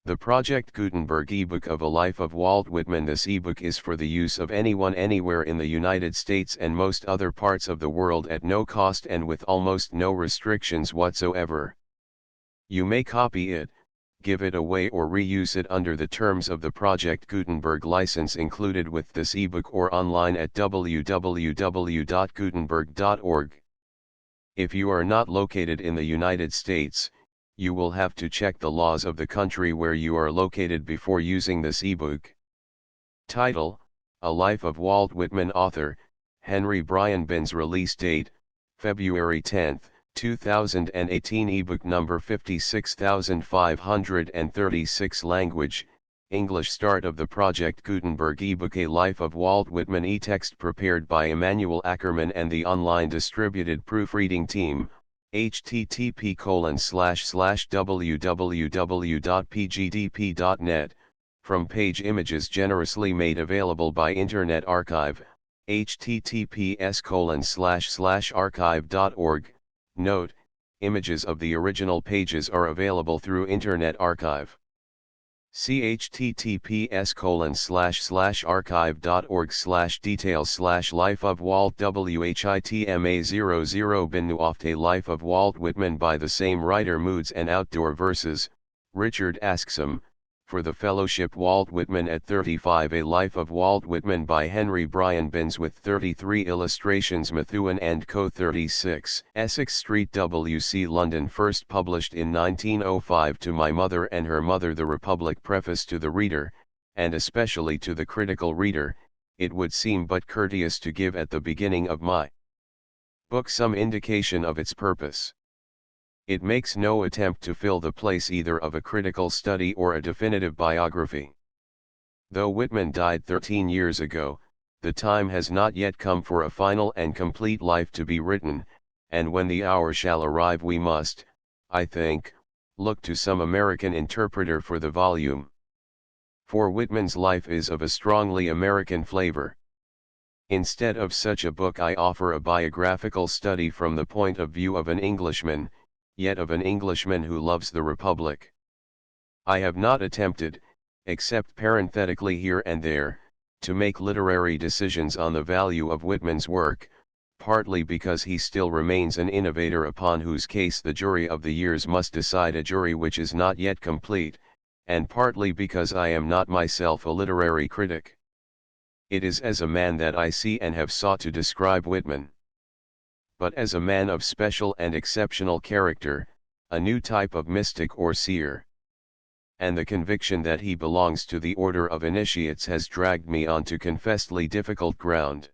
The Project Gutenberg ebook of A Life of Walt Whitman. This ebook is for the use of anyone anywhere in the United States and most other parts of the world at no cost and with almost no restrictions whatsoever. You may copy it, give it away or reuse it under the terms of the Project Gutenberg license included with this ebook or online at www.gutenberg.org. If you are not located in the United States, you will have to check the laws of the country where you are located before using this ebook. Title: A Life of Walt Whitman. Author: Henry Bryan. Bins. Release date: February 10, 2018. Ebook number 56536. Language: English. Start of the Project Gutenberg ebook A Life of Walt Whitman. E-text prepared by Emmanuel Ackerman and the online distributed proofreading team. http://www.pgdp.net. From page. Images generously made available by Internet Archive. https://archive.org. Note: images of the original pages are available through Internet Archive. See https://archive.org/details/Life of Walt. Whitma 00 A Life of Walt Whitman by the same writer. Moods and Outdoor Verses, Richard Asksom, for the Fellowship. Walt Whitman at 35. A Life of Walt Whitman by Henry Bryan. Bins with 33 illustrations. Methuen & Co. 36 Essex Street, W.C. London. First published in 1905. To my mother and her mother. The Republic. Preface to the reader, and especially to the critical reader, it would seem but courteous to give at the beginning of my book some indication of its purpose. It makes no attempt to fill the place either of a critical study or a definitive biography. Though Whitman died 13 years ago, the time has not yet come for a final and complete life to be written, and when the hour shall arrive we must, I think, look to some American interpreter for the volume. For Whitman's life is of a strongly American flavor. Instead of such a book I offer a biographical study from the point of view of an Englishman, yet of an Englishman who loves the Republic. I have not attempted, except parenthetically here and there, to make literary decisions on the value of Whitman's work, partly because he still remains an innovator upon whose case the jury of the years must decide, a jury which is not yet complete, and partly because I am not myself a literary critic. It is as a man that I see and have sought to describe Whitman. But as a man of special and exceptional character, a new type of mystic or seer. And the conviction that he belongs to the order of initiates has dragged me on to confessedly difficult ground.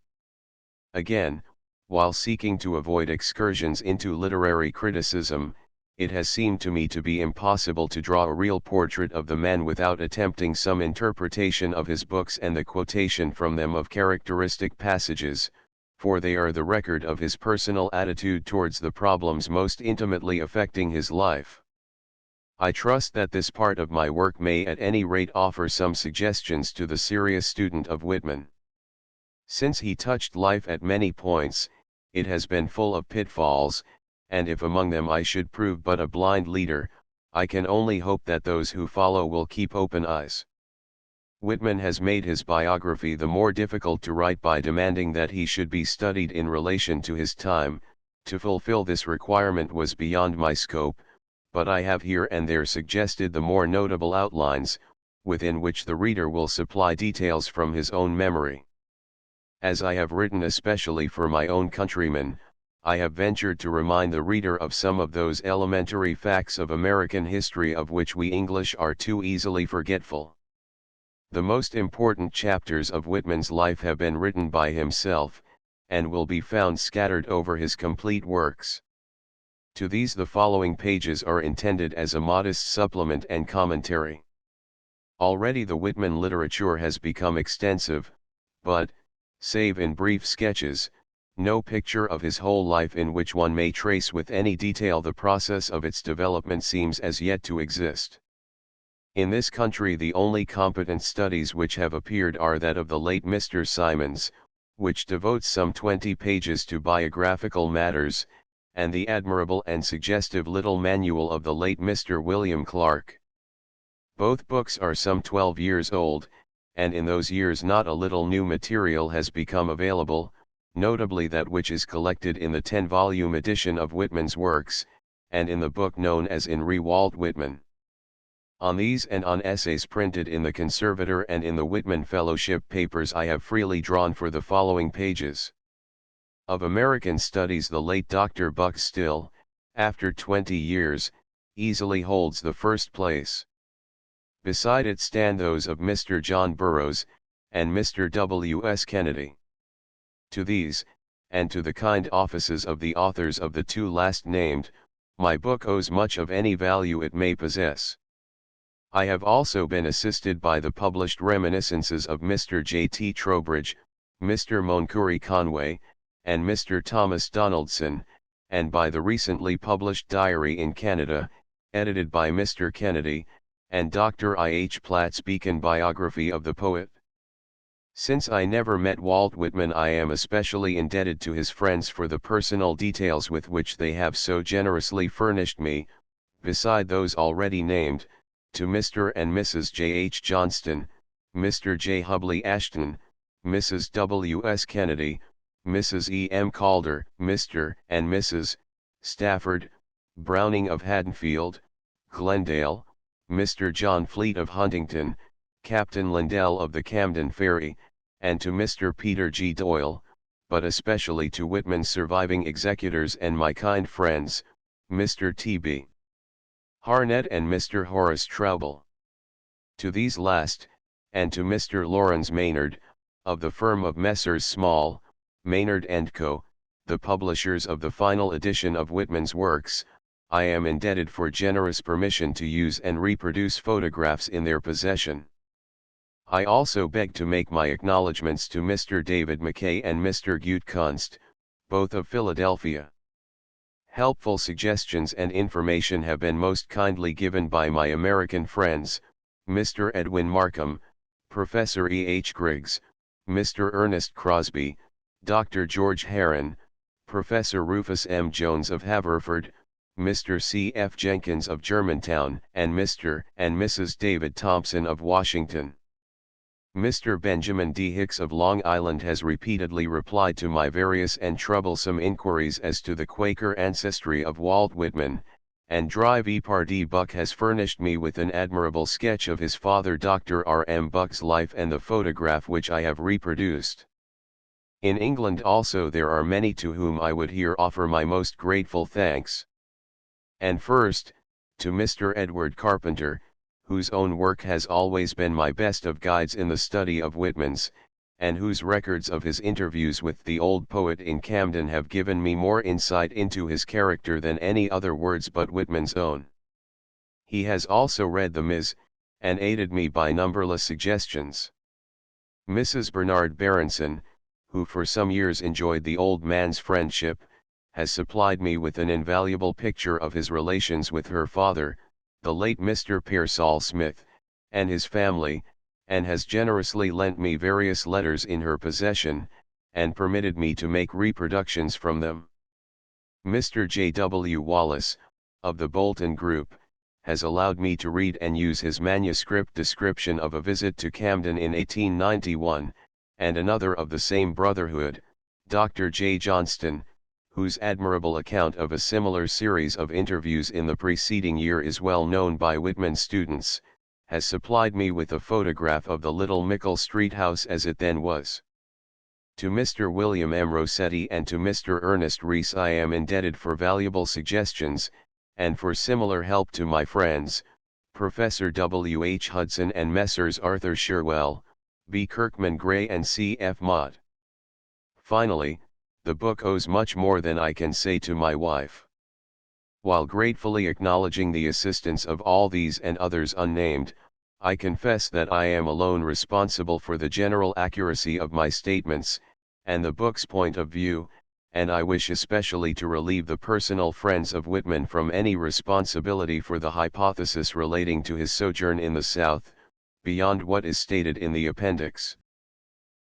Again, while seeking to avoid excursions into literary criticism, it has seemed to me to be impossible to draw a real portrait of the man without attempting some interpretation of his books and the quotation from them of characteristic passages, for they are the record of his personal attitude towards the problems most intimately affecting his life. I trust that this part of my work may at any rate offer some suggestions to the serious student of Whitman. Since he touched life at many points, it has been full of pitfalls, and if among them I should prove but a blind leader, I can only hope that those who follow will keep open eyes. Whitman has made his biography the more difficult to write by demanding that he should be studied in relation to his time. To fulfill this requirement was beyond my scope, but I have here and there suggested the more notable outlines, within which the reader will supply details from his own memory. As I have written especially for my own countrymen, I have ventured to remind the reader of some of those elementary facts of American history of which we English are too easily forgetful. The most important chapters of Whitman's life have been written by himself, and will be found scattered over his complete works. To these the following pages are intended as a modest supplement and commentary. Already the Whitman literature has become extensive, but, save in brief sketches, no picture of his whole life in which one may trace with any detail the process of its development seems as yet to exist. In this country the only competent studies which have appeared are that of the late Mr. Symonds, which devotes some 20 pages to biographical matters, and the admirable and suggestive little manual of the late Mr. William Clark. Both books are some 12 years old, and in those years not a little new material has become available, notably that which is collected in the 10-volume edition of Whitman's works, and in the book known as In Re Walt Whitman. On these and on essays printed in the Conservator and in the Whitman Fellowship papers I have freely drawn for the following pages. Of American Studies, the late Dr. Buck still, after 20 years, easily holds the first place. Beside it stand those of Mr. John Burroughs, and Mr. W. S. Kennedy. To these, and to the kind offices of the authors of the two last named, my book owes much of any value it may possess. I have also been assisted by the published reminiscences of Mr. J. T. Trowbridge, Mr. Moncure Conway, and Mr. Thomas Donaldson, and by the recently published Diary in Canada, edited by Mr. Kennedy, and Dr. I. H. Platt's Beacon biography of the poet. Since I never met Walt Whitman, I am especially indebted to his friends for the personal details with which they have so generously furnished me, beside those already named, to Mr. and Mrs. J. H. Johnston, Mr. J. Hubley Ashton, Mrs. W. S. Kennedy, Mrs. E. M. Calder, Mr. and Mrs. Stafford, Browning of Haddonfield, Glendale, Mr. John Fleet of Huntington, Captain Lindell of the Camden Ferry, and to Mr. Peter G. Doyle, but especially to Whitman's surviving executors and my kind friends, Mr. T. B. Harnett and Mr. Horace Traubel. To these last, and to Mr. Lawrence Maynard, of the firm of Messrs. Small, Maynard & Co., the publishers of the final edition of Whitman's works, I am indebted for generous permission to use and reproduce photographs in their possession. I also beg to make my acknowledgments to Mr. David Mackay and Mr. Gute Kunst, both of Philadelphia. Helpful suggestions and information have been most kindly given by my American friends, Mr. Edwin Markham, Professor E. H. Griggs, Mr. Ernest Crosby, Dr. George Herron, Professor Rufus M. Jones of Haverford, Mr. C. F. Jenkins of Germantown, and Mr. and Mrs. David Thompson of Washington. Mr. Benjamin D. Hicks of Long Island has repeatedly replied to my various and troublesome inquiries as to the Quaker ancestry of Walt Whitman, and Drive E. Pardee Buck has furnished me with an admirable sketch of his father Dr. R. M. Buck's life and the photograph which I have reproduced. In England also there are many to whom I would here offer my most grateful thanks. And first, to Mr. Edward Carpenter, whose own work has always been my best of guides in the study of Whitman's, and whose records of his interviews with the old poet in Camden have given me more insight into his character than any other words but Whitman's own. He has also read the Ms., and aided me by numberless suggestions. Mrs. Bernard Berenson, who for some years enjoyed the old man's friendship, has supplied me with an invaluable picture of his relations with her father, the late Mr. Pearsall Smith, and his family, and has generously lent me various letters in her possession, and permitted me to make reproductions from them. Mr. J. W. Wallace, of the Bolton Group, has allowed me to read and use his manuscript description of a visit to Camden in 1891, and another of the same brotherhood, Dr. J. Johnston, whose admirable account of a similar series of interviews in the preceding year is well known by Whitman's students, has supplied me with a photograph of the little Mickle Street house as it then was. To Mr. William M. Rossetti and to Mr. Ernest Reese I am indebted for valuable suggestions, and for similar help to my friends, Professor W. H. Hudson and Messrs. Arthur Sherwell, B. Kirkman Gray and C. F. Mott. Finally, the book owes much more than I can say to my wife. While gratefully acknowledging the assistance of all these and others unnamed, I confess that I am alone responsible for the general accuracy of my statements, and the book's point of view, and I wish especially to relieve the personal friends of Whitman from any responsibility for the hypothesis relating to his sojourn in the South, beyond what is stated in the appendix.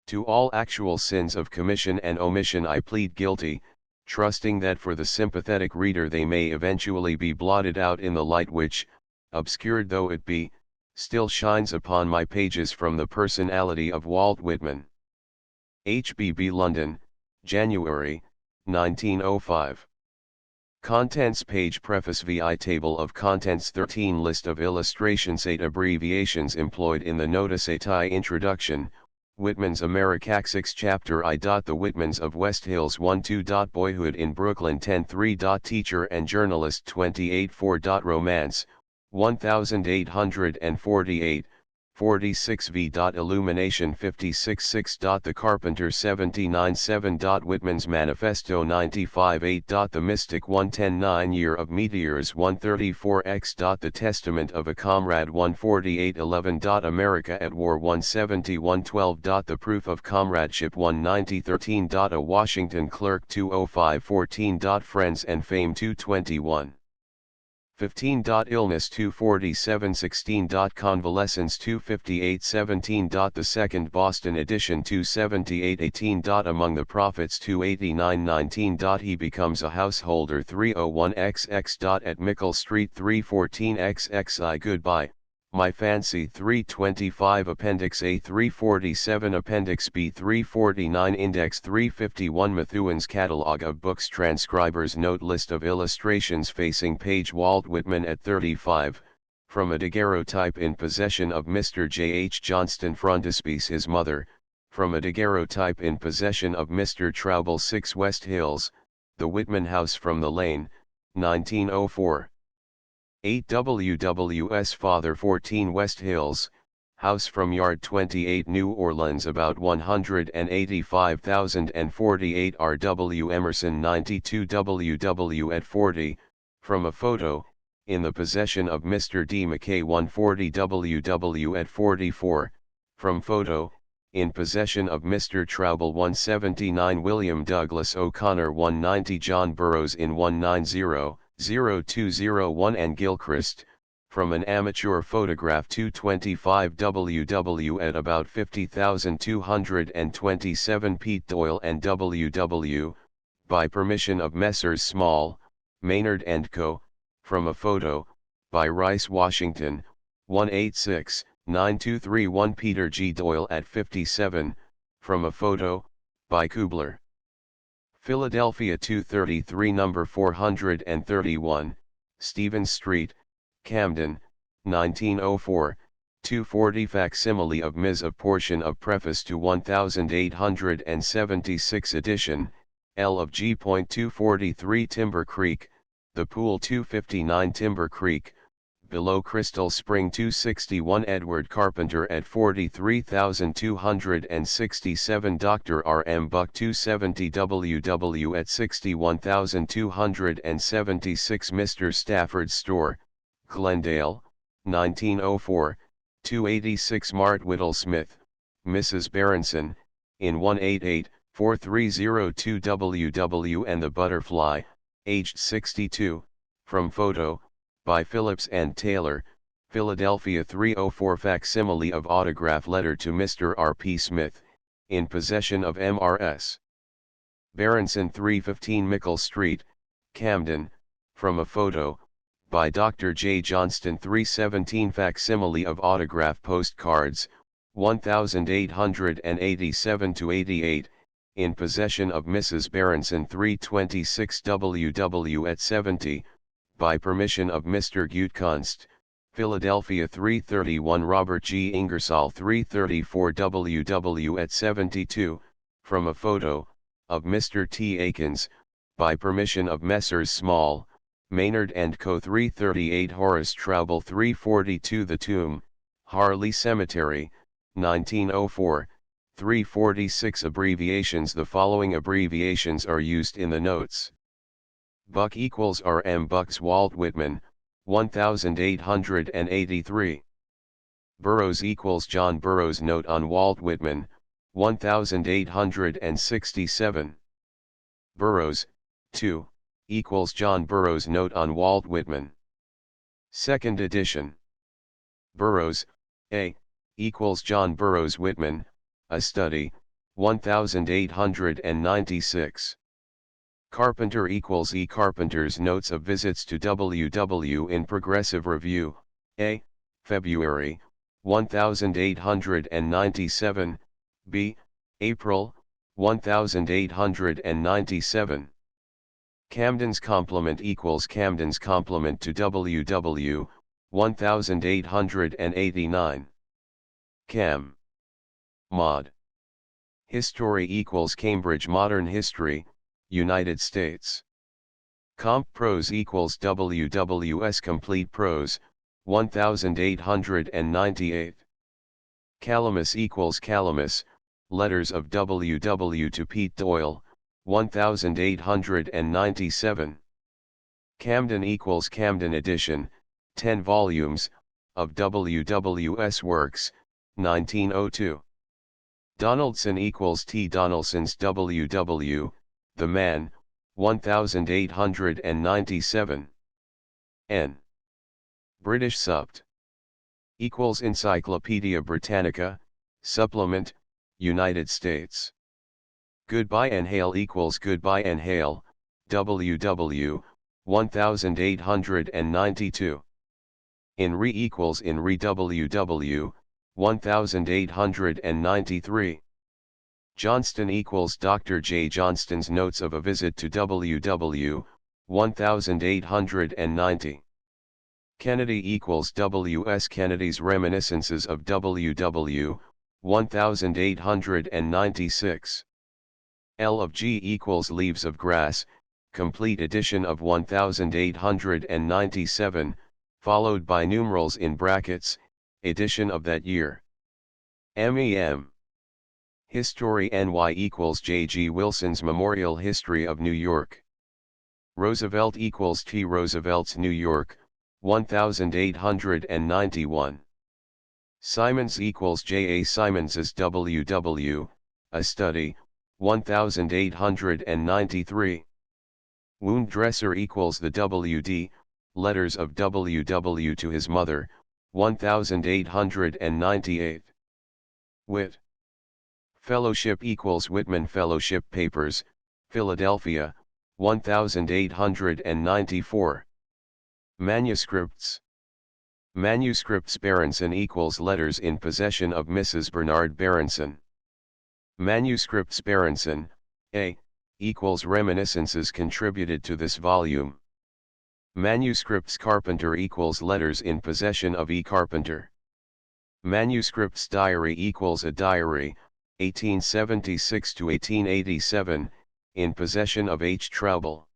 To all actual sins of commission and omission I plead guilty, trusting that for the sympathetic reader they may eventually be blotted out in the light which, obscured though it be, still shines upon my pages from the personality of Walt Whitman. HBB London, January, 1905. Contents page. Preface. VI Table of Contents. 13 List of illustrations. 8 Abbreviations employed in the notice. 8 Introduction. Whitman's Americaxics. Chapter I. The Whitmans of West Hills. 1-2. Boyhood in Brooklyn. 10-3. Teacher and journalist. 28-4. Romance. 1848. 46 v. Illumination. 56-6. The Carpenter. 79-7. Whitman's Manifesto. 95-8. The Mystic. 110-9. Year of Meteors. 134x. The Testament of a Comrade. 148-11. America at War. 170-112. The Proof of Comradeship. 190-13. A Washington Clerk. 205-14. Friends and Fame. 221. 15. Illness. 247-16. Convalescence. 258-17. The Second Boston Edition. 278-18. Among the Prophets. 289-19. He becomes a householder. 301XX. At Mickle Street. 314XX. Goodbye, My Fancy. 325. Appendix A. 347. Appendix B. 349. Index 351. Methuen's Catalogue of Books. Transcriber's Note. List of illustrations. Facing page. Walt Whitman at 35, from a daguerreotype in possession of Mr. J. H. Johnston. Frontispiece. His mother, from a daguerreotype in possession of Mr. Traubel. 6 West Hills, The Whitman House. From the Lane, 1904. 8 WWS Father. 14 West Hills, House. From Yard 28 New Orleans. About 185,048 R.W. Emerson. 92 WW at 40, from a photo, in the possession of Mr. D. McKay. 140 WW at 44, from photo, in possession of Mr. Traubel. 179 William Douglas O'Connor. 190 John Burroughs in 190-0201 and Gilchrist, from an amateur photograph. 225 WW at about 50,227 Pete Doyle and WW, by permission of Messrs. Small, Maynard & Co., from a photo, by Rice. Washington, 186-9231 Peter G. Doyle at 57, from a photo, by Kubler. Philadelphia. 233 No. 431, Stevens Street, Camden, 1904, 240 Facsimile of Ms. A portion of preface to 1876 edition, L of G. 243 Timber Creek, The Pool. 259 Timber Creek, below Crystal Spring. 261 Edward Carpenter at 43,267 Dr. R. M. Buck. 270 WW at 61,276 Mr. Stafford's Store, Glendale, 1904, 286 Mart Whittle Smith, Mrs. Berenson, in 188-4302 WW and the Butterfly, aged 62, from photo, by Phillips and Taylor, Philadelphia. 304 Facsimile of autograph letter to Mr. R. P. Smith, in possession of M.R.S. Berenson. 315 Mickle Street, Camden, from a photo, by Dr. J. Johnston. 317 Facsimile of autograph postcards, 1887-88, in possession of Mrs. Berenson. 326 WW at 70, by permission of Mr. Gutekunst, Philadelphia. 331 Robert G. Ingersoll. 334 WW at 72, from a photo, of Mr. T. Akins, by permission of Messrs. Small, Maynard & Co. 338 Horace Traubel. 342 The Tomb, Harley Cemetery, 1904, 346 Abbreviations. The following abbreviations are used in the notes. Buck equals R. M. Bucks. Walt Whitman, 1883. Burroughs equals John Burroughs. Note on Walt Whitman, 1867. Burroughs, 2, equals John Burroughs. Note on Walt Whitman. Second edition. Burroughs, A, equals John Burroughs. Whitman, A Study, 1896. Carpenter equals E. Carpenter's Notes of Visits to WW in Progressive Review, A, February, 1897, b. April, 1897. Camden's complement equals Camden's complement to WW, 1889. Cam. Mod. History equals Cambridge Modern History, United States. Comp Prose equals WWS Complete Prose, 1898. Calamus equals Calamus, Letters of WW to Pete Doyle, 1897. Camden equals Camden edition, 10 volumes, of WWS works, 1902. Donaldson equals T. Donaldson's WW, The Man, 1897. N. British Supt. Equals Encyclopedia Britannica, Supplement, United States. Goodbye and Hail equals Goodbye and Hail, WW, 1892. INRI equals INRI WW, 1893. Johnston equals Dr. J. Johnston's Notes of a Visit to WW, 1890. Kennedy equals W.S. Kennedy's Reminiscences of WW, 1896. L of G equals Leaves of Grass, complete edition of 1897, followed by numerals in brackets, edition of that year. MEM. History NY equals J.G. Wilson's Memorial History of New York. Roosevelt equals T. Roosevelt's New York, 1891. Simons equals J.A. Simons's WW, A Study, 1893. Wound Dresser equals the W.D., Letters of W.W. to his mother, 1898. Wit. Fellowship equals Whitman Fellowship Papers, Philadelphia, 1894. Manuscripts. Manuscripts Berenson equals Letters in possession of Mrs. Bernard Berenson. Manuscripts Berenson, A, equals Reminiscences contributed to this volume. Manuscripts Carpenter equals Letters in possession of E. Carpenter. Manuscripts Diary equals a diary, 1876 to 1887, in possession of H. Traubel.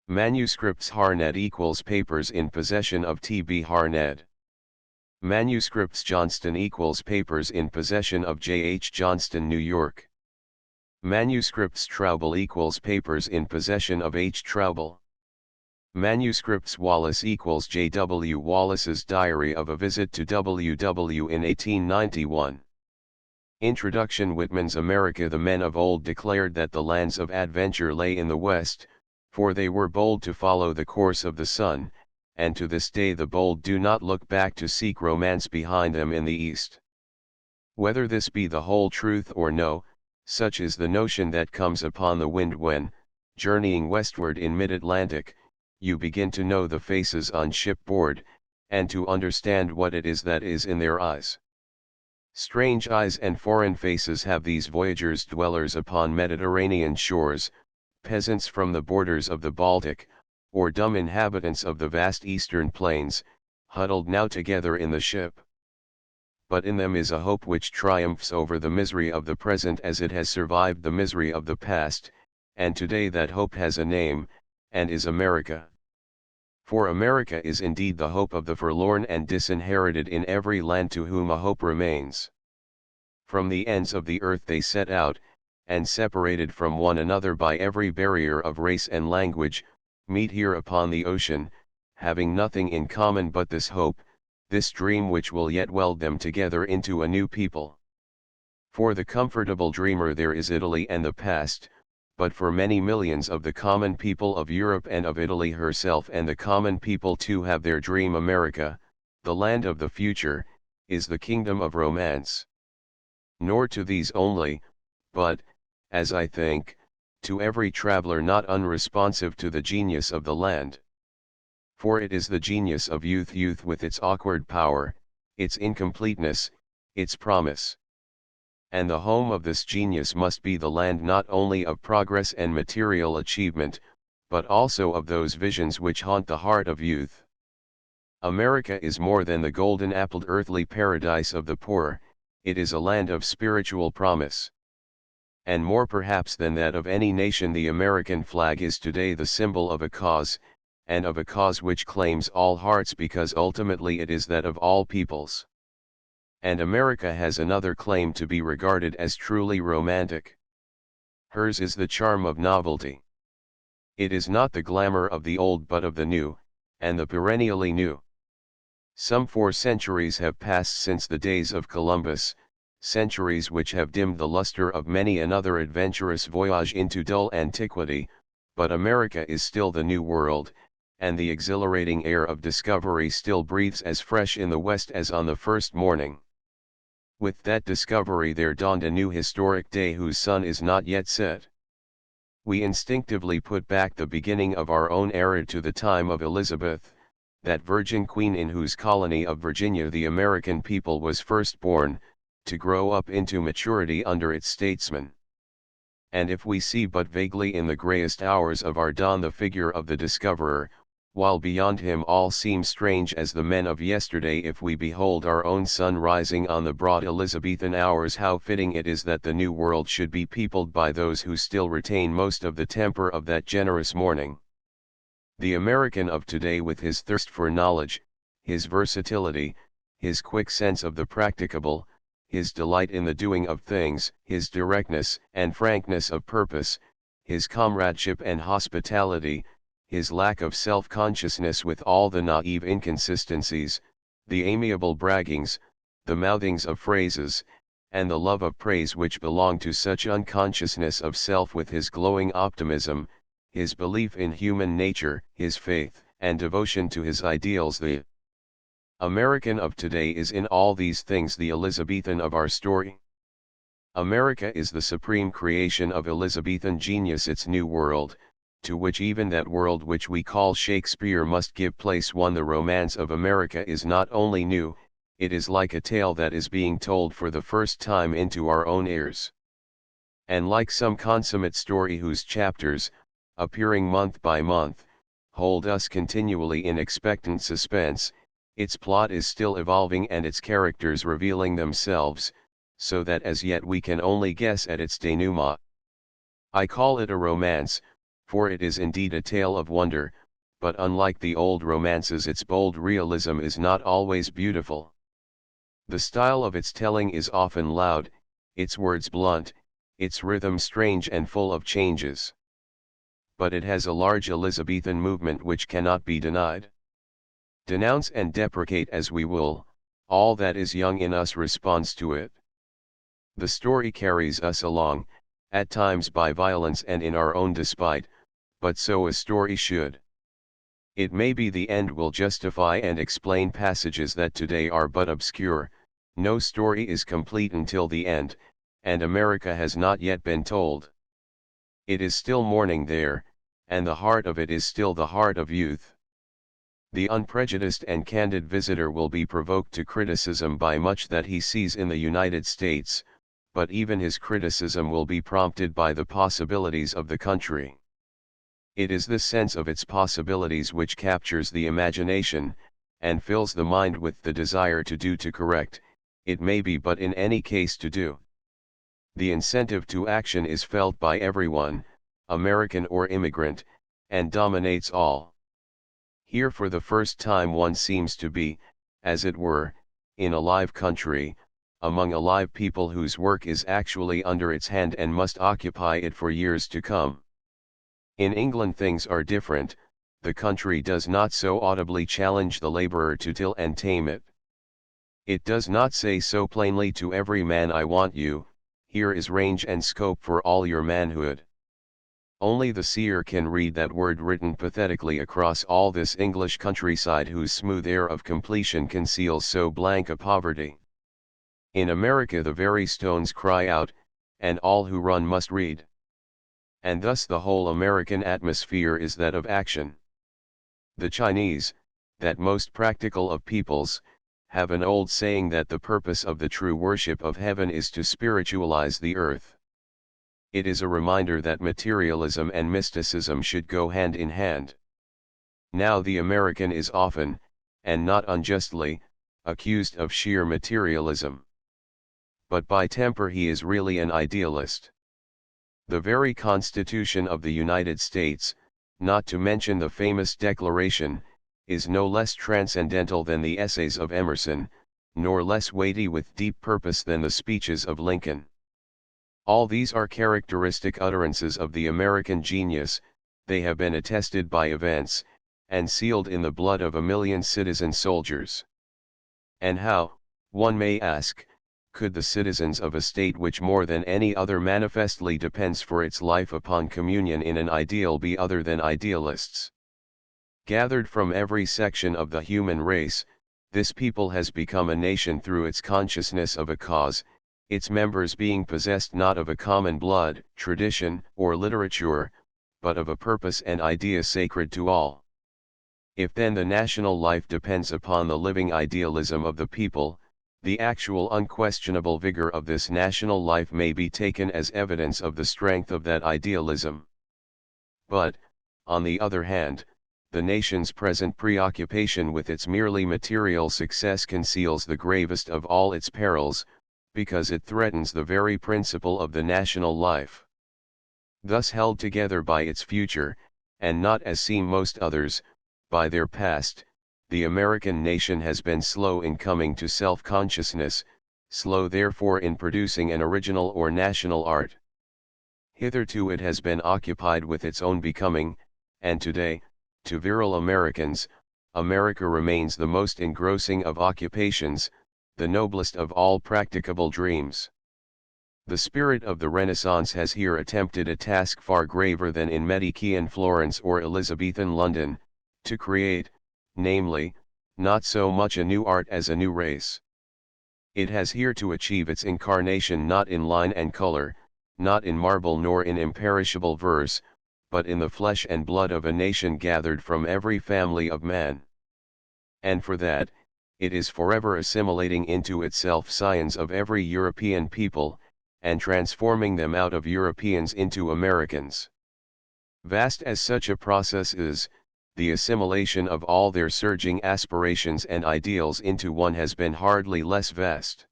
Manuscripts Harnett equals Papers in possession of T. B. Harnett. Manuscripts Johnston equals Papers in possession of J. H. Johnston, New York. Manuscripts Traubel equals Papers in possession of H. Traubel. Manuscripts Wallace equals J. W. Wallace's Diary of a Visit to W.W. in 1891. Introduction Whitman's America. The men of old declared that the lands of adventure lay in the West, for they were bold to follow the course of the sun, and to this day the bold do not look back to seek romance behind them in the East. Whether this be the whole truth or no, such is the notion that comes upon the wind when, journeying westward in mid-Atlantic, you begin to know the faces on shipboard, and to understand what it is that is in their eyes. Strange eyes and foreign faces have these voyagers dwellers upon Mediterranean shores, peasants from the borders of the Baltic, or dumb inhabitants of the vast eastern plains, huddled now together in the ship. But in them is a hope which triumphs over the misery of the present as it has survived the misery of the past, and today that hope has a name, and is America. For America is indeed the hope of the forlorn and disinherited in every land to whom a hope remains. From the ends of the earth they set out, and separated from one another by every barrier of race and language, meet here upon the ocean, having nothing in common but this hope, this dream which will yet weld them together into a new people. For the comfortable dreamer there is Italy and the past, but for many millions of the common people of Europe and of Italy herself and the common people too have their dream America, the land of the future, is the kingdom of romance. Nor to these only, but, as I think, to every traveler not unresponsive to the genius of the land. For it is the genius of youth with its awkward power, its incompleteness, its promise. And the home of this genius must be the land not only of progress and material achievement, but also of those visions which haunt the heart of youth. America is more than the golden-appled earthly paradise of the poor, it is a land of spiritual promise. And more perhaps than that of any nation, the American flag is today the symbol of a cause, and of a cause which claims all hearts because ultimately it is that of all peoples. And America has another claim to be regarded as truly romantic. Hers is the charm of novelty. It is not the glamour of the old but of the new, and the perennially new. Some 4 centuries have passed since the days of Columbus, centuries which have dimmed the luster of many another adventurous voyage into dull antiquity, but America is still the New World, and the exhilarating air of discovery still breathes as fresh in the West as on the first morning. With that discovery there dawned a new historic day whose sun is not yet set. We instinctively put back the beginning of our own era to the time of Elizabeth, that virgin queen in whose colony of Virginia the American people was first born, to grow up into maturity under its statesmen. And if we see but vaguely in the grayest hours of our dawn the figure of the discoverer, while beyond him all seems strange as the men of yesterday, if we behold our own sun rising on the broad Elizabethan hours, how fitting it is that the New World should be peopled by those who still retain most of the temper of that generous morning. The American of today, with his thirst for knowledge, his versatility, his quick sense of the practicable, his delight in the doing of things, his directness and frankness of purpose, his comradeship and hospitality, his lack of self-consciousness with all the naive inconsistencies, the amiable braggings, the mouthings of phrases, and the love of praise which belong to such unconsciousness of self, with his glowing optimism, his belief in human nature, his faith and devotion to his ideals, the American of today is in all these things the Elizabethan of our story. America is the supreme creation of Elizabethan genius, its New World, to which even that world which we call Shakespeare must give place. One, the romance of America is not only new, it is like a tale that is being told for the first time into our own ears. And like some consummate story whose chapters, appearing month by month, hold us continually in expectant suspense, its plot is still evolving and its characters revealing themselves, so that as yet we can only guess at its denouement. I call it a romance, for it is indeed a tale of wonder, but unlike the old romances its bold realism is not always beautiful. The style of its telling is often loud, its words blunt, its rhythm strange and full of changes. But it has a large Elizabethan movement which cannot be denied. Denounce and deprecate as we will, all that is young in us responds to it. The story carries us along, at times by violence and in our own despite, but so a story should. It may be the end will justify and explain passages that today are but obscure. No story is complete until the end, and America has not yet been told. It is still morning there, and the heart of it is still the heart of youth. The unprejudiced and candid visitor will be provoked to criticism by much that he sees in the United States, but even his criticism will be prompted by the possibilities of the country. It is this sense of its possibilities which captures the imagination, and fills the mind with the desire to do, to correct, it may be, but in any case to do. The incentive to action is felt by everyone, American or immigrant, and dominates all. Here for the first time one seems to be, as it were, in a live country, among a live people whose work is actually under its hand and must occupy it for years to come. In England things are different, the country does not so audibly challenge the laborer to till and tame it. It does not say so plainly to every man, I want you, here is range and scope for all your manhood. Only the seer can read that word written pathetically across all this English countryside whose smooth air of completion conceals so blank a poverty. In America the very stones cry out, and all who run must read. And thus the whole American atmosphere is that of action. The Chinese, that most practical of peoples, have an old saying that the purpose of the true worship of heaven is to spiritualize the earth. It is a reminder that materialism and mysticism should go hand in hand. Now the American is often, and not unjustly, accused of sheer materialism. But by temper he is really an idealist. The very Constitution of the United States, not to mention the famous Declaration, is no less transcendental than the essays of Emerson, nor less weighty with deep purpose than the speeches of Lincoln. All these are characteristic utterances of the American genius, they have been attested by events, and sealed in the blood of a million citizen soldiers. And how, one may ask, could the citizens of a state which more than any other manifestly depends for its life upon communion in an ideal be other than idealists? Gathered from every section of the human race, this people has become a nation through its consciousness of a cause, its members being possessed not of a common blood, tradition, or literature, but of a purpose and idea sacred to all. If then the national life depends upon the living idealism of the people, the actual unquestionable vigor of this national life may be taken as evidence of the strength of that idealism. But, on the other hand, the nation's present preoccupation with its merely material success conceals the gravest of all its perils, because it threatens the very principle of the national life. Thus held together by its future, and not as seem most others, by their past, the American nation has been slow in coming to self-consciousness, slow therefore in producing an original or national art. Hitherto it has been occupied with its own becoming, and today, to virile Americans, America remains the most engrossing of occupations, the noblest of all practicable dreams. The spirit of the Renaissance has here attempted a task far graver than in Medicean Florence or Elizabethan London, to create, namely, not so much a new art as a new race. It has here to achieve its incarnation not in line and color, not in marble nor in imperishable verse, but in the flesh and blood of a nation gathered from every family of man. And for that, it is forever assimilating into itself scions of every European people, and transforming them out of Europeans into Americans. Vast as such a process is, the assimilation of all their surging aspirations and ideals into one has been hardly less vast.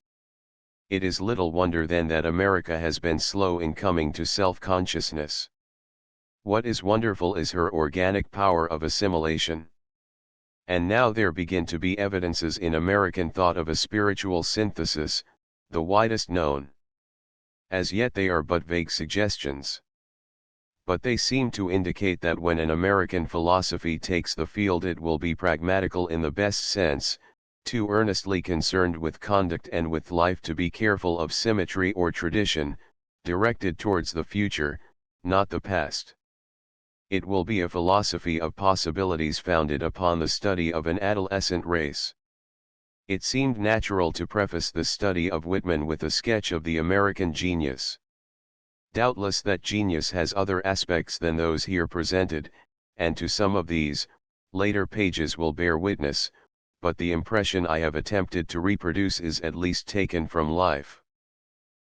It is little wonder then that America has been slow in coming to self-consciousness. What is wonderful is her organic power of assimilation. And now there begin to be evidences in American thought of a spiritual synthesis, the widest known. As yet they are but vague suggestions. But they seem to indicate that when an American philosophy takes the field it will be pragmatical in the best sense, too earnestly concerned with conduct and with life to be careful of symmetry or tradition, directed towards the future, not the past. It will be a philosophy of possibilities founded upon the study of an adolescent race. It seemed natural to preface the study of Whitman with a sketch of the American genius. Doubtless that genius has other aspects than those here presented, and to some of these, later pages will bear witness, but the impression I have attempted to reproduce is at least taken from life.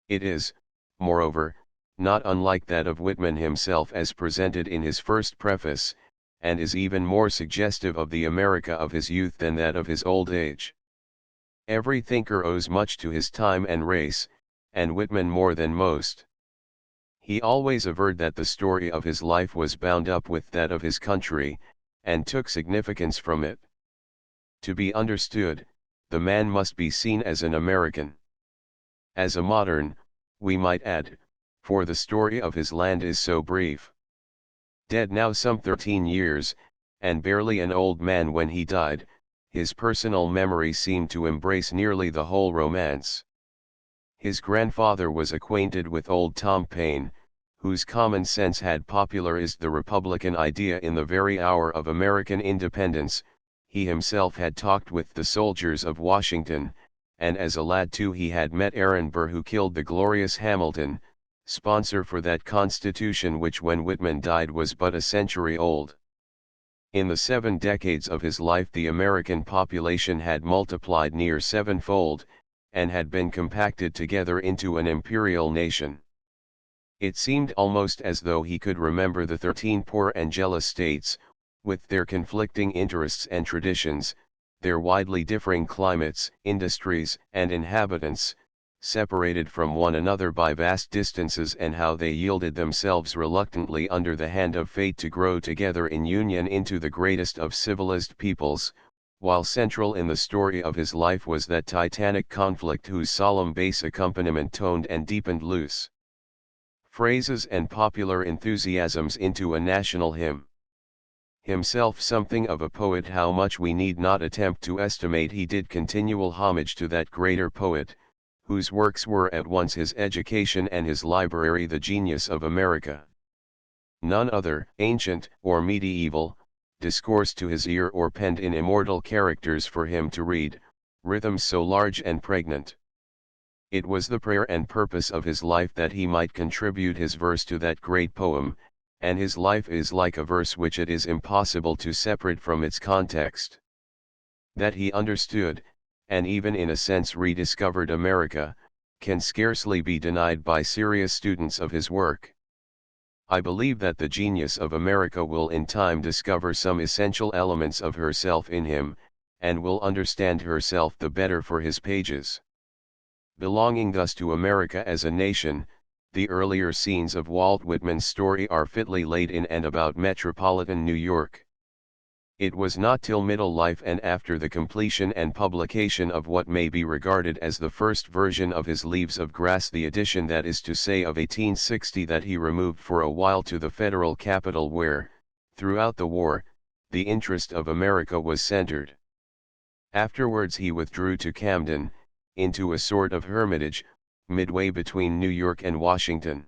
It is, moreover, not unlike that of Whitman himself as presented in his first preface, and is even more suggestive of the America of his youth than that of his old age. Every thinker owes much to his time and race, and Whitman more than most. He always averred that the story of his life was bound up with that of his country, and took significance from it. To be understood, the man must be seen as an American. As a modern, we might add, for the story of his land is so brief. Dead now some 13 years, and barely an old man when he died, his personal memory seemed to embrace nearly the whole romance. His grandfather was acquainted with old Tom Paine, whose common sense had popularized the Republican idea in the very hour of American independence. He himself had talked with the soldiers of Washington, and as a lad too he had met Aaron Burr, who killed the glorious Hamilton, sponsor for that Constitution which when Whitman died was but a century old. In the 7 decades of his life the American population had multiplied near sevenfold, and had been compacted together into an imperial nation. It seemed almost as though he could remember the 13 poor and jealous states, with their conflicting interests and traditions, their widely differing climates, industries, and inhabitants, separated from one another by vast distances, and how they yielded themselves reluctantly under the hand of fate to grow together in union into the greatest of civilized peoples, while central in the story of his life was that titanic conflict whose solemn bass accompaniment toned and deepened loose phrases and popular enthusiasms into a national hymn. Himself something of a poet, how much we need not attempt to estimate, he did continual homage to that greater poet, whose works were at once his education and his library, the genius of America. None other, ancient or medieval, discoursed to his ear or penned in immortal characters for him to read, rhythms so large and pregnant. It was the prayer and purpose of his life that he might contribute his verse to that great poem, and his life is like a verse which it is impossible to separate from its context. That he understood, and even in a sense rediscovered America, can scarcely be denied by serious students of his work. I believe that the genius of America will in time discover some essential elements of herself in him, and will understand herself the better for his pages. Belonging thus to America as a nation, the earlier scenes of Walt Whitman's story are fitly laid in and about metropolitan New York. It was not till middle life and after the completion and publication of what may be regarded as the first version of his Leaves of Grass, the edition that is to say of 1860, that he removed for a while to the federal capital where, throughout the war, the interest of America was centered. Afterwards he withdrew to Camden, into a sort of hermitage, midway between New York and Washington.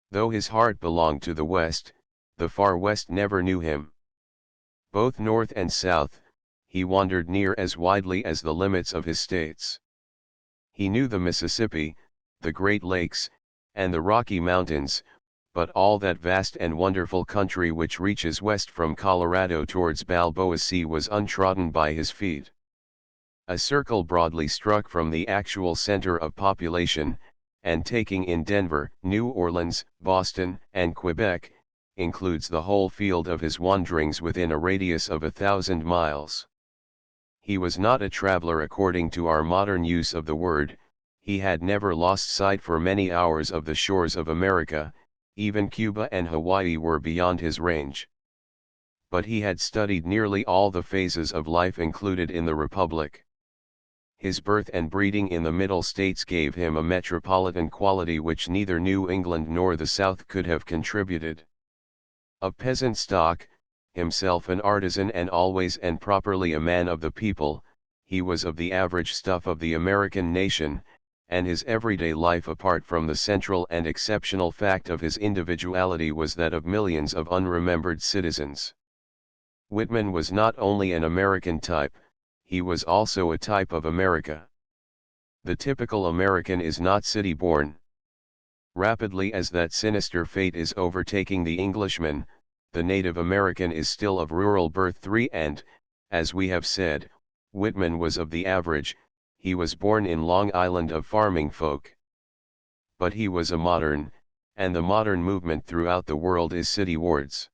Though his heart belonged to the West, the far West never knew him. Both North and South, he wandered near as widely as the limits of his states. He knew the Mississippi, the Great Lakes, and the Rocky Mountains, but all that vast and wonderful country which reaches west from Colorado towards Balboa Sea was untrodden by his feet. A circle broadly struck from the actual center of population, and taking in Denver, New Orleans, Boston, and Quebec, includes the whole field of his wanderings within a radius of 1,000 miles. He was not a traveler according to our modern use of the word. He had never lost sight for many hours of the shores of America, even Cuba and Hawaii were beyond his range. But he had studied nearly all the phases of life included in the Republic. His birth and breeding in the Middle States gave him a metropolitan quality which neither New England nor the South could have contributed. Of peasant stock, himself an artisan and always and properly a man of the people, he was of the average stuff of the American nation, and his everyday life apart from the central and exceptional fact of his individuality was that of millions of unremembered citizens. Whitman was not only an American type, he was also a type of America. The typical American is not city-born. Rapidly as that sinister fate is overtaking the Englishman, the native American is still of rural birth and, as we have said, Whitman was of the average. He was born in Long Island of farming folk. But he was a modern, and the modern movement throughout the world is citywards.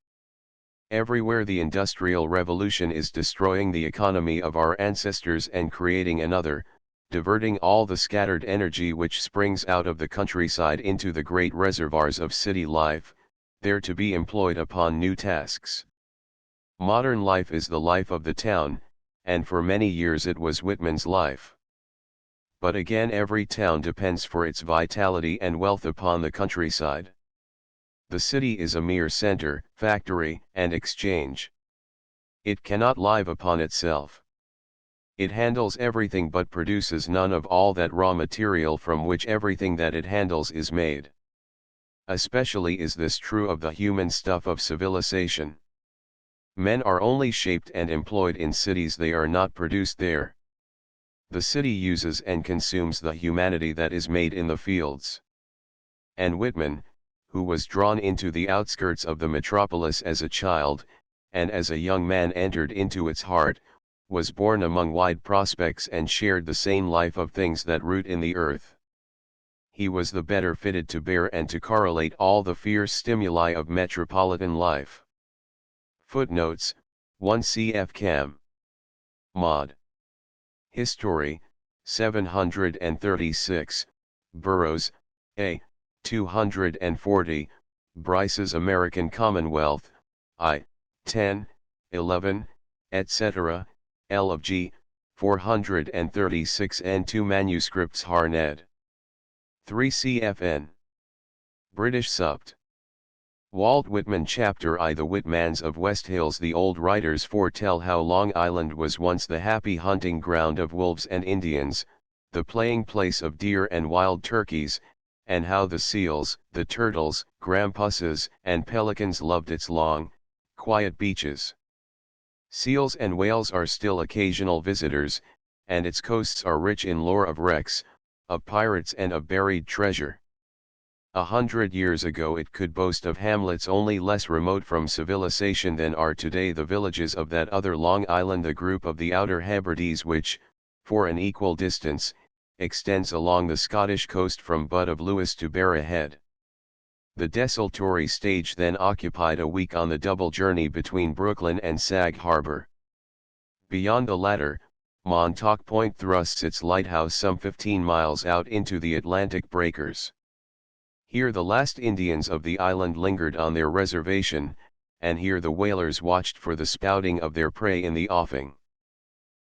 Everywhere the Industrial Revolution is destroying the economy of our ancestors and creating another, diverting all the scattered energy which springs out of the countryside into the great reservoirs of city life, there to be employed upon new tasks. Modern life is the life of the town, and for many years it was Whitman's life. But again every town depends for its vitality and wealth upon the countryside. The city is a mere center, factory, and exchange. It cannot live upon itself. It handles everything but produces none of all that raw material from which everything that it handles is made. Especially is this true of the human stuff of civilization. Men are only shaped and employed in cities, they are not produced there. The city uses and consumes the humanity that is made in the fields. And Whitman, who was drawn into the outskirts of the metropolis as a child, and as a young man entered into its heart, was born among wide prospects and shared the sane life of things that root in the earth. He was the better fitted to bear and to correlate all the fierce stimuli of metropolitan life. Footnotes: 1 cf. Cam. Mod. History, 736, Burroughs, A. 240, Bryce's American Commonwealth, I. 10, 11, etc., L of G, 436 and 2 manuscripts Harned. 3 cfn. British subt. Walt Whitman Chapter I. The Whitmans of West Hills. The old writers foretell how Long Island was once the happy hunting ground of wolves and Indians, the playing place of deer and wild turkeys, and how the seals, the turtles, grampuses, and pelicans loved its long, quiet beaches. Seals and whales are still occasional visitors, and its coasts are rich in lore of wrecks, of pirates and of buried treasure. 100 years ago it could boast of hamlets only less remote from civilization than are today the villages of that other Long Island, the group of the Outer Hebrides which, for an equal distance, extends along the Scottish coast from Butt of Lewis to Barra Head. The desultory stage then occupied a week on the double journey between Brooklyn and Sag Harbor. Beyond the latter, Montauk Point thrusts its lighthouse some 15 miles out into the Atlantic breakers. Here the last Indians of the island lingered on their reservation, and here the whalers watched for the spouting of their prey in the offing.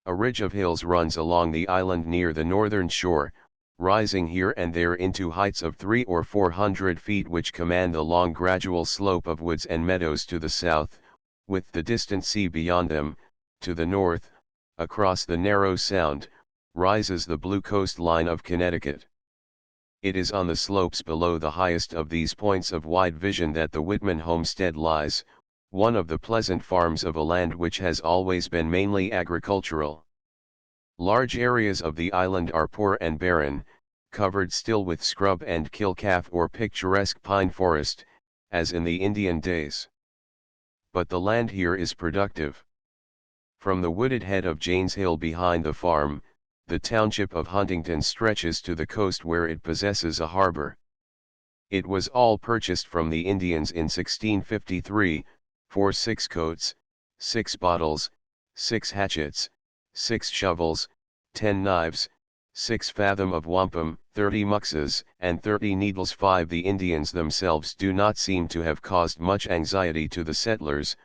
A ridge of hills runs along the island near the northern shore, rising here and there into heights of 300 or 400 feet which command the long gradual slope of woods and meadows to the south, with the distant sea beyond them. To the north, across the narrow sound, rises the blue coastline of Connecticut. It is on the slopes below the highest of these points of wide vision that the Whitman homestead lies, one of the pleasant farms of a land which has always been mainly agricultural. Large areas of the island are poor and barren, covered still with scrub and kilcaf or picturesque pine forest, as in the Indian days. But the land here is productive. From the wooded head of Jane's Hill behind the farm, the township of Huntington stretches to the coast where it possesses a harbor. It was all purchased from the Indians in 1653, for 6 coats, 6 bottles, 6 hatchets, 6 shovels, 10 knives, 6 fathom of wampum, 30 muxes, and 30 needles. 5. The Indians themselves do not seem to have caused much anxiety to the settlers,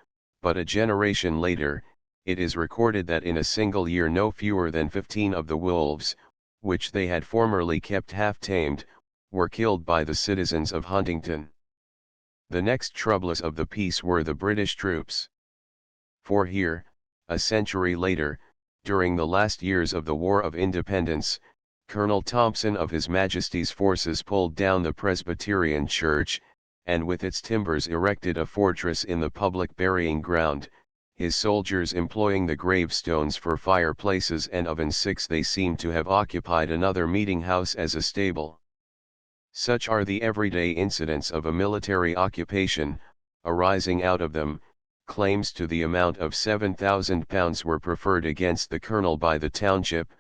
but a generation later, it is recorded that in a single year no fewer than 15 of the wolves, which they had formerly kept half-tamed, were killed by the citizens of Huntington. The next troublers of the peace were the British troops. For here, a century later, during the last years of the War of Independence, Colonel Thompson of His Majesty's forces pulled down the Presbyterian Church, and with its timbers erected a fortress in the public burying ground, his soldiers employing the gravestones for fireplaces and ovens. 6. They seem to have occupied another meeting house as a stable. Such are the everyday incidents of a military occupation. Arising out of them, claims to the amount of £7,000 were preferred against the colonel by the township,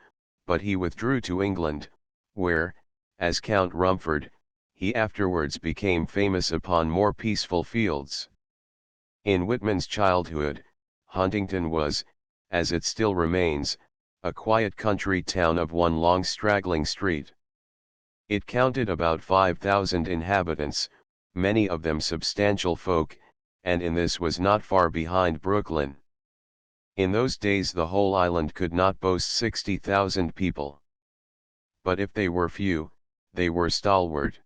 but he withdrew to England, where, as Count Rumford, he afterwards became famous upon more peaceful fields. In Whitman's childhood, Huntington was, as it still remains, a quiet country town of one long straggling street. It counted about 5,000 inhabitants, many of them substantial folk, and in this was not far behind Brooklyn. In those days the whole island could not boast 60,000 people. But if they were few, they were stalwart.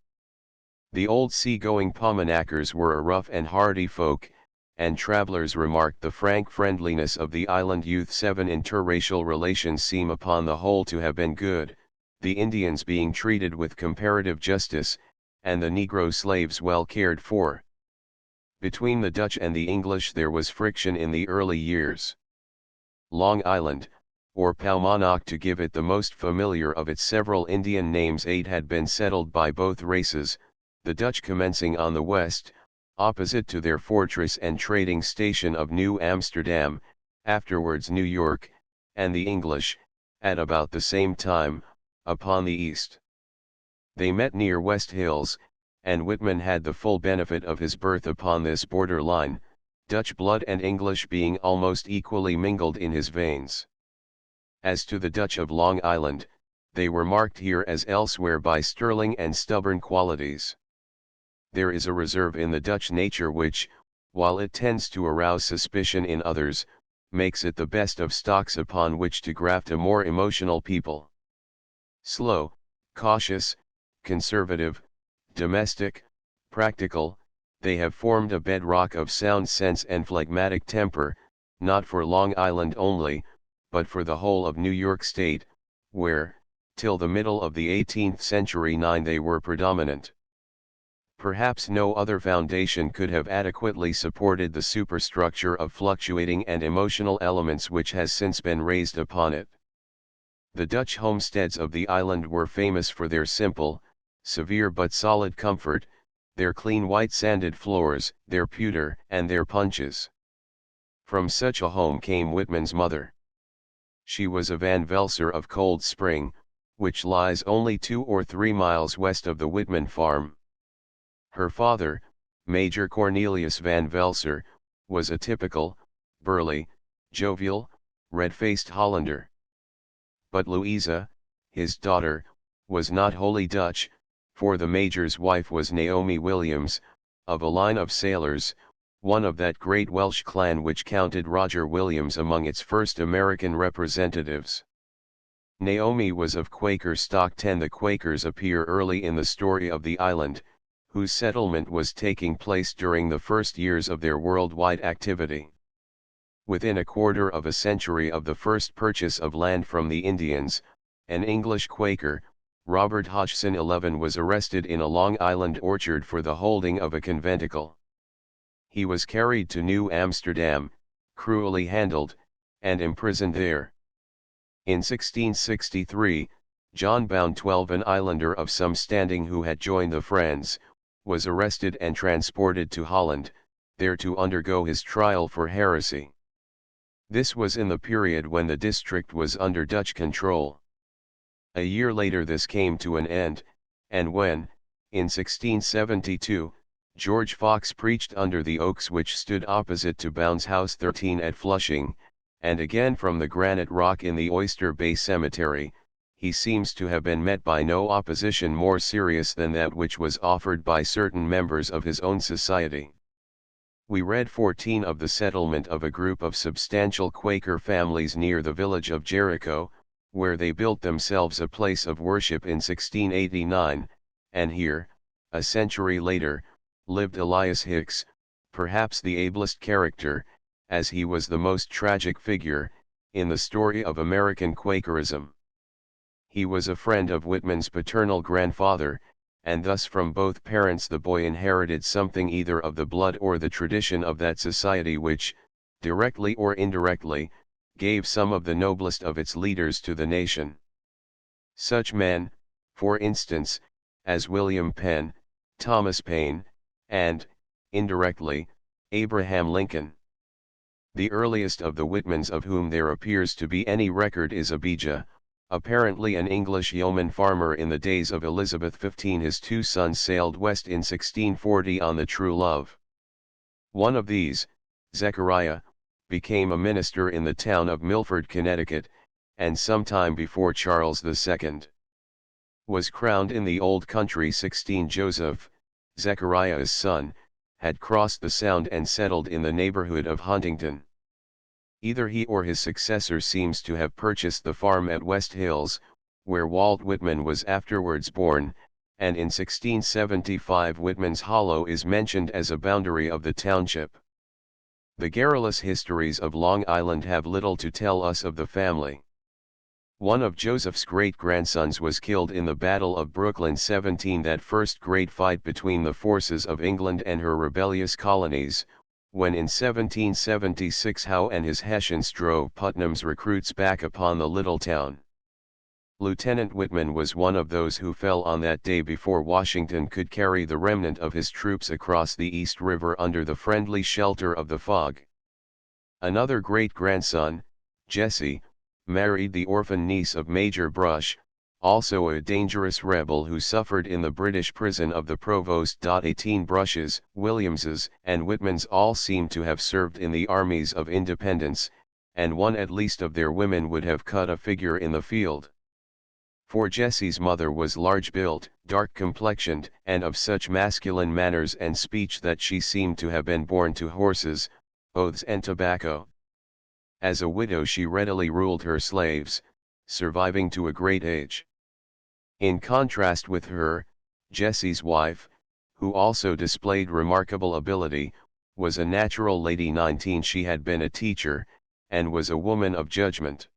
The old sea-going Paumanakers were a rough and hardy folk, and travelers remarked the frank friendliness of the island youth. 7. Interracial relations seem upon the whole to have been good, the Indians being treated with comparative justice, and the Negro slaves well cared for. Between the Dutch and the English there was friction in the early years. Long Island, or Paumanok to give it the most familiar of its several Indian names, 8 had been settled by both races, the Dutch commencing on the west, opposite to their fortress and trading station of New Amsterdam, afterwards New York, and the English, at about the same time, upon the east. They met near West Hills, and Whitman had the full benefit of his birth upon this border line, Dutch blood and English being almost equally mingled in his veins. As to the Dutch of Long Island, they were marked here as elsewhere by sterling and stubborn qualities. There is a reserve in the Dutch nature which, while it tends to arouse suspicion in others, makes it the best of stocks upon which to graft a more emotional people. Slow, cautious, conservative, domestic, practical, they have formed a bedrock of sound sense and phlegmatic temper, not for Long Island only, but for the whole of New York State, where, till the middle of the 18th century they were predominant. Perhaps no other foundation could have adequately supported the superstructure of fluctuating and emotional elements which has since been raised upon it. The Dutch homesteads of the island were famous for their simple, severe but solid comfort, their clean white sanded floors, their pewter and their punches. From such a home came Whitman's mother. She was a Van Velser of Cold Spring, which lies only 2 or 3 miles west of the Whitman farm. Her father, Major Cornelius Van Velser, was a typical, burly, jovial, red-faced Hollander. But Louisa, his daughter, was not wholly Dutch, for the Major's wife was Naomi Williams, of a line of sailors, one of that great Welsh clan which counted Roger Williams among its first American representatives. Naomi was of Quaker stock. The Quakers appear early in the story of the island, whose settlement was taking place during the first years of their worldwide activity. Within a quarter of a century of the first purchase of land from the Indians, an English Quaker, Robert Hodgson 11, was arrested in a Long Island orchard for the holding of a conventicle. He was carried to New Amsterdam, cruelly handled, and imprisoned there. In 1663, John Bound 12, an islander of some standing who had joined the Friends, was arrested and transported to Holland, there to undergo his trial for heresy. This was in the period when the district was under Dutch control. A year later this came to an end, and when, in 1672, George Fox preached under the oaks which stood opposite to Bound's house 13 at Flushing, and again from the granite rock in the Oyster Bay Cemetery, he seems to have been met by no opposition more serious than that which was offered by certain members of his own society. We read 14 of the settlement of a group of substantial Quaker families near the village of Jericho, where they built themselves a place of worship in 1689, and here, a century later, lived Elias Hicks, perhaps the ablest character, as he was the most tragic figure, in the story of American Quakerism. He was a friend of Whitman's paternal grandfather, and thus from both parents the boy inherited something either of the blood or the tradition of that society which, directly or indirectly, gave some of the noblest of its leaders to the nation. Such men, for instance, as William Penn, Thomas Paine, and, indirectly, Abraham Lincoln. The earliest of the Whitmans of whom there appears to be any record is Abijah, apparently an English yeoman farmer in the days of Elizabeth XV. His 2 sons sailed west in 1640 on the True Love. One of these, Zechariah, became a minister in the town of Milford, Connecticut, and some time before Charles II was crowned in the old country. 16 Joseph, Zechariah's son, had crossed the Sound and settled in the neighborhood of Huntington. Either he or his successor seems to have purchased the farm at West Hills, where Walt Whitman was afterwards born, and in 1675 Whitman's Hollow is mentioned as a boundary of the township. The garrulous histories of Long Island have little to tell us of the family. One of Joseph's great-grandsons was killed in the Battle of Brooklyn 17, that first great fight between the forces of England and her rebellious colonies, when in 1776 Howe and his Hessians drove Putnam's recruits back upon the little town. Lieutenant Whitman was one of those who fell on that day before Washington could carry the remnant of his troops across the East River under the friendly shelter of the fog. Another great-grandson, Jesse, married the orphan niece of Major Brush, also a dangerous rebel who suffered in the British prison of the Provost. 18 Brushes, Williamses, and Whitmans all seem to have served in the armies of independence, and one at least of their women would have cut a figure in the field. For Jesse's mother was large-built, dark-complexioned, and of such masculine manners and speech that she seemed to have been born to horses, oaths and tobacco. As a widow she readily ruled her slaves, surviving to a great age. In contrast with her, Jesse's wife, who also displayed remarkable ability, was a natural lady. 19 She had been a teacher, and was a woman of judgment.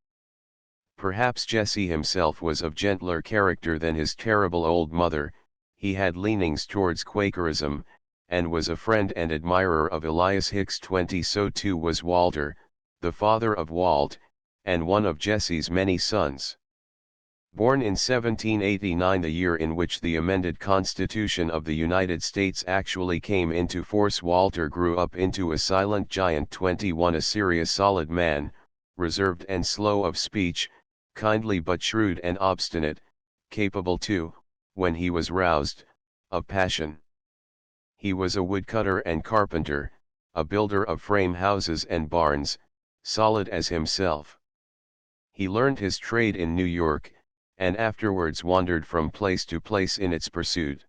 Perhaps Jesse himself was of gentler character than his terrible old mother. He had leanings towards Quakerism, and was a friend and admirer of Elias Hicks. 20 So too was Walter, the father of Walt, and one of Jesse's many sons. Born in 1789, the year in which the amended Constitution of the United States actually came into force, Walter grew up into a silent giant. 21 A serious solid man, reserved and slow of speech, kindly but shrewd and obstinate, capable too, when he was roused, of passion. He was a woodcutter and carpenter, a builder of frame houses and barns, solid as himself. He learned his trade in New York, and afterwards wandered from place to place in its pursuit.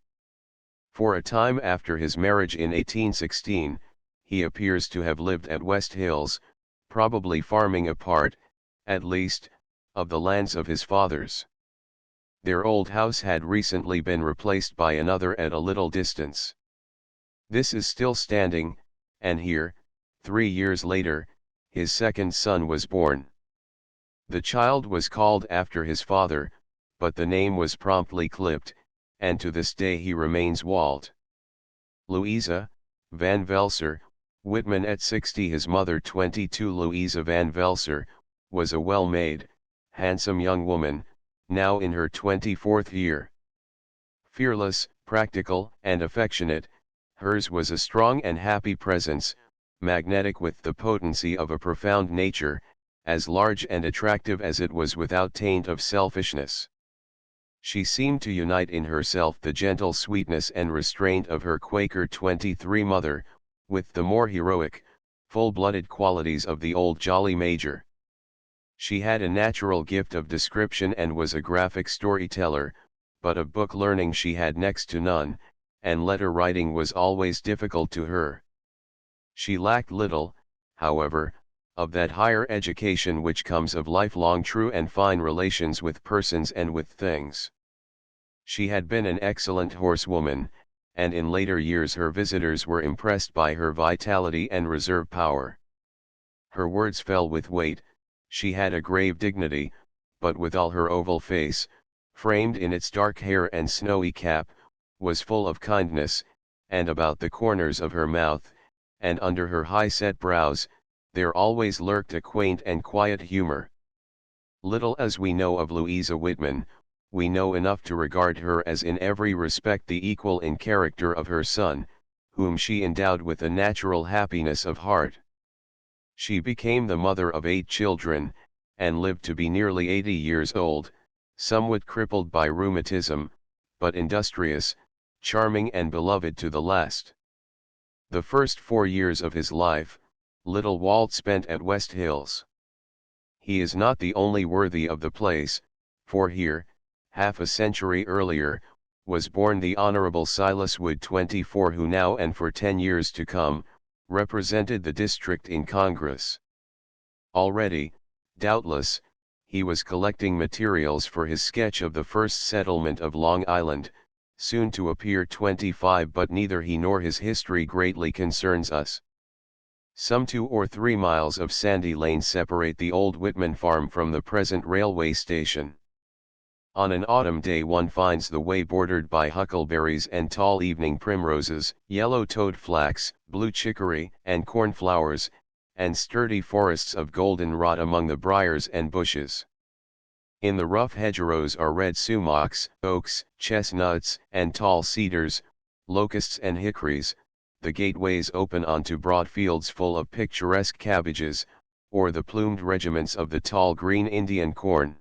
For a time after his marriage in 1816, he appears to have lived at West Hills, probably farming a part, at least, of the lands of his fathers. Their old house had recently been replaced by another at a little distance. This is still standing, and here, 3 years later, his second son was born. The child was called after his father, but the name was promptly clipped, and to this day he remains Walt. Louisa Van Velser, Whitman at 60. His mother, 22. Louisa Van Velser, was a well-made, handsome young woman, now in her 24th year. Fearless, practical, and affectionate, hers was a strong and happy presence, magnetic with the potency of a profound nature, as large and attractive as it was without taint of selfishness. She seemed to unite in herself the gentle sweetness and restraint of her Quaker 23 mother, with the more heroic, full-blooded qualities of the old jolly major. She had a natural gift of description and was a graphic storyteller, but of book learning she had next to none, and letter writing was always difficult to her. She lacked little, however, of that higher education which comes of lifelong true and fine relations with persons and with things. She had been an excellent horsewoman, and in later years her visitors were impressed by her vitality and reserve power. Her words fell with weight. She had a grave dignity, but withal her oval face, framed in its dark hair and snowy cap, was full of kindness, and about the corners of her mouth, and under her high-set brows, there always lurked a quaint and quiet humor. Little as we know of Louisa Whitman, we know enough to regard her as in every respect the equal in character of her son, whom she endowed with a natural happiness of heart. She became the mother of 8 children, and lived to be nearly 80 years old, somewhat crippled by rheumatism, but industrious, charming and beloved to the last. The first 4 years of his life, little Walt spent at West Hills. He is not the only worthy of the place, for here, half a century earlier, was born the Honorable Silas Wood 24, who now and for 10 years to come, represented the district in Congress. Already, doubtless, he was collecting materials for his sketch of the first settlement of Long Island, soon to appear 25, but neither he nor his history greatly concerns us. Some 2 or 3 miles of sandy lane separate the old Whitman farm from the present railway station. On an autumn day one finds the way bordered by huckleberries and tall evening primroses, yellow toadflax, blue chicory and cornflowers, and sturdy forests of goldenrod among the briars and bushes. In the rough hedgerows are red sumacs, oaks, chestnuts, and tall cedars, locusts and hickories. The gateways open onto broad fields full of picturesque cabbages, or the plumed regiments of the tall green Indian corn.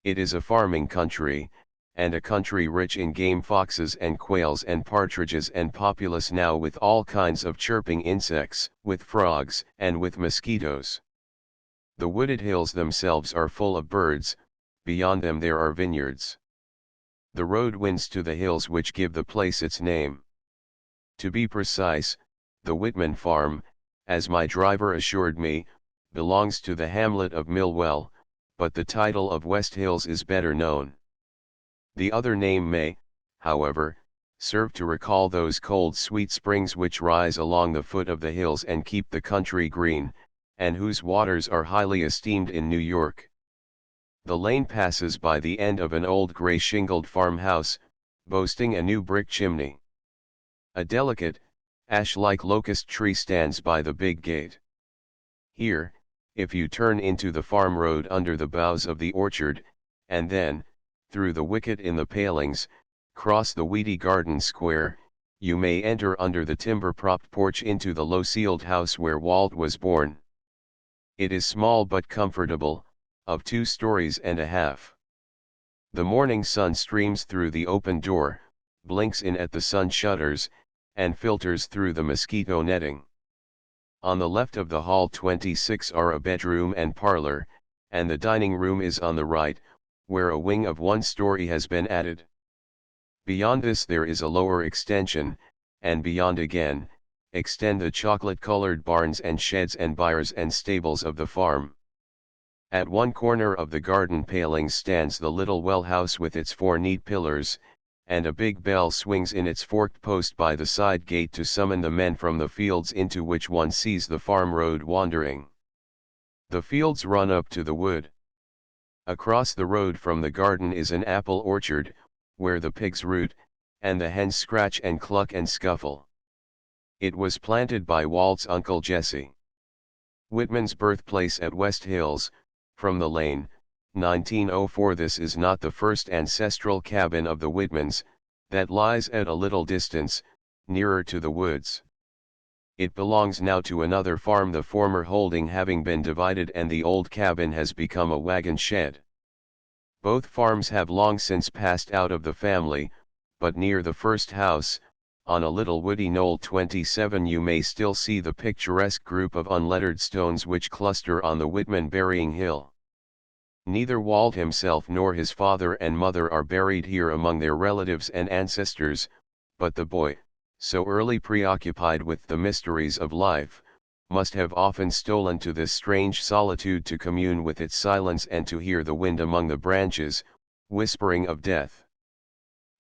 It is a farming country, and a country rich in game foxes and quails and partridges, and populous now with all kinds of chirping insects, with frogs, and with mosquitoes. The wooded hills themselves are full of birds, beyond them there are vineyards. The road winds to the hills which give the place its name. To be precise, the Whitman farm, as my driver assured me, belongs to the hamlet of Millwell, but the title of West Hills is better known. The other name may, however, serve to recall those cold sweet springs which rise along the foot of the hills and keep the country green, and whose waters are highly esteemed in New York. The lane passes by the end of an old gray shingled farmhouse, boasting a new brick chimney. A delicate, ash-like locust tree stands by the big gate. Here, if you turn into the farm road under the boughs of the orchard, and then, through the wicket in the palings, cross the weedy garden square, you may enter under the timber-propped porch into the low-ceiled house where Walt was born. It is small but comfortable, of 2 stories and a half. The morning sun streams through the open door, blinks in at the sun shutters, and filters through the mosquito netting. On the left of the hall 26 are a bedroom and parlor, and the dining room is on the right, where a wing of 1 story has been added. Beyond this there is a lower extension, and beyond again, extend the chocolate-colored barns and sheds and byres and stables of the farm. At one corner of the garden palings stands the little well house with its 4 neat pillars, and a big bell swings in its forked post by the side gate to summon the men from the fields into which one sees the farm road wandering. The fields run up to the wood. Across the road from the garden is an apple orchard, where the pigs root, and the hens scratch and cluck and scuffle. It was planted by Walt's uncle Jesse. Whitman's birthplace at West Hills, from the lane, 1904. This is not the first ancestral cabin of the Whitmans, that lies at a little distance, nearer to the woods. It belongs now to another farm, the former holding having been divided, and the old cabin has become a wagon shed. Both farms have long since passed out of the family, but near the first house, on a little woody knoll 27, you may still see the picturesque group of unlettered stones which cluster on the Whitman burying hill. Neither Walt himself nor his father and mother are buried here among their relatives and ancestors, but the boy, so early preoccupied with the mysteries of life, must have often stolen to this strange solitude to commune with its silence and to hear the wind among the branches, whispering of death.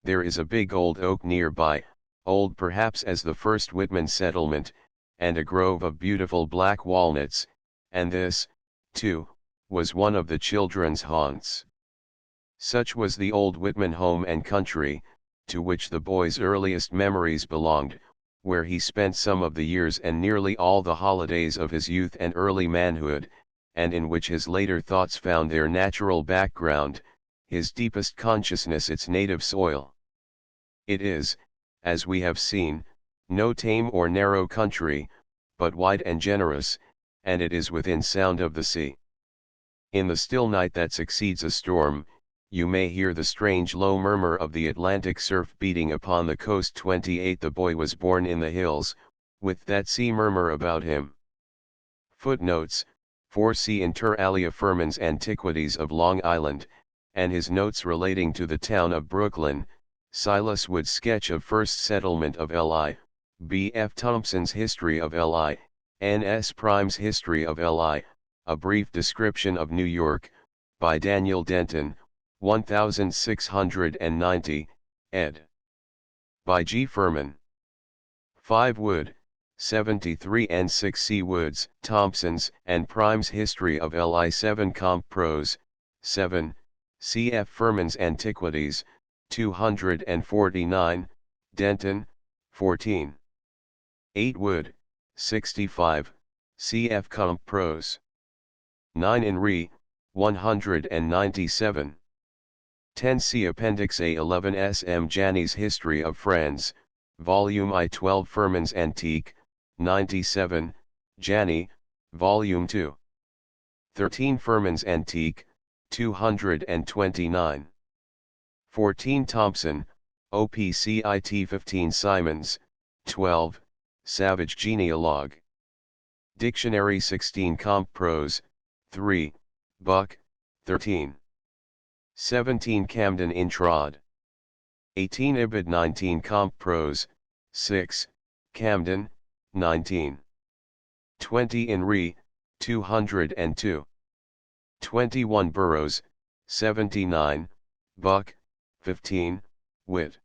There is a big old oak nearby, old perhaps as the first Whitman settlement, and a grove of beautiful black walnuts, and this, too, was one of the children's haunts. Such was the old Whitman home and country, to which the boy's earliest memories belonged, where he spent some of the years and nearly all the holidays of his youth and early manhood, and in which his later thoughts found their natural background, his deepest consciousness its native soil. It is, as we have seen, no tame or narrow country, but wide and generous, and it is within sound of the sea. In the still night that succeeds a storm, you may hear the strange low murmur of the Atlantic surf beating upon the coast. 28 The boy was born in the hills, with that sea murmur about him. Footnotes: 4 Inter alia Furman's Antiquities of Long Island, and his notes relating to the town of Brooklyn, Silas Wood's sketch of first settlement of Li, B. F. Thompson's History of Li, N. S. Prime's History of Li, A Brief Description of New York, by Daniel Denton, 1690, ed. By G. Furman. 5 Wood, 73 and 6 C. Wood's, Thompson's, and Prime's History of Li. 7 Comp. Prose, 7, C. F. Furman's Antiquities, 249, Denton, 14. 8 Wood, 65, C. F. Comp. Prose. 9 In Re, 197. 10 See Appendix A11 S.M. Janney's History of France, Volume I-12 Firman's Antique, 97, Janney, Volume 2. 13 Firman's Antique, 229. 14 Thompson, OPCIT 15 Simons, 12, Savage Genealogue. Dictionary 16 Comp Prose, 3, Buck, 13. 17 Camden Introd. 18 Ibid 19 Comp Prose, 6, Camden, 19. 20 Inri, 202. 21 Burroughs, 79, Buck, 15, Wit.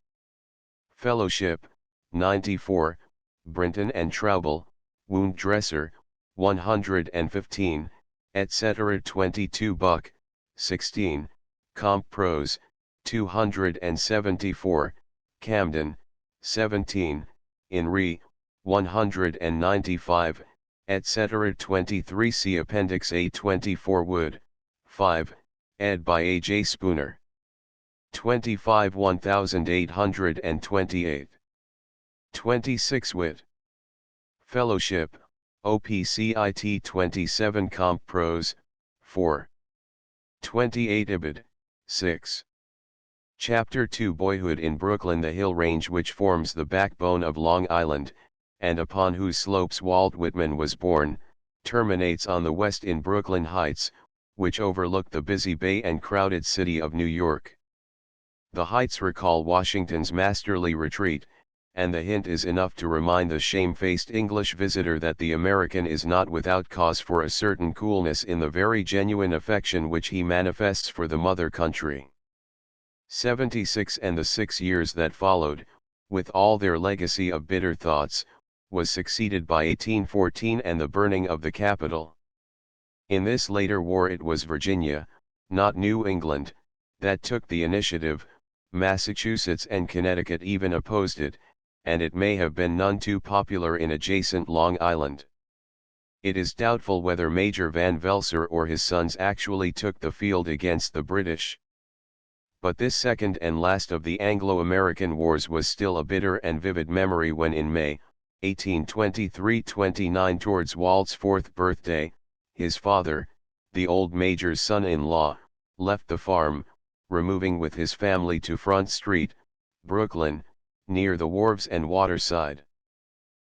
Fellowship, 94, Brinton and Traubel, Wound Dresser, 115, etc. 22 Buck, 16, Comp Prose, 274, Camden, 17, Inri, 195, etc. 23 See Appendix A24 Wood, 5, ed. by A. J. Spooner. 25 1828. 26 Wit. Fellowship, OPCIT 27 Comp Prose, 4. 28 Ibid, 6. Chapter 2 Boyhood in Brooklyn. The hill range which forms the backbone of Long Island, and upon whose slopes Walt Whitman was born, terminates on the west in Brooklyn Heights, which overlook the busy bay and crowded city of New York. The heights recall Washington's masterly retreat, and the hint is enough to remind the shamefaced English visitor that the American is not without cause for a certain coolness in the very genuine affection which he manifests for the mother country. 76 and the 6 years that followed, with all their legacy of bitter thoughts, was succeeded by 1814 and the burning of the Capitol. In this later war it was Virginia, not New England, that took the initiative. Massachusetts and Connecticut even opposed it, and it may have been none too popular in adjacent Long Island. It is doubtful whether Major Van Velser or his sons actually took the field against the British. But this second and last of the Anglo-American wars was still a bitter and vivid memory when in May, 1823-29 towards Walt's 4th birthday, his father, the old Major's son-in-law, left the farm, removing with his family to Front Street, Brooklyn, near the wharves and waterside.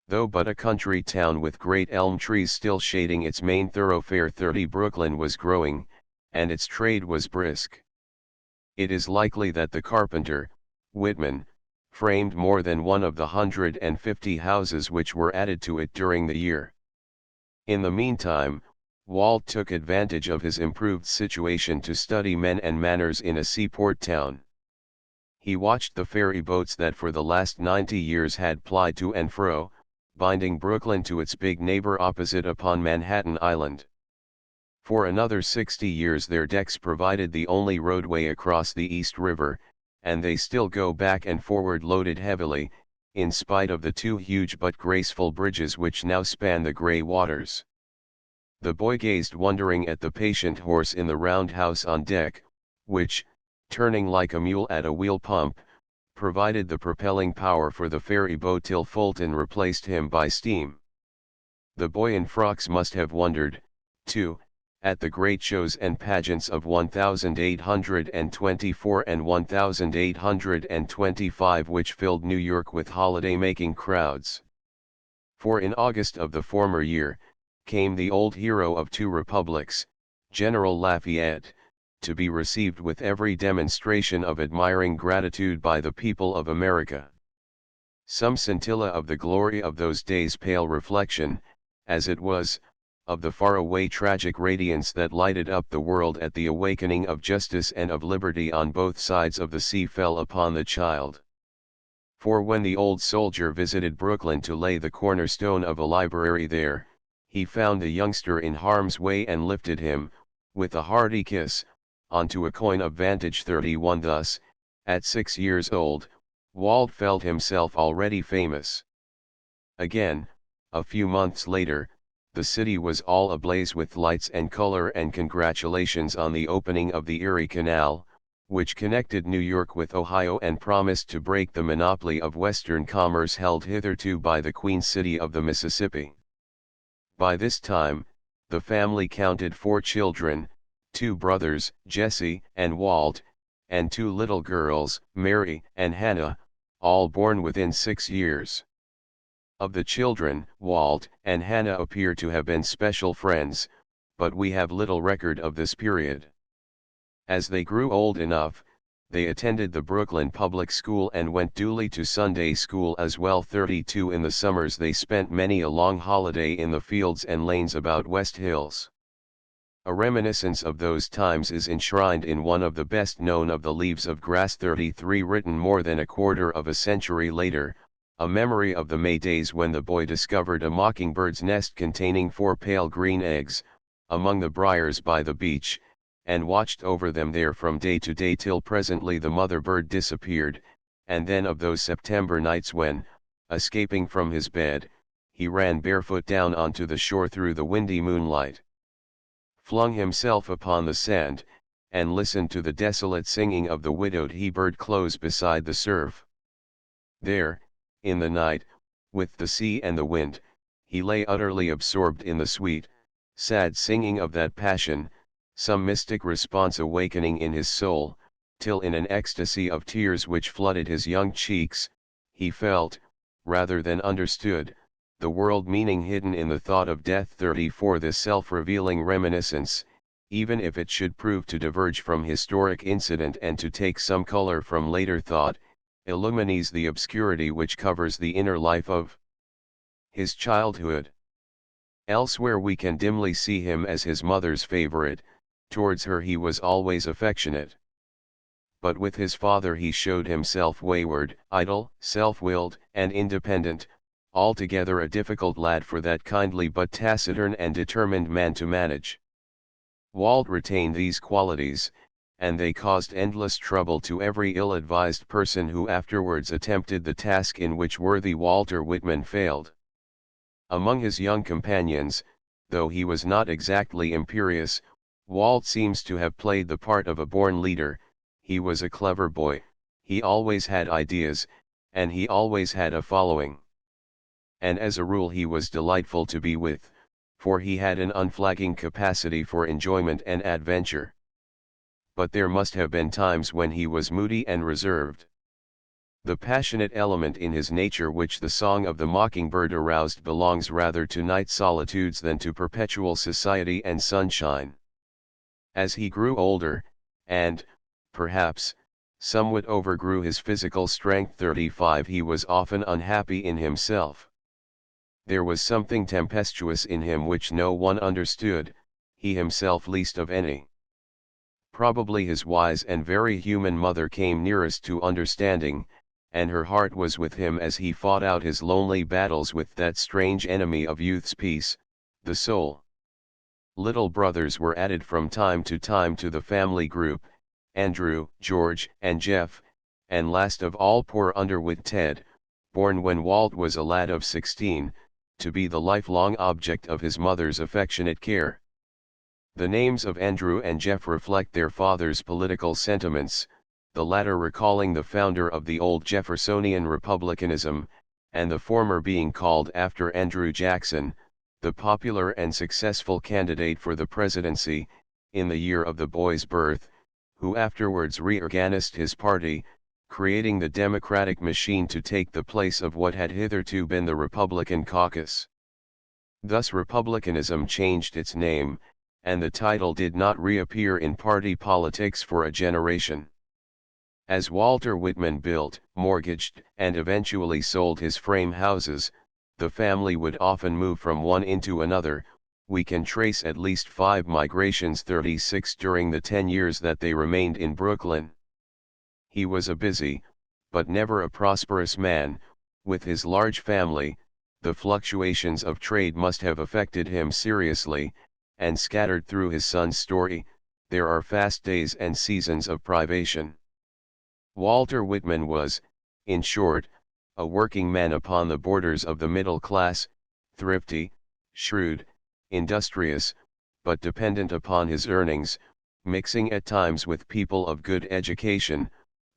Though but a country town with great elm trees still shading its main thoroughfare, 30 Brooklyn was growing, and its trade was brisk. It is likely that the carpenter, Whitman, framed more than one of the 150 houses which were added to it during the year. In the meantime, Walt took advantage of his improved situation to study men and manners in a seaport town. He watched the ferry boats that for the last 90 years had plied to and fro, binding Brooklyn to its big neighbor opposite upon Manhattan Island. For another 60 years their decks provided the only roadway across the East River, and they still go back and forward loaded heavily, in spite of the 2 huge but graceful bridges which now span the gray waters. The boy gazed wondering at the patient horse in the roundhouse on deck, which, turning like a mule at a wheel pump, provided the propelling power for the ferry boat till Fulton replaced him by steam. The boy in frocks must have wondered, too, at the great shows and pageants of 1824 and 1825 which filled New York with holiday-making crowds. For in August of the former year, came the old hero of 2 republics, General Lafayette, to be received with every demonstration of admiring gratitude by the people of America. Some scintilla of the glory of those days, pale reflection, as it was, of the far-away tragic radiance that lighted up the world at the awakening of justice and of liberty on both sides of the sea, fell upon the child. For when the old soldier visited Brooklyn to lay the cornerstone of a library there, he found the youngster in harm's way and lifted him, with a hearty kiss, onto a coign of vantage. 31 Thus, at 6 years old, Walt felt himself already famous. Again, a few months later, the city was all ablaze with lights and color and congratulations on the opening of the Erie Canal, which connected New York with Ohio and promised to break the monopoly of Western commerce held hitherto by the Queen City of the Mississippi. By this time, the family counted 4 children, 2 brothers, Jesse and Walt, and 2 little girls, Mary and Hannah, all born within 6 years. Of the children, Walt and Hannah appear to have been special friends, but we have little record of this period. As they grew old enough, they attended the Brooklyn public school and went duly to Sunday school as well. 32 In the summers they spent many a long holiday in the fields and lanes about West Hills. A reminiscence of those times is enshrined in one of the best known of the Leaves of Grass 33, written more than a quarter of a century later, a memory of the May days when the boy discovered a mockingbird's nest containing 4 pale green eggs, among the briars by the beach, and watched over them there from day to day till presently the mother bird disappeared, and then of those September nights when, escaping from his bed, he ran barefoot down onto the shore through the windy moonlight, flung himself upon the sand, and listened to the desolate singing of the widowed he-bird close beside the surf. There, in the night, with the sea and the wind, he lay utterly absorbed in the sweet, sad singing of that passion, some mystic response awakening in his soul, till in an ecstasy of tears which flooded his young cheeks, he felt, rather than understood, the world meaning hidden in the thought of death. 34 This self-revealing reminiscence, even if it should prove to diverge from historic incident and to take some color from later thought, illumines the obscurity which covers the inner life of his childhood. Elsewhere we can dimly see him as his mother's favorite, towards her he was always affectionate. But with his father he showed himself wayward, idle, self-willed, and independent, altogether a difficult lad for that kindly but taciturn and determined man to manage. Walt retained these qualities, and they caused endless trouble to every ill-advised person who afterwards attempted the task in which worthy Walter Whitman failed. Among his young companions, though he was not exactly imperious, Walt seems to have played the part of a born leader. He was a clever boy, he always had ideas, and he always had a following. And as a rule he was delightful to be with, for he had an unflagging capacity for enjoyment and adventure. But there must have been times when he was moody and reserved. The passionate element in his nature which the song of the mockingbird aroused belongs rather to night solitudes than to perpetual society and sunshine. As he grew older, and, perhaps, somewhat overgrew his physical strength 35 he was often unhappy in himself. There was something tempestuous in him which no one understood, he himself least of any. Probably his wise and very human mother came nearest to understanding, and her heart was with him as he fought out his lonely battles with that strange enemy of youth's peace, the soul. Little brothers were added from time to the family group, Andrew, George, and Jeff, and last of all poor underwit Ted, born when Walt was a lad of 16, to be the lifelong object of his mother's affectionate care. The names of Andrew and Jeff reflect their father's political sentiments, the latter recalling the founder of the old Jeffersonian republicanism, and the former being called after Andrew Jackson, the popular and successful candidate for the presidency, in the year of the boy's birth, who afterwards reorganized his party, creating the Democratic machine to take the place of what had hitherto been the Republican caucus. Thus Republicanism changed its name, and the title did not reappear in party politics for a generation. As Walter Whitman built, mortgaged, and eventually sold his frame houses, the family would often move from one into another. We can trace at least 5 migrations 36 during the 10 years that they remained in Brooklyn. He was a busy, but never a prosperous man. With his large family, the fluctuations of trade must have affected him seriously, and scattered through his son's story, there are fast days and seasons of privation. Walter Whitman was, in short, a working man upon the borders of the middle class, thrifty, shrewd, industrious, but dependent upon his earnings, mixing at times with people of good education,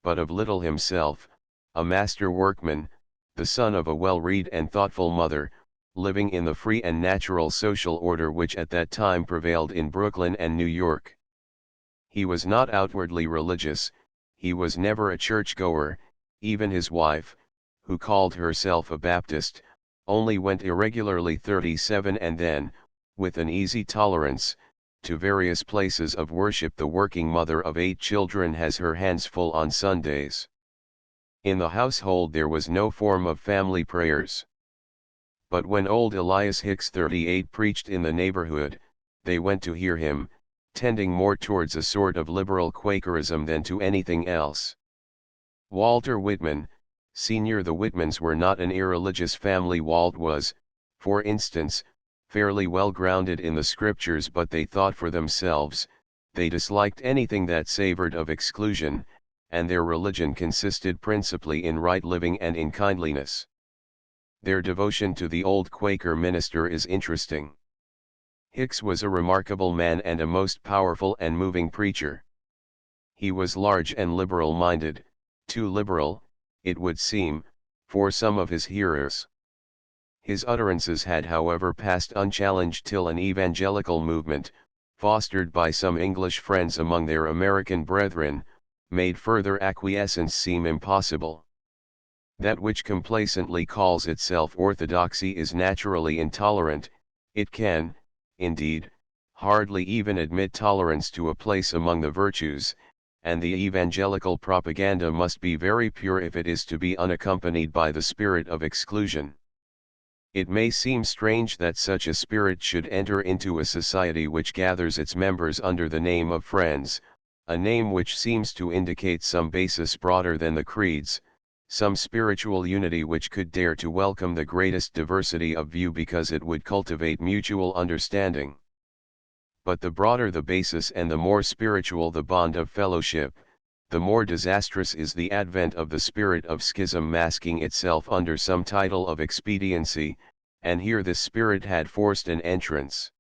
but of little himself, a master workman, the son of a well-read and thoughtful mother, living in the free and natural social order which at that time prevailed in Brooklyn and New York. He was not outwardly religious, he was never a churchgoer, even his wife, who called herself a Baptist, only went irregularly 37 and then, with an easy tolerance, to various places of worship. The working mother of 8 children has her hands full on Sundays. In the household there was no form of family prayers. But when old Elias Hicks 38 preached in the neighborhood, they went to hear him, tending more towards a sort of liberal Quakerism than to anything else. Walter Whitman, Sr. The Whitmans were not an irreligious family. Walt was, for instance, fairly well grounded in the scriptures, but they thought for themselves, they disliked anything that savored of exclusion, and their religion consisted principally in right living and in kindliness. Their devotion to the old Quaker minister is interesting. Hicks was a remarkable man and a most powerful and moving preacher. He was large and liberal-minded, too liberal, it would seem, for some of his hearers. His utterances had however passed unchallenged till an evangelical movement, fostered by some English friends among their American brethren, made further acquiescence seem impossible. That which complacently calls itself orthodoxy is naturally intolerant. It can, indeed, hardly even admit tolerance to a place among the virtues, and the evangelical propaganda must be very pure if it is to be unaccompanied by the spirit of exclusion. It may seem strange that such a spirit should enter into a society which gathers its members under the name of Friends, a name which seems to indicate some basis broader than the creeds, some spiritual unity which could dare to welcome the greatest diversity of view because it would cultivate mutual understanding. But the broader the basis and the more spiritual the bond of fellowship, the more disastrous is the advent of the spirit of schism masking itself under some title of expediency, and here this spirit had forced an entrance.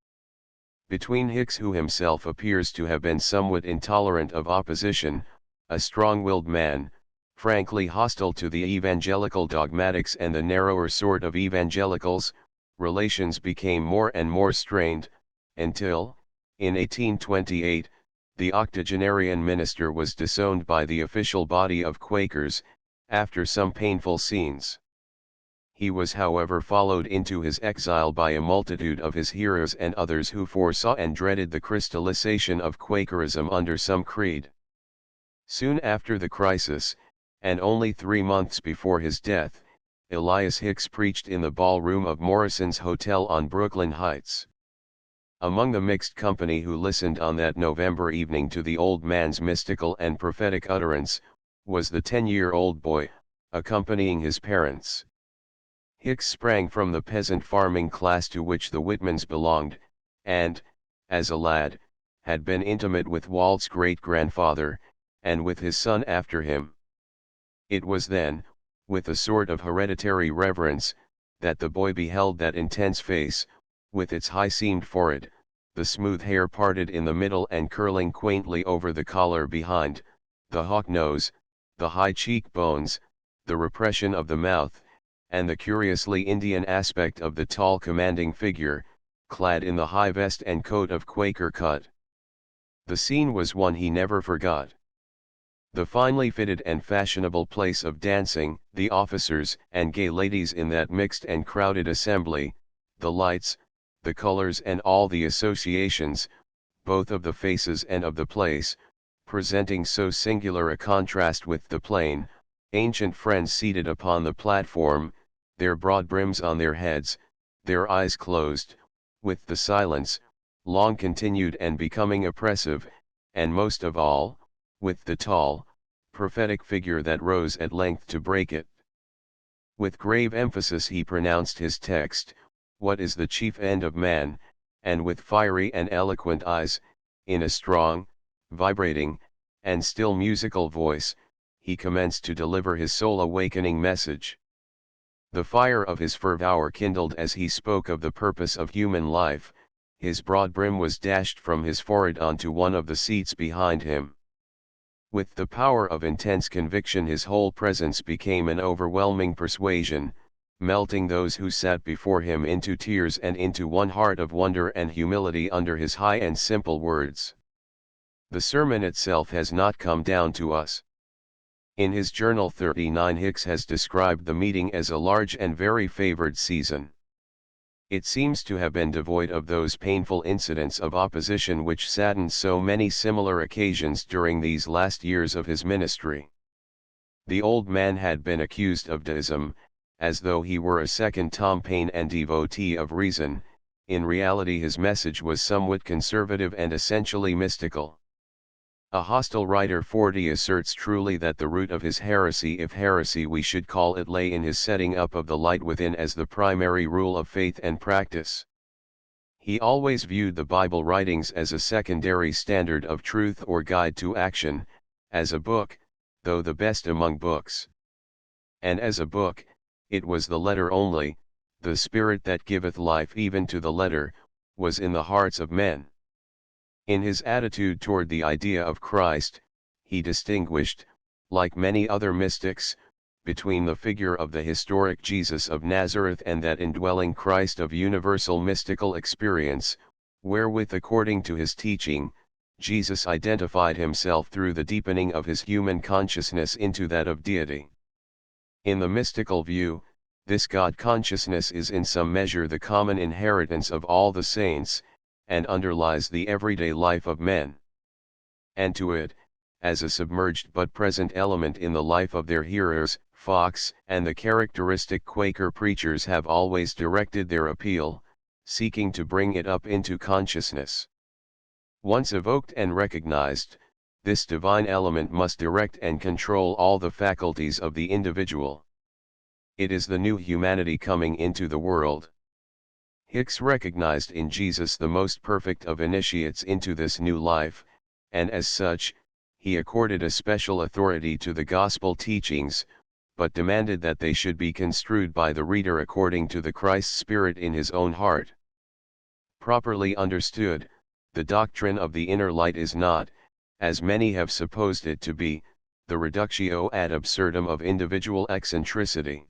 Between Hicks, who himself appears to have been somewhat intolerant of opposition, a strong-willed man, frankly hostile to the evangelical dogmatics, and the narrower sort of evangelicals, relations became more and more strained, until, in 1828, the octogenarian minister was disowned by the official body of Quakers, after some painful scenes. He was however followed into his exile by a multitude of his hearers and others who foresaw and dreaded the crystallization of Quakerism under some creed. Soon after the crisis, and only 3 months before his death, Elias Hicks preached in the ballroom of Morrison's Hotel on Brooklyn Heights. Among the mixed company who listened on that November evening to the old man's mystical and prophetic utterance, was the 10-year-old boy, accompanying his parents. Hicks sprang from the peasant farming class to which the Whitmans belonged, and, as a lad, had been intimate with Walt's great-grandfather, and with his son after him. It was then, with a sort of hereditary reverence, that the boy beheld that intense face, with its high-seamed forehead, the smooth hair parted in the middle and curling quaintly over the collar behind, the hawk nose, the high cheekbones, the repression of the mouth, and the curiously Indian aspect of the tall commanding figure, clad in the high vest and coat of Quaker cut. The scene was one he never forgot. The finely fitted and fashionable place of dancing, the officers and gay ladies in that mixed and crowded assembly, the lights, the colors and all the associations, both of the faces and of the place, presenting so singular a contrast with the plain, ancient friends seated upon the platform, their broad brims on their heads, their eyes closed, with the silence, long continued and becoming oppressive, and most of all, with the tall, prophetic figure that rose at length to break it. With grave emphasis he pronounced his text, "What is the chief end of man?" and with fiery and eloquent eyes, in a strong, vibrating, and still musical voice, he commenced to deliver his soul-awakening message. The fire of his fervor kindled as he spoke of the purpose of human life, his broad brim was dashed from his forehead onto one of the seats behind him. With the power of intense conviction his whole presence became an overwhelming persuasion, melting those who sat before him into tears and into one heart of wonder and humility under his high and simple words. The sermon itself has not come down to us. In his Journal 39 Hicks has described the meeting as a large and very favored season. It seems to have been devoid of those painful incidents of opposition which saddened so many similar occasions during these last years of his ministry. The old man had been accused of deism, as though he were a second Tom Paine and devotee of reason. In reality his message was somewhat conservative and essentially mystical. A hostile writer 40 asserts truly that the root of his heresy, if heresy we should call it, lay in his setting up of the light within as the primary rule of faith and practice. He always viewed the Bible writings as a secondary standard of truth or guide to action, as a book, though the best among books. And as a book, it was the letter only, the spirit that giveth life even to the letter, was in the hearts of men. In his attitude toward the idea of Christ, he distinguished, like many other mystics, between the figure of the historic Jesus of Nazareth and that indwelling Christ of universal mystical experience, wherewith according to his teaching, Jesus identified himself through the deepening of his human consciousness into that of deity. In the mystical view, this God consciousness is in some measure the common inheritance of all the saints, and underlies the everyday life of men. And to it, as a submerged but present element in the life of their hearers, Fox and the characteristic Quaker preachers have always directed their appeal, seeking to bring it up into consciousness. Once evoked and recognized, this divine element must direct and control all the faculties of the individual. It is the new humanity coming into the world. Hicks recognized in Jesus the most perfect of initiates into this new life, and as such, he accorded a special authority to the gospel teachings, but demanded that they should be construed by the reader according to the Christ Spirit in his own heart. Properly understood, the doctrine of the inner light is not, as many have supposed it to be, the reductio ad absurdum of individual eccentricity.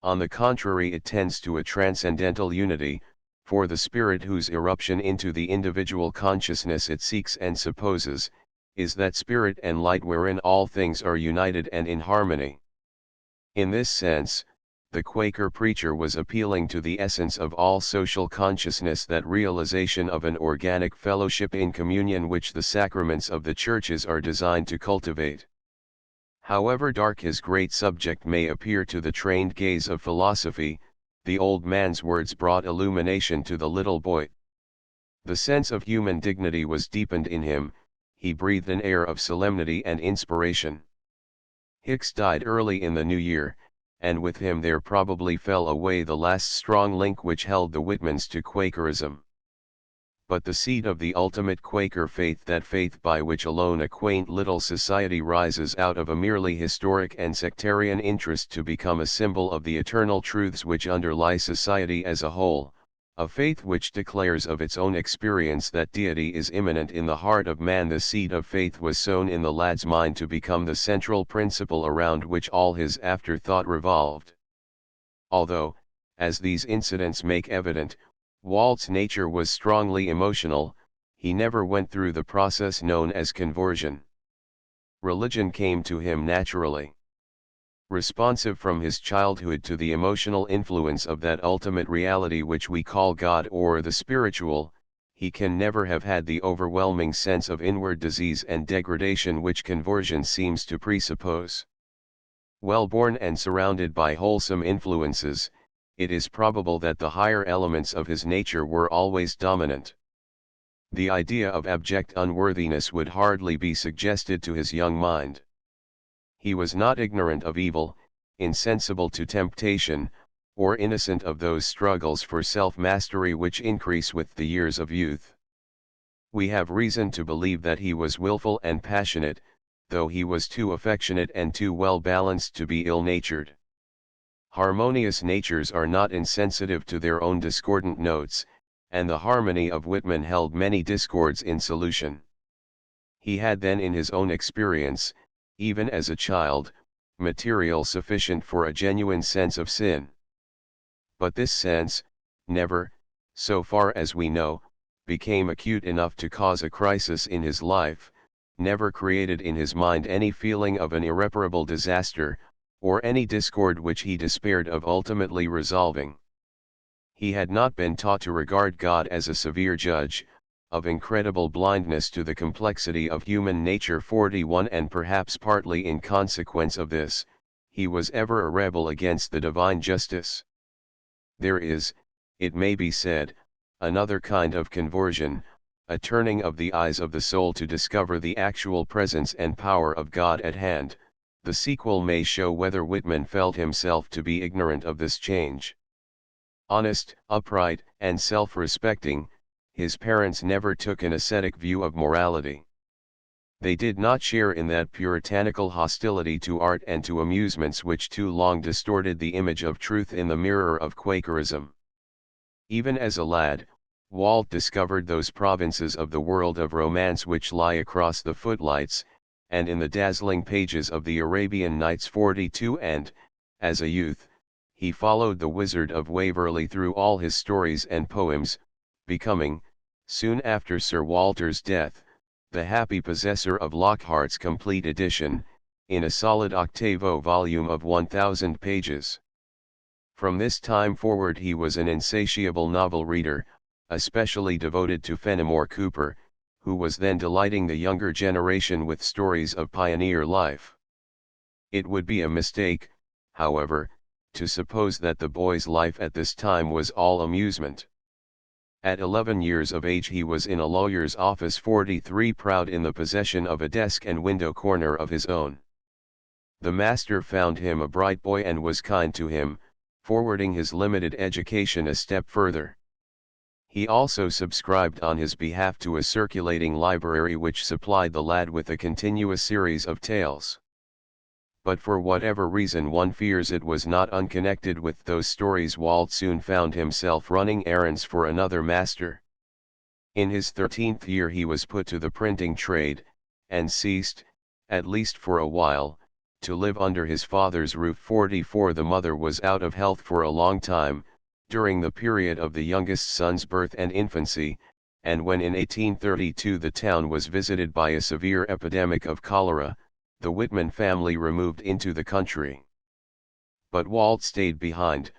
On the contrary, it tends to a transcendental unity, for the Spirit whose eruption into the individual consciousness it seeks and supposes, is that spirit and light wherein all things are united and in harmony. In this sense, the Quaker preacher was appealing to the essence of all social consciousness, that realization of an organic fellowship in communion which the sacraments of the churches are designed to cultivate. However dark his great subject may appear to the trained gaze of philosophy, the old man's words brought illumination to the little boy. The sense of human dignity was deepened in him, he breathed an air of solemnity and inspiration. Hicks died early in the new year, and with him there probably fell away the last strong link which held the Whitmans to Quakerism. But the seed of the ultimate Quaker faith, that faith by which alone a quaint little society rises out of a merely historic and sectarian interest to become a symbol of the eternal truths which underlie society as a whole, a faith which declares of its own experience that deity is immanent in the heart of man, the seed of faith was sown in the lad's mind to become the central principle around which all his afterthought revolved. Although, as these incidents make evident, Walt's nature was strongly emotional, he never went through the process known as conversion. Religion came to him naturally. Responsive from his childhood to the emotional influence of that ultimate reality which we call God or the spiritual, he can never have had the overwhelming sense of inward disease and degradation which conversion seems to presuppose. Well born and surrounded by wholesome influences, it is probable that the higher elements of his nature were always dominant. The idea of abject unworthiness would hardly be suggested to his young mind. He was not ignorant of evil, insensible to temptation, or innocent of those struggles for self-mastery which increase with the years of youth. We have reason to believe that he was willful and passionate, though he was too affectionate and too well-balanced to be ill-natured. Harmonious natures are not insensitive to their own discordant notes, and the harmony of Whitman held many discords in solution. He had then in his own experience, even as a child, material sufficient for a genuine sense of sin. But this sense, never, so far as we know, became acute enough to cause a crisis in his life, never created in his mind any feeling of an irreparable disaster, or any discord which he despaired of ultimately resolving. He had not been taught to regard God as a severe judge, of incredible blindness to the complexity of human nature. 41 And perhaps partly in consequence of this, he was ever a rebel against the divine justice. There is, it may be said, another kind of conversion, a turning of the eyes of the soul to discover the actual presence and power of God at hand. The sequel may show whether Whitman felt himself to be ignorant of this change. Honest, upright, and self-respecting, his parents never took an ascetic view of morality. They did not share in that puritanical hostility to art and to amusements which too long distorted the image of truth in the mirror of Quakerism. Even as a lad, Walt discovered those provinces of the world of romance which lie across the footlights, and in the dazzling pages of the Arabian Nights. 42 And, as a youth, he followed the Wizard of Waverley through all his stories and poems, becoming, soon after Sir Walter's death, the happy possessor of Lockhart's complete edition, in a solid octavo volume of 1,000 pages. From this time forward he was an insatiable novel reader, especially devoted to Fenimore Cooper, who was then delighting the younger generation with stories of pioneer life. It would be a mistake, however, to suppose that the boy's life at this time was all amusement. At 11 years of age he was in a lawyer's office. 43 Proud in the possession of a desk and window corner of his own. The master found him a bright boy and was kind to him, forwarding his limited education a step further. He also subscribed on his behalf to a circulating library which supplied the lad with a continuous series of tales. But for whatever reason one fears it was not unconnected with those stories, Walt soon found himself running errands for another master. In his 13th year he was put to the printing trade, and ceased, at least for a while, to live under his father's roof. 44 The mother was out of health for a long time, during the period of the youngest son's birth and infancy, and when in 1832 the town was visited by a severe epidemic of cholera, the Whitman family removed into the country. But Walt stayed behind,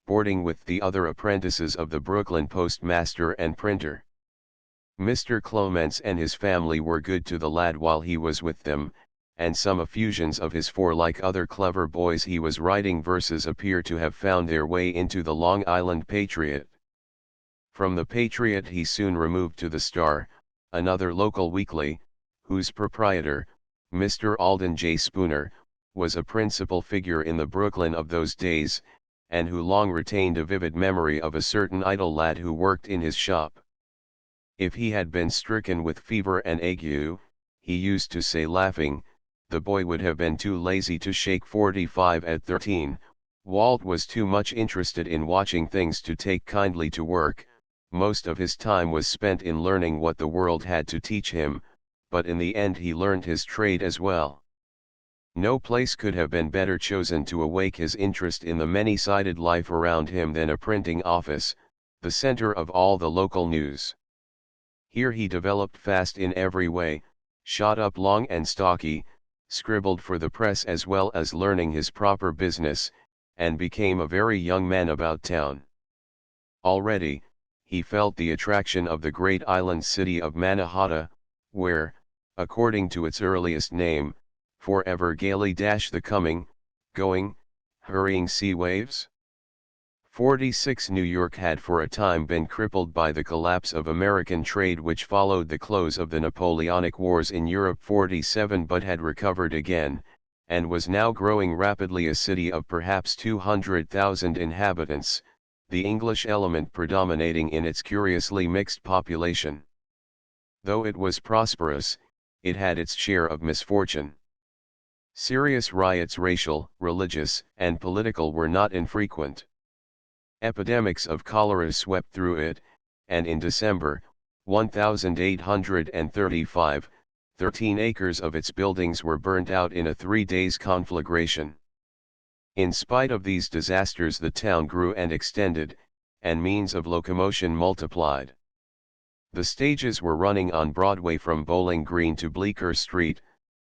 boarding with the other apprentices of the Brooklyn postmaster and printer. Mr. Clements and his family were good to the lad while he was with them, and some effusions of his, for like other clever boys he was writing verses, appear to have found their way into the Long Island Patriot. From the Patriot he soon removed to the Star, another local weekly, whose proprietor, Mr. Alden J. Spooner, was a principal figure in the Brooklyn of those days, and who long retained a vivid memory of a certain idle lad who worked in his shop. If he had been stricken with fever and ague, he used to say laughing, the boy would have been too lazy to shake. 45 At 13, Walt was too much interested in watching things to take kindly to work. Most of his time was spent in learning what the world had to teach him, but in the end he learned his trade as well. No place could have been better chosen to awake his interest in the many-sided life around him than a printing office, the center of all the local news. Here he developed fast in every way, shot up long and stocky, scribbled for the press as well as learning his proper business, and became a very young man about town. Already, he felt the attraction of the great island city of Mannahatta, where, according to its earliest name, forever gaily dash the coming, going, hurrying sea waves. 46 New York had for a time been crippled by the collapse of American trade which followed the close of the Napoleonic Wars in Europe. 47 But had recovered again, and was now growing rapidly, a city of perhaps 200,000 inhabitants, the English element predominating in its curiously mixed population. Though it was prosperous, it had its share of misfortune. Serious riots, racial, religious, and political, were not infrequent. Epidemics of cholera swept through it, and in December, 1835, 13 acres of its buildings were burnt out in a 3 days conflagration. In spite of these disasters, the town grew and extended, and means of locomotion multiplied. The stages were running on Broadway from Bowling Green to Bleecker Street,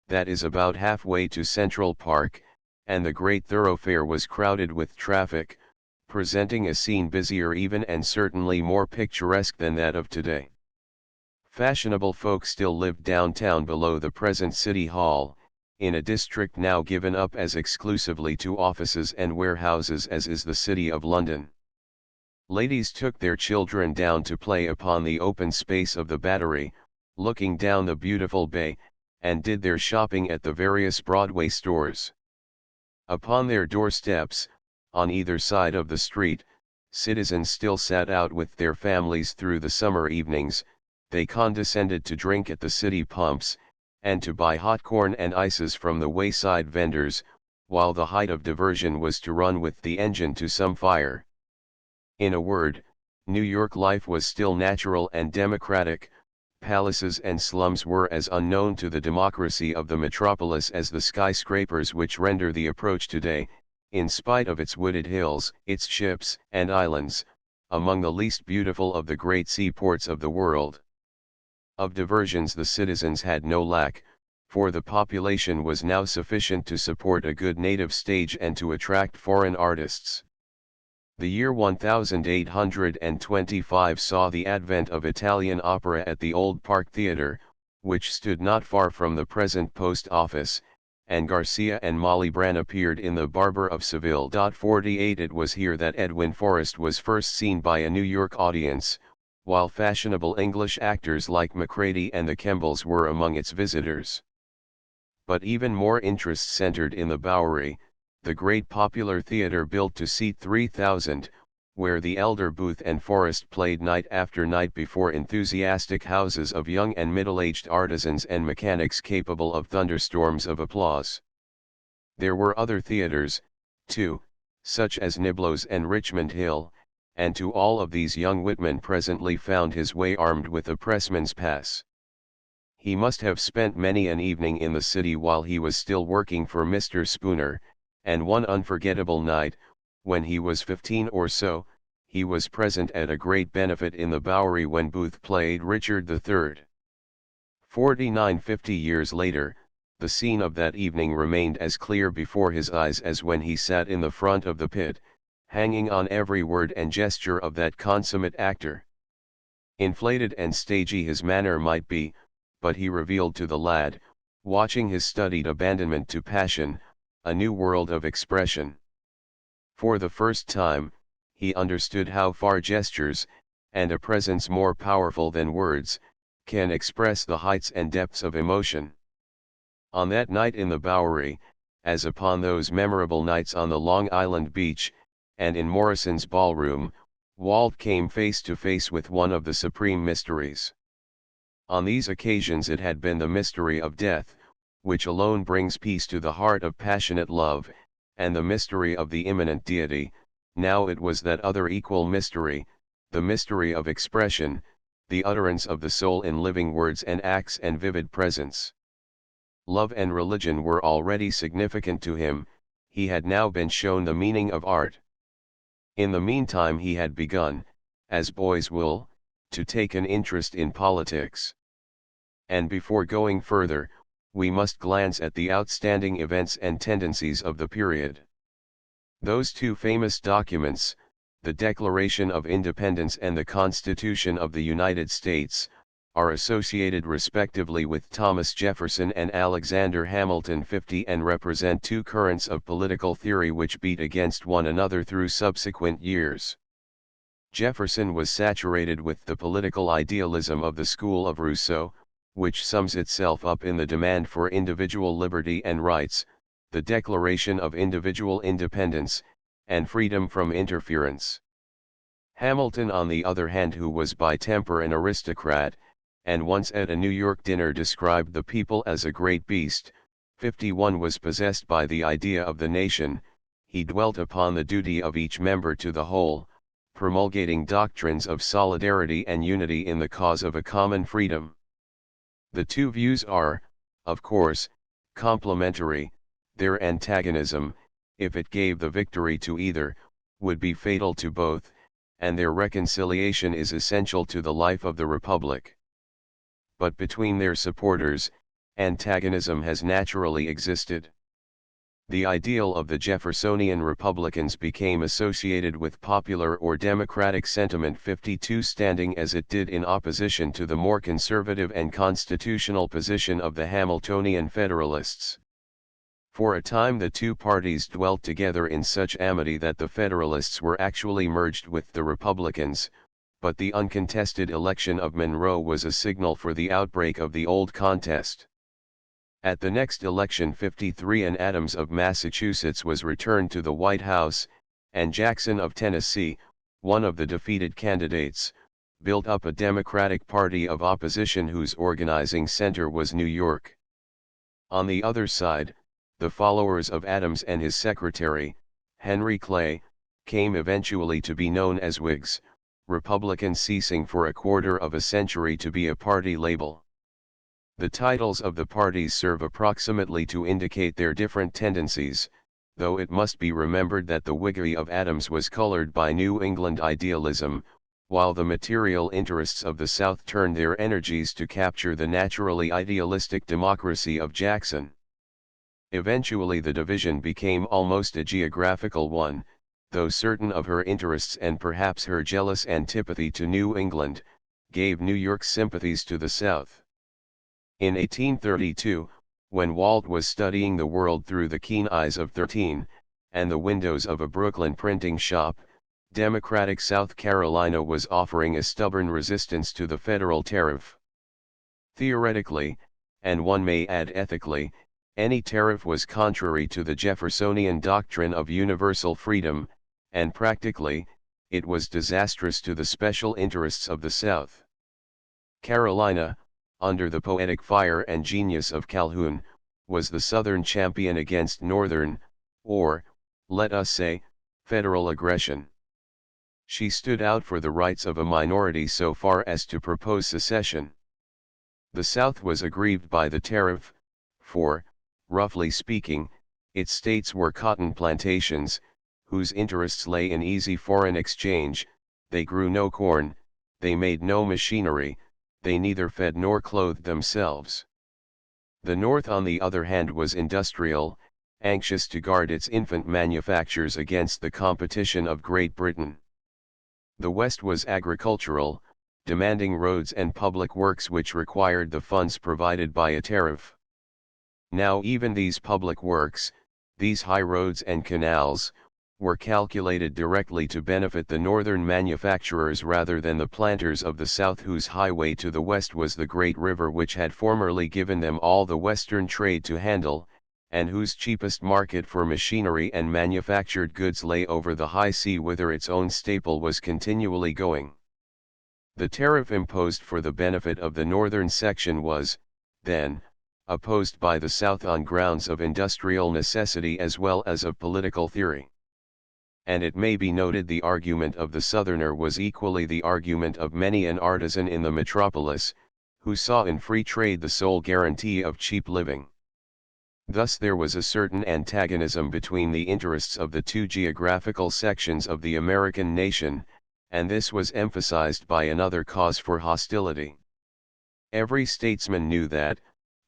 that is about halfway to Central Park, and the great thoroughfare was crowded with traffic, presenting a scene busier even and certainly more picturesque than that of today. Fashionable folk still lived downtown below the present City Hall, in a district now given up as exclusively to offices and warehouses as is the City of London. Ladies took their children down to play upon the open space of the Battery, looking down the beautiful bay, and did their shopping at the various Broadway stores. Upon their doorsteps, on either side of the street, citizens still sat out with their families through the summer evenings. They condescended to drink at the city pumps, and to buy hot corn and ices from the wayside vendors, while the height of diversion was to run with the engine to some fire. In a word, New York life was still natural and democratic. Palaces and slums were as unknown to the democracy of the metropolis as the skyscrapers which render the approach today, in spite of its wooded hills, its ships and islands, among the least beautiful of the great seaports of the world. Of diversions the citizens had no lack, for the population was now sufficient to support a good native stage and to attract foreign artists. The year 1825 saw the advent of Italian opera at the Old Park Theatre, which stood not far from the present post office, and Garcia and Molly Brann appeared in The Barber of Seville. 48 It was here that Edwin Forrest was first seen by a New York audience, while fashionable English actors like Macready and the Kembles were among its visitors. But even more interest centered in the Bowery, the great popular theater built to seat 3,000, where the elder Booth and Forrest played night after night before enthusiastic houses of young and middle-aged artisans and mechanics capable of thunderstorms of applause. There were other theaters, too, such as Niblo's and Richmond Hill, and to all of these young Whitman presently found his way armed with a pressman's pass. He must have spent many an evening in the city while he was still working for Mr. Spooner, and one unforgettable night, when he was 15 or so, he was present at a great benefit in the Bowery when Booth played Richard III. 50 years later, the scene of that evening remained as clear before his eyes as when he sat in the front of the pit, hanging on every word and gesture of that consummate actor. Inflated and stagey his manner might be, but he revealed to the lad, watching his studied abandonment to passion, a new world of expression. For the first time, he understood how far gestures, and a presence more powerful than words, can express the heights and depths of emotion. On that night in the Bowery, as upon those memorable nights on the Long Island beach, and in Morrison's ballroom, Walt came face to face with one of the supreme mysteries. On these occasions it had been the mystery of death, which alone brings peace to the heart of passionate love, and the mystery of the immanent deity. Now it was that other equal mystery, the mystery of expression, the utterance of the soul in living words and acts and vivid presence. Love and religion were already significant to him, he had now been shown the meaning of art. In the meantime he had begun, as boys will, to take an interest in politics. And before going further, we must glance at the outstanding events and tendencies of the period. Those two famous documents, the Declaration of Independence and the Constitution of the United States, are associated respectively with Thomas Jefferson and Alexander Hamilton 50 and represent two currents of political theory which beat against one another through subsequent years. Jefferson was saturated with the political idealism of the school of Rousseau, which sums itself up in the demand for individual liberty and rights, the declaration of individual independence, and freedom from interference. Hamilton, on the other hand, who was by temper an aristocrat, and once at a New York dinner described the people as a great beast, 51 was possessed by the idea of the nation. He dwelt upon the duty of each member to the whole, promulgating doctrines of solidarity and unity in the cause of a common freedom. The two views are, of course, complementary. Their antagonism, if it gave the victory to either, would be fatal to both, and their reconciliation is essential to the life of the Republic. But between their supporters, antagonism has naturally existed. The ideal of the Jeffersonian Republicans became associated with popular or democratic sentiment 52 standing as it did in opposition to the more conservative and constitutional position of the Hamiltonian Federalists. For a time the two parties dwelt together in such amity that the Federalists were actually merged with the Republicans, but the uncontested election of Monroe was a signal for the outbreak of the old contest. At the next election 53 and Adams of Massachusetts was returned to the White House, and Jackson of Tennessee, one of the defeated candidates, built up a Democratic Party of opposition whose organizing center was New York. On the other side, the followers of Adams and his secretary, Henry Clay, came eventually to be known as Whigs, Republicans ceasing for a quarter of a century to be a party label. The titles of the parties serve approximately to indicate their different tendencies, though it must be remembered that the Whiggery of Adams was colored by New England idealism, while the material interests of the South turned their energies to capture the naturally idealistic democracy of Jackson. Eventually the division became almost a geographical one, though certain of her interests and perhaps her jealous antipathy to New England, gave New York's sympathies to the South. In 1832, when Walt was studying the world through the keen eyes of 13, and the windows of a Brooklyn printing shop, Democratic South Carolina was offering a stubborn resistance to the federal tariff. Theoretically, and one may add ethically, any tariff was contrary to the Jeffersonian doctrine of universal freedom, and practically, it was disastrous to the special interests of the South. Carolina, under the poetic fire and genius of Calhoun, was the Southern champion against Northern, or, let us say, federal aggression. She stood out for the rights of a minority so far as to propose secession. The South was aggrieved by the tariff, for, roughly speaking, its states were cotton plantations, whose interests lay in easy foreign exchange. They grew no corn, they made no machinery, they neither fed nor clothed themselves. The North on the other hand was industrial, anxious to guard its infant manufactures against the competition of Great Britain. The West was agricultural, demanding roads and public works which required the funds provided by a tariff. Now even these public works, these high roads and canals, were calculated directly to benefit the northern manufacturers rather than the planters of the South, whose highway to the west was the great river which had formerly given them all the western trade to handle, and whose cheapest market for machinery and manufactured goods lay over the high sea whither its own staple was continually going. The tariff imposed for the benefit of the northern section was, then, opposed by the South on grounds of industrial necessity as well as of political theory. And it may be noted the argument of the Southerner was equally the argument of many an artisan in the metropolis, who saw in free trade the sole guarantee of cheap living. Thus there was a certain antagonism between the interests of the two geographical sections of the American nation, and this was emphasized by another cause for hostility. Every statesman knew that,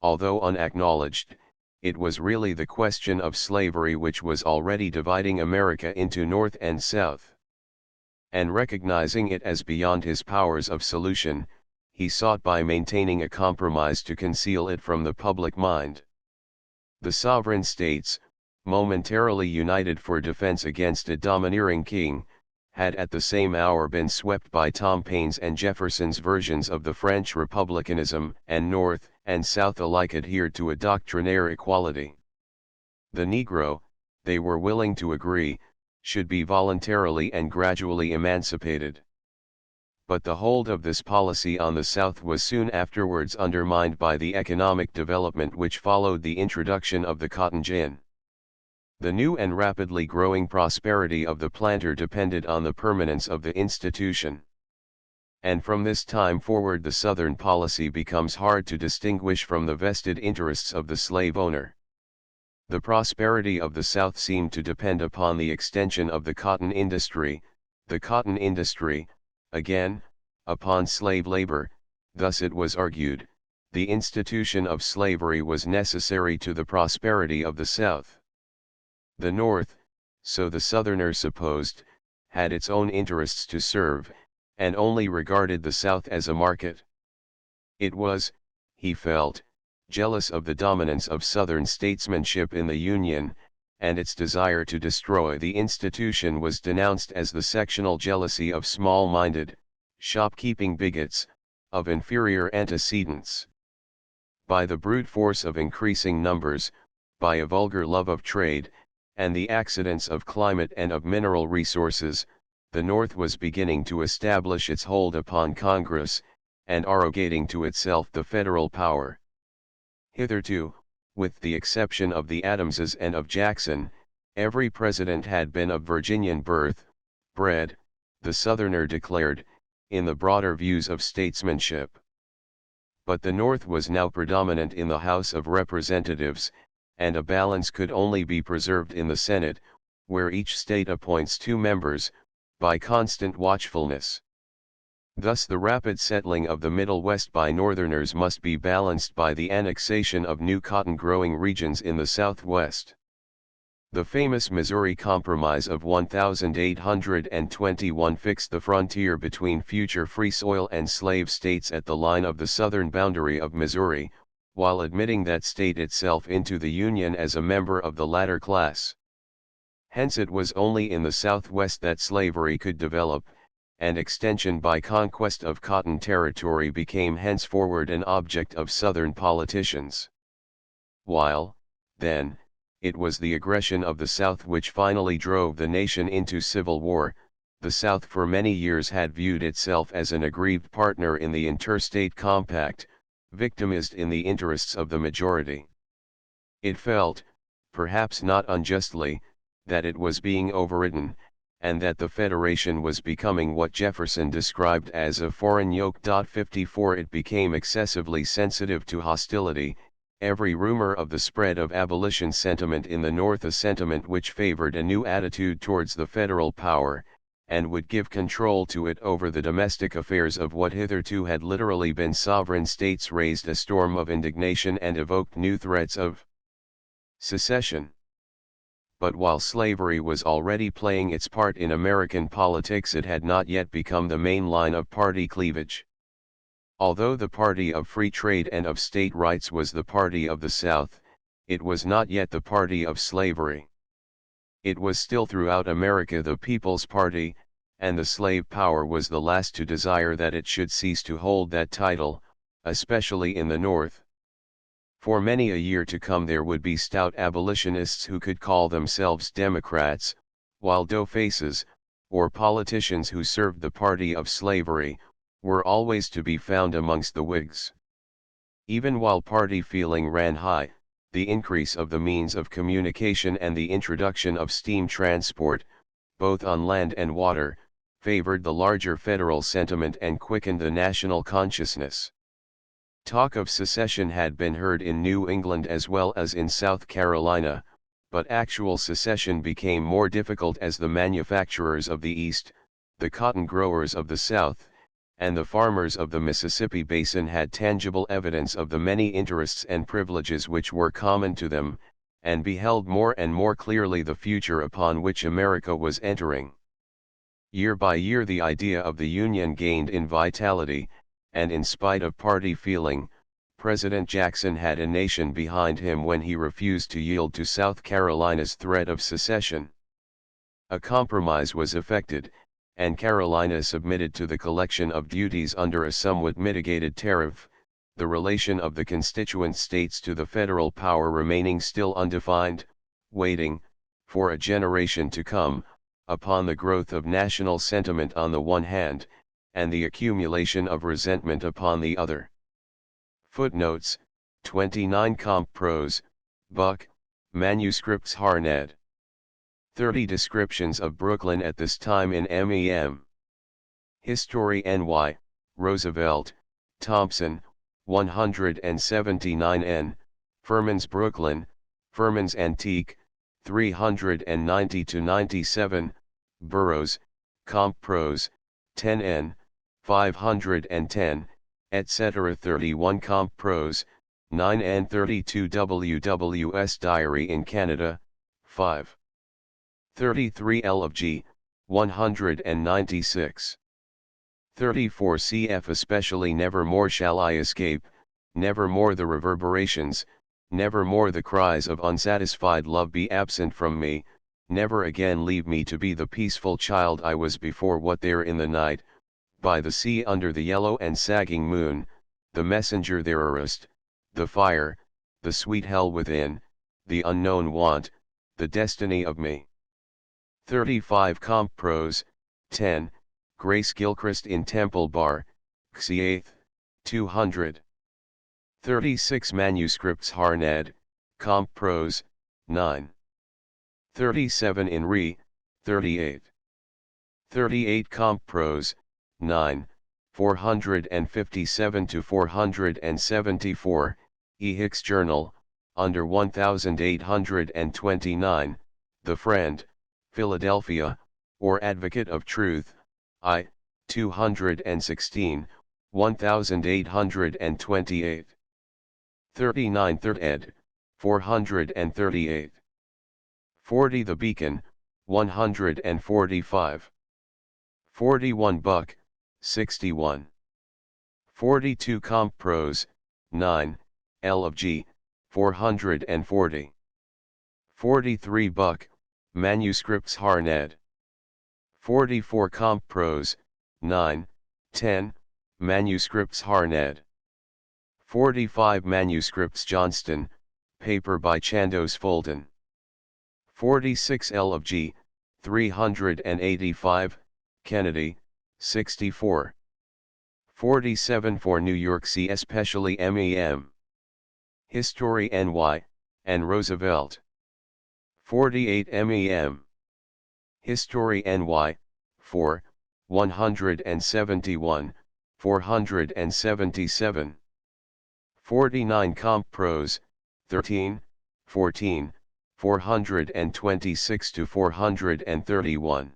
although unacknowledged, it was really the question of slavery which was already dividing America into North and South. And recognizing it as beyond his powers of solution, he sought by maintaining a compromise to conceal it from the public mind. The sovereign states, momentarily united for defense against a domineering king, had at the same hour been swept by Tom Paine's and Jefferson's versions of the French republicanism, and North and South alike adhered to a doctrinaire equality. The Negro, they were willing to agree, should be voluntarily and gradually emancipated. But the hold of this policy on the South was soon afterwards undermined by the economic development which followed the introduction of the cotton gin. The new and rapidly growing prosperity of the planter depended on the permanence of the institution. And from this time forward the Southern policy becomes hard to distinguish from the vested interests of the slave owner. The prosperity of the South seemed to depend upon the extension of the cotton industry, again, upon slave labor. Thus it was argued, the institution of slavery was necessary to the prosperity of the South. The North, so the Southerners supposed, had its own interests to serve, and only regarded the South as a market. It was, he felt, jealous of the dominance of Southern statesmanship in the Union, and its desire to destroy the institution was denounced as the sectional jealousy of small-minded, shopkeeping bigots, of inferior antecedents. By the brute force of increasing numbers, by a vulgar love of trade, and the accidents of climate and of mineral resources, the North was beginning to establish its hold upon Congress, and arrogating to itself the federal power. Hitherto, with the exception of the Adamses and of Jackson, every president had been of Virginian birth, bred, the Southerner declared, in the broader views of statesmanship. But the North was now predominant in the House of Representatives, and a balance could only be preserved in the Senate, where each state appoints 2 members, by constant watchfulness. Thus the rapid settling of the Middle West by Northerners must be balanced by the annexation of new cotton-growing regions in the Southwest. The famous Missouri Compromise of 1821 fixed the frontier between future free soil and slave states at the line of the southern boundary of Missouri, while admitting that state itself into the Union as a member of the latter class. Hence it was only in the Southwest that slavery could develop, and extension by conquest of cotton territory became henceforward an object of Southern politicians. While, then, it was the aggression of the South which finally drove the nation into civil war, the South for many years had viewed itself as an aggrieved partner in the interstate compact, victimized in the interests of the majority. It felt, perhaps not unjustly, that it was being overridden, and that the Federation was becoming what Jefferson described as a foreign yoke. 54 It became excessively sensitive to hostility, every rumor of the spread of abolition sentiment in the North, a sentiment which favored a new attitude towards the federal power, and would give control to it over the domestic affairs of what hitherto had literally been sovereign states, raised a storm of indignation and evoked new threats of secession. But while slavery was already playing its part in American politics, it had not yet become the main line of party cleavage. Although the party of free trade and of state rights was the party of the South, it was not yet the party of slavery. It was still throughout America the People's Party, and the slave power was the last to desire that it should cease to hold that title, especially in the North. For many a year to come there would be stout abolitionists who could call themselves Democrats, while dough-faces, or politicians who served the party of slavery, were always to be found amongst the Whigs. Even while party feeling ran high, the increase of the means of communication and the introduction of steam transport, both on land and water, favored the larger federal sentiment and quickened the national consciousness. Talk of secession had been heard in New England as well as in South Carolina, but actual secession became more difficult as the manufacturers of the East, the cotton growers of the South, and the farmers of the Mississippi Basin had tangible evidence of the many interests and privileges which were common to them, and beheld more and more clearly the future upon which America was entering. Year by year the idea of the Union gained in vitality, and in spite of party feeling, President Jackson had a nation behind him when he refused to yield to South Carolina's threat of secession. A compromise was effected, and Carolina submitted to the collection of duties under a somewhat mitigated tariff, the relation of the constituent states to the federal power remaining still undefined, waiting, for a generation to come, upon the growth of national sentiment on the one hand, and the accumulation of resentment upon the other. Footnotes: 29 Comp. Prose, Buck, Manuscripts Harned. 30 descriptions of Brooklyn at this time in MEM. History NY, Roosevelt, Thompson, 179 N, Furman's Brooklyn, Furman's Antique, 390-97, Burroughs, Comp Prose, 10 N, 510, etc. 31 Comp Prose, 9 N 32 WWS Diary in Canada, 5. 33 L of G, 196. 34 cf. Especially nevermore shall I escape, nevermore the reverberations, nevermore the cries of unsatisfied love be absent from me, never again leave me to be the peaceful child I was before. What there in the night, by the sea under the yellow and sagging moon, the messenger therearest, the fire, the sweet hell within, the unknown want, the destiny of me. 35 Comp Prose, 10, Grace Gilchrist in Temple Bar, Xiath, 200. 36 Manuscripts Harned, Comp Prose, 9. 37 in Re, 38. 38 Comp Prose, 9, 457 to 474, E. Hicks Journal, under 1829, The Friend, Philadelphia, or Advocate of Truth, I, 216, 1828. 39 3rd ed., 438. 40 The Beacon, 145. 41 Buck, 61. 42 Comp Prose, 9, L of G, 440. 43 Buck, Manuscripts Harned. 44 Comp Prose, 9, 10, Manuscripts Harned. 45 Manuscripts Johnston, paper by Chandos Fulton. 46 L of G, 385, Kennedy, 64. 47 for New York C. especially MEM. History NY, and Roosevelt. 48 MEM. History NY, 4, 171, 477. 49 Comp Prose, 13, 14, 426 to 431.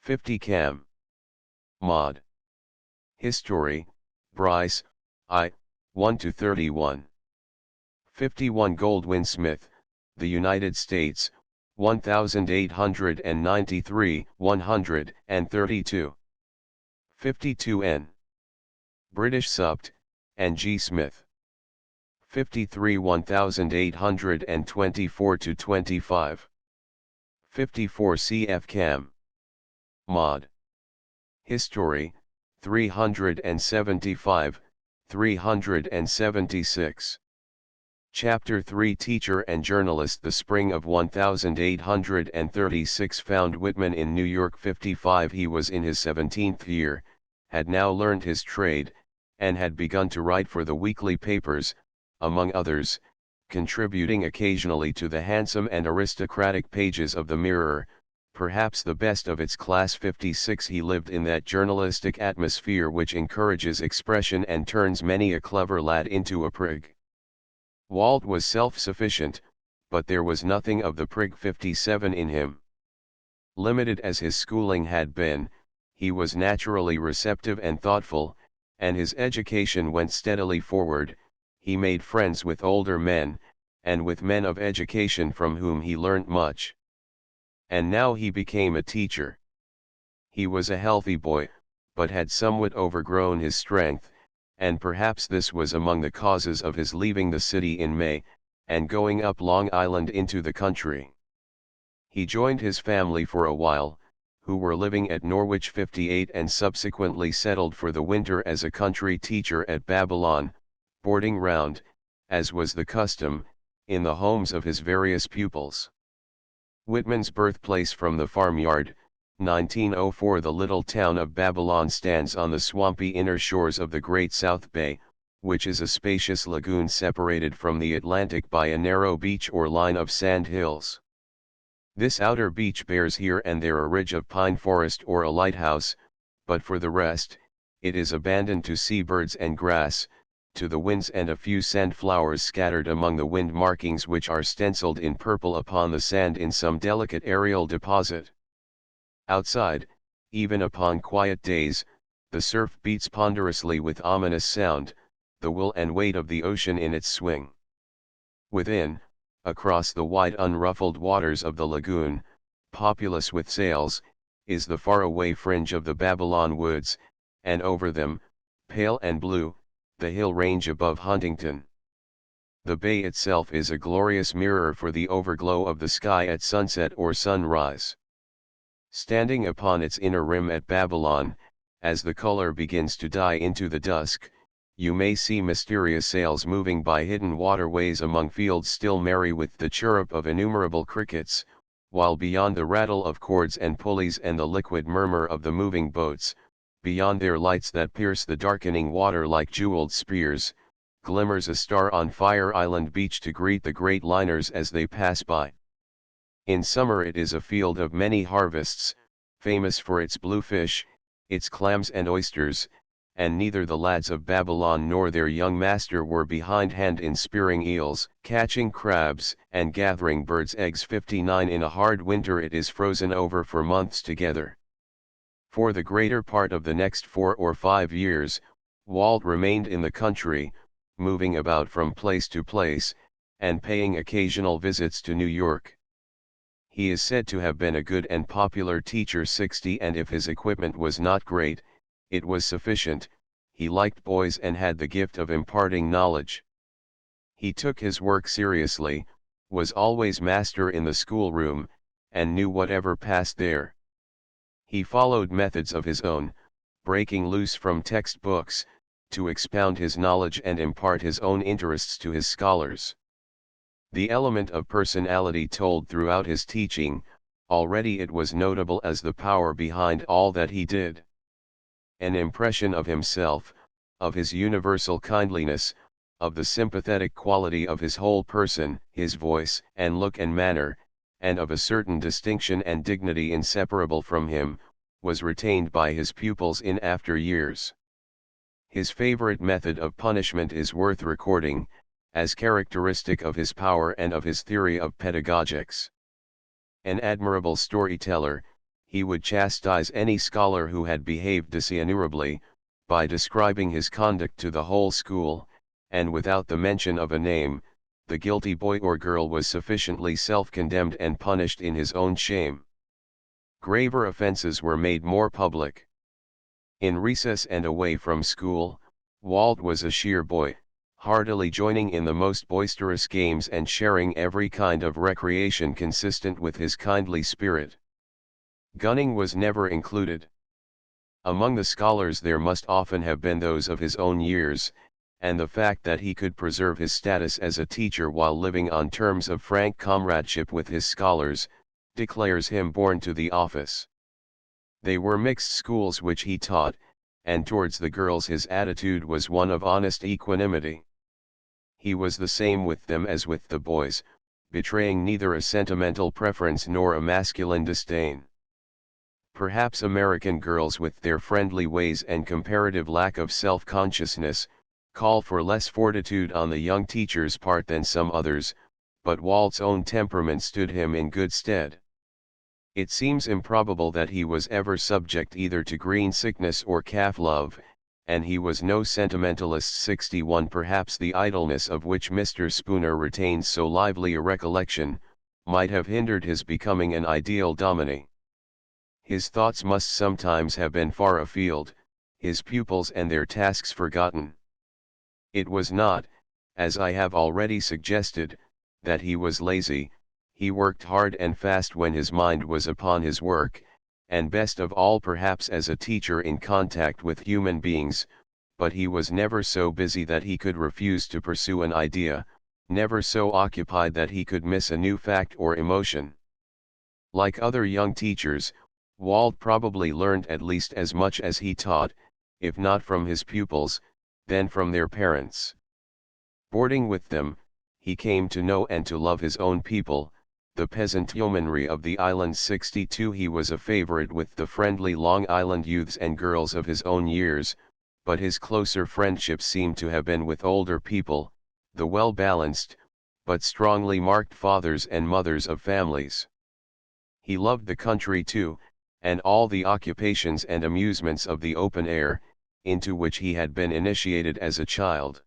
50 Cam. Mod. History, Bryce, I, 1 to 31. 51 Goldwin Smith, The United States, 1893, 132. 52 N. British Supt, and G. Smith. 53 1824 to 25. 54 CF Cam. Mod. History, 375, 376. Chapter 3 Teacher and Journalist. The spring of 1836 found Whitman in New York. 55 He was in his 17th year, had now learned his trade, and had begun to write for the weekly papers, among others, contributing occasionally to the handsome and aristocratic pages of the Mirror, perhaps the best of its class. 56 He lived in that journalistic atmosphere which encourages expression and turns many a clever lad into a prig. Walt was self-sufficient, but there was nothing of the prig. 57 in him. Limited as his schooling had been, he was naturally receptive and thoughtful, and his education went steadily forward. He made friends with older men, and with men of education from whom he learnt much. And now he became a teacher. He was a healthy boy, but had somewhat overgrown his strength, and perhaps this was among the causes of his leaving the city in May, and going up Long Island into the country. He joined his family for a while, who were living at Norwich 58 and subsequently settled for the winter as a country teacher at Babylon, boarding round, as was the custom, in the homes of his various pupils. Whitman's birthplace. From the farmyard, 1904. The little town of Babylon stands on the swampy inner shores of the Great South Bay, which is a spacious lagoon separated from the Atlantic by a narrow beach or line of sand hills. This outer beach bears here and there a ridge of pine forest or a lighthouse, but for the rest, it is abandoned to seabirds and grass, to the winds and a few sandflowers scattered among the wind markings which are stenciled in purple upon the sand in some delicate aerial deposit. Outside, even upon quiet days, the surf beats ponderously with ominous sound, the will and weight of the ocean in its swing. Within, across the wide unruffled waters of the lagoon, populous with sails, is the far-away fringe of the Babylon woods, and over them, pale and blue, the hill range above Huntington. The bay itself is a glorious mirror for the overglow of the sky at sunset or sunrise. Standing upon its inner rim at Babylon, as the color begins to die into the dusk, you may see mysterious sails moving by hidden waterways among fields still merry with the chirrup of innumerable crickets, while beyond the rattle of cords and pulleys and the liquid murmur of the moving boats, beyond their lights that pierce the darkening water like jeweled spears, glimmers a star on Fire Island beach to greet the great liners as they pass by. In summer it is a field of many harvests, famous for its bluefish, its clams and oysters, and neither the lads of Babylon nor their young master were behindhand in spearing eels, catching crabs, and gathering birds' eggs. 59 In a hard winter it is frozen over for months together. For the greater part of the next 4 or 5 years, Walt remained in the country, moving about from place to place, and paying occasional visits to New York. He is said to have been a good and popular teacher 60, and if his equipment was not great, it was sufficient. He liked boys and had the gift of imparting knowledge. He took his work seriously, was always master in the schoolroom, and knew whatever passed there. He followed methods of his own, breaking loose from textbooks, to expound his knowledge and impart his own interests to his scholars. The element of personality told throughout his teaching, already it was notable as the power behind all that he did. An impression of himself, of his universal kindliness, of the sympathetic quality of his whole person, his voice and look and manner, and of a certain distinction and dignity inseparable from him, was retained by his pupils in after years. His favorite method of punishment is worth recording, as characteristic of his power and of his theory of pedagogics. An admirable storyteller, he would chastise any scholar who had behaved dishonorably, by describing his conduct to the whole school, and without the mention of a name, the guilty boy or girl was sufficiently self-condemned and punished in his own shame. Graver offenses were made more public. In recess and away from school, Walt was a sheer boy, heartily joining in the most boisterous games and sharing every kind of recreation consistent with his kindly spirit. Gunning was never included. Among the scholars there must often have been those of his own years, and the fact that he could preserve his status as a teacher while living on terms of frank comradeship with his scholars, declares him born to the office. They were mixed schools which he taught, and towards the girls his attitude was one of honest equanimity. He was the same with them as with the boys, betraying neither a sentimental preference nor a masculine disdain. Perhaps American girls with their friendly ways and comparative lack of self-consciousness, call for less fortitude on the young teacher's part than some others, but Walt's own temperament stood him in good stead. It seems improbable that he was ever subject either to green sickness or calf love, and he was no sentimentalist. 61 Perhaps the idleness of which Mr. Spooner retains so lively a recollection, might have hindered his becoming an ideal dominie. His thoughts must sometimes have been far afield, his pupils and their tasks forgotten. It was not, as I have already suggested, that he was lazy. He worked hard and fast when his mind was upon his work, and best of all perhaps as a teacher in contact with human beings, but he was never so busy that he could refuse to pursue an idea, never so occupied that he could miss a new fact or emotion. Like other young teachers, Walt probably learned at least as much as he taught, if not from his pupils, then from their parents. Boarding with them, he came to know and to love his own people, the peasant yeomanry of the island. 62 He was a favorite with the friendly Long Island youths and girls of his own years, but his closer friendships seem to have been with older people, the well-balanced, but strongly marked fathers and mothers of families. He loved the country too, and all the occupations and amusements of the open air, into which he had been initiated as a child.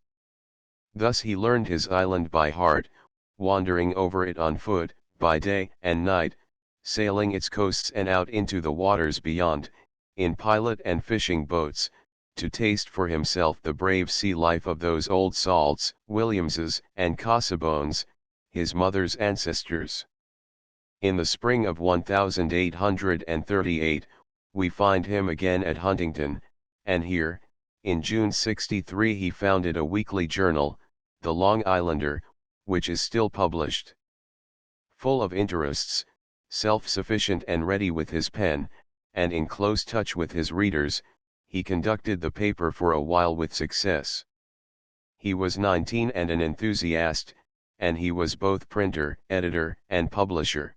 Thus he learned his island by heart, wandering over it on foot, by day and night, sailing its coasts and out into the waters beyond, in pilot and fishing boats, to taste for himself the brave sea life of those old Salts, Williamses, and Cassabones, his mother's ancestors. In the spring of 1838, we find him again at Huntington, and here, in June 63 he founded a weekly journal, The Long Islander, which is still published. Full of interests, self-sufficient and ready with his pen, and in close touch with his readers, he conducted the paper for a while with success. He was 19 and an enthusiast, and he was both printer, editor, and publisher.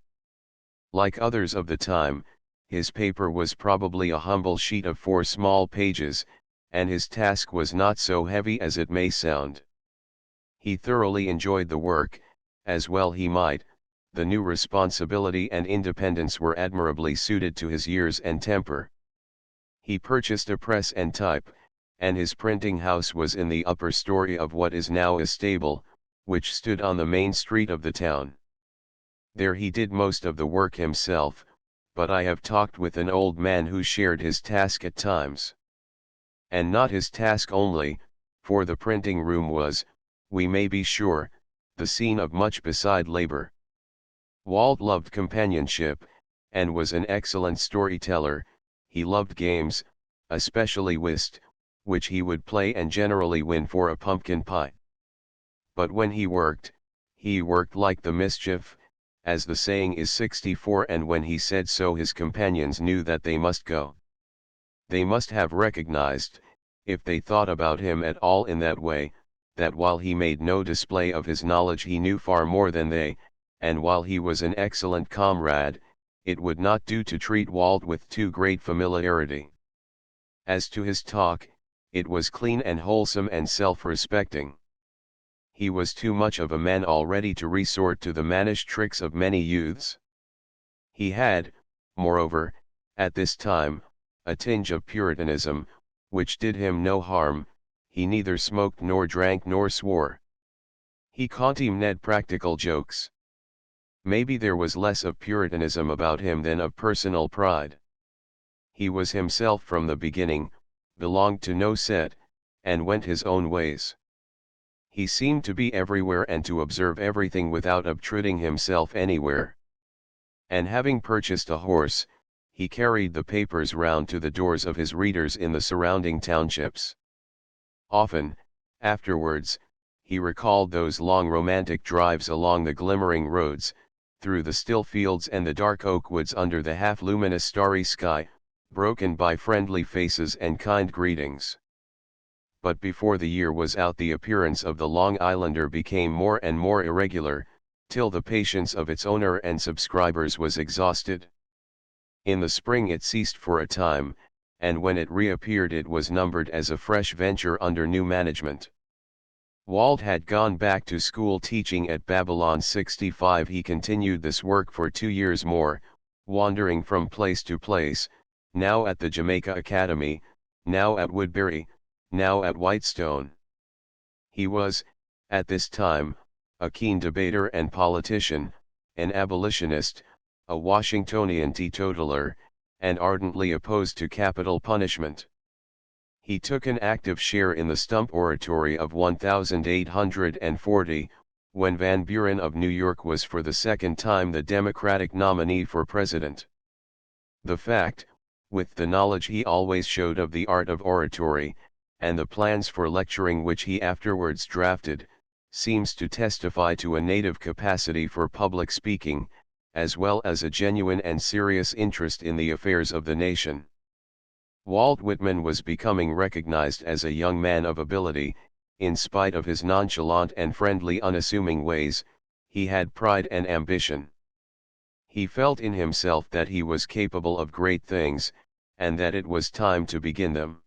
Like others of the time, his paper was probably a humble sheet of 4 small pages, and his task was not so heavy as it may sound. He thoroughly enjoyed the work, as well he might. The new responsibility and independence were admirably suited to his years and temper. He purchased a press and type, and his printing house was in the upper story of what is now a stable, which stood on the main street of the town. There he did most of the work himself, but I have talked with an old man who shared his task at times. And not his task only, for the printing room was, we may be sure, the scene of much beside labor. Walt loved companionship, and was an excellent storyteller. He loved games, especially whist, which he would play and generally win for a pumpkin pie. But when he worked like the mischief, as the saying is. 64 And when he said so his companions knew that they must go. They must have recognized, if they thought about him at all in that way, that while he made no display of his knowledge he knew far more than they, and while he was an excellent comrade, it would not do to treat Walt with too great familiarity. As to his talk, it was clean and wholesome and self-respecting. He was too much of a man already to resort to the mannish tricks of many youths. He had, moreover, at this time, a tinge of Puritanism, which did him no harm. He neither smoked nor drank nor swore. He contemned practical jokes. Maybe there was less of Puritanism about him than of personal pride. He was himself from the beginning, belonged to no set, and went his own ways. He seemed to be everywhere and to observe everything without obtruding himself anywhere. And having purchased a horse, he carried the papers round to the doors of his readers in the surrounding townships. Often, afterwards, he recalled those long romantic drives along the glimmering roads, through the still fields and the dark oak woods under the half-luminous starry sky, broken by friendly faces and kind greetings. But before the year was out the appearance of the Long Islander became more and more irregular, till the patience of its owner and subscribers was exhausted. In the spring it ceased for a time, and when it reappeared it was numbered as a fresh venture under new management. Walt had gone back to school teaching at Babylon. 65 He continued this work for 2 years more, wandering from place to place, now at the Jamaica Academy, now at Woodbury, now at Whitestone. He was, at this time, a keen debater and politician, an abolitionist, a Washingtonian teetotaler, and ardently opposed to capital punishment. He took an active share in the stump oratory of 1840, when Van Buren of New York was for the second time the Democratic nominee for president. The fact, with the knowledge he always showed of the art of oratory, and the plans for lecturing which he afterwards drafted, seems to testify to a native capacity for public speaking, as well as a genuine and serious interest in the affairs of the nation. Walt Whitman was becoming recognized as a young man of ability. In spite of his nonchalant and friendly unassuming ways, he had pride and ambition. He felt in himself that he was capable of great things, and that it was time to begin them.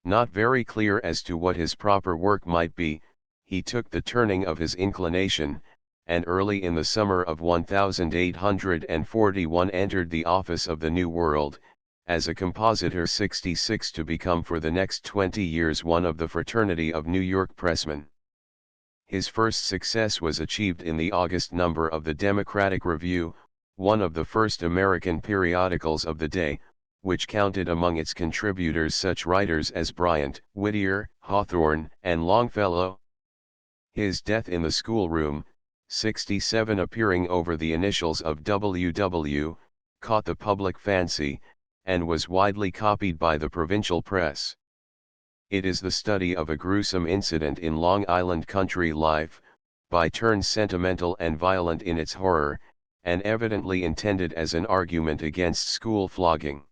Not very clear as to what his proper work might be, he took the turning of his inclination, and early in the summer of 1841 entered the office of the New World, as a compositor 66 to become for the next 20 years one of the fraternity of New York pressmen. His first success was achieved in the August number of the Democratic Review, one of the first American periodicals of the day, which counted among its contributors such writers as Bryant, Whittier, Hawthorne, and Longfellow. His Death in the Schoolroom, 67 appearing over the initials of W.W., caught the public fancy, and was widely copied by the provincial press. It is the study of a gruesome incident in Long Island country life, by turns sentimental and violent in its horror, and evidently intended as an argument against school flogging.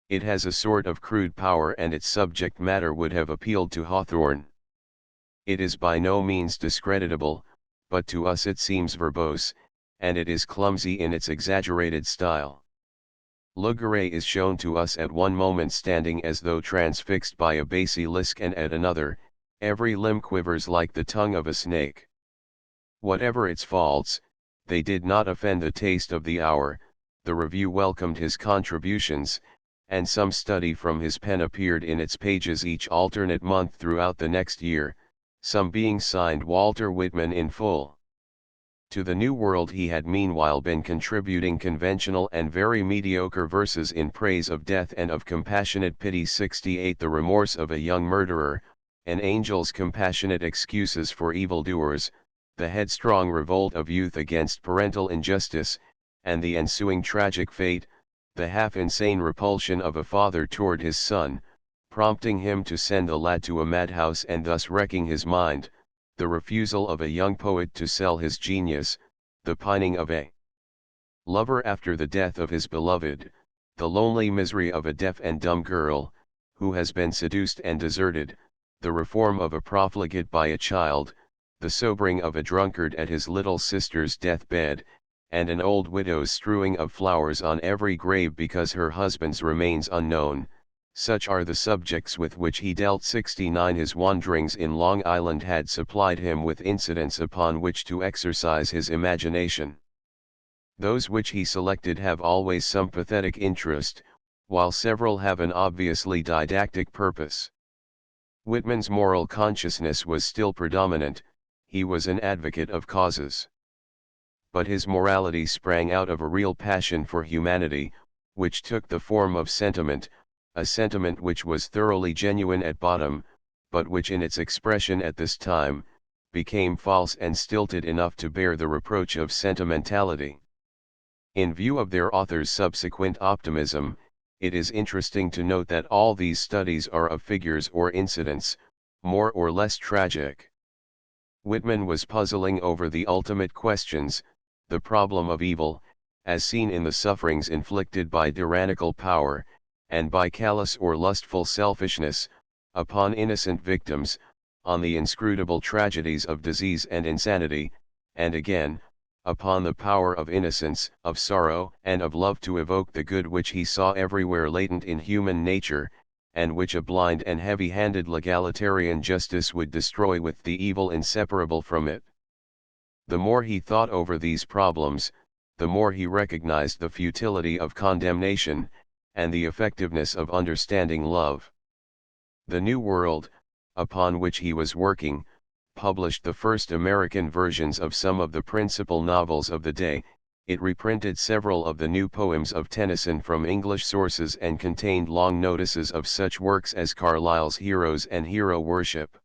It has a sort of crude power and its subject matter would have appealed to Hawthorne. It is by no means discreditable, but to us it seems verbose, and it is clumsy in its exaggerated style. Lugare is shown to us at one moment standing as though transfixed by a basilisk, and at another, every limb quivers like the tongue of a snake. Whatever its faults, they did not offend the taste of the hour. The Review welcomed his contributions, and some study from his pen appeared in its pages each alternate month throughout the next year, some being signed Walter Whitman in full. To the New World he had meanwhile been contributing conventional and very mediocre verses in praise of death and of compassionate pity. 68 The Remorse of a Young Murderer, An Angel's Compassionate Excuses for Evildoers, The Headstrong Revolt of Youth Against Parental Injustice, and the ensuing tragic fate, the half-insane repulsion of a father toward his son, prompting him to send the lad to a madhouse and thus wrecking his mind, the refusal of a young poet to sell his genius, the pining of a lover after the death of his beloved, the lonely misery of a deaf and dumb girl, who has been seduced and deserted, the reform of a profligate by a child, the sobering of a drunkard at his little sister's deathbed, and an old widow's strewing of flowers on every grave because her husband's remains unknown. Such are the subjects with which he dealt. 69 His wanderings in Long Island had supplied him with incidents upon which to exercise his imagination. Those which he selected have always some pathetic interest, while several have an obviously didactic purpose. Whitman's moral consciousness was still predominant, he was an advocate of causes. But his morality sprang out of a real passion for humanity, which took the form of sentiment, a sentiment which was thoroughly genuine at bottom, but which in its expression at this time, became false and stilted enough to bear the reproach of sentimentality. In view of their author's subsequent optimism, it is interesting to note that all these studies are of figures or incidents, more or less tragic. Whitman was puzzling over the ultimate questions, the problem of evil, as seen in the sufferings inflicted by tyrannical power, and by callous or lustful selfishness, upon innocent victims, on the inscrutable tragedies of disease and insanity, and again, upon the power of innocence, of sorrow, and of love to evoke the good which he saw everywhere latent in human nature, and which a blind and heavy-handed legalitarian justice would destroy with the evil inseparable from it. The more he thought over these problems, the more he recognized the futility of condemnation, and the effectiveness of understanding love. The New World, upon which he was working, published the first American versions of some of the principal novels of the day. It reprinted several of the new poems of Tennyson from English sources and contained long notices of such works as Carlyle's Heroes and Hero Worship.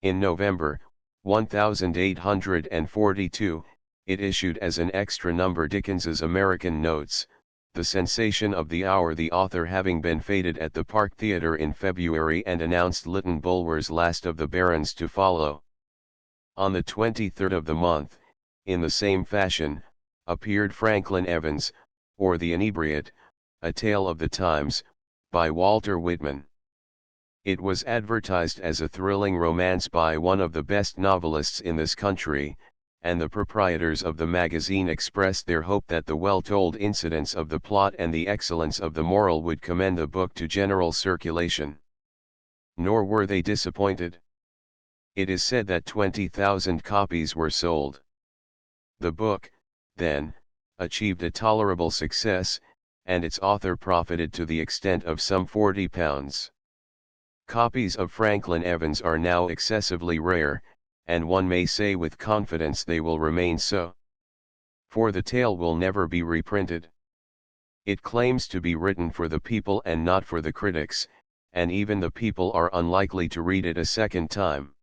In November 1842, it issued as an extra number Dickens's American Notes, the sensation of the hour, the author having been feted at the Park Theatre in February and announced Lytton Bulwer's Last of the Barons to follow. On the 23rd of the month, in the same fashion, appeared Franklin Evans, or The Inebriate, A Tale of the Times, by Walter Whitman. It was advertised as a thrilling romance by one of the best novelists in this country, and the proprietors of the magazine expressed their hope that the well-told incidents of the plot and the excellence of the moral would commend the book to general circulation. Nor were they disappointed. It is said that 20,000 copies were sold. The book, then, achieved a tolerable success, and its author profited to the extent of some £40. Copies of Franklin Evans are now excessively rare, and one may say with confidence they will remain so. For the tale will never be reprinted. It claims to be written for the people and not for the critics, and even the people are unlikely to read it a second time.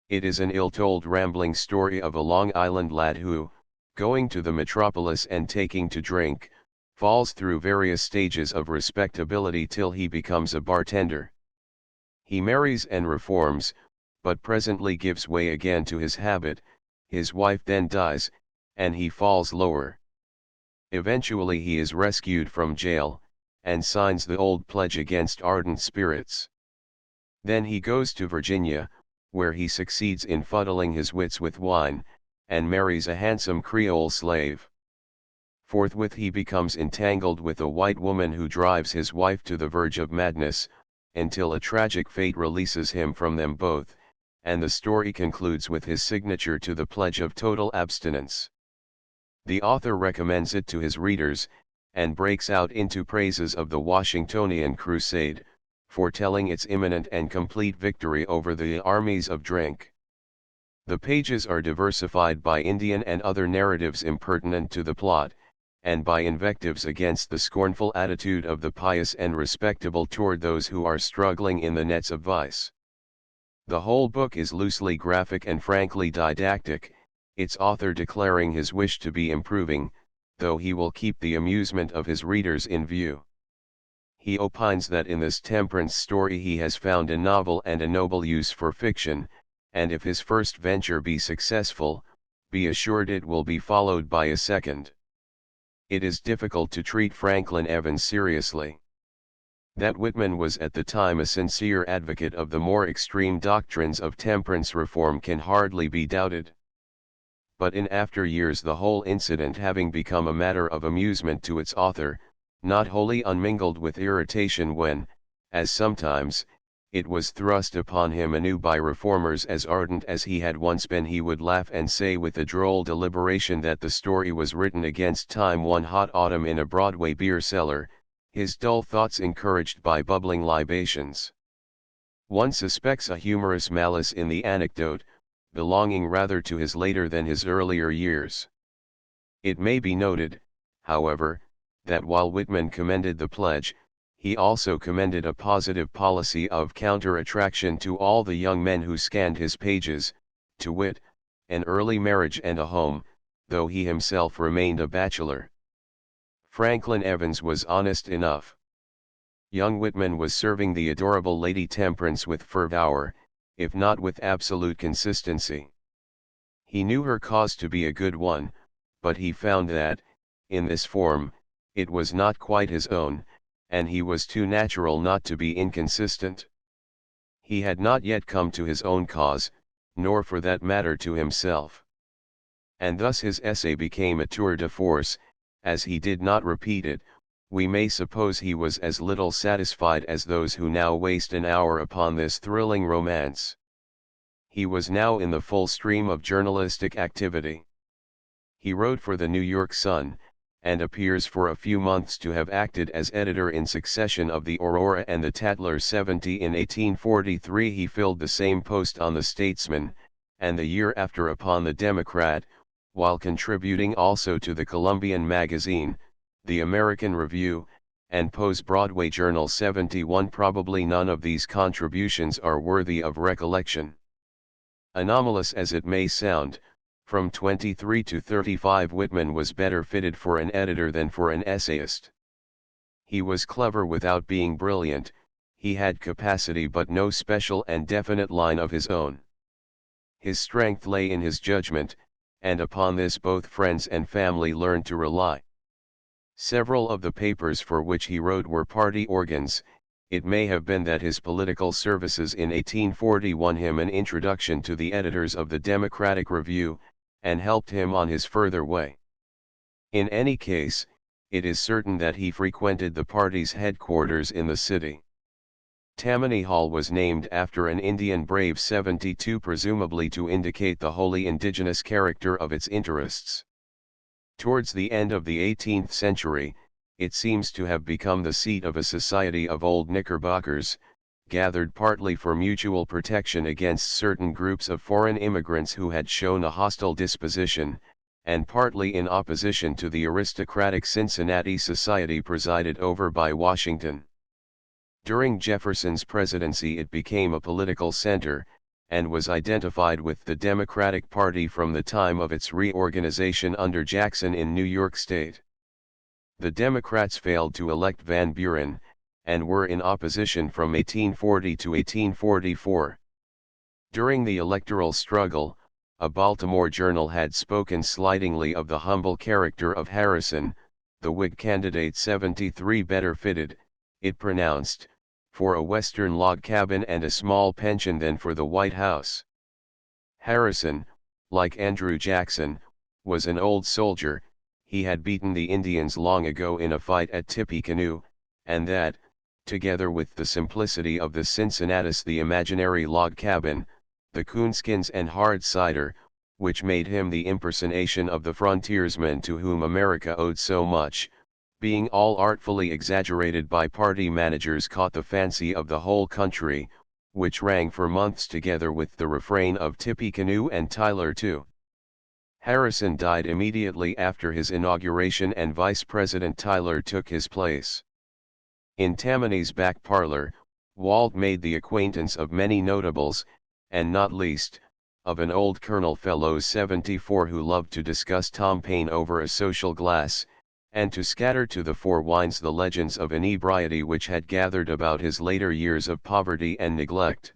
It is an ill-told rambling story of a Long Island lad who, going to the metropolis and taking to drink, falls through various stages of respectability till he becomes a bartender. He marries and reforms, but presently gives way again to his habit, his wife then dies, and he falls lower. Eventually he is rescued from jail, and signs the old pledge against ardent spirits. Then he goes to Virginia, where he succeeds in fuddling his wits with wine, and marries a handsome Creole slave. Forthwith he becomes entangled with a white woman who drives his wife to the verge of madness, until a tragic fate releases him from them both, and the story concludes with his signature to the pledge of total abstinence. The author recommends it to his readers, and breaks out into praises of the Washingtonian Crusade, foretelling its imminent and complete victory over the armies of drink. The pages are diversified by Indian and other narratives impertinent to the plot, and by invectives against the scornful attitude of the pious and respectable toward those who are struggling in the nets of vice. The whole book is loosely graphic and frankly didactic, its author declaring his wish to be improving, though he will keep the amusement of his readers in view. He opines that in this temperance story he has found a novel and a noble use for fiction, and if his first venture be successful, be assured it will be followed by a second. It is difficult to treat Franklin Evans seriously. That Whitman was at the time a sincere advocate of the more extreme doctrines of temperance reform can hardly be doubted. But in after years the whole incident having become a matter of amusement to its author, not wholly unmingled with irritation when, as sometimes, it was thrust upon him anew by reformers as ardent as he had once been, he would laugh and say with a droll deliberation that the story was written against time one hot autumn in a Broadway beer cellar, his dull thoughts encouraged by bubbling libations. One suspects a humorous malice in the anecdote, belonging rather to his later than his earlier years. It may be noted, however, that while Whitman commended the pledge, he also commended a positive policy of counter-attraction to all the young men who scanned his pages, to wit, an early marriage and a home, though he himself remained a bachelor. Franklin Evans was honest enough. Young Whitman was serving the adorable Lady Temperance with fervour, if not with absolute consistency. He knew her cause to be a good one, but he found that, in this form, it was not quite his own, and he was too natural not to be inconsistent. He had not yet come to his own cause, nor for that matter to himself. And thus his essay became a tour de force. As he did not repeat it, we may suppose he was as little satisfied as those who now waste an hour upon this thrilling romance. He was now in the full stream of journalistic activity. He wrote for the New York Sun, and appears for a few months to have acted as editor in succession of the Aurora and the Tatler. In 1843 he filled the same post on the Statesman, and the year after upon the Democrat, while contributing also to the Columbian Magazine, the American Review, and Poe's Broadway Journal 71. Probably none of these contributions are worthy of recollection. Anomalous as it may sound, from 23 to 35 Whitman was better fitted for an editor than for an essayist. He was clever without being brilliant, he had capacity but no special and definite line of his own. His strength lay in his judgment, and upon this both friends and family learned to rely. Several of the papers for which he wrote were party organs. It may have been that his political services in 1840 won him an introduction to the editors of the Democratic Review, and helped him on his further way. In any case, it is certain that he frequented the party's headquarters in the city. Tammany Hall was named after an Indian brave 72, presumably to indicate the wholly indigenous character of its interests. Towards the end of the 18th century, it seems to have become the seat of a society of old Knickerbockers, gathered partly for mutual protection against certain groups of foreign immigrants who had shown a hostile disposition, and partly in opposition to the aristocratic Cincinnati society presided over by Washington. During Jefferson's presidency it became a political center, and was identified with the Democratic Party from the time of its reorganization under Jackson in New York State. The Democrats failed to elect Van Buren, and were in opposition from 1840 to 1844. During the electoral struggle, a Baltimore journal had spoken slightingly of the humble character of Harrison, the Whig candidate 73 better fitted, it pronounced, for a Western log cabin and a small pension than for the White House. Harrison, like Andrew Jackson, was an old soldier. He had beaten the Indians long ago in a fight at Tippecanoe, and that, together with the simplicity of the Cincinnatus, the imaginary log cabin, the coonskins and hard cider, which made him the impersonation of the frontiersman to whom America owed so much, being all artfully exaggerated by party managers, caught the fancy of the whole country, which rang for months together with the refrain of Tippecanoe and Tyler too. Harrison died immediately after his inauguration and Vice President Tyler took his place. In Tammany's back parlor, Walt made the acquaintance of many notables, and not least, of an old Colonel Fellows 74 who loved to discuss Tom Paine over a social glass, and to scatter to the four winds the legends of inebriety which had gathered about his later years of poverty and neglect.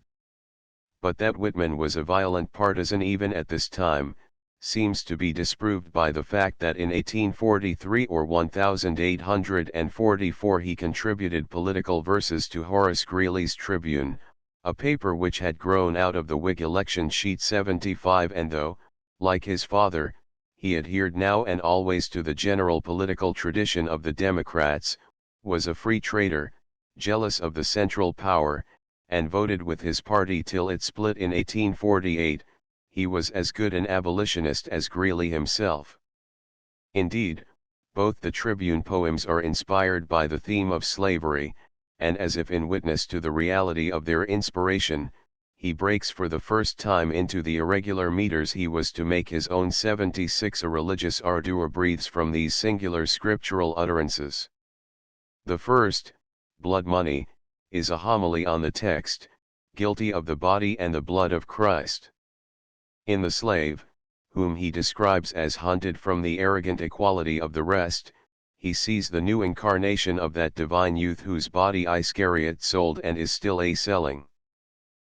But that Whitman was a violent partisan even at this time, seems to be disproved by the fact that in 1843 or 1844 he contributed political verses to Horace Greeley's Tribune, a paper which had grown out of the Whig election sheet 75, and though, like his father, he adhered now and always to the general political tradition of the Democrats, was a free trader, jealous of the central power, and voted with his party till it split in 1848, he was as good an abolitionist as Greeley himself. Indeed, both the Tribune poems are inspired by the theme of slavery, and as if in witness to the reality of their inspiration, he breaks for the first time into the irregular meters he was to make his own 76. A religious ardor breathes from these singular scriptural utterances. The first, Blood Money, is a homily on the text, guilty of the body and the blood of Christ. In the slave, whom he describes as hunted from the arrogant equality of the rest, he sees the new incarnation of that divine youth whose body Iscariot sold and is still selling.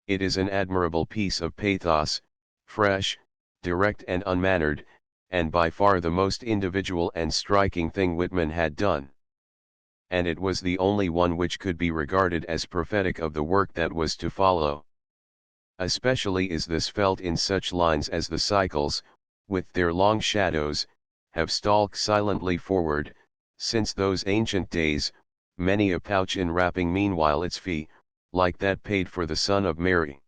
It is an admirable piece of pathos, fresh, direct and unmannered, and by far the most individual and striking thing Whitman had done. And it was the only one which could be regarded as prophetic of the work that was to follow. Especially is this felt in such lines as the cycles, with their long shadows, have stalked silently forward, since those ancient days, many a pouch enwrapping meanwhile its fee, like that paid for the Son of Mary.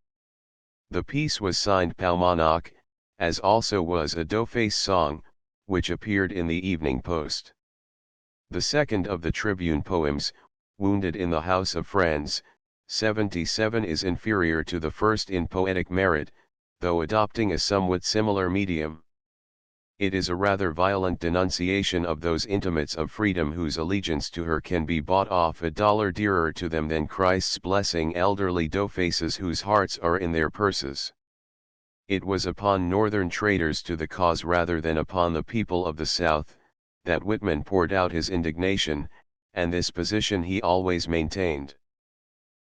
The piece was signed Paumanok, as also was a Doughface song, which appeared in the Evening Post. The second of the Tribune poems, Wounded in the House of Friends, 77, is inferior to the first in poetic merit, though adopting a somewhat similar medium. It is a rather violent denunciation of those intimates of freedom whose allegiance to her can be bought off $1 dearer to them than Christ's blessing, elderly doughfaces whose hearts are in their purses. It was upon Northern traitors to the cause rather than upon the people of the South, that Whitman poured out his indignation, and this position he always maintained.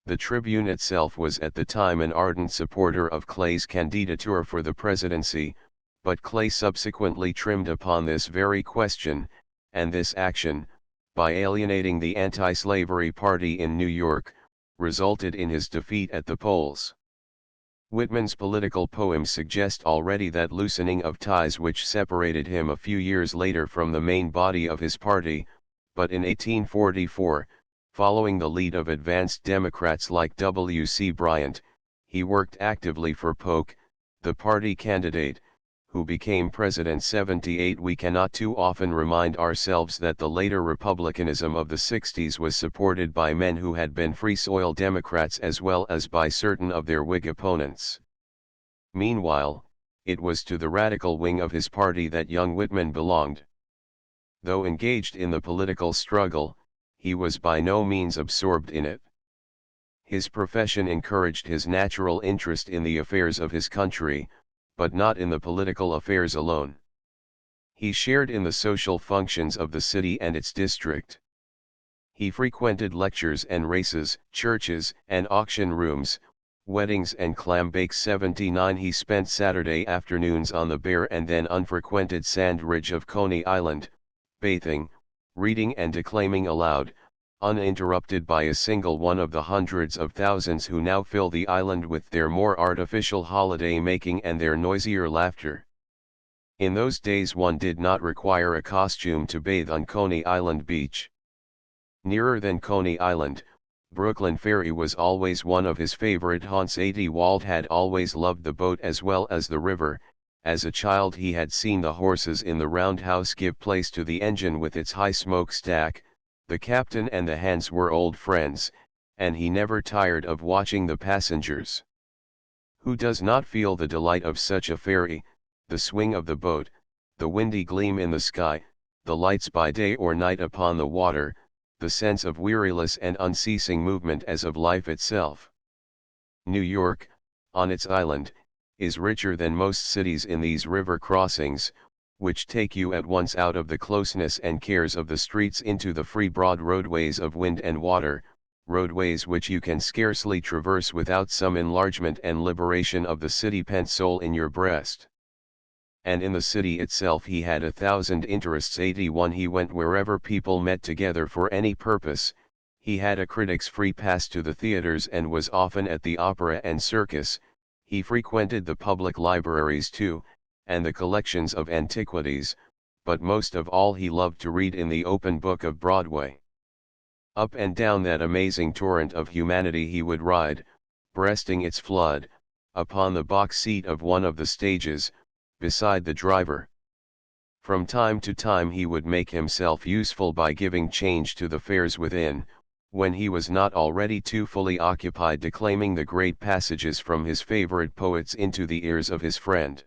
The Tribune itself was at the time an ardent supporter of Clay's candidature for the presidency, but Clay subsequently trimmed upon this very question, and this action, by alienating the anti-slavery party in New York, resulted in his defeat at the polls. Whitman's political poems suggest already that loosening of ties which separated him a few years later from the main body of his party, but in 1844, following the lead of advanced Democrats like W.C. Bryant, he worked actively for Polk, the party candidate, who became President 78. We cannot too often remind ourselves that the later republicanism of the 60s was supported by men who had been Free Soil Democrats as well as by certain of their Whig opponents. Meanwhile, it was to the radical wing of his party that young Whitman belonged. Though engaged in the political struggle, he was by no means absorbed in it. His profession encouraged his natural interest in the affairs of his country, but not in the political affairs alone. He shared in the social functions of the city and its district. He frequented lectures and races, churches and auction rooms, weddings and clam bakes. 79 He spent Saturday afternoons on the bare and then unfrequented sand ridge of Coney Island, bathing, reading and declaiming aloud, uninterrupted by a single one of the hundreds of thousands who now fill the island with their more artificial holiday-making and their noisier laughter. In those days one did not require a costume to bathe on Coney Island beach. Nearer than Coney Island, Brooklyn Ferry was always one of his favorite haunts. Walt had always loved the boat as well as the river. As a child he had seen the horses in the roundhouse give place to the engine with its high smokestack. The captain and the hands were old friends, and he never tired of watching the passengers. Who does not feel the delight of such a ferry, the swing of the boat, the windy gleam in the sky, the lights by day or night upon the water, the sense of weariless and unceasing movement as of life itself? New York, on its island, is richer than most cities in these river crossings, which take you at once out of the closeness and cares of the streets into the free broad roadways of wind and water, roadways which you can scarcely traverse without some enlargement and liberation of the city-pent soul in your breast. And in the city itself he had 1,000 interests. 81 He went wherever people met together for any purpose. He had a critic's free pass to the theaters and was often at the opera and circus. He frequented the public libraries too, and the collections of antiquities, but most of all he loved to read in the open book of Broadway. Up and down that amazing torrent of humanity he would ride, breasting its flood, upon the box seat of one of the stages, beside the driver. From time to time he would make himself useful by giving change to the fares within, when he was not already too fully occupied declaiming the great passages from his favorite poets into the ears of his friend.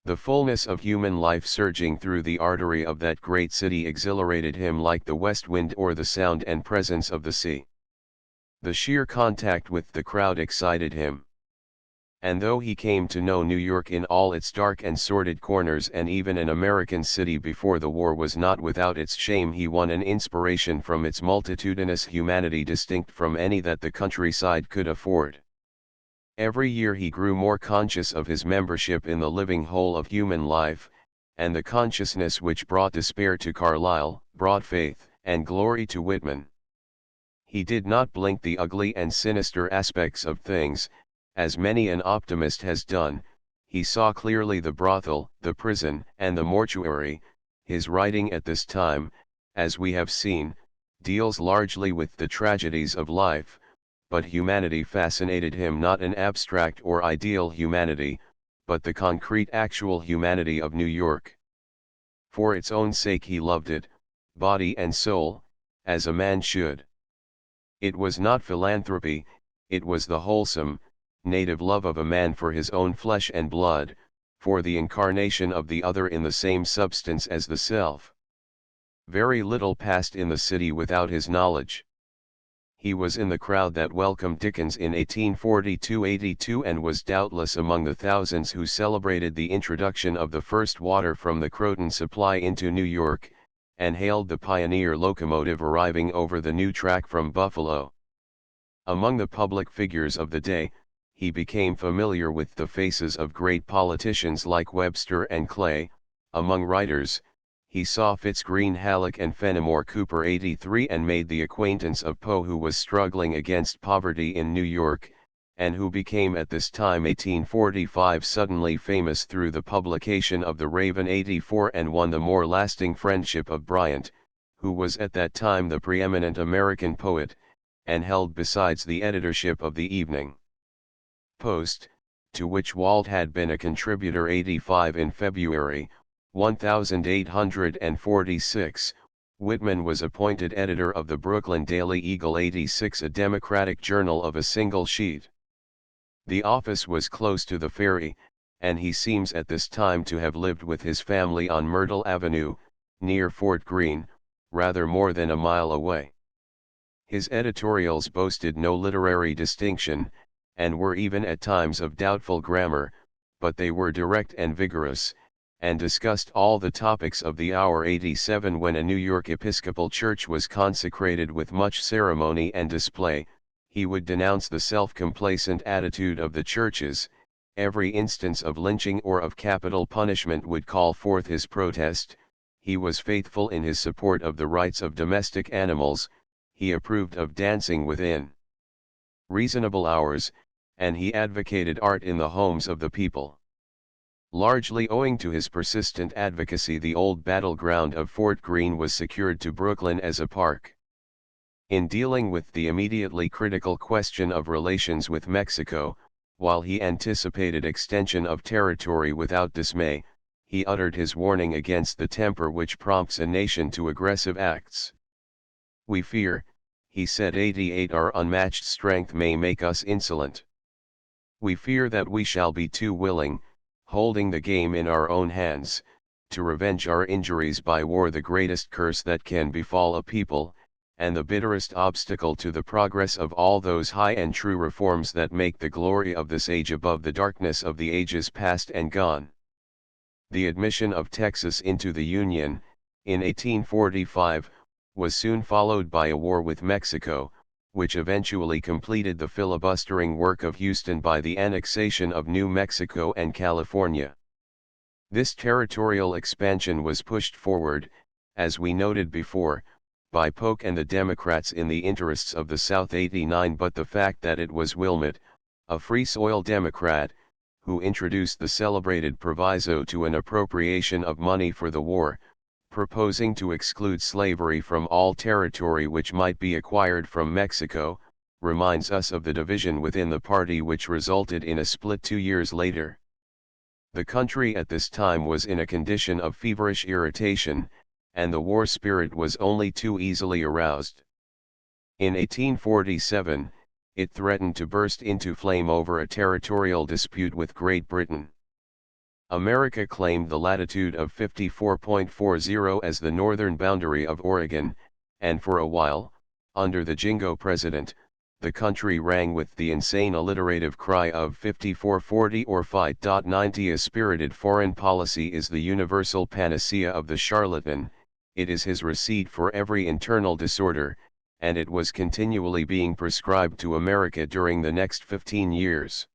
The fullness of human life surging through the artery of that great city exhilarated him like the west wind or the sound and presence of the sea. The sheer contact with the crowd excited him. And though he came to know New York in all its dark and sordid corners and even an American city before the war was not without its shame, he won an inspiration from its multitudinous humanity distinct from any that the countryside could afford. Every year he grew more conscious of his membership in the living whole of human life, and the consciousness which brought despair to Carlyle, brought faith and glory to Whitman. He did not blink the ugly and sinister aspects of things, as many an optimist has done. He saw clearly the brothel, the prison, and the mortuary. His writing at this time, as we have seen, deals largely with the tragedies of life, but humanity fascinated him, not an abstract or ideal humanity, but the concrete actual humanity of New York. For its own sake he loved it, body and soul, as a man should. It was not philanthropy, it was the wholesome, native love of a man for his own flesh and blood, for the incarnation of the other in the same substance as the self. Very little passed in the city without his knowledge. He was in the crowd that welcomed Dickens in 1842-82 and was doubtless among the thousands who celebrated the introduction of the first water from the Croton supply into New York, and hailed the pioneer locomotive arriving over the new track from Buffalo. Among the public figures of the day, he became familiar with the faces of great politicians like Webster and Clay. Among writers, he saw Fitz-Greene Halleck and Fenimore Cooper. 83 and made the acquaintance of Poe, who was struggling against poverty in New York, and who became at this time 1845 suddenly famous through the publication of the Raven 84 and won the more lasting friendship of Bryan, who was at that time the preeminent American poet, and held besides the editorship of the Evening Post, to which Walt had been a contributor 85 in February, 1846. Whitman was appointed editor of the Brooklyn Daily Eagle 86, a Democratic journal of a single sheet. The office was close to the ferry, and he seems at this time to have lived with his family on Myrtle Avenue, near Fort Greene, rather more than a mile away. His editorials boasted no literary distinction, and were even at times of doubtful grammar, but they were direct and vigorous, and discussed all the topics of the hour. 87 When a New York Episcopal church was consecrated with much ceremony and display, he would denounce the self-complacent attitude of the churches. Every instance of lynching or of capital punishment would call forth his protest. He was faithful in his support of the rights of domestic animals. He approved of dancing within reasonable hours, and he advocated art in the homes of the people. Largely owing to his persistent advocacy, the old battleground of Fort Greene was secured to Brooklyn as a park. In dealing with the immediately critical question of relations with Mexico, while he anticipated extension of territory without dismay, he uttered his warning against the temper which prompts a nation to aggressive acts. "We fear," he said, 88, "our unmatched strength may make us insolent. We fear that we shall be too willing, holding the game in our own hands, to revenge our injuries by war, the greatest curse that can befall a people, and the bitterest obstacle to the progress of all those high and true reforms that make the glory of this age above the darkness of the ages past and gone." The admission of Texas into the Union, in 1845, was soon followed by a war with Mexico, which eventually completed the filibustering work of Houston by the annexation of New Mexico and California. This territorial expansion was pushed forward, as we noted before, by Polk and the Democrats in the interests of the South. 89 But the fact that it was Wilmot, a Free Soil Democrat, who introduced the celebrated proviso to an appropriation of money for the war, proposing to exclude slavery from all territory which might be acquired from Mexico, reminds us of the division within the party which resulted in a split 2 years later. The country at this time was in a condition of feverish irritation, and the war spirit was only too easily aroused. In 1847, it threatened to burst into flame over a territorial dispute with Great Britain. America claimed the latitude of 54.40 as the northern boundary of Oregon, and for a while, under the Jingo president, the country rang with the insane alliterative cry of 5440 or Fight. 90 A spirited foreign policy is the universal panacea of the charlatan. It is his receipt for every internal disorder, and it was continually being prescribed to America during the next 15 years.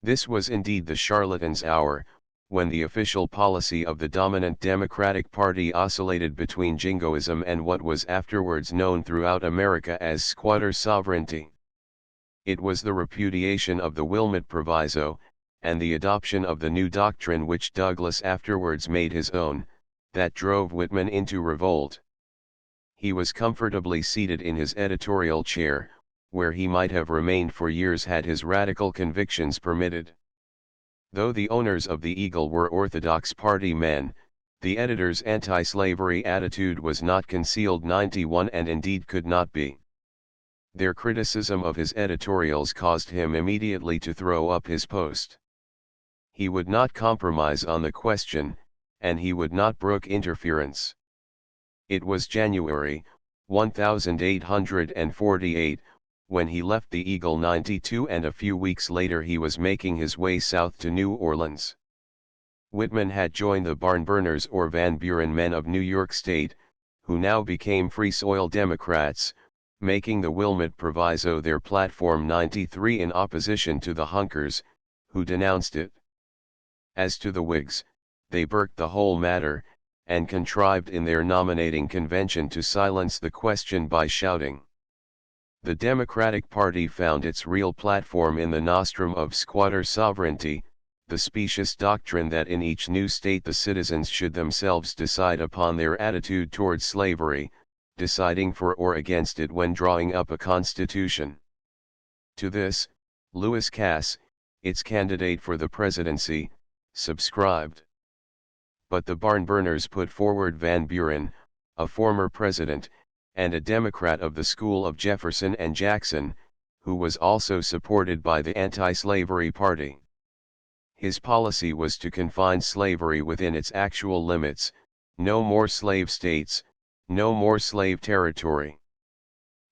This was indeed the charlatan's hour, when the official policy of the dominant Democratic Party oscillated between jingoism and what was afterwards known throughout America as squatter sovereignty. It was the repudiation of the Wilmot Proviso, and the adoption of the new doctrine which Douglas afterwards made his own, that drove Whitman into revolt. He was comfortably seated in his editorial chair, where he might have remained for years had his radical convictions permitted. Though the owners of the Eagle were Orthodox Party men, the editor's anti-slavery attitude was not concealed. 91 And indeed could not be. Their criticism of his editorials caused him immediately to throw up his post. He would not compromise on the question, and he would not brook interference. It was January, 1848, when he left the Eagle. 92 and a few weeks later he was making his way south to New Orleans. Whitman had joined the Barn Burners or Van Buren men of New York State, who now became Free Soil Democrats, making the Wilmot Proviso their platform. 93 In opposition to the Hunkers, who denounced it. As to the Whigs, they burked the whole matter, and contrived in their nominating convention to silence the question by shouting, The Democratic Party found its real platform in the nostrum of squatter sovereignty, the specious doctrine that in each new state the citizens should themselves decide upon their attitude toward slavery, deciding for or against it when drawing up a constitution. To this, Lewis Cass, its candidate for the presidency, subscribed. But the barn burners put forward Van Buren, a former president, and a Democrat of the school of Jefferson and Jackson, who was also supported by the anti-slavery party. His policy was to confine slavery within its actual limits, no more slave states, no more slave territory.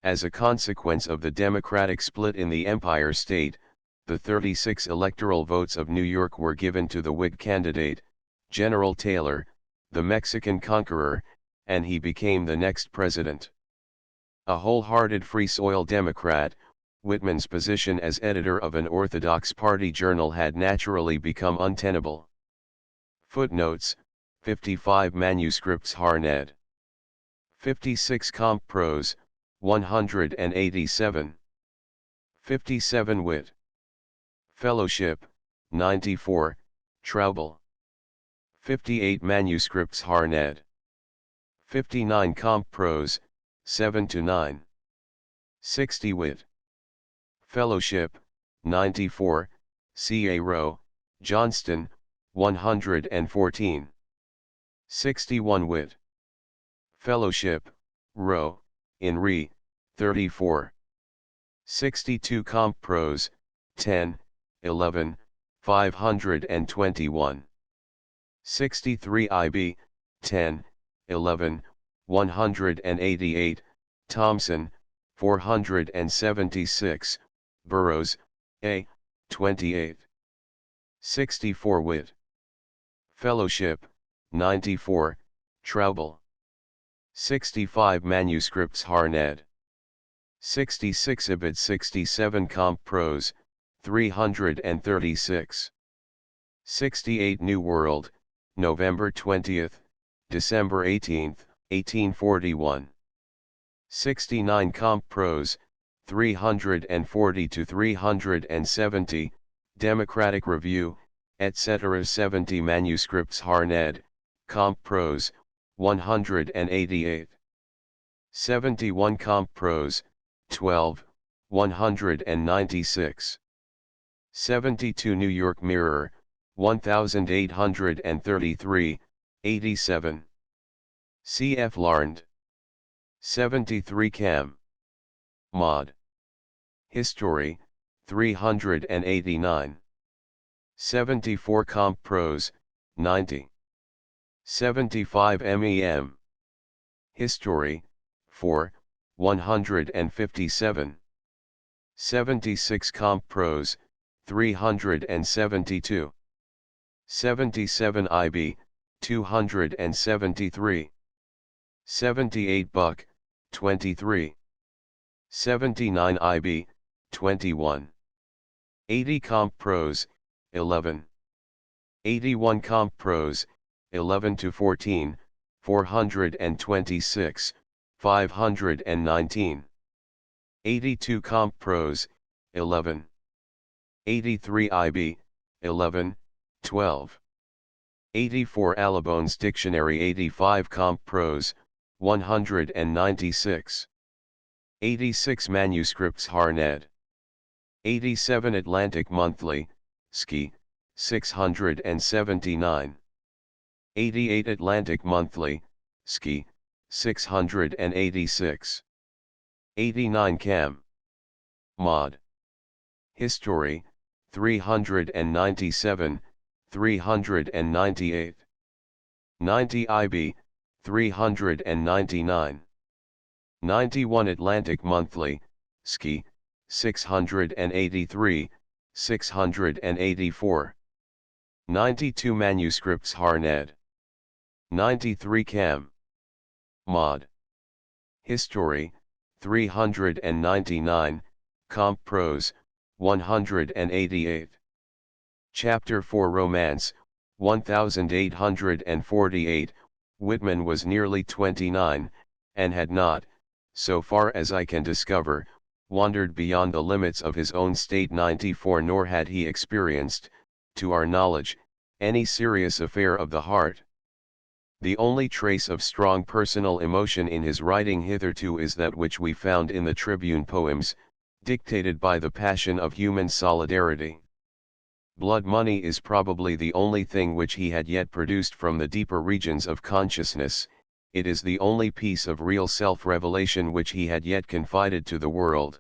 As a consequence of the Democratic split in the Empire State, the 36 electoral votes of New York were given to the Whig candidate, General Taylor, the Mexican conqueror, and he became the next president. A wholehearted Free Soil Democrat, Whitman's position as editor of an Orthodox Party journal had naturally become untenable. Footnotes: 55 manuscripts Harned. 56 Comp. Prose, 187. 57 Wit. Fellowship, 94, Traubel. 58 manuscripts Harned. 59 Comp. Prose, 7-9. 60 Wit. Fellowship, 94, C.A. Rowe, Johnston, 114. 61 Wit. Fellowship, Rowe, in Re, 34. 62 Comp. Prose, 10, 11, 521. 63 IB, 10, 11, 188, Thompson, 476, Burroughs, A, 28. 64 Wit. Fellowship, 94, Traubel. 65 manuscripts Harned. 66 Ibid. 67 Comp. Prose, 336. 68 New World, November 20, December 18, 1841. 69 Comp. Prose, 340-370, Democratic Review, etc. 70 manuscripts Harned, Comp. Prose, 188. 71 Comp. Prose, 12, 196. 72 New York Mirror, 1833, 87. C. F. Larned. 73 Cam. Mod. History, 389. 74 Comp. Prose, 90. 75 Mem. History, 4, 157. 76 Comp. Prose, 372. 77 IB, 273. 78 Buck, 23. 79 IB, 21. 80 Comp. Prose, 11. 81 Comp. Prose, 11-14, 426, 519. 82 Comp. Prose, 11. 83 IB, 11, 12. 84 Allebone's Dictionary. 85 Comp. Prose, 196. 86 manuscripts Harned. 87 Atlantic Monthly, Ski, 679. 88 Atlantic Monthly, Ski, 686. 89 Cam. Mod. History, 397, 398. 90 IB, 399. 91 Atlantic Monthly, Ski, 683, 684. 92 manuscripts Harned. 93 Cam. Mod. History, 399, Comp. Prose, 188. Chapter 4 Romance, 1848. Whitman was nearly 29, and had not, so far as I can discover, wandered beyond the limits of his own state 94, nor had he experienced, to our knowledge, any serious affair of the heart. The only trace of strong personal emotion in his writing hitherto is that which we found in the Tribune poems, dictated by the passion of human solidarity. Blood Money is probably the only thing which he had yet produced from the deeper regions of consciousness. It is the only piece of real self-revelation which he had yet confided to the world.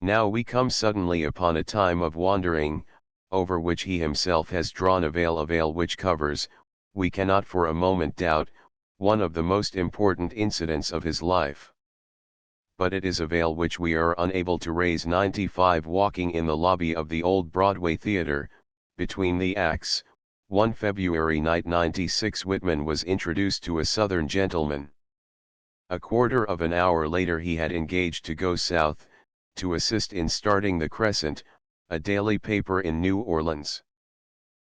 Now we come suddenly upon a time of wandering, over which he himself has drawn a veil which covers, we cannot for a moment doubt, one of the most important incidents of his life. But it is a veil which we are unable to raise. 95 Walking in the lobby of the old Broadway Theater, between the acts, one February night 96, Whitman was introduced to a Southern gentleman. A quarter of an hour later he had engaged to go south, to assist in starting the Crescent, a daily paper in New Orleans.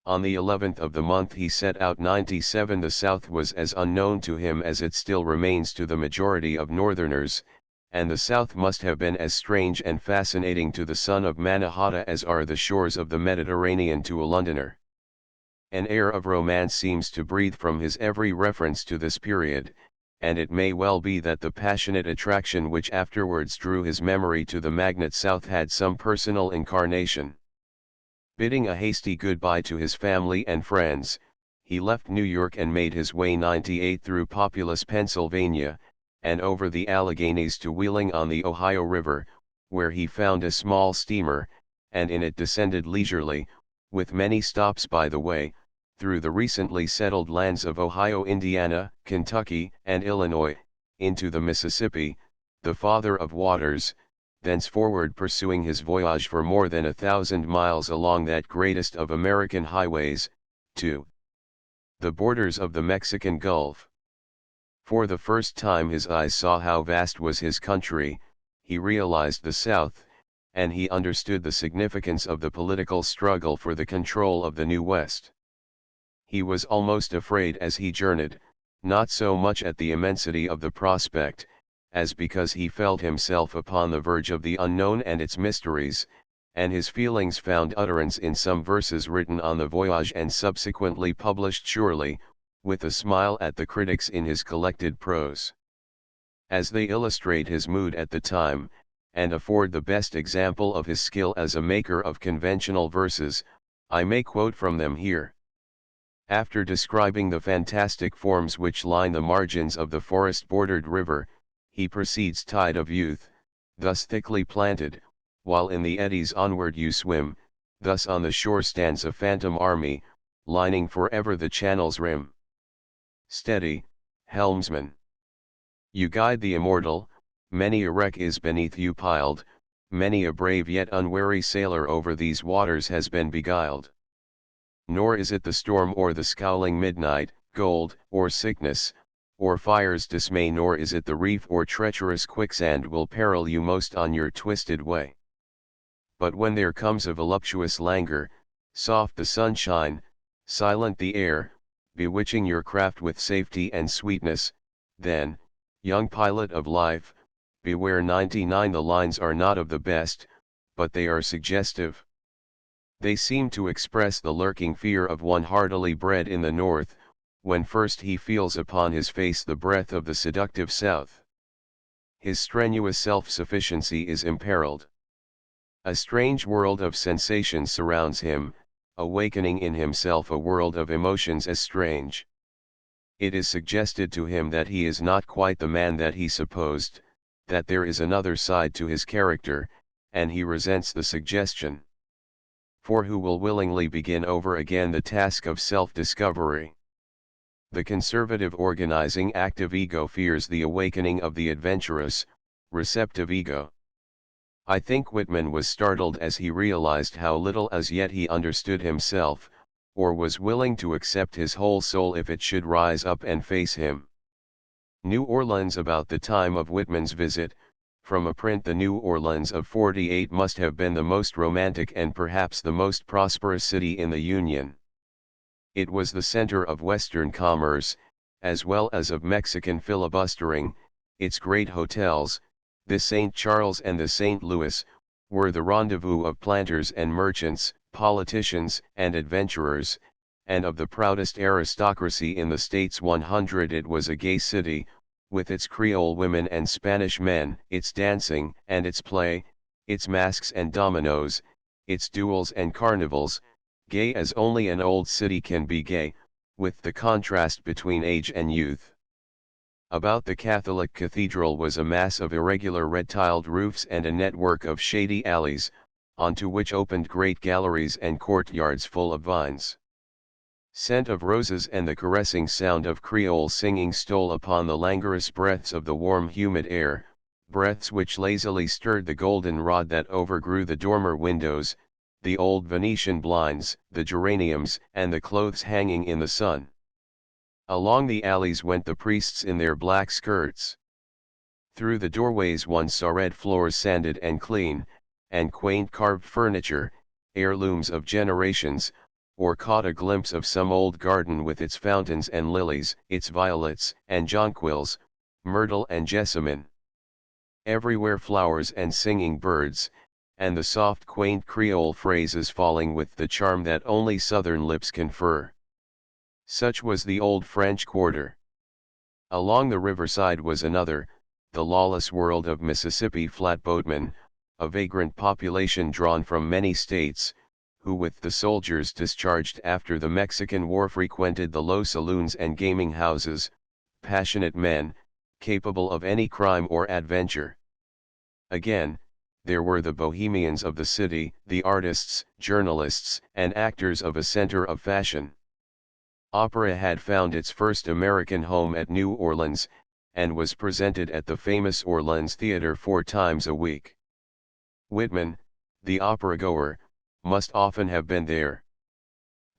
On the 11th of the month he set out. 97 The South was as unknown to him as it still remains to the majority of Northerners, and the South must have been as strange and fascinating to the son of Mannahatta as are the shores of the Mediterranean to a Londoner. An air of romance seems to breathe from his every reference to this period, and it may well be that the passionate attraction which afterwards drew his memory to the magnet South had some personal incarnation. Bidding a hasty goodbye to his family and friends, he left New York and made his way 98 through populous Pennsylvania, and over the Alleghenies to Wheeling on the Ohio River, where he found a small steamer, and in it descended leisurely, with many stops by the way, through the recently settled lands of Ohio, Indiana, Kentucky, and Illinois, into the Mississippi, the father of waters, thenceforward pursuing his voyage for more than 1,000 miles along that greatest of American highways, to the borders of the Mexican Gulf. For the first time his eyes saw how vast was his country, he realized the South, and he understood the significance of the political struggle for the control of the New West. He was almost afraid as he journeyed, not so much at the immensity of the prospect, as because he felt himself upon the verge of the unknown and its mysteries, and his feelings found utterance in some verses written on the voyage and subsequently published surely, with a smile at the critics in his collected prose. As they illustrate his mood at the time, and afford the best example of his skill as a maker of conventional verses, I may quote from them here. After describing the fantastic forms which line the margins of the forest-bordered river, he proceeds: Tide of youth, thus thickly planted, while in the eddies onward you swim, thus on the shore stands a phantom army, lining forever the channel's rim. Steady, helmsman. You guide the immortal, many a wreck is beneath you piled, many a brave yet unwary sailor over these waters has been beguiled. Nor is it the storm or the scowling midnight, gold, or sickness, or fire's dismay, nor is it the reef or treacherous quicksand will peril you most on your twisted way. But when there comes a voluptuous languor, soft the sunshine, silent the air, bewitching your craft with safety and sweetness, then, young pilot of life, beware. 99 The lines are not of the best, but they are suggestive. They seem to express the lurking fear of one heartily bred in the North, when first he feels upon his face the breath of the seductive South. His strenuous self-sufficiency is imperiled. A strange world of sensations surrounds him, awakening in himself a world of emotions as strange. It is suggested to him that he is not quite the man that he supposed, that there is another side to his character, and he resents the suggestion. For who will willingly begin over again the task of self-discovery? The conservative organizing active ego fears the awakening of the adventurous, receptive ego. I think Whitman was startled as he realized how little as yet he understood himself, or was willing to accept his whole soul if it should rise up and face him. New Orleans about the time of Whitman's visit, from a print. The New Orleans of '48 must have been the most romantic and perhaps the most prosperous city in the Union. It was the center of Western commerce, as well as of Mexican filibustering, its great hotels, The St. Charles and the St. Louis were the rendezvous of planters and merchants, politicians and adventurers, and of the proudest aristocracy in the States 100. It was a gay city, with its Creole women and Spanish men, its dancing and its play, its masks and dominoes, its duels and carnivals, gay as only an old city can be gay, with the contrast between age and youth. About the Catholic cathedral was a mass of irregular red-tiled roofs and a network of shady alleys, onto which opened great galleries and courtyards full of vines. Scent of roses and the caressing sound of Creole singing stole upon the languorous breaths of the warm humid air, breaths which lazily stirred the golden rod that overgrew the dormer windows, the old Venetian blinds, the geraniums and the clothes hanging in the sun. Along the alleys went the priests in their black skirts. Through the doorways one saw red floors sanded and clean, and quaint carved furniture, heirlooms of generations, or caught a glimpse of some old garden with its fountains and lilies, its violets and jonquils, myrtle and jessamine. Everywhere flowers and singing birds, and the soft quaint Creole phrases falling with the charm that only southern lips confer. Such was the old French Quarter. Along the riverside was another, the lawless world of Mississippi flatboatmen, a vagrant population drawn from many states, who with the soldiers discharged after the Mexican War frequented the low saloons and gaming houses, passionate men, capable of any crime or adventure. Again, there were the bohemians of the city, the artists, journalists, and actors of a center of fashion. Opera had found its first American home at New Orleans, and was presented at the famous Orleans Theatre 4 times a week. Whitman, the opera-goer, must often have been there.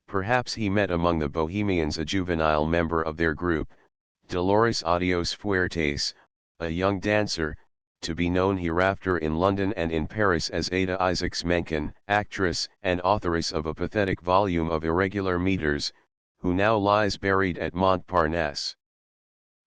Perhaps he met among the bohemians a juvenile member of their group, Dolores Adios Fuertes, a young dancer, to be known hereafter in London and in Paris as Ada Isaacs Menken, actress and authoress of a pathetic volume of irregular meters, who now lies buried at Montparnasse.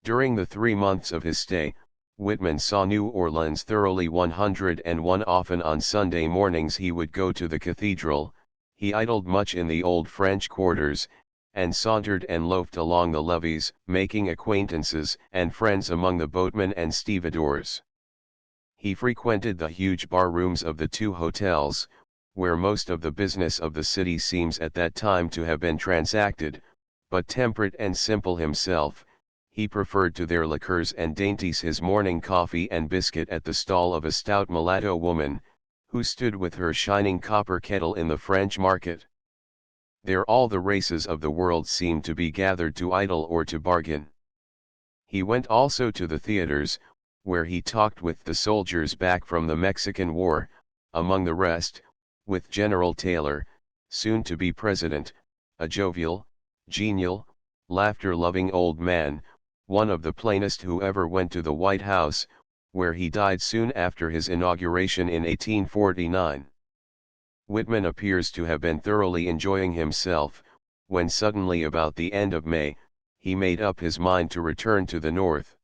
During the 3 months of his stay, Whitman saw New Orleans thoroughly 101. Often on Sunday mornings he would go to the cathedral, he idled much in the old French quarters, and sauntered and loafed along the levees, making acquaintances and friends among the boatmen and stevedores. He frequented the huge bar rooms of the 2 hotels, where most of the business of the city seems at that time to have been transacted, but temperate and simple himself, he preferred to their liqueurs and dainties his morning coffee and biscuit at the stall of a stout mulatto woman, who stood with her shining copper kettle in the French market. There all the races of the world seemed to be gathered to idle or to bargain. He went also to the theaters, where he talked with the soldiers back from the Mexican War, among the rest, with General Taylor, soon to be president, a jovial, genial, laughter-loving old man, one of the plainest who ever went to the White House, where he died soon after his inauguration in 1849. Whitman appears to have been thoroughly enjoying himself, when suddenly about the end of May, he made up his mind to return to the North.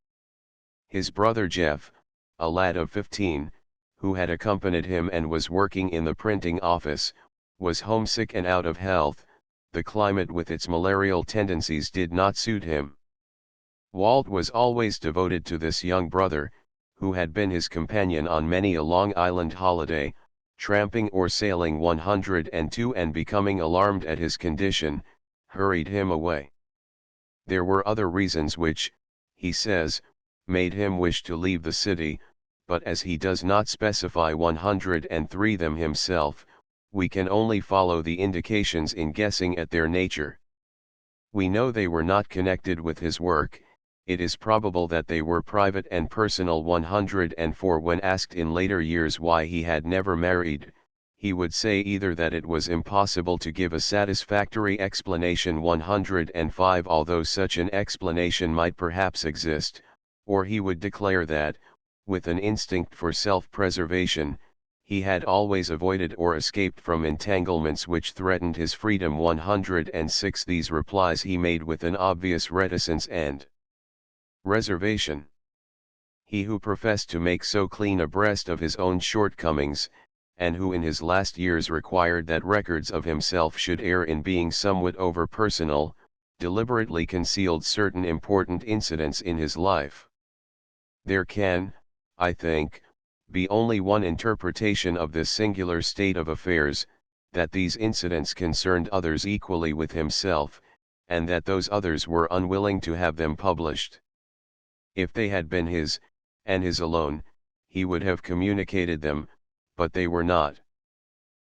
His brother Jeff, a lad of 15, who had accompanied him and was working in the printing office, was homesick and out of health. The climate with its malarial tendencies did not suit him. Walt was always devoted to this young brother, who had been his companion on many a Long Island holiday, tramping or sailing 102, and becoming alarmed at his condition, hurried him away. There were other reasons which, he says, made him wish to leave the city, but as he does not specify 103 them himself, we can only follow the indications in guessing at their nature. We know they were not connected with his work. It is probable that they were private and personal. 104. When asked in later years why he had never married, he would say either that it was impossible to give a satisfactory explanation 105, although such an explanation might perhaps exist, or he would declare that, with an instinct for self-preservation, he had always avoided or escaped from entanglements which threatened his freedom. 106. These replies he made with an obvious reticence and reservation. he who professed to make so clean a breast of his own shortcomings, and who in his last years required that records of himself should err in being somewhat over-personal, deliberately concealed certain important incidents in his life. There can, I think, be only one interpretation of this singular state of affairs, that these incidents concerned others equally with himself, and that those others were unwilling to have them published. If they had been his, and his alone, he would have communicated them, but they were not.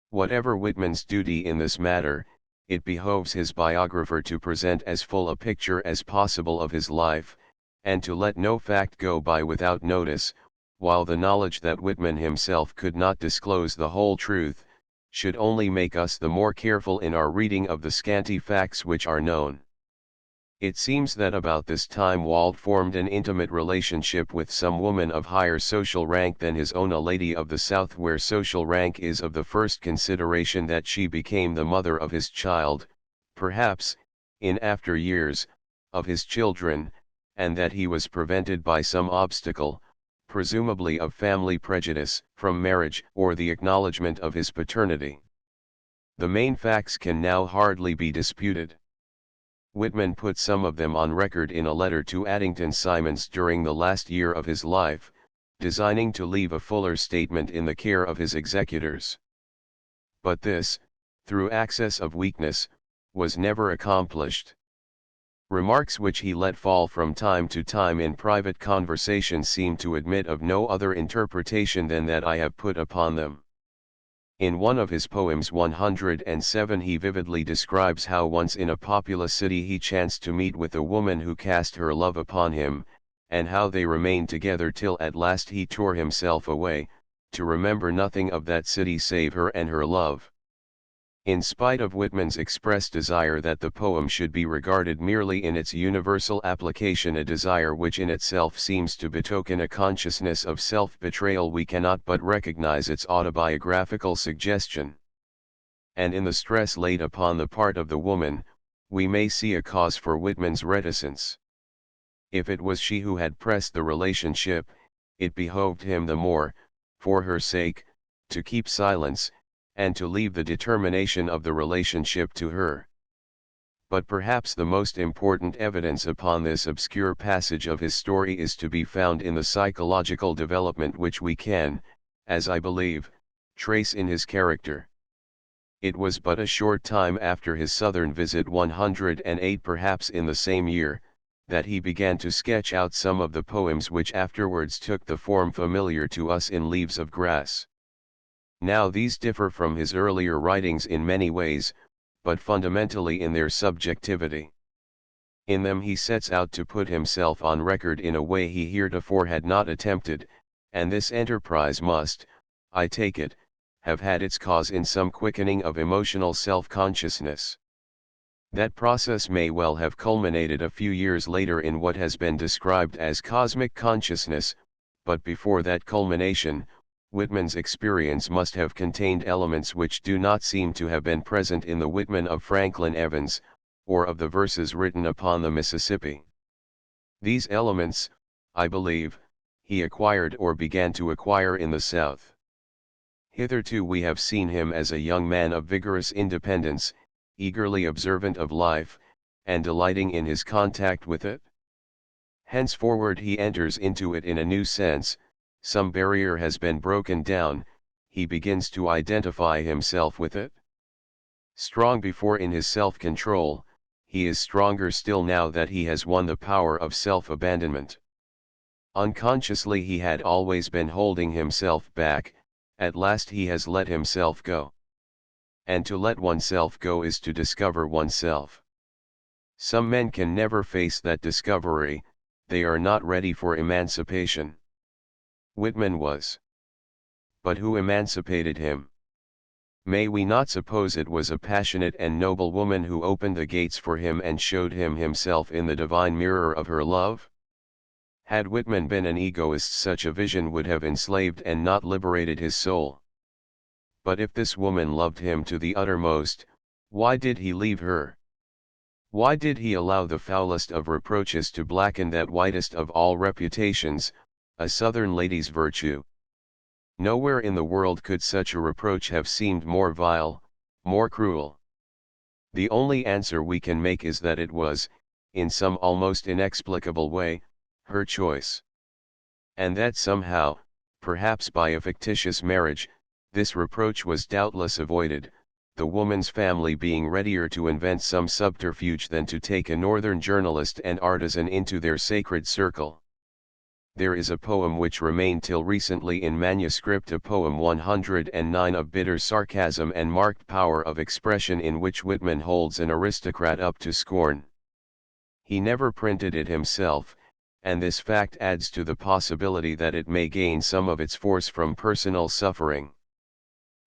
Whatever Whitman's duty in this matter, it behoves his biographer to present as full a picture as possible of his life, and to let no fact go by without notice, while the knowledge that Whitman himself could not disclose the whole truth, should only make us the more careful in our reading of the scanty facts which are known. It seems that about this time Walt formed an intimate relationship with some woman of higher social rank than his own, a lady of the South, where social rank is of the first consideration, that she became the mother of his child, perhaps, in after years, of his children, and that he was prevented by some obstacle, presumably of family prejudice, from marriage or the acknowledgement of his paternity. The main facts can now hardly be disputed. Whitman put some of them on record in a letter to Addington Symonds during the last year of his life, designing to leave a fuller statement in the care of his executors. But this, through access of weakness, was never accomplished. Remarks which he let fall from time to time in private conversation seem to admit of no other interpretation than that I have put upon them. In one of his poems 107 he vividly describes how once in a populous city he chanced to meet with a woman who cast her love upon him, and how they remained together till at last he tore himself away, to remember nothing of that city save her and her love. In spite of Whitman's express desire that the poem should be regarded merely in its universal application, a desire which in itself seems to betoken a consciousness of self-betrayal, we cannot but recognize its autobiographical suggestion. And in the stress laid upon the part of the woman, we may see a cause for Whitman's reticence. If it was she who had pressed the relationship, it behoved him the more, for her sake, to keep silence, and to leave the determination of the relationship to her. But perhaps the most important evidence upon this obscure passage of his story is to be found in the psychological development which we can, as I believe, trace in his character. It was but a short time after his southern visit, 108 perhaps in the same year, that he began to sketch out some of the poems which afterwards took the form familiar to us in Leaves of Grass. Now these differ from his earlier writings in many ways, but fundamentally in their subjectivity. In them he sets out to put himself on record in a way he heretofore had not attempted, and this enterprise must, I take it, have had its cause in some quickening of emotional self-consciousness. That process may well have culminated a few years later in what has been described as cosmic consciousness, but before that culmination, Whitman's experience must have contained elements which do not seem to have been present in the Whitman of Franklin Evans, or of the verses written upon the Mississippi. These elements, I believe, he acquired or began to acquire in the South. Hitherto we have seen him as a young man of vigorous independence, eagerly observant of life, and delighting in his contact with it. Henceforward he enters into it in a new sense. Some barrier has been broken down, he begins to identify himself with it. Strong before in his self-control, he is stronger still now that he has won the power of self-abandonment. Unconsciously he had always been holding himself back, at last he has let himself go. And to let oneself go is to discover oneself. Some men can never face that discovery, they are not ready for emancipation. Whitman was. But who emancipated him? May we not suppose it was a passionate and noble woman who opened the gates for him and showed him himself in the divine mirror of her love? Had Whitman been an egoist, such a vision would have enslaved and not liberated his soul. But if this woman loved him to the uttermost, why did he leave her? Why did he allow the foulest of reproaches to blacken that whitest of all reputations, a Southern lady's virtue. Nowhere in the world could such a reproach have seemed more vile, more cruel. The only answer we can make is that it was, in some almost inexplicable way, her choice. And that somehow, perhaps by a fictitious marriage, this reproach was doubtless avoided, the woman's family being readier to invent some subterfuge than to take a northern journalist and artisan into their sacred circle. There is a poem which remained till recently in manuscript, a poem 109 of bitter sarcasm and marked power of expression, in which Whitman holds an aristocrat up to scorn. He never printed it himself, and this fact adds to the possibility that it may gain some of its force from personal suffering.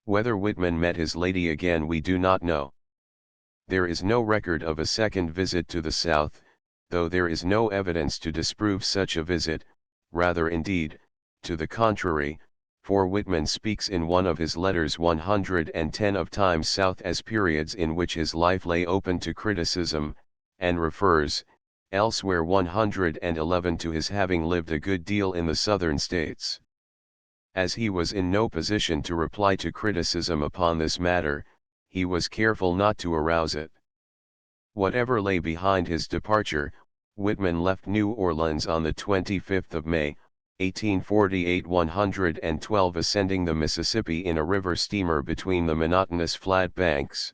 Whether Whitman met his lady again we do not know. There is no record of a second visit to the South, though there is no evidence to disprove such a visit, rather indeed, to the contrary, for Whitman speaks in one of his letters 110 of times South as periods in which his life lay open to criticism, and refers, elsewhere 111 to his having lived a good deal in the Southern states. As he was in no position to reply to criticism upon this matter, he was careful not to arouse it. Whatever lay behind his departure, Whitman left New Orleans on the 25th of May, 1848, 112, ascending the Mississippi in a river steamer between the monotonous flat banks.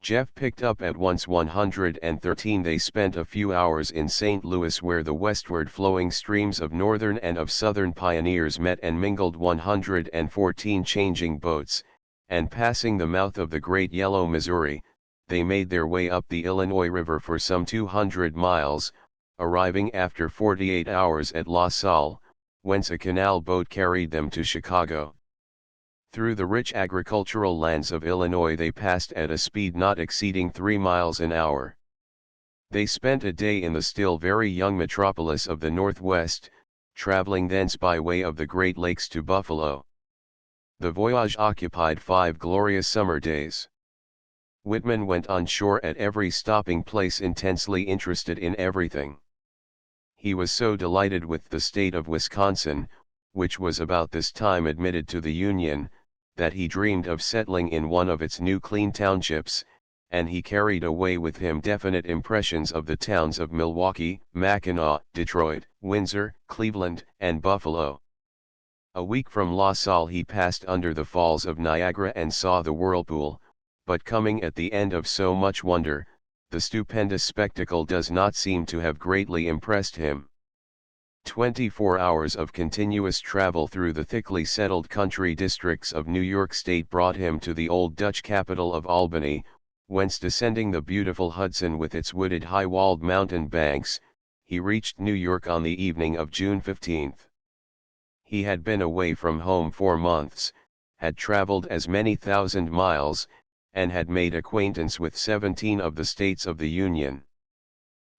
Jeff picked up at once 113. They spent a few hours in St. Louis, where the westward flowing streams of northern and of southern pioneers met and mingled. 114 changing boats, and passing the mouth of the great Yellow Missouri, they made their way up the Illinois River for some 200 miles, arriving after 48 hours at La Salle, whence a canal boat carried them to Chicago. Through the rich agricultural lands of Illinois they passed at a speed not exceeding 3 miles an hour. They spent a day in the still very young metropolis of the Northwest, traveling thence by way of the Great Lakes to Buffalo. The voyage occupied 5 glorious summer days. Whitman went on shore at every stopping place, intensely interested in everything. He was so delighted with the state of Wisconsin, which was about this time admitted to the Union, that he dreamed of settling in one of its new clean townships, and he carried away with him definite impressions of the towns of Milwaukee, Mackinac, Detroit, Windsor, Cleveland, and Buffalo. A week from La Salle he passed under the falls of Niagara and saw the whirlpool, but coming at the end of so much wonder, the stupendous spectacle does not seem to have greatly impressed him. 24 hours of continuous travel through the thickly settled country districts of New York State brought him to the old Dutch capital of Albany, whence, descending the beautiful Hudson with its wooded high-walled mountain banks, he reached New York on the evening of June 15. He had been away from home 4 months, had traveled as many thousand miles, and had made acquaintance with 17 of the states of the Union.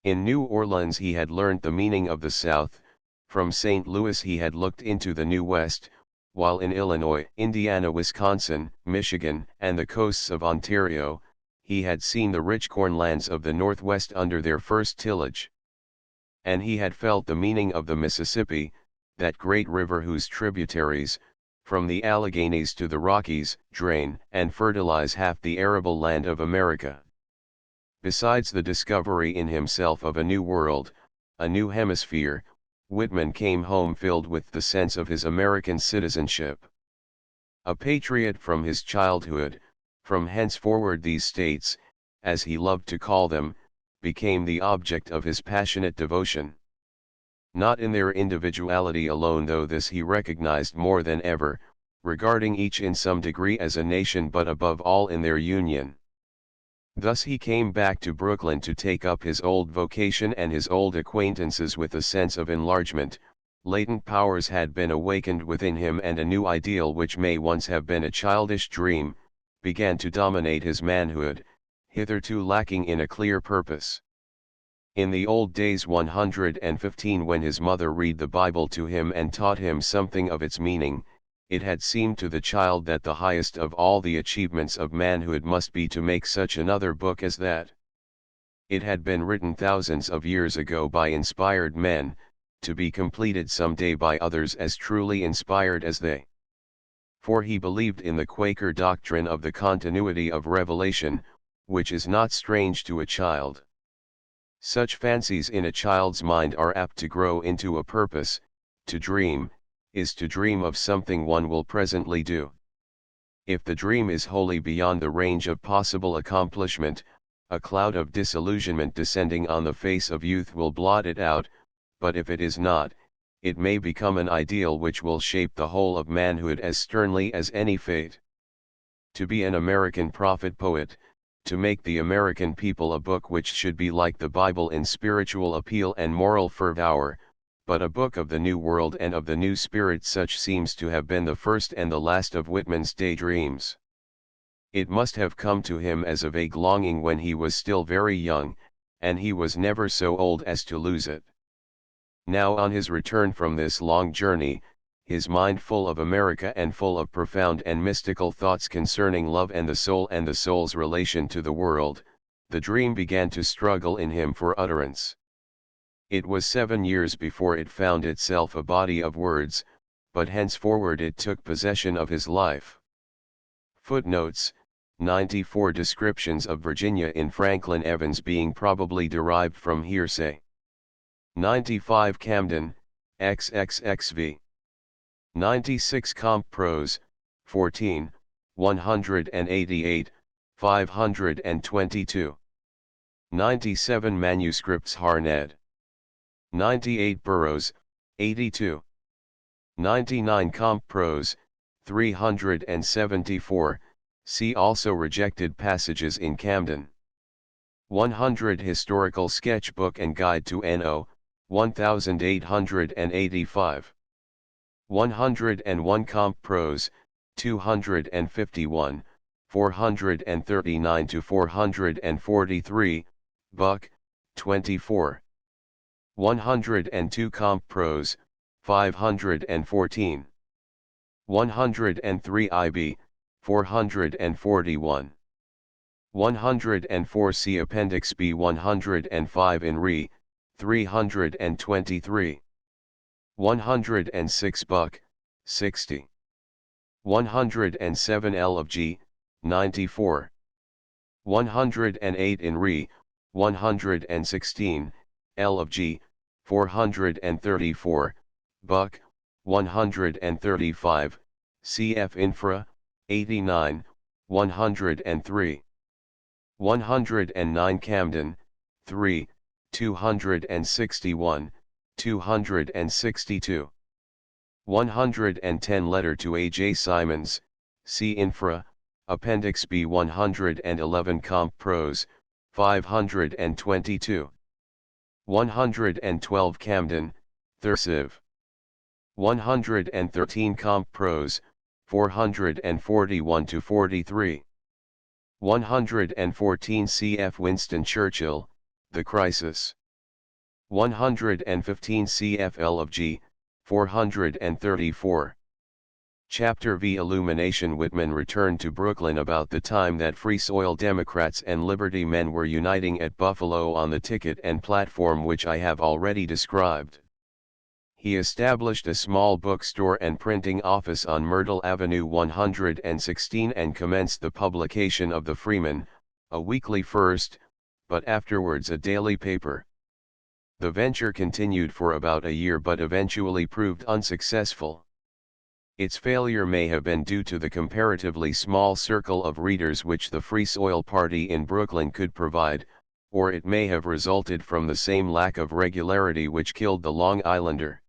In New Orleans he had learnt the meaning of the South. From St. Louis he had looked into the New West, while in Illinois, Indiana, Wisconsin, Michigan, and the coasts of Ontario, he had seen the rich cornlands of the Northwest under their first tillage. And he had felt the meaning of the Mississippi, that great river whose tributaries, from the Alleghenies to the Rockies, drain and fertilize half the arable land of America. Besides the discovery in himself of a new world, a new hemisphere, Whitman came home filled with the sense of his American citizenship. A patriot from his childhood, from henceforward these states, as he loved to call them, became the object of his passionate devotion. Not in their individuality alone, though this he recognized more than ever, regarding each in some degree as a nation, but above all in their union. Thus he came back to Brooklyn to take up his old vocation and his old acquaintances with a sense of enlargement. Latent powers had been awakened within him, and a new ideal, which may once have been a childish dream, began to dominate his manhood, hitherto lacking in a clear purpose. In the old days 115, when his mother read the Bible to him and taught him something of its meaning, it had seemed to the child that the highest of all the achievements of manhood must be to make such another book as that. It had been written thousands of years ago by inspired men, to be completed someday by others as truly inspired as they. For he believed in the Quaker doctrine of the continuity of revelation, which is not strange to a child. Such fancies in a child's mind are apt to grow into a purpose. To dream, is to dream of something one will presently do. If the dream is wholly beyond the range of possible accomplishment, a cloud of disillusionment descending on the face of youth will blot it out, but if it is not, it may become an ideal which will shape the whole of manhood as sternly as any fate. To be an American prophet poet, to make the American people a book which should be like the Bible in spiritual appeal and moral fervor, but a book of the New World and of the New Spirit, such seems to have been the first and the last of Whitman's daydreams. It must have come to him as a vague longing when he was still very young, and he was never so old as to lose it. Now on his return from this long journey, his mind full of America and full of profound and mystical thoughts concerning love and the soul's relation to the world, the dream began to struggle in him for utterance. It was 7 years before it found itself a body of words, but henceforward it took possession of his life. Footnotes: 94 descriptions of Virginia in Franklin Evans being probably derived from hearsay. 95 Camden, XXXV. 96 Comp Prose, 14, 188, 522. 97 Manuscripts Harned. 98 Burroughs, 82. 99 Comp Prose, 374, see also Rejected Passages in Camden. 100 Historical Sketchbook and Guide to N.O., 1885. 101 Comp Prose, 251, 439 to 443, Buck, 24. 102 Comp Prose, 514. 103 IB, 441. 104 see Appendix B. 105 in Re, 323. 106 Buck, 60. 107 L of G, 94. 108 in Re, 116, L of G, 434, Buck, 135, CF Infra, 89, 103. 109 Camden, 3, 261, 262. 110 Letter to A. J. Simons, C. Infra, Appendix B. 111 Comp Prose, 522. 112 Camden, Thursive. 113 Comp Prose, 441 to 43. 114 cf. Winston Churchill, The Crisis. 115 cf. L of G, 434. Chapter V. Illumination. Whitman returned to Brooklyn about the time that Free Soil Democrats and Liberty men were uniting at Buffalo on the ticket and platform which I have already described. He established a small bookstore and printing office on Myrtle Avenue 116 and commenced the publication of the Freeman, a weekly first, but afterwards a daily paper. The venture continued for about a year but eventually proved unsuccessful. Its failure may have been due to the comparatively small circle of readers which the Free Soil Party in Brooklyn could provide, or it may have resulted from the same lack of regularity which killed the Long Islander.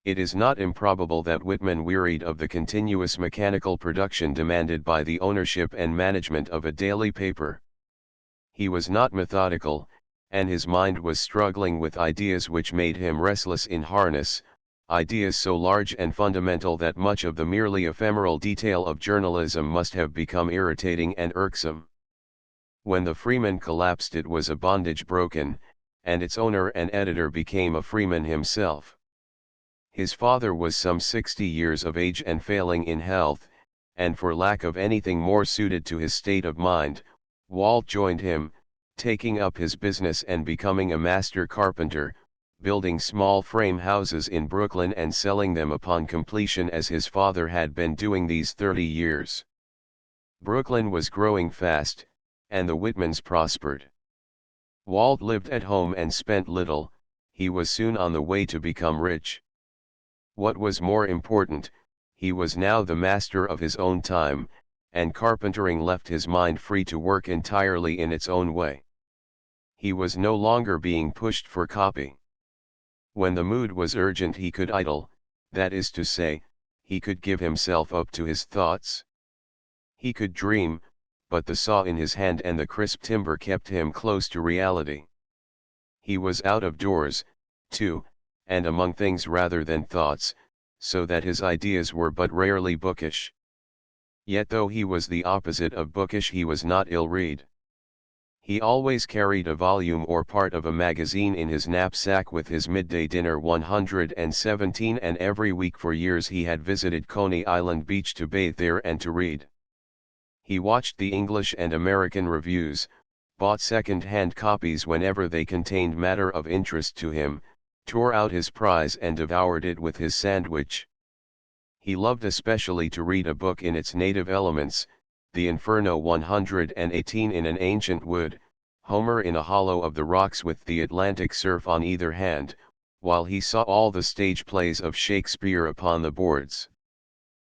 It is not improbable that Whitman wearied of the continuous mechanical production demanded by the ownership and management of a daily paper. He was not methodical, and his mind was struggling with ideas which made him restless in harness, ideas so large and fundamental that much of the merely ephemeral detail of journalism must have become irritating and irksome. When the Freeman collapsed, it was a bondage broken, and its owner and editor became a freeman himself. His father was some 60 years of age and failing in health, and for lack of anything more suited to his state of mind, Walt joined him, taking up his business and becoming a master carpenter, building small frame houses in Brooklyn and selling them upon completion as his father had been doing these 30 years. Brooklyn was growing fast, and the Whitmans prospered. Walt lived at home and spent little. He was soon on the way to become rich. What was more important, he was now the master of his own time, and carpentering left his mind free to work entirely in its own way. He was no longer being pushed for copy. When the mood was urgent he could idle, that is to say, he could give himself up to his thoughts. He could dream, but the saw in his hand and the crisp timber kept him close to reality. He was out of doors, too, and among things rather than thoughts, so that his ideas were but rarely bookish. Yet though he was the opposite of bookish he was not ill-read. He always carried a volume or part of a magazine in his knapsack with his midday dinner 117, and every week for years he had visited Coney Island Beach to bathe there and to read. He watched the English and American reviews, bought second-hand copies whenever they contained matter of interest to him, tore out his prize and devoured it with his sandwich. He loved especially to read a book in its native elements, the Inferno 118 in an ancient wood, Homer in a hollow of the rocks with the Atlantic surf on either hand, while he saw all the stage plays of Shakespeare upon the boards.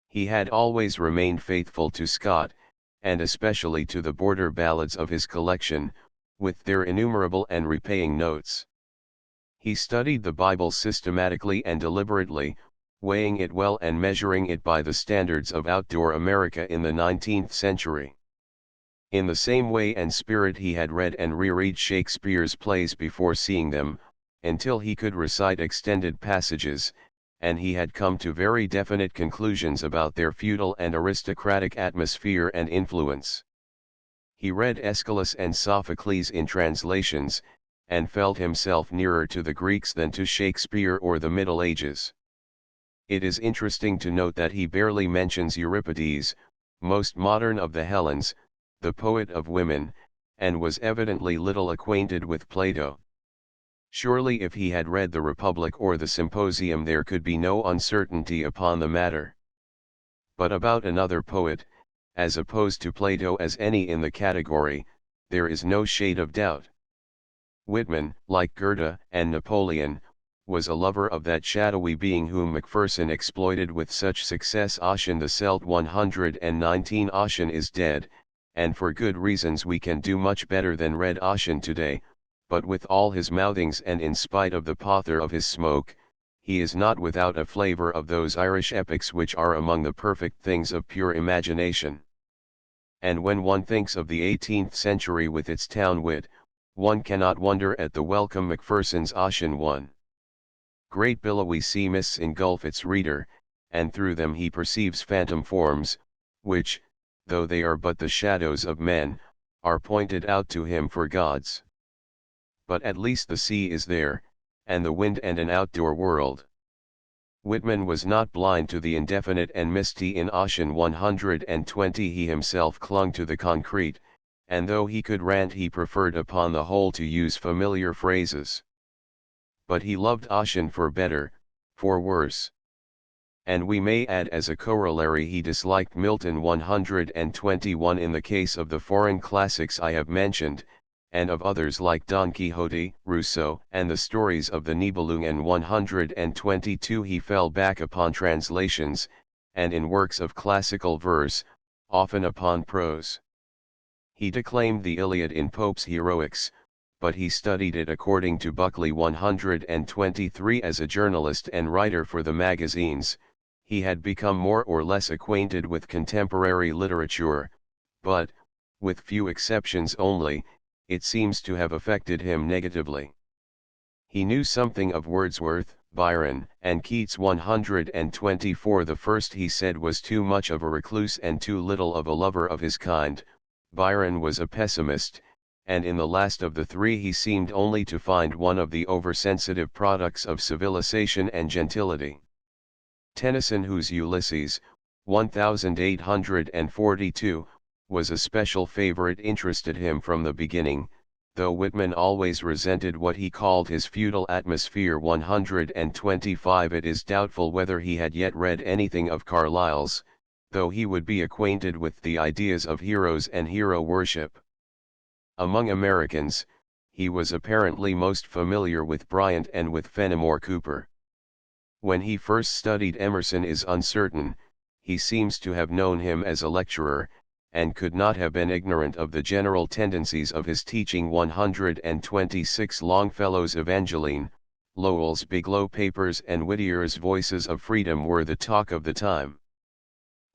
He had always remained faithful to Scott, and especially to the border ballads of his collection, with their innumerable and repaying notes. He studied the Bible systematically and deliberately, weighing it well and measuring it by the standards of outdoor America in the 19th century. In the same way and spirit he had read and reread Shakespeare's plays before seeing them, until he could recite extended passages, and he had come to very definite conclusions about their feudal and aristocratic atmosphere and influence. He read Aeschylus and Sophocles in translations, and felt himself nearer to the Greeks than to Shakespeare or the Middle Ages. It is interesting to note that he barely mentions Euripides, most modern of the Hellenes, the poet of women, and was evidently little acquainted with Plato. Surely if he had read the Republic or the Symposium there could be no uncertainty upon the matter. But about another poet, as opposed to Plato as any in the category, there is no shade of doubt. Whitman, like Goethe and Napoleon, was a lover of that shadowy being whom Macpherson exploited with such success. Ossian the Celt 119. Ossian is dead, and for good reasons. We can do much better than read Ossian today, but with all his mouthings and in spite of the pother of his smoke, he is not without a flavour of those Irish epics which are among the perfect things of pure imagination. And when one thinks of the 18th century with its town wit, one cannot wonder at the welcome Macpherson's Ossian won. Great billowy sea mists engulf its reader, and through them he perceives phantom forms, which, though they are but the shadows of men, are pointed out to him for gods. But at least the sea is there, and the wind and an outdoor world. Whitman was not blind to the indefinite and misty in Ossian 120. He himself clung to the concrete, and though he could rant he preferred upon the whole to use familiar phrases. But he loved Ossian for better, for worse. And we may add as a corollary he disliked Milton 121 in the case of the foreign classics I have mentioned, and of others like Don Quixote, Rousseau, and the stories of the Nibelungen 122. He fell back upon translations, and in works of classical verse, often upon prose. He declaimed the Iliad in Pope's heroics, but he studied it according to Buckley 123 as a journalist and writer for the magazines. He had become more or less acquainted with contemporary literature, but, with few exceptions only, it seems to have affected him negatively. He knew something of Wordsworth, Byron, and Keats 124. The first he said was too much of a recluse and too little of a lover of his kind. Byron was a pessimist, and in the last of the three he seemed only to find one of the oversensitive products of civilization and gentility. Tennyson, whose Ulysses, 1842, was a special favorite, interested him from the beginning, though Whitman always resented what he called his feudal atmosphere. 125 It is doubtful whether he had yet read anything of Carlyle's, though he would be acquainted with the ideas of heroes and hero worship. Among Americans, he was apparently most familiar with Bryan and with Fenimore Cooper. When he first studied Emerson is uncertain. He seems to have known him as a lecturer, and could not have been ignorant of the general tendencies of his teaching. 126 Longfellow's Evangeline, Lowell's Biglow Papers and Whittier's Voices of Freedom were the talk of the time.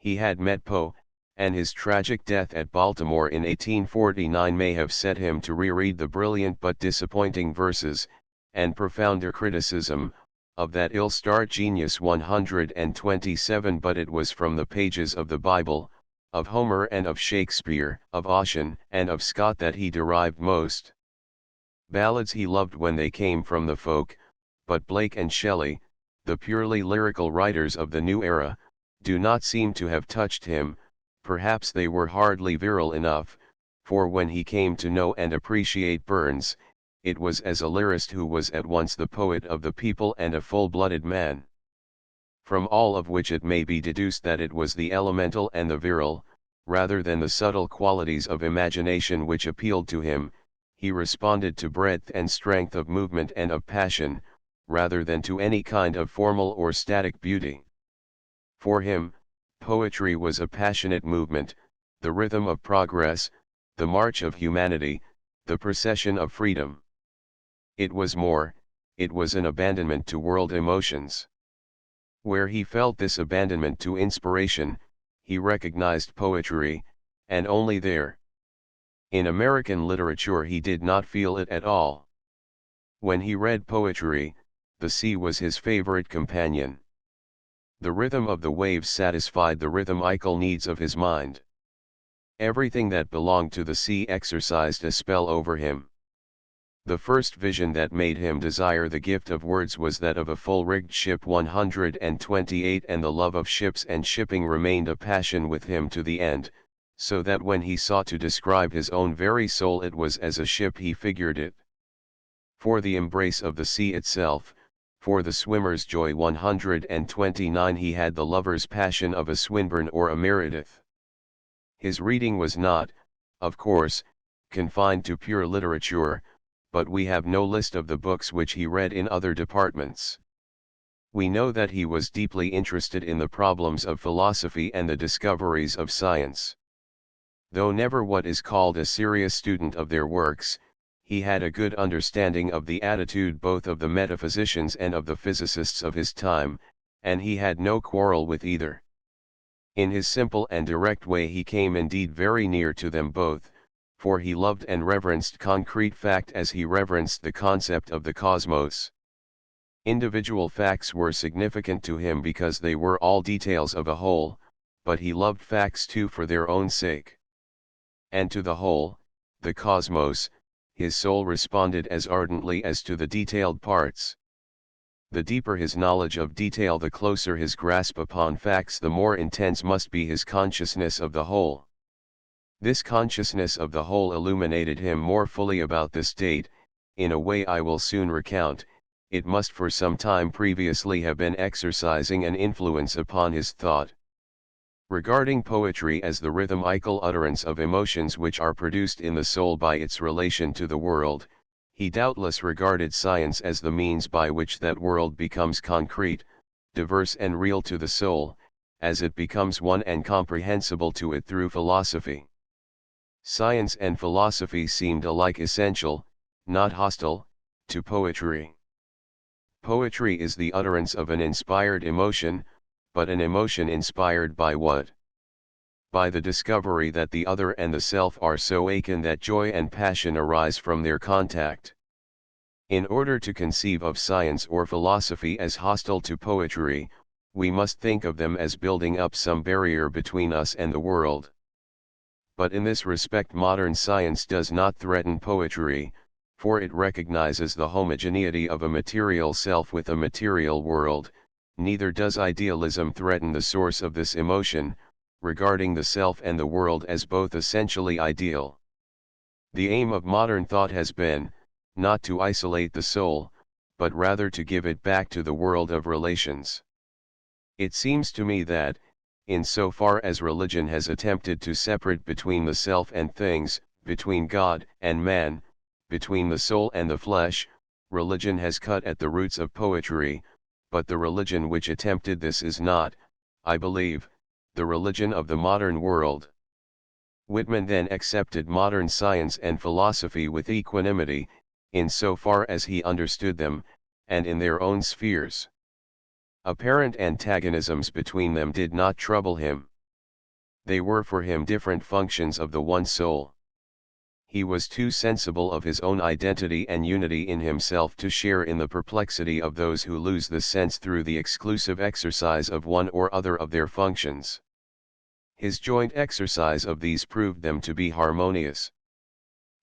He had met Poe, and his tragic death at Baltimore in 1849 may have set him to reread the brilliant but disappointing verses, and profounder criticism, of that ill-starred genius. 127 But it was from the pages of the Bible, of Homer and of Shakespeare, of Ossian and of Scott that he derived most. Ballads he loved when they came from the folk, but Blake and Shelley, the purely lyrical writers of the new era, do not seem to have touched him. Perhaps they were hardly virile enough, for when he came to know and appreciate Burns, it was as a lyrist who was at once the poet of the people and a full-blooded man. From all of which it may be deduced that it was the elemental and the virile, rather than the subtle qualities of imagination which appealed to him. He responded to breadth and strength of movement and of passion, rather than to any kind of formal or static beauty. For him, poetry was a passionate movement, the rhythm of progress, the march of humanity, the procession of freedom. It was more, it was an abandonment to world emotions. Where he felt this abandonment to inspiration, he recognized poetry, and only there. In American literature he did not feel it at all. When he read poetry, the sea was his favorite companion. The rhythm of the waves satisfied the rhythmical needs of his mind. Everything that belonged to the sea exercised a spell over him. The first vision that made him desire the gift of words was that of a full-rigged ship. 128 And the love of ships and shipping remained a passion with him to the end, so that when he sought to describe his own very soul it was as a ship he figured it. For the embrace of the sea itself, for the swimmer's joy. 129 He had the lover's passion of a Swinburne or a Meredith. His reading was not, of course, confined to pure literature, but we have no list of the books which he read in other departments. We know that he was deeply interested in the problems of philosophy and the discoveries of science. Though never what is called a serious student of their works, he had a good understanding of the attitude both of the metaphysicians and of the physicists of his time, and he had no quarrel with either. In his simple and direct way he came indeed very near to them both, for he loved and reverenced concrete fact as he reverenced the concept of the cosmos. Individual facts were significant to him because they were all details of a whole, but he loved facts too for their own sake. And to the whole, the cosmos, his soul responded as ardently as to the detailed parts. The deeper his knowledge of detail, the closer his grasp upon facts, the more intense must be his consciousness of the whole. This consciousness of the whole illuminated him more fully about this date, in a way I will soon recount. It must for some time previously have been exercising an influence upon his thought. Regarding poetry as the rhythmical utterance of emotions which are produced in the soul by its relation to the world, he doubtless regarded science as the means by which that world becomes concrete, diverse and real to the soul, as it becomes one and comprehensible to it through philosophy. Science and philosophy seemed alike essential, not hostile, to poetry. Poetry is the utterance of an inspired emotion, but an emotion inspired by what? By the discovery that the other and the self are so akin that joy and passion arise from their contact. In order to conceive of science or philosophy as hostile to poetry, we must think of them as building up some barrier between us and the world. But in this respect modern science does not threaten poetry, for it recognizes the homogeneity of a material self with a material world, neither does idealism threaten the source of this emotion, regarding the self and the world as both essentially ideal. The aim of modern thought has been, not to isolate the soul, but rather to give it back to the world of relations. It seems to me that, in so far as religion has attempted to separate between the self and things, between God and man, between the soul and the flesh, religion has cut at the roots of poetry, but the religion which attempted this is not, I believe, the religion of the modern world. Whitman then accepted modern science and philosophy with equanimity, in so far as he understood them, and in their own spheres. Apparent antagonisms between them did not trouble him. They were for him different functions of the one soul. He was too sensible of his own identity and unity in himself to share in the perplexity of those who lose the sense through the exclusive exercise of one or other of their functions. His joint exercise of these proved them to be harmonious.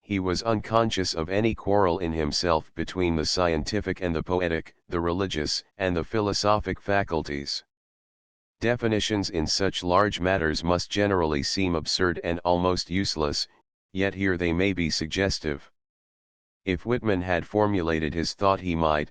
He was unconscious of any quarrel in himself between the scientific and the poetic, the religious and the philosophic faculties. Definitions in such large matters must generally seem absurd and almost useless, yet here they may be suggestive. If Whitman had formulated his thought, he might,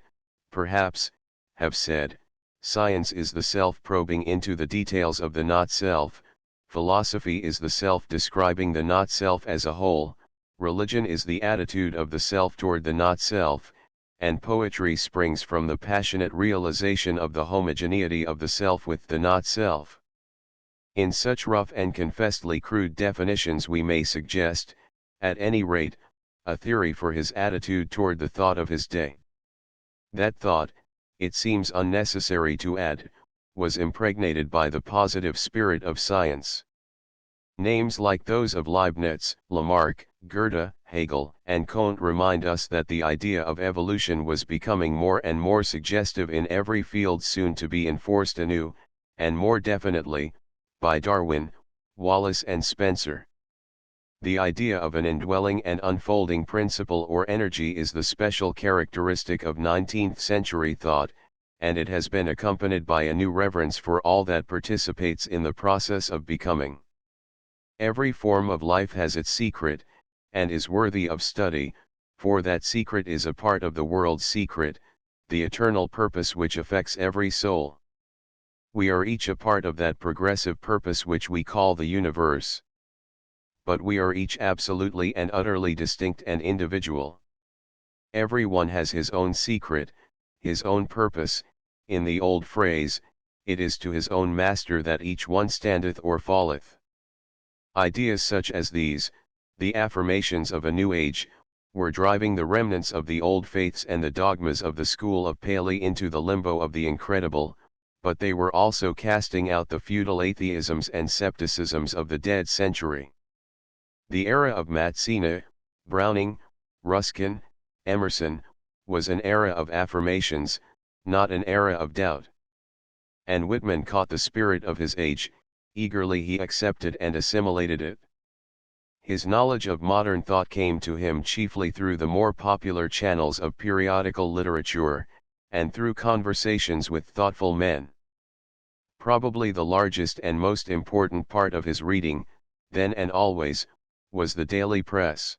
perhaps, have said, science is the self probing into the details of the not-self, philosophy is the self describing the not-self as a whole, religion is the attitude of the self toward the not-self, and poetry springs from the passionate realization of the homogeneity of the self with the not-self. In such rough and confessedly crude definitions we may suggest, at any rate, a theory for his attitude toward the thought of his day. That thought, it seems unnecessary to add, was impregnated by the positive spirit of science. Names like those of Leibniz, Lamarck, Goethe, Hegel, and Comte remind us that the idea of evolution was becoming more and more suggestive in every field, soon to be enforced anew, and more definitely, by Darwin, Wallace and Spencer. The idea of an indwelling and unfolding principle or energy is the special characteristic of 19th-century thought, and it has been accompanied by a new reverence for all that participates in the process of becoming. Every form of life has its secret, and is worthy of study, for that secret is a part of the world's secret, the eternal purpose which affects every soul. We are each a part of that progressive purpose which we call the universe. But we are each absolutely and utterly distinct and individual. Every one has his own secret, his own purpose. In the old phrase, it is to his own master that each one standeth or falleth. Ideas such as these, the affirmations of a new age, were driving the remnants of the old faiths and the dogmas of the school of Paley into the limbo of the incredible, but they were also casting out the feudal atheisms and scepticisms of the dead century. The era of Mazzini, Browning, Ruskin, Emerson, was an era of affirmations, not an era of doubt. And Whitman caught the spirit of his age, eagerly he accepted and assimilated it. His knowledge of modern thought came to him chiefly through the more popular channels of periodical literature, and through conversations with thoughtful men. Probably the largest and most important part of his reading, then and always, was the daily press.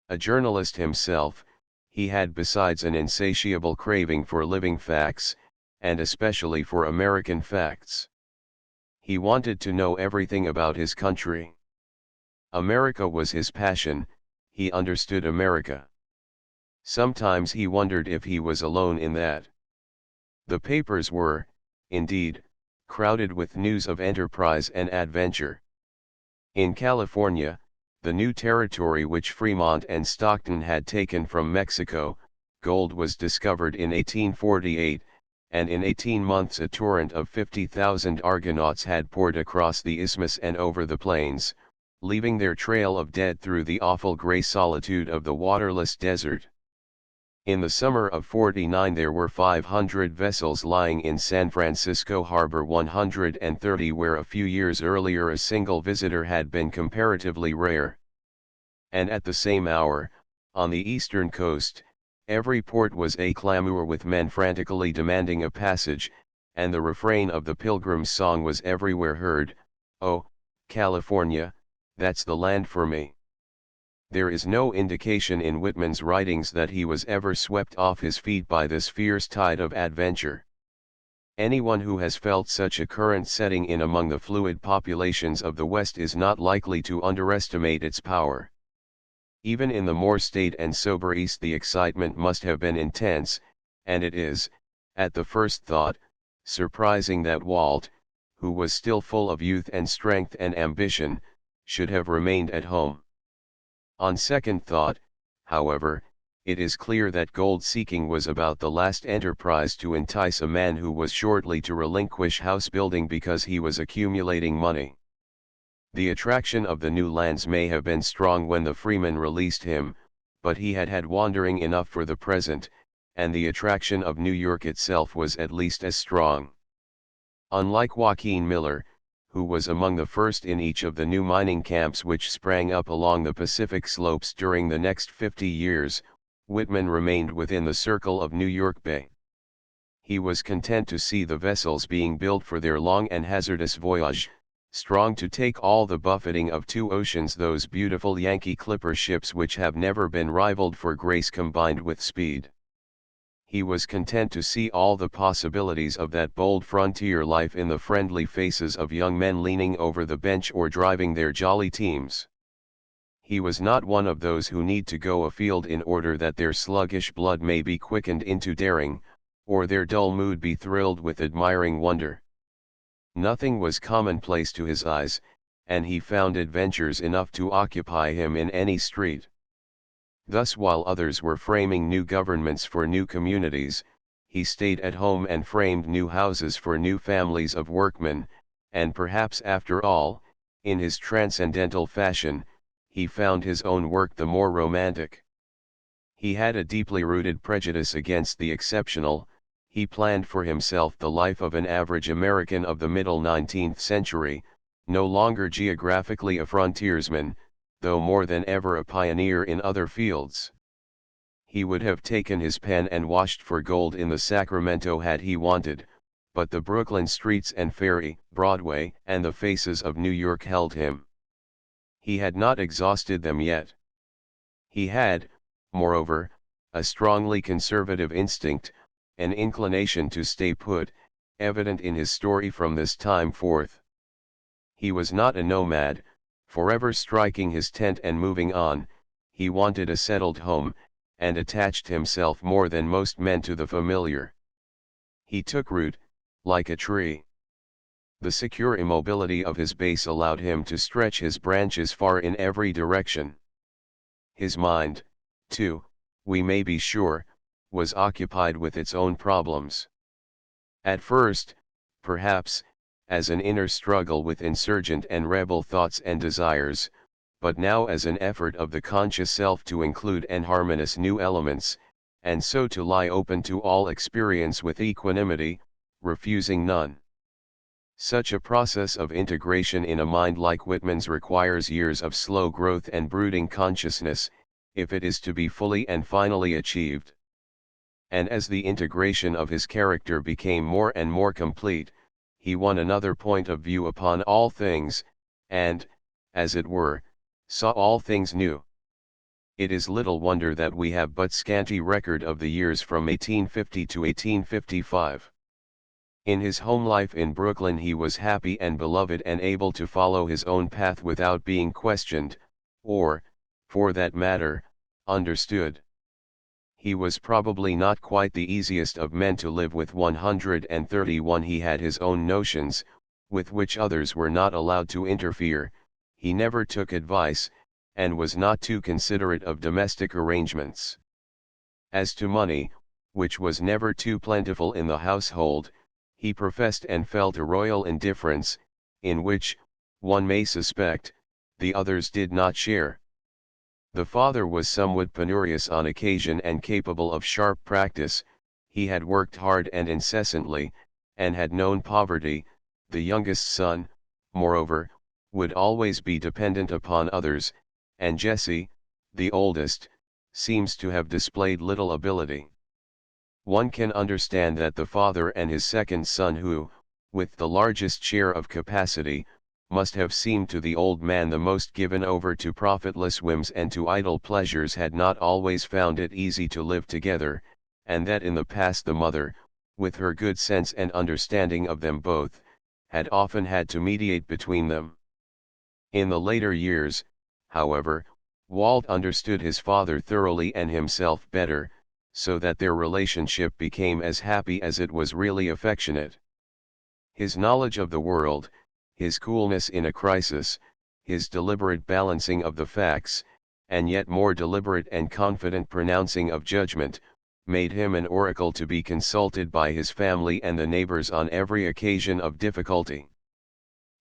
A journalist himself, he had besides an insatiable craving for living facts, and especially for American facts. He wanted to know everything about his country. America was his passion, he understood America. Sometimes he wondered if he was alone in that. The papers were, indeed, crowded with news of enterprise and adventure. In California, the new territory which Fremont and Stockton had taken from Mexico, gold was discovered in 1848, and in 18 months a torrent of 50,000 Argonauts had poured across the isthmus and over the plains, leaving their trail of dead through the awful gray solitude of the waterless desert. In the summer of '49 there were 500 vessels lying in San Francisco Harbor, 130 where a few years earlier a single visitor had been comparatively rare. And at the same hour, on the eastern coast, every port was a clamor with men frantically demanding a passage, and the refrain of the Pilgrim's song was everywhere heard, "Oh, California, that's the land for me." There is no indication in Whitman's writings that he was ever swept off his feet by this fierce tide of adventure. Anyone who has felt such a current setting in among the fluid populations of the West is not likely to underestimate its power. Even in the more staid and sober East the excitement must have been intense, and it is, at the first thought, surprising that Walt, who was still full of youth and strength and ambition, should have remained at home. On second thought, however, it is clear that gold-seeking was about the last enterprise to entice a man who was shortly to relinquish house-building because he was accumulating money. The attraction of the new lands may have been strong when the freemen released him, but he had had wandering enough for the present, and the attraction of New York itself was at least as strong. Unlike Joaquin Miller, who was among the first in each of the new mining camps which sprang up along the Pacific slopes during the next 50 years, Whitman remained within the circle of New York Bay. He was content to see the vessels being built for their long and hazardous voyage, strong to take all the buffeting of two oceans, those beautiful Yankee clipper ships which have never been rivaled for grace combined with speed. He was content to see all the possibilities of that bold frontier life in the friendly faces of young men leaning over the bench or driving their jolly teams. He was not one of those who need to go afield in order that their sluggish blood may be quickened into daring, or their dull mood be thrilled with admiring wonder. Nothing was commonplace to his eyes, and he found adventures enough to occupy him in any street. Thus, while others were framing new governments for new communities, he stayed at home and framed new houses for new families of workmen, and perhaps after all, in his transcendental fashion, he found his own work the more romantic. He had a deeply rooted prejudice against the exceptional. He planned for himself the life of an average American of the middle 19th century, no longer geographically a frontiersman, though more than ever a pioneer in other fields. He would have taken his pen and washed for gold in the Sacramento had he wanted, but the Brooklyn streets and Ferry, Broadway, and the faces of New York held him. He had not exhausted them yet. He had, moreover, a strongly conservative instinct, an inclination to stay put, evident in his story from this time forth. He was not a nomad, forever striking his tent and moving on. He wanted a settled home, and attached himself more than most men to the familiar. He took root, like a tree. The secure immobility of his base allowed him to stretch his branches far in every direction. His mind, too, we may be sure, was occupied with its own problems. At first, perhaps, as an inner struggle with insurgent and rebel thoughts and desires, but now as an effort of the conscious self to include and harmonize new elements, and so to lie open to all experience with equanimity, refusing none. Such a process of integration in a mind like Whitman's requires years of slow growth and brooding consciousness, if it is to be fully and finally achieved. And as the integration of his character became more and more complete, he won another point of view upon all things, and, as it were, saw all things new. It is little wonder that we have but scanty record of the years from 1850 to 1855. In his home life in Brooklyn he was happy and beloved and able to follow his own path without being questioned, or, for that matter, understood. He was probably not quite the easiest of men to live with. 131 He had his own notions, with which others were not allowed to interfere. He never took advice, and was not too considerate of domestic arrangements. As to money, which was never too plentiful in the household, he professed and felt a royal indifference, in which, one may suspect, the others did not share. The father was somewhat penurious on occasion and capable of sharp practice. He had worked hard and incessantly, and had known poverty. The youngest son, moreover, would always be dependent upon others, and Jesse, the oldest, seems to have displayed little ability. One can understand that the father and his second son who, with the largest share of capacity, must have seemed to the old man the most given over to profitless whims and to idle pleasures, had not always found it easy to live together, and that in the past the mother, with her good sense and understanding of them both, had often had to mediate between them. In the later years, however, Walt understood his father thoroughly and himself better, so that their relationship became as happy as it was really affectionate. His knowledge of the world, his coolness in a crisis, his deliberate balancing of the facts, and yet more deliberate and confident pronouncing of judgment, made him an oracle to be consulted by his family and the neighbors on every occasion of difficulty.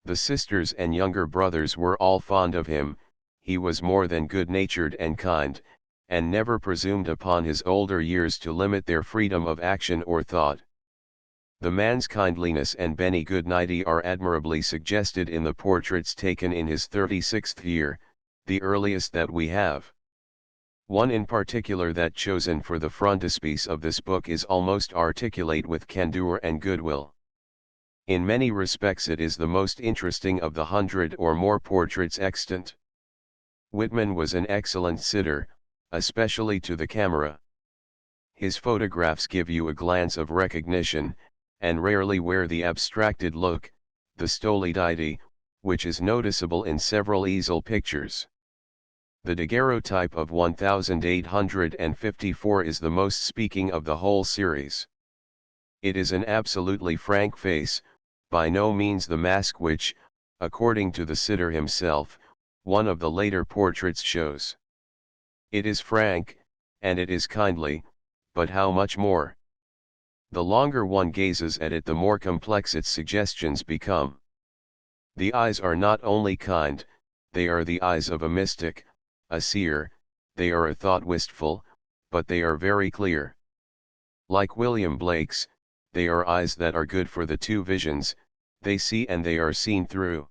The sisters and younger brothers were all fond of him. He was more than good-natured and kind, and never presumed upon his older years to limit their freedom of action or thought. The man's kindliness and benignity are admirably suggested in the portraits taken in his 36th year, the earliest that we have. One in particular that chosen for the frontispiece of this book is almost articulate with candor and goodwill. In many respects it is the most interesting of the 100 or more portraits extant. Whitman was an excellent sitter, especially to the camera. His photographs give you a glance of recognition, and rarely wear the abstracted look, the stolidity, which is noticeable in several easel pictures. The daguerreotype of 1854 is the most speaking of the whole series. It is an absolutely frank face, by no means the mask which, according to the sitter himself, one of the later portraits shows. It is frank, and it is kindly, but how much more? The longer one gazes at it, the more complex its suggestions become. The eyes are not only kind, they are the eyes of a mystic, a seer, they are a thought wistful, but they are very clear. Like William Blake's, they are eyes that are good for the two visions, they see and they are seen through.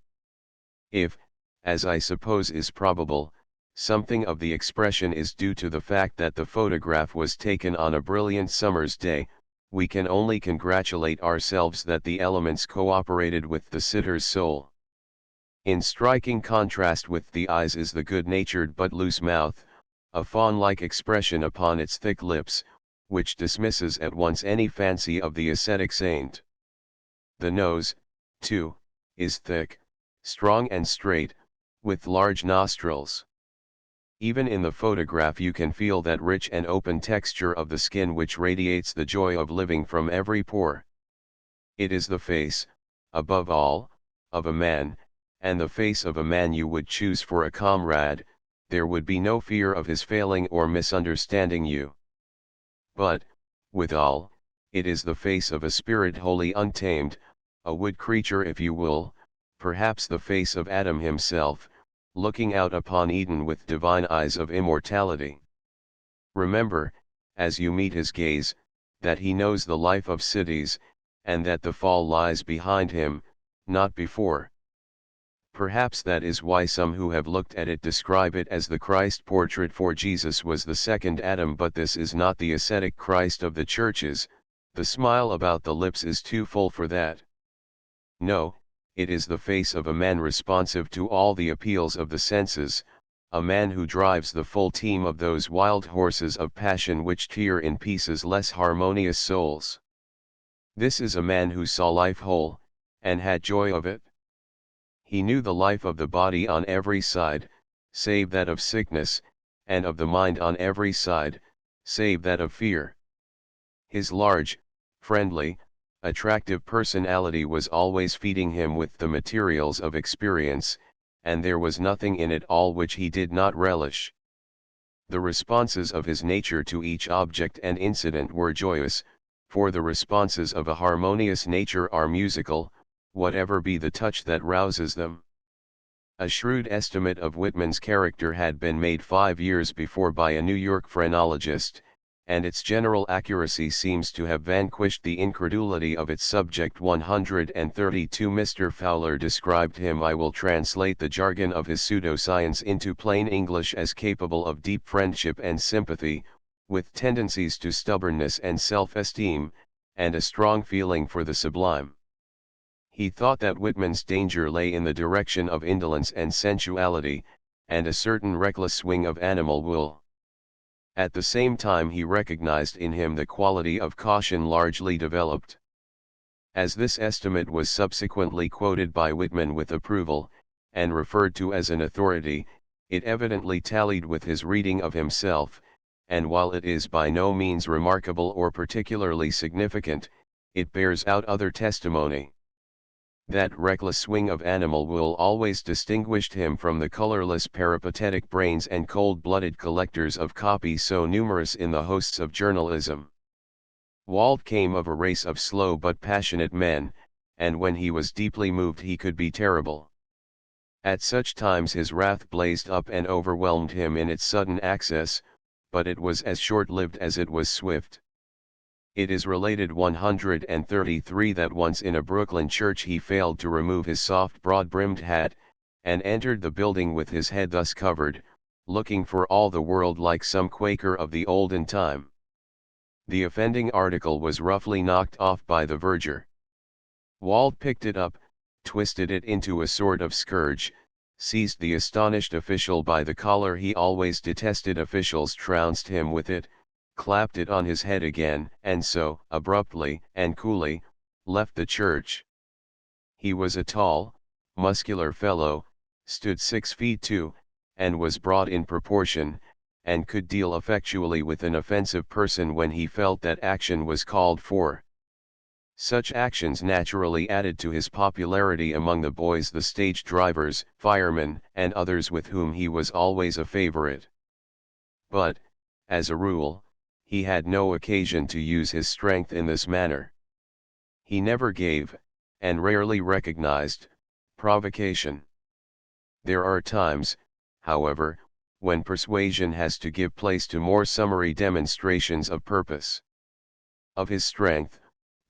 If, as I suppose is probable, something of the expression is due to the fact that the photograph was taken on a brilliant summer's day, we can only congratulate ourselves that the elements cooperated with the sitter's soul. In striking contrast with the eyes is the good-natured but loose mouth, a fawn-like expression upon its thick lips, which dismisses at once any fancy of the ascetic saint. The nose, too, is thick, strong and straight, with large nostrils. Even in the photograph you can feel that rich and open texture of the skin which radiates the joy of living from every pore. It is the face, above all, of a man, and the face of a man you would choose for a comrade. There would be no fear of his failing or misunderstanding you. But, withal, it is the face of a spirit wholly untamed, a wood creature if you will, perhaps the face of Adam himself, looking out upon Eden with divine eyes of immortality. Remember, as you meet his gaze, that he knows the life of cities, and that the fall lies behind him, not before. Perhaps that is why some who have looked at it describe it as the Christ portrait, for Jesus was the second Adam, but this is not the ascetic Christ of the churches. The smile about the lips is too full for that. No, it is the face of a man responsive to all the appeals of the senses, a man who drives the full team of those wild horses of passion which tear in pieces less harmonious souls. This is a man who saw life whole, and had joy of it. He knew the life of the body on every side, save that of sickness, and of the mind on every side, save that of fear. His large, friendly, attractive personality was always feeding him with the materials of experience, and there was nothing in it all which he did not relish. The responses of his nature to each object and incident were joyous, for the responses of a harmonious nature are musical, whatever be the touch that rouses them. A shrewd estimate of Whitman's character had been made 5 years before by a New York phrenologist, and its general accuracy seems to have vanquished the incredulity of its subject. 132 Mr. Fowler described him. I will translate the jargon of his pseudoscience into plain English as capable of deep friendship and sympathy, with tendencies to stubbornness and self-esteem, and a strong feeling for the sublime. He thought that Whitman's danger lay in the direction of indolence and sensuality, and a certain reckless swing of animal wool. At the same time he recognized in him the quality of caution largely developed. As this estimate was subsequently quoted by Whitman with approval, and referred to as an authority, it evidently tallied with his reading of himself, and while it is by no means remarkable or particularly significant, it bears out other testimony. That reckless swing of animal wool always distinguished him from the colorless peripatetic brains and cold-blooded collectors of copy so numerous in the hosts of journalism. Walt came of a race of slow but passionate men, and when he was deeply moved he could be terrible. At such times his wrath blazed up and overwhelmed him in its sudden access, but it was as short-lived as it was swift. It is related 133 that once in a Brooklyn church he failed to remove his soft broad-brimmed hat, and entered the building with his head thus covered, looking for all the world like some Quaker of the olden time. The offending article was roughly knocked off by the verger. Walt picked it up, twisted it into a sort of scourge, seized the astonished official by the collar — he always detested officials — trounced him with it, clapped it on his head again, and so, abruptly and coolly, left the church. He was a tall, muscular fellow, stood 6 feet 2, and was broad in proportion, and could deal effectually with an offensive person when he felt that action was called for. Such actions naturally added to his popularity among the boys, the stage drivers, firemen, and others with whom he was always a favorite. But, as a rule, he had no occasion to use his strength in this manner. He never gave, and rarely recognized, provocation. There are times, however, when persuasion has to give place to more summary demonstrations of purpose. Of his strength,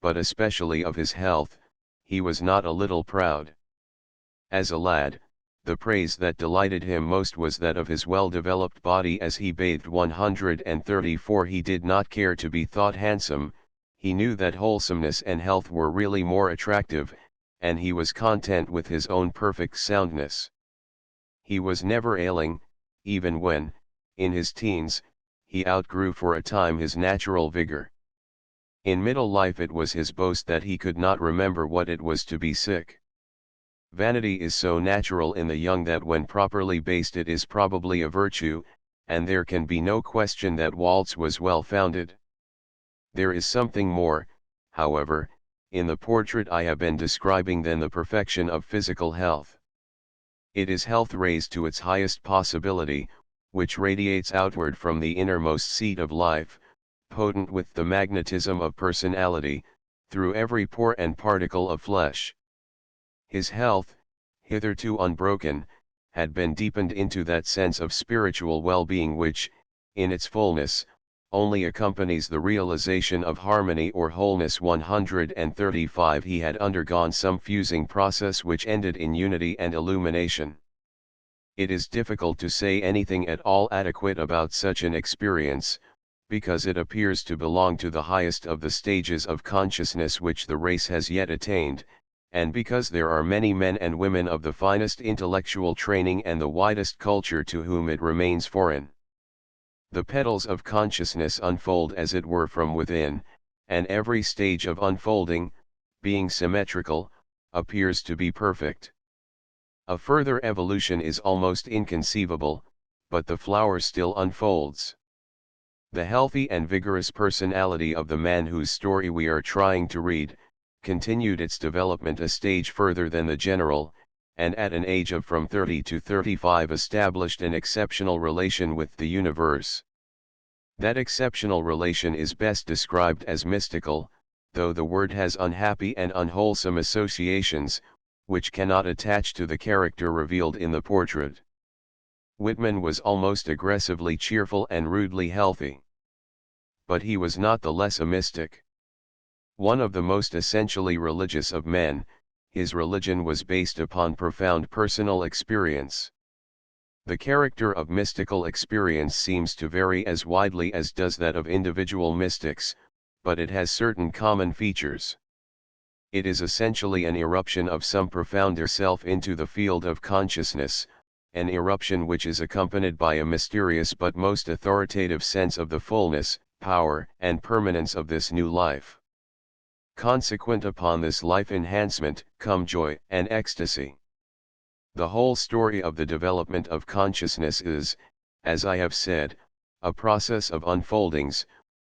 but especially of his health, he was not a little proud. As a lad, the praise that delighted him most was that of his well-developed body. As he bathed 134, he did not care to be thought handsome, he knew that wholesomeness and health were really more attractive, and he was content with his own perfect soundness. He was never ailing, even when, in his teens, he outgrew for a time his natural vigor. In middle life it was his boast that he could not remember what it was to be sick. Vanity is so natural in the young that when properly based it is probably a virtue, and there can be no question that Walt's was well founded. There is something more, however, in the portrait I have been describing than the perfection of physical health. It is health raised to its highest possibility, which radiates outward from the innermost seat of life, potent with the magnetism of personality, through every pore and particle of flesh. His health, hitherto unbroken, had been deepened into that sense of spiritual well-being which, in its fullness, only accompanies the realization of harmony or wholeness. 135 He had undergone some fusing process which ended in unity and illumination. It is difficult to say anything at all adequate about such an experience, because it appears to belong to the highest of the stages of consciousness which the race has yet attained, and because there are many men and women of the finest intellectual training and the widest culture to whom it remains foreign. The petals of consciousness unfold as it were from within, and every stage of unfolding, being symmetrical, appears to be perfect. A further evolution is almost inconceivable, but the flower still unfolds. The healthy and vigorous personality of the man whose story we are trying to read, continued its development a stage further than the general, and at an age of from 30 to 35 established an exceptional relation with the universe. That exceptional relation is best described as mystical, though the word has unhappy and unwholesome associations, which cannot attach to the character revealed in the portrait. Whitman was almost aggressively cheerful and rudely healthy. But he was not the less a mystic. One of the most essentially religious of men, his religion was based upon profound personal experience. The character of mystical experience seems to vary as widely as does that of individual mystics, but it has certain common features. It is essentially an eruption of some profounder self into the field of consciousness, an eruption which is accompanied by a mysterious but most authoritative sense of the fullness, power, and permanence of this new life. Consequent upon this life enhancement, come joy and ecstasy. The whole story of the development of consciousness is, as I have said, a process of unfoldings,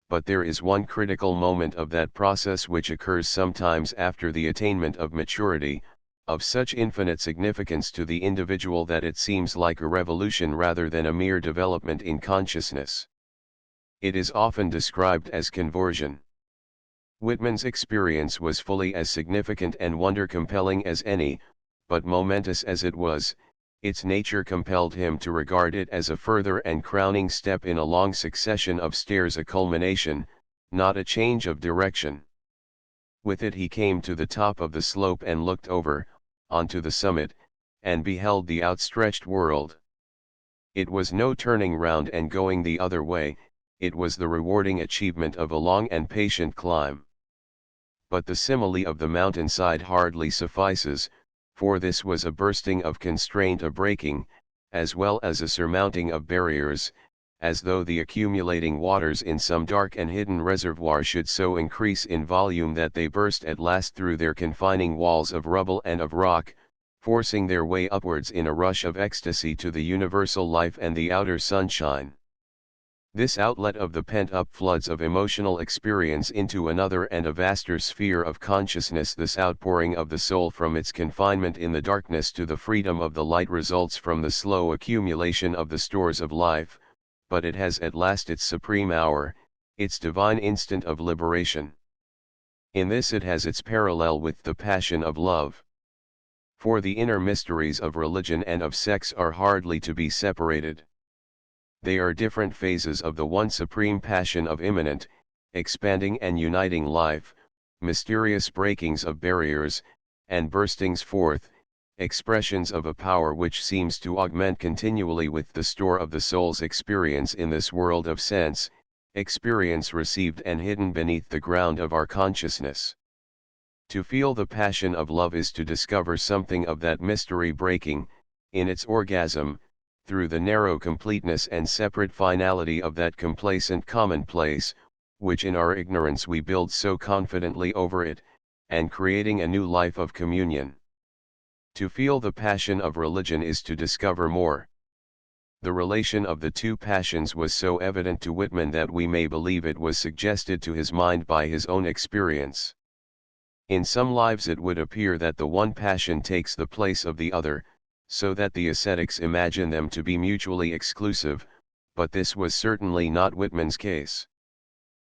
but there is one critical moment of that process which occurs sometimes after the attainment of maturity, of such infinite significance to the individual that it seems like a revolution rather than a mere development in consciousness. It is often described as conversion. Whitman's experience was fully as significant and wonder-compelling as any, but momentous as it was, its nature compelled him to regard it as a further and crowning step in a long succession of stairs, a culmination, not a change of direction. With it he came to the top of the slope and looked over, onto the summit, and beheld the outstretched world. It was no turning round and going the other way, it was the rewarding achievement of a long and patient climb. But the simile of the mountainside hardly suffices, for this was a bursting of constraint, a breaking, as well as a surmounting of barriers, as though the accumulating waters in some dark and hidden reservoir should so increase in volume that they burst at last through their confining walls of rubble and of rock, forcing their way upwards in a rush of ecstasy to the universal life and the outer sunshine. This outlet of the pent-up floods of emotional experience into another and a vaster sphere of consciousness, this outpouring of the soul from its confinement in the darkness to the freedom of the light, results from the slow accumulation of the stores of life, but it has at last its supreme hour, its divine instant of liberation. In this it has its parallel with the passion of love. For the inner mysteries of religion and of sex are hardly to be separated. They are different phases of the one supreme passion of immanent, expanding and uniting life, mysterious breakings of barriers, and burstings forth, expressions of a power which seems to augment continually with the store of the soul's experience in this world of sense, experience received and hidden beneath the ground of our consciousness. To feel the passion of love is to discover something of that mystery breaking, in its orgasm, through the narrow completeness and separate finality of that complacent commonplace, which in our ignorance we build so confidently over it, and creating a new life of communion. To feel the passion of religion is to discover more. The relation of the two passions was so evident to Whitman that we may believe it was suggested to his mind by his own experience. In some lives it would appear that the one passion takes the place of the other, so that the ascetics imagine them to be mutually exclusive, but this was certainly not Whitman's case.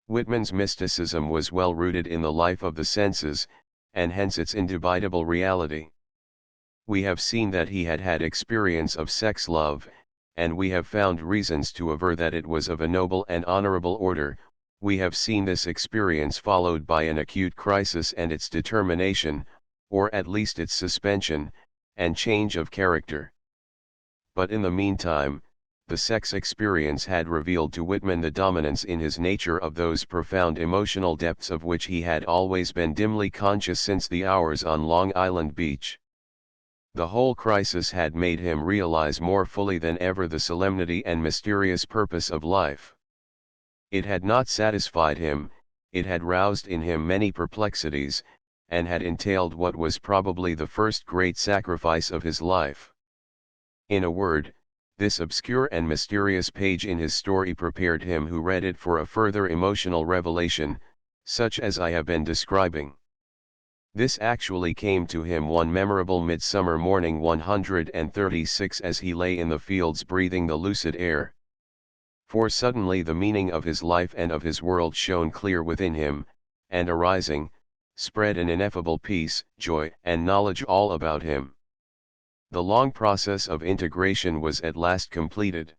Whitman's mysticism was well rooted in the life of the senses, and hence its indubitable reality. We have seen that he had had experience of sex love, and we have found reasons to aver that it was of a noble and honorable order. We have seen this experience followed by an acute crisis and its determination, or at least its suspension, and change of character. But in the meantime, the sex experience had revealed to Whitman the dominance in his nature of those profound emotional depths of which he had always been dimly conscious since the hours on Long Island beach. The whole crisis had made him realize more fully than ever the solemnity and mysterious purpose of life. It had not satisfied him, it had roused in him many perplexities, and had entailed what was probably the first great sacrifice of his life. In a word, this obscure and mysterious page in his story prepared him who read it for a further emotional revelation, such as I have been describing. This actually came to him one memorable midsummer morning 136 as he lay in the fields breathing the lucid air. For suddenly the meaning of his life and of his world shone clear within him, and arising, spread an ineffable peace, joy, and knowledge all about him. The long process of integration was at last completed.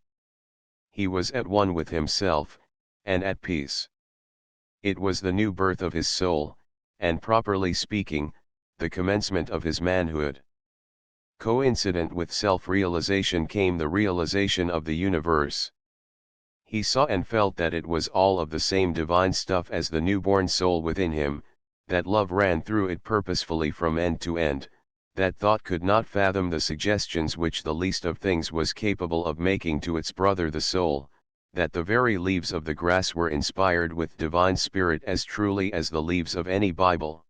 He was at one with himself, and at peace. It was the new birth of his soul, and properly speaking, the commencement of his manhood. Coincident with self-realization came the realization of the universe. He saw and felt that it was all of the same divine stuff as the newborn soul within him, that love ran through it purposefully from end to end, that thought could not fathom the suggestions which the least of things was capable of making to its brother the soul, that the very leaves of the grass were inspired with divine spirit as truly as the leaves of any Bible.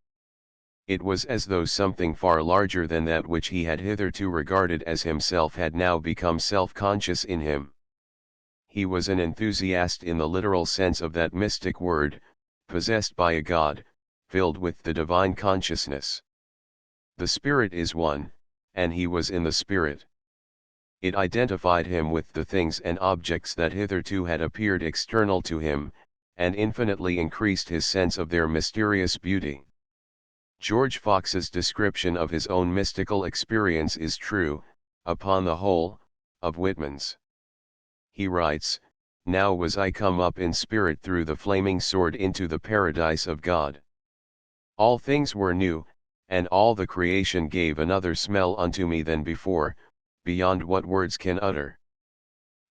It was as though something far larger than that which he had hitherto regarded as himself had now become self-conscious in him. He was an enthusiast in the literal sense of that mystic word, possessed by a God, filled with the divine consciousness. The Spirit is one, and he was in the Spirit. It identified him with the things and objects that hitherto had appeared external to him, and infinitely increased his sense of their mysterious beauty. George Fox's description of his own mystical experience is true, upon the whole, of Whitman's. He writes, "Now was I come up in spirit through the flaming sword into the paradise of God. All things were new, and all the creation gave another smell unto me than before, beyond what words can utter."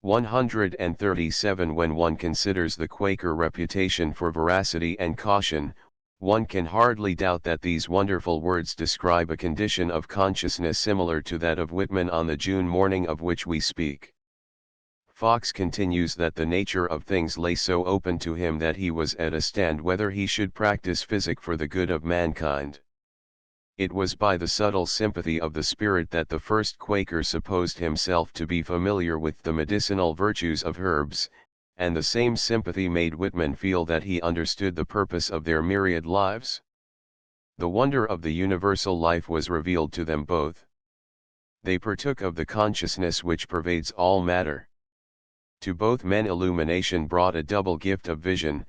137. When one considers the Quaker reputation for veracity and caution, one can hardly doubt that these wonderful words describe a condition of consciousness similar to that of Whitman on the June morning of which we speak. Fox continues that the nature of things lay so open to him that he was at a stand whether he should practice physic for the good of mankind. It was by the subtle sympathy of the spirit that the first Quaker supposed himself to be familiar with the medicinal virtues of herbs, and the same sympathy made Whitman feel that he understood the purpose of their myriad lives. The wonder of the universal life was revealed to them both. They partook of the consciousness which pervades all matter. To both men illumination brought a double gift of vision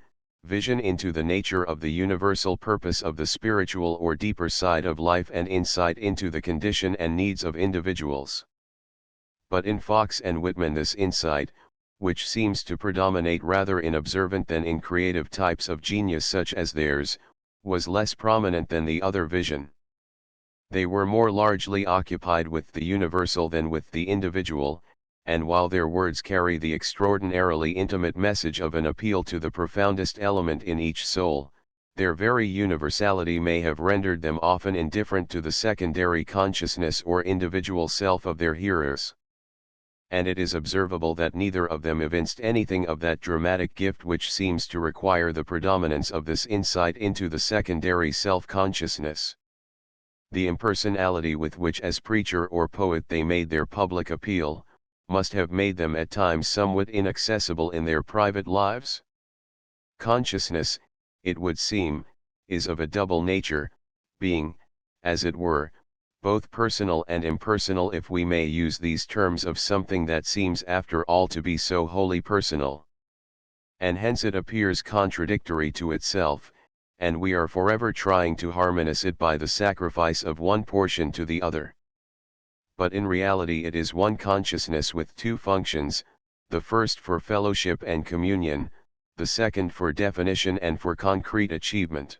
into the nature of the universal purpose of the spiritual or deeper side of life, and insight into the condition and needs of individuals. But in Fox and Whitman this insight, which seems to predominate rather in observant than in creative types of genius such as theirs, was less prominent than the other vision. They were more largely occupied with the universal than with the individual, and while their words carry the extraordinarily intimate message of an appeal to the profoundest element in each soul, their very universality may have rendered them often indifferent to the secondary consciousness or individual self of their hearers. And it is observable that neither of them evinced anything of that dramatic gift which seems to require the predominance of this insight into the secondary self-consciousness. The impersonality with which as preacher or poet they made their public appeal, must have made them at times somewhat inaccessible in their private lives. Consciousness, it would seem, is of a double nature, being, as it were, both personal and impersonal, if we may use these terms of something that seems after all to be so wholly personal. And hence it appears contradictory to itself, and we are forever trying to harmonize it by the sacrifice of one portion to the other. But in reality it is one consciousness with two functions, the first for fellowship and communion, the second for definition and for concrete achievement.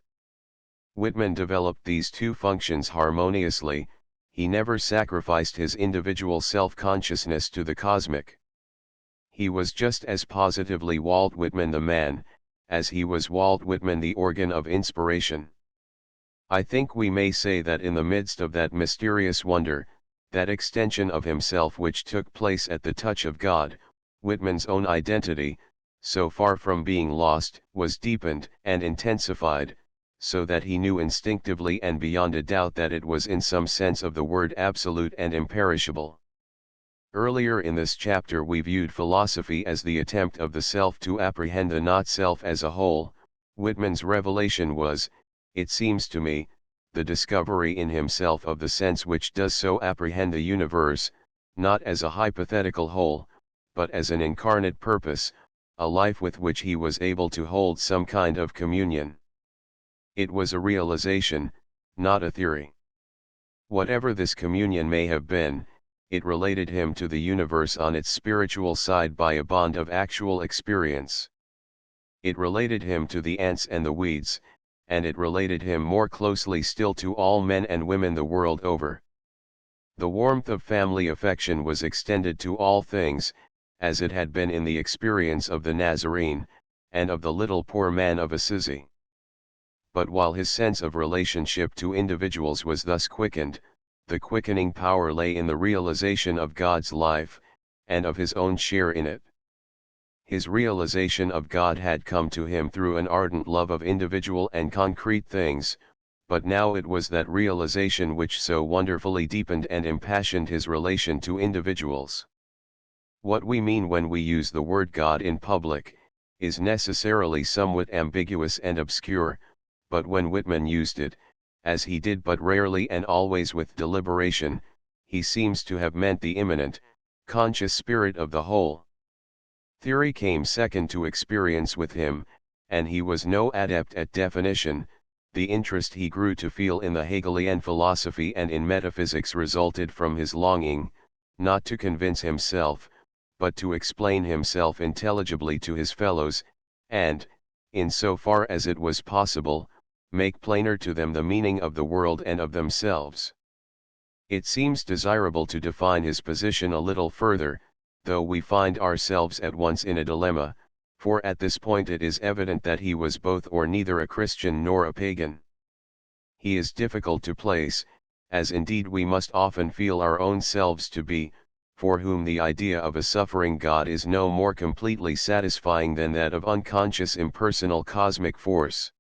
Whitman developed these two functions harmoniously. He never sacrificed his individual self-consciousness to the cosmic. He was just as positively Walt Whitman the man, as he was Walt Whitman the organ of inspiration. I think we may say that in the midst of that mysterious wonder, that extension of himself which took place at the touch of God, Whitman's own identity, so far from being lost, was deepened and intensified, so that he knew instinctively and beyond a doubt that it was in some sense of the word absolute and imperishable. Earlier in this chapter we viewed philosophy as the attempt of the self to apprehend the not-self as a whole. Whitman's revelation was, it seems to me, the discovery in himself of the sense which does so apprehend the universe, not as a hypothetical whole, but as an incarnate purpose, a life with which he was able to hold some kind of communion. It was a realization, not a theory. Whatever this communion may have been, it related him to the universe on its spiritual side by a bond of actual experience. It related him to the ants and the weeds, and it related him more closely still to all men and women the world over. The warmth of family affection was extended to all things, as it had been in the experience of the Nazarene, and of the little poor man of Assisi. But while his sense of relationship to individuals was thus quickened, the quickening power lay in the realization of God's life, and of his own share in it. His realization of God had come to him through an ardent love of individual and concrete things, but now it was that realization which so wonderfully deepened and impassioned his relation to individuals. What we mean when we use the word God in public, is necessarily somewhat ambiguous and obscure, but when Whitman used it, as he did but rarely and always with deliberation, he seems to have meant the immanent, conscious spirit of the whole. Theory came second to experience with him, and he was no adept at definition. The interest he grew to feel in the Hegelian philosophy and in metaphysics resulted from his longing, not to convince himself, but to explain himself intelligibly to his fellows, and, in so far as it was possible, make plainer to them the meaning of the world and of themselves. It seems desirable to define his position a little further, though we find ourselves at once in a dilemma, for at this point it is evident that he was both or neither a Christian nor a pagan. He is difficult to place, as indeed we must often feel our own selves to be, for whom the idea of a suffering God is no more completely satisfying than that of unconscious impersonal cosmic force.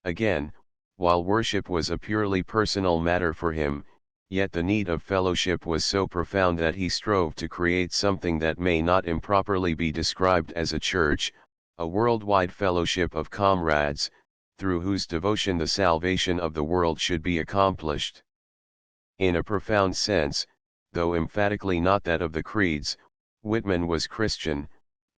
Again, while worship was a purely personal matter for him, yet the need of fellowship was so profound that he strove to create something that may not improperly be described as a church, a worldwide fellowship of comrades, through whose devotion the salvation of the world should be accomplished. In a profound sense, though emphatically not that of the creeds, Whitman was Christian,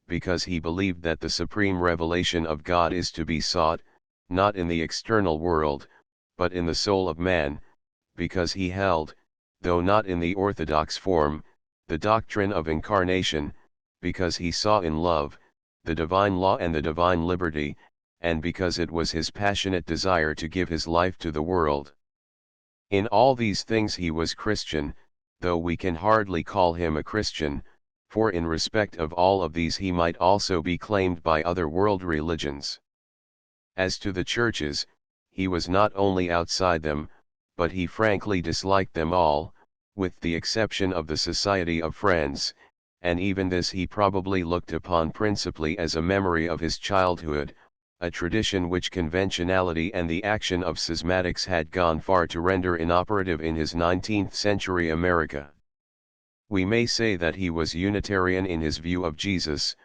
because he believed that the supreme revelation of God is to be sought, not in the external world, but in the soul of man, because he held, though not in the orthodox form, the doctrine of incarnation, because he saw in love, the divine law and the divine liberty, and because it was his passionate desire to give his life to the world. In all these things he was Christian, though we can hardly call him a Christian, for in respect of all of these he might also be claimed by other world religions. As to the churches, he was not only outside them, but he frankly disliked them all, with the exception of the Society of Friends, and even this he probably looked upon principally as a memory of his childhood, a tradition which conventionality and the action of schismatics had gone far to render inoperative in his 19th-century America. We may say that he was Unitarian in his view of Jesus,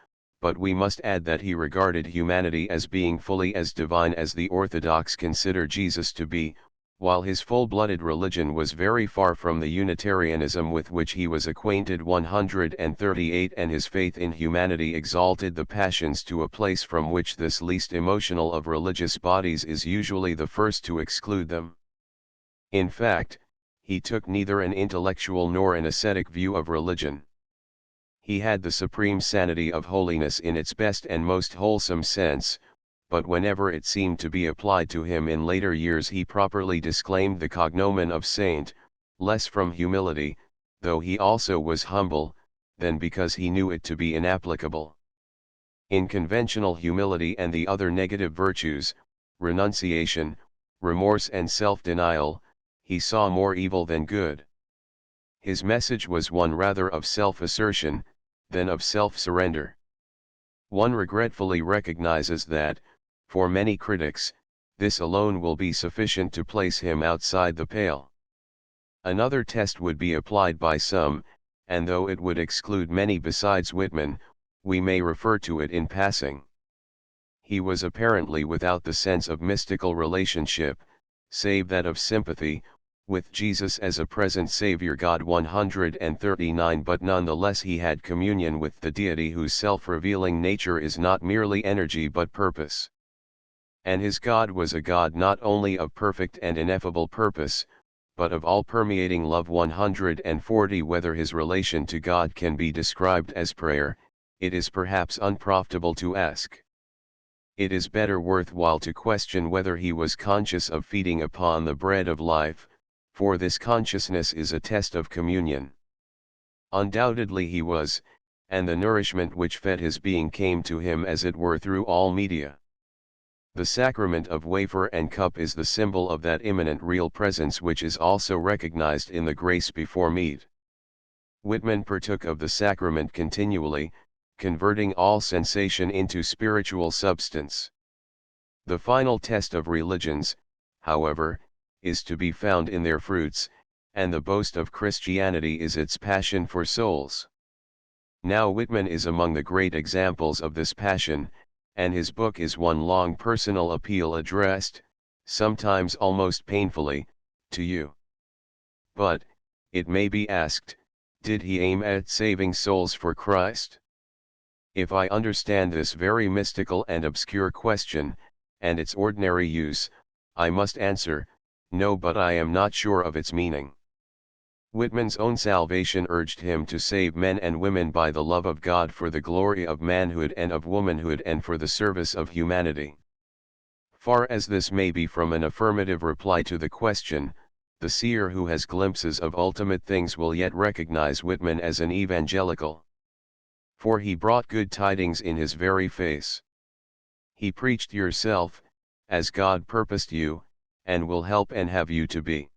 but we must add that he regarded humanity as being fully as divine as the Orthodox consider Jesus to be, while his full-blooded religion was very far from the Unitarianism with which he was acquainted 138, and his faith in humanity exalted the passions to a place from which this least emotional of religious bodies is usually the first to exclude them. In fact, he took neither an intellectual nor an ascetic view of religion. He had the supreme sanity of holiness in its best and most wholesome sense, but whenever it seemed to be applied to him in later years he properly disclaimed the cognomen of saint, less from humility, though he also was humble, than because he knew it to be inapplicable. In conventional humility and the other negative virtues, renunciation, remorse and self-denial, he saw more evil than good. His message was one rather of self-assertion, than of self-surrender. One regretfully recognizes that, for many critics, this alone will be sufficient to place him outside the pale. Another test would be applied by some, and though it would exclude many besides Whitman, we may refer to it in passing. He was apparently without the sense of mystical relationship, save that of sympathy, with Jesus as a present Savior God 139, but nonetheless he had communion with the deity whose self-revealing nature is not merely energy but purpose. And his God was a God not only of perfect and ineffable purpose, but of all-permeating love 140. Whether his relation to God can be described as prayer, it is perhaps unprofitable to ask. It is better worthwhile to question whether he was conscious of feeding upon the bread of life, for this consciousness is a test of communion. Undoubtedly he was, and the nourishment which fed his being came to him as it were through all media. The sacrament of wafer and cup is the symbol of that immanent real presence which is also recognized in the grace before meat. Whitman partook of the sacrament continually, converting all sensation into spiritual substance. The final test of religions, however, is to be found in their fruits, and the boast of Christianity is its passion for souls. Now Whitman is among the great examples of this passion, and his book is one long personal appeal addressed, sometimes almost painfully, to you. But, it may be asked, did he aim at saving souls for Christ? If I understand this very mystical and obscure question, and its ordinary use, I must answer, no, but I am not sure of its meaning. Whitman's own salvation urged him to save men and women by the love of God for the glory of manhood and of womanhood and for the service of humanity. Far as this may be from an affirmative reply to the question, the seer who has glimpses of ultimate things will yet recognize Whitman as an evangelical. For he brought good tidings in his very face. He preached yourself, as God purposed you, and will help and have you to be.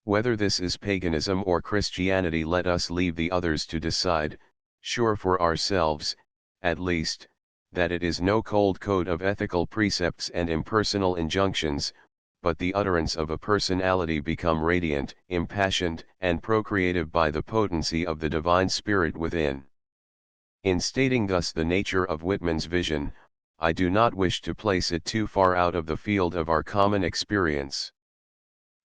Whether this is paganism or Christianity, let us leave the others to decide, sure for ourselves, at least, that it is no cold code of ethical precepts and impersonal injunctions, but the utterance of a personality become radiant, impassioned, and procreative by the potency of the divine spirit within. In stating thus the nature of Whitman's vision, I do not wish to place it too far out of the field of our common experience.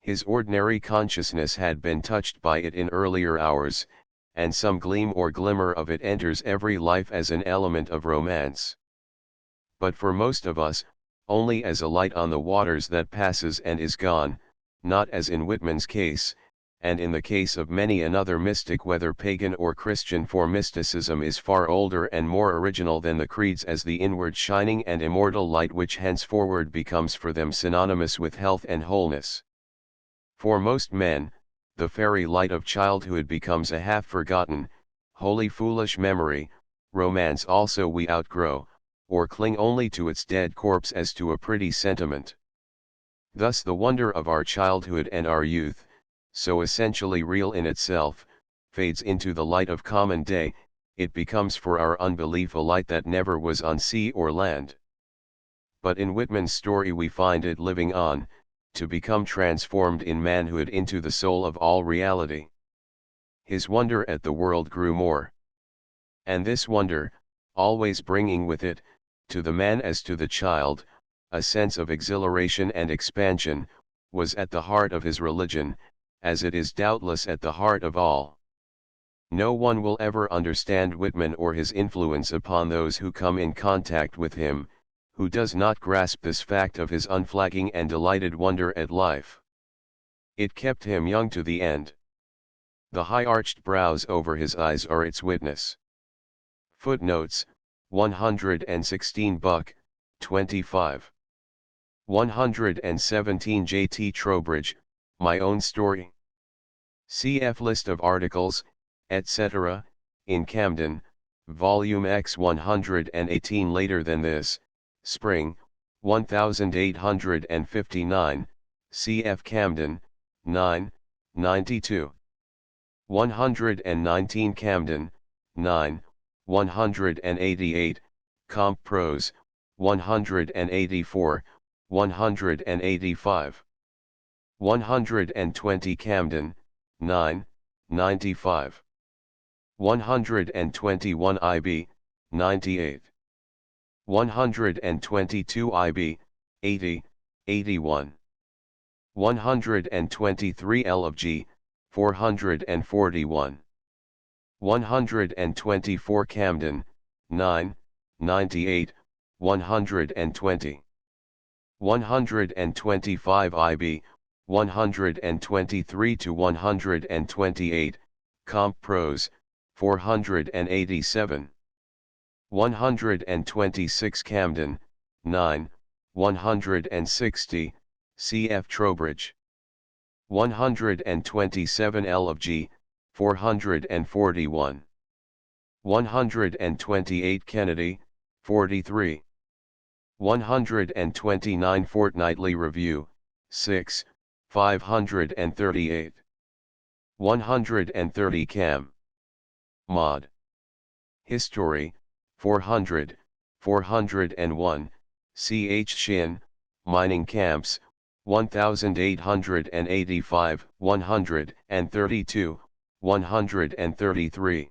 His ordinary consciousness had been touched by it in earlier hours, and some gleam or glimmer of it enters every life as an element of romance. But for most of us, only as a light on the waters that passes and is gone, not as in Whitman's case, and in the case of many another mystic whether pagan or Christian, for mysticism is far older and more original than the creeds as the inward shining and immortal light which henceforward becomes for them synonymous with health and wholeness. For most men, the fairy light of childhood becomes a half-forgotten, wholly foolish memory. Romance also we outgrow, or cling only to its dead corpse as to a pretty sentiment. Thus the wonder of our childhood and our youth, so essentially real in itself, fades into the light of common day. It becomes for our unbelief a light that never was on sea or land. But in Whitman's story we find it living on, to become transformed in manhood into the soul of all reality. His wonder at the world grew more. And this wonder, always bringing with it, to the man as to the child, a sense of exhilaration and expansion, was at the heart of his religion, as it is doubtless at the heart of all. No one will ever understand Whitman or his influence upon those who come in contact with him, who does not grasp this fact of his unflagging and delighted wonder at life. It kept him young to the end. The high-arched brows over his eyes are its witness. Footnotes: 116 Buck, 25. 117 J.T. Trowbridge, My Own Story. Cf. List of articles, etc., in Camden, Volume X 118. Later than this, Spring, 1859, cf. Camden, 9, 92. 119 Camden, 9, 188, Comp. Prose, 184, 185. 120 Camden, 9, 95. 121 IB, 98. 122 IB, 80, 81. 123 L of G, 441. 124 Camden, 9, 98, 120. 125 IB, 123 to 128, Comp. Prose, 487. 126 Camden, 9, 160, cf. Trowbridge. 127 L of G, 441. 128 Kennedy, 43. 129 Fortnightly Review, 6, 538. 130 Cam. Mod. History, 400, 401, Ch. Shin, Mining Camps, 1885, 132, 133.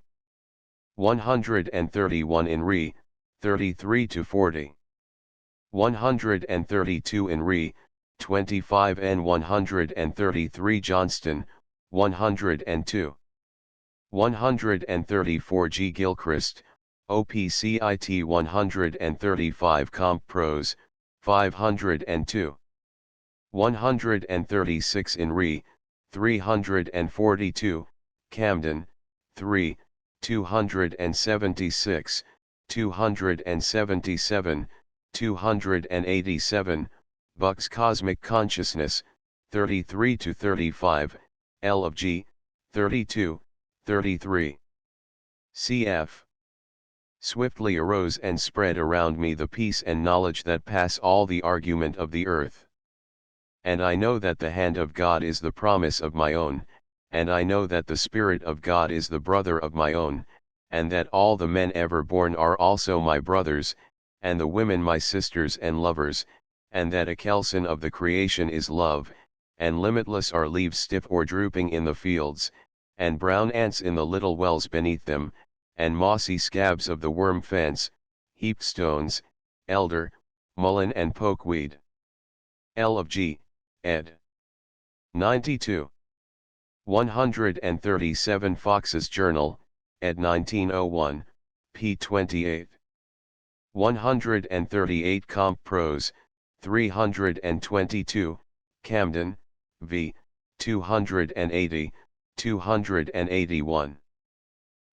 131 in Re, 33 to 40. 132 in Re, 25 and 133 Johnston, 102. 134 G. Gilchrist, OPCIT 135 Comp Pros, 502. 136 in Re, 342, Camden, 3, 276, 277, 287, Buck's Cosmic Consciousness, 33 to 35, L of G, 32, 33. Cf. Swiftly arose and spread around me the peace and knowledge that pass all the argument of the earth. And I know that the hand of God is the promise of my own, and I know that the Spirit of God is the brother of my own, and that all the men ever born are also my brothers, and the women my sisters and lovers, and that a kelson of the creation is love, and limitless are leaves stiff or drooping in the fields, and brown ants in the little wells beneath them, and mossy scabs of the worm fence, heaped stones, elder, mullein and pokeweed. L of G, ed. 92. 137 Fox's Journal, ed. 1901, p. 28. 138 Comp Pros, 322, Camden, v. 280, 281.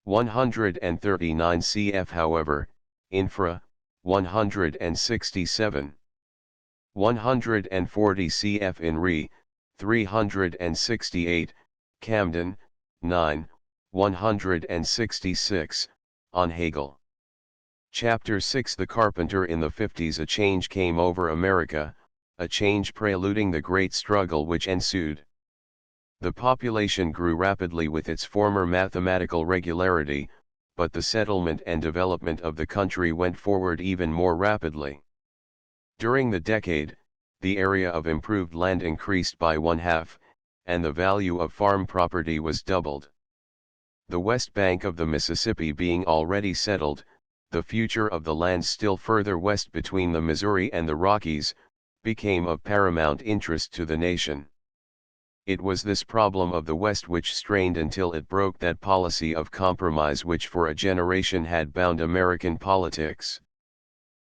139 cf. However, Infra, 167. 140 cf. in Re, 368, Camden, 9, 166, on Hegel. Chapter 6 The Carpenter in the 50s. A change came over America, a change preluding the great struggle which ensued. The population grew rapidly with its former mathematical regularity, but the settlement and development of the country went forward even more rapidly. During the decade, the area of improved land increased by 1/2, and the value of farm property was doubled. The west bank of the Mississippi being already settled, the future of the lands still further west between the Missouri and the Rockies, became of paramount interest to the nation. It was this problem of the West which strained until it broke that policy of compromise which for a generation had bound American politics.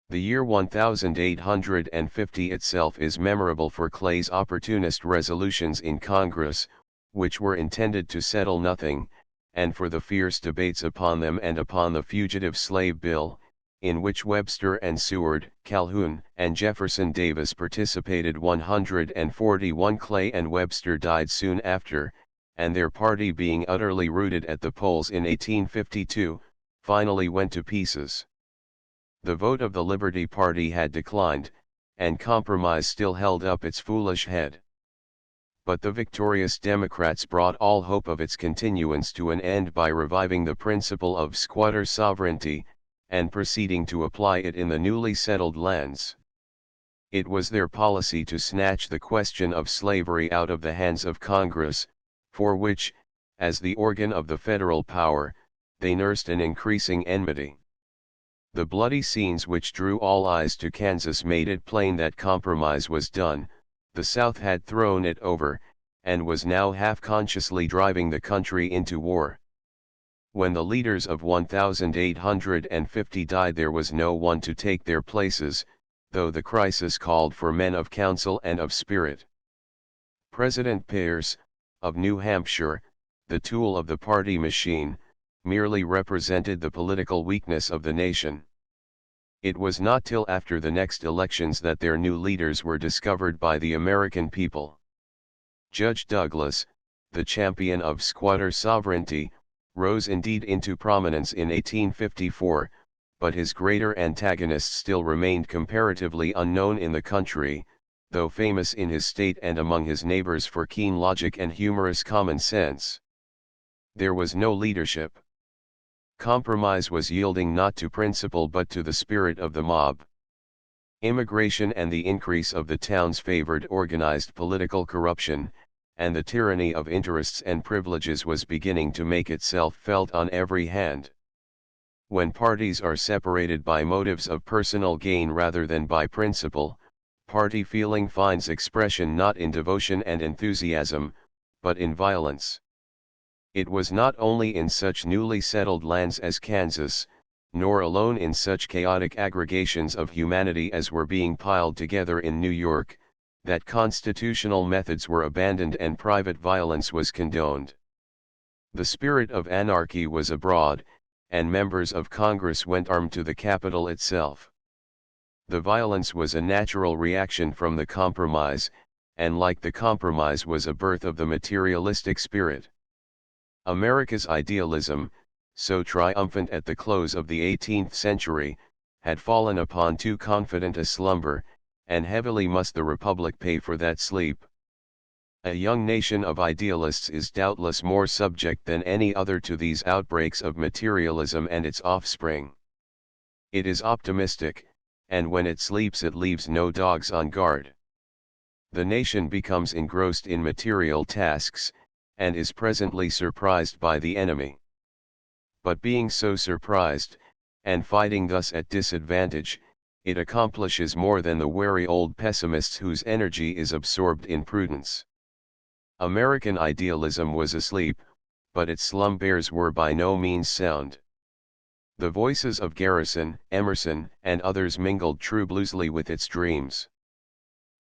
The year 1850 itself is memorable for Clay's opportunist resolutions in Congress, which were intended to settle nothing, and for the fierce debates upon them and upon the Fugitive Slave Bill, in which Webster and Seward, Calhoun and Jefferson Davis participated. 141 Clay and Webster died soon after, and their party being utterly routed at the polls in 1852, finally went to pieces. The vote of the Liberty Party had declined, and compromise still held up its foolish head. But the victorious Democrats brought all hope of its continuance to an end by reviving the principle of squatter sovereignty, and proceeding to apply it in the newly settled lands. It was their policy to snatch the question of slavery out of the hands of Congress, for which, as the organ of the federal power, they nursed an increasing enmity. The bloody scenes which drew all eyes to Kansas made it plain that compromise was done. The South had thrown it over, and was now half-consciously driving the country into war. When the leaders of 1850 died, there was no one to take their places, though the crisis called for men of counsel and of spirit. President Pierce, of New Hampshire, the tool of the party machine, merely represented the political weakness of the nation. It was not till after the next elections that their new leaders were discovered by the American people. Judge Douglas, the champion of squatter sovereignty, rose indeed into prominence in 1854, but his greater antagonists still remained comparatively unknown in the country, though famous in his state and among his neighbors for keen logic and humorous common sense. There was no leadership. Compromise was yielding not to principle but to the spirit of the mob. Immigration and the increase of the towns favored organized political corruption, and the tyranny of interests and privileges was beginning to make itself felt on every hand. When parties are separated by motives of personal gain rather than by principle, party feeling finds expression not in devotion and enthusiasm, but in violence. It was not only in such newly settled lands as Kansas, nor alone in such chaotic aggregations of humanity as were being piled together in New York, that constitutional methods were abandoned and private violence was condoned. The spirit of anarchy was abroad, and members of Congress went armed to the Capitol itself. The violence was a natural reaction from the compromise, and like the compromise was a birth of the materialistic spirit. America's idealism, so triumphant at the close of the 18th century, had fallen upon too confident a slumber, and heavily must the Republic pay for that sleep. A young nation of idealists is doubtless more subject than any other to these outbreaks of materialism and its offspring. It is optimistic, and when it sleeps it leaves no dogs on guard. The nation becomes engrossed in material tasks, and is presently surprised by the enemy. But being so surprised, and fighting thus at disadvantage, it accomplishes more than the wary old pessimists whose energy is absorbed in prudence. American idealism was asleep, but its slumbers were by no means sound. The voices of Garrison, Emerson, and others mingled troubliously with its dreams.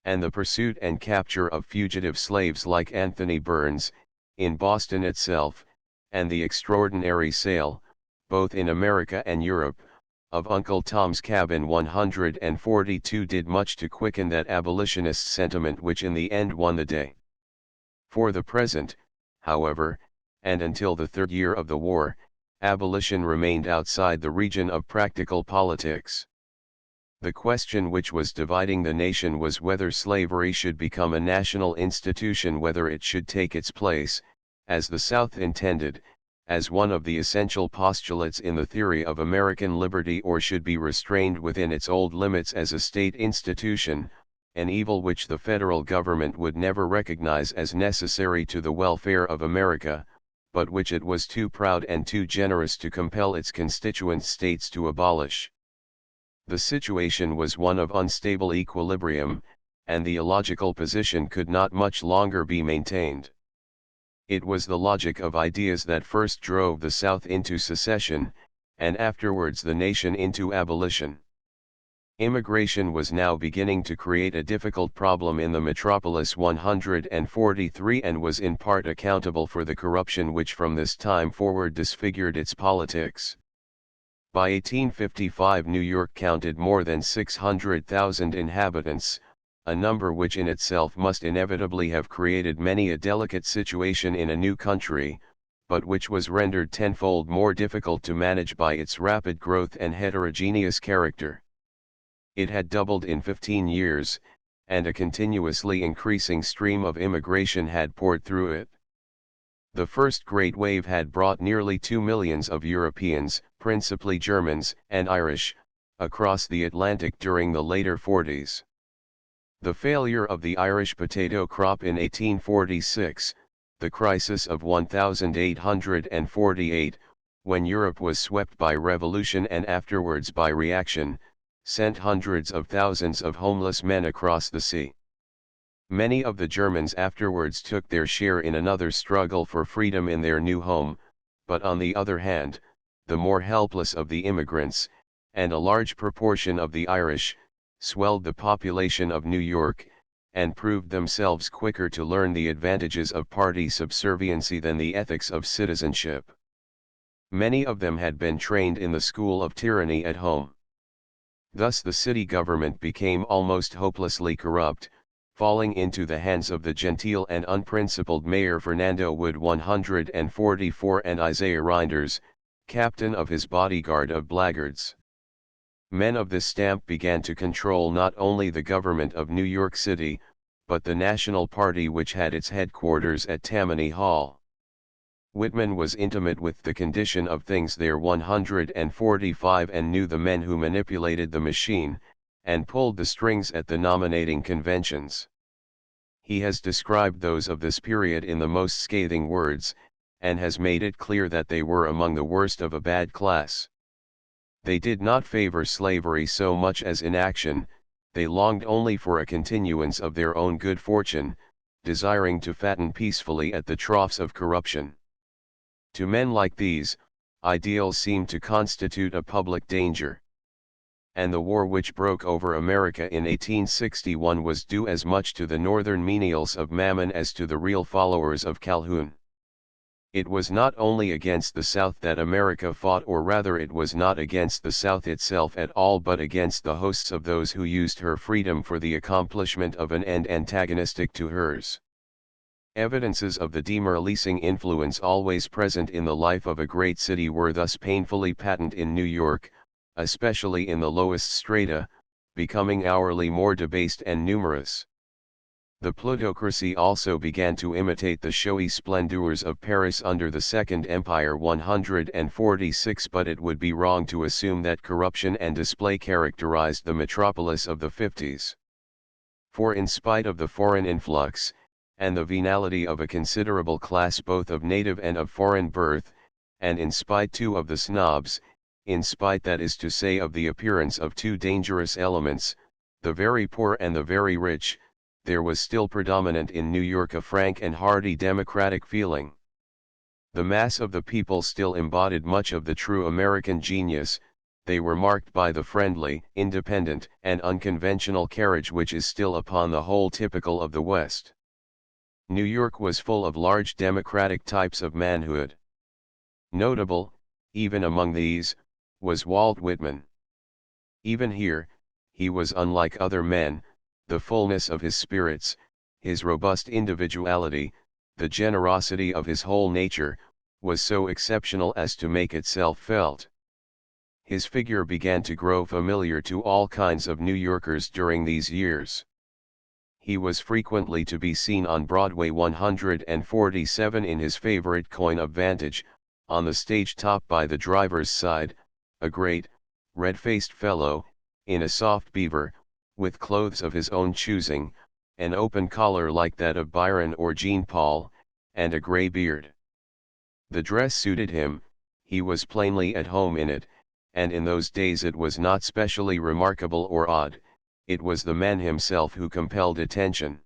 And the pursuit and capture of fugitive slaves like Anthony Burns, in Boston itself, and the extraordinary sale, both in America and Europe, of Uncle Tom's Cabin 142 did much to quicken that abolitionist sentiment which in the end won the day. For the present, however, and until the third year of the war, abolition remained outside the region of practical politics. The question which was dividing the nation was whether slavery should become a national institution, whether it should take its place, as the South intended, as one of the essential postulates in the theory of American liberty, or should be restrained within its old limits as a state institution, an evil which the federal government would never recognize as necessary to the welfare of America, but which it was too proud and too generous to compel its constituent states to abolish. The situation was one of unstable equilibrium, and the illogical position could not much longer be maintained. It was the logic of ideas that first drove the South into secession, and afterwards the nation into abolition. Immigration was now beginning to create a difficult problem in the metropolis 143 and was in part accountable for the corruption which from this time forward disfigured its politics. By 1855 New York counted more than 600,000 inhabitants, a number which in itself must inevitably have created many a delicate situation in a new country, but which was rendered tenfold more difficult to manage by its rapid growth and heterogeneous character. It had doubled in 15 years, and a continuously increasing stream of immigration had poured through it. The first great wave had brought nearly 2 millions of Europeans, principally Germans and Irish, across the Atlantic during the later 40s. The failure of the Irish potato crop in 1846, the crisis of 1848, when Europe was swept by revolution and afterwards by reaction, sent hundreds of thousands of homeless men across the sea. Many of the Germans afterwards took their share in another struggle for freedom in their new home, but on the other hand, the more helpless of the immigrants, and a large proportion of the Irish, swelled the population of New York, and proved themselves quicker to learn the advantages of party subserviency than the ethics of citizenship. Many of them had been trained in the school of tyranny at home. Thus the city government became almost hopelessly corrupt, falling into the hands of the genteel and unprincipled Mayor Fernando Wood 144 and Isaiah Reinders, captain of his bodyguard of blackguards. Men of this stamp began to control not only the government of New York City, but the National Party, which had its headquarters at Tammany Hall. Whitman was intimate with the condition of things there 145 and knew the men who manipulated the machine, and pulled the strings at the nominating conventions. He has described those of this period in the most scathing words, and has made it clear that they were among the worst of a bad class. They did not favor slavery so much as inaction, they longed only for a continuance of their own good fortune, desiring to fatten peacefully at the troughs of corruption. To men like these, ideals seemed to constitute a public danger. And the war which broke over America in 1861 was due as much to the northern menials of Mammon as to the real followers of Calhoun. It was not only against the South that America fought, or rather it was not against the South itself at all, but against the hosts of those who used her freedom for the accomplishment of an end antagonistic to hers. Evidences of the demoralizing influence always present in the life of a great city were thus painfully patent in New York, especially in the lowest strata, becoming hourly more debased and numerous. The plutocracy also began to imitate the showy splendors of Paris under the Second Empire 146, but it would be wrong to assume that corruption and display characterized the metropolis of the 50s. For in spite of the foreign influx, and the venality of a considerable class both of native and of foreign birth, and in spite too of the snobs, in spite, that is to say, of the appearance of two dangerous elements, the very poor and the very rich, there was still predominant in New York a frank and hearty democratic feeling. The mass of the people still embodied much of the true American genius, they were marked by the friendly, independent, and unconventional carriage which is still upon the whole typical of the West. New York was full of large democratic types of manhood. Notable, even among these, was Walt Whitman. Even here, he was unlike other men. The fullness of his spirits, his robust individuality, the generosity of his whole nature, was so exceptional as to make itself felt. His figure began to grow familiar to all kinds of New Yorkers during these years. He was frequently to be seen on Broadway 147 in his favorite coign of vantage, on the stage top by the driver's side, a great, red-faced fellow, in a soft beaver, with clothes of his own choosing, an open collar like that of Byron or Jean Paul, and a grey beard. The dress suited him, he was plainly at home in it, and in those days it was not specially remarkable or odd, it was the man himself who compelled attention.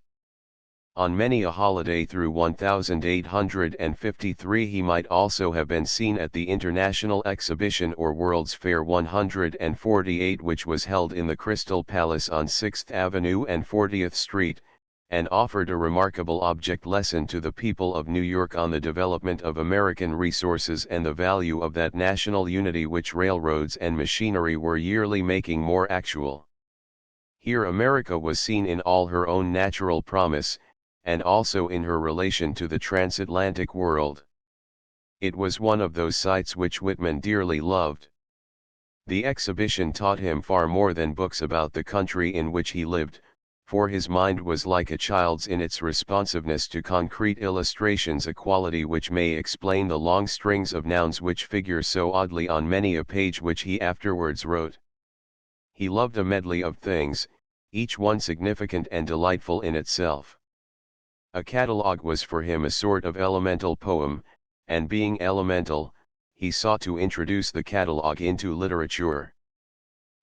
On many a holiday through 1853 he might also have been seen at the International Exhibition or World's Fair 148, which was held in the Crystal Palace on 6th Avenue and 40th Street, and offered a remarkable object lesson to the people of New York on the development of American resources and the value of that national unity which railroads and machinery were yearly making more actual. Here America was seen in all her own natural promise, and also in her relation to the transatlantic world. It was one of those sights which Whitman dearly loved. The exhibition taught him far more than books about the country in which he lived, for his mind was like a child's in its responsiveness to concrete illustrations, a quality which may explain the long strings of nouns which figure so oddly on many a page which he afterwards wrote. He loved a medley of things, each one significant and delightful in itself. A catalogue was for him a sort of elemental poem, and being elemental, he sought to introduce the catalogue into literature.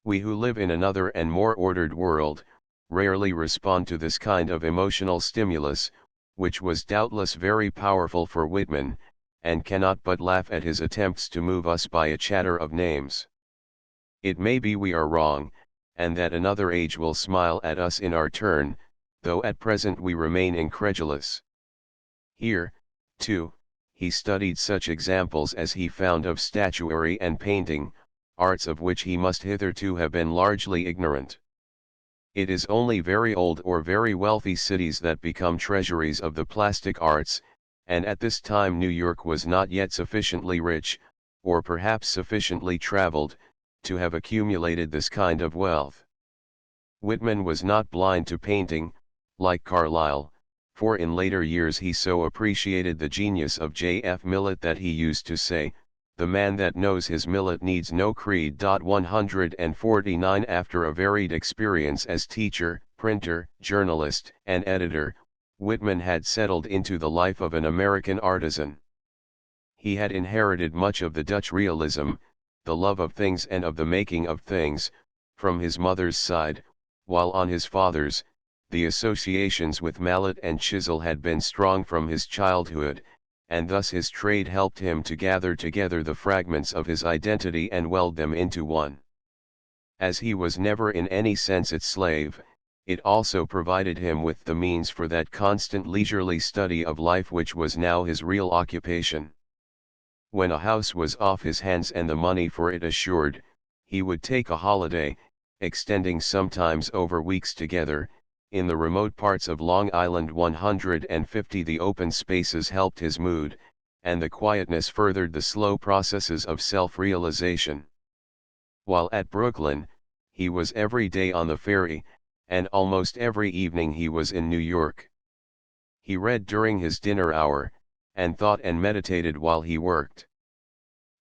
We who live in another and more ordered world, rarely respond to this kind of emotional stimulus, which was doubtless very powerful for Whitman, and cannot but laugh at his attempts to move us by a chatter of names. It may be we are wrong, and that another age will smile at us in our turn, though at present we remain incredulous. Here, too, he studied such examples as he found of statuary and painting, arts of which he must hitherto have been largely ignorant. It is only very old or very wealthy cities that become treasuries of the plastic arts, and at this time New York was not yet sufficiently rich, or perhaps sufficiently traveled, to have accumulated this kind of wealth. Whitman was not blind to painting, like Carlyle, for in later years he so appreciated the genius of J.F. Millett that he used to say, "The man that knows his Millett needs no creed." 149 After a varied experience as teacher, printer, journalist, and editor, Whitman had settled into the life of an American artisan. He had inherited much of the Dutch realism, the love of things and of the making of things, from his mother's side, while on his father's, the associations with mallet and chisel had been strong from his childhood, and thus his trade helped him to gather together the fragments of his identity and weld them into one. As he was never in any sense its slave, it also provided him with the means for that constant leisurely study of life which was now his real occupation. When a house was off his hands and the money for it assured, he would take a holiday, extending sometimes over weeks together. In the remote parts of Long Island 150 the open spaces helped his mood, and the quietness furthered the slow processes of self-realization. While at Brooklyn, he was every day on the ferry, and almost every evening he was in New York. He read during his dinner hour, and thought and meditated while he worked.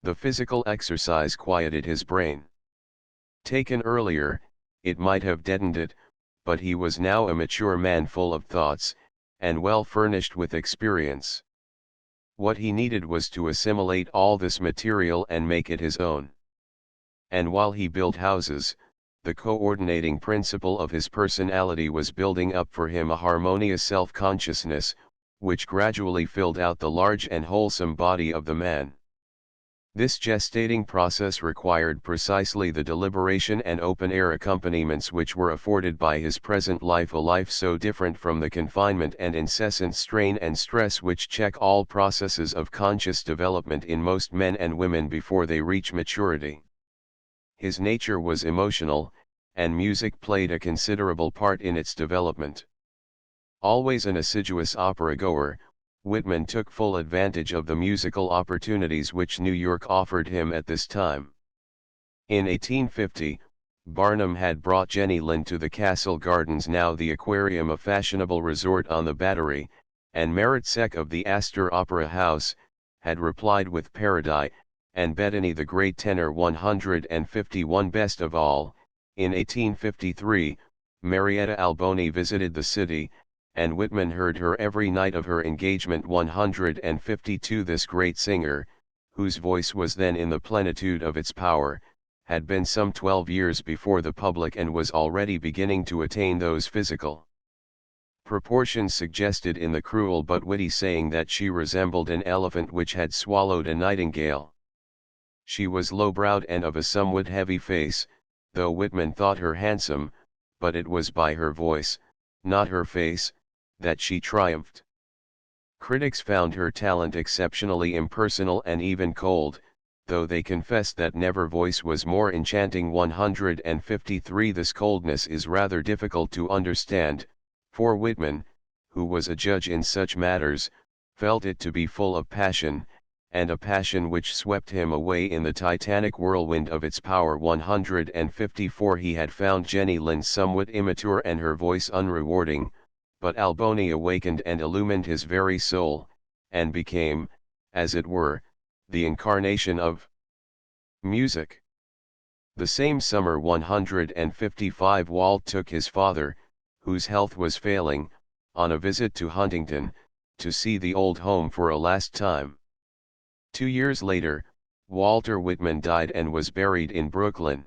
The physical exercise quieted his brain. Taken earlier, it might have deadened it, but he was now a mature man full of thoughts, and well furnished with experience. What he needed was to assimilate all this material and make it his own. And while he built houses, the coordinating principle of his personality was building up for him a harmonious self-consciousness, which gradually filled out the large and wholesome body of the man. This gestating process required precisely the deliberation and open-air accompaniments which were afforded by his present life, a life so different from the confinement and incessant strain and stress which check all processes of conscious development in most men and women before they reach maturity. His nature was emotional, and music played a considerable part in its development. Always an assiduous opera-goer, Whitman took full advantage of the musical opportunities which New York offered him at this time. In 1850, Barnum had brought Jenny Lind to the Castle Gardens, now the aquarium, a fashionable resort on the Battery, and Maratzek of the Astor Opera House had replied with Paradis, and Bettany the great tenor 151. Best of all, in 1853, Marietta Alboni visited the city, and Whitman heard her every night of her engagement. 152 This great singer, whose voice was then in the plenitude of its power, had been some 12 years before the public and was already beginning to attain those physical proportions suggested in the cruel but witty saying that she resembled an elephant which had swallowed a nightingale. She was low-browed and of a somewhat heavy face, though Whitman thought her handsome, but it was by her voice, not her face, that she triumphed. Critics found her talent exceptionally impersonal and even cold, though they confessed that never voice was more enchanting. 153 This coldness is rather difficult to understand, for Whitman, who was a judge in such matters, felt it to be full of passion, and a passion which swept him away in the titanic whirlwind of its power. 154 He had found Jenny Lind somewhat immature and her voice unrewarding, but Alboni awakened and illumined his very soul, and became, as it were, the incarnation of music. The same summer 155 Walt took his father, whose health was failing, on a visit to Huntington, to see the old home for a last time. 2 years later, Walter Whitman died and was buried in Brooklyn.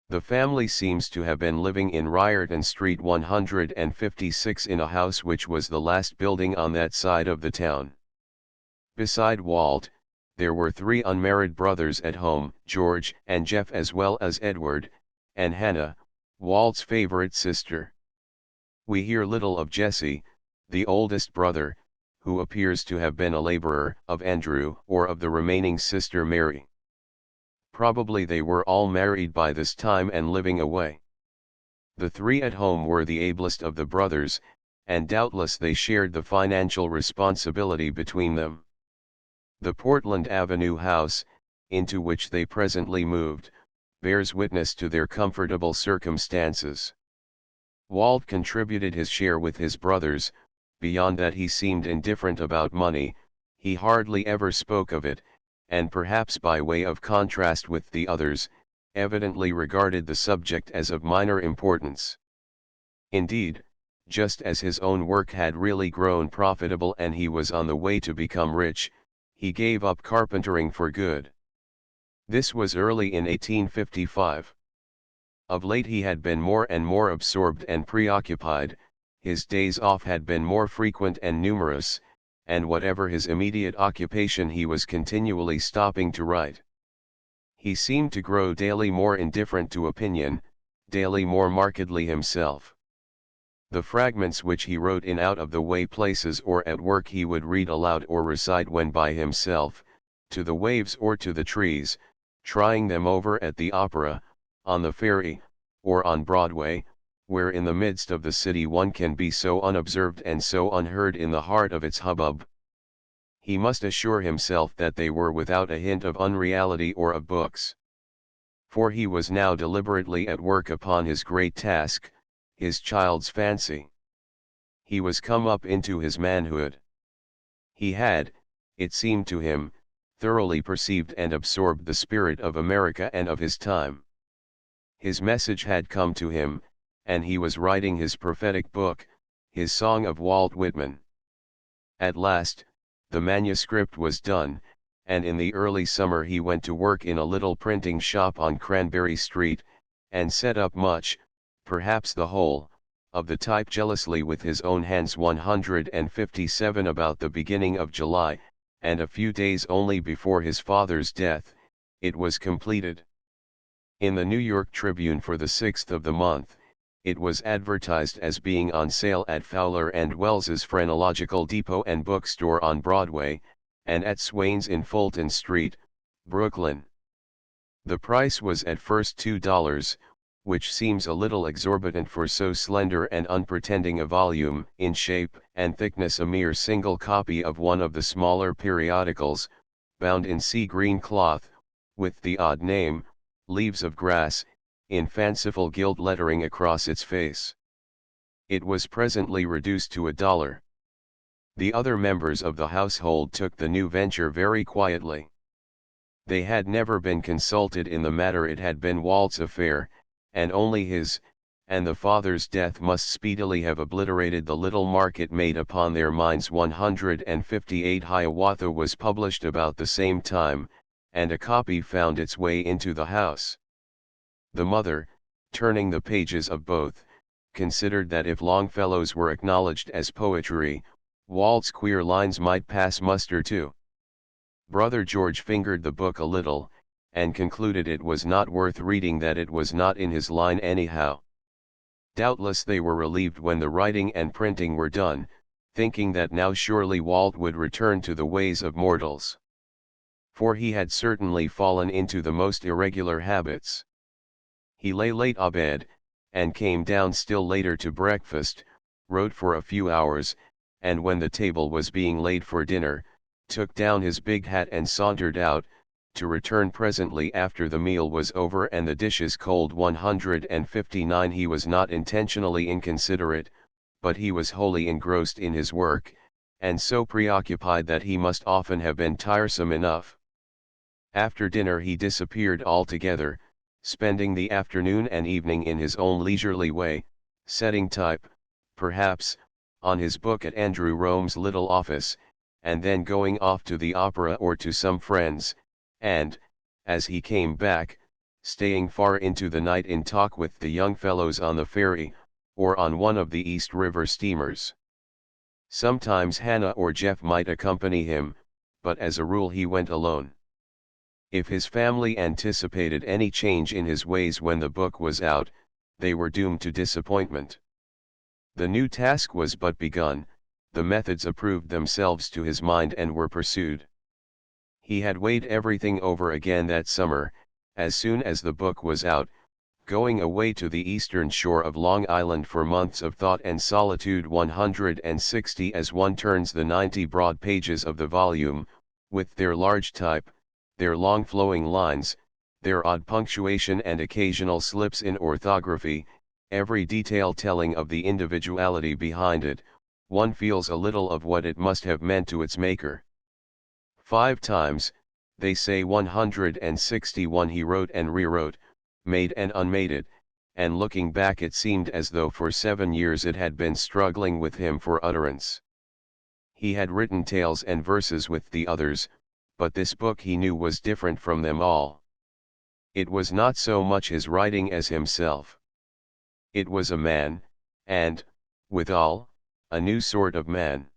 The family seems to have been living in Ryerton Street 156 in a house which was the last building on that side of the town. Beside Walt, there were 3 unmarried brothers at home, George and Jeff, as well as Edward, and Hannah, Walt's favorite sister. We hear little of Jesse, the oldest brother, who appears to have been a laborer, of Andrew, or of the remaining sister Mary. Probably they were all married by this time and living away. The 3 at home were the ablest of the brothers, and doubtless they shared the financial responsibility between them. The Portland Avenue house, into which they presently moved, bears witness to their comfortable circumstances. Walt contributed his share with his brothers. Beyond that he seemed indifferent about money, he hardly ever spoke of it, and perhaps by way of contrast with the others, evidently regarded the subject as of minor importance. Indeed, just as his own work had really grown profitable and he was on the way to become rich, he gave up carpentering for good. This was early in 1855. Of late he had been more and more absorbed and preoccupied, his days off had been more frequent and numerous, and whatever his immediate occupation he was continually stopping to write. He seemed to grow daily more indifferent to opinion, daily more markedly himself. The fragments which he wrote in out-of-the-way places or at work he would read aloud or recite when by himself, to the waves or to the trees, trying them over at the opera, on the ferry, or on Broadway, where in the midst of the city one can be so unobserved and so unheard in the heart of its hubbub. He must assure himself that they were without a hint of unreality or of books. For he was now deliberately at work upon his great task, his child's fancy. He was come up into his manhood. He had, it seemed to him, thoroughly perceived and absorbed the spirit of America and of his time. His message had come to him, and he was writing his prophetic book, his Song of Walt Whitman. At last, the manuscript was done, and in the early summer he went to work in a little printing shop on Cranberry Street, and set up much, perhaps the whole, of the type jealously with his own hands. 157 About the beginning of July, and a few days only before his father's death, it was completed. In the New York Tribune for the 6th of the month, it was advertised as being on sale at Fowler and Wells's Phrenological Depot and Bookstore on Broadway, and at Swain's in Fulton Street, Brooklyn. The price was at first $2, which seems a little exorbitant for so slender and unpretending a volume, in shape and thickness a mere single copy of one of the smaller periodicals, bound in sea green cloth, with the odd name, Leaves of Grass, in fanciful gilt lettering across its face. It was presently reduced to $1. The other members of the household took the new venture very quietly. They had never been consulted in the matter. It had been Walt's affair, and only his, and the father's death must speedily have obliterated the little mark it made upon their minds. 158 Hiawatha was published about the same time, and a copy found its way into the house. The mother, turning the pages of both, considered that if Longfellow's were acknowledged as poetry, Walt's queer lines might pass muster too. Brother George fingered the book a little, and concluded it was not worth reading, that it was not in his line anyhow. Doubtless they were relieved when the writing and printing were done, thinking that now surely Walt would return to the ways of mortals. For he had certainly fallen into the most irregular habits. He lay late abed, and came down still later to breakfast, wrote for a few hours, and when the table was being laid for dinner, took down his big hat and sauntered out, to return presently after the meal was over and the dishes cold. 159 He was not intentionally inconsiderate, but he was wholly engrossed in his work, and so preoccupied that he must often have been tiresome enough. After dinner he disappeared altogether, spending the afternoon and evening in his own leisurely way, setting type, perhaps, on his book at Andrew Rome's little office, and then going off to the opera or to some friends, and, as he came back, staying far into the night in talk with the young fellows on the ferry, or on one of the East River steamers. Sometimes Hannah or Jeff might accompany him, but as a rule he went alone. If his family anticipated any change in his ways when the book was out, they were doomed to disappointment. The new task was but begun, the methods approved themselves to his mind and were pursued. He had weighed everything over again that summer, as soon as the book was out, going away to the eastern shore of Long Island for months of thought and solitude. 160 As one turns the 90 broad pages of the volume, with their large type, their long flowing lines, their odd punctuation and occasional slips in orthography, every detail telling of the individuality behind it, one feels a little of what it must have meant to its maker. 5 times, they say 161 he wrote and rewrote, made and unmade it, and looking back it seemed as though for 7 years it had been struggling with him for utterance. He had written tales and verses with the others, but this book he knew was different from them all. It was not so much his writing as himself. It was a man, and, withal, a new sort of man.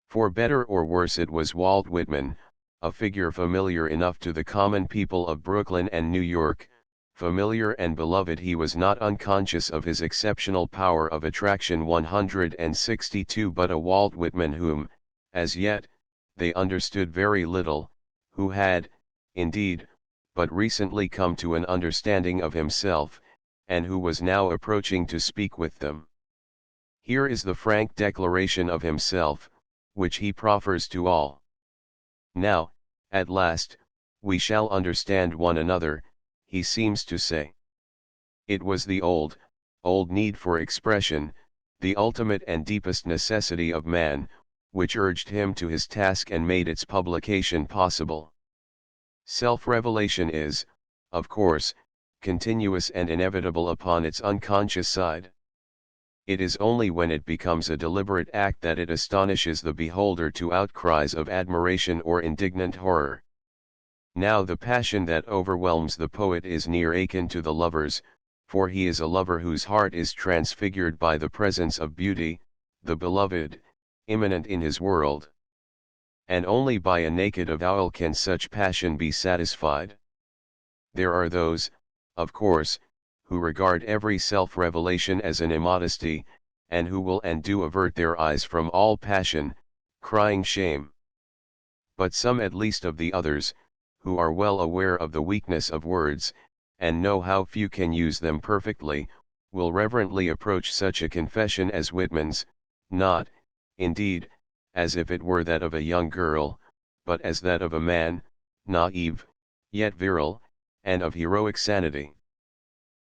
For better or worse it was Walt Whitman, a figure familiar enough to the common people of Brooklyn and New York, familiar and beloved. He was not unconscious of his exceptional power of attraction 162, but a Walt Whitman whom, as yet, they understood very little, who had, indeed, but recently come to an understanding of himself, and who was now approaching to speak with them. Here is the frank declaration of himself, which he proffers to all. Now, at last, we shall understand one another, he seems to say. It was the old need for expression, the ultimate and deepest necessity of man, which urged him to his task and made its publication possible. Self-revelation is, of course, continuous and inevitable upon its unconscious side. It is only when it becomes a deliberate act that it astonishes the beholder to outcries of admiration or indignant horror. Now the passion that overwhelms the poet is near akin to the lover's, for he is a lover whose heart is transfigured by the presence of beauty, the beloved, immanent in his world. And only by a naked avowal can such passion be satisfied. There are those, of course, who regard every self-revelation as an immodesty, and who will and do avert their eyes from all passion, crying shame. But some at least of the others, who are well aware of the weakness of words, and know how few can use them perfectly, will reverently approach such a confession as Whitman's, not, indeed, as if it were that of a young girl, but as that of a man, naive, yet virile, and of heroic sanity.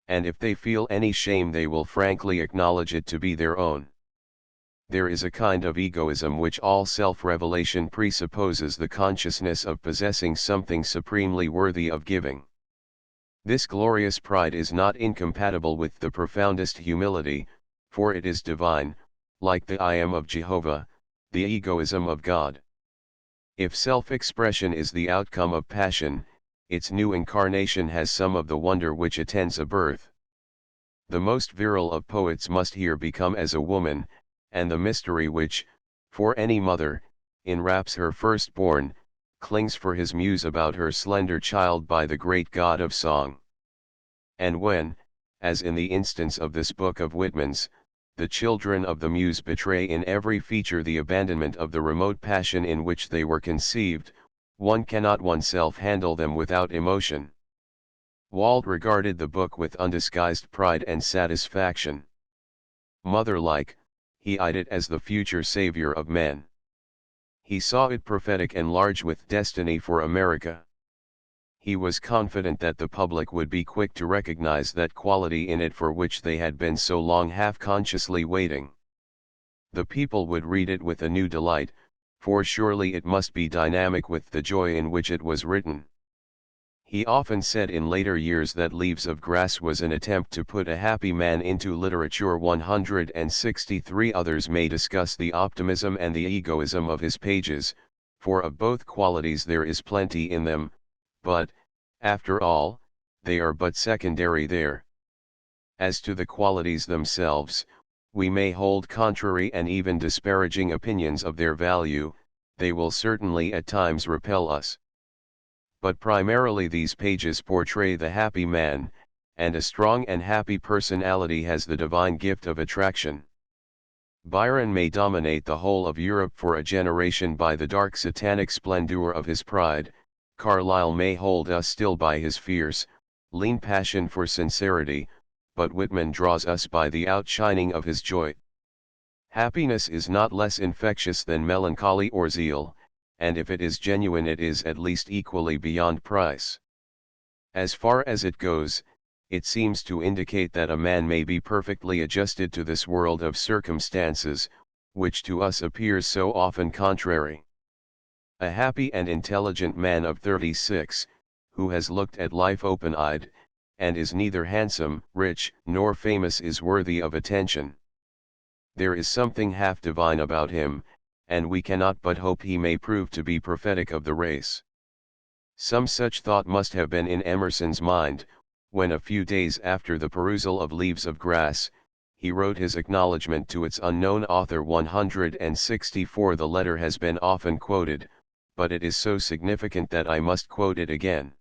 And if they feel any shame they will frankly acknowledge it to be their own. There is a kind of egoism which all self-revelation presupposes the consciousness of possessing something supremely worthy of giving. This glorious pride is not incompatible with the profoundest humility, for it is divine, like the I am of Jehovah, the egoism of God. If self-expression is the outcome of passion, its new incarnation has some of the wonder which attends a birth. The most virile of poets must here become as a woman, and the mystery which, for any mother, enwraps her firstborn, clings for his muse about her slender child by the great god of song. And when, as in the instance of this book of Whitman's, the children of the muse betray in every feature the abandonment of the remote passion in which they were conceived, one cannot oneself handle them without emotion. Walt regarded the book with undisguised pride and satisfaction. Mother-like, he eyed it as the future savior of men. He saw it prophetic and large with destiny for America. He was confident that the public would be quick to recognize that quality in it for which they had been so long half-consciously waiting. The people would read it with a new delight, for surely it must be dynamic with the joy in which it was written. He often said in later years that Leaves of Grass was an attempt to put a happy man into literature. 163 others may discuss the optimism and the egoism of his pages, for of both qualities there is plenty in them, but, after all, they are but secondary there. As to the qualities themselves, we may hold contrary and even disparaging opinions of their value, they will certainly at times repel us. But primarily these pages portray the happy man, and a strong and happy personality has the divine gift of attraction. Byron may dominate the whole of Europe for a generation by the dark satanic splendor of his pride, Carlyle may hold us still by his fierce, lean passion for sincerity, but Whitman draws us by the outshining of his joy. Happiness is not less infectious than melancholy or zeal, and if it is genuine it is at least equally beyond price. As far as it goes, it seems to indicate that a man may be perfectly adjusted to this world of circumstances, which to us appears so often contrary. A happy and intelligent man of 36, who has looked at life open-eyed, and is neither handsome, rich, nor famous, is worthy of attention. There is something half divine about him, and we cannot but hope he may prove to be prophetic of the race. Some such thought must have been in Emerson's mind, when a few days after the perusal of Leaves of Grass, he wrote his acknowledgment to its unknown author. 164. The letter has been often quoted, but it is so significant that I must quote it again.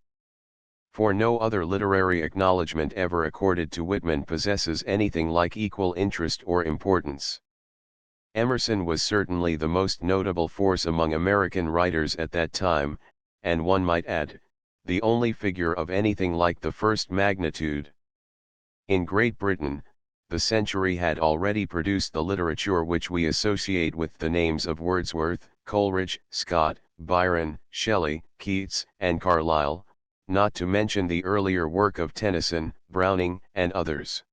For no other literary acknowledgment ever accorded to Whitman possesses anything like equal interest or importance. Emerson was certainly the most notable force among American writers at that time, and one might add, the only figure of anything like the first magnitude. In Great Britain, the century had already produced the literature which we associate with the names of Wordsworth, Coleridge, Scott, Byron, Shelley, Keats, and Carlyle, not to mention the earlier work of Tennyson, Browning, and others.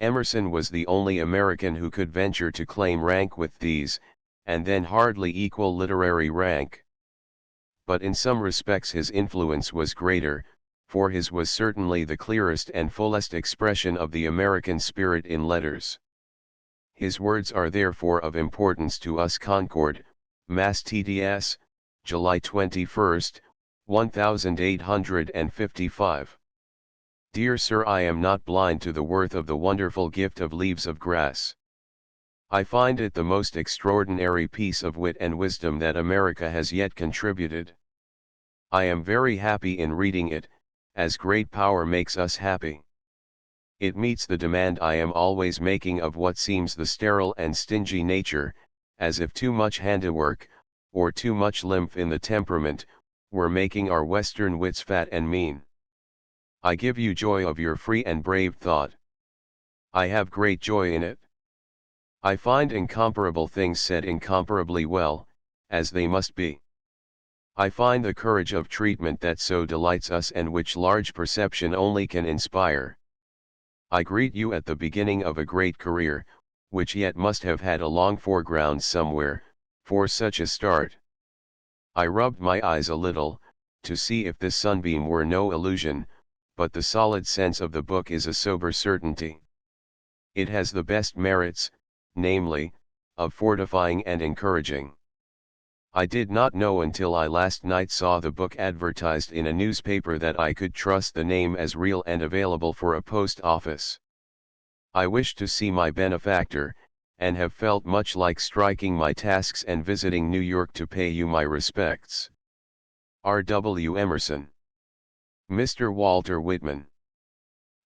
Emerson was the only American who could venture to claim rank with these, and then hardly equal literary rank. But in some respects his influence was greater, for his was certainly the clearest and fullest expression of the American spirit in letters. His words are therefore of importance to us. Concord, Mass. TDS, July 21, 1855. Dear Sir, I am not blind to the worth of the wonderful gift of Leaves of Grass. I find it the most extraordinary piece of wit and wisdom that America has yet contributed. I am very happy in reading it, as great power makes us happy. It meets the demand I am always making of what seems the sterile and stingy nature, as if too much handiwork, or too much lymph in the temperament, were making our Western wits fat and mean. I give you joy of your free and brave thought. I have great joy in it. I find incomparable things said incomparably well, as they must be. I find the courage of treatment that so delights us and which large perception only can inspire. I greet you at the beginning of a great career, which yet must have had a long foreground somewhere, for such a start. I rubbed my eyes a little, to see if this sunbeam were no illusion, but the solid sense of the book is a sober certainty. It has the best merits, namely, of fortifying and encouraging. I did not know until I last night saw the book advertised in a newspaper that I could trust the name as real and available for a post office. I wished to see my benefactor, and have felt much like striking my tasks and visiting New York to pay you my respects. R. W. Emerson. Mr. Walter Whitman.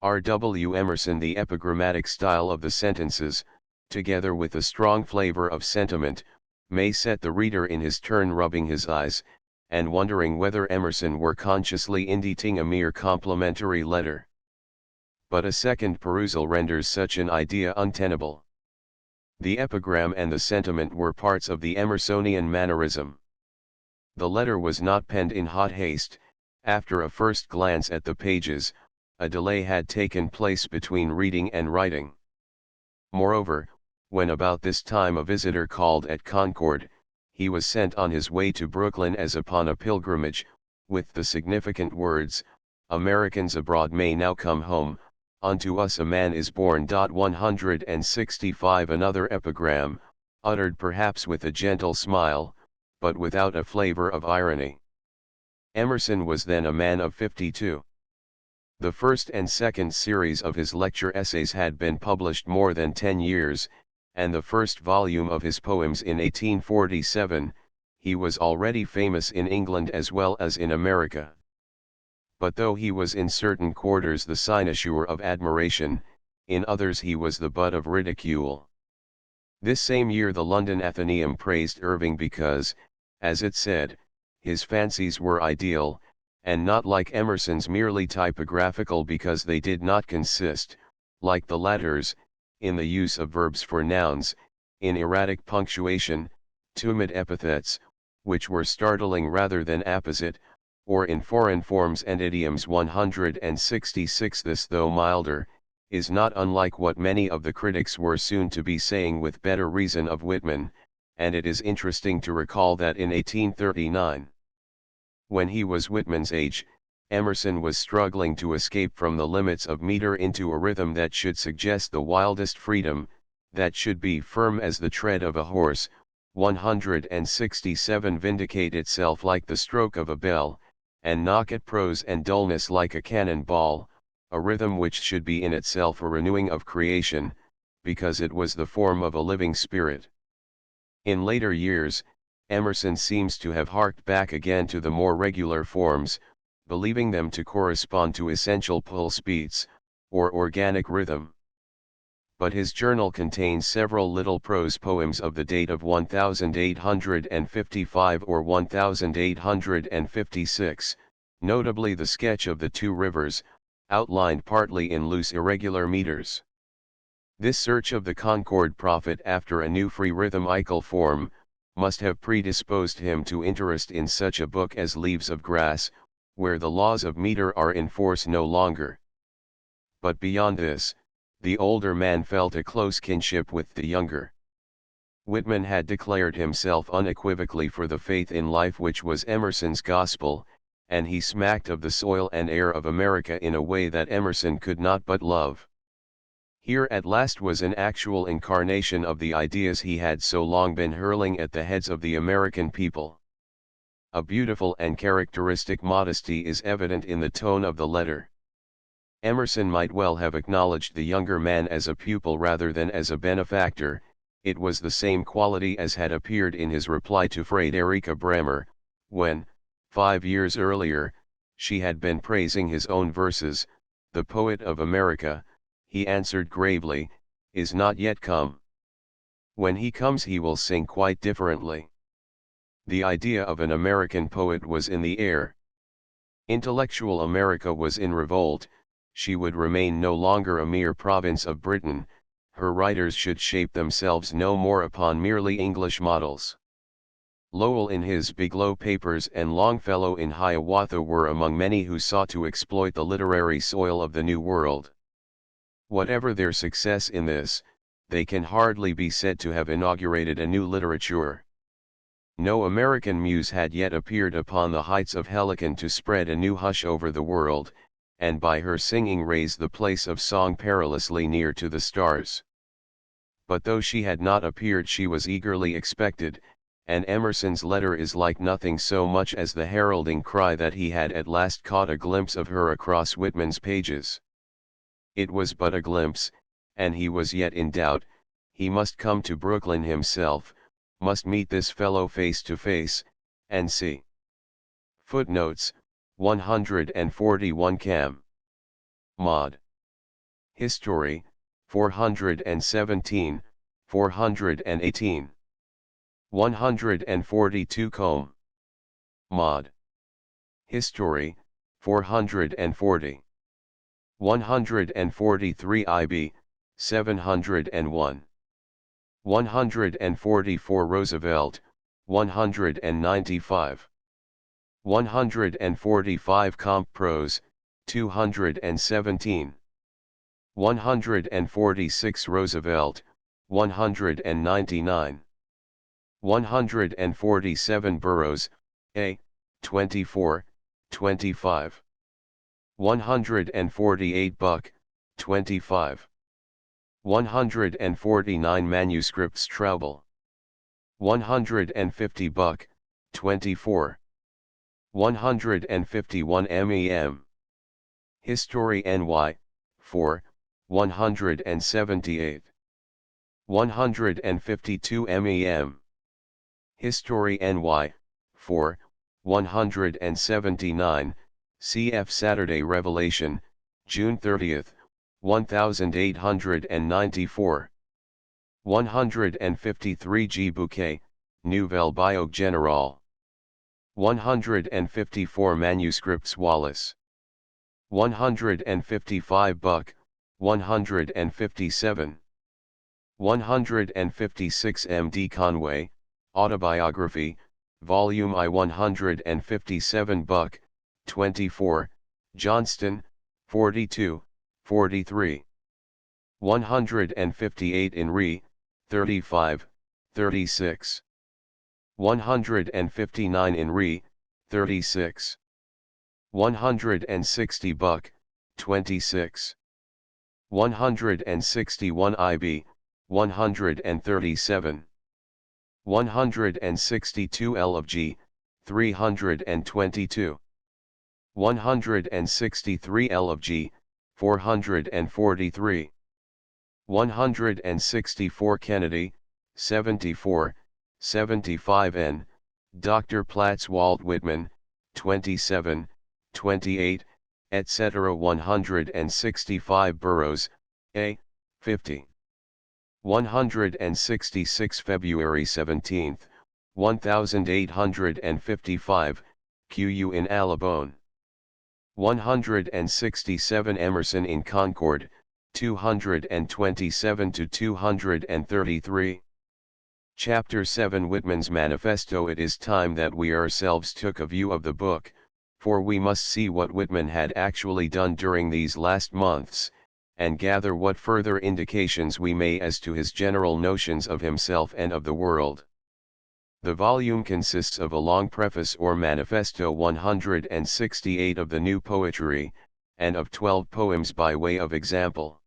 R. W. Emerson. The epigrammatic style of the sentences, together with a strong flavor of sentiment, may set the reader in his turn rubbing his eyes, and wondering whether Emerson were consciously inditing a mere complimentary letter. But a second perusal renders such an idea untenable. The epigram and the sentiment were parts of the Emersonian mannerism. The letter was not penned in hot haste. After a first glance at the pages, a delay had taken place between reading and writing. Moreover, when about this time a visitor called at Concord, he was sent on his way to Brooklyn as upon a pilgrimage, with the significant words, "Americans abroad may now come home, unto us a man is born." 165. Another epigram, uttered perhaps with a gentle smile, but without a flavor of irony. Emerson was then a man of 52. The first and second series of his lecture essays had been published more than 10 years, and the first volume of his poems in 1847, he was already famous in England as well as in America. But though he was in certain quarters the cynosure of admiration, in others he was the butt of ridicule. This same year the London Athenaeum praised Irving because, as it said, his fancies were ideal, and not like Emerson's merely typographical, because they did not consist, like the latter's, in the use of verbs for nouns, in erratic punctuation, tumid epithets, which were startling rather than apposite, or in foreign forms and idioms 166. This, though milder, is not unlike what many of the critics were soon to be saying with better reason of Whitman, and it is interesting to recall that in 1839, when he was Whitman's age, Emerson was struggling to escape from the limits of meter into a rhythm that should suggest the wildest freedom, that should be firm as the tread of a horse. 167 vindicate itself like the stroke of a bell, and knock at prose and dullness like a cannon ball, a rhythm which should be in itself a renewing of creation, because it was the form of a living spirit. In later years, Emerson seems to have harked back again to the more regular forms, believing them to correspond to essential pulse beats, or organic rhythm. But his journal contains several little prose poems of the date of 1855 or 1856, notably the sketch of the two rivers, outlined partly in loose irregular meters. This search of the Concord prophet after a new free rhythmical form, must have predisposed him to interest in such a book as Leaves of Grass, where the laws of meter are in force no longer. But beyond this, the older man felt a close kinship with the younger. Whitman had declared himself unequivocally for the faith in life which was Emerson's gospel, and he smacked of the soil and air of America in a way that Emerson could not but love. Here at last was an actual incarnation of the ideas he had so long been hurling at the heads of the American people. A beautiful and characteristic modesty is evident in the tone of the letter. Emerson might well have acknowledged the younger man as a pupil rather than as a benefactor. It was the same quality as had appeared in his reply to Friederike Bremer, when, 5 years earlier, she had been praising his own verses. The poet of America, he answered gravely, is not yet come. When he comes he will sing quite differently. The idea of an American poet was in the air. Intellectual America was in revolt. She would remain no longer a mere province of Britain, her writers should shape themselves no more upon merely English models. Lowell in his Biglow Papers and Longfellow in Hiawatha were among many who sought to exploit the literary soil of the New World. Whatever their success in this, they can hardly be said to have inaugurated a new literature. No American muse had yet appeared upon the heights of Helicon to spread a new hush over the world, and by her singing raise the place of song perilously near to the stars. But though she had not appeared, she was eagerly expected, and Emerson's letter is like nothing so much as the heralding cry that he had at last caught a glimpse of her across Whitman's pages. It was but a glimpse, and he was yet in doubt. He must come to Brooklyn himself, must meet this fellow face to face, and see. Footnotes, 141 Cam. Mod. History, 417, 418. 142 Com. Mod. History, 440. 143 IB, 701. 144 Roosevelt, 195. 145 Comp Prose, 217. 146 Roosevelt, 199. 147 Burroughs, A, 24, 25. 148 Buck, 25. 149 Manuscripts Traubel. 150 Buck, 24. 151 MEM. History NY, 4, 178. 152 MEM. History NY, 4, 179, cf. Saturday Revelation, June 30, 1894. 153 G. Bouquet, Nouvelle Bio Générale. 154 Manuscripts Wallace. 155 Buck, 157. 156 M. D. Conway, Autobiography, Volume I. 157 Buck, 24, Johnston, 42, 43. 158 in Re, 35, 36. 159 in Re, 36. 160 Buck, 26. 161 IB, 137. 162 L of G, 322. 163 L of G, 443. 164 Kennedy, 74, 75 N, Dr. Platts Walt Whitman, 27, 28, etc. 165 Burroughs, A, 50. 166 February 17, 1855, Q.U. in Allibone. 167 Emerson in Concord, 227 to 233. Chapter 7 Whitman's Manifesto. It is time that we ourselves took a view of the book, for we must see what Whitman had actually done during these last months, and gather what further indications we may as to his general notions of himself and of the world. The volume consists of a long preface or manifesto 168 of the new poetry, and of 12 poems by way of example.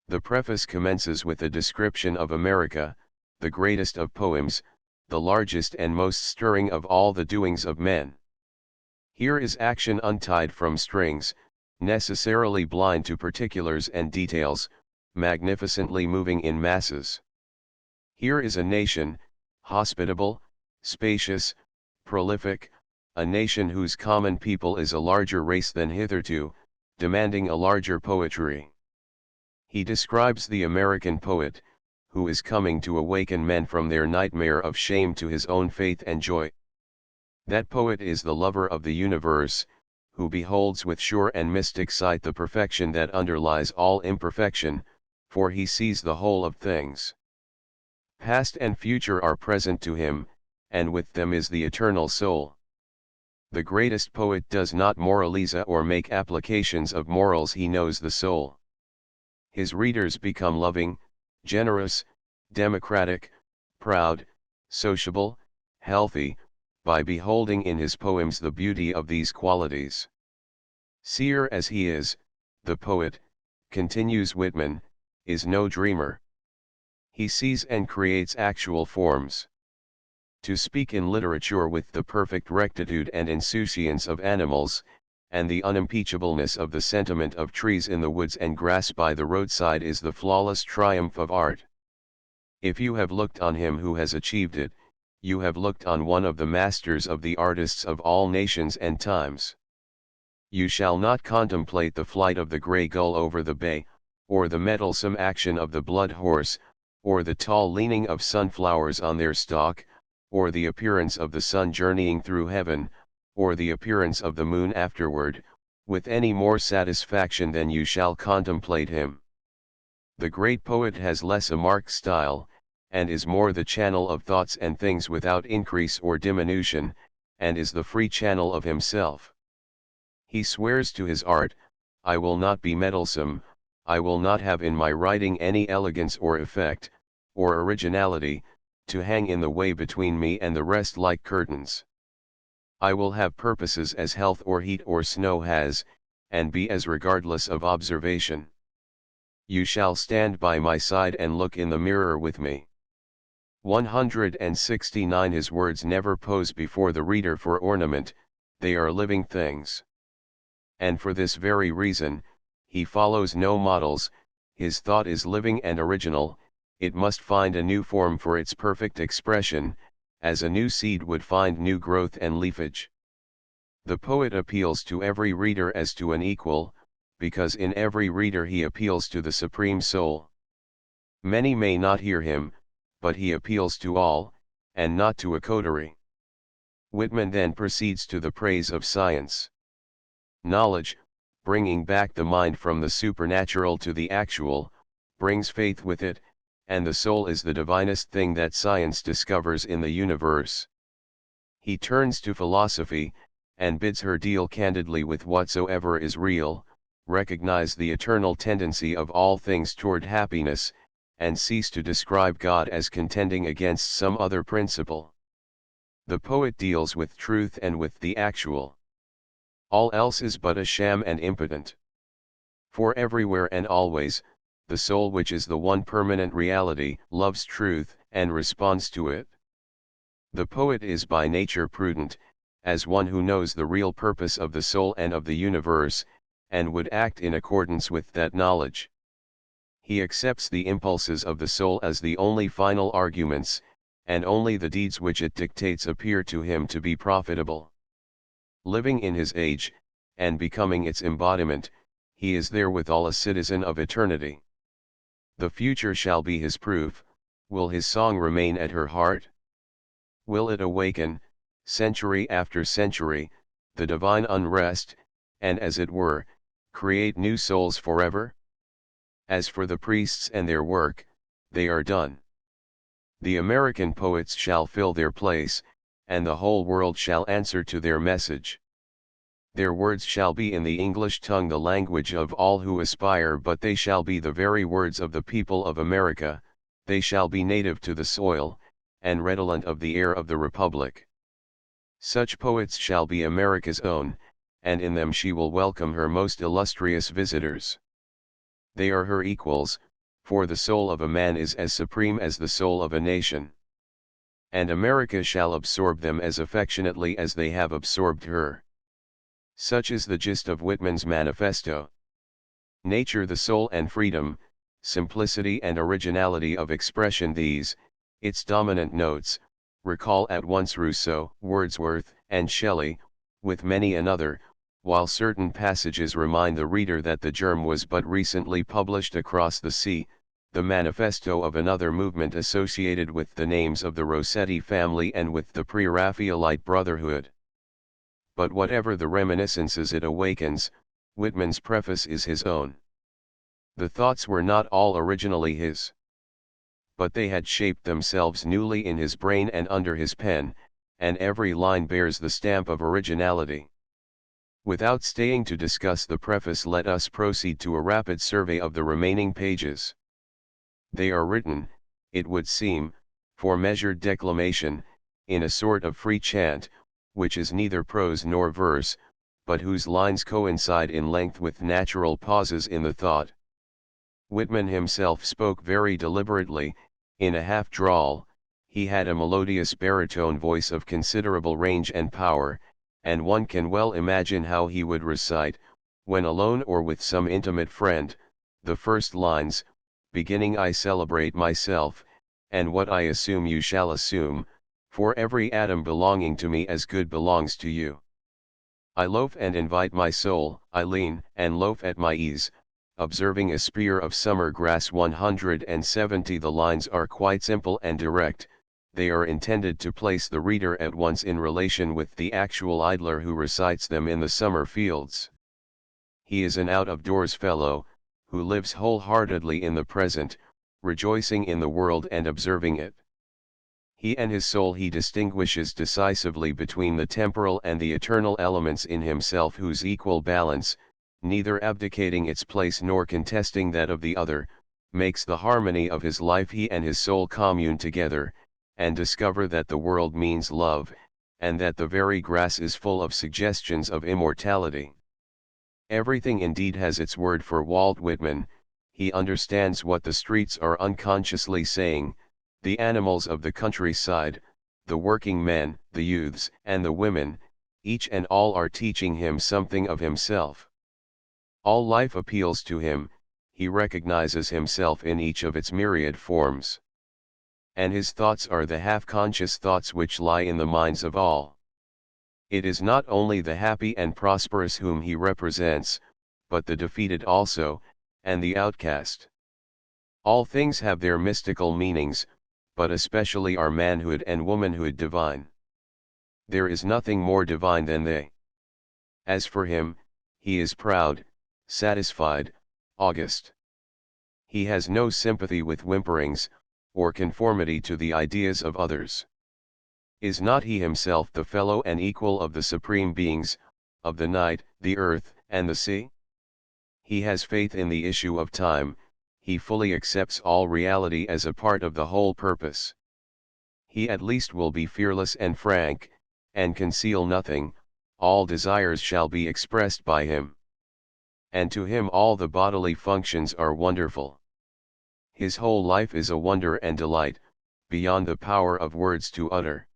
The preface commences with a description of America, the greatest of poems, the largest and most stirring of all the doings of men. Here is action untied from strings, necessarily blind to particulars and details, magnificently moving in masses. Here is a nation, hospitable, spacious, prolific, a nation whose common people is a larger race than hitherto, demanding a larger poetry. He describes the American poet, who is coming to awaken men from their nightmare of shame to his own faith and joy. That poet is the lover of the universe, who beholds with sure and mystic sight the perfection that underlies all imperfection, for he sees the whole of things. Past and future are present to him, and with them is the eternal soul. The greatest poet does not moralize or make applications of morals. He knows the soul. His readers become loving, generous, democratic, proud, sociable, healthy, by beholding in his poems the beauty of these qualities. Seer as he is, the poet, continues Whitman, is no dreamer. He sees and creates actual forms. To speak in literature with the perfect rectitude and insouciance of animals, and the unimpeachableness of the sentiment of trees in the woods and grass by the roadside is the flawless triumph of art. If you have looked on him who has achieved it, you have looked on one of the masters of the artists of all nations and times. You shall not contemplate the flight of the grey gull over the bay, or the mettlesome action of the blood horse, or the tall leaning of sunflowers on their stalk, or the appearance of the sun journeying through heaven, or the appearance of the moon afterward, with any more satisfaction than you shall contemplate him. The great poet has less a marked style, and is more the channel of thoughts and things without increase or diminution, and is the free channel of himself. He swears to his art, I will not be meddlesome, I will not have in my writing any elegance or effect, or originality, to hang in the way between me and the rest like curtains. I will have purposes as health or heat or snow has, and be as regardless of observation. You shall stand by my side and look in the mirror with me. 169 His words never pose before the reader for ornament, they are living things. And for this very reason, he follows no models, his thought is living and original, it must find a new form for its perfect expression, as a new seed would find new growth and leafage. The poet appeals to every reader as to an equal, because in every reader he appeals to the supreme soul. Many may not hear him, but he appeals to all, and not to a coterie. Whitman then proceeds to the praise of science. Knowledge, bringing back the mind from the supernatural to the actual, brings faith with it, and the soul is the divinest thing that science discovers in the universe. He turns to philosophy, and bids her deal candidly with whatsoever is real, recognize the eternal tendency of all things toward happiness, and cease to describe God as contending against some other principle. The poet deals with truth and with the actual. All else is but a sham and impotent. For everywhere and always, the soul, which is the one permanent reality, loves truth, and responds to it. The poet is by nature prudent, as one who knows the real purpose of the soul and of the universe, and would act in accordance with that knowledge. He accepts the impulses of the soul as the only final arguments, and only the deeds which it dictates appear to him to be profitable. Living in his age, and becoming its embodiment, he is therewithal a citizen of eternity. The future shall be his proof. Will his song remain at her heart? Will it awaken, century after century, the divine unrest, and as it were, create new souls forever? As for the priests and their work, they are done. The American poets shall fill their place, and the whole world shall answer to their message. Their words shall be in the English tongue, the language of all who aspire, but they shall be the very words of the people of America. They shall be native to the soil, and redolent of the air of the Republic. Such poets shall be America's own, and in them she will welcome her most illustrious visitors. They are her equals, for the soul of a man is as supreme as the soul of a nation. And America shall absorb them as affectionately as they have absorbed her. Such is the gist of Whitman's manifesto. Nature, the soul, and freedom, simplicity and originality of expression, these, its dominant notes, recall at once Rousseau, Wordsworth, and Shelley, with many another, while certain passages remind the reader that the germ was but recently published across the sea, the manifesto of another movement associated with the names of the Rossetti family and with the Pre-Raphaelite Brotherhood. But whatever the reminiscences it awakens, Whitman's preface is his own. The thoughts were not all originally his, but they had shaped themselves newly in his brain and under his pen, and every line bears the stamp of originality. Without staying to discuss the preface, let us proceed to a rapid survey of the remaining pages. They are written, it would seem, for measured declamation, in a sort of free chant, which is neither prose nor verse, but whose lines coincide in length with natural pauses in the thought. Whitman himself spoke very deliberately, in a half-drawl. He had a melodious baritone voice of considerable range and power, and one can well imagine how he would recite, when alone or with some intimate friend, the first lines, beginning "I celebrate myself, and what I assume you shall assume, for every atom belonging to me as good belongs to you. I loaf and invite my soul, I lean and loaf at my ease, observing a spear of summer grass 170." The lines are quite simple and direct. They are intended to place the reader at once in relation with the actual idler who recites them in the summer fields. He is an out-of-doors fellow, who lives wholeheartedly in the present, rejoicing in the world and observing it. He and his soul, he distinguishes decisively between the temporal and the eternal elements in himself, whose equal balance, neither abdicating its place nor contesting that of the other, makes the harmony of his life. He and his soul commune together, and discover that the world means love, and that the very grass is full of suggestions of immortality. Everything indeed has its word for Walt Whitman. He understands what the streets are unconsciously saying. The animals of the countryside, the working men, the youths, and the women, each and all are teaching him something of himself. All life appeals to him, he recognizes himself in each of its myriad forms. And his thoughts are the half-conscious thoughts which lie in the minds of all. It is not only the happy and prosperous whom he represents, but the defeated also, and the outcast. All things have their mystical meanings, but especially are manhood and womanhood divine. There is nothing more divine than they. As for him, he is proud, satisfied, august. He has no sympathy with whimperings, or conformity to the ideas of others. Is not he himself the fellow and equal of the supreme beings, of the night, the earth, and the sea? He has faith in the issue of time, he fully accepts all reality as a part of the whole purpose. He at least will be fearless and frank, and conceal nothing, all desires shall be expressed by him. And to him all the bodily functions are wonderful. His whole life is a wonder and delight, beyond the power of words to utter.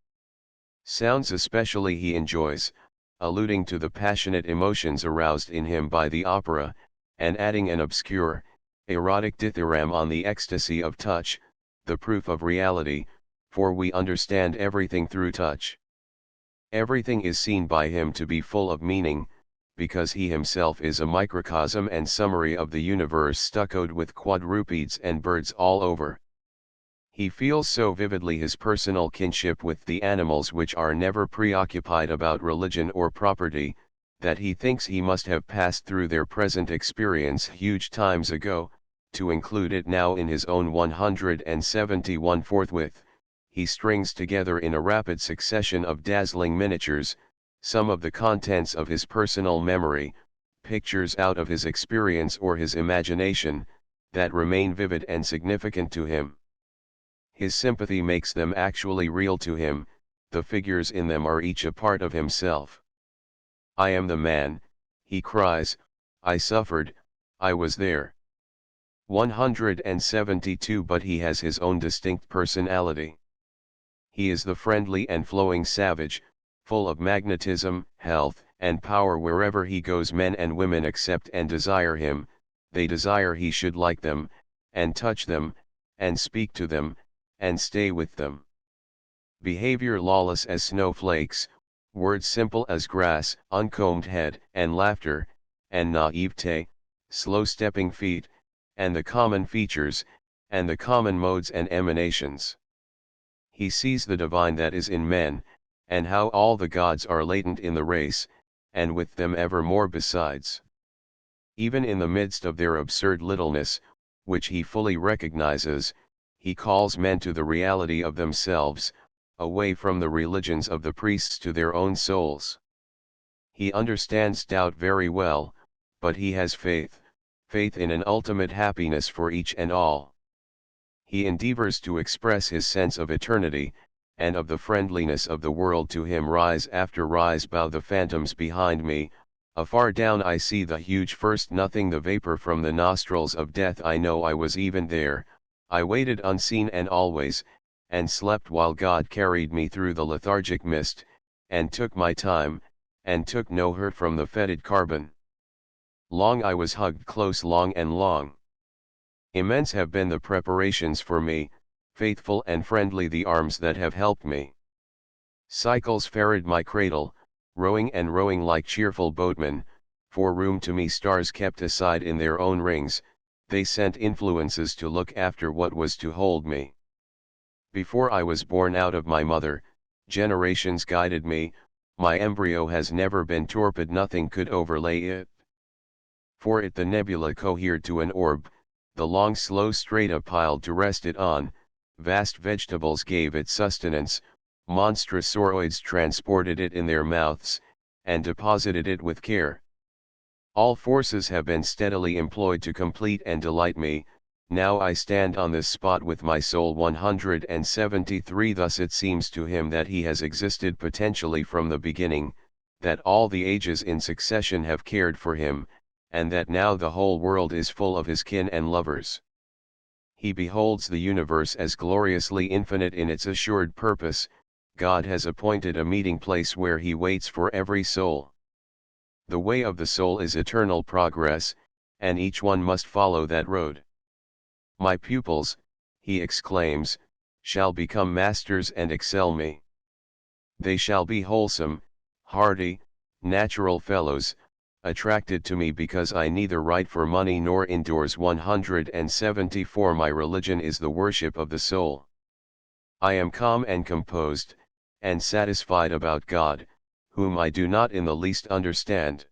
Sounds especially he enjoys, alluding to the passionate emotions aroused in him by the opera, and adding an obscure, erotic dithyramb on the ecstasy of touch, the proof of reality, for we understand everything through touch. Everything is seen by him to be full of meaning, because he himself is a microcosm and summary of the universe stuccoed with quadrupeds and birds all over. He feels so vividly his personal kinship with the animals which are never preoccupied about religion or property, that he thinks he must have passed through their present experience huge times ago, to include it now in his own 171. Forthwith, he strings together in a rapid succession of dazzling miniatures, some of the contents of his personal memory, pictures out of his experience or his imagination, that remain vivid and significant to him. His sympathy makes them actually real to him, the figures in them are each a part of himself. I am the man, he cries, I suffered, I was there. 172. But he has his own distinct personality. He is the friendly and flowing savage, full of magnetism, health, and power. Wherever he goes men and women accept and desire him, they desire he should like them, and touch them, and speak to them, and stay with them. Behavior lawless as snowflakes, words simple as grass, uncombed head, and laughter, and naivete, slow-stepping feet, and the common features, and the common modes and emanations. He sees the divine that is in men, and how all the gods are latent in the race, and with them ever more besides. Even in the midst of their absurd littleness, which he fully recognizes, he calls men to the reality of themselves, away from the religions of the priests to their own souls. He understands doubt very well, but he has faith in an ultimate happiness for each and all. He endeavors to express his sense of eternity, and of the friendliness of the world to him. Rise after rise bow the phantoms behind me, afar down I see the huge first nothing, the vapor from the nostrils of death. I know I was even there, I waited unseen and always, and slept while God carried me through the lethargic mist, and took my time, and took no hurt from the fetid carbon. Long I was hugged close, long and long. Immense have been the preparations for me, faithful and friendly the arms that have helped me. Cycles ferried my cradle, rowing and rowing like cheerful boatmen, for room to me stars kept aside in their own rings, they sent influences to look after what was to hold me. Before I was born out of my mother, generations guided me, my embryo has never been torpid, nothing could overlay it. For it the nebula cohered to an orb, the long slow strata piled to rest it on, vast vegetables gave it sustenance, monstrous sauroids transported it in their mouths, and deposited it with care. All forces have been steadily employed to complete and delight me, now I stand on this spot with my soul. 173. Thus it seems to him that he has existed potentially from the beginning, that all the ages in succession have cared for him, and that now the whole world is full of his kin and lovers. He beholds the universe as gloriously infinite in its assured purpose. God has appointed a meeting place where he waits for every soul. The way of the soul is eternal progress, and each one must follow that road. My pupils, he exclaims, shall become masters and excel me. They shall be wholesome, hardy, natural fellows, attracted to me because I neither write for money nor indoors. 174. My religion is the worship of the soul. I am calm and composed, and satisfied about God, whom I do not in the least understand.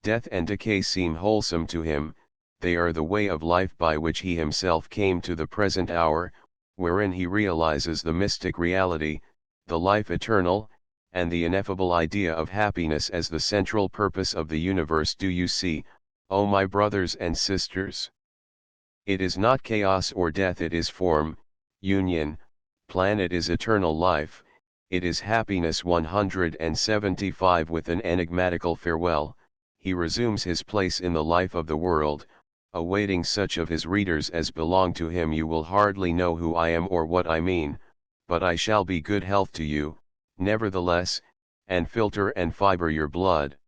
Death and decay seem wholesome to him, they are the way of life by which he himself came to the present hour, wherein he realizes the mystic reality, the life eternal, and the ineffable idea of happiness as the central purpose of the universe. Do you see, O my brothers and sisters? It is not chaos or death, it is form, union, plan, it is eternal life, it is happiness. 175. With an enigmatical farewell, he resumes his place in the life of the world, awaiting such of his readers as belong to him. You will hardly know who I am or what I mean, but I shall be good health to you, nevertheless, and filter and fiber your blood.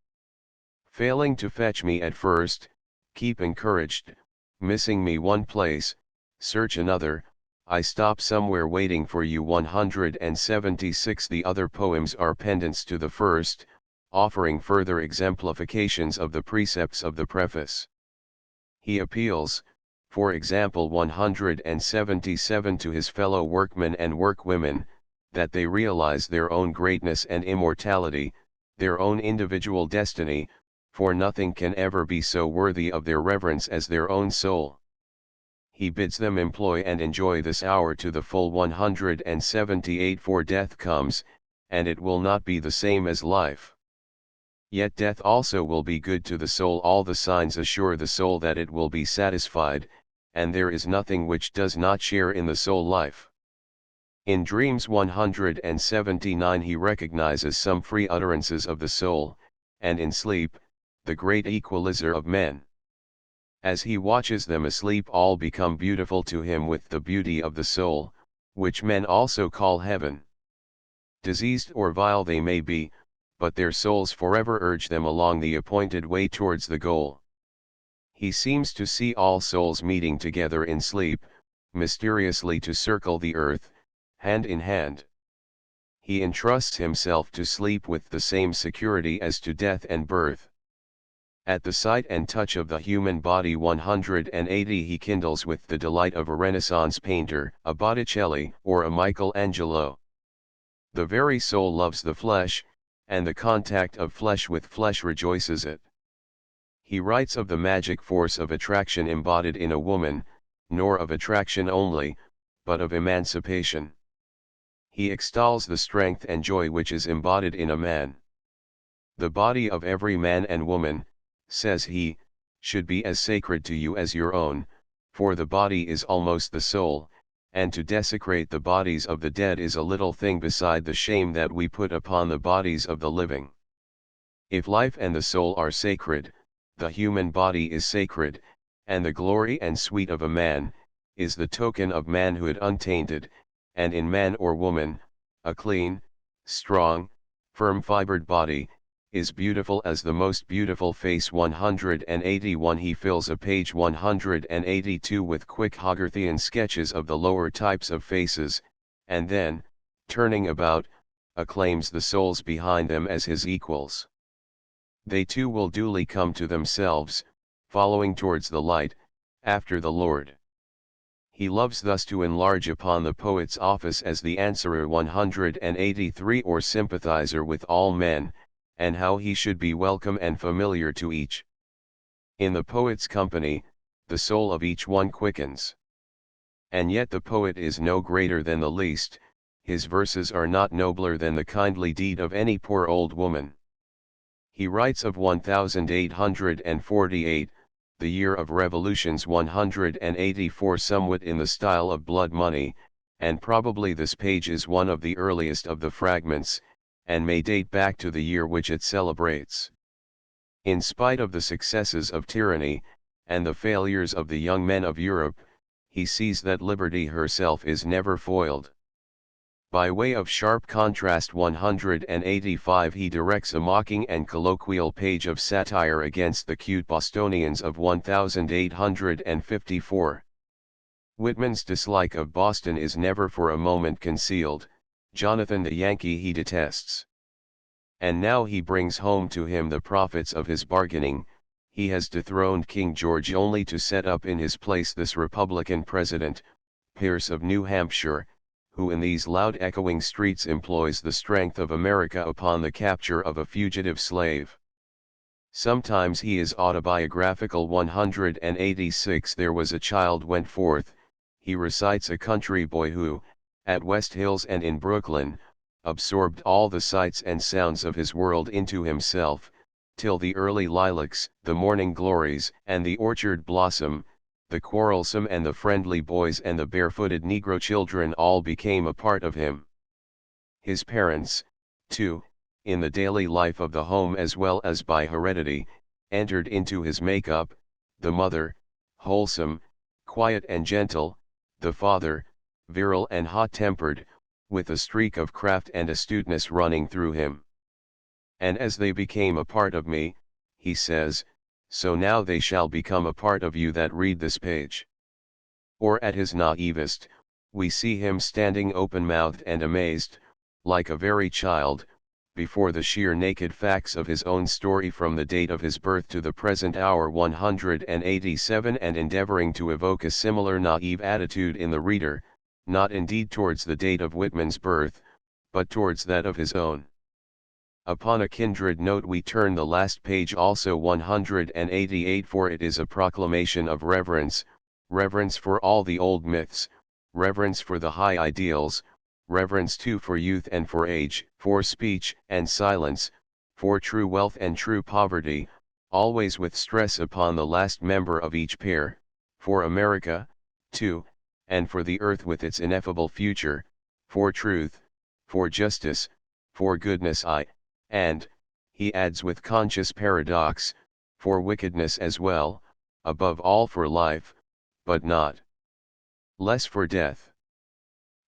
Failing to fetch me at first, keep encouraged, missing me one place, search another, I stop somewhere waiting for you. 176. The other poems are pendants to the first, offering further exemplifications of the precepts of the preface. He appeals, for example 177, to his fellow workmen and workwomen, that they realize their own greatness and immortality, their own individual destiny, for nothing can ever be so worthy of their reverence as their own soul. He bids them employ and enjoy this hour to the full. 178. For death comes, and it will not be the same as life. Yet death also will be good to the soul. All the signs assure the soul that it will be satisfied, and there is nothing which does not share in the soul life. In dreams 179 he recognizes some free utterances of the soul, and in sleep, the great equalizer of men. As he watches them asleep, all become beautiful to him with the beauty of the soul, which men also call heaven. Diseased or vile they may be, but their souls forever urge them along the appointed way towards the goal. He seems to see all souls meeting together in sleep, mysteriously to circle the earth, hand in hand. He entrusts himself to sleep with the same security as to death and birth. At the sight and touch of the human body 180 he kindles with the delight of a Renaissance painter, a Botticelli, or a Michelangelo. The very soul loves the flesh, and the contact of flesh with flesh rejoices it. He writes of the magic force of attraction embodied in a woman, nor of attraction only, but of emancipation. He extols the strength and joy which is embodied in a man. The body of every man and woman, says he, should be as sacred to you as your own, for the body is almost the soul, and to desecrate the bodies of the dead is a little thing beside the shame that we put upon the bodies of the living. If life and the soul are sacred, the human body is sacred, and the glory and sweet of a man, is the token of manhood untainted, and in man or woman, a clean, strong, firm-fibered body, is beautiful as the most beautiful face. 181 he fills a page 182 with quick Hogarthian sketches of the lower types of faces, and then, turning about, acclaims the souls behind them as his equals. They too will duly come to themselves, following towards the light, after the Lord. He loves thus to enlarge upon the poet's office as the answerer 183 or sympathizer with all men, and how he should be welcome and familiar to each. In the poet's company, the soul of each one quickens. And yet the poet is no greater than the least, his verses are not nobler than the kindly deed of any poor old woman. He writes of 1848, the year of revolutions 184 somewhat in the style of Blood Money, and probably this page is one of the earliest of the fragments, and may date back to the year which it celebrates. In spite of the successes of tyranny, and the failures of the young men of Europe, he sees that liberty herself is never foiled. By way of sharp contrast 185 he directs a mocking and colloquial page of satire against the cute Bostonians of 1854. Whitman's dislike of Boston is never for a moment concealed, Jonathan the Yankee he detests. And now he brings home to him the profits of his bargaining. He has dethroned King George only to set up in his place this Republican president, Pierce of New Hampshire, who in these loud echoing streets employs the strength of America upon the capture of a fugitive slave. Sometimes he is autobiographical. 186 There was a child went forth, he recites a country boy who, at West Hills and in Brooklyn, absorbed all the sights and sounds of his world into himself, till the early lilacs, the morning glories, and the orchard blossom, the quarrelsome and the friendly boys and the barefooted Negro children all became a part of him. His parents, too, in the daily life of the home as well as by heredity, entered into his make-up, the mother, wholesome, quiet and gentle, the father, virile and hot-tempered, with a streak of craft and astuteness running through him. And as they became a part of me, he says, so now they shall become a part of you that read this page. Or at his naivest, we see him standing open-mouthed and amazed, like a very child, before the sheer naked facts of his own story from the date of his birth to the present hour 187, and endeavoring to evoke a similar naive attitude in the reader, not indeed towards the date of Whitman's birth, but towards that of his own. Upon a kindred note we turn the last page also 188, for it is a proclamation of reverence, reverence for all the old myths, reverence for the high ideals, reverence too for youth and for age, for speech and silence, for true wealth and true poverty, always with stress upon the last member of each pair, for America, too, and for the earth with its ineffable future, for truth, for justice, for goodness and, he adds with conscious paradox, for wickedness as well, above all for life, but not less for death.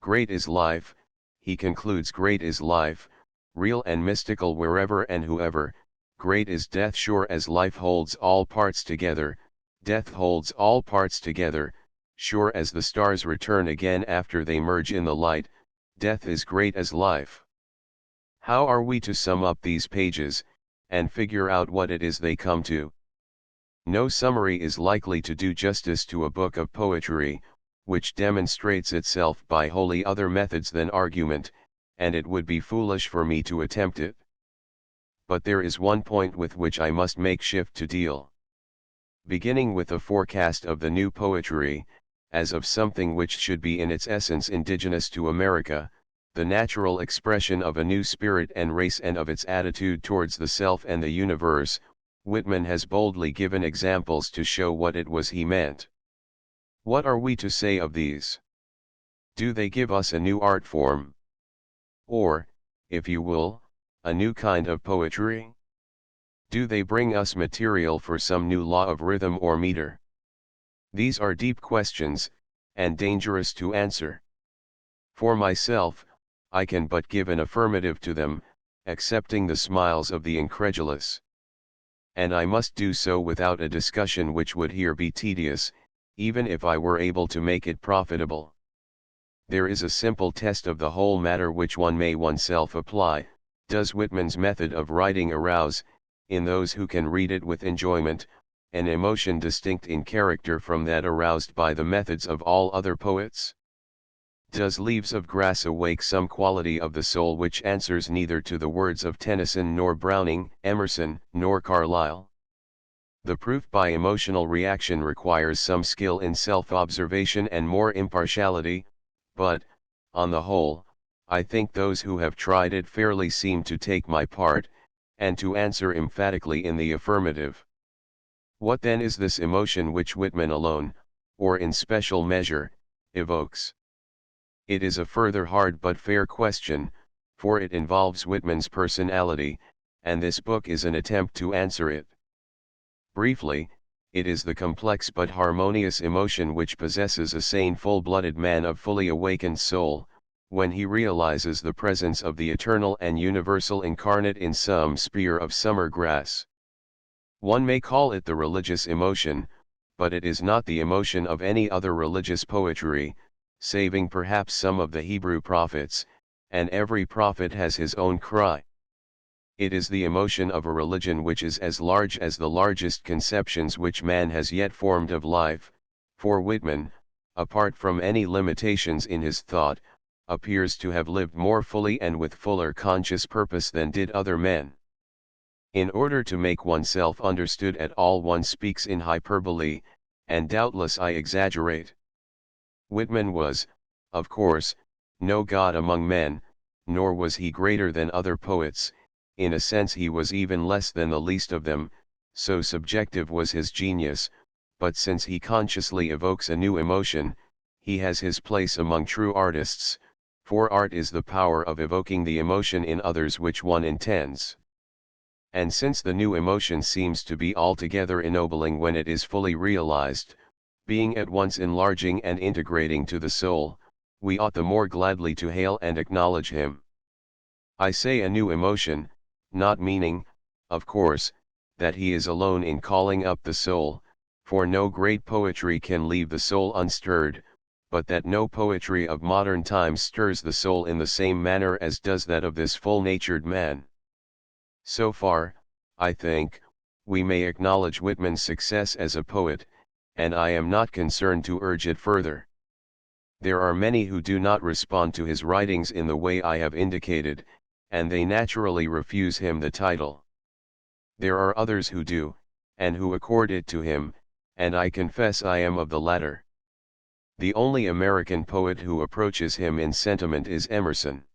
Great is life, he concludes, great is life, real and mystical wherever and whoever, great is death, sure as life holds all parts together, death holds all parts together, sure as the stars return again after they merge in the light, death is great as life. How are we to sum up these pages, and figure out what it is they come to? No summary is likely to do justice to a book of poetry, which demonstrates itself by wholly other methods than argument, and it would be foolish for me to attempt it. But there is one point with which I must make shift to deal. Beginning with a forecast of the new poetry, as of something which should be in its essence indigenous to America, the natural expression of a new spirit and race and of its attitude towards the self and the universe, Whitman has boldly given examples to show what it was he meant. What are we to say of these? Do they give us a new art form? Or, if you will, a new kind of poetry? Do they bring us material for some new law of rhythm or meter? These are deep questions, and dangerous to answer. For myself, I can but give an affirmative to them, accepting the smiles of the incredulous. And I must do so without a discussion which would here be tedious, even if I were able to make it profitable. There is a simple test of the whole matter which one may oneself apply. Does Whitman's method of writing arouse, in those who can read it with enjoyment, an emotion distinct in character from that aroused by the methods of all other poets? Does Leaves of Grass awake some quality of the soul which answers neither to the words of Tennyson nor Browning, Emerson, nor Carlyle? The proof by emotional reaction requires some skill in self-observation and more impartiality, but, on the whole, I think those who have tried it fairly seem to take my part, and to answer emphatically in the affirmative. What then is this emotion which Whitman alone, or in special measure, evokes? It is a further hard but fair question, for it involves Whitman's personality, and this book is an attempt to answer it. Briefly, it is the complex but harmonious emotion which possesses a sane full-blooded man of fully awakened soul, when he realizes the presence of the eternal and universal incarnate in some spear of summer grass. One may call it the religious emotion, but it is not the emotion of any other religious poetry, saving perhaps some of the Hebrew prophets, and every prophet has his own cry. It is the emotion of a religion which is as large as the largest conceptions which man has yet formed of life, for Whitman, apart from any limitations in his thought, appears to have lived more fully and with fuller conscious purpose than did other men. In order to make oneself understood at all one speaks in hyperbole, and doubtless I exaggerate. Whitman was, of course, no god among men, nor was he greater than other poets, in a sense he was even less than the least of them, so subjective was his genius, but since he consciously evokes a new emotion, he has his place among true artists, for art is the power of evoking the emotion in others which one intends. And since the new emotion seems to be altogether ennobling when it is fully realized, being at once enlarging and integrating to the soul, we ought the more gladly to hail and acknowledge him. I say a new emotion, not meaning, of course, that he is alone in calling up the soul, for no great poetry can leave the soul unstirred, but that no poetry of modern times stirs the soul in the same manner as does that of this full-natured man. So far, I think, we may acknowledge Whitman's success as a poet, and I am not concerned to urge it further. There are many who do not respond to his writings in the way I have indicated, and they naturally refuse him the title. There are others who do, and who accord it to him, and I confess I am of the latter. The only American poet who approaches him in sentiment is Emerson.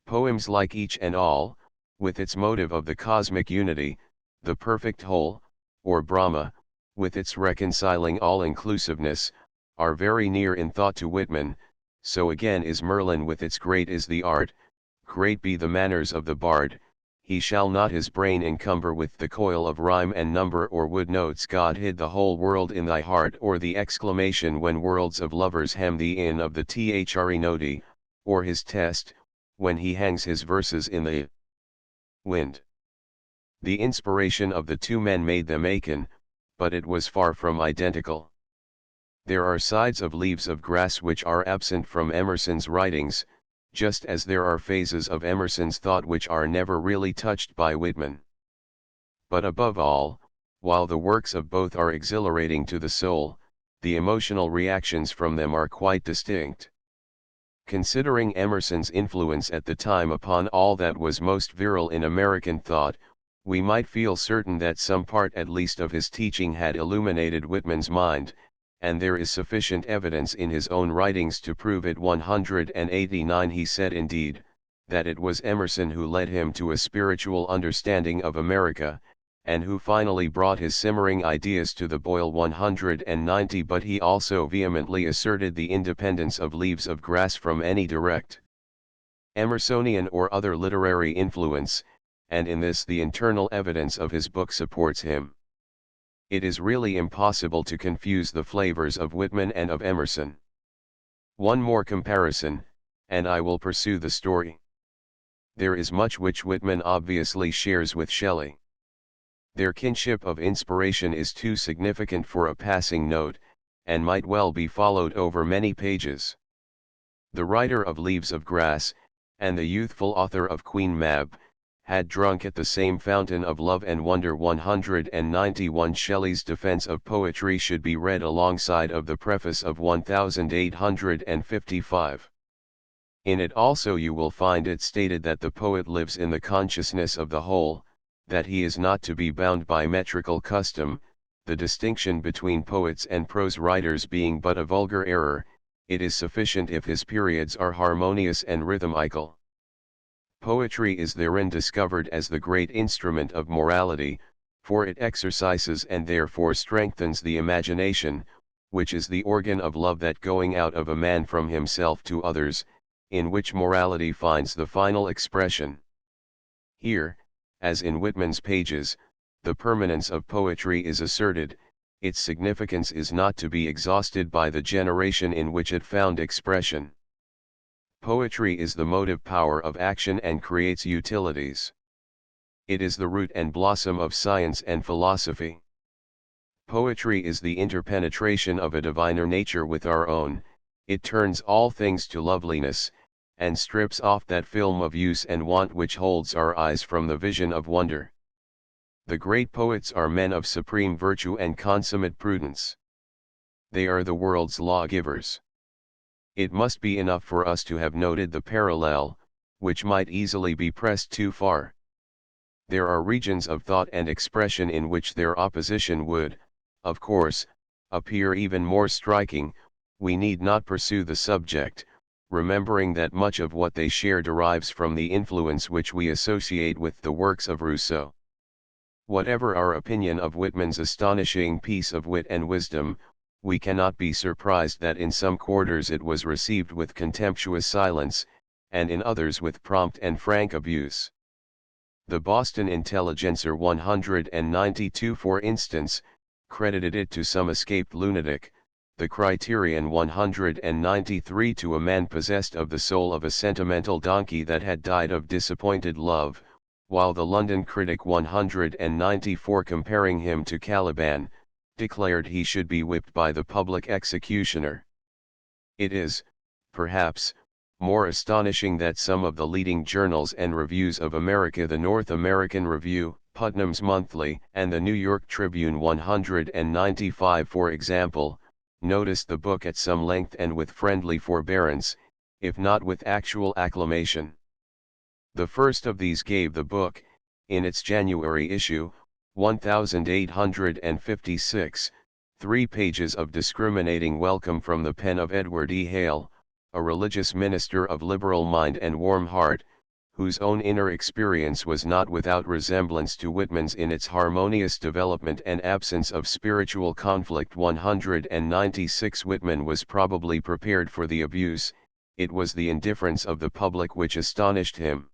Poems like Each and All, with its motive of the cosmic unity, the perfect whole, or Brahma, with its reconciling all-inclusiveness, are very near in thought to Whitman, so again is Merlin with its great is the art, great be the manners of the bard, he shall not his brain encumber with the coil of rhyme and number or wood notes. God hid the whole world in thy heart, or the exclamation when worlds of lovers hem thee in of the thre noti, or his test, when he hangs his verses in the wind. The inspiration of the two men made them akin, but it was far from identical. There are sides of Leaves of Grass which are absent from Emerson's writings, just as there are phases of Emerson's thought which are never really touched by Whitman. But above all, while the works of both are exhilarating to the soul, the emotional reactions from them are quite distinct. Considering Emerson's influence at the time upon all that was most virile in American thought, we might feel certain that some part at least of his teaching had illuminated Whitman's mind, and there is sufficient evidence in his own writings to prove it. 189 He said indeed, that it was Emerson who led him to a spiritual understanding of America, and who finally brought his simmering ideas to the boil. 190 But he also vehemently asserted the independence of Leaves of Grass from any direct Emersonian or other literary influence, and in this the internal evidence of his book supports him. It is really impossible to confuse the flavors of Whitman and of Emerson. One more comparison, and I will pursue the story. There is much which Whitman obviously shares with Shelley. Their kinship of inspiration is too significant for a passing note, and might well be followed over many pages. The writer of Leaves of Grass, and the youthful author of Queen Mab, had drunk at the same fountain of love and wonder. 191 Shelley's defense of poetry should be read alongside of the preface of 1855. In it also you will find it stated that the poet lives in the consciousness of the whole, that he is not to be bound by metrical custom, the distinction between poets and prose writers being but a vulgar error. It is sufficient if his periods are harmonious and rhythmical. Poetry is therein discovered as the great instrument of morality, for it exercises and therefore strengthens the imagination, which is the organ of love that going out of a man from himself to others, in which morality finds the final expression. Here, as in Whitman's pages, the permanence of poetry is asserted, its significance is not to be exhausted by the generation in which it found expression. Poetry is the motive power of action and creates utilities. It is the root and blossom of science and philosophy. Poetry is the interpenetration of a diviner nature with our own, it turns all things to loveliness, and strips off that film of use and want which holds our eyes from the vision of wonder. The great poets are men of supreme virtue and consummate prudence. They are the world's lawgivers. It must be enough for us to have noted the parallel, which might easily be pressed too far. There are regions of thought and expression in which their opposition would, of course, appear even more striking. We need not pursue the subject, remembering that much of what they share derives from the influence which we associate with the works of Rousseau. Whatever our opinion of Whitman's astonishing piece of wit and wisdom, we cannot be surprised that in some quarters it was received with contemptuous silence, and in others with prompt and frank abuse. The Boston Intelligencer 192, for instance, credited it to some escaped lunatic, the Criterion 193 to a man possessed of the soul of a sentimental donkey that had died of disappointed love, while the London Critic 194, comparing him to Caliban, declared he should be whipped by the public executioner. It is, perhaps, more astonishing that some of the leading journals and reviews of America, the North American Review, Putnam's Monthly, and the New York Tribune 195, for example, noticed the book at some length and with friendly forbearance, if not with actual acclamation. The first of these gave the book, in its January issue, 1856, 3 pages of discriminating welcome from the pen of Edward E. Hale, a religious minister of liberal mind and warm heart, whose own inner experience was not without resemblance to Whitman's in its harmonious development and absence of spiritual conflict. 196 Whitman was probably prepared for the abuse, it was the indifference of the public which astonished him.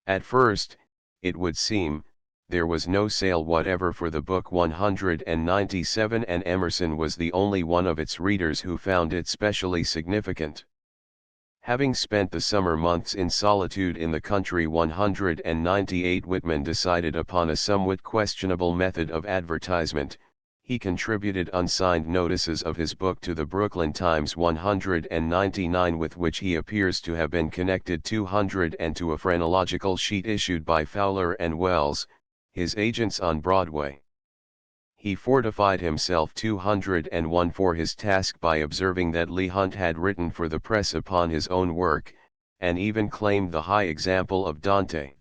At first, it would seem, there was no sale whatever for the book 197, and Emerson was the only one of its readers who found it specially significant. Having spent the summer months in solitude in the country, 198 Whitman decided upon a somewhat questionable method of advertisement. He contributed unsigned notices of his book to the Brooklyn Times 199, with which he appears to have been connected 200, and to a phrenological sheet issued by Fowler and Wells, his agents on Broadway. He fortified himself 201 for his task by observing that Leigh Hunt had written for the press upon his own work, and even claimed the high example of Dante.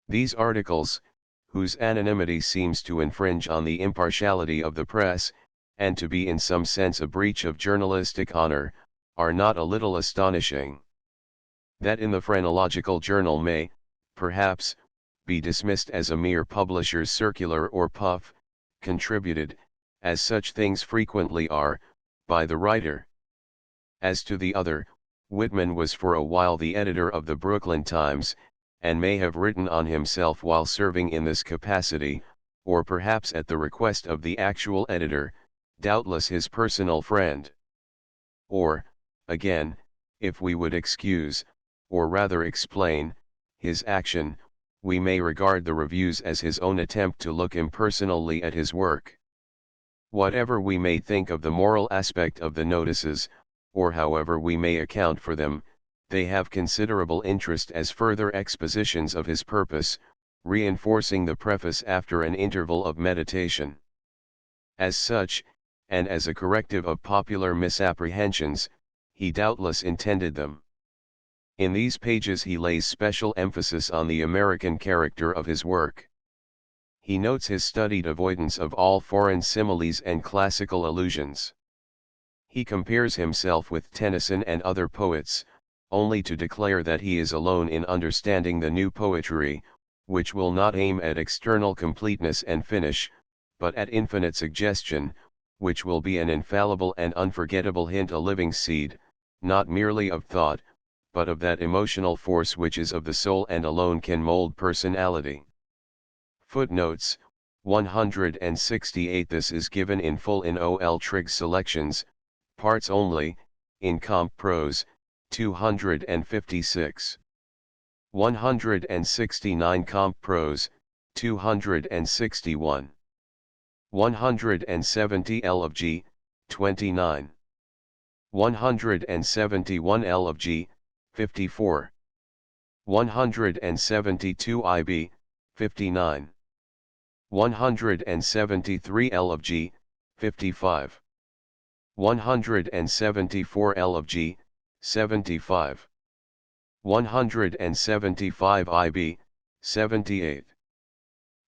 These articles, whose anonymity seems to infringe on the impartiality of the press, and to be in some sense a breach of journalistic honor, are not a little astonishing. That in the phrenological journal may, perhaps, be dismissed as a mere publisher's circular or puff, contributed, as such things frequently are, by the writer. As to the other, Whitman was for a while the editor of the Brooklyn Times, and may have written on himself while serving in this capacity, or perhaps at the request of the actual editor, doubtless his personal friend. Or, again, if we would excuse, or rather explain, his action, we may regard the reviews as his own attempt to look impersonally at his work. Whatever we may think of the moral aspect of the notices, or however we may account for them, they have considerable interest as further expositions of his purpose, reinforcing the preface after an interval of meditation. As such, and as a corrective of popular misapprehensions, he doubtless intended them. In these pages he lays special emphasis on the American character of his work. He notes his studied avoidance of all foreign similes and classical allusions. He compares himself with Tennyson and other poets, only to declare that he is alone in understanding the new poetry, which will not aim at external completeness and finish, but at infinite suggestion, which will be an infallible and unforgettable hint, a living seed, not merely of thought, but of that emotional force which is of the soul and alone can mold personality. Footnotes, 168. This is given in full in O.L. Trigg's selections, parts only, in Comp Prose, 256. 169 Comp Prose, 261. 170 L of G, 29. 171 L of G, 54. 172 IB, 59. 173 L of G, 55. 174 L of G, 75. 175 IB, 78.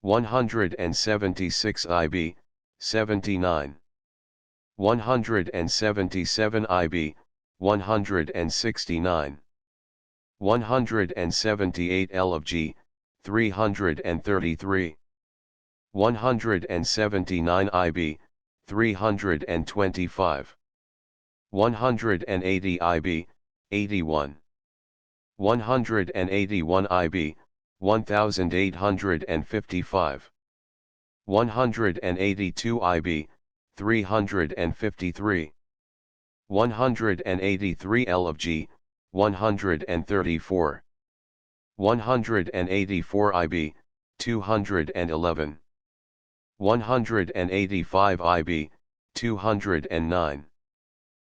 176 IB, 79. 177 IB, 169. 178 L of G, 333. 179 IB, 325. 180 IB, 81. 181 IB, 1855. 182 IB, 353. 183 L of G, 134. 184 IB, 211. 185 IB, 209.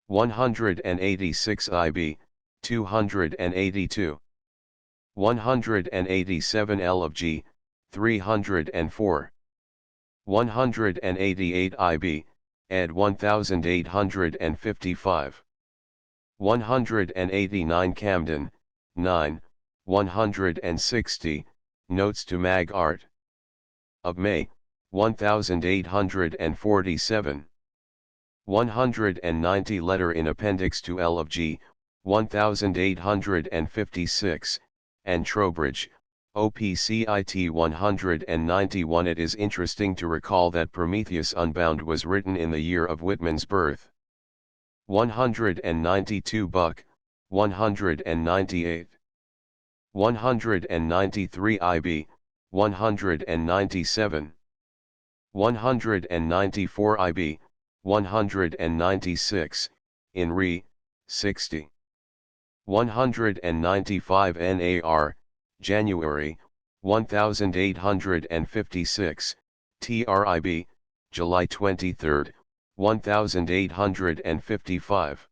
186 IB, 282. 187 L of G, 304. 188 IB, ed 1855. 189 Camden, 9, 160, Notes to Mag Art. Of May, 1847. 190 Letter in Appendix to L of G, 1856, and Trowbridge, OPCIT 191. It is interesting to recall that Prometheus Unbound was written in the year of Whitman's birth. 192 Buck, 198. 193 IB, 197. 194 IB, 196, in Re, 60. 195 NAR, January, 1856, TRIB, July 23, 1855.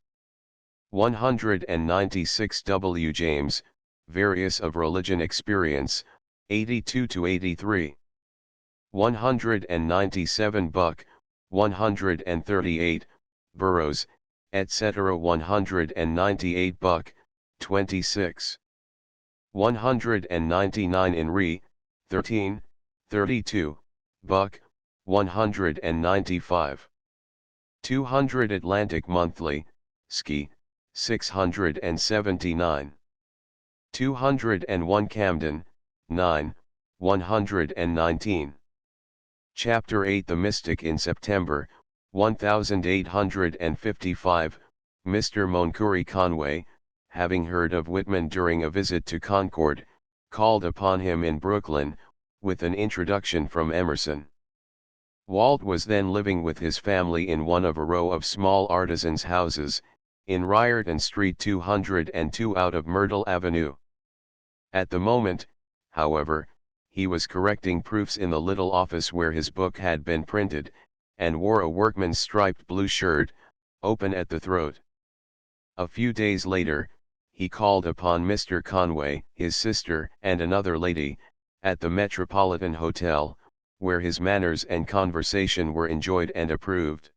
196 W. James, Various of Religion Experience, 82-83. 197 Buck, 138, Burroughs, etc. 198 Buck, 26. 199 in Re, 13, 32, Buck, 195. 200 Atlantic Monthly, Ski, 679. 201 Camden, 9, 119. Chapter 8 The Mystic in September, 1855, Mr. Montgomery Conway, having heard of Whitman during a visit to Concord, called upon him in Brooklyn, with an introduction from Emerson. Walt was then living with his family in one of a row of small artisans' houses, in Ryerton Street 202 out of Myrtle Avenue. At the moment, however, he was correcting proofs in the little office where his book had been printed, and wore a workman's striped blue shirt, open at the throat. A few days later, he called upon Mr. Conway, his sister, and another lady, at the Metropolitan Hotel, where his manners and conversation were enjoyed and approved.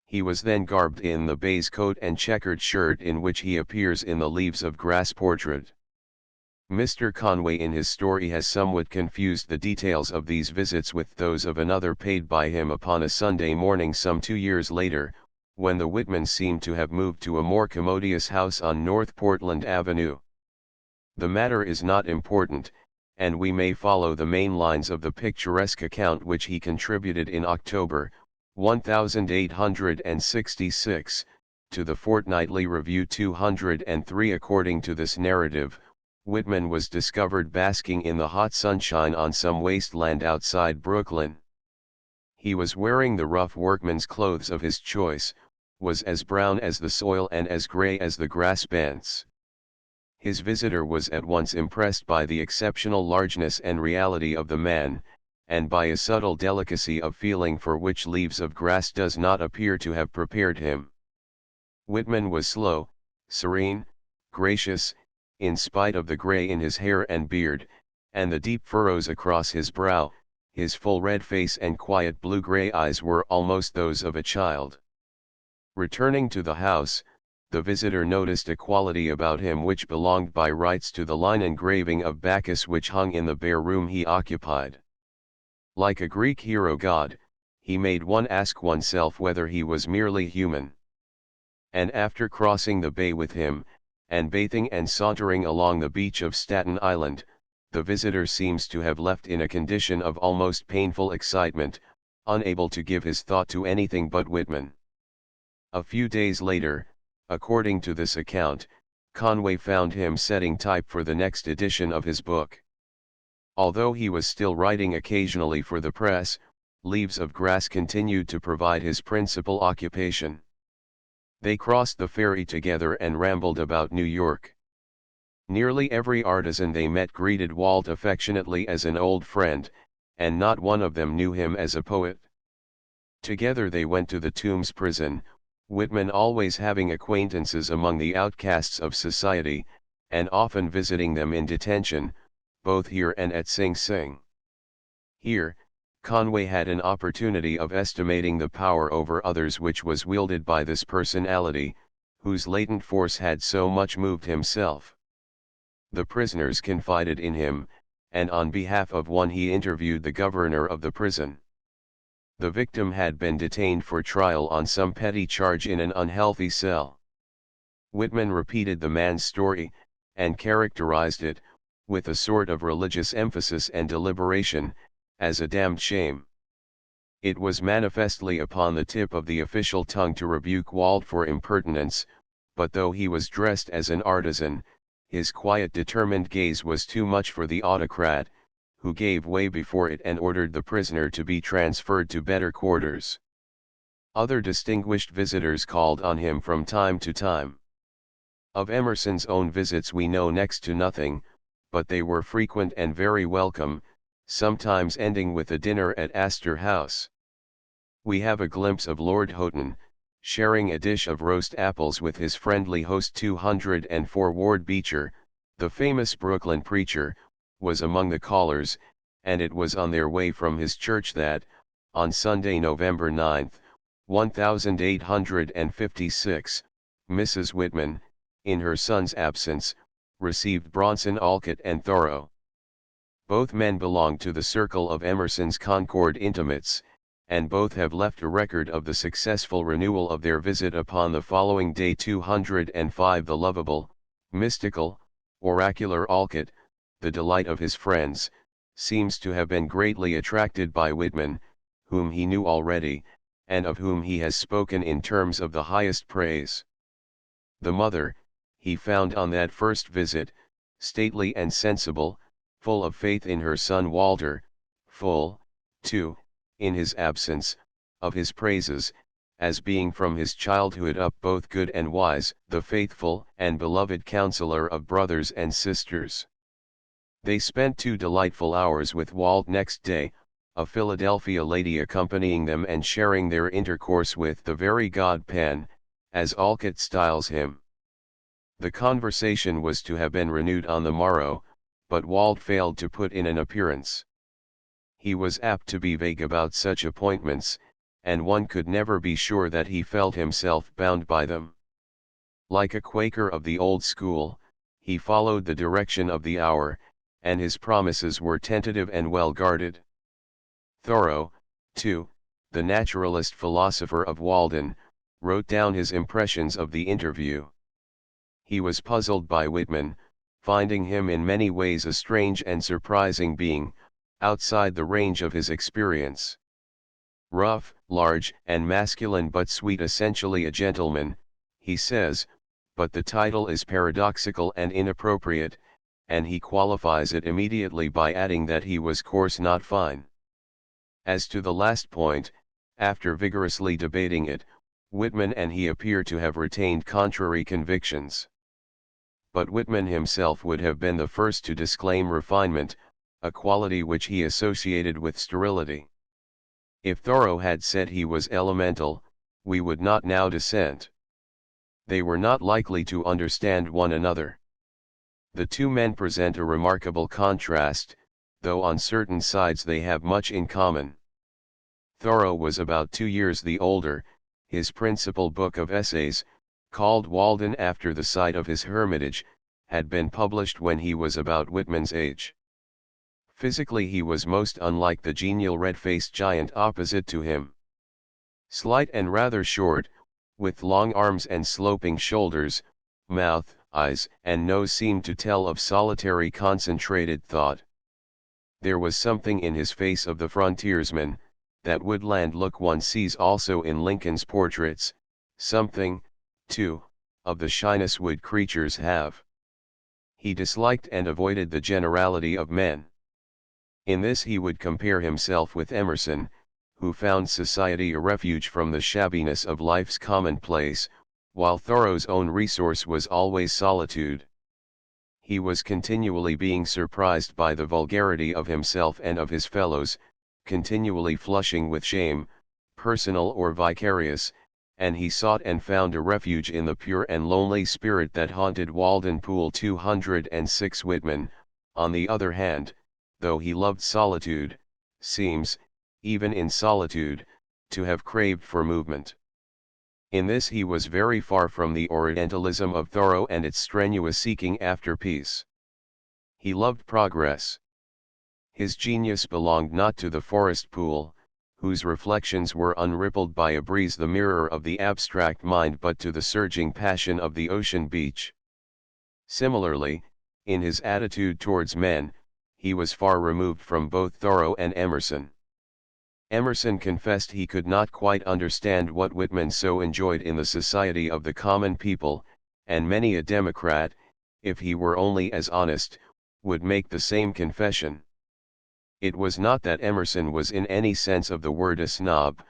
He was then garbed in the baize coat and checkered shirt in which he appears in the Leaves of Grass portrait. Mr. Conway in his story has somewhat confused the details of these visits with those of another paid by him upon a Sunday morning some 2 years later, when the Whitmans seemed to have moved to a more commodious house on North Portland Avenue. The matter is not important, and we may follow the main lines of the picturesque account which he contributed in October, 1866, to the Fortnightly Review 203. According to this narrative, Whitman was discovered basking in the hot sunshine on some wasteland outside Brooklyn. He was wearing the rough workman's clothes of his choice, was as brown as the soil and as gray as the grass banks. His visitor was at once impressed by the exceptional largeness and reality of the man, and by a subtle delicacy of feeling for which Leaves of Grass does not appear to have prepared him. Whitman was slow, serene, gracious, in spite of the gray in his hair and beard, and the deep furrows across his brow. His full red face and quiet blue-gray eyes were almost those of a child. Returning to the house, the visitor noticed a quality about him which belonged by rights to the line engraving of Bacchus which hung in the bare room he occupied. Like a Greek hero god, he made one ask oneself whether he was merely human. and after crossing the bay with him, and bathing and sauntering along the beach of Staten Island, the visitor seems to have left in a condition of almost painful excitement, unable to give his thought to anything but Whitman. A few days later, according to this account, Conway found him setting type for the next edition of his book. Although he was still writing occasionally for the press, Leaves of Grass continued to provide his principal occupation. They crossed the ferry together and rambled about New York. Nearly every artisan they met greeted Walt affectionately as an old friend, and not one of them knew him as a poet. Together they went to the Tombs prison, Whitman always having acquaintances among the outcasts of society, and often visiting them in detention, both here and at Sing Sing. Here, Conway had an opportunity of estimating the power over others which was wielded by this personality, whose latent force had so much moved himself. The prisoners confided in him, and on behalf of one he interviewed the governor of the prison. The victim had been detained for trial on some petty charge in an unhealthy cell. Whitman repeated the man's story, and characterized it, with a sort of religious emphasis and deliberation, as a damned shame. It was manifestly upon the tip of the official tongue to rebuke Walt for impertinence, but though he was dressed as an artisan, his quiet determined gaze was too much for the autocrat, who gave way before it and ordered the prisoner to be transferred to better quarters. Other distinguished visitors called on him from time to time. Of Emerson's own visits we know next to nothing, but they were frequent and very welcome, sometimes ending with a dinner at Astor House. We have a glimpse of Lord Houghton, sharing a dish of roast apples with his friendly host. 204 Ward Beecher, the famous Brooklyn preacher, was among the callers, and it was on their way from his church that, on Sunday, November 9, 1856, Mrs. Whitman, in her son's absence, received Bronson Alcott and Thoreau. Both men belonged to the circle of Emerson's Concord intimates, and both have left a record of the successful renewal of their visit upon the following day. 205 The lovable, mystical, oracular Alcott, the delight of his friends, seems to have been greatly attracted by Whitman, whom he knew already, and of whom he has spoken in terms of the highest praise. The mother, he found on that first visit, stately and sensible, full of faith in her son Walter, full, too, in his absence, of his praises, as being from his childhood up both good and wise, the faithful and beloved counselor of brothers and sisters. They spent 2 delightful hours with Walt next day, a Philadelphia lady accompanying them and sharing their intercourse with the very God Pan, as Alcott styles him. The conversation was to have been renewed on the morrow, but Walt failed to put in an appearance. He was apt to be vague about such appointments, and one could never be sure that he felt himself bound by them. Like a Quaker of the old school, he followed the direction of the hour, and his promises were tentative and well guarded. Thoreau, too, the naturalist philosopher of Walden, wrote down his impressions of the interview. He was puzzled by Whitman, finding him in many ways a strange and surprising being, outside the range of his experience. Rough, large, and masculine but sweet, essentially a gentleman, he says, but the title is paradoxical and inappropriate, and he qualifies it immediately by adding that he was coarse not fine. As to the last point, after vigorously debating it, Whitman and he appear to have retained contrary convictions. But Whitman himself would have been the first to disclaim refinement, a quality which he associated with sterility. If Thoreau had said he was elemental, we would not now dissent. They were not likely to understand one another. The two men present a remarkable contrast, though on certain sides they have much in common. Thoreau was about 2 years the older. His principal book of essays, called Walden after the site of his hermitage, had been published when he was about Whitman's age. Physically he was most unlike the genial red-faced giant opposite to him. Slight and rather short, with long arms and sloping shoulders, mouth, eyes, and nose seemed to tell of solitary concentrated thought. There was something in his face of the frontiersman, that woodland look one sees also in Lincoln's portraits, something, too, of the shyness wood creatures have. He disliked and avoided the generality of men. In this he would compare himself with Emerson, who found society a refuge from the shabbiness of life's commonplace, while Thoreau's own resource was always solitude. He was continually being surprised by the vulgarity of himself and of his fellows, continually flushing with shame, personal or vicarious, and he sought and found a refuge in the pure and lonely spirit that haunted Walden Pool 206. Whitman, on the other hand, though he loved solitude, seems, even in solitude, to have craved for movement. In this he was very far from the Orientalism of Thoreau and its strenuous seeking after peace. He loved progress. His genius belonged not to the forest pool, whose reflections were unrippled by a breeze the mirror of the abstract mind, but to the surging passion of the ocean beach. Similarly, in his attitude towards men, he was far removed from both Thoreau and Emerson. Emerson confessed he could not quite understand what Whitman so enjoyed in the society of the common people, and many a Democrat, if he were only as honest, would make the same confession. It was not that Emerson was in any sense of the word a snob,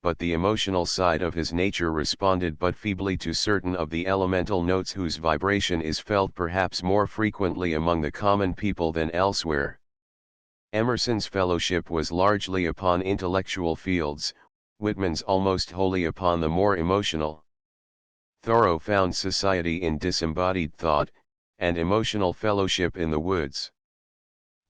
but the emotional side of his nature responded but feebly to certain of the elemental notes whose vibration is felt perhaps more frequently among the common people than elsewhere. Emerson's fellowship was largely upon intellectual fields, Whitman's almost wholly upon the more emotional. Thoreau found society in disembodied thought, and emotional fellowship in the woods.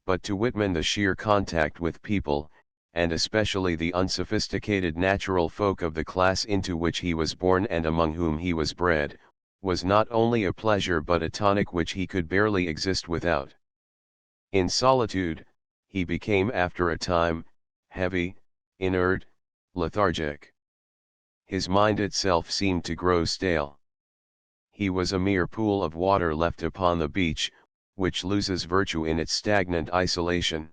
But to Whitman the sheer contact with people, and especially the unsophisticated natural folk of the class into which he was born and among whom he was bred, was not only a pleasure but a tonic which he could barely exist without. In solitude, he became after a time, heavy, inert, lethargic. His mind itself seemed to grow stale. He was a mere pool of water left upon the beach, which loses virtue in its stagnant isolation.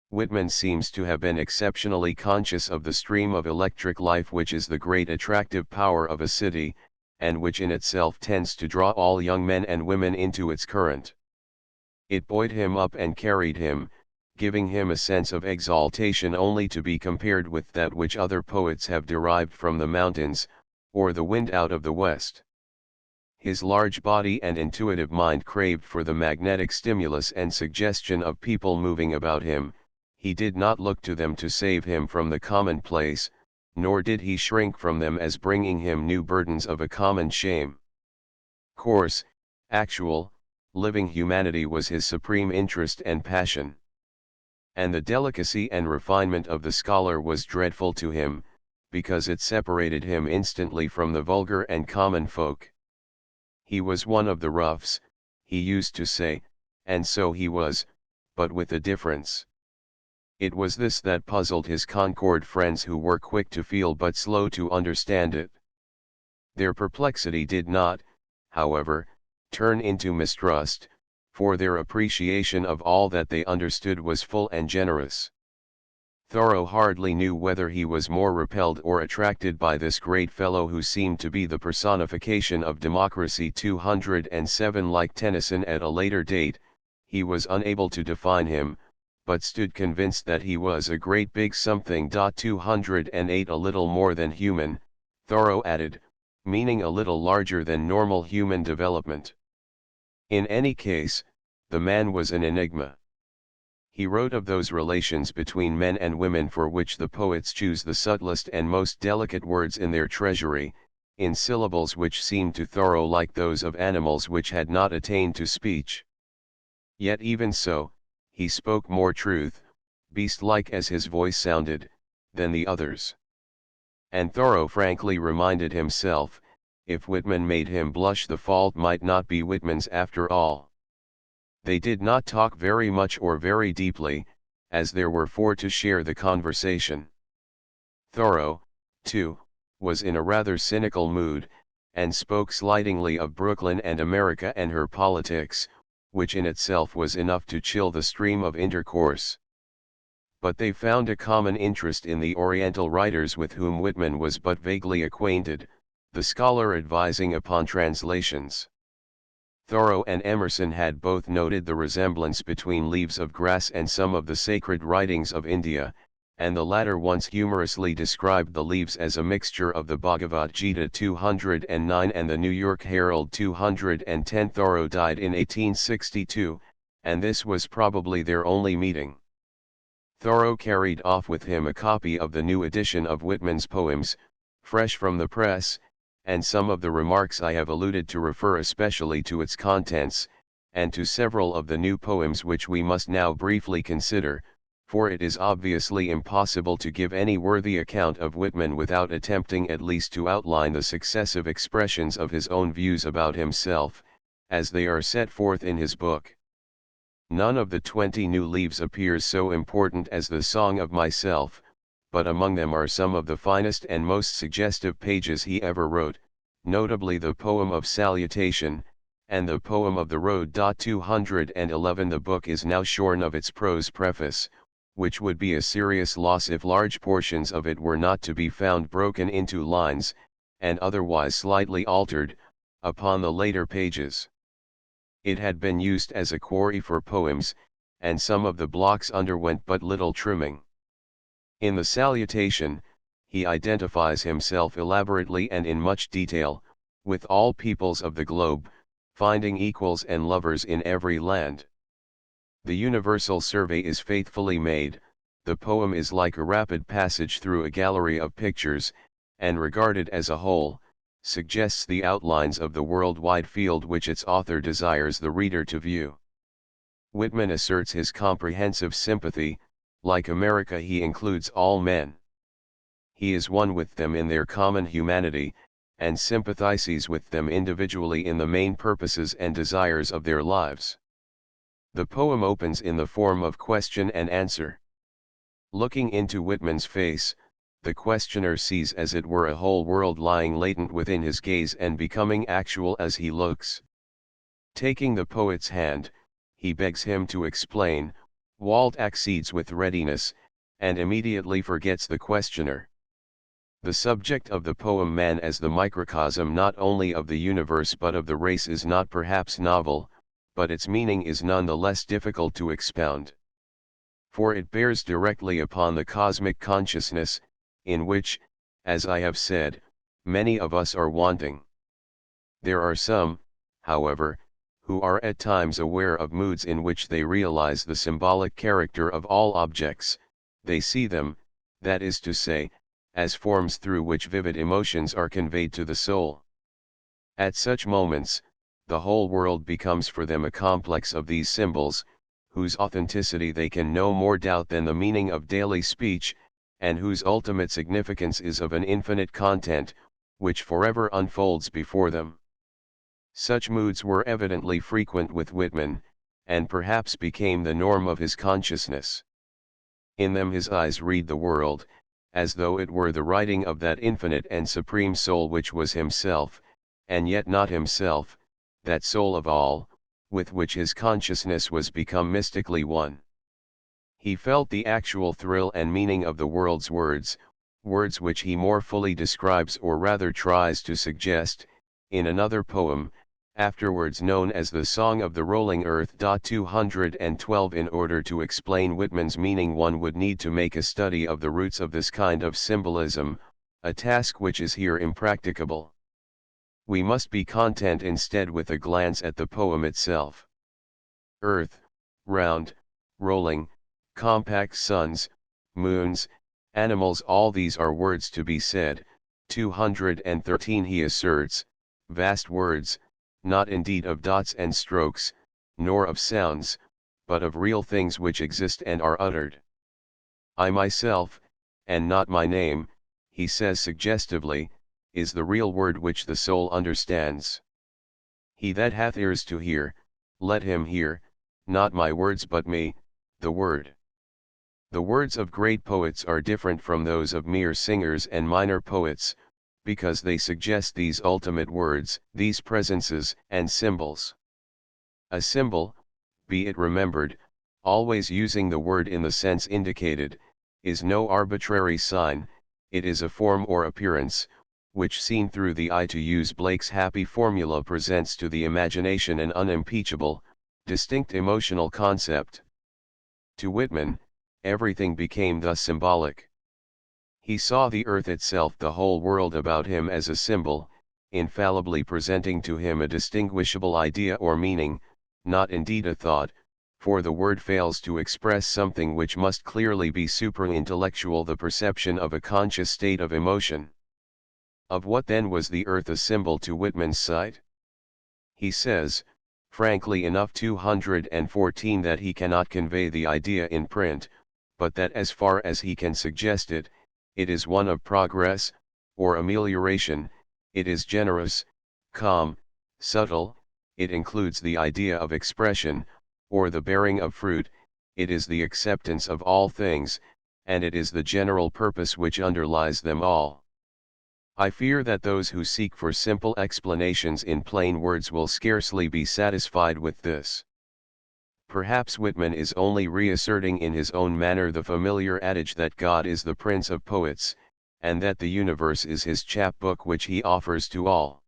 Whitman seems to have been exceptionally conscious of the stream of electric life which is the great attractive power of a city, and which in itself tends to draw all young men and women into its current. It buoyed him up and carried him, giving him a sense of exaltation only to be compared with that which other poets have derived from the mountains, or the wind out of the west. His large body and intuitive mind craved for the magnetic stimulus and suggestion of people moving about him. He did not look to them to save him from the commonplace, nor did he shrink from them as bringing him new burdens of a common shame. Coarse, actual, living humanity was his supreme interest and passion. And the delicacy and refinement of the scholar was dreadful to him, because it separated him instantly from the vulgar and common folk. He was one of the roughs, he used to say, and so he was, but with a difference. It was this that puzzled his Concord friends, who were quick to feel but slow to understand it. Their perplexity did not, however, turn into mistrust, for their appreciation of all that they understood was full and generous. Thoreau hardly knew whether he was more repelled or attracted by this great fellow who seemed to be the personification of democracy. 207. Like Tennyson at a later date, he was unable to define him, but stood convinced that he was a great big something. 208. A little more than human, Thoreau added, meaning a little larger than normal human development. In any case, the man was an enigma. He wrote of those relations between men and women for which the poets choose the subtlest and most delicate words in their treasury, in syllables which seemed to Thoreau like those of animals which had not attained to speech. Yet even so, he spoke more truth, beast-like as his voice sounded, than the others. And Thoreau frankly reminded himself, if Whitman made him blush, the fault might not be Whitman's after all. They did not talk very much or very deeply, as there were four to share the conversation. Thoreau, too, was in a rather cynical mood, and spoke slightingly of Brooklyn and America and her politics, which in itself was enough to chill the stream of intercourse. But they found a common interest in the Oriental writers with whom Whitman was but vaguely acquainted, the scholar advising upon translations. Thoreau and Emerson had both noted the resemblance between Leaves of Grass and some of the sacred writings of India, and the latter once humorously described the leaves as a mixture of the Bhagavad Gita 209 and the New York Herald 210. Thoreau died in 1862, and this was probably their only meeting. Thoreau carried off with him a copy of the new edition of Whitman's poems, fresh from the press, and some of the remarks I have alluded to refer especially to its contents, and to several of the new poems which we must now briefly consider, for it is obviously impossible to give any worthy account of Whitman without attempting at least to outline the successive expressions of his own views about himself, as they are set forth in his book. None of the 20 new leaves appears so important as the Song of Myself, but among them are some of the finest and most suggestive pages he ever wrote, notably the poem of Salutation, and the poem of the Road. 211. The book is now shorn of its prose preface, which would be a serious loss if large portions of it were not to be found broken into lines, and otherwise slightly altered, upon the later pages. It had been used as a quarry for poems, and some of the blocks underwent but little trimming. In the Salutation, he identifies himself elaborately and in much detail, with all peoples of the globe, finding equals and lovers in every land. The universal survey is faithfully made, the poem is like a rapid passage through a gallery of pictures, and regarded as a whole, suggests the outlines of the worldwide field which its author desires the reader to view. Whitman asserts his comprehensive sympathy. Like America, he includes all men. He is one with them in their common humanity, and sympathizes with them individually in the main purposes and desires of their lives. The poem opens in the form of question and answer. Looking into Whitman's face, the questioner sees as it were a whole world lying latent within his gaze and becoming actual as he looks. Taking the poet's hand, he begs him to explain. Walt accedes with readiness, and immediately forgets the questioner. The subject of the poem, man as the microcosm not only of the universe but of the race, is not perhaps novel, but its meaning is none the less difficult to expound. For it bears directly upon the cosmic consciousness, in which, as I have said, many of us are wanting. There are some, however, who are at times aware of moods in which they realize the symbolic character of all objects. They see them, that is to say, as forms through which vivid emotions are conveyed to the soul. At such moments, the whole world becomes for them a complex of these symbols, whose authenticity they can no more doubt than the meaning of daily speech, and whose ultimate significance is of an infinite content, which forever unfolds before them. Such moods were evidently frequent with Whitman, and perhaps became the norm of his consciousness. In them his eyes read the world, as though it were the writing of that infinite and supreme soul which was himself, and yet not himself, that soul of all, with which his consciousness was become mystically one. He felt the actual thrill and meaning of the world's words, words which he more fully describes, or rather tries to suggest, in another poem, afterwards known as the Song of the Rolling Earth. 212. In order to explain Whitman's meaning, one would need to make a study of the roots of this kind of symbolism, a task which is here impracticable. We must be content instead with a glance at the poem itself. Earth, round, rolling, compact, suns, moons, animals, all these are words to be said. 213. He asserts, vast words, not indeed of dots and strokes, nor of sounds, but of real things which exist and are uttered. I myself, and not my name, he says suggestively, is the real word which the soul understands. He that hath ears to hear, let him hear, not my words but me, the word. The words of great poets are different from those of mere singers and minor poets, because they suggest these ultimate words, these presences and symbols. A symbol, be it remembered, always using the word in the sense indicated, is no arbitrary sign, it is a form or appearance, which seen through the eye, to use Blake's happy formula, presents to the imagination an unimpeachable, distinct emotional concept. To Whitman, everything became thus symbolic. He saw the earth itself, the whole world about him, as a symbol, infallibly presenting to him a distinguishable idea or meaning, not indeed a thought, for the word fails to express something which must clearly be supra-intellectual, the perception of a conscious state of emotion. Of what then was the earth a symbol to Whitman's sight? He says, frankly enough, 214, that he cannot convey the idea in print, but that as far as he can suggest it, it is one of progress, or amelioration, it is generous, calm, subtle, it includes the idea of expression, or the bearing of fruit, it is the acceptance of all things, and it is the general purpose which underlies them all. I fear that those who seek for simple explanations in plain words will scarcely be satisfied with this. Perhaps Whitman is only reasserting in his own manner the familiar adage that God is the prince of poets, and that the universe is his chapbook which he offers to all.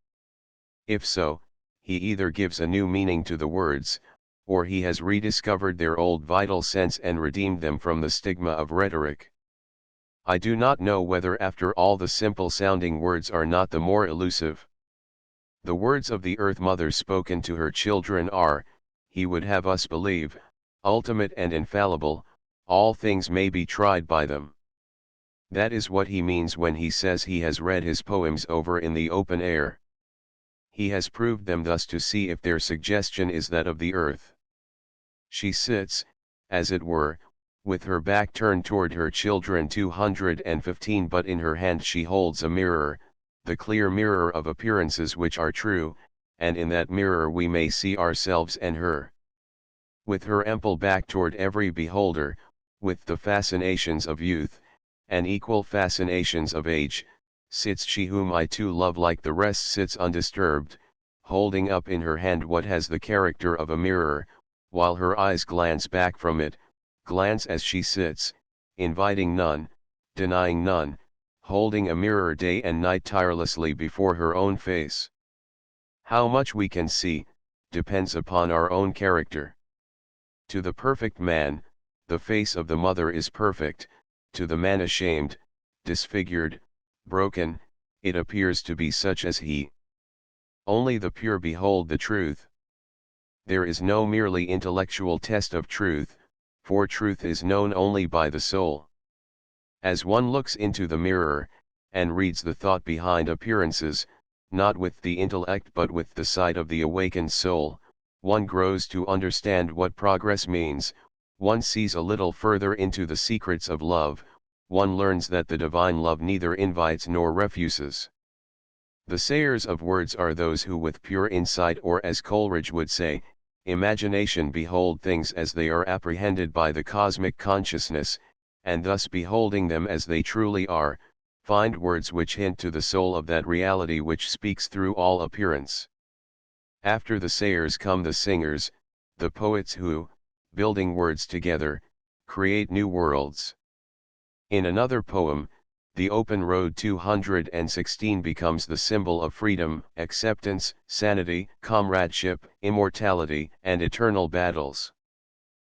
If so, he either gives a new meaning to the words, or he has rediscovered their old vital sense and redeemed them from the stigma of rhetoric. I do not know whether after all the simple-sounding words are not the more elusive. The words of the Earth Mother spoken to her children are, he would have us believe, ultimate and infallible, all things may be tried by them. That is what he means when he says he has read his poems over in the open air. He has proved them thus to see if their suggestion is that of the earth. She sits, as it were, with her back turned toward her children, 215, but in her hand she holds a mirror, the clear mirror of appearances which are true, and in that mirror we may see ourselves and her. With her ample back toward every beholder, with the fascinations of youth, and equal fascinations of age, sits she whom I too love, like the rest sits undisturbed, holding up in her hand what has the character of a mirror, while her eyes glance back from it, glance as she sits, inviting none, denying none, holding a mirror day and night tirelessly before her own face. How much we can see, depends upon our own character. To the perfect man, the face of the mother is perfect, to the man ashamed, disfigured, broken, it appears to be such as he. Only the pure behold the truth. There is no merely intellectual test of truth, for truth is known only by the soul. As one looks into the mirror, and reads the thought behind appearances, not with the intellect but with the sight of the awakened soul, one grows to understand what progress means, one sees a little further into the secrets of love, one learns that the divine love neither invites nor refuses. The sayers of words are those who with pure insight, or as Coleridge would say, imagination, behold things as they are apprehended by the cosmic consciousness, and thus beholding them as they truly are, find words which hint to the soul of that reality which speaks through all appearance. After the sayers come the singers, the poets who, building words together, create new worlds. In another poem, The Open Road, 216, becomes the symbol of freedom, acceptance, sanity, comradeship, immortality, and eternal battles.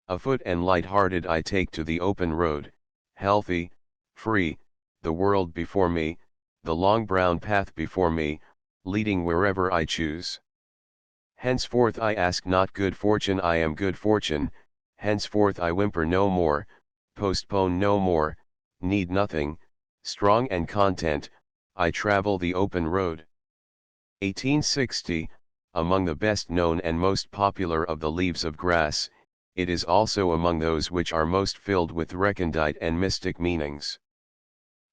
Afoot and light-hearted I take to the open road, healthy, free, the world before me, the long brown path before me, leading wherever I choose. Henceforth I ask not good fortune, I am good fortune, henceforth I whimper no more, postpone no more, need nothing, strong and content, I travel the open road. 1860, among the best known and most popular of the Leaves of Grass, it is also among those which are most filled with recondite and mystic meanings.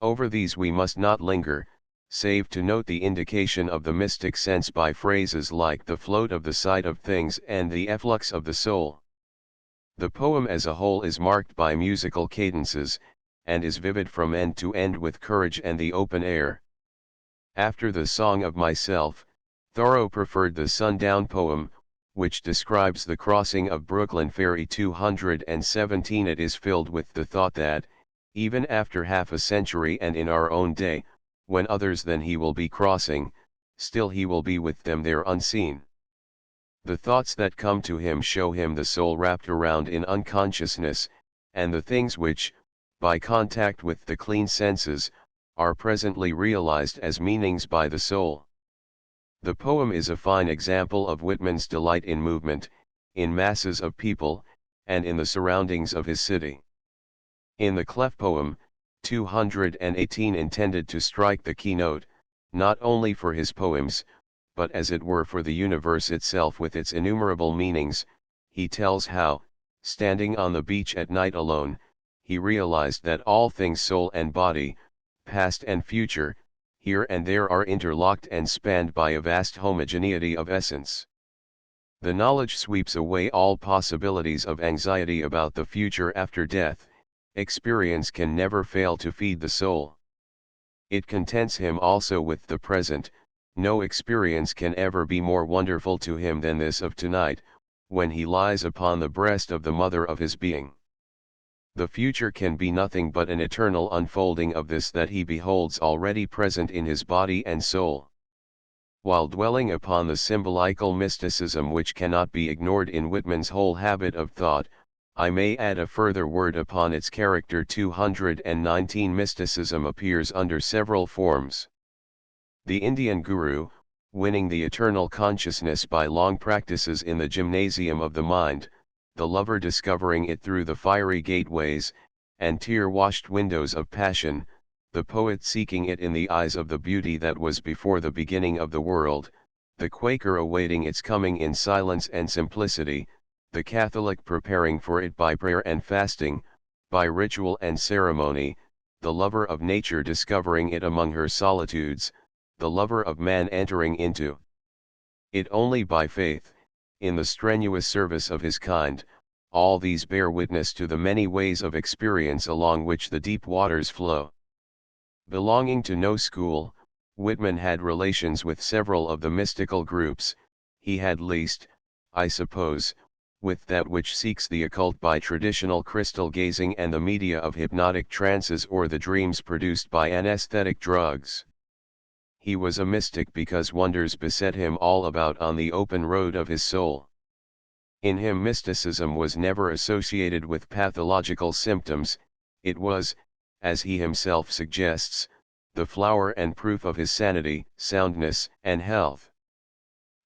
Over these we must not linger, save to note the indication of the mystic sense by phrases like the float of the sight of things and the efflux of the soul. The poem as a whole is marked by musical cadences, and is vivid from end to end with courage and the open air. After the Song of Myself, Thoreau preferred the Sundown poem, which describes the crossing of Brooklyn Ferry 217. It is filled with the thought that, even after half a century and in our own day, when others than he will be crossing, still he will be with them there unseen. The thoughts that come to him show him the soul wrapped around in unconsciousness, and the things which, by contact with the clean senses, are presently realized as meanings by the soul. The poem is a fine example of Whitman's delight in movement, in masses of people, and in the surroundings of his city. In the clef poem, 218 intended to strike the keynote, not only for his poems, but as it were for the universe itself with its innumerable meanings, he tells how, standing on the beach at night alone, he realized that all things soul and body, past and future, here and there are interlocked and spanned by a vast homogeneity of essence. The knowledge sweeps away all possibilities of anxiety about the future after death. Experience can never fail to feed the soul. It contents him also with the present. No experience can ever be more wonderful to him than this of tonight, when he lies upon the breast of the mother of his being. The future can be nothing but an eternal unfolding of this that he beholds already present in his body and soul. While dwelling upon the symbolical mysticism which cannot be ignored in Whitman's whole habit of thought, I may add a further word upon its character. 219 Mysticism appears under several forms. The Indian guru, winning the eternal consciousness by long practices in the gymnasium of the mind, the lover discovering it through the fiery gateways, and tear-washed windows of passion, the poet seeking it in the eyes of the beauty that was before the beginning of the world, the Quaker awaiting its coming in silence and simplicity, the Catholic preparing for it by prayer and fasting, by ritual and ceremony, the lover of nature discovering it among her solitudes, the lover of man entering into it only by faith, in the strenuous service of his kind. All these bear witness to the many ways of experience along which the deep waters flow. Belonging to no school, Whitman had relations with several of the mystical groups. He had least, I suppose, with that which seeks the occult by traditional crystal gazing and the media of hypnotic trances or the dreams produced by anesthetic drugs. He was a mystic because wonders beset him all about on the open road of his soul. In him mysticism was never associated with pathological symptoms. It was, as he himself suggests, the flower and proof of his sanity, soundness, and health.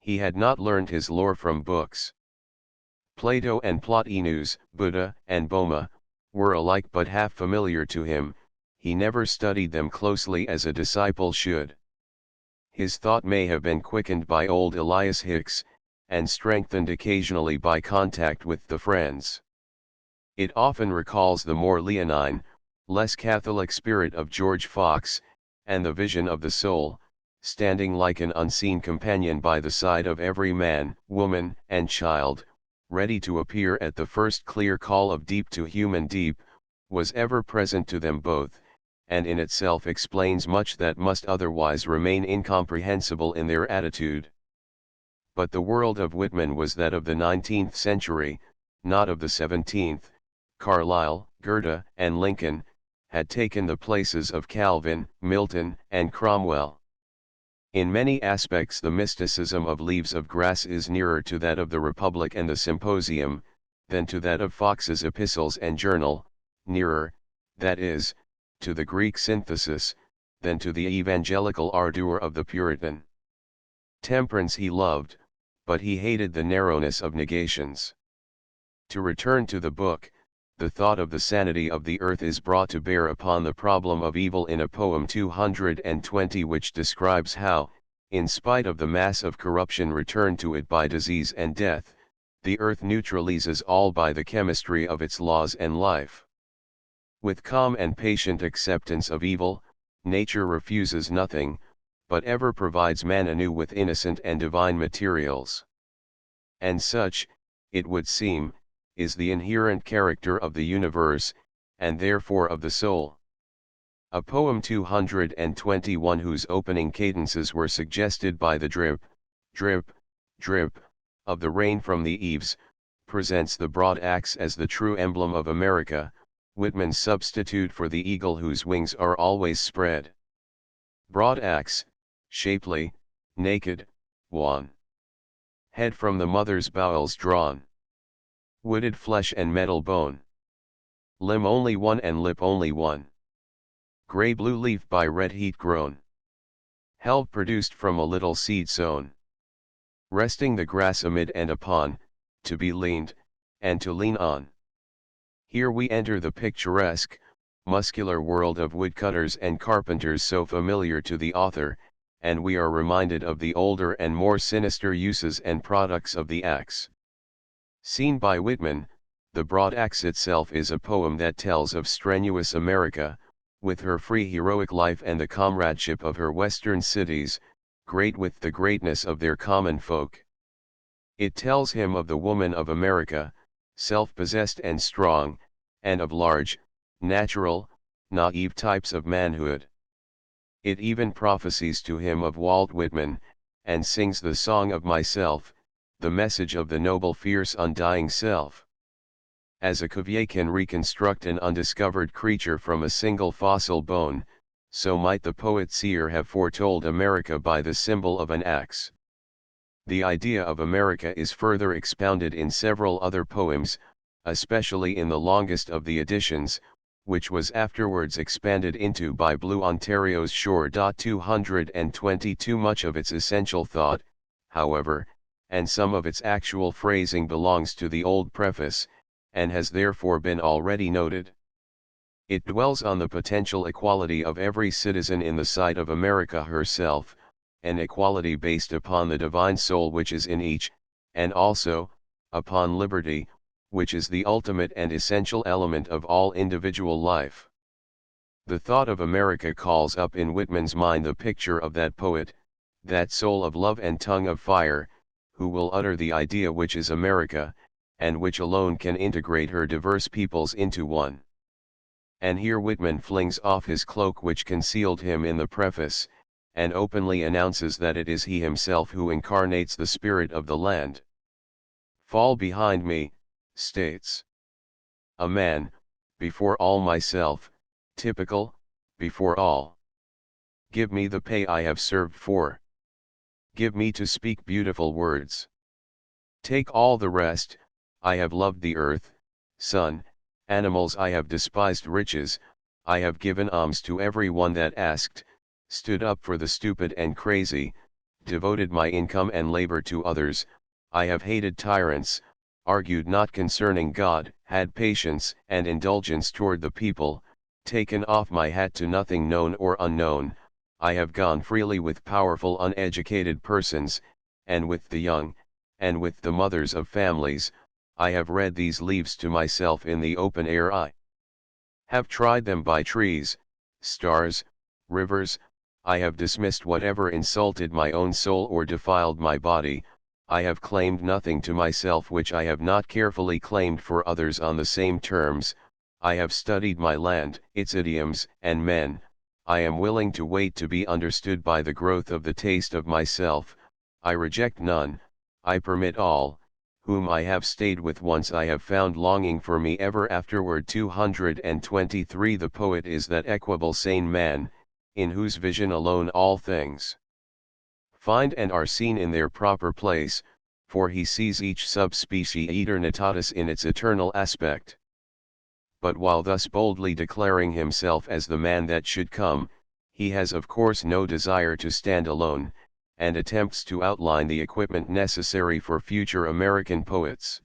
He had not learned his lore from books. Plato and Plotinus, Buddha and Boma, were alike but half familiar to him. He never studied them closely as a disciple should. His thought may have been quickened by old Elias Hicks, and strengthened occasionally by contact with the Friends. It often recalls the more leonine, less Catholic spirit of George Fox, and the vision of the soul, standing like an unseen companion by the side of every man, woman, and child, ready to appear at the first clear call of deep to human deep, was ever present to them both, and in itself explains much that must otherwise remain incomprehensible in their attitude. But the world of Whitman was that of the 19th century, not of the 17th. Carlyle, Goethe, and Lincoln had taken the places of Calvin, Milton, and Cromwell. In many aspects the mysticism of Leaves of Grass is nearer to that of the Republic and the Symposium, than to that of Fox's Epistles and Journal, nearer, that is, to the Greek synthesis, than to the evangelical ardor of the Puritan. Temperance he loved, but he hated the narrowness of negations. To return to the book, the thought of the sanity of the earth is brought to bear upon the problem of evil in a poem 220 which describes how, in spite of the mass of corruption returned to it by disease and death, the earth neutralizes all by the chemistry of its laws and life. With calm and patient acceptance of evil, nature refuses nothing, but ever provides man anew with innocent and divine materials. And such, it would seem, is the inherent character of the universe, and therefore of the soul. A poem 221 whose opening cadences were suggested by the drip, drip, drip, of the rain from the eaves, presents the broad axe as the true emblem of America, Whitman's substitute for the eagle whose wings are always spread. Broad axe, shapely, naked, wan. Head from the mother's bowels drawn. Wooded flesh and metal bone. Limb only one and lip only one. Gray-blue leaf by red heat grown. Help produced from a little seed sown. Resting the grass amid and upon, to be leaned, and to lean on. Here we enter the picturesque, muscular world of woodcutters and carpenters so familiar to the author, and we are reminded of the older and more sinister uses and products of the axe. Seen by Whitman, the broad axe itself is a poem that tells of strenuous America, with her free heroic life and the comradeship of her western cities, great with the greatness of their common folk. It tells him of the woman of America, self-possessed and strong, and of large, natural, naive types of manhood. It even prophesies to him of Walt Whitman, and sings the song of myself, the message of the noble fierce undying self. As a Cuvier can reconstruct an undiscovered creature from a single fossil bone, so might the poet-seer have foretold America by the symbol of an axe. The idea of America is further expounded in several other poems, especially in the longest of the editions, which was afterwards expanded into by Blue Ontario's Shore. 222. Much of its essential thought, however, and some of its actual phrasing belongs to the old preface, and has therefore been already noted. It dwells on the potential equality of every citizen in the sight of America herself, an equality based upon the divine soul which is in each, and also, upon liberty, which is the ultimate and essential element of all individual life. The thought of America calls up in Whitman's mind the picture of that poet, that soul of love and tongue of fire, who will utter the idea which is America, and which alone can integrate her diverse peoples into one. And here Whitman flings off his cloak which concealed him in the preface, and openly announces that it is he himself who incarnates the spirit of the land. Fall behind me, states a man, before all myself, typical, before all. Give me the pay I have served for. Give me to speak beautiful words. Take all the rest. I have loved the earth, sun, animals, I have despised riches, I have given alms to every one that asked, stood up for the stupid and crazy, devoted my income and labor to others, I have hated tyrants, argued not concerning God, had patience and indulgence toward the people, taken off my hat to nothing known or unknown, I have gone freely with powerful uneducated persons, and with the young, and with the mothers of families, I have read these leaves to myself in the open air. I have tried them by trees, stars, rivers, I have dismissed whatever insulted my own soul or defiled my body, I have claimed nothing to myself which I have not carefully claimed for others on the same terms, I have studied my land, its idioms and men, I am willing to wait to be understood by the growth of the taste of myself, I reject none, I permit all. Whom I have stayed with once I have found longing for me ever afterward. 223 The poet is that equable sane man, in whose vision alone all things find and are seen in their proper place, for he sees each subspecie aeternitatis in its eternal aspect. But while thus boldly declaring himself as the man that should come, he has of course no desire to stand alone, and attempts to outline the equipment necessary for future American poets.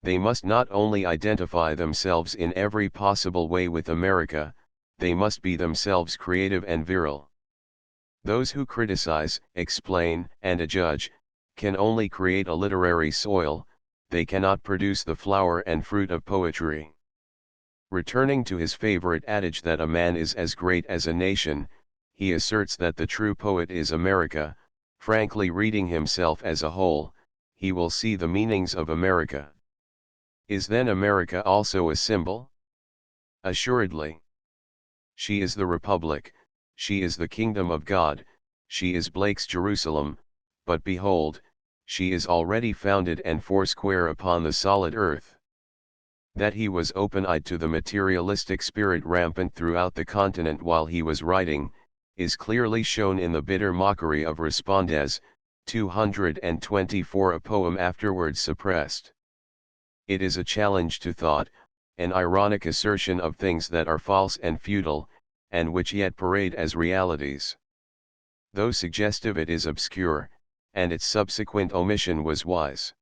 They must not only identify themselves in every possible way with America, they must be themselves creative and virile. Those who criticize, explain, and adjudge, can only create a literary soil, they cannot produce the flower and fruit of poetry. Returning to his favorite adage that a man is as great as a nation, he asserts that the true poet is America. Frankly reading himself as a whole, he will see the meanings of America. Is then America also a symbol? Assuredly. She is the Republic, she is the kingdom of God, she is Blake's Jerusalem, but behold, she is already founded and foursquare upon the solid earth. That he was open-eyed to the materialistic spirit rampant throughout the continent while he was writing, is clearly shown in the bitter mockery of Respondes, 224, a poem afterwards suppressed. It is a challenge to thought, an ironic assertion of things that are false and futile, and which yet parade as realities. Though suggestive, it is obscure, and its subsequent omission was wise.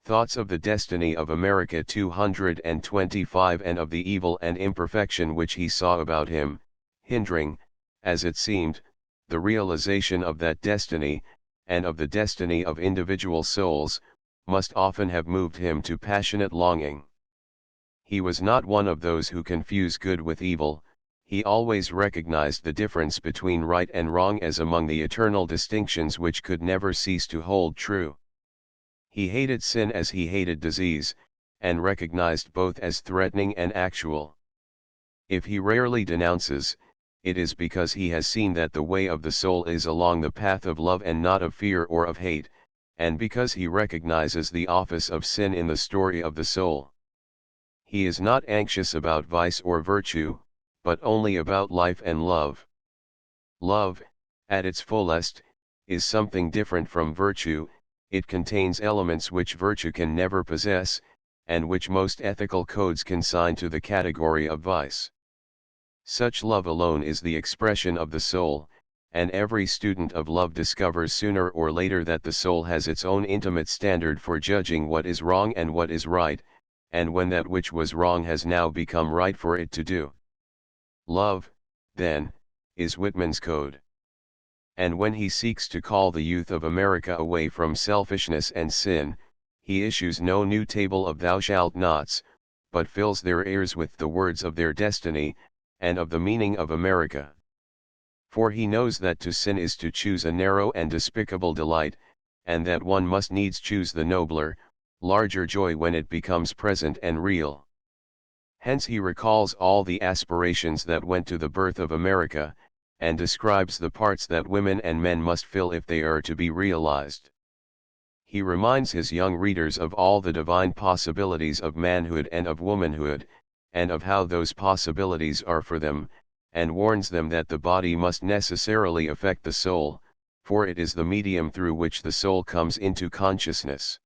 Thoughts of the destiny of America 225 and of the evil and imperfection which he saw about him, hindering, as it seemed, the realization of that destiny, and of the destiny of individual souls, must often have moved him to passionate longing. He was not one of those who confuse good with evil, he always recognized the difference between right and wrong as among the eternal distinctions which could never cease to hold true. He hated sin as he hated disease, and recognized both as threatening and actual. If he rarely denounces, it is because he has seen that the way of the soul is along the path of love and not of fear or of hate, and because he recognizes the office of sin in the story of the soul. He is not anxious about vice or virtue, but only about life and love. Love, at its fullest, is something different from virtue. It contains elements which virtue can never possess, and which most ethical codes consign to the category of vice. Such love alone is the expression of the soul, and every student of love discovers sooner or later that the soul has its own intimate standard for judging what is wrong and what is right, and when that which was wrong has now become right for it to do. Love, then, is Whitman's code. And when he seeks to call the youth of America away from selfishness and sin, he issues no new table of thou shalt nots, but fills their ears with the words of their destiny, and of the meaning of America. For he knows that to sin is to choose a narrow and despicable delight, and that one must needs choose the nobler, larger joy when it becomes present and real. Hence he recalls all the aspirations that went to the birth of America, and describes the parts that women and men must fill if they are to be realized. He reminds his young readers of all the divine possibilities of manhood and of womanhood, and of how those possibilities are for them, and warns them that the body must necessarily affect the soul, for it is the medium through which the soul comes into consciousness.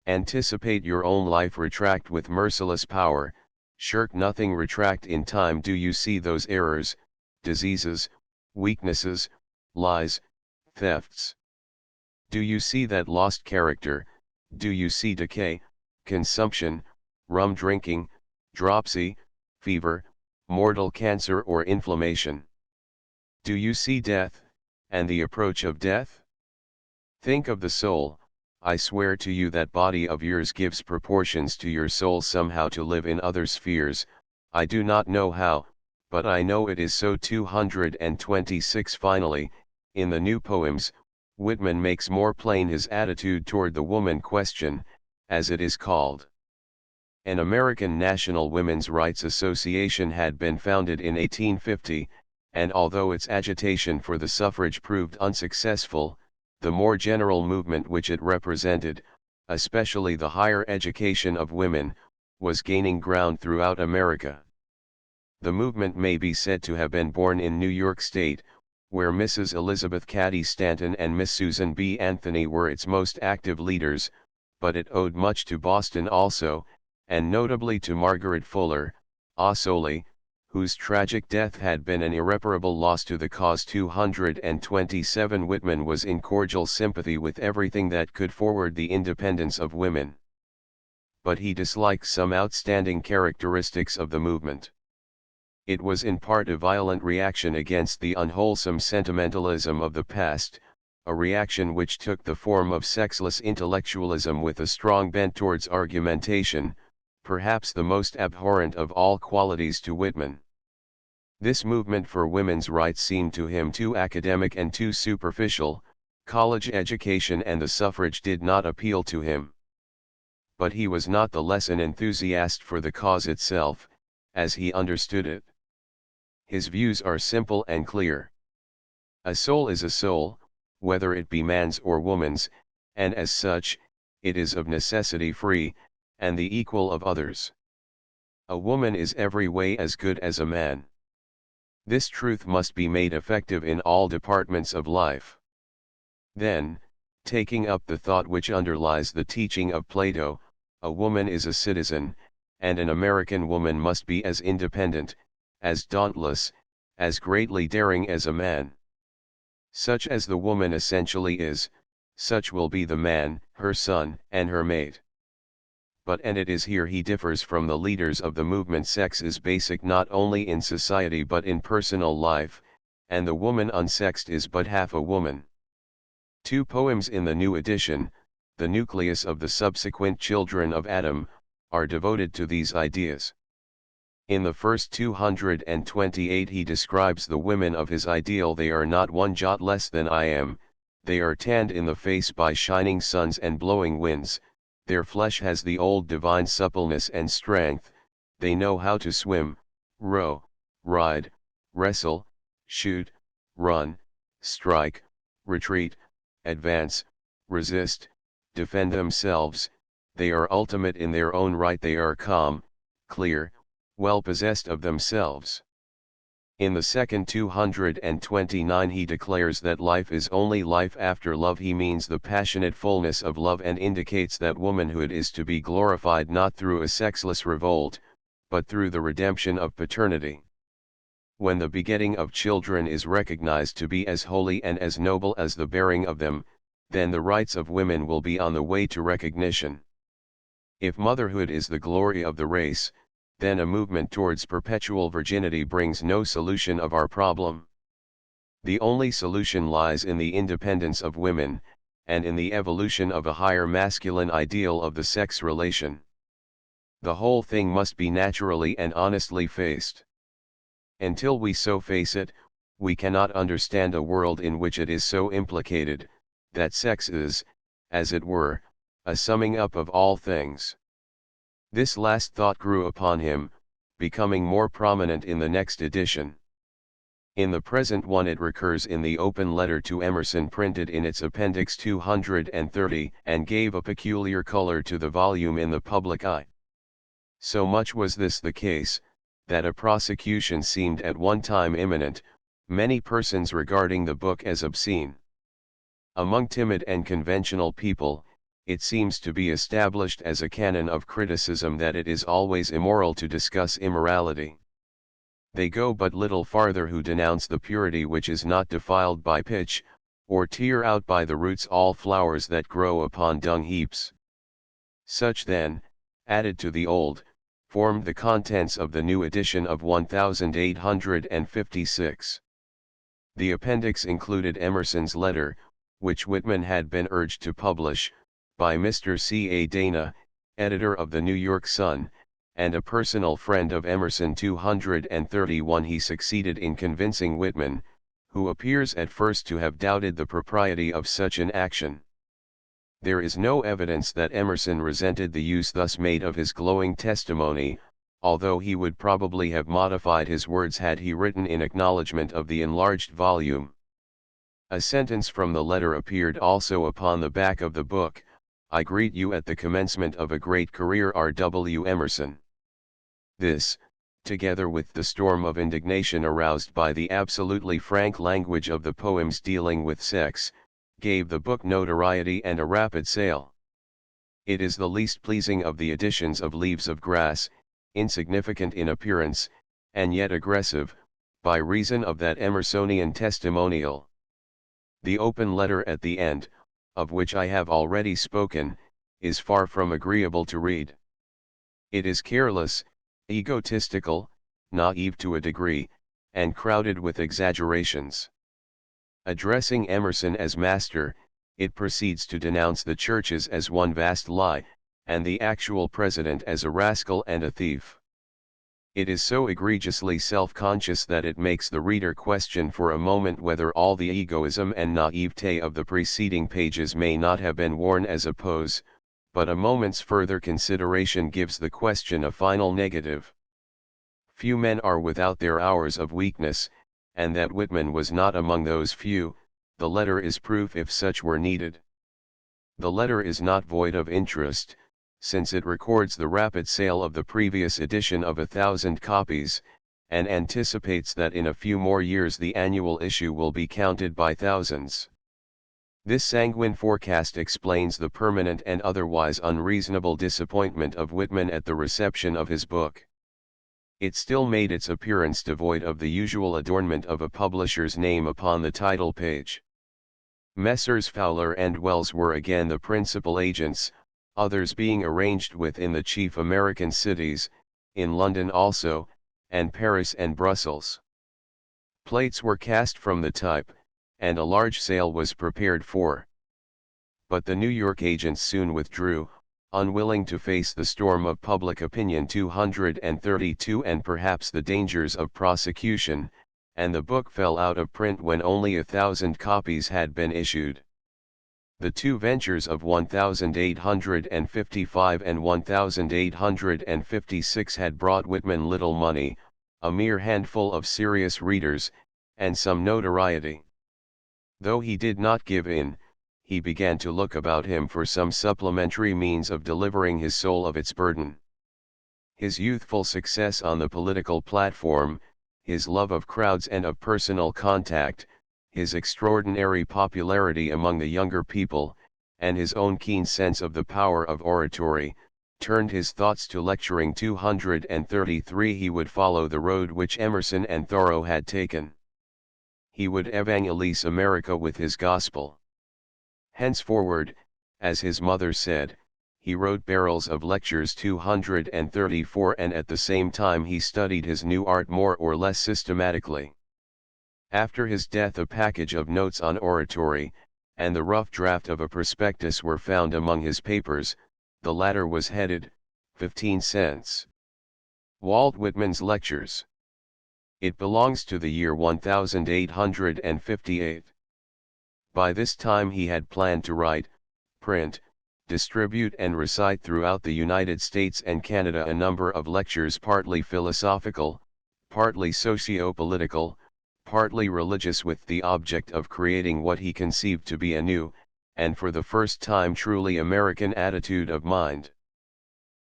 Anticipate your own life, retract with merciless power, shirk nothing, retract in time. Do you see those errors, diseases, weaknesses, lies, thefts? Do you see that lost character? Do you see decay, consumption, rum drinking, dropsy, fever, mortal cancer or inflammation? Do you see death, and the approach of death? Think of the soul. I swear to you that body of yours gives proportions to your soul somehow to live in other spheres. I do not know how, but I know it is so. 226. Finally, in the new poems, Whitman makes more plain his attitude toward the woman question, as it is called. An American National Women's Rights Association had been founded in 1850, and although its agitation for the suffrage proved unsuccessful, the more general movement which it represented, especially the higher education of women, was gaining ground throughout America. The movement may be said to have been born in New York State, where Mrs. Elizabeth Cady Stanton and Miss Susan B. Anthony were its most active leaders, but it owed much to Boston also, and notably to Margaret Fuller, Ossory, whose tragic death had been an irreparable loss to the cause. 227. Whitman was in cordial sympathy with everything that could forward the independence of women. But he disliked some outstanding characteristics of the movement. It was in part a violent reaction against the unwholesome sentimentalism of the past, a reaction which took the form of sexless intellectualism with a strong bent towards argumentation, perhaps the most abhorrent of all qualities to Whitman. This movement for women's rights seemed to him too academic and too superficial. College education and the suffrage did not appeal to him. But he was not the less an enthusiast for the cause itself, as he understood it. his views are simple and clear. A soul is a soul, whether it be man's or woman's, and as such, it is of necessity free, and the equal of others. A woman is every way as good as a man. This truth must be made effective in all departments of life. Then, taking up the thought which underlies the teaching of Plato, a woman is a citizen, and an American woman must be as independent, as dauntless, as greatly daring as a man. Such as the woman essentially is, such will be the man, her son, and her mate. But and it is here he differs from the leaders of the movement. Sex is basic not only in society but in personal life, and the woman unsexed is but half a woman. 2 poems in the new edition, the nucleus of the subsequent children of Adam, are devoted to these ideas. In the first 228 he describes the women of his ideal. They are not one jot less than I am, they are tanned in the face by shining suns and blowing winds, their flesh has the old divine suppleness and strength, they know how to swim, row, ride, wrestle, shoot, run, strike, retreat, advance, resist, defend themselves, they are ultimate in their own right, they are calm, clear, well possessed of themselves. In the second 229 he declares that life is only life after love. He means the passionate fullness of love and indicates that womanhood is to be glorified not through a sexless revolt, but through the redemption of paternity. When the begetting of children is recognized to be as holy and as noble as the bearing of them, then the rights of women will be on the way to recognition. If motherhood is the glory of the race, then a movement towards perpetual virginity brings no solution of our problem. The only solution lies in the independence of women, and in the evolution of a higher masculine ideal of the sex relation. The whole thing must be naturally and honestly faced. Until we so face it, we cannot understand a world in which it is so implicated, that sex is, as it were, a summing up of all things. This last thought grew upon him, becoming more prominent in the next edition. In the present one it recurs in the open letter to Emerson printed in its appendix 230, and gave a peculiar color to the volume in the public eye. So much was this the case, that a prosecution seemed at one time imminent, many persons regarding the book as obscene. Among timid and conventional people, it seems to be established as a canon of criticism that it is always immoral to discuss immorality. They go but little farther who denounce the purity which is not defiled by pitch, or tear out by the roots all flowers that grow upon dung heaps. Such then, added to the old, formed the contents of the new edition of 1856. The appendix included Emerson's letter, which Whitman had been urged to publish, by Mr. C. A. Dana, editor of the New York Sun, and a personal friend of Emerson. 231 he succeeded in convincing Whitman, who appears at first to have doubted the propriety of such an action. There is no evidence that Emerson resented the use thus made of his glowing testimony, although he would probably have modified his words had he written in acknowledgement of the enlarged volume. A sentence from the letter appeared also upon the back of the book: I greet you at the commencement of a great career, R. W. Emerson. This, together with the storm of indignation aroused by the absolutely frank language of the poems dealing with sex, gave the book notoriety and a rapid sale. It is the least pleasing of the editions of Leaves of Grass, insignificant in appearance, and yet aggressive, by reason of that Emersonian testimonial. The open letter at the end, of which I have already spoken, is far from agreeable to read. It is careless, egotistical, naive to a degree, and crowded with exaggerations. Addressing Emerson as master, it proceeds to denounce the churches as one vast lie, and the actual president as a rascal and a thief. It is so egregiously self-conscious that it makes the reader question for a moment whether all the egoism and naivete of the preceding pages may not have been worn as a pose, but a moment's further consideration gives the question a final negative. Few men are without their hours of weakness, and that Whitman was not among those few, the letter is proof if such were needed. The letter is not void of interest, since it records the rapid sale of the previous edition of 1,000 copies, and anticipates that in a few more years the annual issue will be counted by thousands. This sanguine forecast explains the permanent and otherwise unreasonable disappointment of Whitman at the reception of his book. It still made its appearance devoid of the usual adornment of a publisher's name upon the title page. Messrs. Fowler and Wells were again the principal agents, others being arranged with in the chief American cities, in London also, and Paris and Brussels. Plates were cast from the type, and a large sale was prepared for. But the New York agents soon withdrew, unwilling to face the storm of public opinion 232 and perhaps the dangers of prosecution, and the book fell out of print when only 1,000 copies had been issued. The two ventures of 1855 and 1856 had brought Whitman little money, a mere handful of serious readers, and some notoriety. Though he did not give in, he began to look about him for some supplementary means of delivering his soul of its burden. His youthful success on the political platform, his love of crowds and of personal contact, his extraordinary popularity among the younger people, and his own keen sense of the power of oratory, turned his thoughts to lecturing. 233 He would follow the road which Emerson and Thoreau had taken. He would evangelize America with his gospel. Henceforward, as his mother said, he wrote barrels of lectures. 234 And at the same time he studied his new art more or less systematically. After his death a package of notes on oratory, and the rough draft of a prospectus were found among his papers. The latter was headed, 15 cents. Walt Whitman's Lectures. It belongs to the year 1858. By this time he had planned to write, print, distribute and recite throughout the United States and Canada a number of lectures partly philosophical, partly socio-political, partly religious, with the object of creating what he conceived to be a new, and for the first time truly American attitude of mind.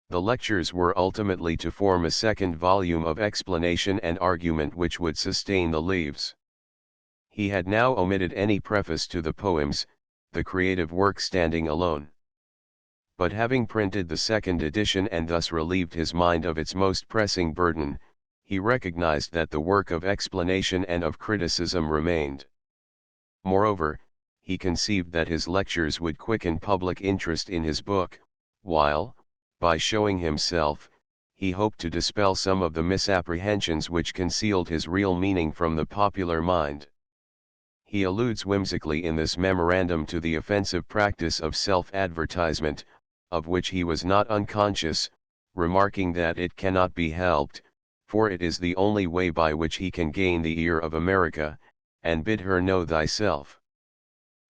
The lectures were ultimately to form a second volume of explanation and argument which would sustain the leaves. He had now omitted any preface to the poems, the creative work standing alone. But having printed the second edition and thus relieved his mind of its most pressing burden, he recognized that the work of explanation and of criticism remained. Moreover, he conceived that his lectures would quicken public interest in his book, while, by showing himself, he hoped to dispel some of the misapprehensions which concealed his real meaning from the popular mind. He alludes whimsically in this memorandum to the offensive practice of self-advertisement, of which he was not unconscious, remarking that it cannot be helped, for it is the only way by which he can gain the ear of America, and bid her know thyself.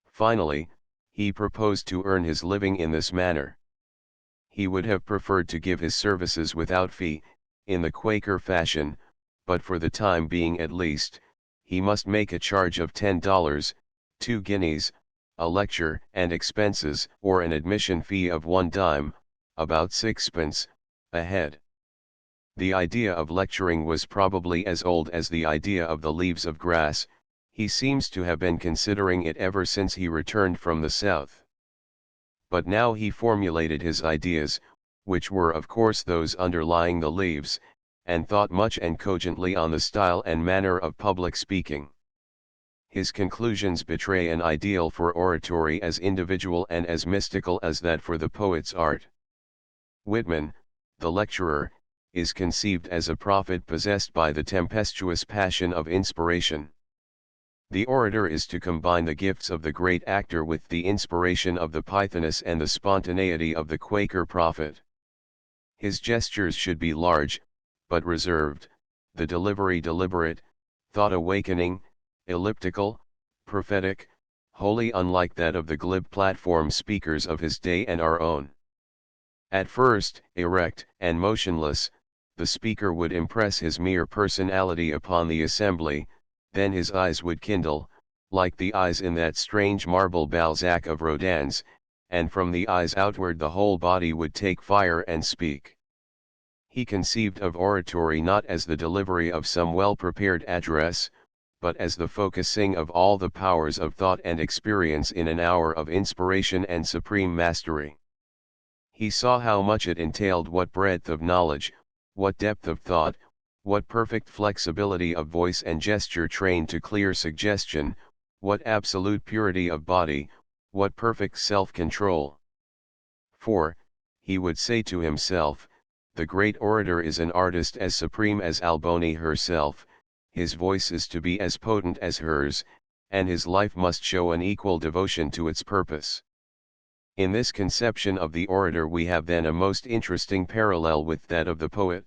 Finally, he proposed to earn his living in this manner. He would have preferred to give his services without fee, in the Quaker fashion, but for the time being at least, he must make a charge of $10, 2 guineas, a lecture and expenses, or an admission fee of 1 dime, about 6pence, a head. The idea of lecturing was probably as old as the idea of the leaves of grass. He seems to have been considering it ever since he returned from the South. But now he formulated his ideas, which were of course those underlying the leaves, and thought much and cogently on the style and manner of public speaking. His conclusions betray an ideal for oratory as individual and as mystical as that for the poet's art. Whitman, the lecturer, is conceived as a prophet possessed by the tempestuous passion of inspiration. The orator is to combine the gifts of the great actor with the inspiration of the Pythoness and the spontaneity of the Quaker prophet. His gestures should be large, but reserved, the delivery deliberate, thought awakening, elliptical, prophetic, wholly unlike that of the glib platform speakers of his day and our own. At first, erect and motionless, the speaker would impress his mere personality upon the assembly, then his eyes would kindle, like the eyes in that strange marble Balzac of Rodin's, and from the eyes outward the whole body would take fire and speak. He conceived of oratory not as the delivery of some well-prepared address, but as the focusing of all the powers of thought and experience in an hour of inspiration and supreme mastery. He saw how much it entailed, what breadth of knowledge, what depth of thought, what perfect flexibility of voice and gesture trained to clear suggestion, what absolute purity of body, what perfect self-control. For, he would say to himself, the great orator is an artist as supreme as Alboni herself, his voice is to be as potent as hers, and his life must show an equal devotion to its purpose. In this conception of the orator we have then a most interesting parallel with that of the poet.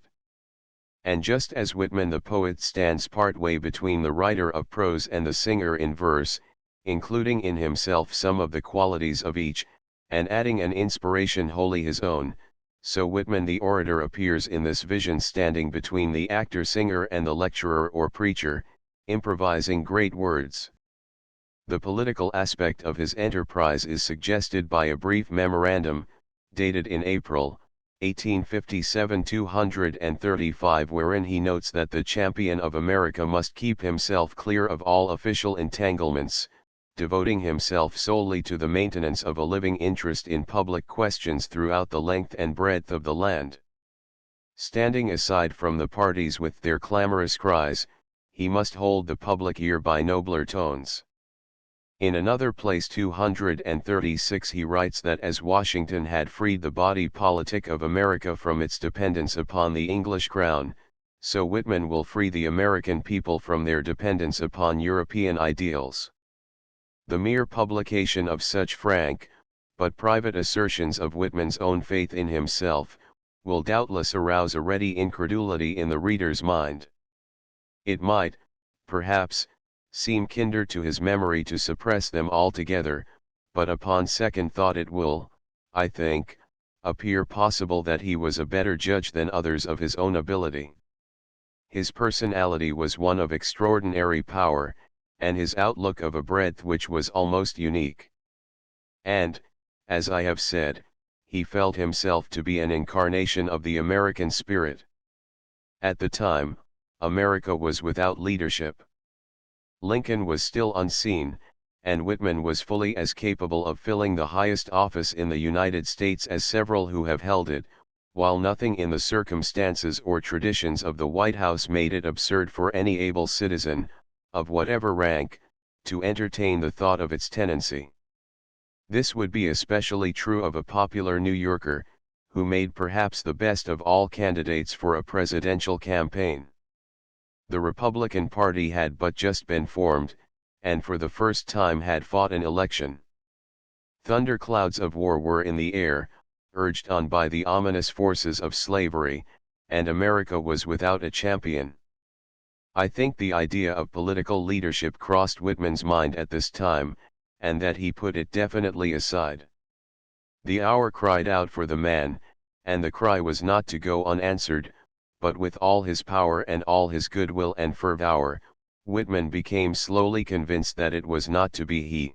And just as Whitman the poet stands partway between the writer of prose and the singer in verse, including in himself some of the qualities of each, and adding an inspiration wholly his own, so Whitman the orator appears in this vision standing between the actor-singer and the lecturer or preacher, improvising great words. The political aspect of his enterprise is suggested by a brief memorandum, dated in April, 1857 235, wherein he notes that the champion of America must keep himself clear of all official entanglements, devoting himself solely to the maintenance of a living interest in public questions throughout the length and breadth of the land. Standing aside from the parties with their clamorous cries, he must hold the public ear by nobler tones. In another place 236 he writes that as Washington had freed the body politic of America from its dependence upon the English crown, so Whitman will free the American people from their dependence upon European ideals. The mere publication of such frank, but private assertions of Whitman's own faith in himself, will doubtless arouse a ready incredulity in the reader's mind. It might, perhaps, seem kinder to his memory to suppress them altogether, but upon second thought it will, I think, appear possible that he was a better judge than others of his own ability. His personality was one of extraordinary power, and his outlook of a breadth which was almost unique. And, as I have said, he felt himself to be an incarnation of the American spirit. At the time, America was without leadership. Lincoln was still unseen, and Whitman was fully as capable of filling the highest office in the United States as several who have held it, while nothing in the circumstances or traditions of the White House made it absurd for any able citizen, of whatever rank, to entertain the thought of its tenancy. This would be especially true of a popular New Yorker, who made perhaps the best of all candidates for a presidential campaign. The Republican Party had but just been formed, and for the first time had fought an election. Thunderclouds of war were in the air, urged on by the ominous forces of slavery, and America was without a champion. I think the idea of political leadership crossed Whitman's mind at this time, and that he put it definitely aside. The hour cried out for the man, and the cry was not to go unanswered, but with all his power and all his goodwill and fervour, Whitman became slowly convinced that it was not to be he.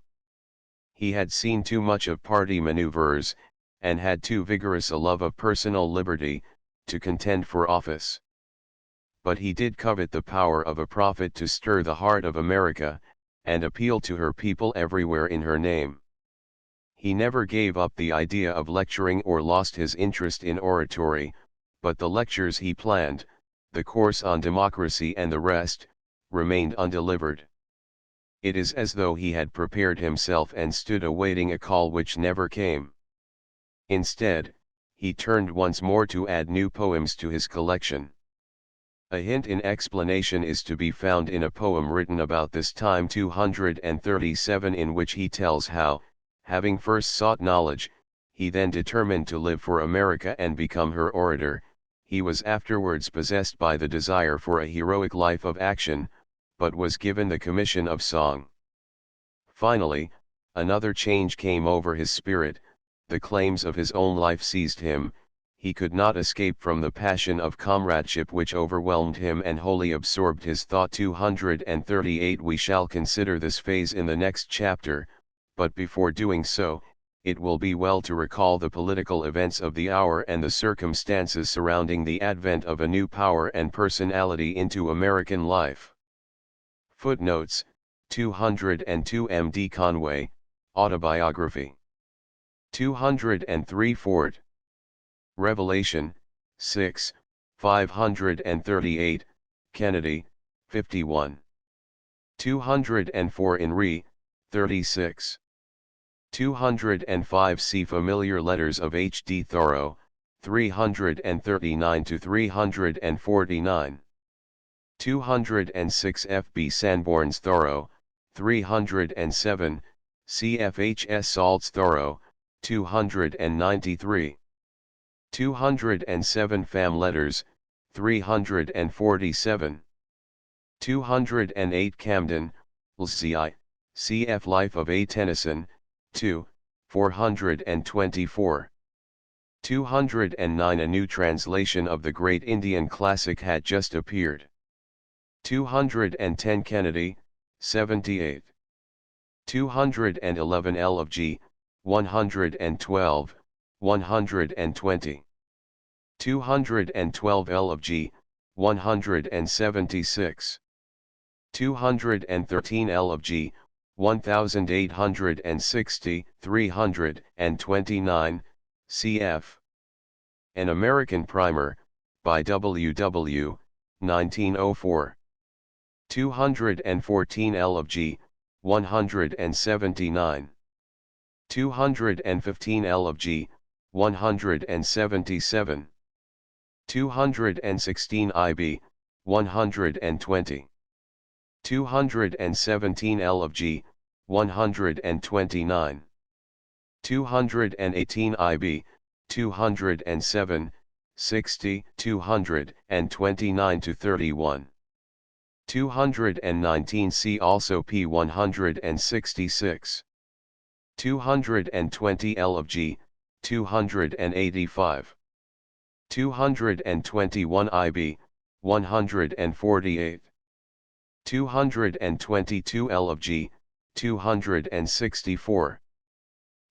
He had seen too much of party maneuvers, and had too vigorous a love of personal liberty, to contend for office. But he did covet the power of a prophet to stir the heart of America, and appeal to her people everywhere in her name. He never gave up the idea of lecturing or lost his interest in oratory, but the lectures he planned, the course on democracy and the rest, remained undelivered. It is as though he had prepared himself and stood awaiting a call which never came. Instead, he turned once more to add new poems to his collection. A hint in explanation is to be found in a poem written about this time 237, in which he tells how, having first sought knowledge, he then determined to live for America and become her orator. He was afterwards possessed by the desire for a heroic life of action, but was given the commission of song. Finally, another change came over his spirit, the claims of his own life seized him, he could not escape from the passion of comradeship which overwhelmed him and wholly absorbed his thought. 238. We shall consider this phase in the next chapter, but before doing so, it will be well to recall the political events of the hour and the circumstances surrounding the advent of a new power and personality into American life. Footnotes: 202 M. D. Conway, Autobiography. 203 Ford. Revelation, 6, 538, Kennedy, 51. 204 in Re, 36. 205 See Familiar Letters of H. D. Thoreau, 339 to 349. 206 F. B. Sanborn's Thoreau, 307, C. F. H. S. Salt's Thoreau, 293. 207 Fam Letters, 347. 208 Camden, L.C.I., C.F. Life of A. Tennyson, 2, 424. 209 A new translation of the great Indian classic had just appeared. 210 Kennedy, 78. 211 L of G, 112, 120. 212 L of G, 176. 213 L of G, 1860, 329, cf. An American Primer, by W. W., 1904. 214 L of G, 179. 215 L of G, 177. 216 IB, 120. 217 L of G, 129. 218 IB, 207, 60, 229 to 31. 219 See also P 166. 220 L of G, 285. 221 IB, 148. 222 L of G, 264.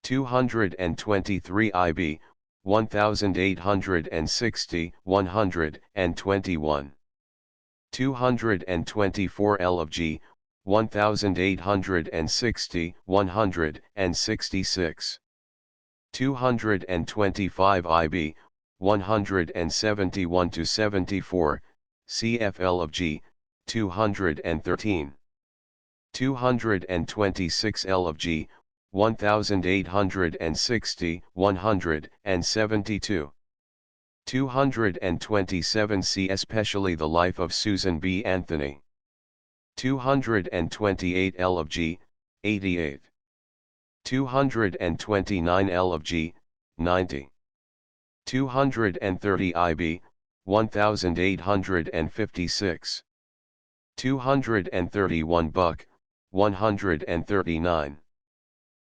223 IB, 1860, 121. 224 L of G, 1860, 166. 225 IB, 171 to 74, CFL of G, 213. 226 L of G, 1860, 172. 227 See especially The Life of Susan B. Anthony. 228 L of G, 88. 229 L of G, 90. 230 IB, 1856. 231 Buck, 139.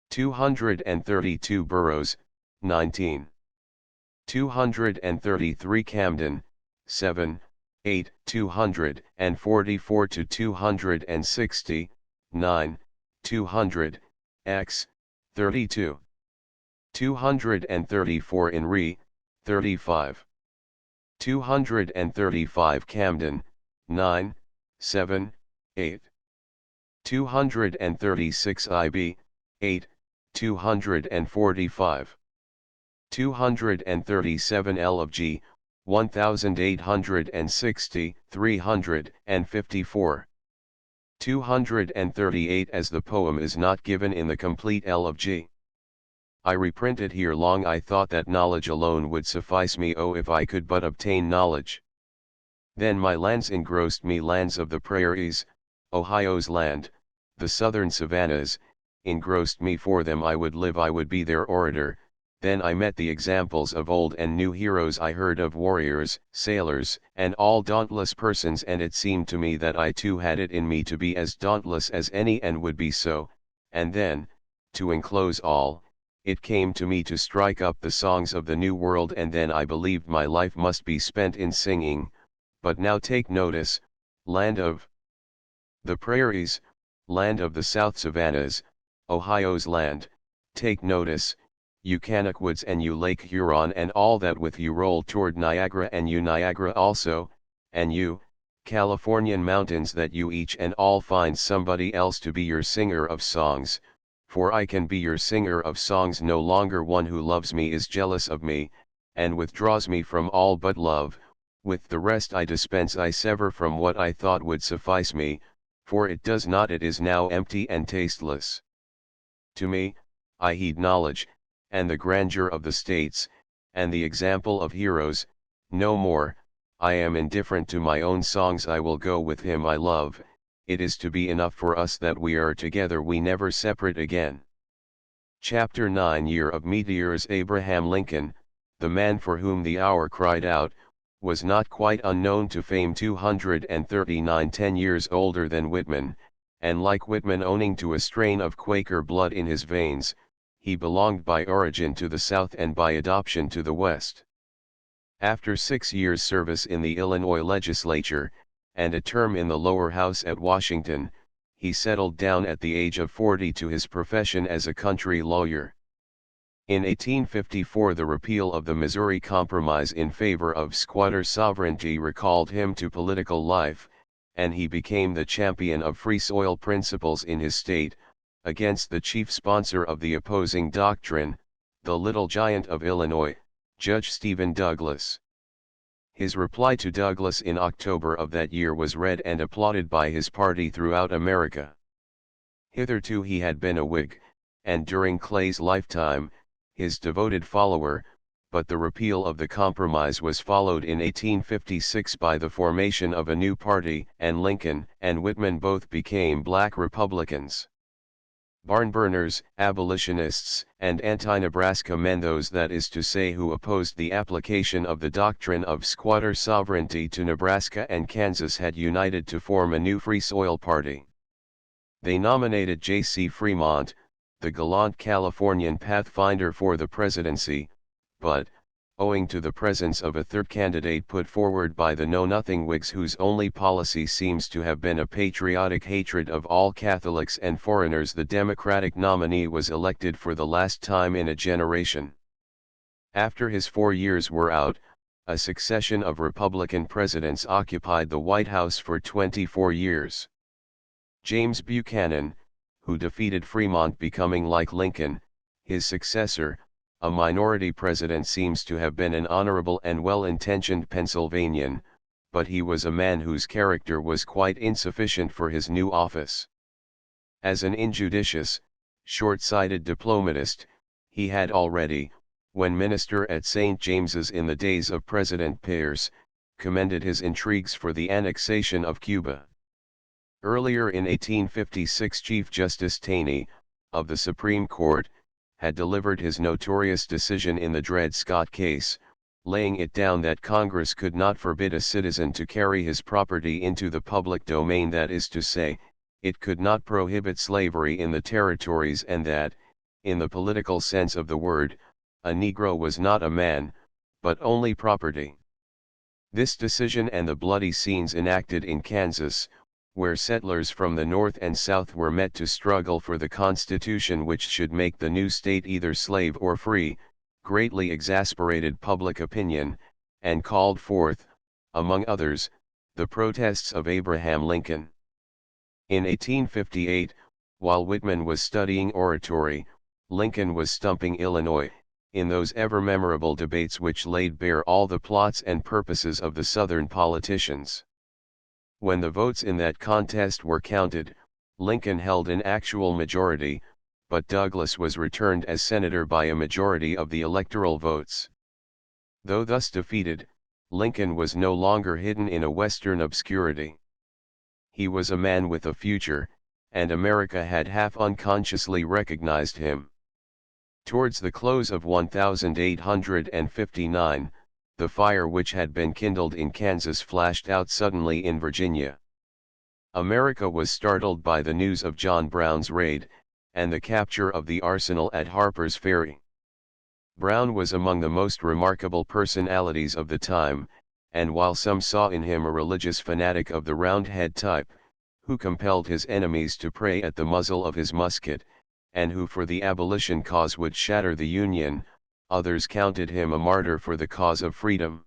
232 Burroughs, 19. 233 Camden, 7, 8, 244 to 260, 9, 200, X, 32. 234 in Re, 35. 235 Camden, 9, 7, 8. 236 IB, 8, 245. 237 L of G, 1860, 354. 238 As the poem is not given in the complete L of G. I reprint it here long I thought that knowledge alone would suffice me, oh if I could but obtain knowledge. Then my lands engrossed me, lands of the prairies, Ohio's land, the southern savannas, engrossed me, for them I would live, I would be their orator. Then I met the examples of old and new heroes, I heard of warriors, sailors, and all dauntless persons, and it seemed to me that I too had it in me to be as dauntless as any and would be so, and then, to enclose all, it came to me to strike up the songs of the New World, and then I believed my life must be spent in singing. But now take notice, land of the prairies, land of the South Savannas, Ohio's land, take notice, you Kannakwoods and you Lake Huron and all that with you roll toward Niagara, and you Niagara also, and you, Californian mountains, that you each and all find somebody else to be your singer of songs, for I can be your singer of songs no longer. One who loves me is jealous of me, and withdraws me from all but love, with the rest I dispense, I sever from what I thought would suffice me, for it does not, it is now empty and tasteless. To me, I heed knowledge, and the grandeur of the states, and the example of heroes, no more. I am indifferent to my own songs, I will go with him I love, it is to be enough for us that we are together, we never separate again. Chapter 9 Year of Meteors. Abraham Lincoln, the man for whom the hour cried out, was not quite unknown to fame. 239, 10 years older than Whitman, and like Whitman owning to a strain of Quaker blood in his veins, he belonged by origin to the South and by adoption to the West. After 6 years' service in the Illinois legislature, and a term in the lower house at Washington, he settled down at the age of 40 to his profession as a country lawyer. In 1854 the repeal of the Missouri Compromise in favor of squatter sovereignty recalled him to political life, and he became the champion of free soil principles in his state, against the chief sponsor of the opposing doctrine, the Little Giant of Illinois, Judge Stephen Douglas. His reply to Douglas in October of that year was read and applauded by his party throughout America. Hitherto he had been a Whig, and during Clay's lifetime, his devoted follower, but the repeal of the compromise was followed in 1856 by the formation of a new party, and Lincoln and Whitman both became black Republicans. Barnburners, abolitionists, and anti-Nebraska men, those that is to say who opposed the application of the doctrine of squatter sovereignty to Nebraska and Kansas, had united to form a new Free Soil Party. They nominated J.C. Fremont, the gallant Californian pathfinder, for the presidency, but, owing to the presence of a third candidate put forward by the Know-Nothing Whigs, whose only policy seems to have been a patriotic hatred of all Catholics and foreigners, the Democratic nominee was elected for the last time in a generation. After his 4 years were out, a succession of Republican presidents occupied the White House for 24 years. James Buchanan, who defeated Fremont, becoming like Lincoln, his successor, a minority president, seems to have been an honorable and well-intentioned Pennsylvanian, but he was a man whose character was quite insufficient for his new office. As an injudicious, short-sighted diplomatist, he had already, when minister at St. James's in the days of President Pierce, commended his intrigues for the annexation of Cuba. Earlier in 1856 Chief Justice Taney, of the Supreme Court, had delivered his notorious decision in the Dred Scott case, laying it down that Congress could not forbid a citizen to carry his property into the public domain, that is to say, it could not prohibit slavery in the territories, and that, in the political sense of the word, a Negro was not a man, but only property. This decision and the bloody scenes enacted in Kansas, where settlers from the North and South were met to struggle for the Constitution which should make the new state either slave or free, greatly exasperated public opinion, and called forth, among others, the protests of Abraham Lincoln. In 1858, while Whitman was studying oratory, Lincoln was stumping Illinois, in those ever memorable debates which laid bare all the plots and purposes of the Southern politicians. When the votes in that contest were counted, Lincoln held an actual majority, but Douglas was returned as senator by a majority of the electoral votes. Though thus defeated, Lincoln was no longer hidden in a Western obscurity. He was a man with a future, and America had half unconsciously recognized him. Towards the close of 1859, the fire which had been kindled in Kansas flashed out suddenly in Virginia. America was startled by the news of John Brown's raid, and the capture of the arsenal at Harper's Ferry. Brown was among the most remarkable personalities of the time, and while some saw in him a religious fanatic of the Roundhead type, who compelled his enemies to pray at the muzzle of his musket, and who for the abolition cause would shatter the Union, others counted him a martyr for the cause of freedom.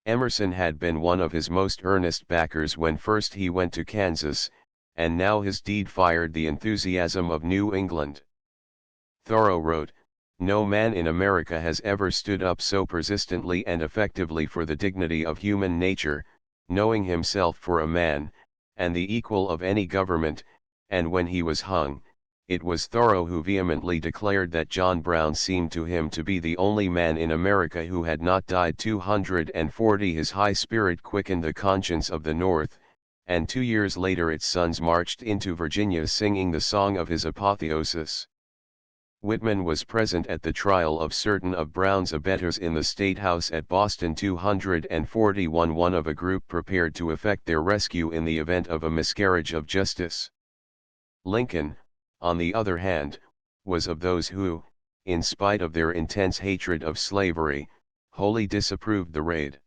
Emerson had been one of his most earnest backers when first he went to Kansas, and now his deed fired the enthusiasm of New England. Thoreau wrote, "No man in America has ever stood up so persistently and effectively for the dignity of human nature, knowing himself for a man, and the equal of any government," and when he was hung, it was Thoreau who vehemently declared that John Brown seemed to him to be the only man in America who had not died 240. His high spirit quickened the conscience of the North, and 2 years later its sons marched into Virginia singing the song of his apotheosis. Whitman was present at the trial of certain of Brown's abettors in the State House at Boston 241, one of a group prepared to effect their rescue in the event of a miscarriage of justice. Lincoln, on the other hand, was of those who, in spite of their intense hatred of slavery, wholly disapproved the raid.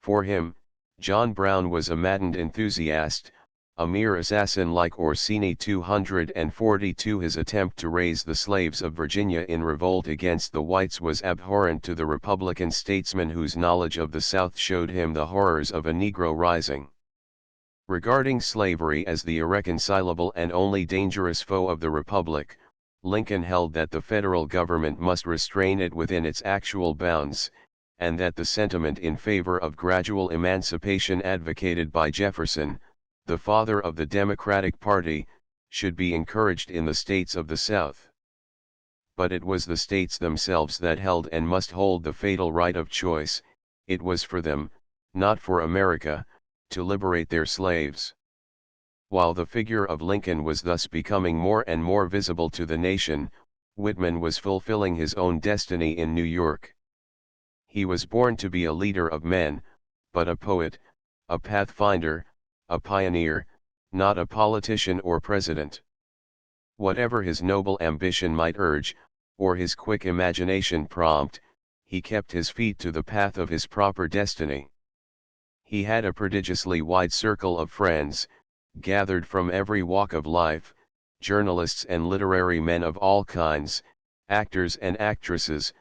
For him, John Brown was a maddened enthusiast, a mere assassin like Orsini. 242. His attempt to raise the slaves of Virginia in revolt against the whites was abhorrent to the Republican statesman whose knowledge of the South showed him the horrors of a Negro rising. Regarding slavery as the irreconcilable and only dangerous foe of the Republic, Lincoln held that the federal government must restrain it within its actual bounds, and that the sentiment in favor of gradual emancipation advocated by Jefferson, the father of the Democratic Party, should be encouraged in the states of the South. But it was the states themselves that held and must hold the fatal right of choice. It was for them, not for America, to liberate their slaves. While the figure of Lincoln was thus becoming more and more visible to the nation, Whitman was fulfilling his own destiny in New York. He was born to be a leader of men, but a poet, a pathfinder, a pioneer, not a politician or president. Whatever his noble ambition might urge, or his quick imagination prompt, he kept his feet to the path of his proper destiny. He had a prodigiously wide circle of friends, gathered from every walk of life, journalists and literary men of all kinds, actors and actresses,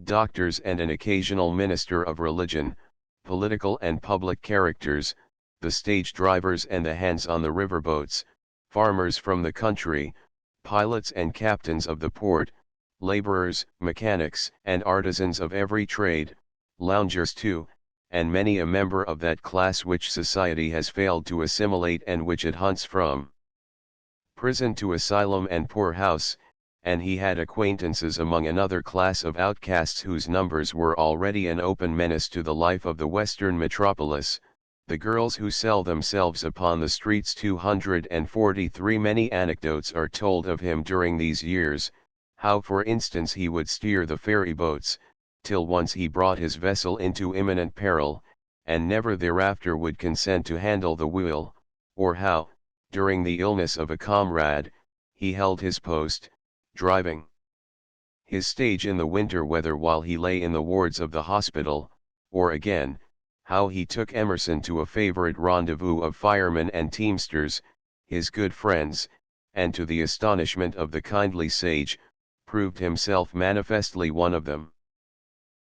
doctors and an occasional minister of religion, political and public characters, the stage drivers and the hands on the riverboats, farmers from the country, pilots and captains of the port, laborers, mechanics and artisans of every trade, loungers too, and many a member of that class which society has failed to assimilate and which it hunts from prison to asylum and poorhouse, and he had acquaintances among another class of outcasts whose numbers were already an open menace to the life of the western metropolis, the girls who sell themselves upon the streets. 243. Many anecdotes are told of him during these years, how for instance he would steer the ferry boats, till once he brought his vessel into imminent peril, and never thereafter would consent to handle the wheel, or how, during the illness of a comrade, he held his post, driving his stage in the winter weather while he lay in the wards of the hospital, or again, how he took Emerson to a favorite rendezvous of firemen and teamsters, his good friends, and to the astonishment of the kindly sage, proved himself manifestly one of them.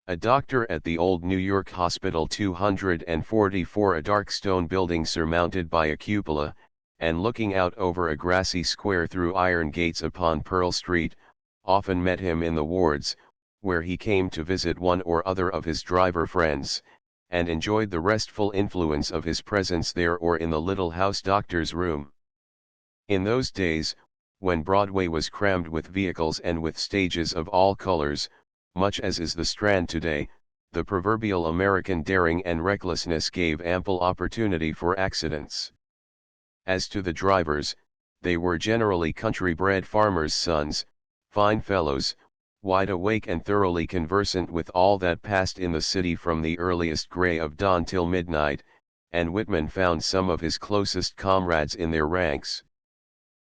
A doctor at the old New York Hospital. 244. A dark stone building surmounted by a cupola, and looking out over a grassy square through iron gates upon Pearl Street, often met him in the wards, where he came to visit one or other of his driver friends, and enjoyed the restful influence of his presence there or in the little house doctor's room. In those days, when Broadway was crammed with vehicles and with stages of all colors, much as is the Strand today, the proverbial American daring and recklessness gave ample opportunity for accidents. As to the drivers, they were generally country-bred farmers' sons, fine fellows, wide awake and thoroughly conversant with all that passed in the city from the earliest gray of dawn till midnight, and Whitman found some of his closest comrades in their ranks.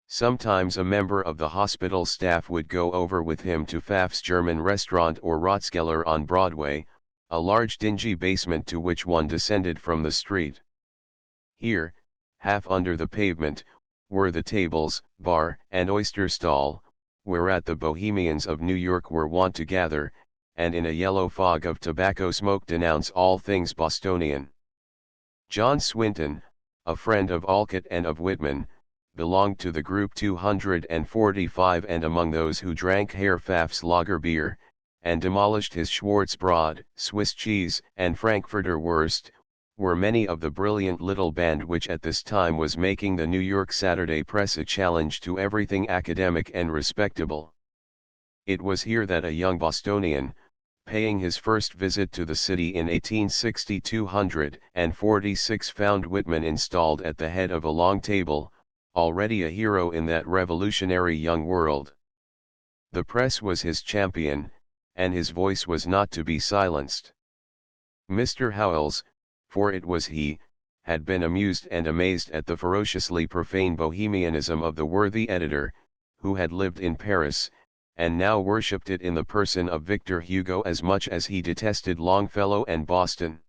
Sometimes a member of the hospital staff would go over with him to Pfaff's German restaurant or Rathskeller on Broadway, a large dingy basement to which one descended from the street. Here, half under the pavement, were the tables, bar, and oyster stall, whereat the bohemians of New York were wont to gather, and in a yellow fog of tobacco smoke denounce all things Bostonian. John Swinton, a friend of Alcott and of Whitman, belonged to the group 245 and among those who drank Herr Pfaff's lager beer, and demolished his Schwarzbrot, Swiss cheese, and Frankfurter Wurst, were many of the brilliant little band which at this time was making the New York Saturday press a challenge to everything academic and respectable. It was here that a young Bostonian, paying his first visit to the city in 1860-246, found Whitman installed at the head of a long table, already a hero in that revolutionary young world. The press was his champion, and his voice was not to be silenced. Mr. Howells, for it was he, had been amused and amazed at the ferociously profane bohemianism of the worthy editor, who had lived in Paris, and now worshipped it in the person of Victor Hugo as much as he detested Longfellow and Boston.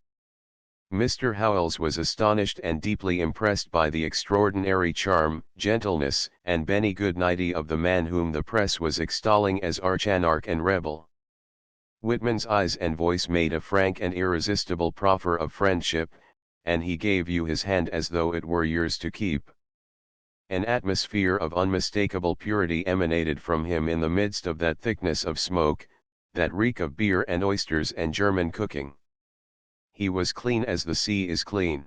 Mr. Howells was astonished and deeply impressed by the extraordinary charm, gentleness, and benignity of the man whom the press was extolling as arch-anarch and rebel. Whitman's eyes and voice made a frank and irresistible proffer of friendship, and he gave you his hand as though it were yours to keep. An atmosphere of unmistakable purity emanated from him in the midst of that thickness of smoke, that reek of beer and oysters and German cooking. He was clean as the sea is clean.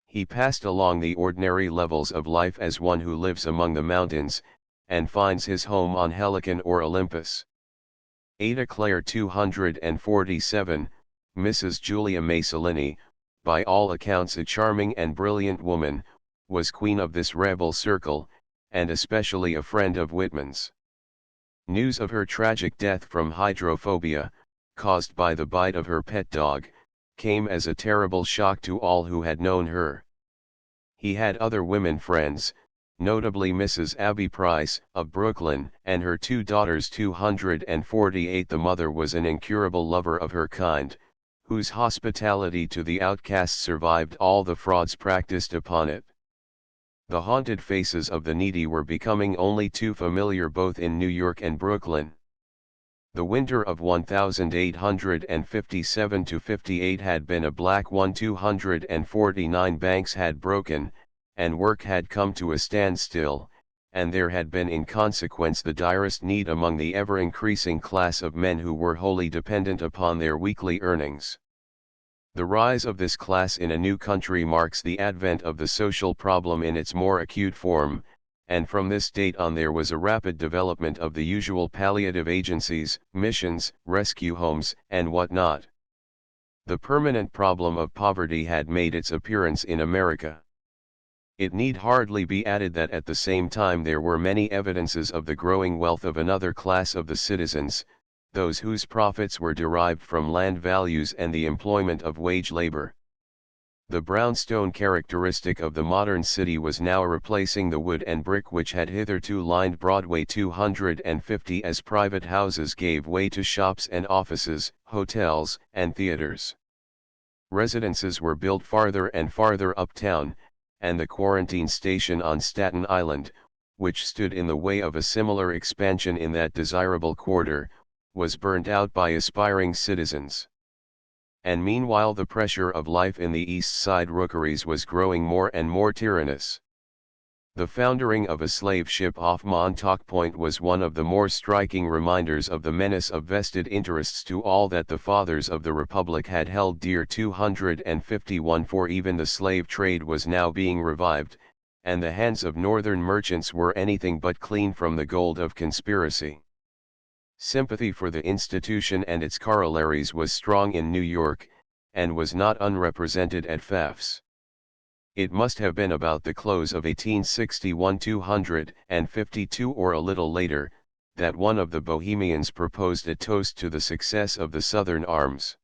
He passed along the ordinary levels of life as one who lives among the mountains, and finds his home on Helicon or Olympus. Ada Clare 247, Mrs. Julia Masolini, by all accounts a charming and brilliant woman, was queen of this rebel circle, and especially a friend of Whitman's. News of her tragic death from hydrophobia, caused by the bite of her pet dog, came as a terrible shock to all who had known her. He had other women friends, notably Mrs. Abby Price, of Brooklyn, and her two daughters 248. The mother was an incurable lover of her kind, whose hospitality to the outcast survived all the frauds practiced upon it. The haunted faces of the needy were becoming only too familiar both in New York and Brooklyn. The winter of 1857-58 had been a black one. 249 banks had broken, and work had come to a standstill, and there had been in consequence the direst need among the ever-increasing class of men who were wholly dependent upon their weekly earnings. The rise of this class in a new country marks the advent of the social problem in its more acute form, and from this date on there was a rapid development of the usual palliative agencies, missions, rescue homes, and what not. The permanent problem of poverty had made its appearance in America. It need hardly be added that at the same time there were many evidences of the growing wealth of another class of the citizens, those whose profits were derived from land values and the employment of wage labor. The brownstone characteristic of the modern city was now replacing the wood and brick which had hitherto lined Broadway 250 as private houses gave way to shops and offices, hotels, and theaters. Residences were built farther and farther uptown, and the quarantine station on Staten Island, which stood in the way of a similar expansion in that desirable quarter, was burned out by aspiring citizens. And meanwhile the pressure of life in the East Side rookeries was growing more and more tyrannous. The foundering of a slave ship off Montauk Point was one of the more striking reminders of the menace of vested interests to all that the fathers of the Republic had held dear. 251 For even the slave trade was now being revived, and the hands of northern merchants were anything but clean from the gold of conspiracy. Sympathy for the institution and its corollaries was strong in New York, and was not unrepresented at Pfaff's. It must have been about the close of 1861-252 or a little later, that one of the Bohemians proposed a toast to the success of the Southern arms.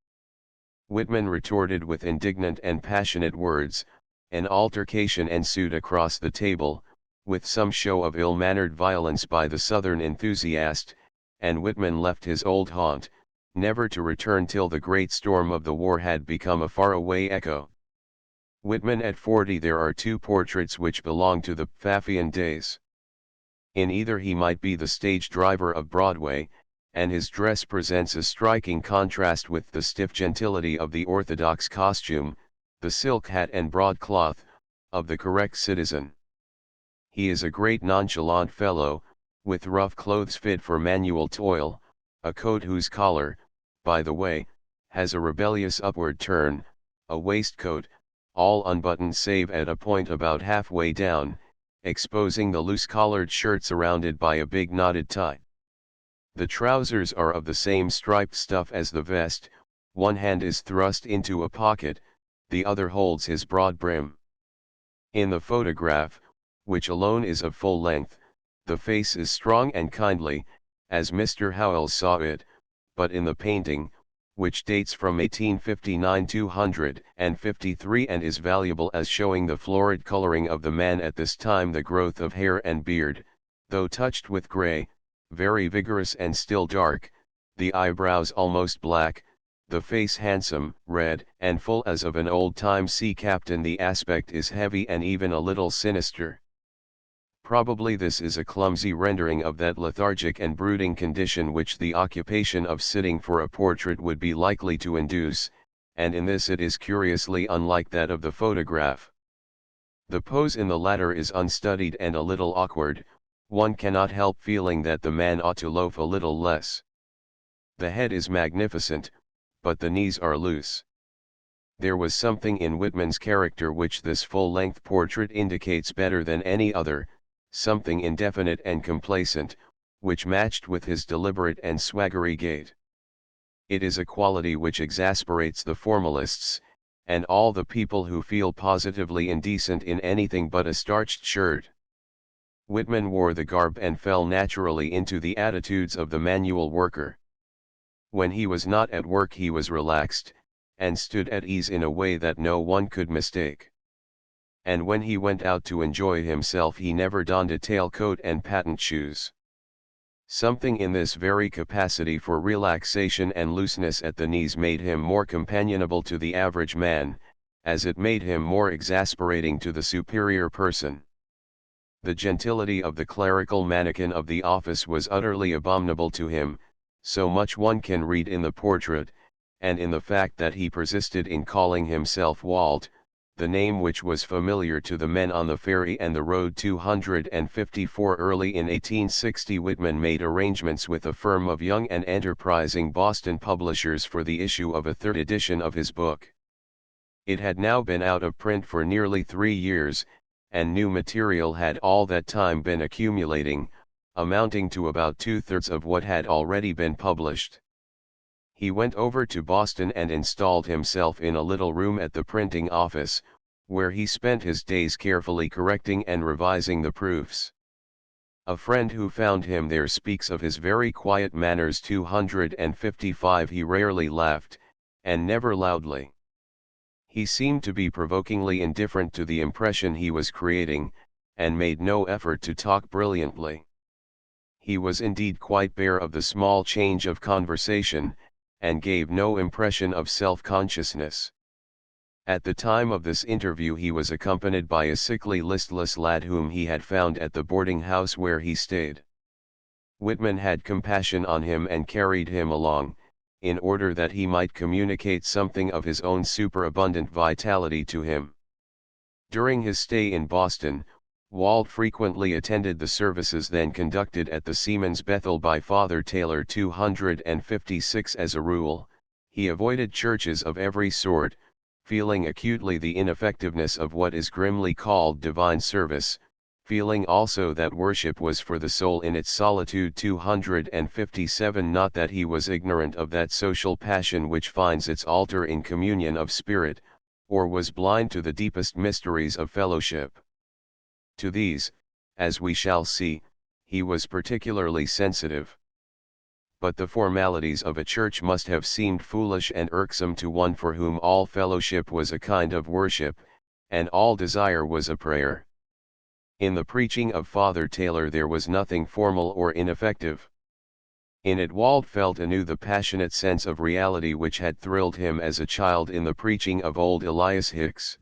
Whitman retorted with indignant and passionate words, an altercation ensued across the table, with some show of ill-mannered violence by the Southern enthusiast, and Whitman left his old haunt, never to return till the great storm of the war had become a far-away echo. Whitman at 40. There are two portraits which belong to the Pfaffian days. In either he might be the stage driver of Broadway, and his dress presents a striking contrast with the stiff gentility of the orthodox costume, the silk hat and broadcloth, of the correct citizen. He is a great nonchalant fellow, with rough clothes fit for manual toil, a coat whose collar, by the way, has a rebellious upward turn, a waistcoat, all unbuttoned save at a point about halfway down, exposing the loose-collared shirt surrounded by a big knotted tie. The trousers are of the same striped stuff as the vest, one hand is thrust into a pocket, the other holds his broad brim. In the photograph, which alone is of full length, the face is strong and kindly, as Mr. Howells saw it, but in the painting, which dates from 1859-253 and is valuable as showing the florid coloring of the man at this time, the growth of hair and beard, though touched with gray, very vigorous and still dark, the eyebrows almost black, the face handsome, red, and full as of an old-time sea captain. The aspect is heavy and even a little sinister. Probably this is a clumsy rendering of that lethargic and brooding condition which the occupation of sitting for a portrait would be likely to induce, and in this it is curiously unlike that of the photograph. The pose in the latter is unstudied and a little awkward, one cannot help feeling that the man ought to loaf a little less. The head is magnificent, but the knees are loose. There was something in Whitman's character which this full-length portrait indicates better than any other, something indefinite and complacent, which matched with his deliberate and swaggery gait. It is a quality which exasperates the formalists, and all the people who feel positively indecent in anything but a starched shirt. Whitman wore the garb and fell naturally into the attitudes of the manual worker. When he was not at work he was relaxed, and stood at ease in a way that no one could mistake. And when he went out to enjoy himself he never donned a tailcoat and patent shoes. Something in this very capacity for relaxation and looseness at the knees made him more companionable to the average man, as it made him more exasperating to the superior person. The gentility of the clerical mannequin of the office was utterly abominable to him, so much one can read in the portrait, and in the fact that he persisted in calling himself Walt, the name which was familiar to the men on the ferry and the road 254. Early in 1860 Whitman made arrangements with a firm of young and enterprising Boston publishers for the issue of a third edition of his book. It had now been out of print for nearly 3 years, and new material had all that time been accumulating, amounting to about 2/3 of what had already been published. He went over to Boston and installed himself in a little room at the printing office, where he spent his days carefully correcting and revising the proofs. A friend who found him there speaks of his very quiet manners. 255 He rarely laughed, and never loudly. He seemed to be provokingly indifferent to the impression he was creating, and made no effort to talk brilliantly. He was indeed quite bare of the small change of conversation, and gave no impression of self-consciousness. At the time of this interview he was accompanied by a sickly listless lad whom he had found at the boarding house where he stayed. Whitman had compassion on him and carried him along, in order that he might communicate something of his own superabundant vitality to him. During his stay in Boston, Walt frequently attended the services then conducted at the Seamen's Bethel by Father Taylor. 256 As a rule, he avoided churches of every sort, feeling acutely the ineffectiveness of what is grimly called divine service, feeling also that worship was for the soul in its solitude. 257 Not that he was ignorant of that social passion which finds its altar in communion of spirit, or was blind to the deepest mysteries of fellowship. To these, as we shall see, he was particularly sensitive. But the formalities of a church must have seemed foolish and irksome to one for whom all fellowship was a kind of worship, and all desire was a prayer. In the preaching of Father Taylor there was nothing formal or ineffective. In it Walt felt anew the passionate sense of reality which had thrilled him as a child in the preaching of old Elias Hicks.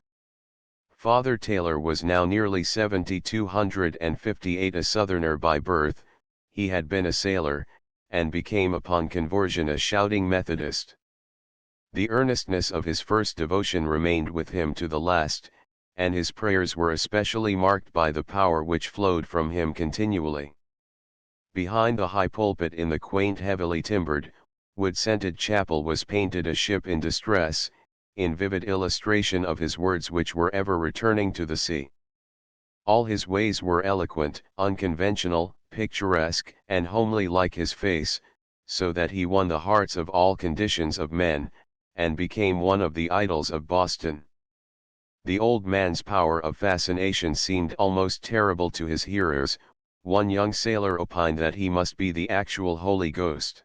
Father Taylor was now nearly 7258, a Southerner by birth. He had been a sailor, and became upon conversion a shouting Methodist. The earnestness of his first devotion remained with him to the last, and his prayers were especially marked by the power which flowed from him continually. Behind the high pulpit in the quaint heavily timbered, wood-scented chapel was painted a ship in distress, in vivid illustration of his words which were ever returning to the sea. All his ways were eloquent, unconventional, picturesque, and homely like his face, so that he won the hearts of all conditions of men, and became one of the idols of Boston. The old man's power of fascination seemed almost terrible to his hearers. One young sailor opined that he must be the actual Holy Ghost.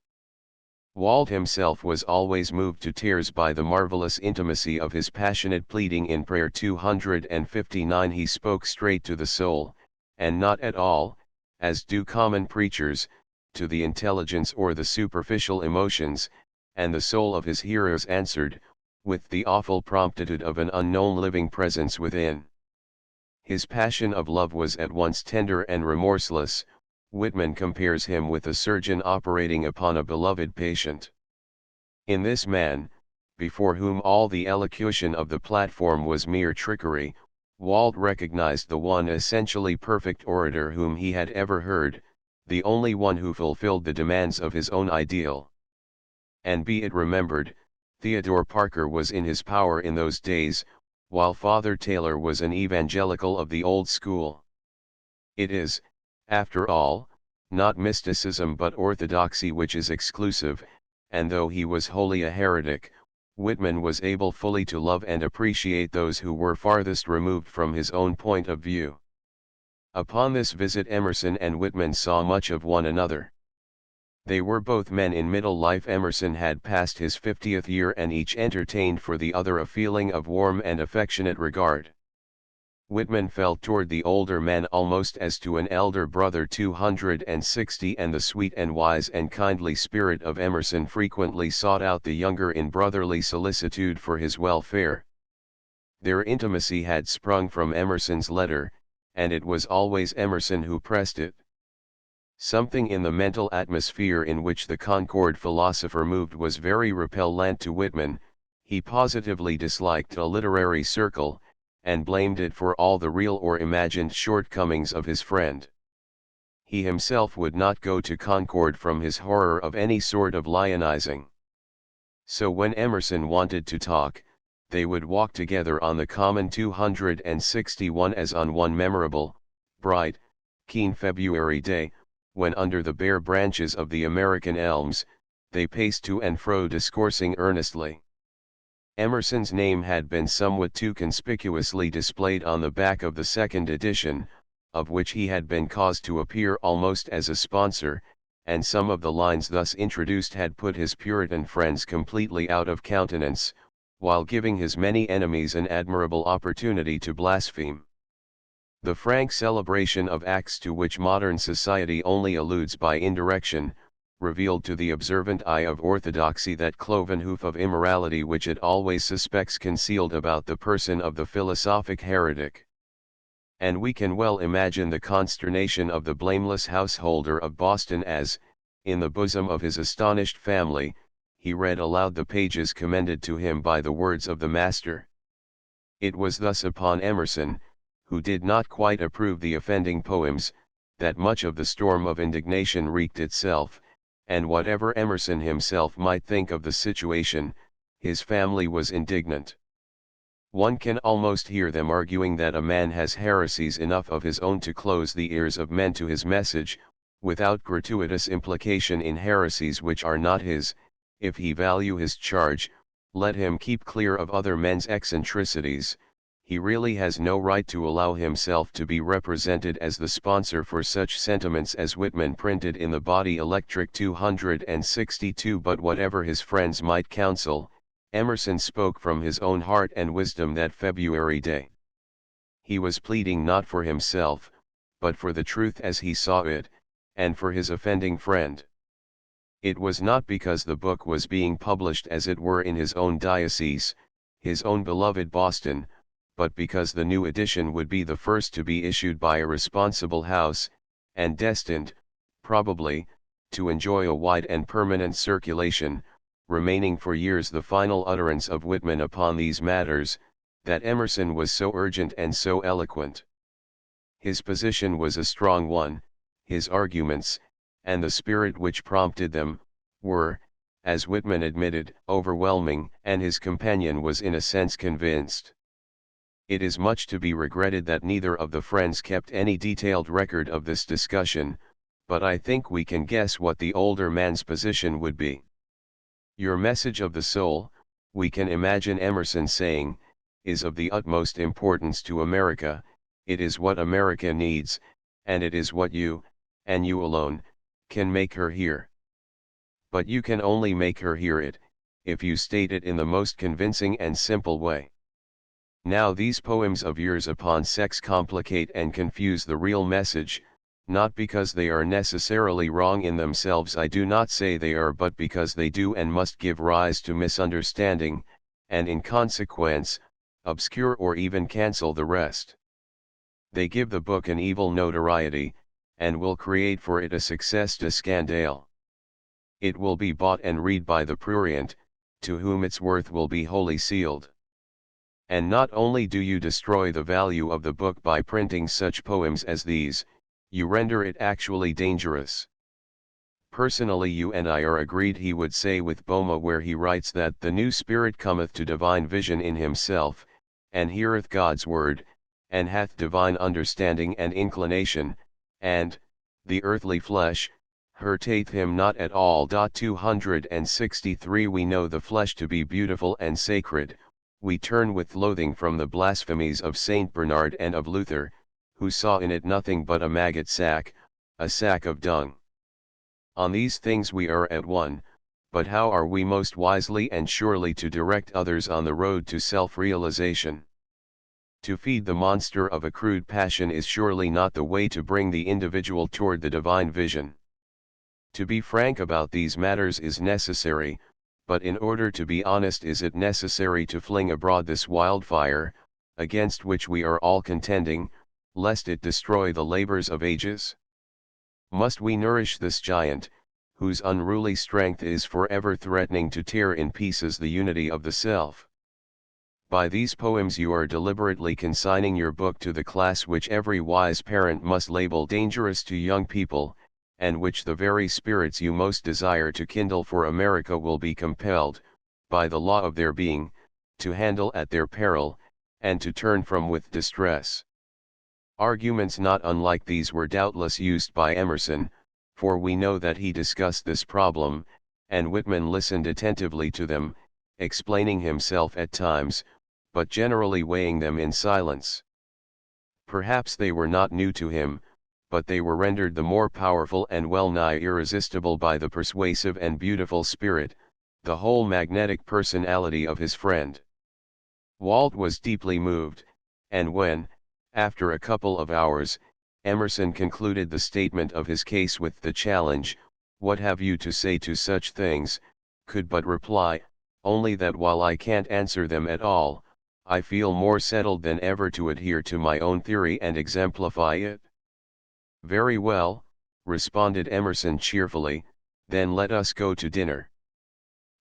Walt himself was always moved to tears by the marvelous intimacy of his passionate pleading in prayer 259. He spoke straight to the soul, and not at all, as do common preachers, to the intelligence or the superficial emotions, and the soul of his hearers answered, with the awful promptitude of an unknown living presence within. His passion of love was at once tender and remorseless. Whitman compares him with a surgeon operating upon a beloved patient. In this man, before whom all the elocution of the platform was mere trickery, Walt recognized the one essentially perfect orator whom he had ever heard, the only one who fulfilled the demands of his own ideal. And be it remembered, Theodore Parker was in his power in those days, while Father Taylor was an evangelical of the old school. It is, after all, not mysticism but orthodoxy which is exclusive, and though he was wholly a heretic, Whitman was able fully to love and appreciate those who were farthest removed from his own point of view. Upon this visit Emerson and Whitman saw much of one another. They were both men in middle life. Emerson had passed his 50th year and each entertained for the other a feeling of warm and affectionate regard. Whitman felt toward the older man almost as to an elder brother 260, and the sweet and wise and kindly spirit of Emerson frequently sought out the younger in brotherly solicitude for his welfare. Their intimacy had sprung from Emerson's letter, and it was always Emerson who pressed it. Something in the mental atmosphere in which the Concord philosopher moved was very repellent to Whitman. He positively disliked a literary circle, and blamed it for all the real or imagined shortcomings of his friend. He himself would not go to Concord from his horror of any sort of lionizing. So when Emerson wanted to talk, they would walk together on the common 261 as on one memorable, bright, keen February day, when under the bare branches of the American elms, they paced to and fro discoursing earnestly. Emerson's name had been somewhat too conspicuously displayed on the back of the second edition, of which he had been caused to appear almost as a sponsor, and some of the lines thus introduced had put his Puritan friends completely out of countenance, while giving his many enemies an admirable opportunity to blaspheme. The frank celebration of acts to which modern society only alludes by indirection, revealed to the observant eye of orthodoxy that cloven hoof of immorality which it always suspects concealed about the person of the philosophic heretic. And we can well imagine the consternation of the blameless householder of Boston as, in the bosom of his astonished family, he read aloud the pages commended to him by the words of the Master. It was thus upon Emerson, who did not quite approve the offending poems, that much of the storm of indignation wreaked itself, and whatever Emerson himself might think of the situation, his family was indignant. One can almost hear them arguing that a man has heresies enough of his own to close the ears of men to his message, without gratuitous implication in heresies which are not his. If he value his charge, let him keep clear of other men's eccentricities. He really has no right to allow himself to be represented as the sponsor for such sentiments as Whitman printed in the Body Electric 262. But whatever his friends might counsel, Emerson spoke from his own heart and wisdom that February day. He was pleading not for himself, but for the truth as he saw it, and for his offending friend. It was not because the book was being published as it were in his own diocese, his own beloved Boston, but because the new edition would be the first to be issued by a responsible house, and destined, probably, to enjoy a wide and permanent circulation, remaining for years the final utterance of Whitman upon these matters, that Emerson was so urgent and so eloquent. His position was a strong one, his arguments, and the spirit which prompted them, were, as Whitman admitted, overwhelming, and his companion was in a sense convinced. It is much to be regretted that neither of the friends kept any detailed record of this discussion, but I think we can guess what the older man's position would be. Your message of the soul, we can imagine Emerson saying, is of the utmost importance to America, it is what America needs, and it is what you, and you alone, can make her hear. But you can only make her hear it, if you state it in the most convincing and simple way. Now these poems of yours upon sex complicate and confuse the real message, not because they are necessarily wrong in themselves, I do not say they are, but because they do and must give rise to misunderstanding, and in consequence, obscure or even cancel the rest. They give the book an evil notoriety, and will create for it a success de scandale. It will be bought and read by the prurient, to whom its worth will be wholly sealed. And not only do you destroy the value of the book by printing such poems as these, you render it actually dangerous. Personally you and I are agreed, he would say with Boma, where he writes that the new spirit cometh to divine vision in himself, and heareth God's word, and hath divine understanding and inclination, and, the earthly flesh, hurteth him not at all. 263 We know the flesh to be beautiful and sacred, we turn with loathing from the blasphemies of Saint Bernard and of Luther, who saw in it nothing but a maggot sack, a sack of dung. On these things we are at one, but how are we most wisely and surely to direct others on the road to self-realization? To feed the monster of a crude passion is surely not the way to bring the individual toward the divine vision. To be frank about these matters is necessary, but in order to be honest is it necessary to fling abroad this wildfire, against which we are all contending, lest it destroy the labors of ages? Must we nourish this giant, whose unruly strength is forever threatening to tear in pieces the unity of the self? By these poems you are deliberately consigning your book to the class which every wise parent must label dangerous to young people, and which the very spirits you most desire to kindle for America will be compelled, by the law of their being, to handle at their peril, and to turn from with distress. Arguments not unlike these were doubtless used by Emerson, for we know that he discussed this problem, and Whitman listened attentively to them, explaining himself at times, but generally weighing them in silence. Perhaps they were not new to him, but they were rendered the more powerful and well-nigh irresistible by the persuasive and beautiful spirit, the whole magnetic personality of his friend. Walt was deeply moved, and when, after a couple of hours, Emerson concluded the statement of his case with the challenge, "What have you to say to such things?" could but reply, only that while I can't answer them at all, I feel more settled than ever to adhere to my own theory and exemplify it. "Very well," responded Emerson cheerfully, "then let us go to dinner."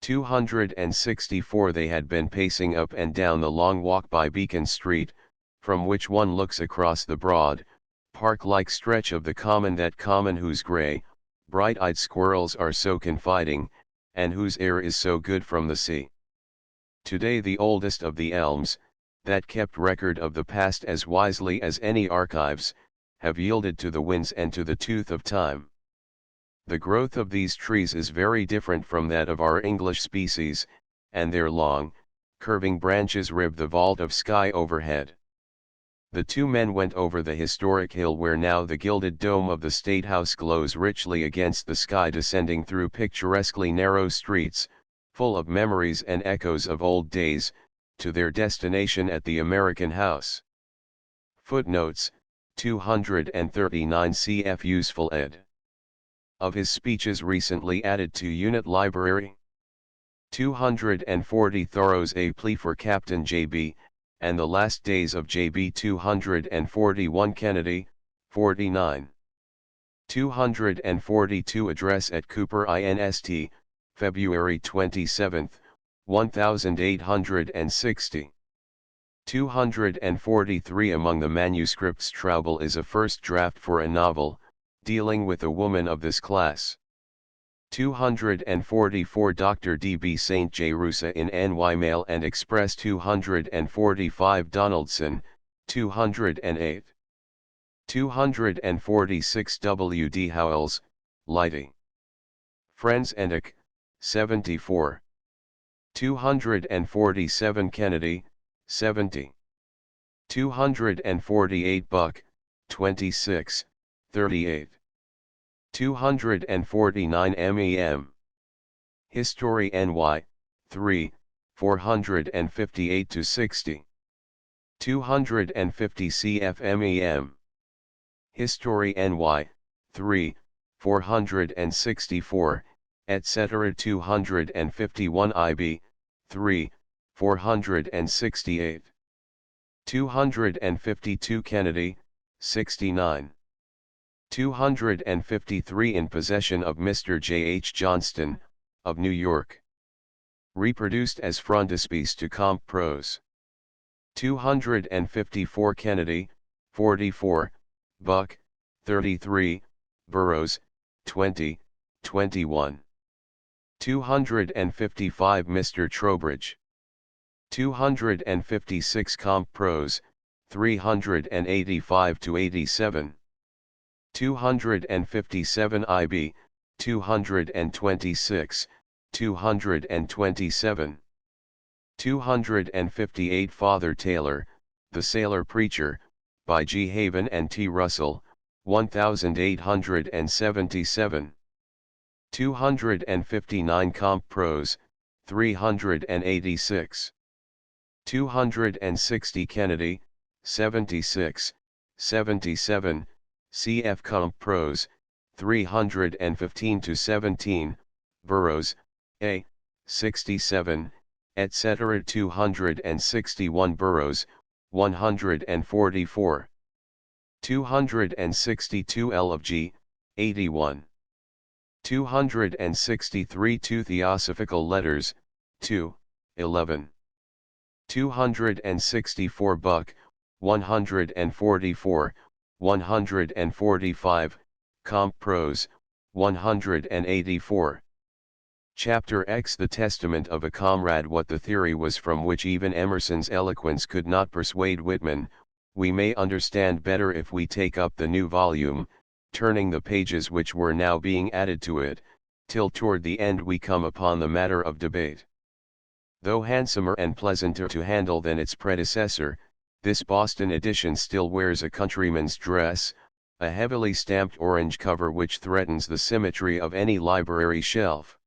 264 They had been pacing up and down the long walk by Beacon Street, from which one looks across the broad, park-like stretch of the common, that common whose grey, bright-eyed squirrels are so confiding, and whose air is so good from the sea. Today the oldest of the elms, that kept record of the past as wisely as any archives, have yielded to the winds and to the tooth of time. The growth of these trees is very different from that of our English species, and their long, curving branches rib the vault of sky overhead. The two men went over the historic hill where now the gilded dome of the State House glows richly against the sky, descending through picturesquely narrow streets, full of memories and echoes of old days, to their destination at the American House. Footnotes: 239 cf. Useful ed. Of his speeches recently added to Unit Library. 240 Thoreau's A Plea for Captain J.B., and the Last Days of J.B. 241 Kennedy, 49. 242 Address at Cooper Inst., February 27, 1860. 243 Among the manuscripts Traubel is a first draft for a novel, dealing with a woman of this class. 244 Dr. D. B. St. J. Rusa in NY Mail and Express 245 Donaldson, 208. 246 W. D. Howells, Lighty. Friends Endick, 74. 247 Kennedy, 70. 248 Buck, 26, 38. 249 MEM. History NY, 3, 458 to 60. 250 CF MEM. History NY, 3, 464, etc. 251 IB, 3, 468. 252 Kennedy, 69. 253 In possession of Mr. J. H. Johnston, of New York. Reproduced as frontispiece to Comp Prose. 254 Kennedy, 44, Buck, 33, Burroughs, 20, 21. 255 Mr. Trowbridge. 256 Comp Prose, 385 to 87. 257 IB, 226, 227. 258 Father Taylor, The Sailor Preacher, by G. Haven and T. Russell, 1877. 259 Comp Prose, 386. 260 Kennedy, 76, 77, cf. Comp Prose, 315 to 17, Burroughs, A, 67, etc. 261 Burroughs, 144. 262 L of G, 81. 263 Two Theosophical Letters, 2, 11. 264 Buck, 144, 145, Comp Prose, 184. Chapter X The Testament of a Comrade. What the theory was from which even Emerson's eloquence could not persuade Whitman, we may understand better if we take up the new volume, turning the pages which were now being added to it, till toward the end we come upon the matter of debate. Though handsomer and pleasanter to handle than its predecessor, this Boston edition still wears a countryman's dress, a heavily stamped orange cover which threatens the symmetry of any library shelf.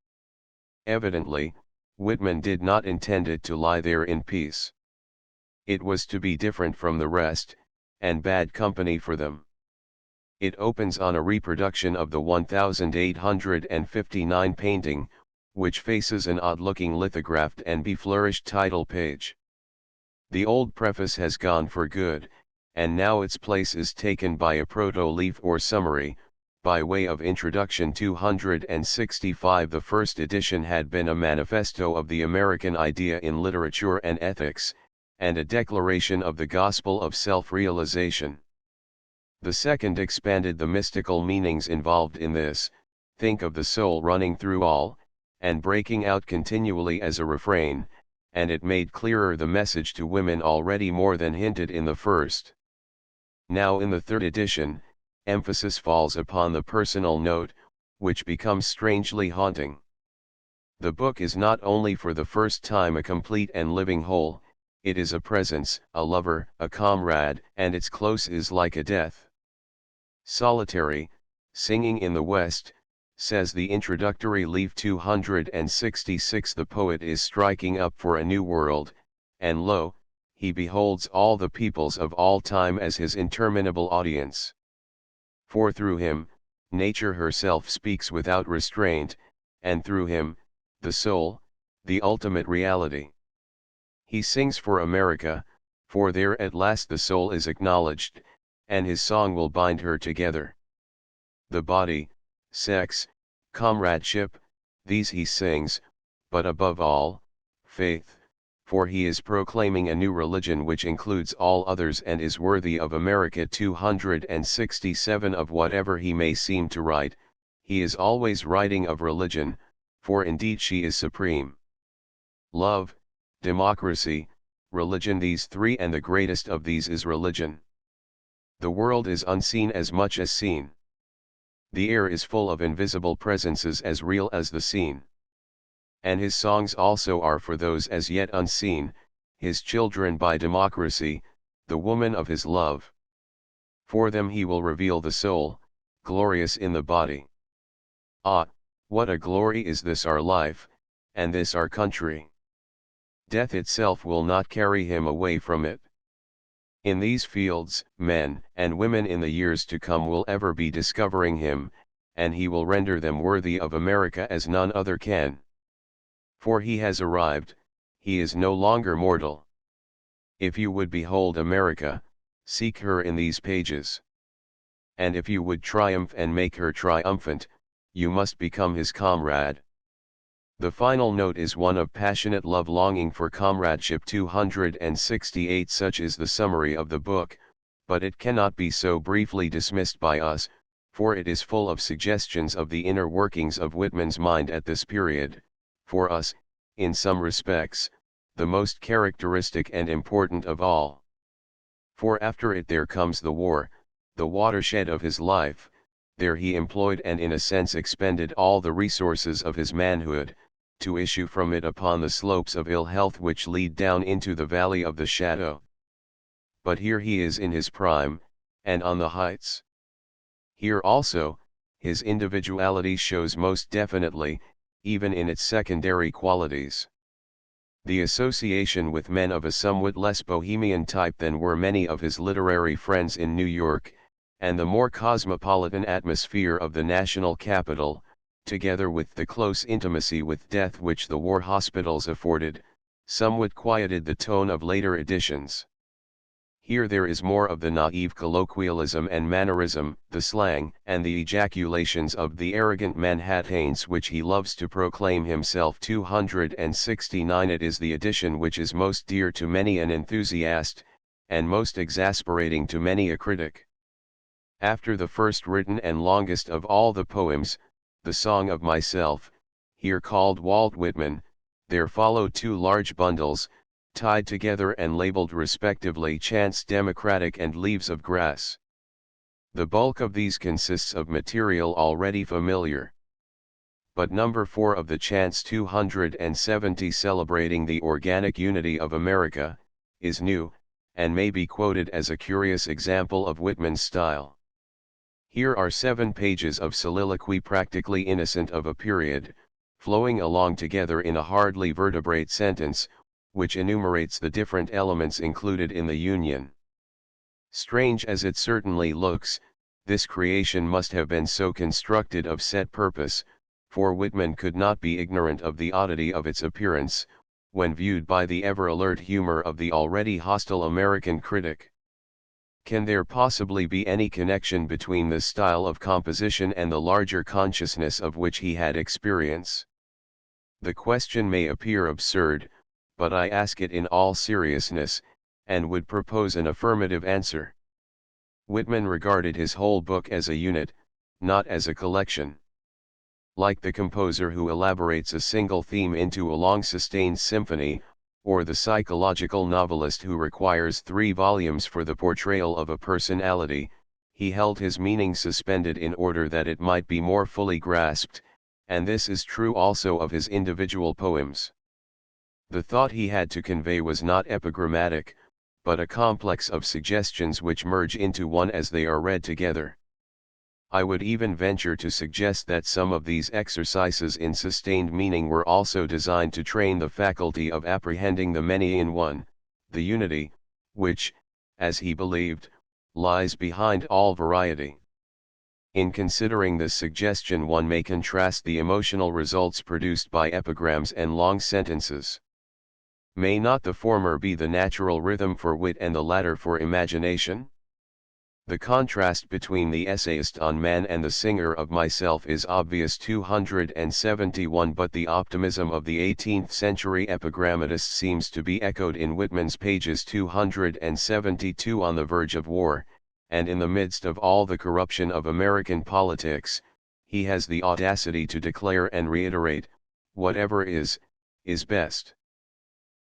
Evidently, Whitman did not intend it to lie there in peace. It was to be different from the rest, and bad company for them. It opens on a reproduction of the 1859 painting, which faces an odd-looking lithographed and beflourished title page. The old preface has gone for good, and now its place is taken by a proto-leaf or summary, by way of introduction. 265 The first edition had been a manifesto of the American idea in literature and ethics, and a declaration of the gospel of self-realization. The second expanded the mystical meanings involved in this, think of the soul running through all, and breaking out continually as a refrain, and it made clearer the message to women already more than hinted in the first. Now in the third edition, emphasis falls upon the personal note, which becomes strangely haunting. The book is not only for the first time a complete and living whole, it is a presence, a lover, a comrade, and its close is like a death. Solitary, singing in the West, says the introductory leaf. 266 The poet is striking up for a new world, and lo, he beholds all the peoples of all time as his interminable audience. For through him, nature herself speaks without restraint, and through him, the soul, the ultimate reality. He sings for America, for there at last the soul is acknowledged, and his song will bind her together. The body, sex, comradeship, these he sings, but above all, faith, for he is proclaiming a new religion which includes all others and is worthy of America. 267 Of whatever he may seem to write, he is always writing of religion, for indeed she is supreme. Love, democracy, religion, these three, and the greatest of these is religion. The world is unseen as much as seen. The air is full of invisible presences as real as the scene. And his songs also are for those as yet unseen, his children by democracy, the woman of his love. For them he will reveal the soul, glorious in the body. Ah, what a glory is this our life, and this our country! Death itself will not carry him away from it. In these fields, men and women in the years to come will ever be discovering him, and he will render them worthy of America as none other can. For he has arrived, he is no longer mortal. If you would behold America, seek her in these pages. And if you would triumph and make her triumphant, you must become his comrade. The final note is one of passionate love, longing for comradeship. 268 Such is the summary of the book, but it cannot be so briefly dismissed by us, for it is full of suggestions of the inner workings of Whitman's mind at this period, for us, in some respects, the most characteristic and important of all. For after it there comes the war, the watershed of his life. There he employed and in a sense expended all the resources of his manhood, to issue from it upon the slopes of ill health which lead down into the valley of the shadow. But here he is in his prime, and on the heights. Here also, his individuality shows most definitely, even in its secondary qualities. The association with men of a somewhat less bohemian type than were many of his literary friends in New York, and the more cosmopolitan atmosphere of the national capital, together with the close intimacy with death which the war hospitals afforded, somewhat quieted the tone of later editions. Here there is more of the naive colloquialism and mannerism, the slang, and the ejaculations of the arrogant Manhattans which he loves to proclaim himself. 269 It is the edition which is most dear to many an enthusiast, and most exasperating to many a critic. After the first written and longest of all the poems, The Song of Myself, here called Walt Whitman, there follow two large bundles, tied together and labeled respectively Chants Democratic and Leaves of Grass. The bulk of these consists of material already familiar. But number 4 of the Chants 270 celebrating the organic unity of America, is new, and may be quoted as a curious example of Whitman's style. Here are 7 pages of soliloquy practically innocent of a period, flowing along together in a hardly vertebrate sentence, which enumerates the different elements included in the Union. Strange as it certainly looks, this creation must have been so constructed of set purpose, for Whitman could not be ignorant of the oddity of its appearance, when viewed by the ever-alert humor of the already hostile American critic. Can there possibly be any connection between this style of composition and the larger consciousness of which he had experience? The question may appear absurd, but I ask it in all seriousness, and would propose an affirmative answer. Whitman regarded his whole book as a unit, not as a collection. Like the composer who elaborates a single theme into a long sustained symphony, or the psychological novelist who requires 3 volumes for the portrayal of a personality, he held his meaning suspended in order that it might be more fully grasped, and this is true also of his individual poems. The thought he had to convey was not epigrammatic, but a complex of suggestions which merge into one as they are read together. I would even venture to suggest that some of these exercises in sustained meaning were also designed to train the faculty of apprehending the many in one, the unity, which, as he believed, lies behind all variety. In considering this suggestion, one may contrast the emotional results produced by epigrams and long sentences. May not the former be the natural rhythm for wit and the latter for imagination? The contrast between the essayist on man and the singer of myself is obvious. 271. But the optimism of the 18th century epigrammatist seems to be echoed in Whitman's pages 272. On the verge of war, and in the midst of all the corruption of American politics, he has the audacity to declare and reiterate, whatever is best.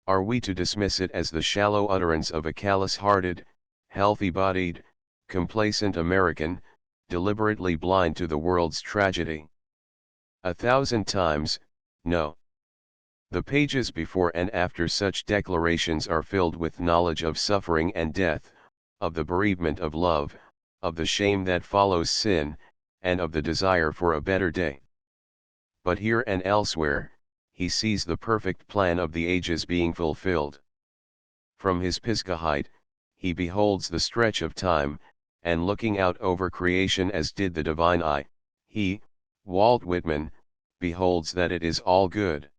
Are we to dismiss it as the shallow utterance of a callous-hearted, healthy-bodied, complacent American, deliberately blind to the world's tragedy? 1,000 times, no. The pages before and after such declarations are filled with knowledge of suffering and death, of the bereavement of love, of the shame that follows sin, and of the desire for a better day. But here and elsewhere, he sees the perfect plan of the ages being fulfilled. From his Pisgah height, he beholds the stretch of time, and looking out over creation as did the divine eye, he, Walt Whitman, beholds that it is all good.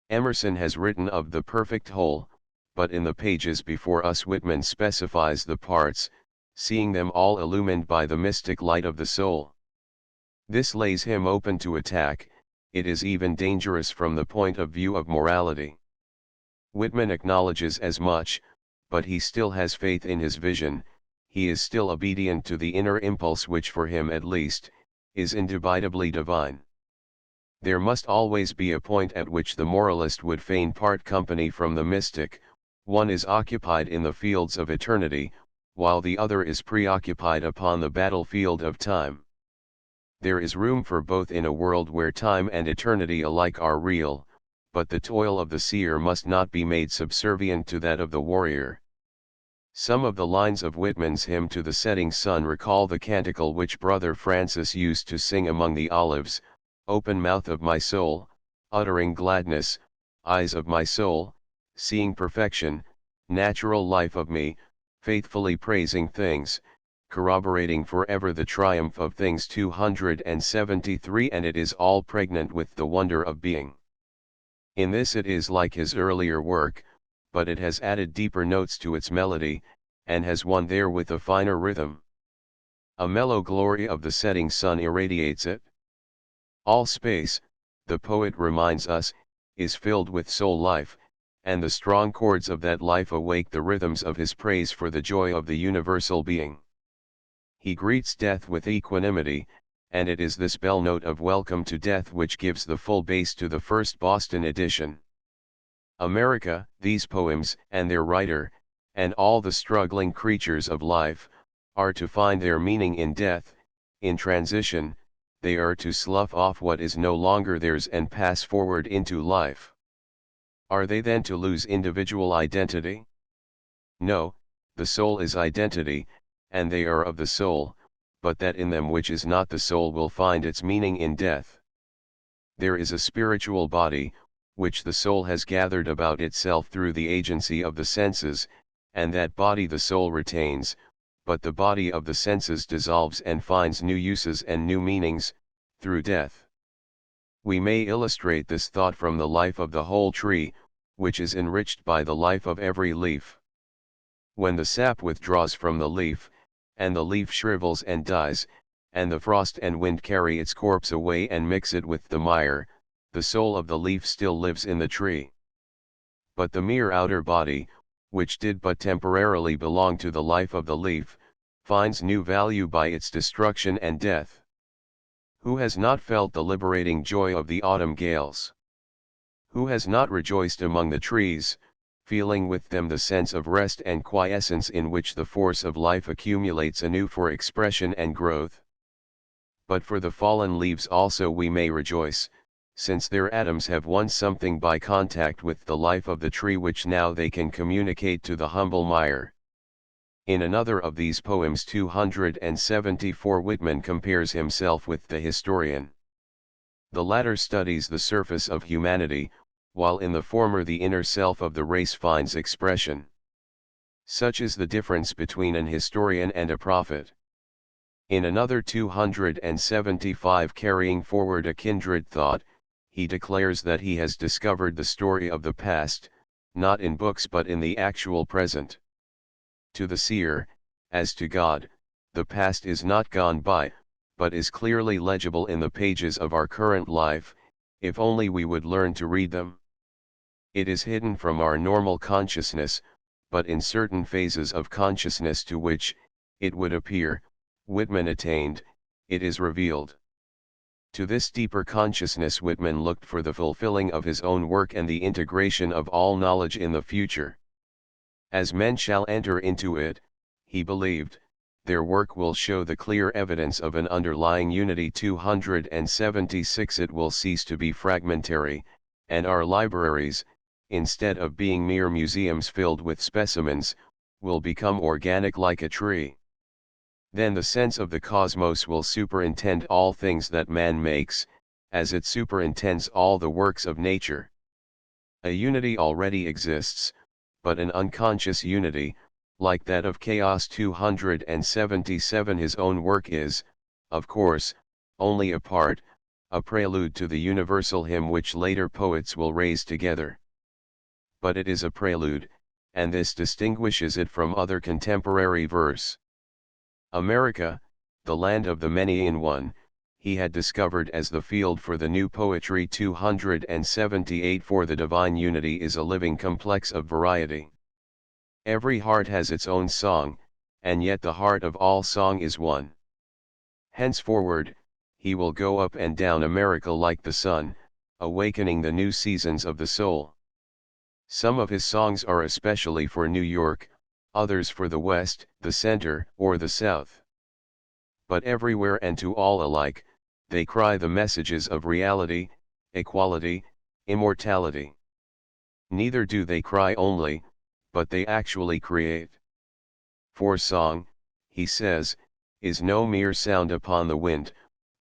Emerson has written of the perfect whole, but in the pages before us Whitman specifies the parts, seeing them all illumined by the mystic light of the soul. This lays him open to attack. It is even dangerous from the point of view of morality. Whitman acknowledges as much, but he still has faith in his vision. He is still obedient to the inner impulse which, for him at least, is indubitably divine. There must always be a point at which the moralist would fain part company from the mystic. One is occupied in the fields of eternity, while the other is preoccupied upon the battlefield of time. There is room for both in a world where time and eternity alike are real, but the toil of the seer must not be made subservient to that of the warrior. Some of the lines of Whitman's hymn to the setting sun recall the canticle which Brother Francis used to sing among the olives: open mouth of my soul, uttering gladness, eyes of my soul, seeing perfection, natural life of me, faithfully praising things, corroborating forever the triumph of things. 273. And it is all pregnant with the wonder of being. In this it is like his earlier work, but it has added deeper notes to its melody, and has won therewith a finer rhythm. A mellow glory of the setting sun irradiates it. All space, the poet reminds us, is filled with soul life, and the strong chords of that life awake the rhythms of his praise for the joy of the universal being. He greets death with equanimity, and it is this bell note of welcome to death which gives the full bass to the first Boston edition. America, these poems, and their writer, and all the struggling creatures of life, are to find their meaning in death. In transition, they are to slough off what is no longer theirs and pass forward into life. Are they then to lose individual identity? No, the soul is identity, and they are of the soul, but that in them which is not the soul will find its meaning in death. There is a spiritual body, which the soul has gathered about itself through the agency of the senses, and that body the soul retains, but the body of the senses dissolves and finds new uses and new meanings, through death. We may illustrate this thought from the life of the whole tree, which is enriched by the life of every leaf. When the sap withdraws from the leaf, and the leaf shrivels and dies, and the frost and wind carry its corpse away and mix it with the mire, the soul of the leaf still lives in the tree. But the mere outer body, which did but temporarily belong to the life of the leaf, finds new value by its destruction and death. Who has not felt the liberating joy of the autumn gales? Who has not rejoiced among the trees, feeling with them the sense of rest and quiescence in which the force of life accumulates anew for expression and growth? But for the fallen leaves also we may rejoice, since their atoms have won something by contact with the life of the tree which now they can communicate to the humble mire. In another of these poems 274 Whitman compares himself with the historian. The latter studies the surface of humanity, while in the former the inner self of the race finds expression. Such is the difference between an historian and a prophet. In another 275, carrying forward a kindred thought, he declares that he has discovered the story of the past, not in books but in the actual present. To the seer, as to God, the past is not gone by, but is clearly legible in the pages of our current life, if only we would learn to read them. It is hidden from our normal consciousness, but in certain phases of consciousness to which, it would appear, Whitman attained, it is revealed. To this deeper consciousness Whitman looked for the fulfilling of his own work and the integration of all knowledge in the future. As men shall enter into it, he believed, their work will show the clear evidence of an underlying unity. 276 It will cease to be fragmentary, and our libraries, instead of being mere museums filled with specimens, will become organic like a tree. Then the sense of the cosmos will superintend all things that man makes, as it superintends all the works of nature. A unity already exists, but an unconscious unity, like that of chaos. 277 His own work is, of course, only a part, a prelude to the universal hymn which later poets will raise together. But it is a prelude, and this distinguishes it from other contemporary verse. America, the land of the many in one, he had discovered as the field for the new poetry. 278 For the divine unity is a living complex of variety. Every heart has its own song, and yet the heart of all song is one. Henceforward, he will go up and down America like the sun, awakening the new seasons of the soul. Some of his songs are especially for New York, others for the West, the Center, or the South. But everywhere and to all alike, they cry the messages of reality, equality, immortality. Neither do they cry only, but they actually create. For song, he says, is no mere sound upon the wind,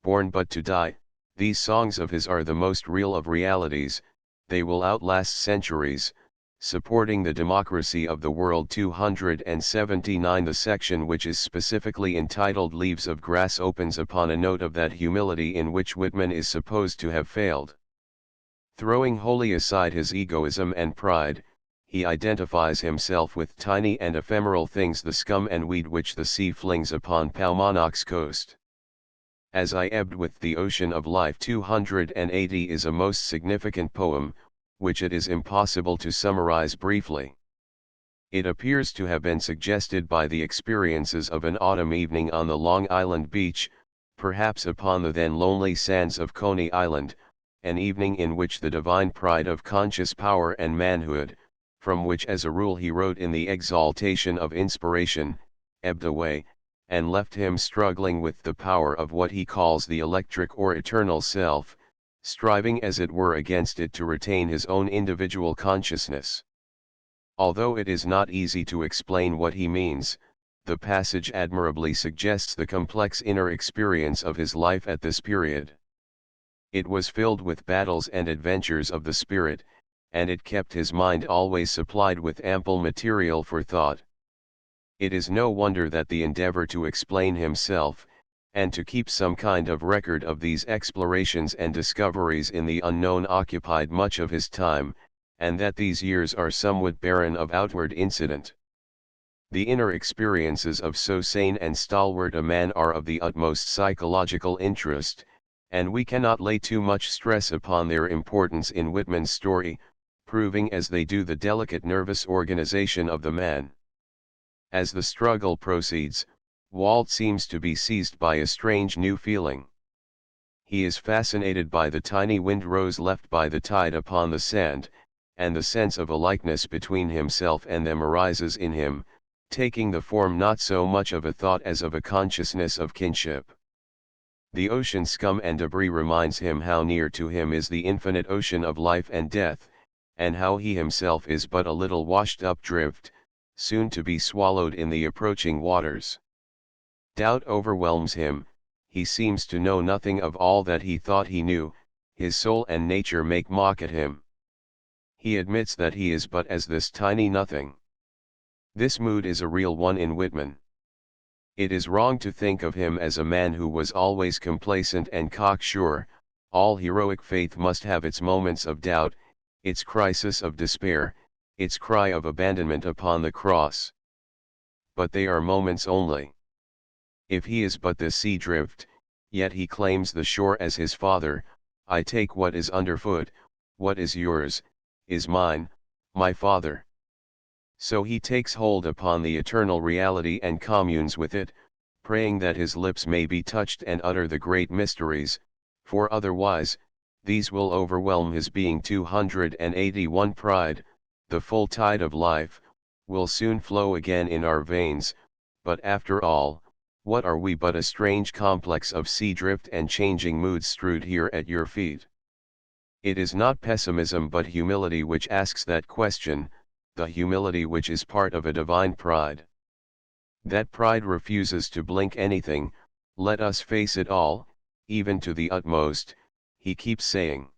born but to die. These songs of his are the most real of realities, they will outlast centuries, supporting the democracy of the world. 279 The section which is specifically entitled Leaves of Grass opens upon a note of that humility in which Whitman is supposed to have failed. Throwing wholly aside his egoism and pride, he identifies himself with tiny and ephemeral things, the scum and weed which the sea flings upon Paumanok's coast. As I ebbed with the ocean of life. 280 is a most significant poem, which it is impossible to summarize briefly. It appears to have been suggested by the experiences of an autumn evening on the Long Island beach, perhaps upon the then lonely sands of Coney Island, an evening in which the divine pride of conscious power and manhood, from which as a rule he wrote in the exaltation of inspiration, ebbed away, and left him struggling with the power of what he calls the electric or eternal self, striving as it were against it to retain his own individual consciousness. Although it is not easy to explain what he means, the passage admirably suggests the complex inner experience of his life at this period. It was filled with battles and adventures of the spirit, and it kept his mind always supplied with ample material for thought. It is no wonder that the endeavor to explain himself, and to keep some kind of record of these explorations and discoveries in the unknown occupied much of his time, and that these years are somewhat barren of outward incident. The inner experiences of so sane and stalwart a man are of the utmost psychological interest, and we cannot lay too much stress upon their importance in Whitman's story, proving as they do the delicate nervous organization of the man. As the struggle proceeds, Walt seems to be seized by a strange new feeling. He is fascinated by the tiny windrows left by the tide upon the sand, and the sense of a likeness between himself and them arises in him, taking the form not so much of a thought as of a consciousness of kinship. The ocean scum and debris reminds him how near to him is the infinite ocean of life and death, and how he himself is but a little washed-up drift, soon to be swallowed in the approaching waters. Doubt overwhelms him, he seems to know nothing of all that he thought he knew, his soul and nature make mock at him. He admits that he is but as this tiny nothing. This mood is a real one in Whitman. It is wrong to think of him as a man who was always complacent and cocksure. All heroic faith must have its moments of doubt, its crisis of despair, its cry of abandonment upon the cross. But they are moments only. If he is but the sea drift, yet he claims the shore as his father. I take what is underfoot, what is yours, is mine, my father. So he takes hold upon the eternal reality and communes with it, praying that his lips may be touched and utter the great mysteries, for otherwise, these will overwhelm his being. 281 Pride, the full tide of life, will soon flow again in our veins, but after all, what are we but a strange complex of sea drift and changing moods strewed here at your feet? It is not pessimism but humility which asks that question, the humility which is part of a divine pride. That pride refuses to blink anything. Let us face it all, even to the utmost, he keeps saying.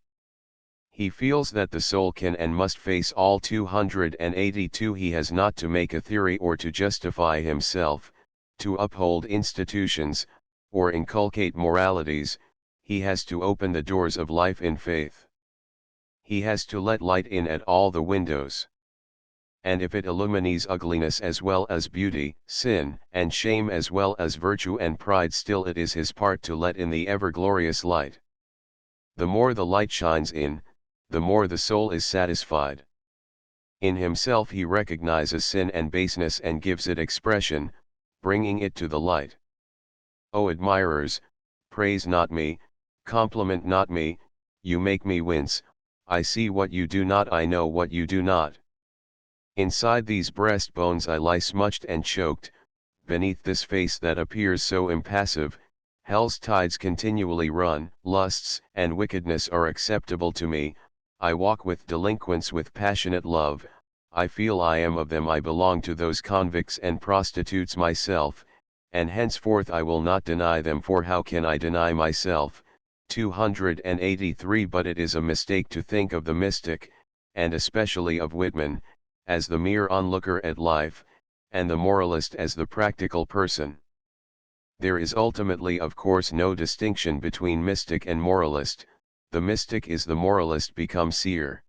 He feels that the soul can and must face all. 282 He has not to make a theory or to justify himself, to uphold institutions, or inculcate moralities. He has to open the doors of life in faith. He has to let light in at all the windows. And if it illumines ugliness as well as beauty, sin and shame as well as virtue and pride, still it is his part to let in the ever-glorious light. The more the light shines in, the more the soul is satisfied. In himself he recognizes sin and baseness and gives it expression, bringing it to the light. O admirers, praise not me, compliment not me, you make me wince. I see what you do not, I know what you do not. Inside these breastbones I lie smutched and choked, beneath this face that appears so impassive, hell's tides continually run. Lusts and wickedness are acceptable to me. I walk with delinquents with passionate love. I feel I am of them, I belong to those convicts and prostitutes myself, and henceforth I will not deny them, for how can I deny myself? 283 But it is a mistake to think of the mystic, and especially of Whitman, as the mere onlooker at life, and the moralist as the practical person. There is ultimately of course no distinction between mystic and moralist. The mystic is the moralist become seer.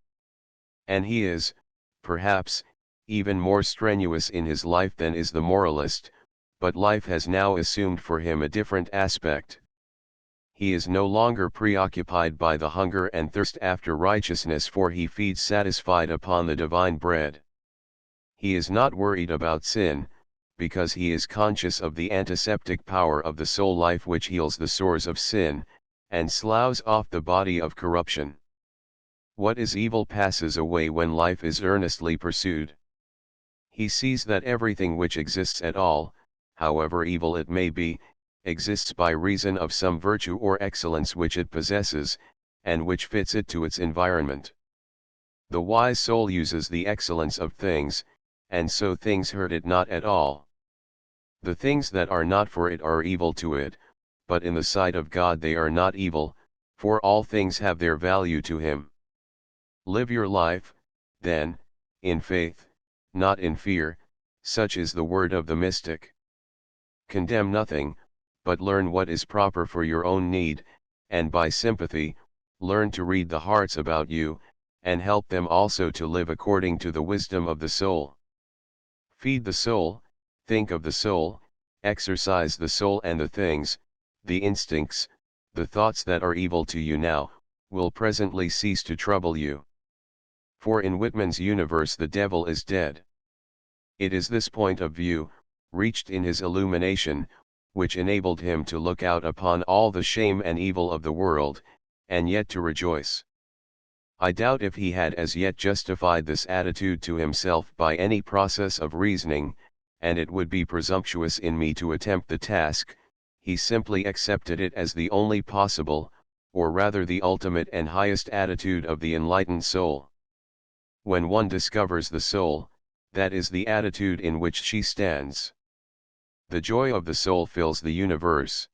And he is, perhaps, even more strenuous in his life than is the moralist, but life has now assumed for him a different aspect. He is no longer preoccupied by the hunger and thirst after righteousness, for he feeds satisfied upon the divine bread. He is not worried about sin, because he is conscious of the antiseptic power of the soul life which heals the sores of sin, and sloughs off the body of corruption. What is evil passes away when life is earnestly pursued. He sees that everything which exists at all, however evil it may be, exists by reason of some virtue or excellence which it possesses, and which fits it to its environment. The wise soul uses the excellence of things, and so things hurt it not at all. The things that are not for it are evil to it, but in the sight of God they are not evil, for all things have their value to him. Live your life, then, in faith, not in fear, such is the word of the mystic. Condemn nothing, but learn what is proper for your own need, and by sympathy, learn to read the hearts about you, and help them also to live according to the wisdom of the soul. Feed the soul, think of the soul, exercise the soul, and the things, the instincts, the thoughts that are evil to you now, will presently cease to trouble you. For in Whitman's universe the devil is dead. It is this point of view, reached in his illumination, which enabled him to look out upon all the shame and evil of the world, and yet to rejoice. I doubt if he had as yet justified this attitude to himself by any process of reasoning, and it would be presumptuous in me to attempt the task. He simply accepted it as the only possible, or rather the ultimate and highest attitude of the enlightened soul. When one discovers the soul, that is the attitude in which she stands. The joy of the soul fills the universe.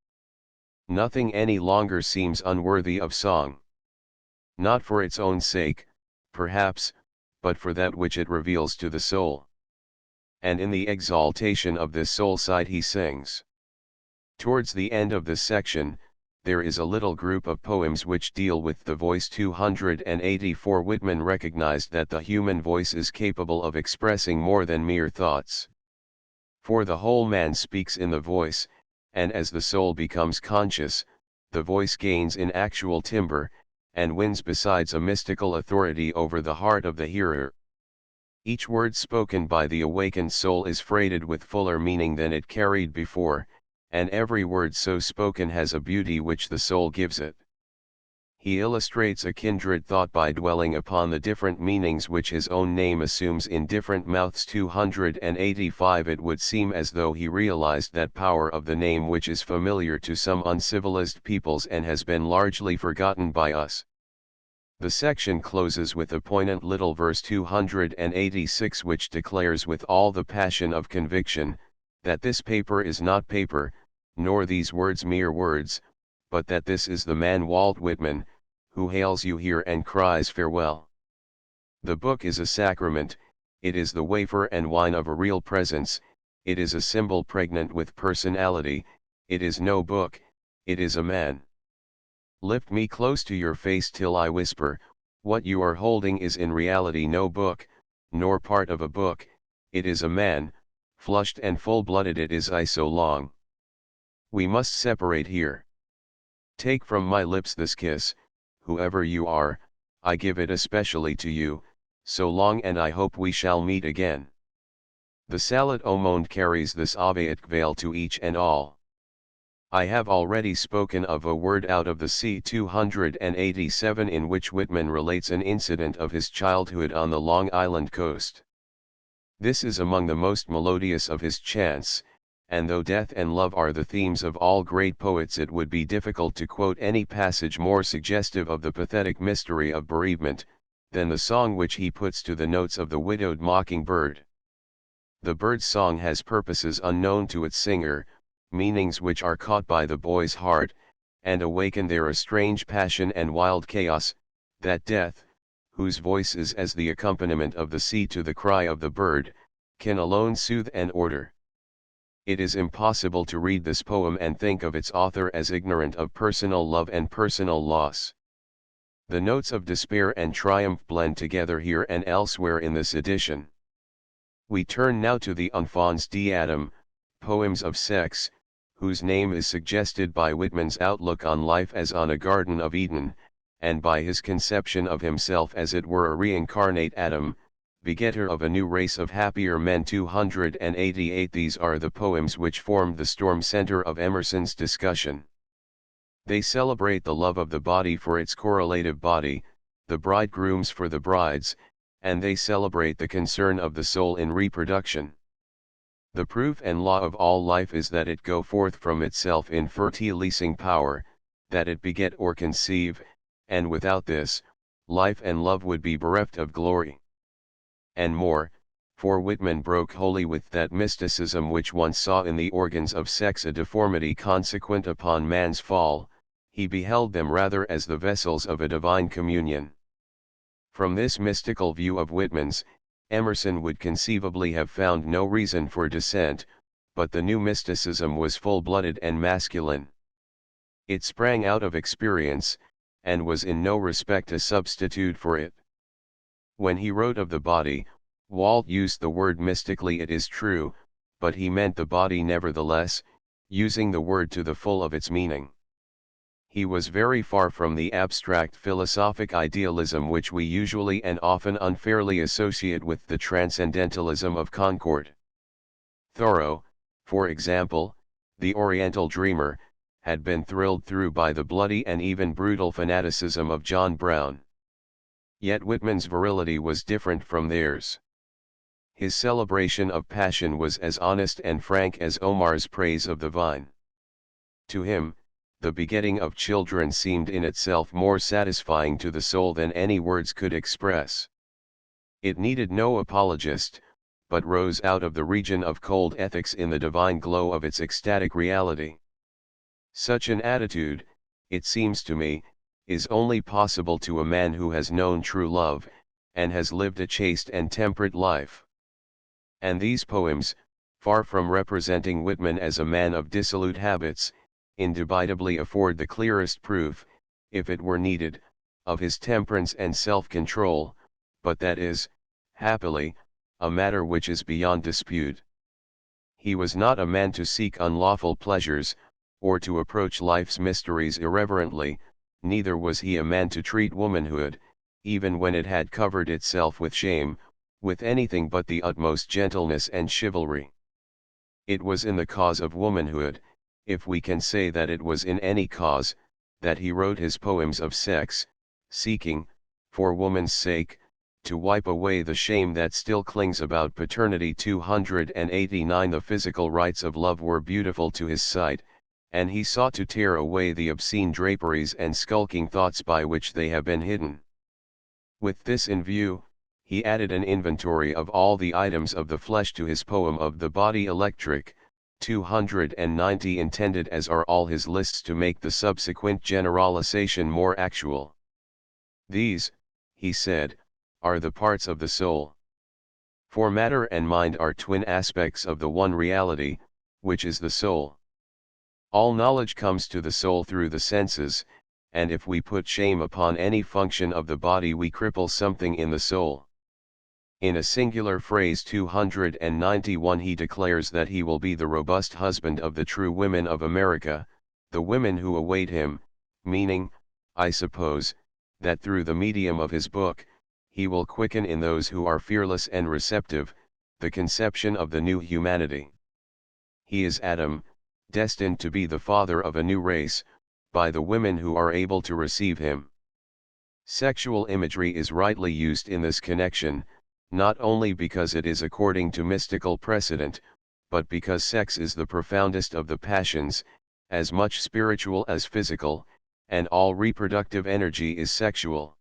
Nothing any longer seems unworthy of song. Not for its own sake, perhaps, but for that which it reveals to the soul. and in the exaltation of this soul side he sings. Towards the end of this section, there is a little group of poems which deal with the voice. 284 Whitman recognized that the human voice is capable of expressing more than mere thoughts. For the whole man speaks in the voice, and as the soul becomes conscious, the voice gains in actual timbre, and wins besides a mystical authority over the heart of the hearer. Each word spoken by the awakened soul is freighted with fuller meaning than it carried before, and every word so spoken has a beauty which the soul gives it. He illustrates a kindred thought by dwelling upon the different meanings which his own name assumes in different mouths. 285 It would seem as though he realized that power of the name which is familiar to some uncivilized peoples and has been largely forgotten by us. The section closes with a poignant little verse 286 which declares with all the passion of conviction, that this paper is not paper, nor these words mere words, but that this is the man Walt Whitman, who hails you here and cries farewell. The book is a sacrament, it is the wafer and wine of a real presence, it is a symbol pregnant with personality, it is no book, it is a man. Lift me close to your face till I whisper, what you are holding is in reality no book, nor part of a book, it is a man, flushed and full-blooded it is I so long. We must separate here. Take from my lips this kiss, whoever you are, I give it especially to you, so long and I hope we shall meet again. The Salat au Monde carries this Avaitic veil to each and all. I have already spoken of A Word Out of the Sea 287 in which Whitman relates an incident of his childhood on the Long Island coast. This is among the most melodious of his chants, and though death and love are the themes of all great poets it would be difficult to quote any passage more suggestive of the pathetic mystery of bereavement, than the song which he puts to the notes of the widowed mockingbird. The bird's song has purposes unknown to its singer, meanings which are caught by the boy's heart, and awaken there a strange passion and wild chaos, that death, whose voice is as the accompaniment of the sea to the cry of the bird, can alone soothe and order. It is impossible to read this poem and think of its author as ignorant of personal love and personal loss. The notes of despair and triumph blend together here and elsewhere in this edition. We turn now to the Enfants d'Adam, poems of sex, whose name is suggested by Whitman's outlook on life as on a Garden of Eden, and by his conception of himself as it were a reincarnate Adam, begetter of a new race of happier men. 288 These are the poems which formed the storm center of Emerson's discussion. They celebrate the love of the body for its correlative body, the bridegrooms for the brides, and they celebrate the concern of the soul in reproduction. The proof and law of all life is that it go forth from itself in fertilizing power, that it beget or conceive, and without this, life and love would be bereft of glory. And more, for Whitman broke wholly with that mysticism which once saw in the organs of sex a deformity consequent upon man's fall, he beheld them rather as the vessels of a divine communion. From this mystical view of Whitman's, Emerson would conceivably have found no reason for dissent, but the new mysticism was full-blooded and masculine. It sprang out of experience, and was in no respect a substitute for it. When he wrote of the body, Walt used the word mystically, it is true, but he meant the body nevertheless, using the word to the full of its meaning. He was very far from the abstract philosophic idealism which we usually and often unfairly associate with the transcendentalism of Concord. Thoreau, for example, the Oriental dreamer, had been thrilled through by the bloody and even brutal fanaticism of John Brown. Yet Whitman's virility was different from theirs. His celebration of passion was as honest and frank as Omar's praise of the vine. To him, the begetting of children seemed in itself more satisfying to the soul than any words could express. It needed no apologist, but rose out of the region of cold ethics in the divine glow of its ecstatic reality. Such an attitude, it seems to me, is only possible to a man who has known true love, and has lived a chaste and temperate life. And these poems, far from representing Whitman as a man of dissolute habits, indubitably afford the clearest proof, if it were needed, of his temperance and self-control, but that is, happily, a matter which is beyond dispute. He was not a man to seek unlawful pleasures, or to approach life's mysteries irreverently, neither was he a man to treat womanhood, even when it had covered itself with shame, with anything but the utmost gentleness and chivalry. It was in the cause of womanhood, if we can say that it was in any cause, that he wrote his poems of sex, seeking, for woman's sake, to wipe away the shame that still clings about paternity. 289 The physical rites of love were beautiful to his sight, and he sought to tear away the obscene draperies and skulking thoughts by which they have been hidden. With this in view, he added an inventory of all the items of the flesh to his poem of the body electric, 290, intended as are all his lists to make the subsequent generalization more actual. These, he said, are the parts of the soul. For matter and mind are twin aspects of the one reality, which is the soul. All knowledge comes to the soul through the senses, and if we put shame upon any function of the body we cripple something in the soul. In a singular phrase 291 he declares that he will be the robust husband of the true women of America, the women who await him, meaning, I suppose, that through the medium of his book, he will quicken in those who are fearless and receptive, the conception of the new humanity. He is Adam, destined to be the father of a new race, by the women who are able to receive him. Sexual imagery is rightly used in this connection, not only because it is according to mystical precedent, but because sex is the profoundest of the passions, as much spiritual as physical, and all reproductive energy is sexual.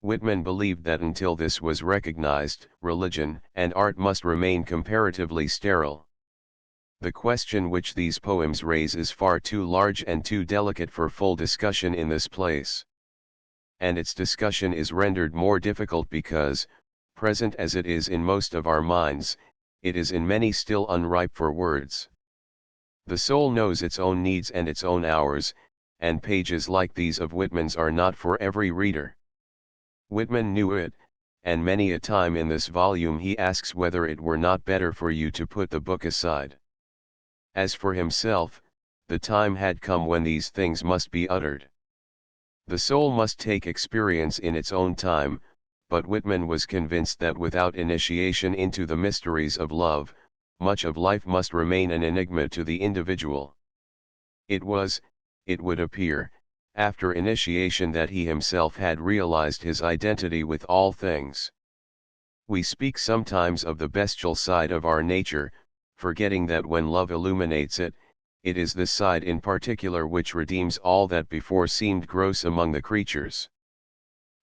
Whitman believed that until this was recognized, religion and art must remain comparatively sterile. The question which these poems raise is far too large and too delicate for full discussion in this place. And its discussion is rendered more difficult because, present as it is in most of our minds, it is in many still unripe for words. The soul knows its own needs and its own hours, and pages like these of Whitman's are not for every reader. Whitman knew it, and many a time in this volume he asks whether it were not better for you to put the book aside. As for himself, the time had come when these things must be uttered. The soul must take experience in its own time, but Whitman was convinced that without initiation into the mysteries of love, much of life must remain an enigma to the individual. It was, it would appear, after initiation that he himself had realized his identity with all things. We speak sometimes of the bestial side of our nature, forgetting that when love illuminates it, it is this side in particular which redeems all that before seemed gross among the creatures.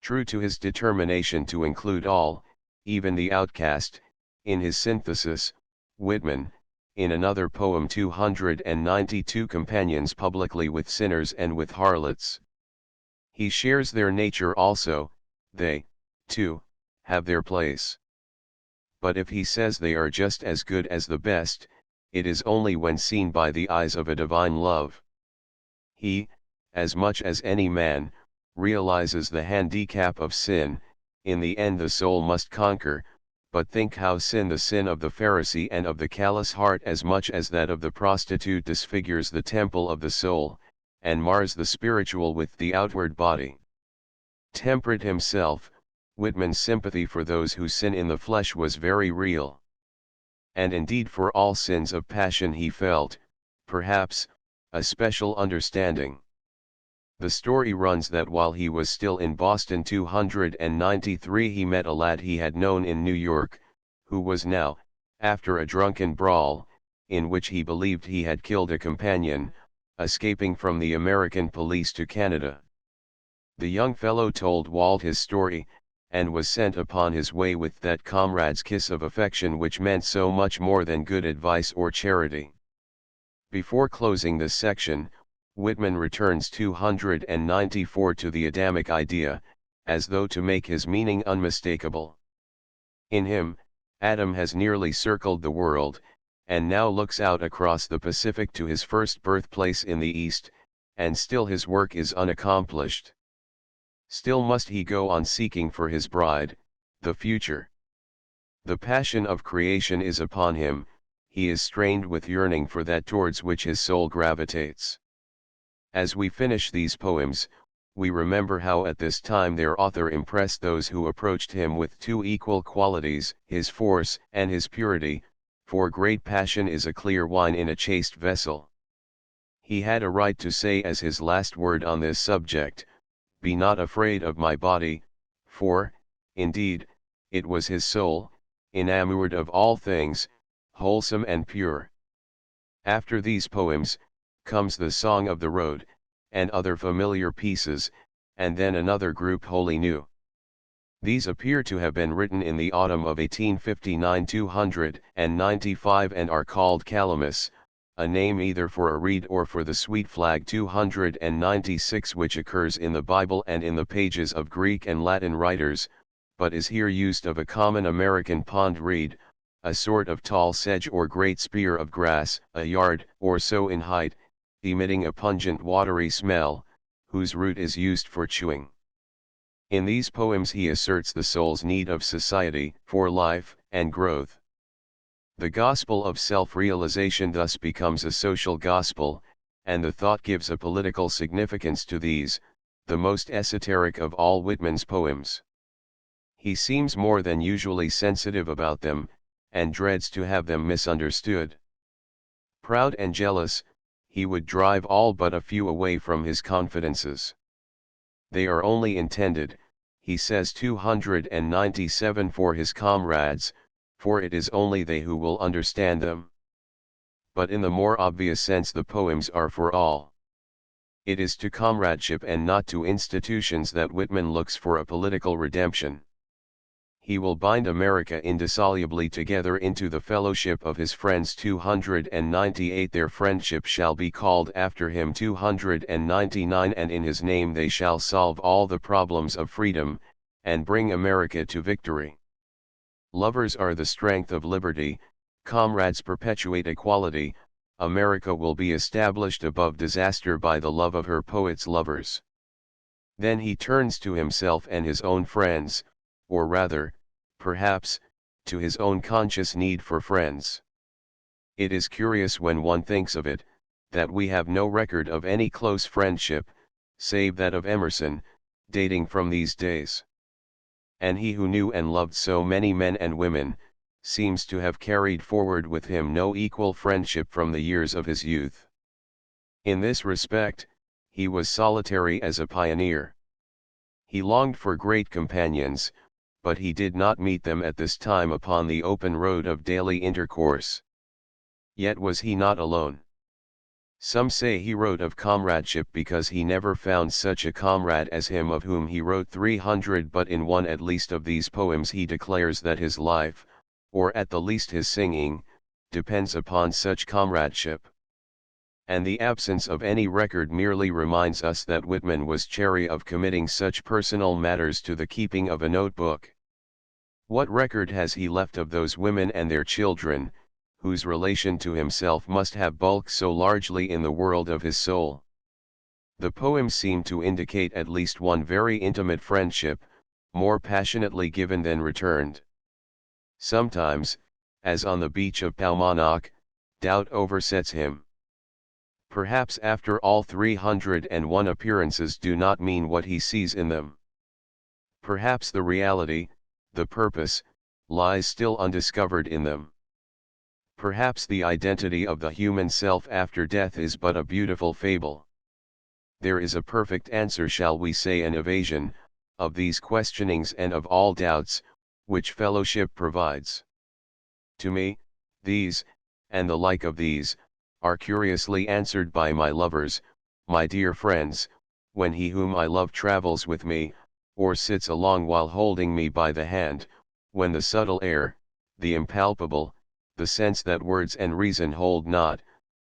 True to his determination to include all, even the outcast, in his synthesis, Whitman, in another poem 292 companions publicly with sinners and with harlots. He shares their nature also, they, too, have their place. But if he says they are just as good as the best, it is only when seen by the eyes of a divine love. He, as much as any man, realizes the handicap of sin. In the end the soul must conquer, but think how sin, the sin of the Pharisee and of the callous heart as much as that of the prostitute, disfigures the temple of the soul, and mars the spiritual with the outward body. Temperate himself, Whitman's sympathy for those who sin in the flesh was very real. And indeed for all sins of passion he felt, perhaps, a special understanding. The story runs that while he was still in Boston 293 he met a lad he had known in New York, who was now, after a drunken brawl, in which he believed he had killed a companion, escaping from the American police to Canada. The young fellow told Walt his story, and was sent upon his way with that comrade's kiss of affection which meant so much more than good advice or charity. Before closing this section, Whitman returns 294 to the Adamic idea, as though to make his meaning unmistakable. In him, Adam has nearly circled the world, and now looks out across the Pacific to his first birthplace in the East, and still his work is unaccomplished. Still must he go on seeking for his bride, the future. The passion of creation is upon him, he is strained with yearning for that towards which his soul gravitates. As we finish these poems, we remember how at this time their author impressed those who approached him with two equal qualities, his force and his purity, for great passion is a clear wine in a chaste vessel. He had a right to say as his last word on this subject, "Be not afraid of my body," for, indeed, it was his soul, enamoured of all things, wholesome and pure. After these poems, comes the Song of the Road, and other familiar pieces, and then another group wholly new. These appear to have been written in the autumn of 1859-295 and are called Calamus, a name either for a reed or for the sweet flag 296 which occurs in the Bible and in the pages of Greek and Latin writers, but is here used of a common American pond reed, a sort of tall sedge or great spear of grass, a yard or so in height, emitting a pungent watery smell, whose root is used for chewing. In these poems he asserts the soul's need of society, for life and growth. The gospel of self-realization thus becomes a social gospel, and the thought gives a political significance to these, the most esoteric of all Whitman's poems. He seems more than usually sensitive about them, and dreads to have them misunderstood. Proud and jealous, he would drive all but a few away from his confidences. They are only intended, he says 297, for his comrades, for it is only they who will understand them. But in the more obvious sense the poems are for all. It is to comradeship and not to institutions that Whitman looks for a political redemption. He will bind America indissolubly together into the fellowship of his friends 298. Their friendship shall be called after him 299, and in his name they shall solve all the problems of freedom, and bring America to victory. Lovers are the strength of liberty, comrades perpetuate equality, America will be established above disaster by the love of her poets' lovers. Then he turns to himself and his own friends, or rather, perhaps, to his own conscious need for friends. It is curious when one thinks of it, that we have no record of any close friendship, save that of Emerson, dating from these days. And he who knew and loved so many men and women, seems to have carried forward with him no equal friendship from the years of his youth. In this respect, he was solitary as a pioneer. He longed for great companions, but he did not meet them at this time upon the open road of daily intercourse. Yet was he not alone. Some say he wrote of comradeship because he never found such a comrade as him, of whom he wrote 300, but in one at least of these poems he declares that his life, or at the least his singing, depends upon such comradeship. And the absence of any record merely reminds us that Whitman was chary of committing such personal matters to the keeping of a notebook. What record has he left of those women and their children, whose relation to himself must have bulked so largely in the world of his soul? The poems seem to indicate at least one very intimate friendship, more passionately given than returned. Sometimes, as on the beach of Paumanok, doubt oversets him. Perhaps after all 301 appearances do not mean what he sees in them. Perhaps the reality, the purpose, lies still undiscovered in them. Perhaps the identity of the human self after death is but a beautiful fable. There is a perfect answer, shall we say an evasion, of these questionings and of all doubts, which fellowship provides. To me, these, and the like of these, are curiously answered by my lovers, my dear friends, when he whom I love travels with me, or sits along while holding me by the hand, when the subtle air, the impalpable, the sense that words and reason hold not,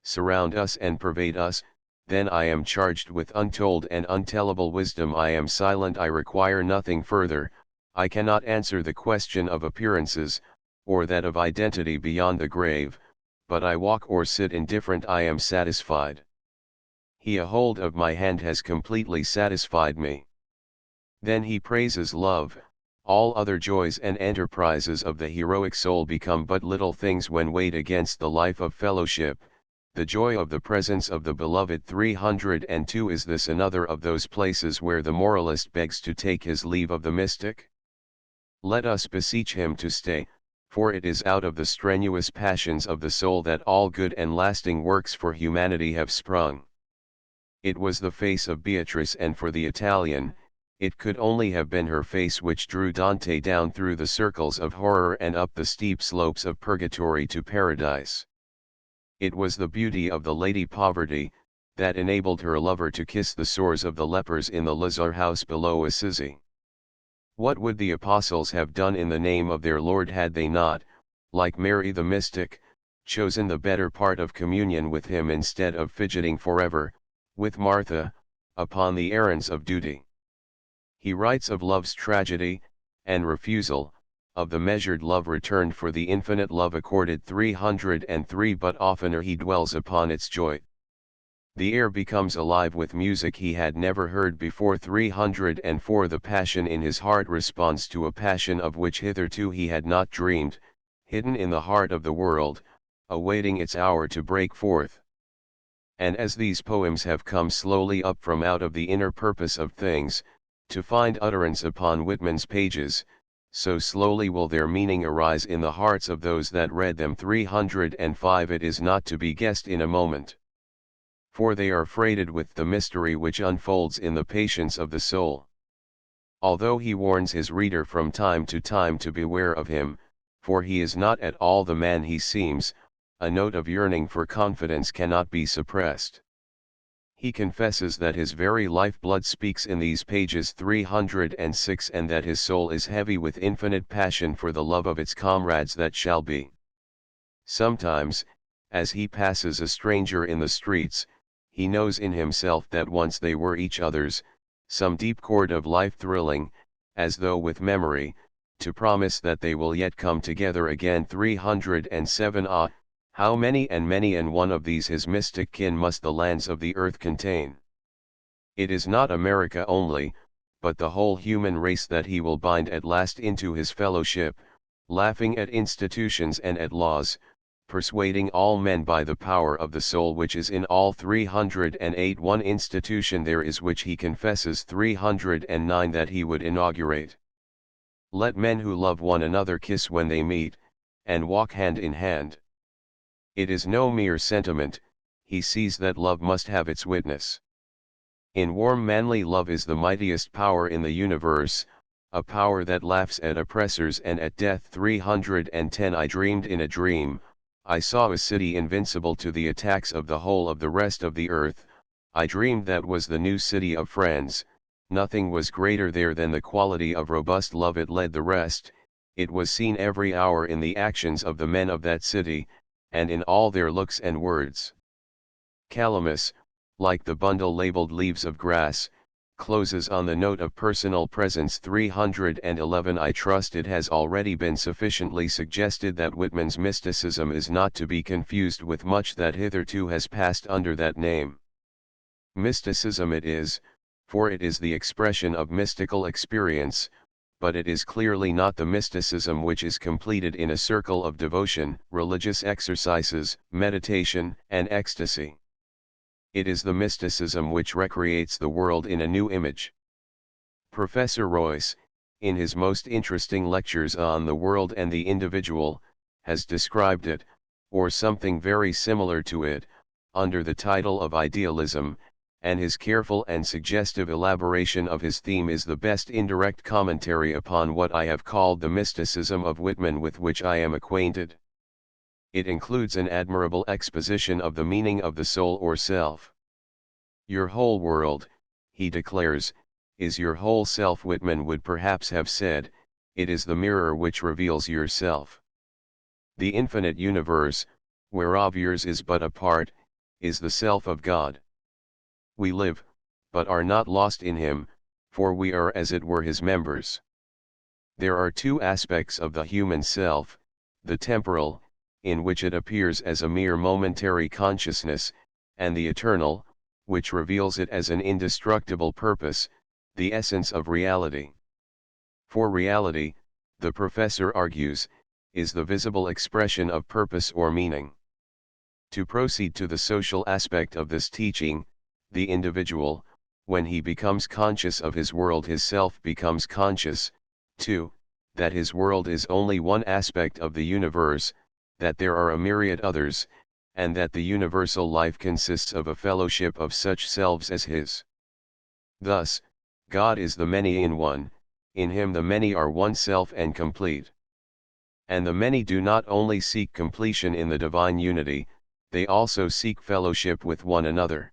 surround us and pervade us, then I am charged with untold and untellable wisdom. I am silent, I require nothing further, I cannot answer the question of appearances, or that of identity beyond the grave, but I walk or sit indifferent, I am satisfied. He a hold of my hand has completely satisfied me. Then he praises love. All other joys and enterprises of the heroic soul become but little things when weighed against the life of fellowship, the joy of the presence of the beloved. 302 Is this another of those places where the moralist begs to take his leave of the mystic? Let us beseech him to stay, for it is out of the strenuous passions of the soul that all good and lasting works for humanity have sprung. It was the face of Beatrice, and for the Italian, it could only have been her face which drew Dante down through the circles of horror and up the steep slopes of purgatory to paradise. It was the beauty of the Lady Poverty, that enabled her lover to kiss the sores of the lepers in the Lazar house below Assisi. What would the apostles have done in the name of their Lord had they not, like Mary the mystic, chosen the better part of communion with him instead of fidgeting forever, with Martha, upon the errands of duty? He writes of love's tragedy, and refusal, of the measured love returned for the infinite love accorded. 303 But oftener he dwells upon its joy. The air becomes alive with music he had never heard before. 304 The passion in his heart responds to a passion of which hitherto he had not dreamed, hidden in the heart of the world, awaiting its hour to break forth. And as these poems have come slowly up from out of the inner purpose of things, to find utterance upon Whitman's pages, so slowly will their meaning arise in the hearts of those that read them. 305 It is not to be guessed in a moment, for they are freighted with the mystery which unfolds in the patience of the soul. Although he warns his reader from time to time to beware of him, for he is not at all the man he seems, a note of yearning for confidence cannot be suppressed. He confesses that his very lifeblood speaks in these pages. 306 And that his soul is heavy with infinite passion for the love of its comrades that shall be. Sometimes, as he passes a stranger in the streets, he knows in himself that once they were each other's, some deep chord of life thrilling, as though with memory, to promise that they will yet come together again. 307 Ah, how many and one of these his mystic kin must the lands of the earth contain! It is not America only, but the whole human race that he will bind at last into his fellowship, laughing at institutions and at laws, persuading all men by the power of the soul which is in all. 308 One institution there is which he confesses. 309 That he would inaugurate. Let men who love one another kiss when they meet, and walk hand in hand. It is no mere sentiment, he sees that love must have its witness. In warm manly love is the mightiest power in the universe, a power that laughs at oppressors and at death. 310 I dreamed in a dream, I saw a city invincible to the attacks of the whole of the rest of the earth. I dreamed that was the new city of friends. Nothing was greater there than the quality of robust love. It led the rest, it was seen every hour in the actions of the men of that city, and in all their looks and words. Calamus, like the bundle labeled leaves of grass, closes on the note of personal presence. 311 I trust it has already been sufficiently suggested that Whitman's mysticism is not to be confused with much that hitherto has passed under that name. Mysticism it is, for it is the expression of mystical experience, but it is clearly not the mysticism which is completed in a circle of devotion, religious exercises, meditation, and ecstasy. It is the mysticism which recreates the world in a new image. Professor Royce, in his most interesting lectures on the world and the individual, has described it, or something very similar to it, under the title of idealism, and his careful and suggestive elaboration of his theme is the best indirect commentary upon what I have called the mysticism of Whitman with which I am acquainted. It includes an admirable exposition of the meaning of the soul or self. Your whole world, he declares, is your whole self. Whitman would perhaps have said, it is the mirror which reveals yourself. The infinite universe, whereof yours is but a part, is the self of God. We live, but are not lost in him, for we are as it were his members. There are two aspects of the human self, the temporal, in which it appears as a mere momentary consciousness, and the eternal, which reveals it as an indestructible purpose, the essence of reality. For reality, the professor argues, is the visible expression of purpose or meaning. To proceed to the social aspect of this teaching, the individual, when he becomes conscious of his world, his self becomes conscious, too, that his world is only one aspect of the universe, that there are a myriad others, and that the universal life consists of a fellowship of such selves as his. Thus, God is the many in one, in him the many are one self and complete. And the many do not only seek completion in the divine unity, they also seek fellowship with one another.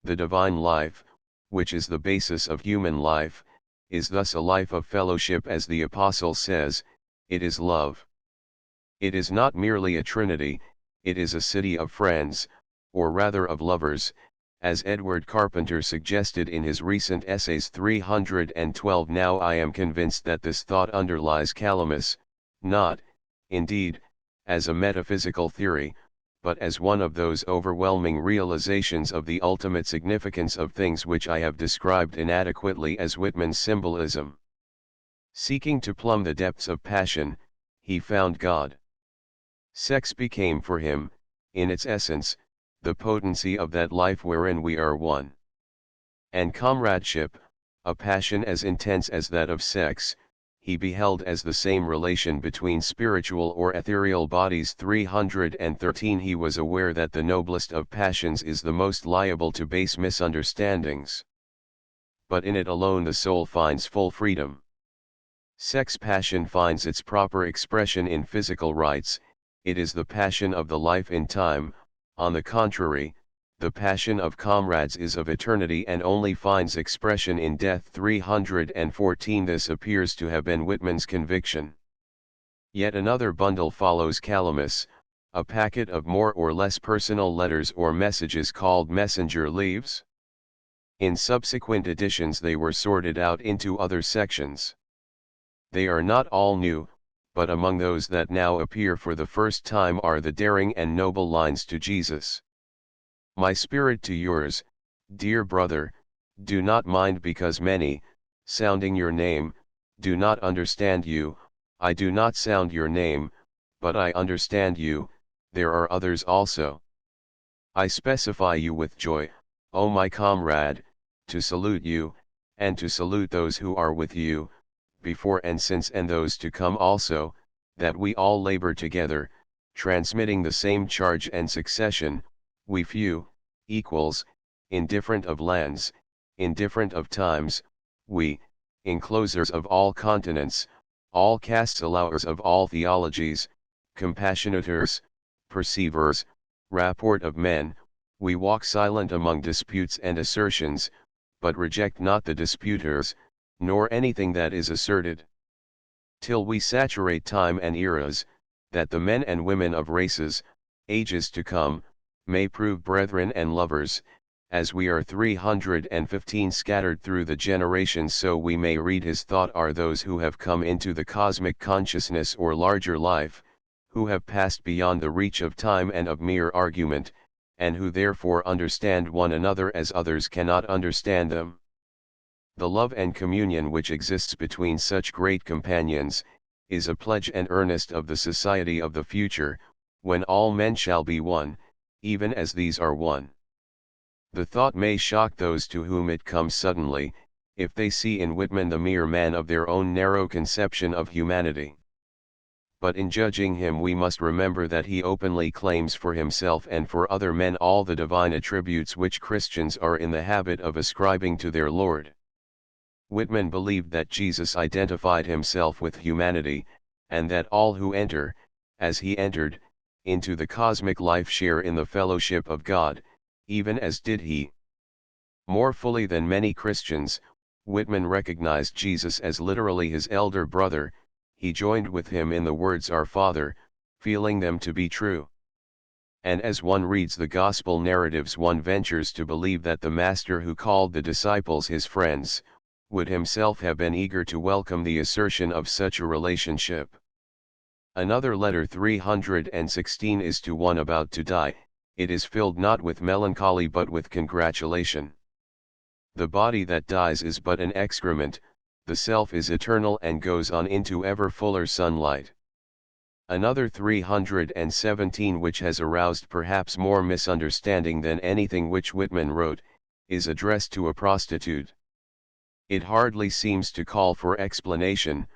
The divine life, which is the basis of human life, is thus a life of fellowship, as the Apostle says, it is love. It is not merely a trinity, it is a city of friends, or rather of lovers, as Edward Carpenter suggested in his recent essays 312. Now I am convinced that this thought underlies Calamus, not, indeed, as a metaphysical theory, but as one of those overwhelming realizations of the ultimate significance of things which I have described inadequately as Whitman's symbolism. Seeking to plumb the depths of passion, he found God. Sex became for him, in its essence, the potency of that life wherein we are one. And comradeship, a passion as intense as that of sex, he beheld as the same relation between spiritual or ethereal bodies. 313. He was aware that the noblest of passions is the most liable to base misunderstandings. But in it alone the soul finds full freedom. Sex passion finds its proper expression in physical rights, it is the passion of the life in time. On the contrary, the passion of comrades is of eternity and only finds expression in death. 314. This appears to have been Whitman's conviction. Yet another bundle follows Calamus, a packet of more or less personal letters or messages called messenger leaves. In subsequent editions they were sorted out into other sections. They are not all new, but among those that now appear for the first time are the daring and noble lines to Jesus. My spirit to yours, dear brother, do not mind because many, sounding your name, do not understand you. I do not sound your name, but I understand you, there are others also. I specify you with joy, O my comrade, to salute you, and to salute those who are with you, before and since and those to come also, that we all labor together, transmitting the same charge and succession, we few, equals, indifferent of lands, indifferent of times, we, enclosers of all continents, all castes, allowers of all theologies, compassionators, perceivers, rapport of men, we walk silent among disputes and assertions, but reject not the disputers, nor anything that is asserted. Till we saturate time and eras, that the men and women of races, ages to come, may prove brethren and lovers, as we are 315 scattered through the generations, so we may read his thought are those who have come into the cosmic consciousness or larger life, who have passed beyond the reach of time and of mere argument, and who therefore understand one another as others cannot understand them. The love and communion which exists between such great companions, is a pledge and earnest of the society of the future, when all men shall be one, even as these are one. The thought may shock those to whom it comes suddenly, if they see in Whitman the mere man of their own narrow conception of humanity. But in judging him we must remember that he openly claims for himself and for other men all the divine attributes which Christians are in the habit of ascribing to their Lord. Whitman believed that Jesus identified himself with humanity, and that all who enter, as he entered, into the cosmic life share in the fellowship of God, even as did he. More fully than many Christians, Whitman recognized Jesus as literally his elder brother. He joined with him in the words Our Father, feeling them to be true. And as one reads the gospel narratives one ventures to believe that the Master who called the disciples his friends, would himself have been eager to welcome the assertion of such a relationship. Another letter 316 is to one about to die. It is filled not with melancholy but with congratulation. The body that dies is but an excrement, the self is eternal and goes on into ever fuller sunlight. Another 317, which has aroused perhaps more misunderstanding than anything which Whitman wrote, is addressed to a prostitute. It hardly seems to call for explanation,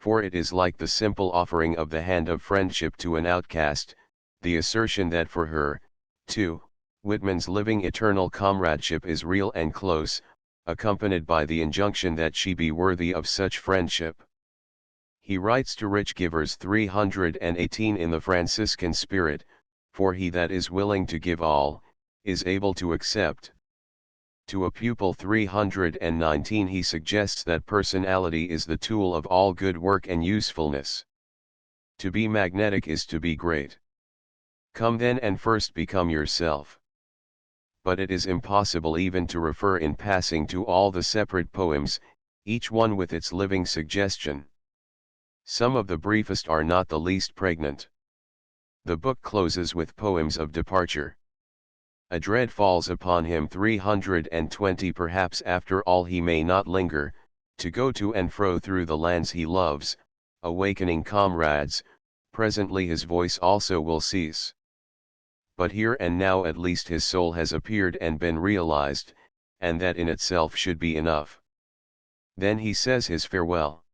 for it is like the simple offering of the hand of friendship to an outcast, the assertion that for her, too, Whitman's living eternal comradeship is real and close, accompanied by the injunction that she be worthy of such friendship. He writes to rich givers 318 in the Franciscan spirit, for he that is willing to give all, is able to accept. To a pupil 319 he suggests that personality is the tool of all good work and usefulness. To be magnetic is to be great. Come then and first become yourself. But it is impossible even to refer in passing to all the separate poems, each one with its living suggestion. Some of the briefest are not the least pregnant. The book closes with poems of departure. A dread falls upon him 320, perhaps after all he may not linger, to go to and fro through the lands he loves, awakening comrades, presently his voice also will cease. But here and now at least his soul has appeared and been realized, and that in itself should be enough. Then he says his farewell.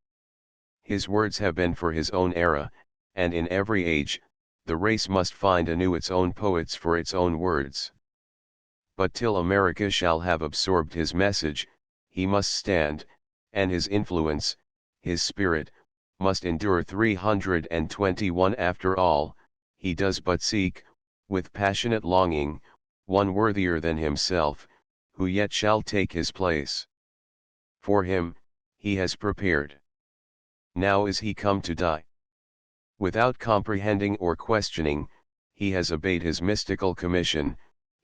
His words have been for his own era, and in every age, the race must find anew its own poets for its own words. But till America shall have absorbed his message, he must stand, and his influence, his spirit, must endure. 321 After all, he does but seek, with passionate longing, one worthier than himself, who yet shall take his place. For him, he has prepared. Now is he come to die. Without comprehending or questioning, he has obeyed his mystical commission,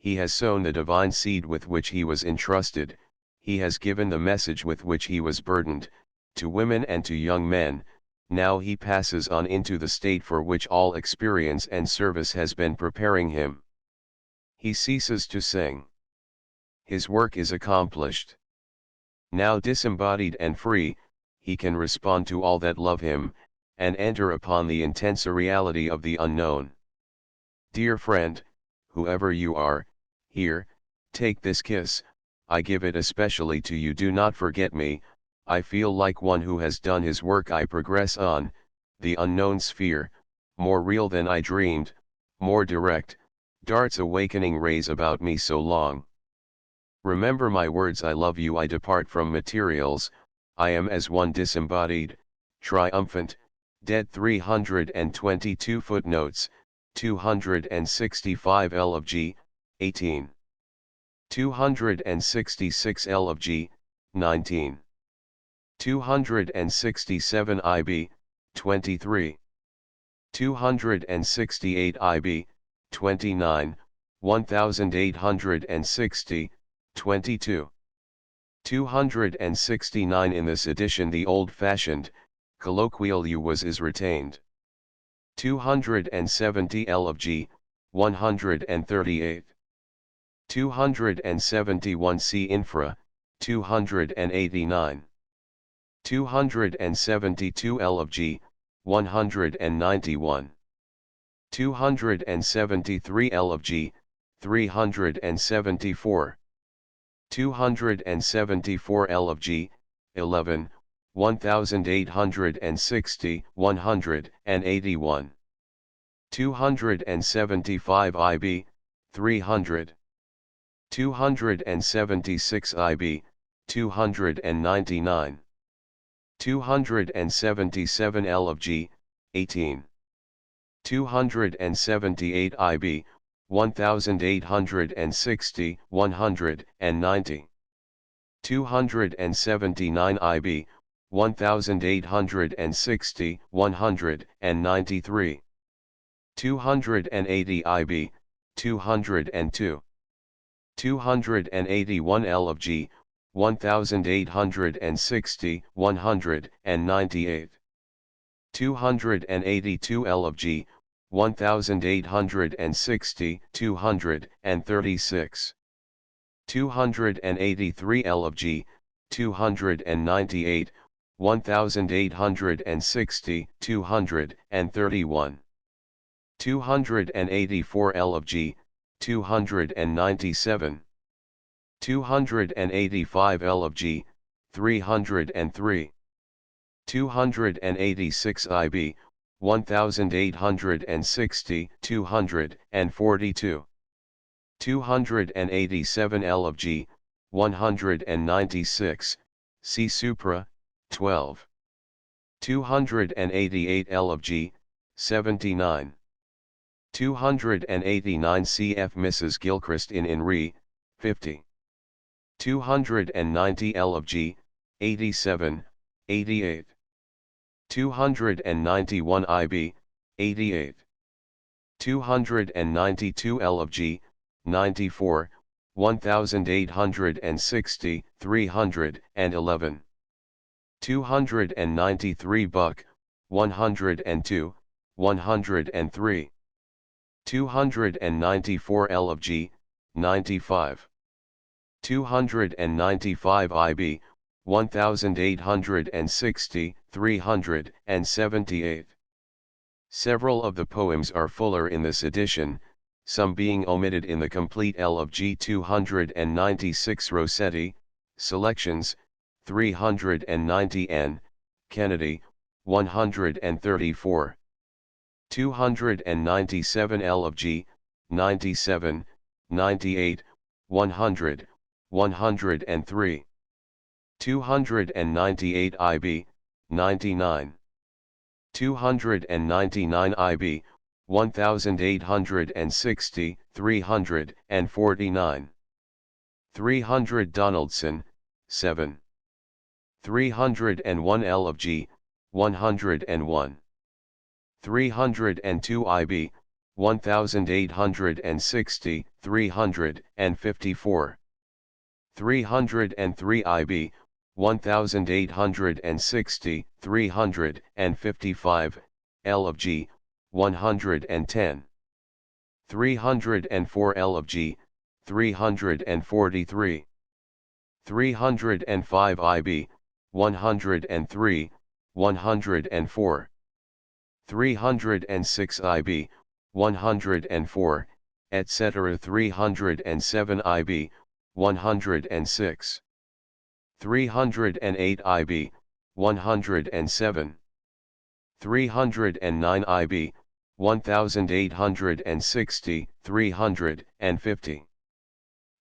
he has sown the divine seed with which he was entrusted, he has given the message with which he was burdened, to women and to young men. Now he passes on into the state for which all experience and service has been preparing him. He ceases to sing. His work is accomplished. Now disembodied and free, he can respond to all that love him, and enter upon the intenser reality of the unknown. Dear friend, whoever you are, here, take this kiss, I give it especially to you. Do not forget me, I feel like one who has done his work. I progress on, the unknown sphere, more real than I dreamed, more direct, darts awakening rays about me so long. Remember my words, I love you. I depart from materials, I am as one disembodied, triumphant, dead. 322 Footnotes, 265 L of G, 18. 266 L of G, 19. 267 IB, 23. 268 IB, 29, 1860, 22. 269 In this edition the old-fashioned, colloquial U is retained. 270 L of G, 138. 271 C Infra, 289. 272 L of G, 191. 273 L of G, 374. 274 L of G, 11, 1860, 181. 275 IB, 300. 276 IB, 299. 277 L of G, 18. 278 IB, 1860, 190. 279 IB, 1860, 193. 280 IB, 202. 281 L of G, 1860, 198. 282 L of G, 1860, 236. 283 L of G, 298, 1860, 231. 284 L of G, 297. 285 L of G, 303. 286 IB, 1860, 242. 287 L of G, 196, C Supra, 12. 288 L of G, 79. 289 CF Mrs. Gilchrist in Re, 50. 290 L of G, 87, 88. 291 IB, 88. 292 L of G, 94, 1860, 311. 293 Buck, 102, 103. 294 L of G, 95. 295 IB, 1860, 378. Several of the poems are fuller in this edition, some being omitted in the complete L of G 296 Rossetti, Selections, 390 N, Kennedy, 134. 297 L of G, 97, 98, 100, 103. 298 IB, 99. 299 IB, 1860, 349. 300 Donaldson, 7. 301 L of G, 101. 302 IB, 1860, 354. 303 IB, 1860, 355, L of G, 110. 304 L of G, 343. 305 IB, 103, 104. 306 IB, 104, etc. 307 IB, 106. 308 IB, 107. 309 IB, 1860, 350.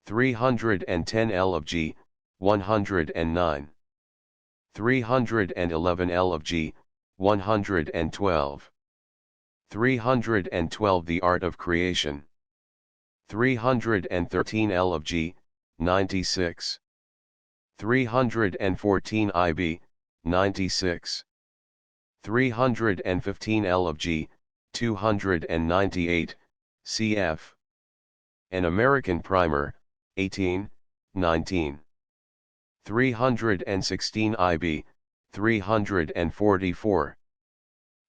310 L of G, 109. 311 L of G, 112. 312 The Art of Creation. 313 L of G, 96. 314 IB, 96. 315 L of G, 298, cf. An American Primer, 18, 19. 316 IB, 344.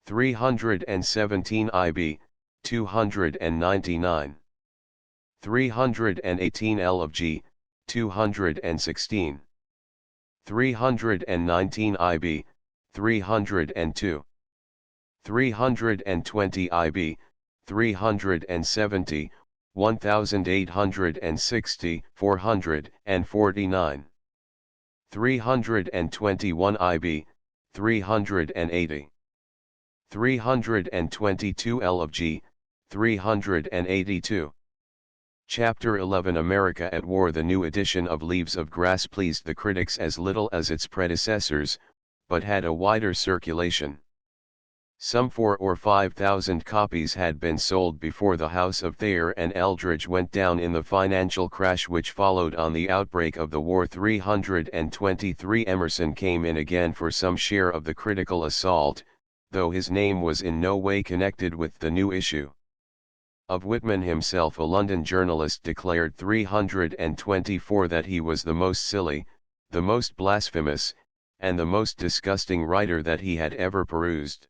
317 IB, 299. 318 L of G, 216. 319 IB, 302. 320 IB, 370, 1860, 449. 321 IB, 380. 322 L of G, 382. Chapter 11 America at War. The new edition of Leaves of Grass pleased the critics as little as its predecessors, but had a wider circulation. Some 4,000 or 5,000 copies had been sold before the House of Thayer and Eldridge went down in the financial crash which followed on the outbreak of the war. 323 Emerson came in again for some share of the critical assault, though his name was in no way connected with the new issue. Of Whitman himself, a London journalist declared 324 that he was the most silly, the most blasphemous, and the most disgusting writer that he had ever perused.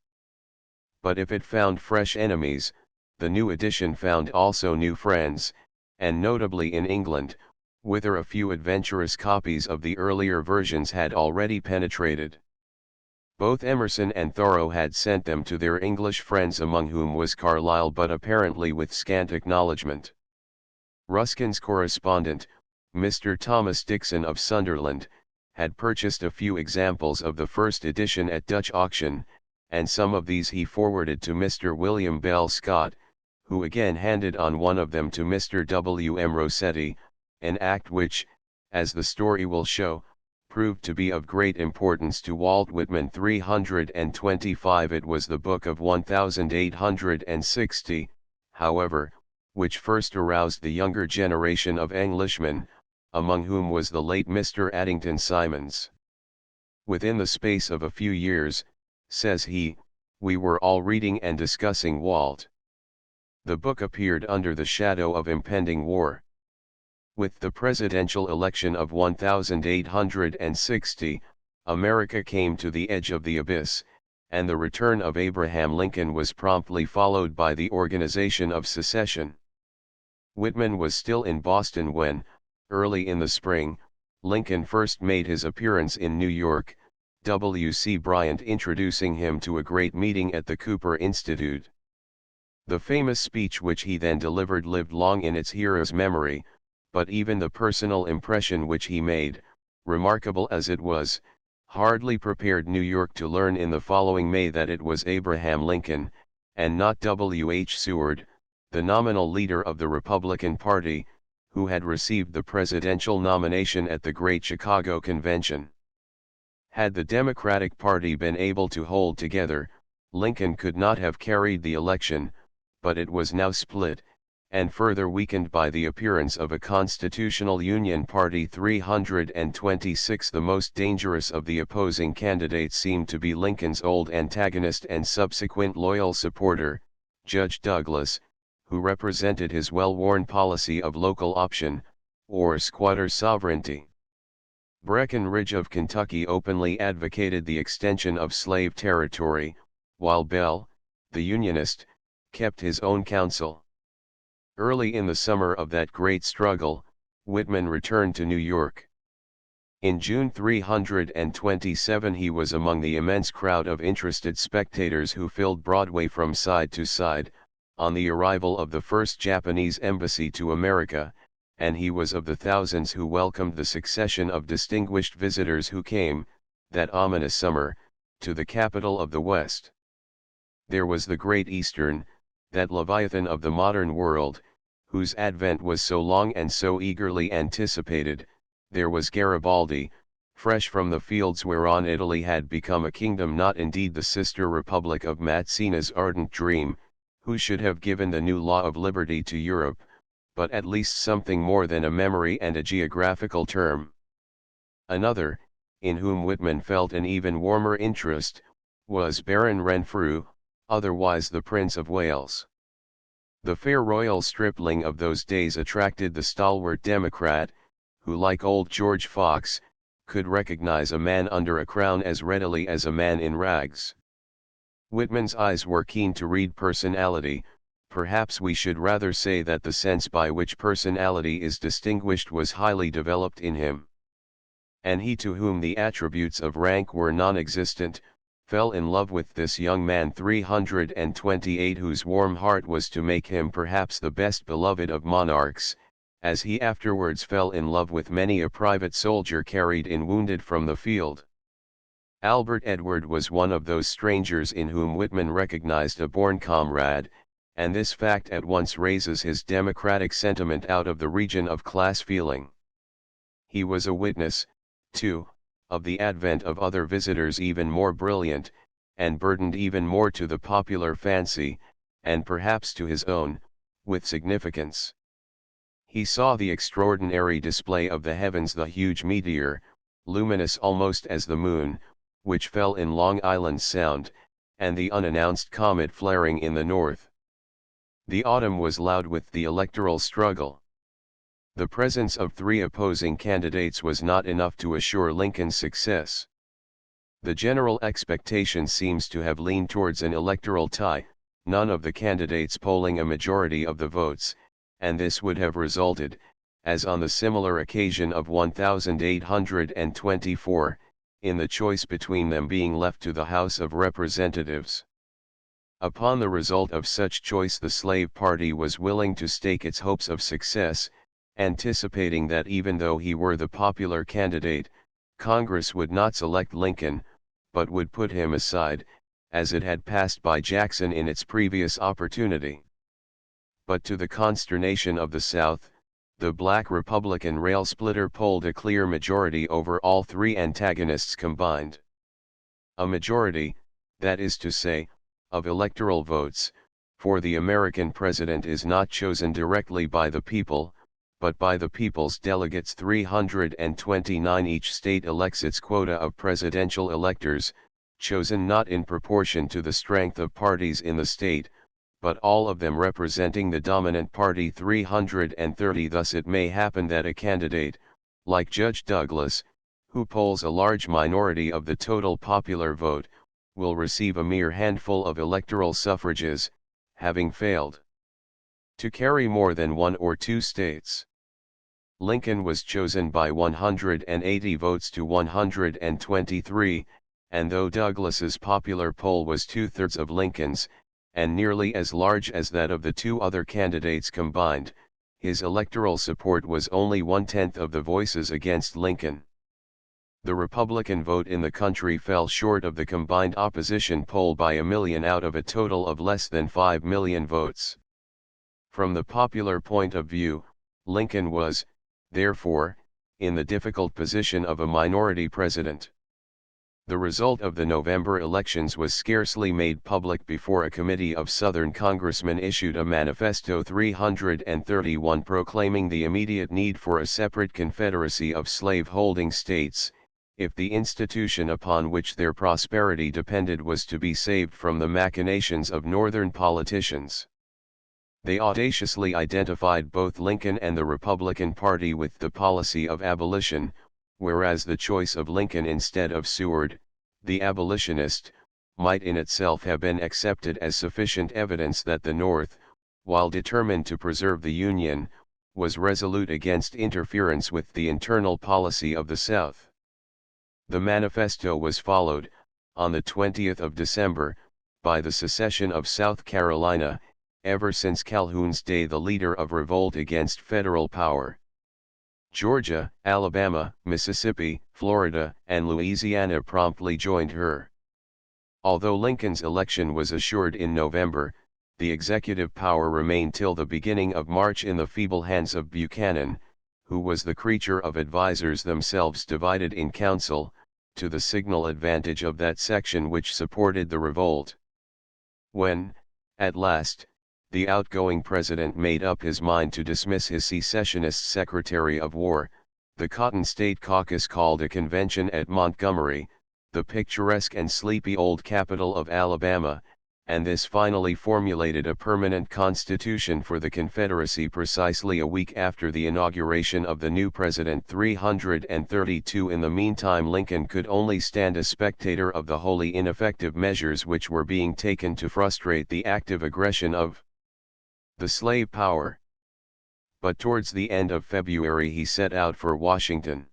but if it found fresh enemies, the new edition found also new friends, and notably in England, whither a few adventurous copies of the earlier versions had already penetrated. Both Emerson and Thoreau had sent them to their English friends, among whom was Carlyle, but apparently with scant acknowledgment. Ruskin's correspondent, Mr. Thomas Dixon of Sunderland, had purchased a few examples of the first edition at Dutch auction, and some of these he forwarded to Mr. William Bell Scott, who again handed on one of them to Mr. W. M. Rossetti, an act which, as the story will show, proved to be of great importance to Walt Whitman. 325 It was the book of 1860, however, which first aroused the younger generation of Englishmen, among whom was the late Mr. Addington Symonds. Within the space of a few years, says he, we were all reading and discussing Walt. The book appeared under the shadow of impending war. With the presidential election of 1860, America came to the edge of the abyss, and the return of Abraham Lincoln was promptly followed by the organization of secession. Whitman was still in Boston when, early in the spring, Lincoln first made his appearance in New York, W.C. Bryant introducing him to a great meeting at the Cooper Institute. The famous speech which he then delivered lived long in its hearer's memory, but even the personal impression which he made, remarkable as it was, hardly prepared New York to learn in the following May that it was Abraham Lincoln, and not W. H. Seward, the nominal leader of the Republican Party, who had received the presidential nomination at the Great Chicago Convention. Had the Democratic Party been able to hold together, Lincoln could not have carried the election, but it was now split, and further weakened by the appearance of a constitutional Union party. 326 The most dangerous of the opposing candidates seemed to be Lincoln's old antagonist and subsequent loyal supporter, Judge Douglas, who represented his well-worn policy of local option, or squatter sovereignty. Breckinridge of Kentucky openly advocated the extension of slave territory, while Bell, the Unionist, kept his own counsel. Early in the summer of that great struggle, Whitman returned to New York. In June 327 he was among the immense crowd of interested spectators who filled Broadway from side to side, on the arrival of the first Japanese embassy to America, and he was of the thousands who welcomed the succession of distinguished visitors who came, that ominous summer, to the capital of the West. There was the Great Eastern, that leviathan of the modern world, whose advent was so long and so eagerly anticipated. There was Garibaldi, fresh from the fields whereon Italy had become a kingdom, not indeed the sister republic of Mazzini's ardent dream, who should have given the new law of liberty to Europe, but at least something more than a memory and a geographical term. Another, in whom Whitman felt an even warmer interest, was Baron Renfrew, otherwise the Prince of Wales. The fair royal stripling of those days attracted the stalwart Democrat, who, like old George Fox, could recognize a man under a crown as readily as a man in rags. Whitman's eyes were keen to read personality, perhaps we should rather say that the sense by which personality is distinguished was highly developed in him. And he, to whom the attributes of rank were non-existent, fell in love with this young man 328, whose warm heart was to make him perhaps the best beloved of monarchs, as he afterwards fell in love with many a private soldier carried in wounded from the field. Albert Edward was one of those strangers in whom Whitman recognized a born comrade, and this fact at once raises his democratic sentiment out of the region of class feeling. He was a witness, too, of the advent of other visitors even more brilliant, and burdened even more to the popular fancy, and perhaps to his own, with significance. He saw the extraordinary display of the heavens, the huge meteor, luminous almost as the moon, which fell in Long Island Sound, and the unannounced comet flaring in the north. The autumn was loud with the electoral struggle. The presence of three opposing candidates was not enough to assure Lincoln's success. The general expectation seems to have leaned towards an electoral tie, none of the candidates polling a majority of the votes, and this would have resulted, as on the similar occasion of 1824, in the choice between them being left to the House of Representatives. Upon the result of such choice the slave party was willing to stake its hopes of success, anticipating that even though he were the popular candidate, Congress would not select Lincoln, but would put him aside, as it had passed by Jackson in its previous opportunity. But to the consternation of the South, the Black Republican rail splitter polled a clear majority over all three antagonists combined. A majority, that is to say, of electoral votes, for the American president is not chosen directly by the people, but by the people's delegates. 329. Each state elects its quota of presidential electors, chosen not in proportion to the strength of parties in the state, but all of them representing the dominant party. 330. Thus it may happen that a candidate, like Judge Douglas, who polls a large minority of the total popular vote, will receive a mere handful of electoral suffrages, having failed to carry more than one or two states. Lincoln was chosen by 180 votes to 123, and though Douglas's popular poll was two-thirds of Lincoln's, and nearly as large as that of the two other candidates combined, his electoral support was only 1/10 of the voices against Lincoln. The Republican vote in the country fell short of the combined opposition poll by 1 million out of a total of less than 5 million votes. From the popular point of view, Lincoln was, therefore, in the difficult position of a minority president. The result of the November elections was scarcely made public before a committee of Southern congressmen issued a manifesto 331 proclaiming the immediate need for a separate confederacy of slave-holding states, if the institution upon which their prosperity depended was to be saved from the machinations of Northern politicians. They audaciously identified both Lincoln and the Republican Party with the policy of abolition, whereas the choice of Lincoln instead of Seward, the abolitionist, might in itself have been accepted as sufficient evidence that the North, while determined to preserve the Union, was resolute against interference with the internal policy of the South. The manifesto was followed, on the 20th of December, by the secession of South Carolina, ever since Calhoun's day the leader of revolt against federal power. Georgia, Alabama, Mississippi, Florida, and Louisiana promptly joined her. Although Lincoln's election was assured in November, the executive power remained till the beginning of March in the feeble hands of Buchanan, who was the creature of advisers themselves divided in council, to the signal advantage of that section which supported the revolt. When, at last, the outgoing president made up his mind to dismiss his secessionist Secretary of War, the Cotton State Caucus called a convention at Montgomery, the picturesque and sleepy old capital of Alabama, and this finally formulated a permanent constitution for the Confederacy precisely a week after the inauguration of the new president. 332. In the meantime Lincoln could only stand a spectator of the wholly ineffective measures which were being taken to frustrate the active aggression of the slave power. But towards the end of February he set out for Washington.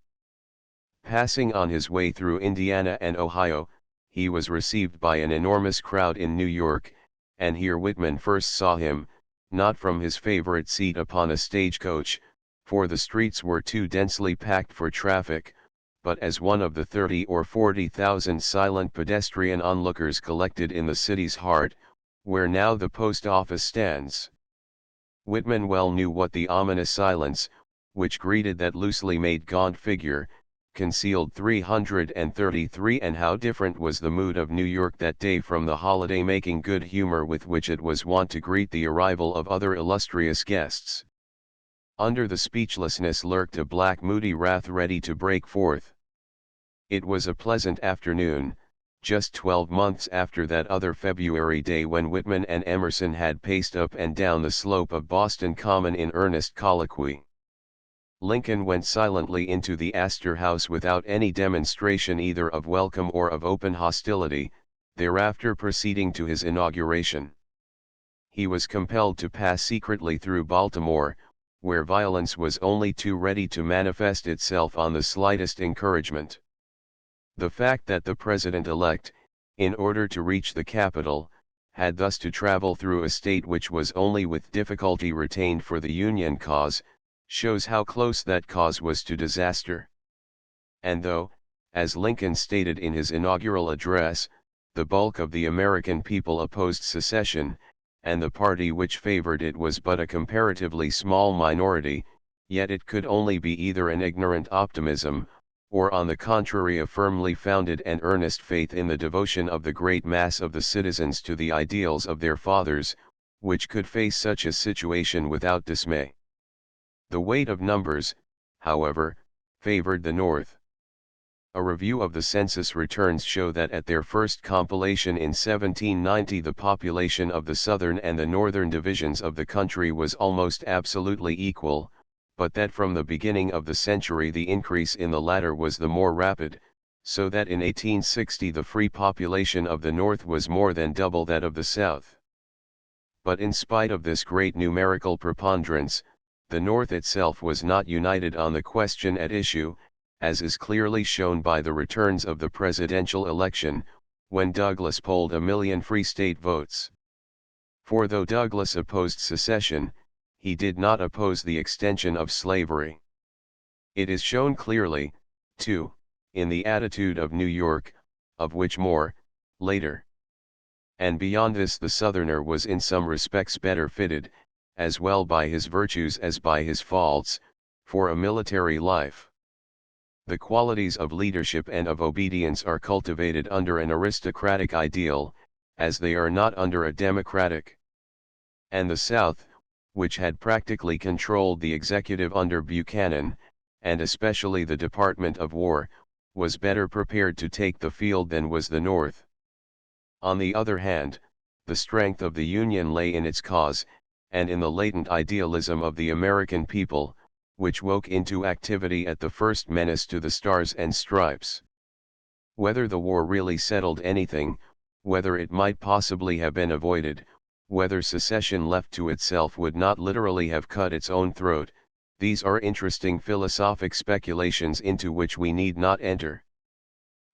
Passing on his way through Indiana and Ohio, he was received by an enormous crowd in New York, and here Whitman first saw him, not from his favorite seat upon a stagecoach, for the streets were too densely packed for traffic, but as one of the 30 or 40,000 silent pedestrian onlookers collected in the city's heart, where now the post office stands. Whitman well knew what the ominous silence, which greeted that loosely made gaunt figure, concealed. 333. And how different was the mood of New York that day from the holiday-making good humor with which it was wont to greet the arrival of other illustrious guests. Under the speechlessness lurked a black moody wrath ready to break forth. It was a pleasant afternoon, just 12 months after that other February day when Whitman and Emerson had paced up and down the slope of Boston Common in earnest colloquy. Lincoln went silently into the Astor House without any demonstration either of welcome or of open hostility, thereafter proceeding to his inauguration. He was compelled to pass secretly through Baltimore, where violence was only too ready to manifest itself on the slightest encouragement. The fact that the president-elect, in order to reach the capital, had thus to travel through a state which was only with difficulty retained for the Union cause, shows how close that cause was to disaster. And though, as Lincoln stated in his inaugural address, the bulk of the American people opposed secession, and the party which favored it was but a comparatively small minority, yet it could only be either an ignorant optimism, or on the contrary a firmly founded and earnest faith in the devotion of the great mass of the citizens to the ideals of their fathers, which could face such a situation without dismay. The weight of numbers, however, favored the North. A review of the census returns show that at their first compilation in 1790 the population of the southern and the northern divisions of the country was almost absolutely equal, but that from the beginning of the century the increase in the latter was the more rapid, so that in 1860 the free population of the North was more than double that of the South. But in spite of this great numerical preponderance, the North itself was not united on the question at issue, as is clearly shown by the returns of the presidential election, when Douglas polled 1,000,000 free state votes. For though Douglas opposed secession, he did not oppose the extension of slavery. It is shown clearly, too, in the attitude of New York, of which more, later. And beyond this the Southerner was in some respects better fitted, as well by his virtues as by his faults, for a military life. The qualities of leadership and of obedience are cultivated under an aristocratic ideal, as they are not under a democratic. And the South, which had practically controlled the executive under Buchanan, and especially the Department of War, was better prepared to take the field than was the North. On the other hand, the strength of the Union lay in its cause, and in the latent idealism of the American people, which woke into activity at the first menace to the Stars and Stripes. Whether the war really settled anything, whether it might possibly have been avoided, whether secession left to itself would not literally have cut its own throat, these are interesting philosophic speculations into which we need not enter.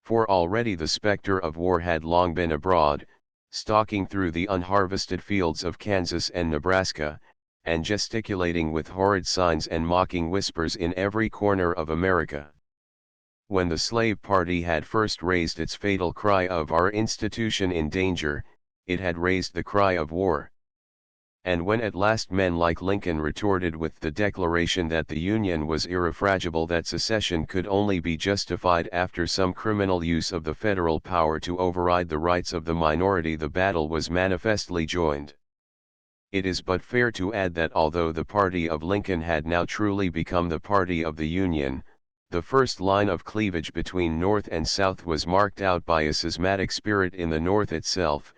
For already the specter of war had long been abroad, stalking through the unharvested fields of Kansas and Nebraska, and gesticulating with horrid signs and mocking whispers in every corner of America. When the slave party had first raised its fatal cry of "Our institution in danger," it had raised the cry of war. And when at last men like Lincoln retorted with the declaration that the Union was irrefragable, that secession could only be justified after some criminal use of the federal power to override the rights of the minority, the battle was manifestly joined. It is but fair to add that although the party of Lincoln had now truly become the party of the Union, the first line of cleavage between North and South was marked out by a schismatic spirit in the North itself,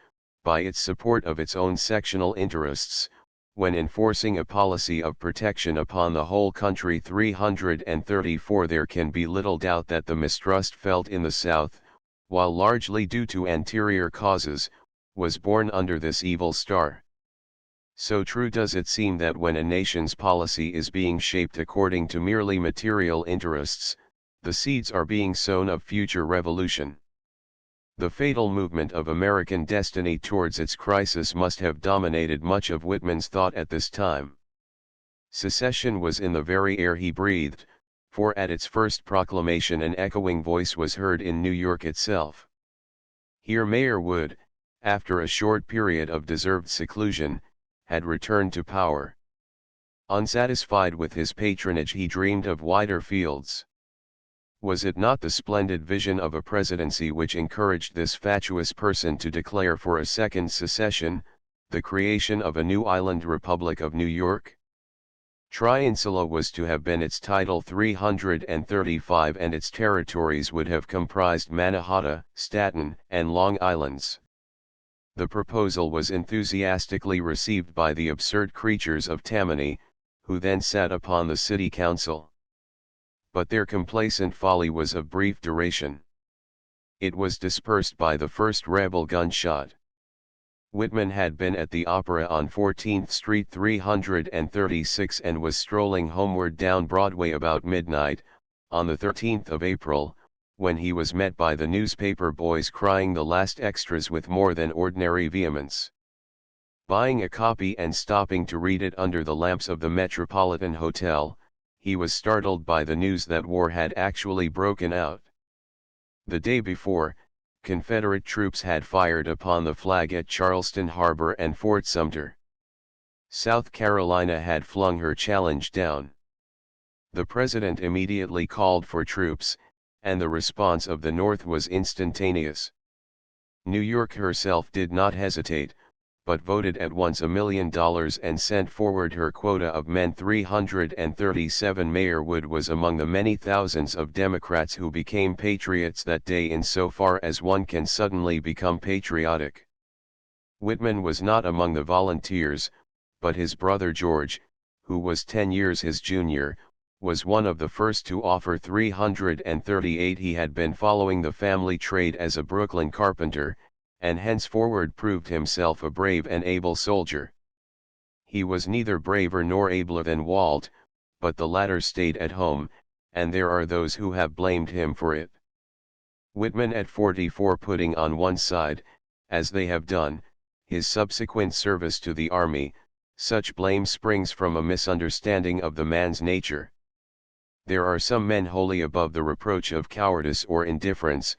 by its support of its own sectional interests, when enforcing a policy of protection upon the whole country. 334 There can be little doubt that the mistrust felt in the South, while largely due to anterior causes, was born under this evil star. So true does it seem that when a nation's policy is being shaped according to merely material interests, the seeds are being sown of future revolution. The fatal movement of American destiny towards its crisis must have dominated much of Whitman's thought at this time. Secession was in the very air he breathed, for at its first proclamation an echoing voice was heard in New York itself. Here Mayor Wood, after a short period of deserved seclusion, had returned to power. Unsatisfied with his patronage, he dreamed of wider fields. Was it not the splendid vision of a presidency which encouraged this fatuous person to declare for a second secession, the creation of a new island republic of New York? Triinsula was to have been its title. 335 and its territories would have comprised Mannahatta, Staten, and Long Islands. The proposal was enthusiastically received by the absurd creatures of Tammany, who then sat upon the city council. But their complacent folly was of brief duration. It was dispersed by the first rebel gunshot. Whitman had been at the Opera on 14th Street 336 and was strolling homeward down Broadway about midnight, on the 13th of April, when he was met by the newspaper boys crying the last extras with more than ordinary vehemence. Buying a copy and stopping to read it under the lamps of the Metropolitan Hotel, he was startled by the news that war had actually broken out. The day before, Confederate troops had fired upon the flag at Charleston Harbor and Fort Sumter. South Carolina had flung her challenge down. The president immediately called for troops, and the response of the North was instantaneous. New York herself did not hesitate, but voted at once $1 million and sent forward her quota of men. 337. Mayor Wood was among the many thousands of Democrats who became patriots that day insofar as one can suddenly become patriotic. Whitman was not among the volunteers, but his brother George, who was 10 years his junior, was one of the first to offer 338. He had been following the family trade as a Brooklyn carpenter, and henceforward proved himself a brave and able soldier. He was neither braver nor abler than Walt, but the latter stayed at home, and there are those who have blamed him for it. Whitman at 44, putting on one side, as they have done, his subsequent service to the army, such blame springs from a misunderstanding of the man's nature. There are some men wholly above the reproach of cowardice or indifference,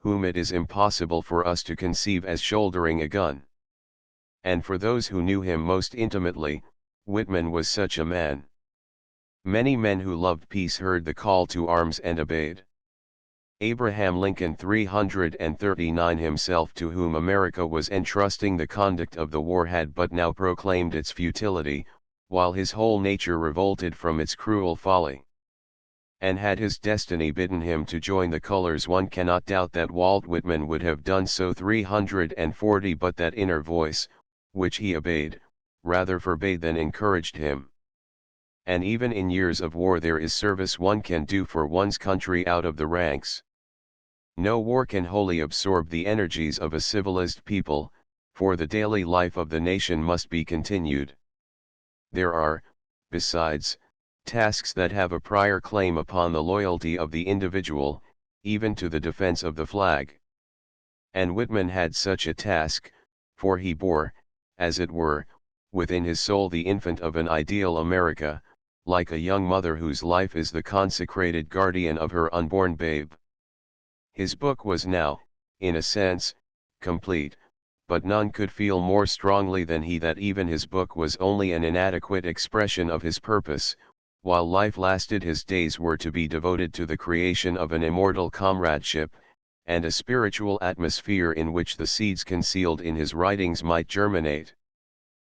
whom it is impossible for us to conceive as shouldering a gun. And for those who knew him most intimately, Whitman was such a man. Many men who loved peace heard the call to arms and obeyed. Abraham Lincoln 339 himself, to whom America was entrusting the conduct of the war, had but now proclaimed its futility, while his whole nature revolted from its cruel folly. And had his destiny bidden him to join the colors, one cannot doubt that Walt Whitman would have done so. 340. But that inner voice, which he obeyed, rather forbade than encouraged him. And even in years of war there is service one can do for one's country out of the ranks. No war can wholly absorb the energies of a civilized people, for the daily life of the nation must be continued. There are, besides, tasks that have a prior claim upon the loyalty of the individual, even to the defense of the flag. And Whitman had such a task, for he bore, as it were, within his soul the infant of an ideal America, like a young mother whose life is the consecrated guardian of her unborn babe. His book was now, in a sense, complete, but none could feel more strongly than he that even his book was only an inadequate expression of his purpose. While life lasted, his days were to be devoted to the creation of an immortal comradeship, and a spiritual atmosphere in which the seeds concealed in his writings might germinate.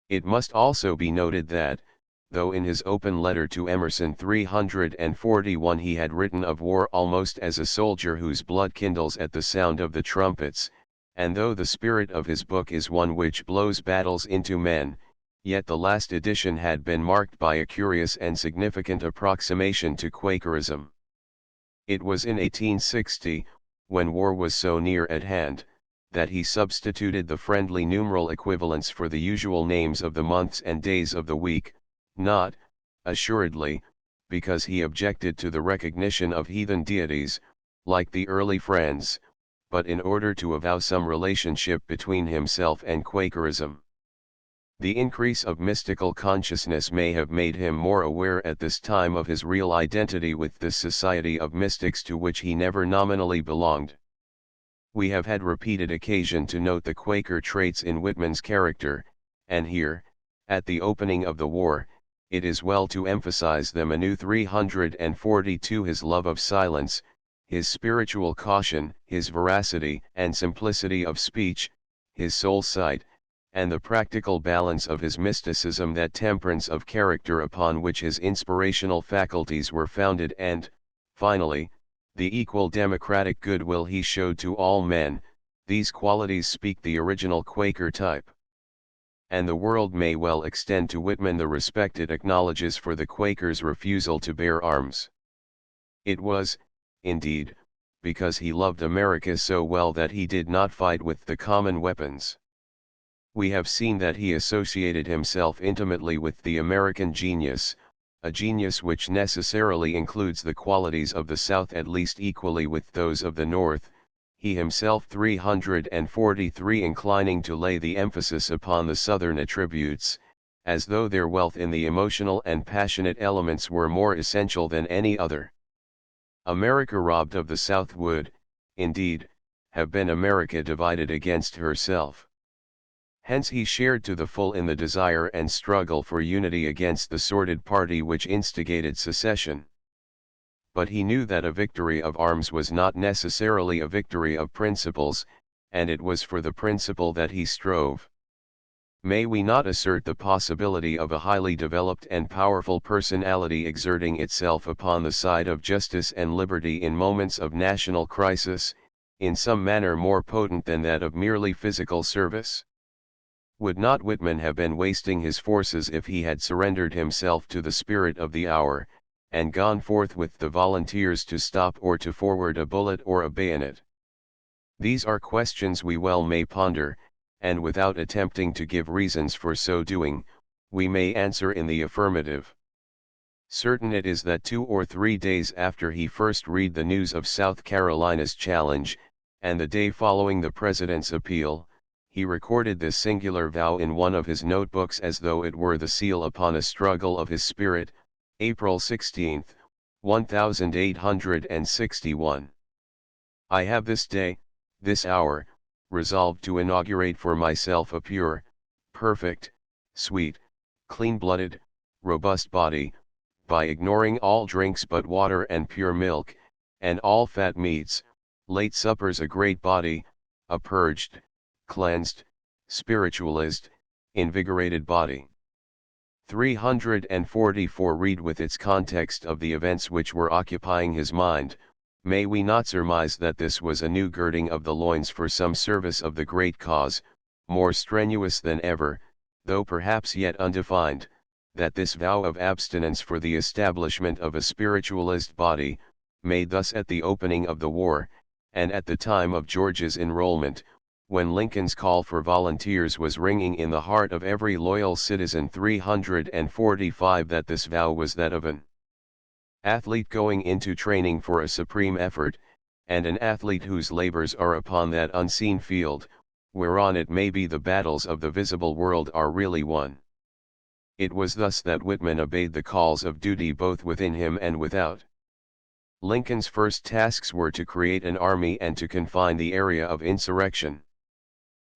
It must also be noted that, though in his open letter to Emerson 341 he had written of war almost as a soldier whose blood kindles at the sound of the trumpets, and though the spirit of his book is one which blows battles into men, yet the last edition had been marked by a curious and significant approximation to Quakerism. It was in 1860, when war was so near at hand, that he substituted the friendly numeral equivalents for the usual names of the months and days of the week, not, assuredly, because he objected to the recognition of heathen deities, like the early Friends, but in order to avow some relationship between himself and Quakerism. The increase of mystical consciousness may have made him more aware at this time of his real identity with this society of mystics to which he never nominally belonged. We have had repeated occasion to note the Quaker traits in Whitman's character, and here, at the opening of the war, it is well to emphasize them anew. 342 His love of silence, his spiritual caution, his veracity and simplicity of speech, his soul sight, and the practical balance of his mysticism, that temperance of character upon which his inspirational faculties were founded, and, finally, the equal democratic goodwill he showed to all men, these qualities speak the original Quaker type. And the world may well extend to Whitman the respect it acknowledges for the Quakers' refusal to bear arms. It was, indeed, because he loved America so well that he did not fight with the common weapons. We have seen that he associated himself intimately with the American genius, a genius which necessarily includes the qualities of the South at least equally with those of the North, he himself 343 inclining to lay the emphasis upon the Southern attributes, as though their wealth in the emotional and passionate elements were more essential than any other. America robbed of the South would, indeed, have been America divided against herself. Hence he shared to the full in the desire and struggle for unity against the sordid party which instigated secession. But he knew that a victory of arms was not necessarily a victory of principles, and it was for the principle that he strove. May we not assert the possibility of a highly developed and powerful personality exerting itself upon the side of justice and liberty in moments of national crisis, in some manner more potent than that of merely physical service? Would not Whitman have been wasting his forces if he had surrendered himself to the spirit of the hour, and gone forth with the volunteers to stop or to forward a bullet or a bayonet? These are questions we well may ponder, and without attempting to give reasons for so doing, we may answer in the affirmative. Certain it is that 2 or 3 days after he first read the news of South Carolina's challenge, and the day following the President's appeal, he recorded this singular vow in one of his notebooks as though it were the seal upon a struggle of his spirit, April 16, 1861. I have this day, this hour, resolved to inaugurate for myself a pure, perfect, sweet, clean-blooded, robust body, by ignoring all drinks but water and pure milk, and all fat meats, late suppers, a great body, a purged, cleansed, spiritualized, invigorated body. 344 Read with its context of the events which were occupying his mind, may we not surmise that this was a new girding of the loins for some service of the great cause, more strenuous than ever, though perhaps yet undefined, that this vow of abstinence for the establishment of a spiritualized body, made thus at the opening of the war, and at the time of George's enrollment, when Lincoln's call for volunteers was ringing in the heart of every loyal citizen, 345, that this vow was that of an athlete going into training for a supreme effort, and an athlete whose labors are upon that unseen field, whereon it may be the battles of the visible world are really won. It was thus that Whitman obeyed the calls of duty both within him and without. Lincoln's first tasks were to create an army and to confine the area of insurrection.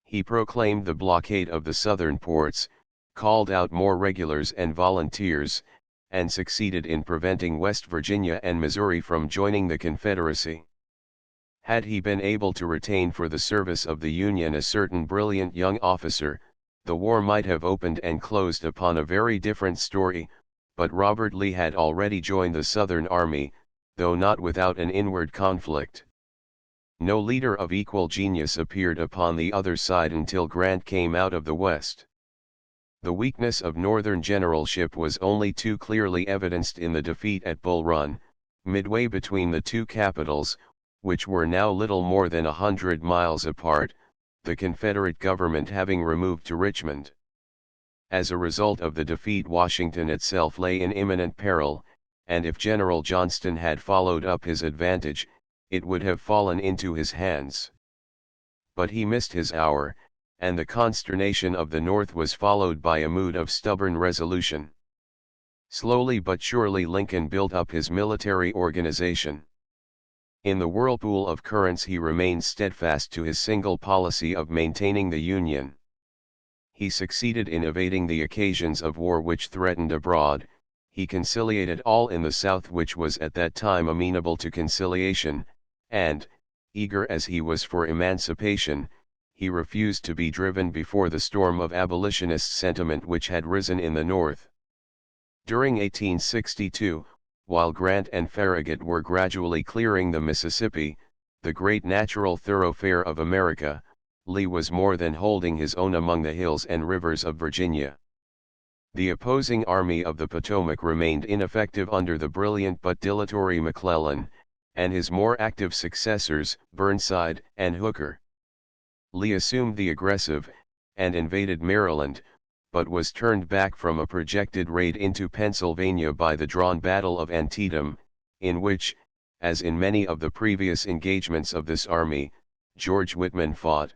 He proclaimed the blockade of the southern ports, called out more regulars and volunteers, and succeeded in preventing West Virginia and Missouri from joining the Confederacy. Had he been able to retain for the service of the Union a certain brilliant young officer, the war might have opened and closed upon a very different story, but Robert Lee had already joined the Southern Army, though not without an inward conflict. No leader of equal genius appeared upon the other side until Grant came out of the West. The weakness of Northern generalship was only too clearly evidenced in the defeat at Bull Run, midway between the two capitals, which were now little more than 100 miles apart, the Confederate government having removed to Richmond. As a result of the defeat, Washington itself lay in imminent peril, and if General Johnston had followed up his advantage, it would have fallen into his hands. But he missed his hour, and the consternation of the North was followed by a mood of stubborn resolution. Slowly but surely Lincoln built up his military organization. In the whirlpool of currents he remained steadfast to his single policy of maintaining the Union. He succeeded in evading the occasions of war which threatened abroad, he conciliated all in the South which was at that time amenable to conciliation, and, eager as he was for emancipation, he refused to be driven before the storm of abolitionist sentiment which had risen in the North. During 1862, while Grant and Farragut were gradually clearing the Mississippi, the great natural thoroughfare of America, Lee was more than holding his own among the hills and rivers of Virginia. The opposing Army of the Potomac remained ineffective under the brilliant but dilatory McClellan, and his more active successors, Burnside and Hooker. Lee assumed the aggressive, and invaded Maryland, but was turned back from a projected raid into Pennsylvania by the drawn Battle of Antietam, in which, as in many of the previous engagements of this army, George Whitman fought.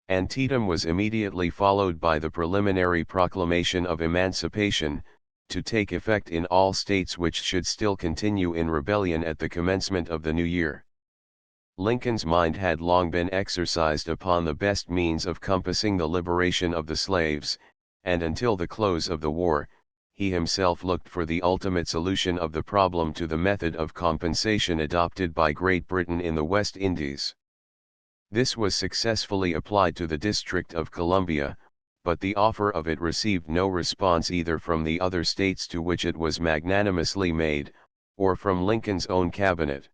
Antietam was immediately followed by the preliminary proclamation of emancipation, to take effect in all states which should still continue in rebellion at the commencement of the new year. Lincoln's mind had long been exercised upon the best means of compassing the liberation of the slaves, and until the close of the war, he himself looked for the ultimate solution of the problem to the method of compensation adopted by Great Britain in the West Indies. This was successfully applied to the District of Columbia, but the offer of it received no response either from the other states to which it was magnanimously made, or from Lincoln's own cabinet.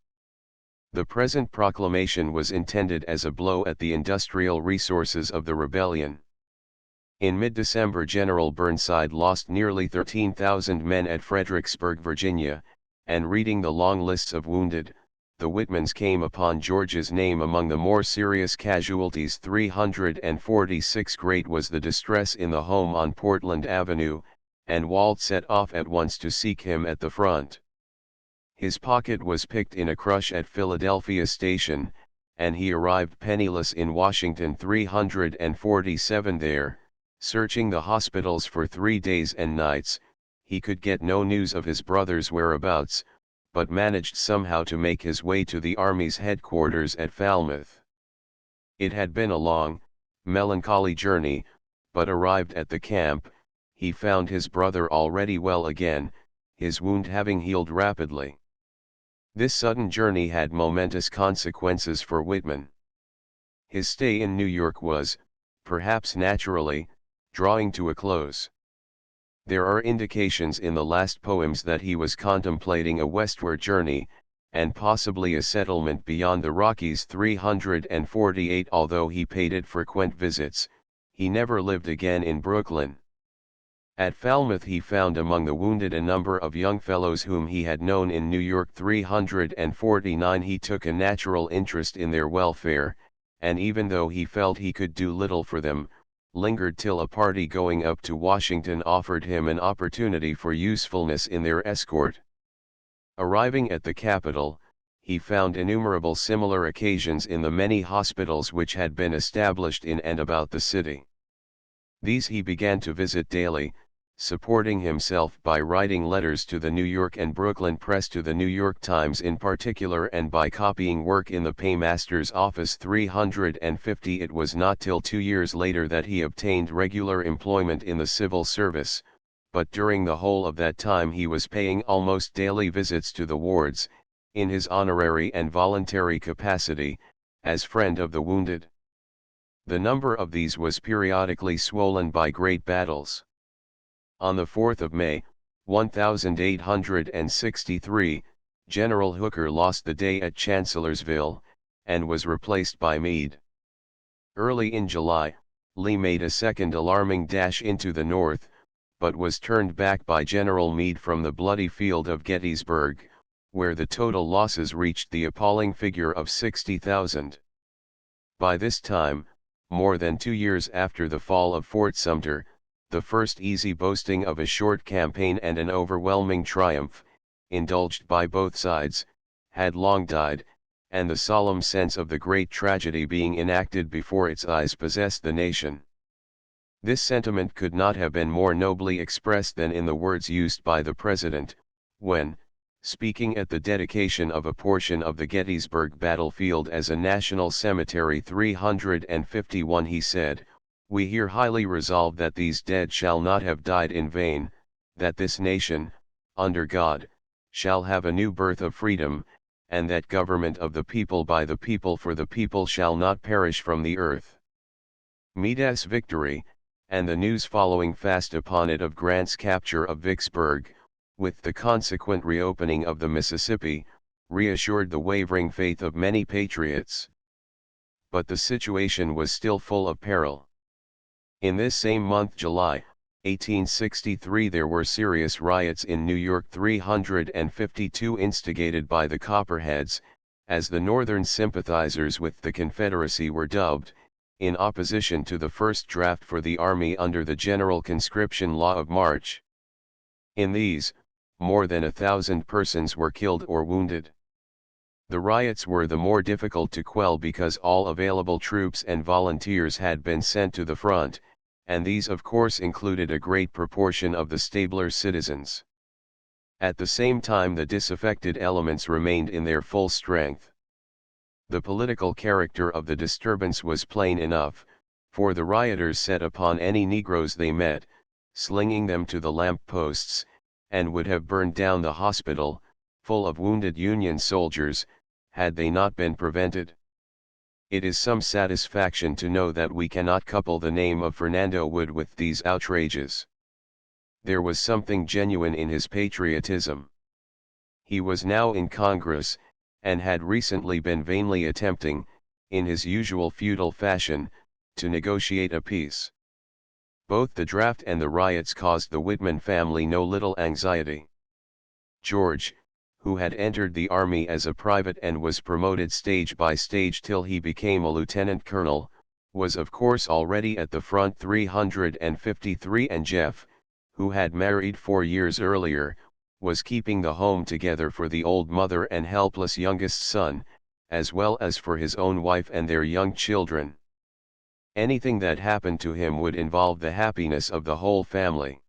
The present proclamation was intended as a blow at the industrial resources of the rebellion. In mid-December General Burnside lost nearly 13,000 men at Fredericksburg, Virginia, and reading the long lists of wounded, the Whitmans came upon George's name among the more serious casualties. 346. Great was the distress in the home on Portland Avenue, and Walt set off at once to seek him at the front. His pocket was picked in a crush at Philadelphia Station, and he arrived penniless in Washington. 347. There, searching the hospitals for 3 days and nights, he could get no news of his brother's whereabouts, but managed somehow to make his way to the Army's headquarters at Falmouth. It had been a long, melancholy journey, but arrived at the camp, he found his brother already well again, his wound having healed rapidly. This sudden journey had momentous consequences for Whitman. His stay in New York was, perhaps naturally, drawing to a close. There are indications in the last poems that he was contemplating a westward journey, and possibly a settlement beyond the Rockies. 348. Although he paid it frequent visits, he never lived again in Brooklyn. At Falmouth he found among the wounded a number of young fellows whom he had known in New York. 349. He took a natural interest in their welfare, and even though he felt he could do little for them, lingered till a party going up to Washington offered him an opportunity for usefulness in their escort. Arriving at the capital, he found innumerable similar occasions in the many hospitals which had been established in and about the city. These he began to visit daily, supporting himself by writing letters to the New York and Brooklyn press, to the New York Times in particular, and by copying work in the paymaster's office. 350. It was not till 2 years later that he obtained regular employment in the civil service, but during the whole of that time he was paying almost daily visits to the wards, in his honorary and voluntary capacity, as friend of the wounded. The number of these was periodically swollen by great battles. On the 4th of May, 1863, General Hooker lost the day at Chancellorsville, and was replaced by Meade. Early in July, Lee made a second alarming dash into the north, but was turned back by General Meade from the bloody field of Gettysburg, where the total losses reached the appalling figure of 60,000. By this time, more than 2 years after the fall of Fort Sumter, the first easy boasting of a short campaign and an overwhelming triumph, indulged by both sides, had long died, and the solemn sense of the great tragedy being enacted before its eyes possessed the nation. This sentiment could not have been more nobly expressed than in the words used by the President, when, speaking at the dedication of a portion of the Gettysburg battlefield as a national cemetery. 351, he said, "We here highly resolve that these dead shall not have died in vain, that this nation, under God, shall have a new birth of freedom, and that government of the people by the people for the people shall not perish from the earth." Meade's victory, and the news following fast upon it of Grant's capture of Vicksburg, with the consequent reopening of the Mississippi, reassured the wavering faith of many patriots. But the situation was still full of peril. In this same month, July, 1863 there were serious riots in New York, 352 instigated by the Copperheads, as the Northern sympathizers with the Confederacy were dubbed, in opposition to the first draft for the Army under the General Conscription Law of March. In these, more than 1,000 persons were killed or wounded. The riots were the more difficult to quell because all available troops and volunteers had been sent to the front, and these of course included a great proportion of the stabler citizens. At the same time the disaffected elements remained in their full strength. The political character of the disturbance was plain enough, for the rioters set upon any Negroes they met, slinging them to the lamp posts, and would have burned down the hospital, full of wounded Union soldiers, had they not been prevented. It is some satisfaction to know that we cannot couple the name of Fernando Wood with these outrages. There was something genuine in his patriotism. He was now in Congress, and had recently been vainly attempting, in his usual feudal fashion, to negotiate a peace. Both the draft and the riots caused the Whitman family no little anxiety. George, who had entered the army as a private and was promoted stage by stage till he became a lieutenant colonel, was of course already at the front 353, and Jeff, who had married 4 years earlier, was keeping the home together for the old mother and helpless youngest son, as well as for his own wife and their young children. Anything that happened to him would involve the happiness of the whole family.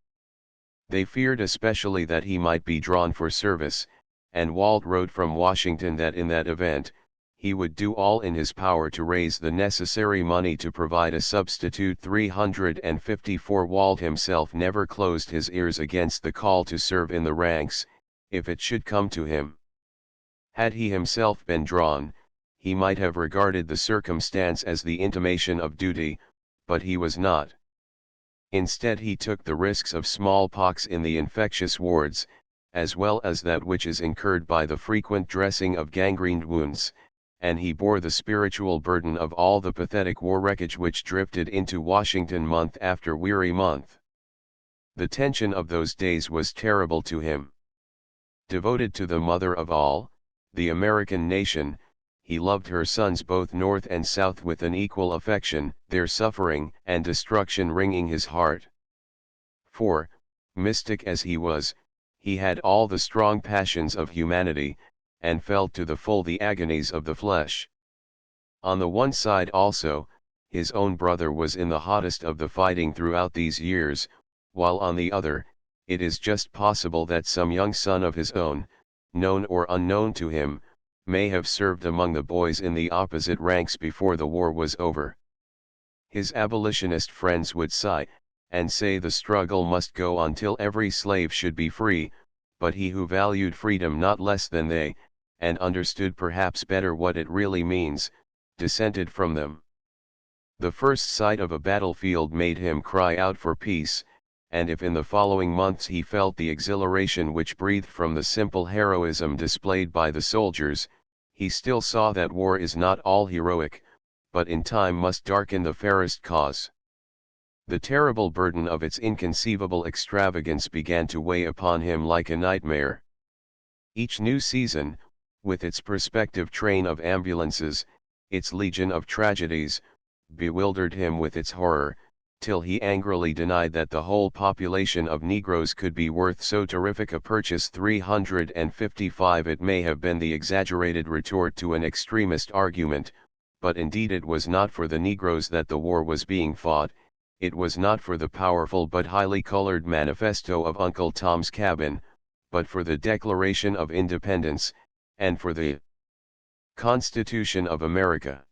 They feared especially that he might be drawn for service, and Walt wrote from Washington that in that event, he would do all in his power to raise the necessary money to provide a substitute. 354 Walt himself never closed his ears against the call to serve in the ranks, if it should come to him. Had he himself been drawn, he might have regarded the circumstance as the intimation of duty, but he was not. Instead he took the risks of smallpox in the infectious wards, as well as that which is incurred by the frequent dressing of gangrened wounds, and he bore the spiritual burden of all the pathetic war wreckage which drifted into Washington month after weary month. The tension of those days was terrible to him. Devoted to the mother of all, the American nation, he loved her sons both North and South with an equal affection, their suffering and destruction wringing his heart. For, mystic as he was, he had all the strong passions of humanity, and felt to the full the agonies of the flesh. On the one side also, his own brother was in the hottest of the fighting throughout these years, while on the other, it is just possible that some young son of his own, known or unknown to him, may have served among the boys in the opposite ranks before the war was over. His abolitionist friends would sigh, and say the struggle must go on till every slave should be free, but he who valued freedom not less than they, and understood perhaps better what it really means, dissented from them. The first sight of a battlefield made him cry out for peace, and if in the following months he felt the exhilaration which breathed from the simple heroism displayed by the soldiers, he still saw that war is not all heroic, but in time must darken the fairest cause. The terrible burden of its inconceivable extravagance began to weigh upon him like a nightmare. Each new season, with its prospective train of ambulances, its legion of tragedies, bewildered him with its horror, till he angrily denied that the whole population of Negroes could be worth so terrific a purchase. 355 It may have been the exaggerated retort to an extremist argument, but indeed it was not for the Negroes that the war was being fought. It was not for the powerful but highly colored manifesto of Uncle Tom's Cabin, but for the Declaration of Independence, and for the Constitution of America.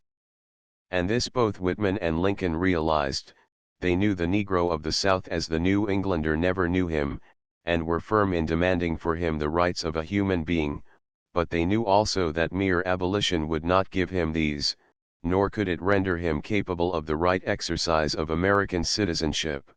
And this both Whitman and Lincoln realized. They knew the Negro of the South as the New Englander never knew him, and were firm in demanding for him the rights of a human being, but they knew also that mere abolition would not give him these, nor could it render him capable of the right exercise of American citizenship.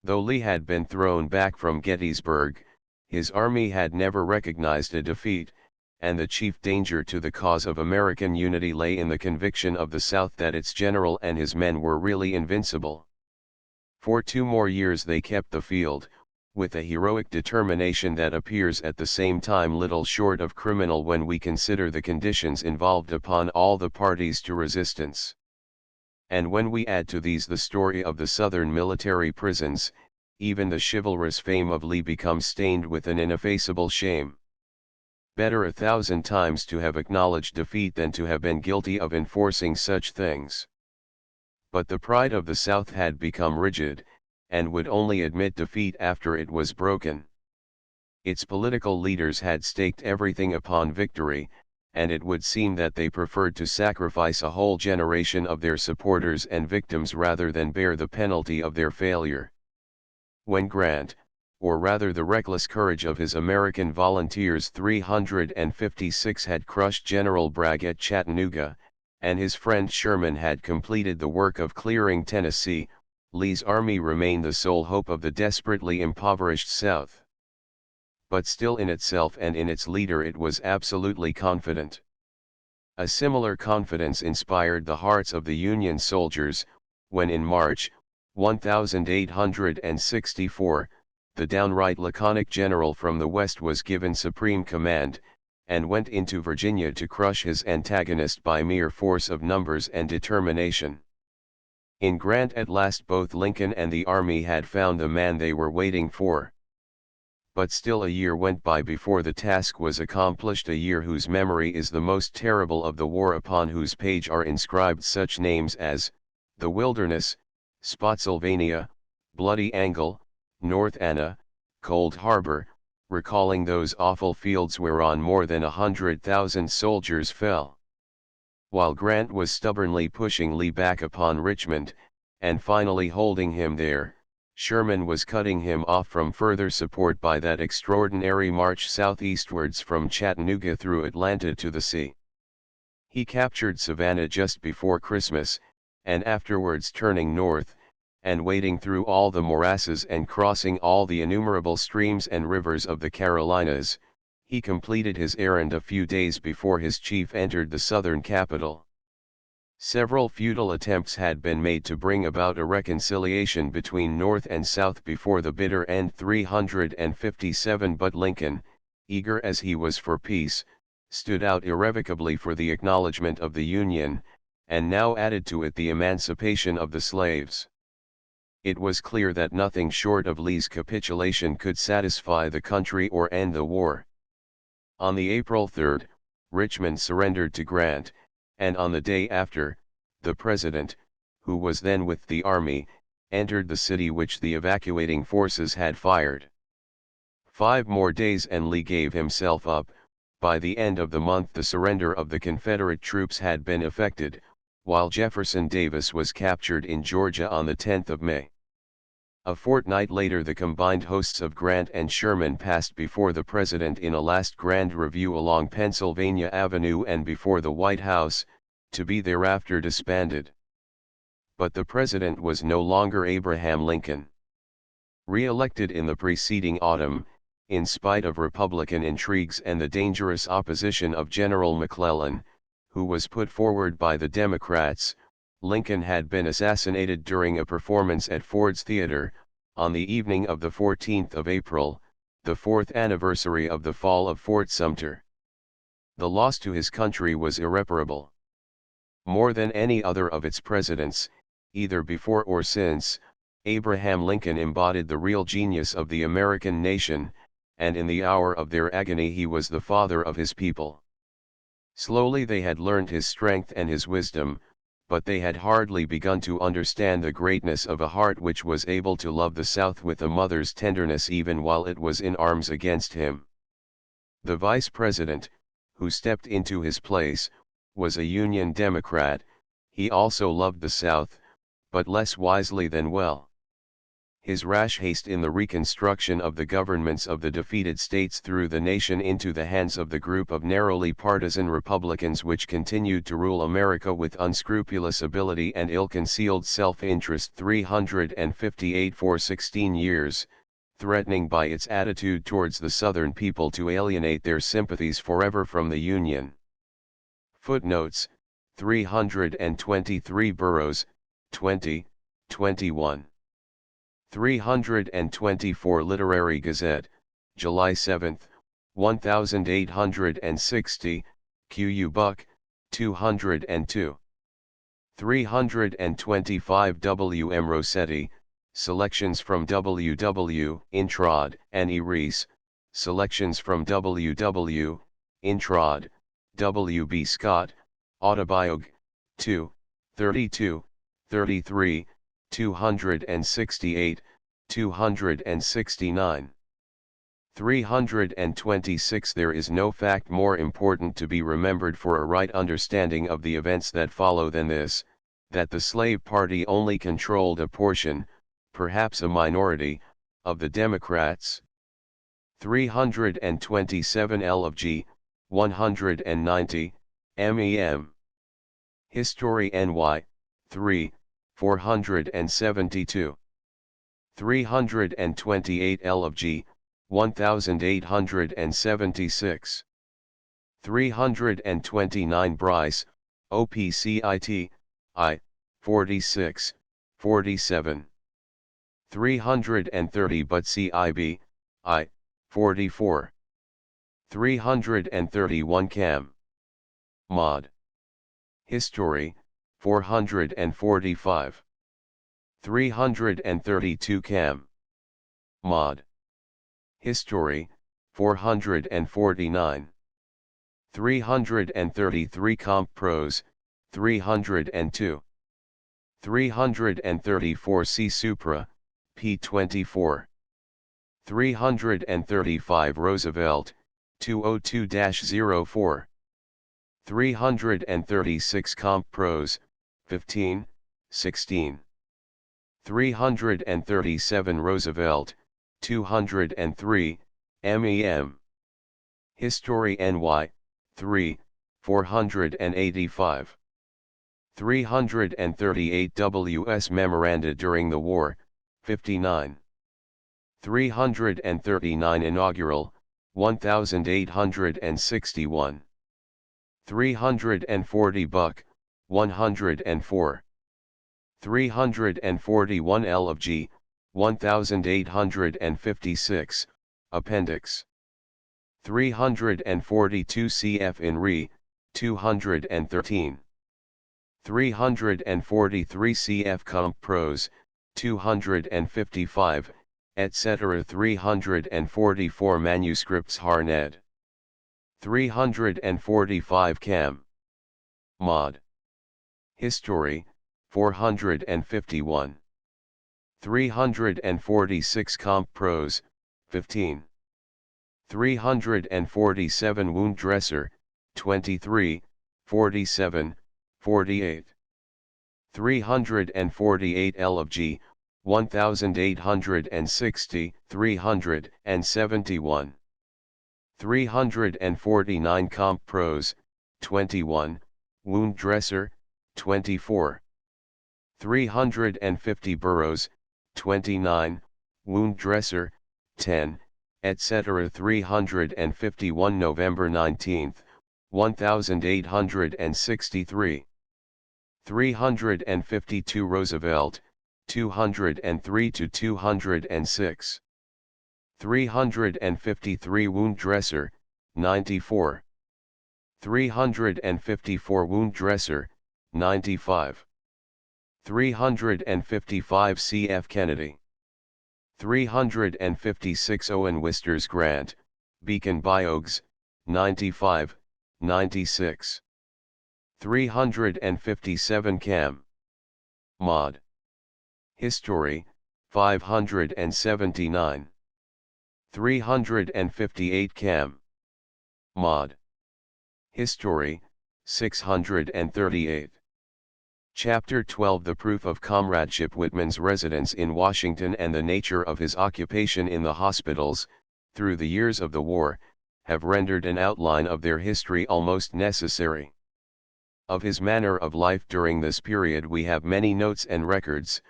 Though Lee had been thrown back from Gettysburg, his army had never recognized a defeat, and the chief danger to the cause of American unity lay in the conviction of the South that its general and his men were really invincible. For 2 more years they kept the field, with a heroic determination that appears at the same time little short of criminal when we consider the conditions involved upon all the parties to resistance. And when we add to these the story of the Southern military prisons, even the chivalrous fame of Lee becomes stained with an ineffaceable shame. Better 1,000 times to have acknowledged defeat than to have been guilty of enforcing such things. But the pride of the South had become rigid, and would only admit defeat after it was broken. Its political leaders had staked everything upon victory, and it would seem that they preferred to sacrifice a whole generation of their supporters and victims rather than bear the penalty of their failure. When Grant, or rather the reckless courage of his American volunteers 356 had crushed General Bragg at Chattanooga, and his friend Sherman had completed the work of clearing Tennessee, Lee's army remained the sole hope of the desperately impoverished South. But still in itself and in its leader it was absolutely confident. A similar confidence inspired the hearts of the Union soldiers, when in March, 1864, the downright laconic general from the West was given supreme command, and went into Virginia to crush his antagonist by mere force of numbers and determination. In Grant at last both Lincoln and the army had found the man they were waiting for. But still a year went by before the task was accomplished, a year whose memory is the most terrible of the war, upon whose page are inscribed such names as the Wilderness, Spotsylvania, Bloody Angle, North Anna, Cold Harbor, recalling those awful fields whereon more than 100,000 soldiers fell. While Grant was stubbornly pushing Lee back upon Richmond, and finally holding him there, Sherman was cutting him off from further support by that extraordinary march southeastwards from Chattanooga through Atlanta to the sea. He captured Savannah just before Christmas, and afterwards turning north, and wading through all the morasses and crossing all the innumerable streams and rivers of the Carolinas, he completed his errand a few days before his chief entered the Southern capital. Several futile attempts had been made to bring about a reconciliation between North and South before the bitter end 357, but Lincoln, eager as he was for peace, stood out irrevocably for the acknowledgement of the Union, and now added to it the emancipation of the slaves. It was clear that nothing short of Lee's capitulation could satisfy the country or end the war. On the April 3, Richmond surrendered to Grant, and on the day after, the President, who was then with the army, entered the city which the evacuating forces had fired. 5 more days and Lee gave himself up. By the end of the month the surrender of the Confederate troops had been effected, while Jefferson Davis was captured in Georgia on the 10th of May. A fortnight later the combined hosts of Grant and Sherman passed before the President in a last grand review along Pennsylvania Avenue and before the White House, to be thereafter disbanded. But the President was no longer Abraham Lincoln. Re-elected in the preceding autumn, in spite of Republican intrigues and the dangerous opposition of General McClellan, who was put forward by the Democrats, Lincoln had been assassinated during a performance at Ford's Theater, on the evening of the 14th of April, the 4th anniversary of the fall of Fort Sumter. The loss to his country was irreparable. More than any other of its presidents, either before or since, Abraham Lincoln embodied the real genius of the American nation, and in the hour of their agony he was the father of his people. Slowly they had learned his strength and his wisdom, but they had hardly begun to understand the greatness of a heart which was able to love the South with a mother's tenderness even while it was in arms against him. The Vice President, who stepped into his place, was a Union Democrat. He also loved the South, but less wisely than well. His rash haste in the reconstruction of the governments of the defeated states threw the nation into the hands of the group of narrowly partisan Republicans which continued to rule America with unscrupulous ability and ill-concealed self-interest 358 for 16 years, threatening by its attitude towards the Southern people to alienate their sympathies forever from the Union. Footnotes: 323 boroughs, 20, 21. 324 Literary Gazette, July 7, 1860, Q.U. Buck, 202. 325 W. M. Rossetti, Selections from W. W. Introd, and E. Rees, Selections from W. W. Introd, W. B. Scott, Autobiog, 2, 32, 33, 268, 269. 326 There is no fact more important to be remembered for a right understanding of the events that follow than this, that the slave party only controlled a portion, perhaps a minority, of the Democrats. 327 L of G, 190, MEM. History NY, 3, 472. 328 L of G, 1876. 329 Bryce, OPCIT, I, 46, 47. 330 But CIB, I, 44. 331 Cam. Mod. History, 445. 332 Cam. Mod. History, 449. 333 Comp Prose, 302. 334 C Supra, p. 24. 335 Roosevelt, 202-04. 336 Comp Prose, 15, 16. 337 Roosevelt, 203, MEM. History NY, 3, 485. 338 W.S. Memoranda during the war, 59. 339 Inaugural, 1861. 340 Buck, 104. 341 L of G, 1856, Appendix. 342 CF in Re, 213. 343 CF Comp Prose, 255, etc. 344 Manuscripts Harned. 345 Cam. Mod. History, 451. 346 Comp Prose, 15. 347 Wound Dresser, 23, 47, 48. 348 L of G, 1860, 371. 349 Comp Prose, 21, Wound Dresser, 24. 350 Burroughs, 29, Wound Dresser, 10, etc. 351 November 19, 1863. 352 Roosevelt, 203-206. 353 Wound Dresser, 94. 354 Wound Dresser, 95. 355 C.F. Kennedy. 356 Owen Wisters Grant, Beacon Biogs, 95, 96. 357 Cam. Mod. History, 579. 358 Cam. Mod. History, 638. Chapter 12 The Proof of Comradeship Whitman's residence in Washington and the nature of his occupation in the hospitals, through the years of the war, have rendered an outline of their history almost necessary. Of his manner of life during this period we have many notes and records,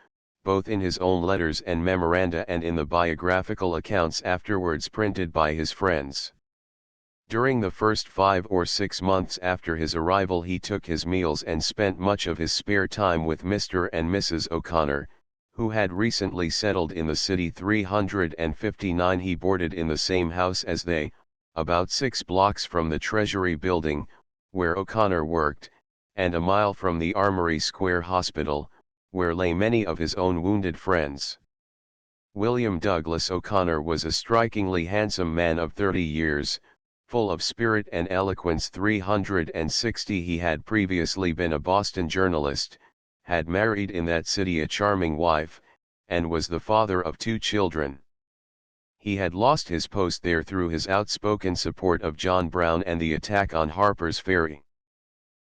both in his own letters and memoranda and in the biographical accounts afterwards printed by his friends. During the first 5 or 6 months after his arrival he took his meals and spent much of his spare time with Mr. and Mrs. O'Connor, who had recently settled in the city 359. He boarded in the same house as they, about 6 blocks from the Treasury building, where O'Connor worked, and a mile from the Armory Square Hospital, where lay many of his own wounded friends. William Douglas O'Connor was a strikingly handsome man of 30 years, full of spirit and eloquence. 360. He had previously been a Boston journalist, had married in that city a charming wife, and was the father of 2 children. He had lost his post there through his outspoken support of John Brown and the attack on Harper's Ferry.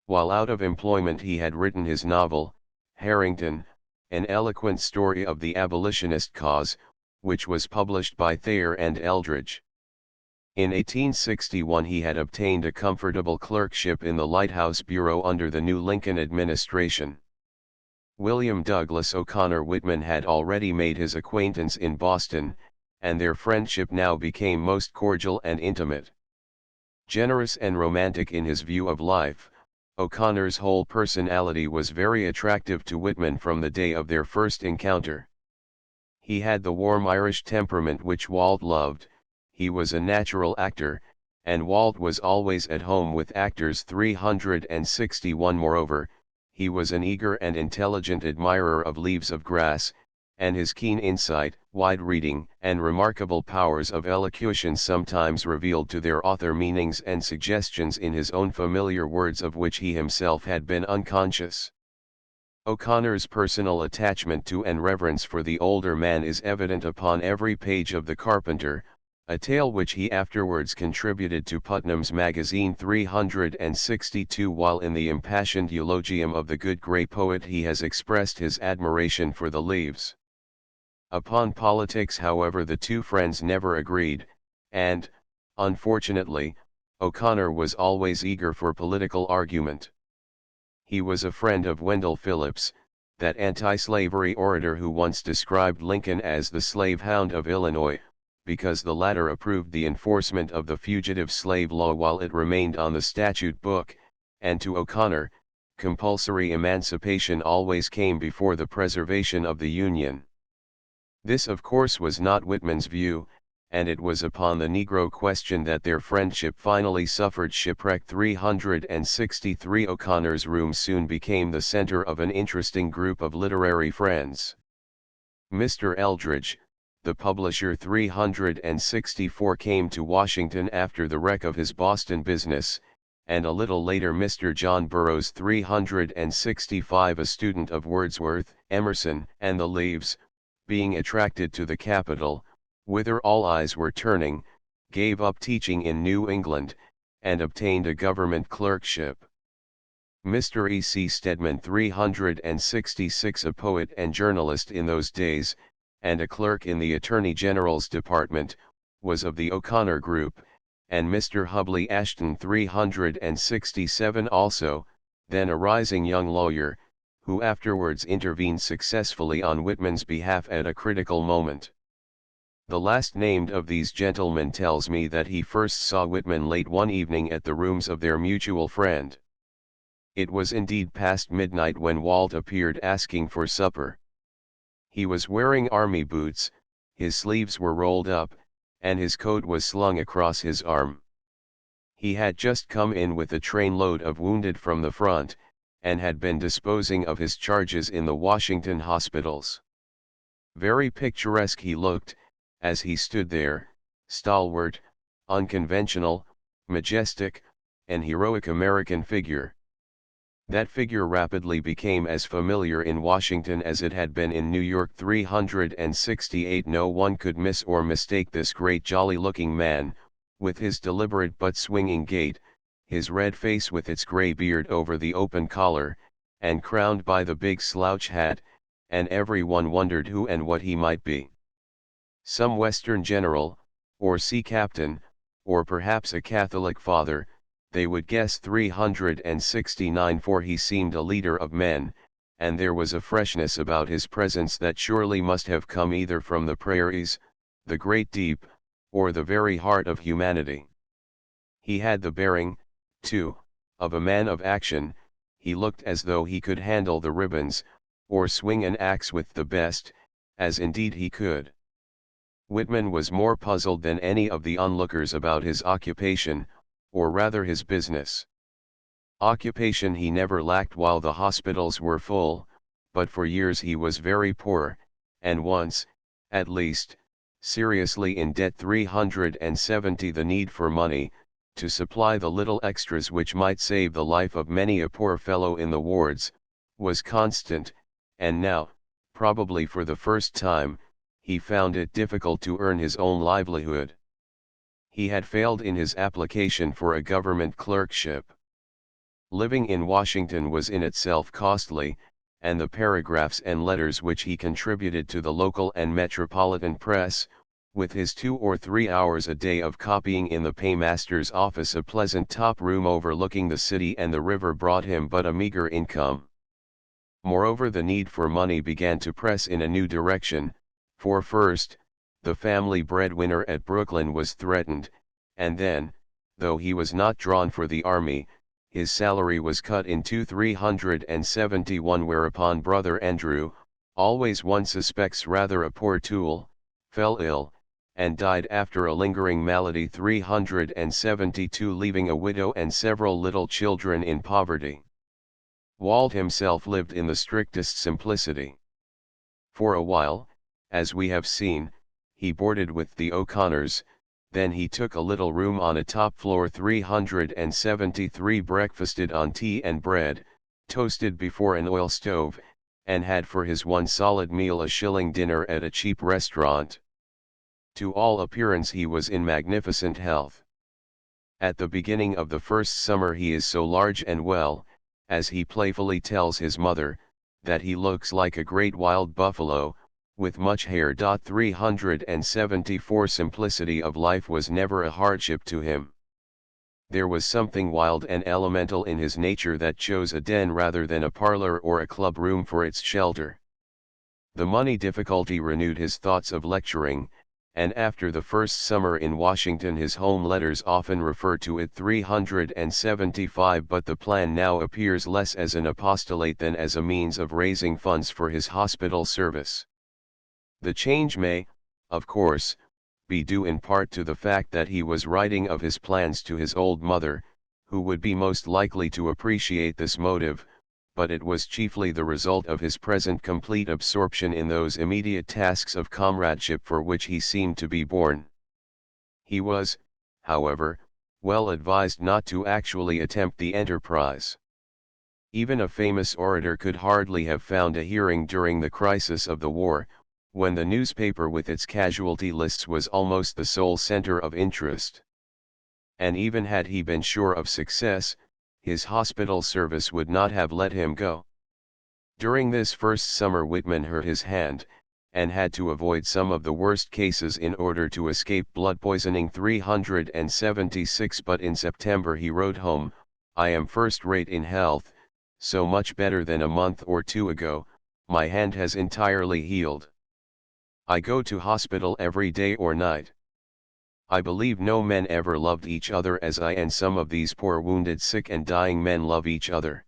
While out of employment he had written his novel, Harrington, an eloquent story of the abolitionist cause, which was published by Thayer and Eldridge. In 1861 he had obtained a comfortable clerkship in the Lighthouse Bureau under the new Lincoln administration. William Douglas O'Connor Whitman had already made his acquaintance in Boston, and their friendship now became most cordial and intimate. Generous and romantic in his view of life, O'Connor's whole personality was very attractive to Whitman from the day of their first encounter. He had the warm Irish temperament which Walt loved, he was a natural actor, and Walt was always at home with actors. 361. Moreover, he was an eager and intelligent admirer of Leaves of Grass, and his keen insight, wide reading, and remarkable powers of elocution sometimes revealed to their author meanings and suggestions in his own familiar words of which he himself had been unconscious. O'Connor's personal attachment to and reverence for the older man is evident upon every page of The Carpenter, a tale which he afterwards contributed to Putnam's Magazine. 362. While in the impassioned eulogium of the good grey poet he has expressed his admiration for the Leaves. Upon politics, however, the two friends never agreed, and, unfortunately, O'Connor was always eager for political argument. He was a friend of Wendell Phillips, that anti-slavery orator who once described Lincoln as the slave hound of Illinois, because the latter approved the enforcement of the fugitive slave law while it remained on the statute book, and to O'Connor, compulsory emancipation always came before the preservation of the Union. This of course was not Whitman's view, and it was upon the Negro question that their friendship finally suffered shipwreck. 363. O'Connor's room soon became the center of an interesting group of literary friends. Mr. Eldridge, the publisher. 364. Came to Washington after the wreck of his Boston business, and a little later Mr. John Burroughs. 365. A student of Wordsworth, Emerson, and the Leaves, being attracted to the capital, whither all eyes were turning, gave up teaching in New England, and obtained a government clerkship. Mr. E. C. Stedman. 366. A poet and journalist in those days, and a clerk in the Attorney General's Department, was of the O'Connor group, and Mr. Hubley Ashton. 367. Also, then a rising young lawyer, who afterwards intervened successfully on Whitman's behalf at a critical moment. The last named of these gentlemen tells me that he first saw Whitman late one evening at the rooms of their mutual friend. It was indeed past midnight when Walt appeared asking for supper. He was wearing army boots, his sleeves were rolled up, and his coat was slung across his arm. He had just come in with a trainload of wounded from the front, and had been disposing of his charges in the Washington hospitals. Very picturesque he looked, as he stood there, stalwart, unconventional, majestic, an heroic American figure. That figure rapidly became as familiar in Washington as it had been in New York. 368. No one could miss or mistake this great jolly-looking man, with his deliberate but swinging gait, his red face with its gray beard over the open collar, and crowned by the big slouch hat, and everyone wondered who and what he might be. Some Western general, or sea captain, or perhaps a Catholic father, they would guess. 369. For he seemed a leader of men, and there was a freshness about his presence that surely must have come either from the prairies, the great deep, or the very heart of humanity. He had the bearing, too, of a man of action. He looked as though he could handle the ribbons, or swing an axe with the best, as indeed he could. Whitman was more puzzled than any of the onlookers about his occupation, or rather his business. Occupation he never lacked while the hospitals were full, but for years he was very poor, and once, at least, seriously in debt. 370 The need for money, to supply the little extras which might save the life of many a poor fellow in the wards, was constant, and now, probably for the first time, he found it difficult to earn his own livelihood. He had failed in his application for a government clerkship. Living in Washington was in itself costly, and the paragraphs and letters which he contributed to the local and metropolitan press, with his 2 or 3 hours a day of copying in the paymaster's office, a pleasant top room overlooking the city and the river, brought him but a meager income. Moreover, the need for money began to press in a new direction, for first, the family breadwinner at Brooklyn was threatened, and then, though he was not drawn for the army, his salary was cut in 371, whereupon brother Andrew, always one suspects rather a poor tool, fell ill, and died after a lingering malady. 372 Leaving a widow and several little children in poverty. Walt himself lived in the strictest simplicity. For a while, as we have seen, he boarded with the O'Connors, then he took a little room on a top floor. 373 Breakfasted on tea and bread, toasted before an oil stove, and had for his one solid meal a shilling dinner at a cheap restaurant. To all appearance he was in magnificent health. At the beginning of the first summer he is so large and well, as he playfully tells his mother, that he looks like a great wild buffalo, with much hair. 374 Simplicity of life was never a hardship to him. There was something wild and elemental in his nature that chose a den rather than a parlor or a club room for its shelter. The money difficulty renewed his thoughts of lecturing, and after the first summer in Washington his home letters often refer to it. 375 But the plan now appears less as an apostolate than as a means of raising funds for his hospital service. The change may, of course, be due in part to the fact that he was writing of his plans to his old mother, who would be most likely to appreciate this motive, but it was chiefly the result of his present complete absorption in those immediate tasks of comradeship for which he seemed to be born. He was, however, well advised not to actually attempt the enterprise. Even a famous orator could hardly have found a hearing during the crisis of the war, when the newspaper with its casualty lists was almost the sole center of interest. And even had he been sure of success, his hospital service would not have let him go. During this first summer Whitman hurt his hand, and had to avoid some of the worst cases in order to escape blood poisoning. 376 But in September he wrote home, "I am first rate in health, so much better than a month or 2 ago, my hand has entirely healed. I go to hospital every day or night. I believe no men ever loved each other as I and some of these poor wounded, sick and dying men love each other."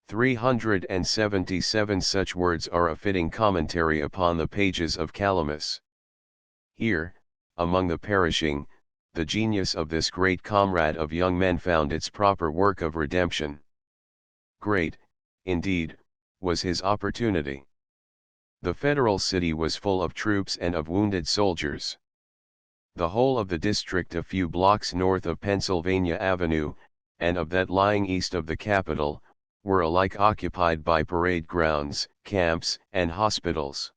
377 Such words are a fitting commentary upon the pages of Calamus. Here, among the perishing, the genius of this great comrade of young men found its proper work of redemption. Great, indeed, was his opportunity. The federal city was full of troops and of wounded soldiers. The whole of the district a few blocks north of Pennsylvania Avenue, and of that lying east of the Capitol, were alike occupied by parade grounds, camps, and hospitals.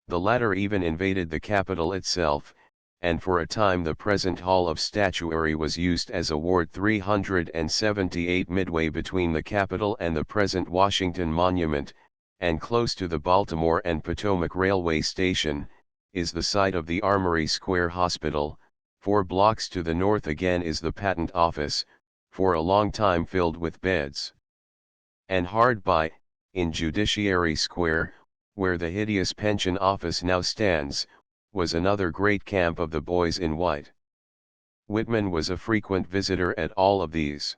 The latter even invaded the Capitol itself, and for a time the present Hall of Statuary was used as a ward. 378 Midway between the Capitol and the present Washington Monument, and close to the Baltimore and Potomac Railway Station, is the site of the Armory Square Hospital. 4 blocks to the north again is the Patent Office, for a long time filled with beds. And hard by, in Judiciary Square, where the hideous Pension Office now stands, was another great camp of the Boys in White. Whitman was a frequent visitor at all of these.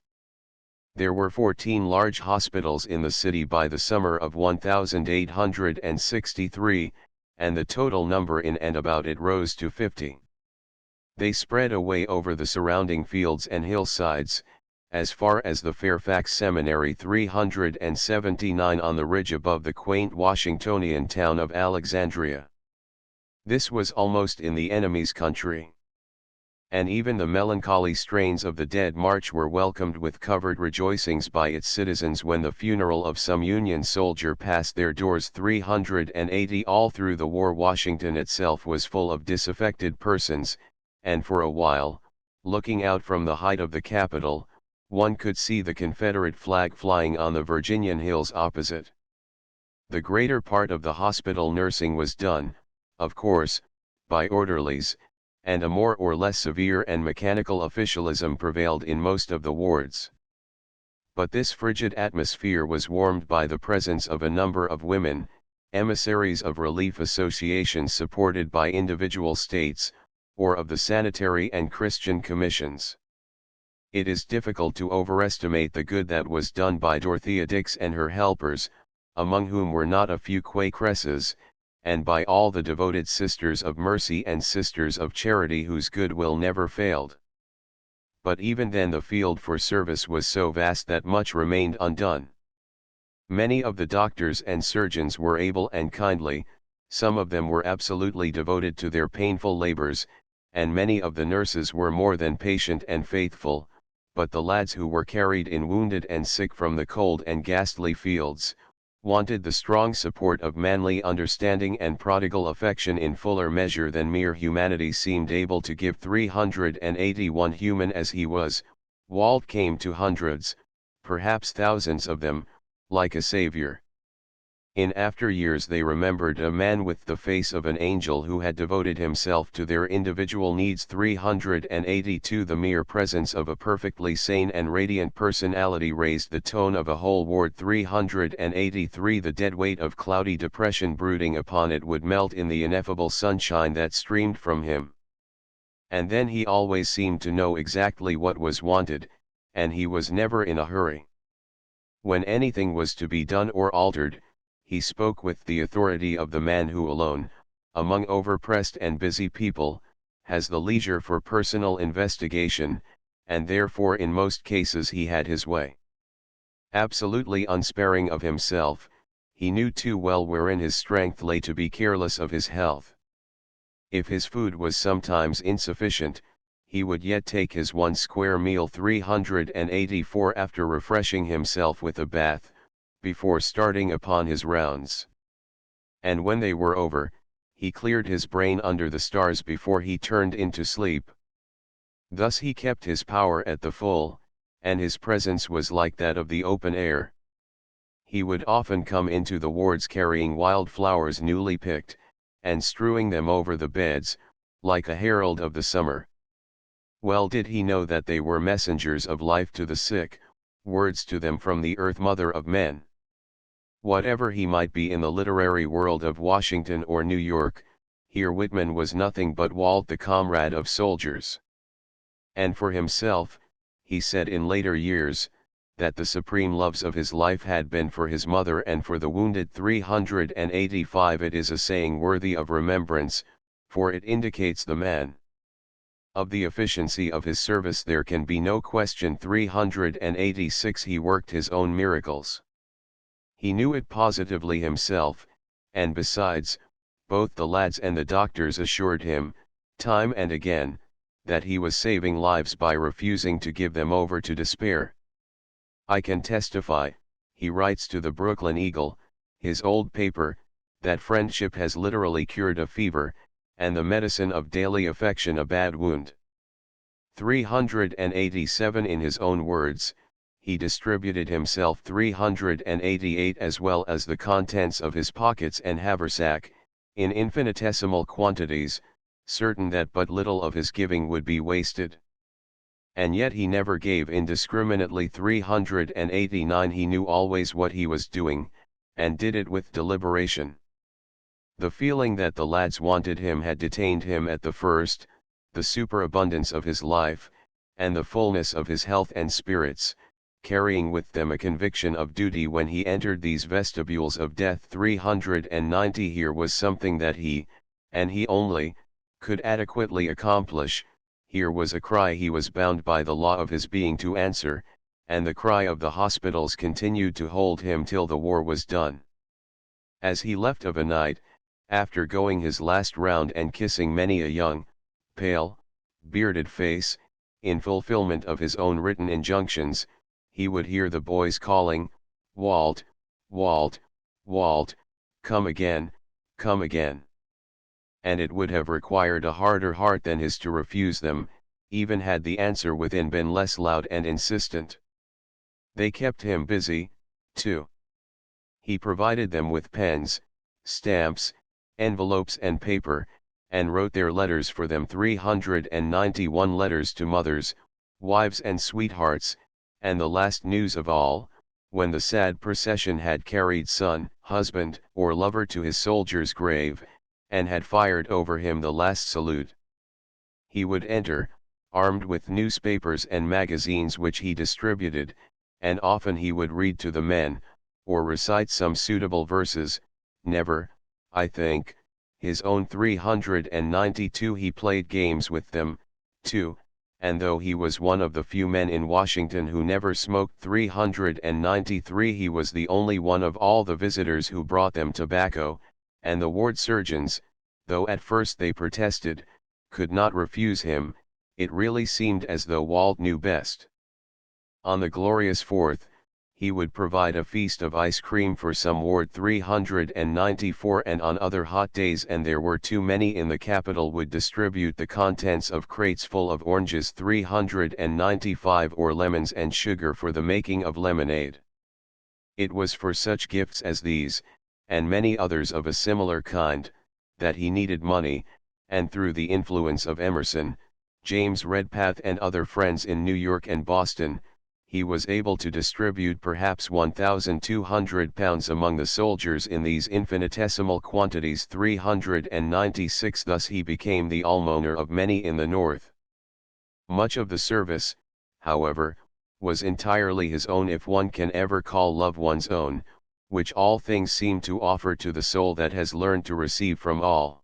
There were 14 large hospitals in the city by the summer of 1863, and the total number in and about it rose to 50. They spread away over the surrounding fields and hillsides, as far as the Fairfax Seminary 379 on the ridge above the quaint Washingtonian town of Alexandria. This was almost in the enemy's country. And even the melancholy strains of the Dead March were welcomed with covered rejoicings by its citizens when the funeral of some Union soldier passed their doors. 380 All through the war Washington itself was full of disaffected persons, and for a while, looking out from the height of the Capitol, one could see the Confederate flag flying on the Virginian hills opposite. The greater part of the hospital nursing was done, of course, by orderlies, and a more or less severe and mechanical officialism prevailed in most of the wards. But this frigid atmosphere was warmed by the presence of a number of women, emissaries of relief associations supported by individual states, or of the sanitary and Christian commissions. It is difficult to overestimate the good that was done by Dorothea Dix and her helpers, among whom were not a few Quakeresses, and by all the devoted Sisters of Mercy and Sisters of Charity whose goodwill never failed. But even then the field for service was so vast that much remained undone. Many of the doctors and surgeons were able and kindly, some of them were absolutely devoted to their painful labors, and many of the nurses were more than patient and faithful, but the lads who were carried in wounded and sick from the cold and ghastly fields, wanted the strong support of manly understanding and prodigal affection in fuller measure than mere humanity seemed able to give. 381 Human as he was, Walt came to hundreds, perhaps thousands of them, like a savior. In after years they remembered a man with the face of an angel who had devoted himself to their individual needs. 382 The mere presence of a perfectly sane and radiant personality raised the tone of a whole ward. 383 The dead weight of cloudy depression brooding upon it would melt in the ineffable sunshine that streamed from him. And then he always seemed to know exactly what was wanted, and he was never in a hurry. When anything was to be done or altered, he spoke with the authority of the man who alone, among overpressed and busy people, has the leisure for personal investigation, and therefore in most cases he had his way. Absolutely unsparing of himself, he knew too well wherein his strength lay to be careless of his health. If his food was sometimes insufficient, he would yet take his one square meal. 384 After refreshing himself with a bath, before starting upon his rounds. And when they were over, he cleared his brain under the stars before he turned into sleep. Thus he kept his power at the full, and his presence was like that of the open air. He would often come into the wards carrying wild flowers newly picked, and strewing them over the beds, like a herald of the summer. Well did he know that they were messengers of life to the sick, words to them from the earth mother of men. Whatever he might be in the literary world of Washington or New York, here Whitman was nothing but Walt, the comrade of soldiers. And for himself, he said in later years, that the supreme loves of his life had been for his mother and for the wounded. 385 It is a saying worthy of remembrance, for it indicates the man. Of the efficiency of his service there can be no question. 386 He worked his own miracles. He knew it positively himself, and besides, both the lads and the doctors assured him, time and again, that he was saving lives by refusing to give them over to despair. I can testify, he writes to the Brooklyn Eagle, his old paper, that friendship has literally cured a fever, and the medicine of daily affection a bad wound. 387 In his own words, he distributed himself. 388 As well as the contents of his pockets and haversack, in infinitesimal quantities, certain that but little of his giving would be wasted. And yet he never gave indiscriminately. 389 He knew always what he was doing, and did it with deliberation. The feeling that the lads wanted him had detained him at the first, the superabundance of his life, and the fullness of his health and spirits, carrying with them a conviction of duty when he entered these vestibules of death. 390 Here was something that he, and he only, could adequately accomplish. Here was a cry he was bound by the law of his being to answer, and the cry of the hospitals continued to hold him till the war was done. As he left of a night, after going his last round and kissing many a young, pale, bearded face, in fulfillment of his own written injunctions, he would hear the boys calling, "Walt, Walt, Walt, come again, come again." And it would have required a harder heart than his to refuse them, even had the answer within been less loud and insistent. They kept him busy, too. He provided them with pens, stamps, envelopes and paper, and wrote their letters for them. 391 letters to mothers, wives and sweethearts, and the last news of all, when the sad procession had carried son, husband, or lover to his soldier's grave, and had fired over him the last salute. He would enter, armed with newspapers and magazines which he distributed, and often he would read to the men, or recite some suitable verses. Never, I think, his own. 392 He played games with them, too, and though he was one of the few men in Washington who never smoked. 393 He was the only one of all the visitors who brought them tobacco, and the ward surgeons, though at first they protested, could not refuse him. It really seemed as though Walt knew best. On the glorious 4th, he would provide a feast of ice cream for some ward. 394 And on other hot days, and there were too many in the capital, would distribute the contents of crates full of oranges. 395 Or lemons and sugar for the making of lemonade. It was for such gifts as these, and many others of a similar kind, that he needed money, and through the influence of Emerson, James Redpath and other friends in New York and Boston, he was able to distribute perhaps £1,200 among the soldiers in these infinitesimal quantities. 396 Thus he became the almoner of many in the North. Much of the service, however, was entirely his own, if one can ever call love one's own, which all things seem to offer to the soul that has learned to receive from all.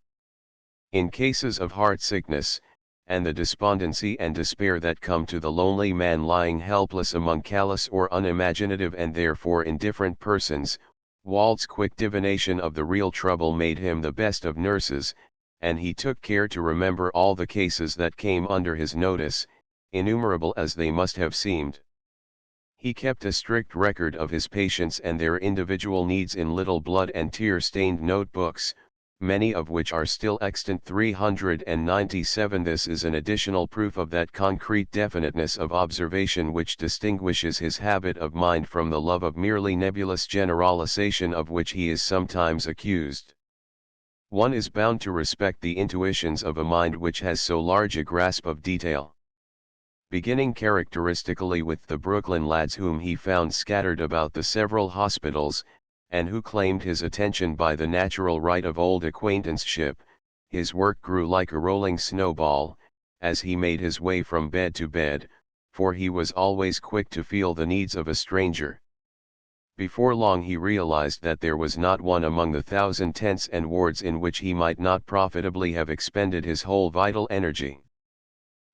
In cases of heart sickness, and the despondency and despair that come to the lonely man lying helpless among callous or unimaginative and therefore indifferent persons, Walt's quick divination of the real trouble made him the best of nurses, and he took care to remember all the cases that came under his notice, innumerable as they must have seemed. He kept a strict record of his patients and their individual needs in little blood and tear-stained notebooks, many of which are still extant. 397 This is an additional proof of that concrete definiteness of observation which distinguishes his habit of mind from the love of merely nebulous generalization of which he is sometimes accused. One is bound to respect the intuitions of a mind which has so large a grasp of detail. Beginning characteristically with the Brooklyn lads whom he found scattered about the several hospitals, and who claimed his attention by the natural right of old acquaintanceship, his work grew like a rolling snowball, as he made his way from bed to bed, for he was always quick to feel the needs of a stranger. Before long he realized that there was not one among the 1,000 tents and wards in which he might not profitably have expended his whole vital energy.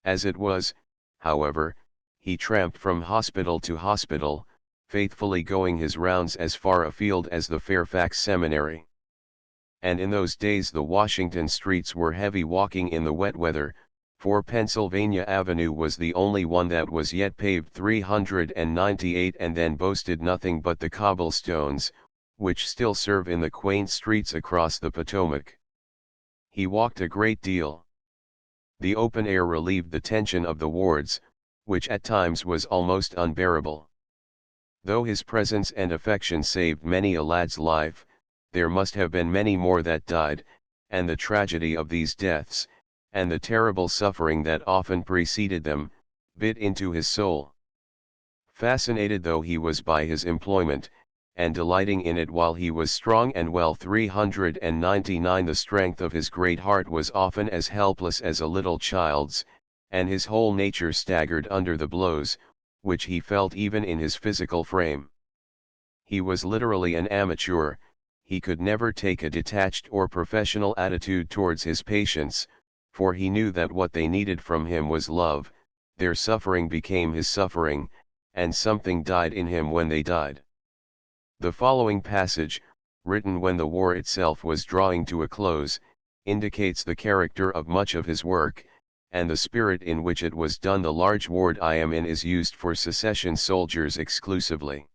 As it was, however, he tramped from hospital to hospital, faithfully going his rounds as far afield as the Fairfax Seminary. And in those days the Washington streets were heavy walking in the wet weather, for Pennsylvania Avenue was the only one that was yet paved. 398 And then boasted nothing but the cobblestones, which still serve in the quaint streets across the Potomac. He walked a great deal. The open air relieved the tension of the wards, which at times was almost unbearable. Though his presence and affection saved many a lad's life, there must have been many more that died, and the tragedy of these deaths, and the terrible suffering that often preceded them, bit into his soul. Fascinated though he was by his employment, and delighting in it while he was strong and well. 399 The strength of his great heart was often as helpless as a little child's, and his whole nature staggered under the blows, which he felt even in his physical frame. He was literally an amateur. He could never take a detached or professional attitude towards his patients, for he knew that what they needed from him was love. Their suffering became his suffering, and something died in him when they died. The following passage, written when the war itself was drawing to a close, indicates the character of much of his work, and the spirit in which it was done. The large ward I am in is used for secession soldiers exclusively.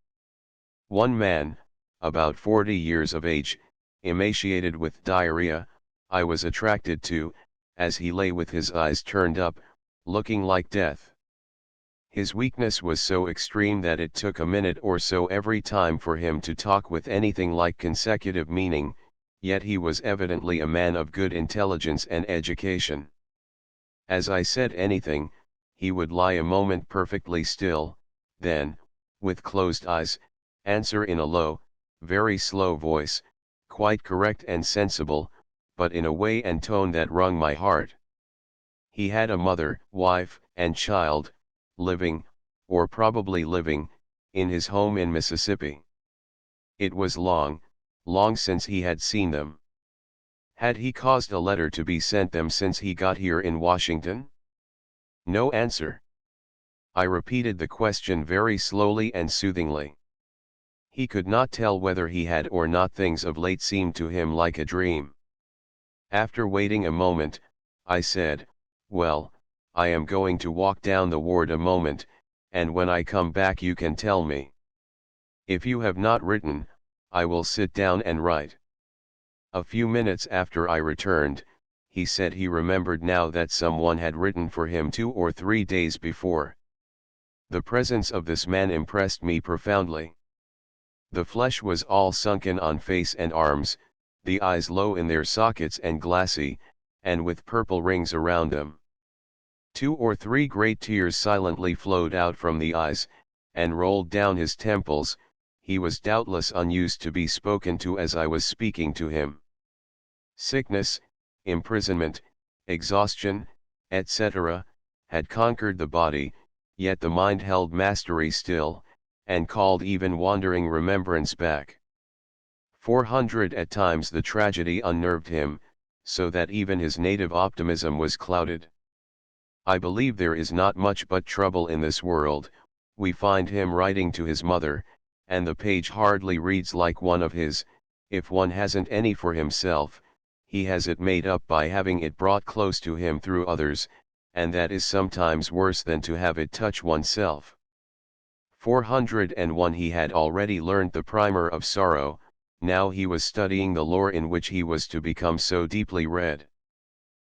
One man, about 40 years of age, emaciated with diarrhea, I was attracted to, as he lay with his eyes turned up, looking like death. His weakness was so extreme that it took a minute or so every time for him to talk with anything like consecutive meaning, yet he was evidently a man of good intelligence and education. As I said anything, he would lie a moment perfectly still, then, with closed eyes, answer in a low, very slow voice, quite correct and sensible, but in a way and tone that wrung my heart. He had a mother, wife, and child, living, or probably living, in his home in Mississippi. It was long, long since he had seen them. Had he caused a letter to be sent them since he got here in Washington? No answer. I repeated the question very slowly and soothingly. He could not tell whether he had or not. Things of late seemed to him like a dream. After waiting a moment, I said, "Well, I am going to walk down the ward a moment, and when I come back you can tell me. If you have not written, I will sit down and write." A few minutes after I returned, he said he remembered now that someone had written for him 2 or 3 days before. The presence of this man impressed me profoundly. The flesh was all sunken on face and arms, the eyes low in their sockets and glassy, and with purple rings around them. 2 or 3 great tears silently flowed out from the eyes, and rolled down his temples. He was doubtless unused to be spoken to as I was speaking to him. Sickness, imprisonment, exhaustion, etc., had conquered the body, yet the mind held mastery still, and called even wandering remembrance back. 400 at times the tragedy unnerved him, so that even his native optimism was clouded. "I believe there is not much but trouble in this world," we find him writing to his mother, and the page hardly reads like one of his. If one hasn't any for himself, he has it made up by having it brought close to him through others, and that is sometimes worse than to have it touch oneself. 401 He had already learnt the primer of sorrow, now he was studying the lore in which he was to become so deeply read.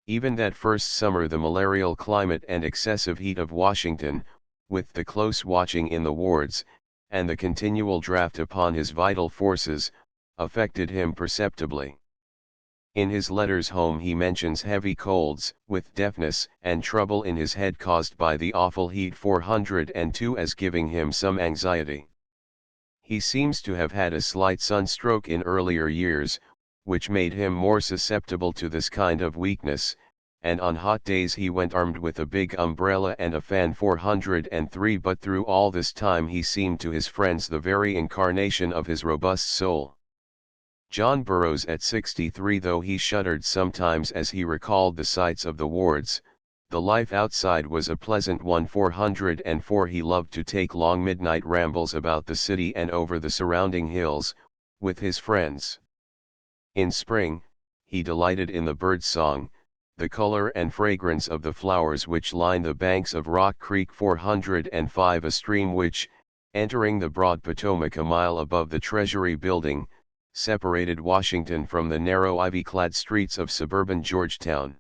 Even that first summer, the malarial climate and excessive heat of Washington, with the close watching in the wards, and the continual draft upon his vital forces, affected him perceptibly. In his letters home he mentions heavy colds, with deafness and trouble in his head caused by the awful heat 402 as giving him some anxiety. He seems to have had a slight sunstroke in earlier years, which made him more susceptible to this kind of weakness, and on hot days he went armed with a big umbrella and a fan 403. But through all this time he seemed to his friends the very incarnation of his robust soul. John Burroughs at 63, though he shuddered sometimes as he recalled the sights of the wards, the life outside was a pleasant one. 404 He loved to take long midnight rambles about the city and over the surrounding hills, with his friends. In spring, he delighted in the bird song, the color and fragrance of the flowers which line the banks of Rock Creek. 405 A stream which, entering the broad Potomac a mile above the Treasury building, separated Washington from the narrow ivy-clad streets of suburban Georgetown.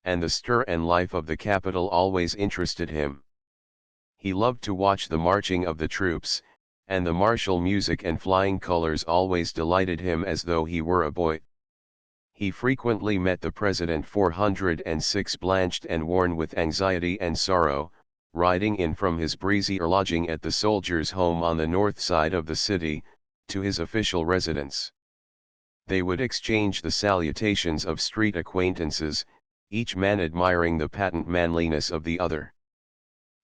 And the stir and life of the capital always interested him. He loved to watch the marching of the troops, and the martial music and flying colors always delighted him as though he were a boy. He frequently met the President. 406 Blanched and worn with anxiety and sorrow, riding in from his breezy lodging at the soldiers' home on the north side of the city, to his official residence. They would exchange the salutations of street acquaintances, each man admiring the patent manliness of the other.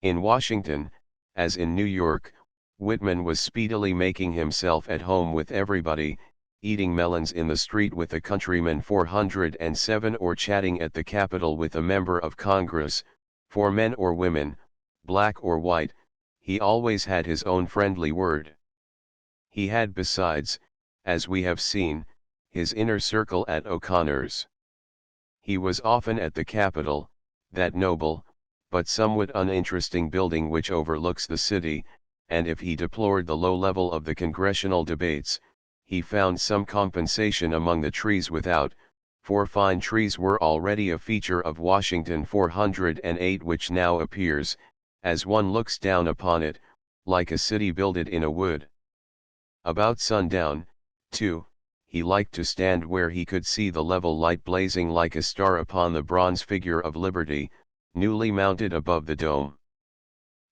In Washington, as in New York, Whitman was speedily making himself at home with everybody, eating melons in the street with a countryman 407 or chatting at the Capitol with a member of Congress, for men or women, black or white, he always had his own friendly word. He had besides, as we have seen, his inner circle at O'Connor's. He was often at the Capitol, that noble, but somewhat uninteresting building which overlooks the city, and if he deplored the low level of the congressional debates, he found some compensation among the trees without, for fine trees were already a feature of Washington 408 which now appears, as one looks down upon it, like a city builded in a wood. About sundown, too, he liked to stand where he could see the level light blazing like a star upon the bronze figure of Liberty, newly mounted above the dome.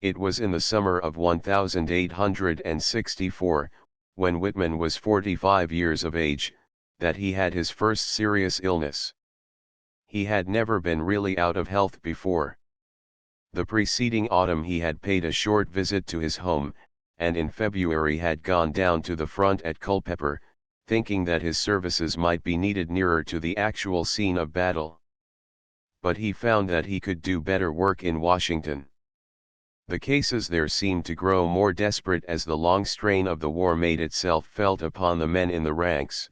It was in the summer of 1864, when Whitman was 45 years of age, that he had his first serious illness. He had never been really out of health before. The preceding autumn he had paid a short visit to his home, and in February had gone down to the front at Culpeper, thinking that his services might be needed nearer to the actual scene of battle. But he found that he could do better work in Washington. The cases there seemed to grow more desperate as the long strain of the war made itself felt upon the men in the ranks.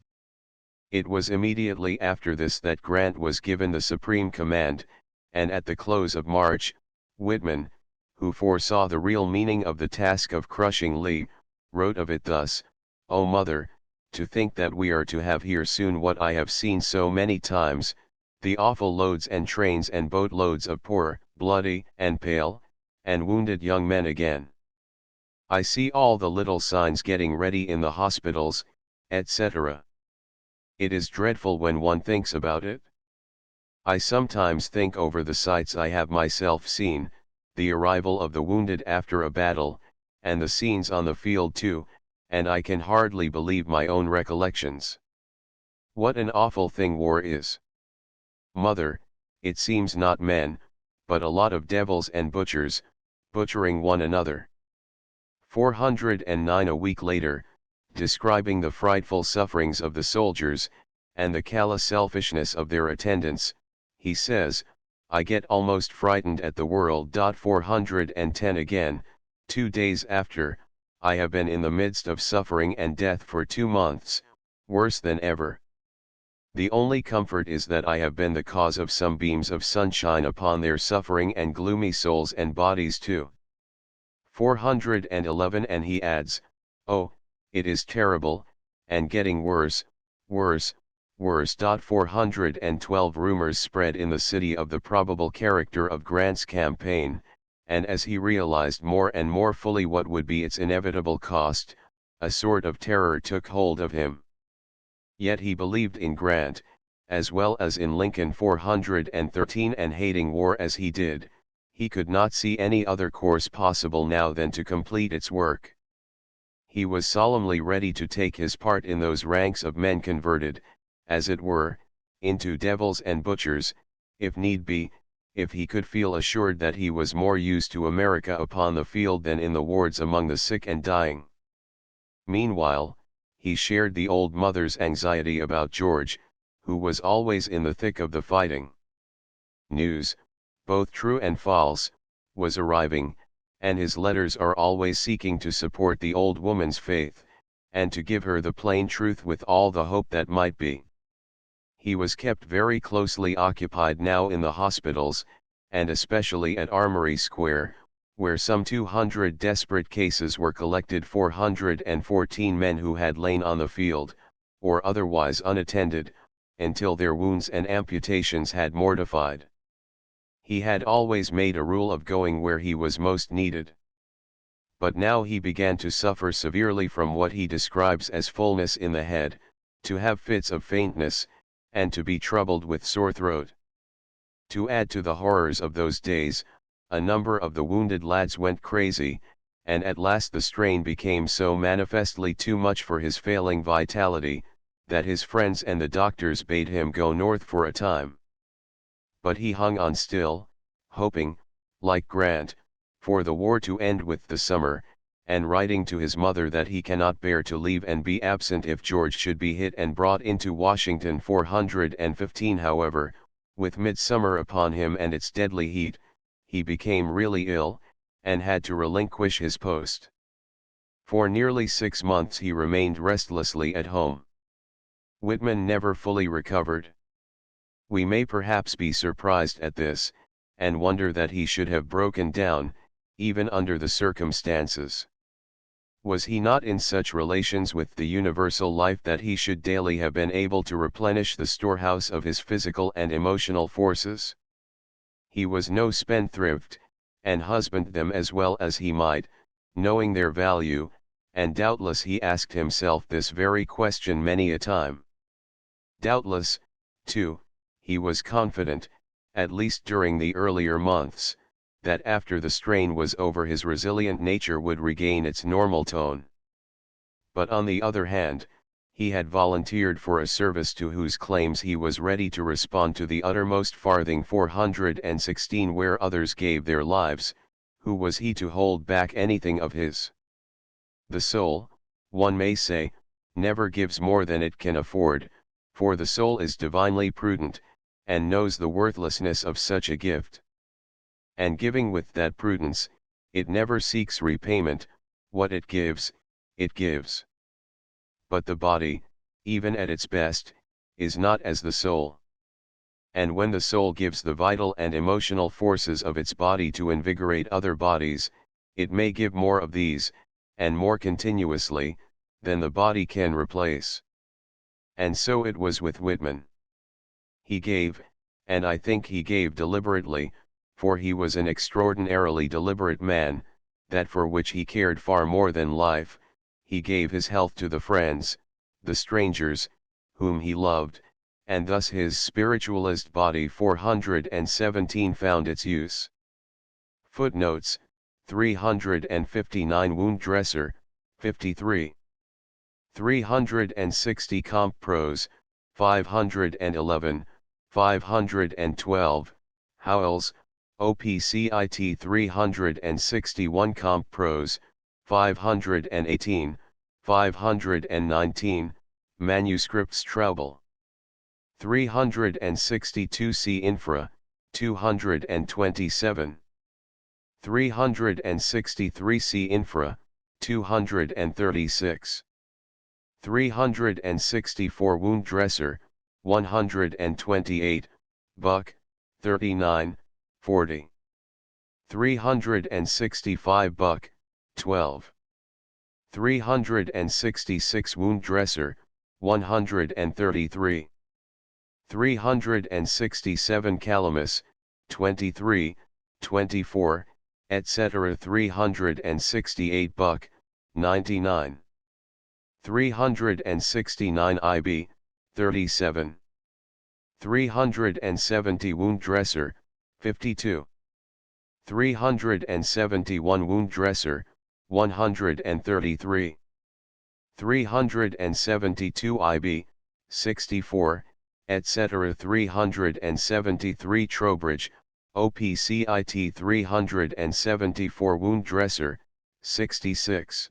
It was immediately after this that Grant was given the supreme command, and at the close of March, Whitman, who foresaw the real meaning of the task of crushing Lee, wrote of it thus: "O mother, to think that we are to have here soon what I have seen so many times, the awful loads and trains and boatloads of poor, bloody, and pale, and wounded young men again. I see all the little signs getting ready in the hospitals, etc. It is dreadful when one thinks about it. I sometimes think over the sights I have myself seen, the arrival of the wounded after a battle, and the scenes on the field too, and I can hardly believe my own recollections. What an awful thing war is. Mother, it seems not men, but a lot of devils and butchers, butchering one another." 409 a week later, describing the frightful sufferings of the soldiers, and the callous selfishness of their attendants, he says, "I get almost frightened at the world." 410 again, 2 days after, "I have been in the midst of suffering and death for 2 months, worse than ever. The only comfort is that I have been the cause of some beams of sunshine upon their suffering and gloomy souls and bodies too." 411 and he adds, "Oh, it is terrible, and getting worse, worse, worse." 412 rumors spread in the city of the probable character of Grant's campaign, and as he realized more and more fully what would be its inevitable cost, a sort of terror took hold of him. Yet he believed in Grant, as well as in Lincoln. 413 and hating war as he did, he could not see any other course possible now than to complete its work. He was solemnly ready to take his part in those ranks of men converted, as it were, into devils and butchers, if need be, if he could feel assured that he was more used to America upon the field than in the wards among the sick and dying. Meanwhile, he shared the old mother's anxiety about George, who was always in the thick of the fighting. News, both true and false, was arriving, and his letters are always seeking to support the old woman's faith, and to give her the plain truth with all the hope that might be. He was kept very closely occupied now in the hospitals, and especially at Armory Square, where some 200 desperate cases were collected. 414 men who had lain on the field, or otherwise unattended, until their wounds and amputations had mortified. He had always made a rule of going where he was most needed. But now he began to suffer severely from what he describes as fullness in the head, to have fits of faintness, and to be troubled with sore throat. To add to the horrors of those days, a number of the wounded lads went crazy, and at last the strain became so manifestly too much for his failing vitality, that his friends and the doctors bade him go north for a time. But he hung on still, hoping, like Grant, for the war to end with the summer, and writing to his mother that he cannot bear to leave and be absent if George should be hit and brought into Washington. 415 However, with midsummer upon him and its deadly heat, he became really ill, and had to relinquish his post. For nearly 6 months he remained restlessly at home. Whitman never fully recovered. We may perhaps be surprised at this, and wonder that he should have broken down, even under the circumstances. Was he not in such relations with the universal life that he should daily have been able to replenish the storehouse of his physical and emotional forces? He was no spendthrift, and husbanded them as well as he might, knowing their value, and doubtless he asked himself this very question many a time. Doubtless, too, he was confident, at least during the earlier months, that after the strain was over his resilient nature would regain its normal tone. But on the other hand, he had volunteered for a service to whose claims he was ready to respond to the uttermost farthing. 416 Where others gave their lives, who was he to hold back anything of his? The soul, one may say, never gives more than it can afford, for the soul is divinely prudent, and knows the worthlessness of such a gift. And giving with that prudence, it never seeks repayment. What it gives, it gives. But the body, even at its best, is not as the soul. And when the soul gives the vital and emotional forces of its body to invigorate other bodies, it may give more of these, and more continuously, than the body can replace. And so it was with Whitman. He gave, and I think he gave deliberately, for he was an extraordinarily deliberate man, that for which he cared far more than life. He gave his health to the friends, the strangers, whom he loved, and thus his spiritualist body. 417 found its use. Footnotes: 359 Wound dresser, 53. 360 Comp Pros, 511, 512, Howells, OPCIT 361 Comp Pros, 518, 519, Manuscripts Traubel. 362 C Infra, 227. 363 C Infra, 236. 364 Wound Dresser, 128, Buck, 39, 40. 365 Buck, 12. 366 Wound Dresser, 133. 367 Calamus, 23, 24, etc. 368 Buck, 99. 369 IB, 37. 370 Wound Dresser, 52. 371 Wound Dresser, 133. 372 IB, 64, etc. 373 Trowbridge, OPCIT 374 Wound Dresser, 66.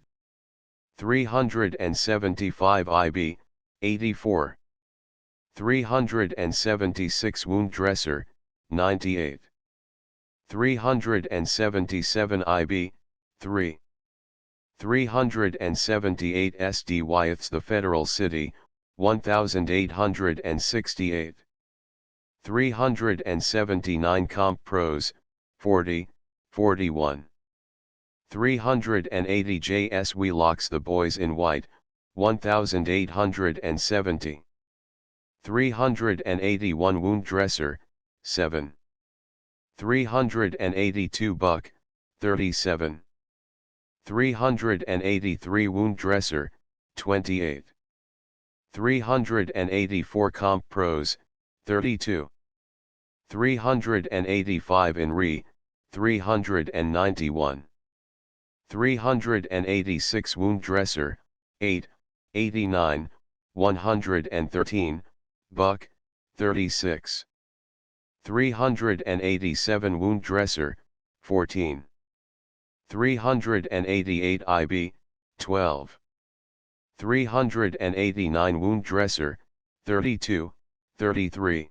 375 IB, 84. 376 Wound Dresser, 98. 377 IB, 3. 378 SD Wyeth's The Federal City, 1868. 379 Comp Pros, 40, 41. 380 J.S. Wheelock's The Boys in White, 1870. 381 Wound Dresser, 7. 382 Buck, 37. 383 Wound Dresser, 28. 384 Comp Pros, 32. 385 in Re, 391. 386 Wound Dresser, 8, 89, 113, Buck, 36. 387 Wound Dresser, 14. 388 IB, 12. 389 Wound Dresser, 32, 33.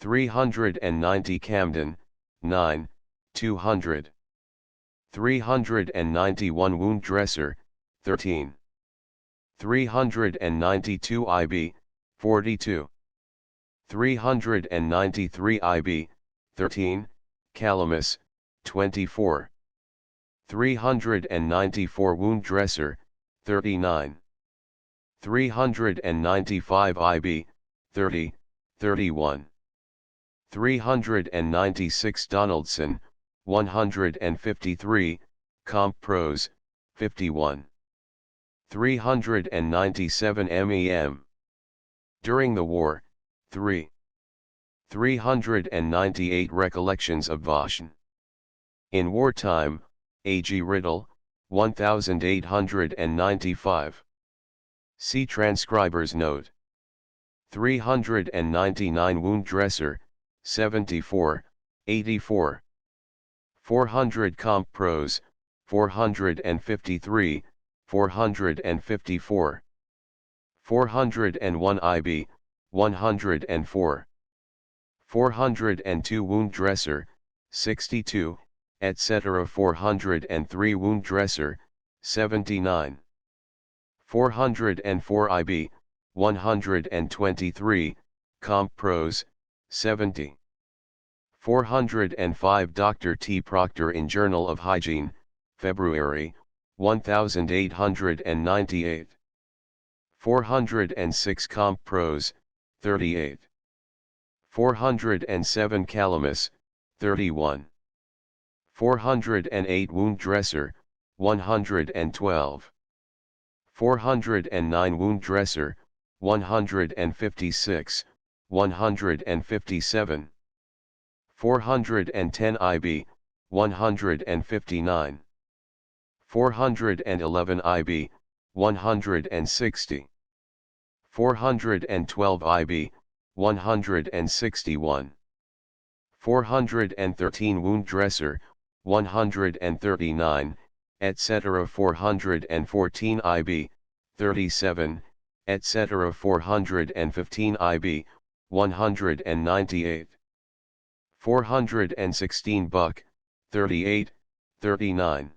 390 Camden, 9, 200. 391 Wound Dresser, 13. 392 IB, 42. 393 IB, 13, Calamus, 24. 394 Wound Dresser, 39. 395 IB, 30, 31. 396 Donaldson, 153, Comp Pros, 51. 397 MEM. During the war, 3. 398 Recollections of Vashon. In wartime, A.G. Riddle, 1895. See transcriber's note. 399 Wound Dresser, 74, 84. 400 Comp Pros, 453, 454. 401 IB, 104. 402 Wound Dresser, 62, etc. 403 Wound Dresser, 79. 404 IB, 123, Comp Pros, 70. 405 Dr. T. Proctor in Journal of Hygiene, February, 1898. 406 Comp Pros, 38. 407 Calamus, 31. 408 Wound Dresser, 112. 409 Wound Dresser, 156, 157. 410 IB, 159. 411 IB, 160. 412 IB, 161. 413 Wound Dresser, 139, etc. 414 IB, 37, etc. 415 IB, 198. 416 Buck, 38, 39.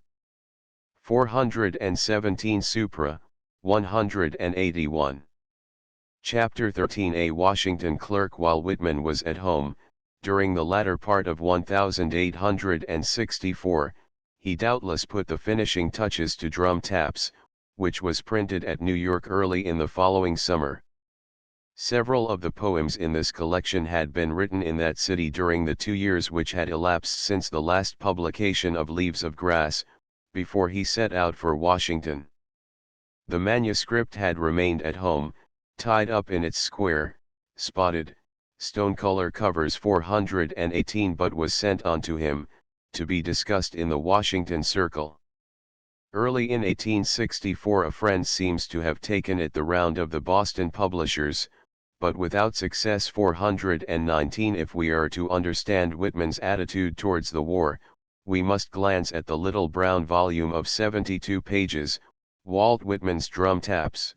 417 Supra, 181. Chapter 13 A Washington clerk. While Whitman was at home, during the latter part of 1864, he doubtless put the finishing touches to Drum Taps, which was printed at New York early in the following summer. Several of the poems in this collection had been written in that city during the 2 years which had elapsed since the last publication of Leaves of Grass, before he set out for Washington. The manuscript had remained at home, tied up in its square, spotted, stone-color covers 418, but was sent on to him, to be discussed in the Washington Circle. Early in 1864 a friend seems to have taken it the round of the Boston publishers, but without success. 419 If we are to understand Whitman's attitude towards the war, we must glance at the little brown volume of 72 pages, Walt Whitman's Drum Taps.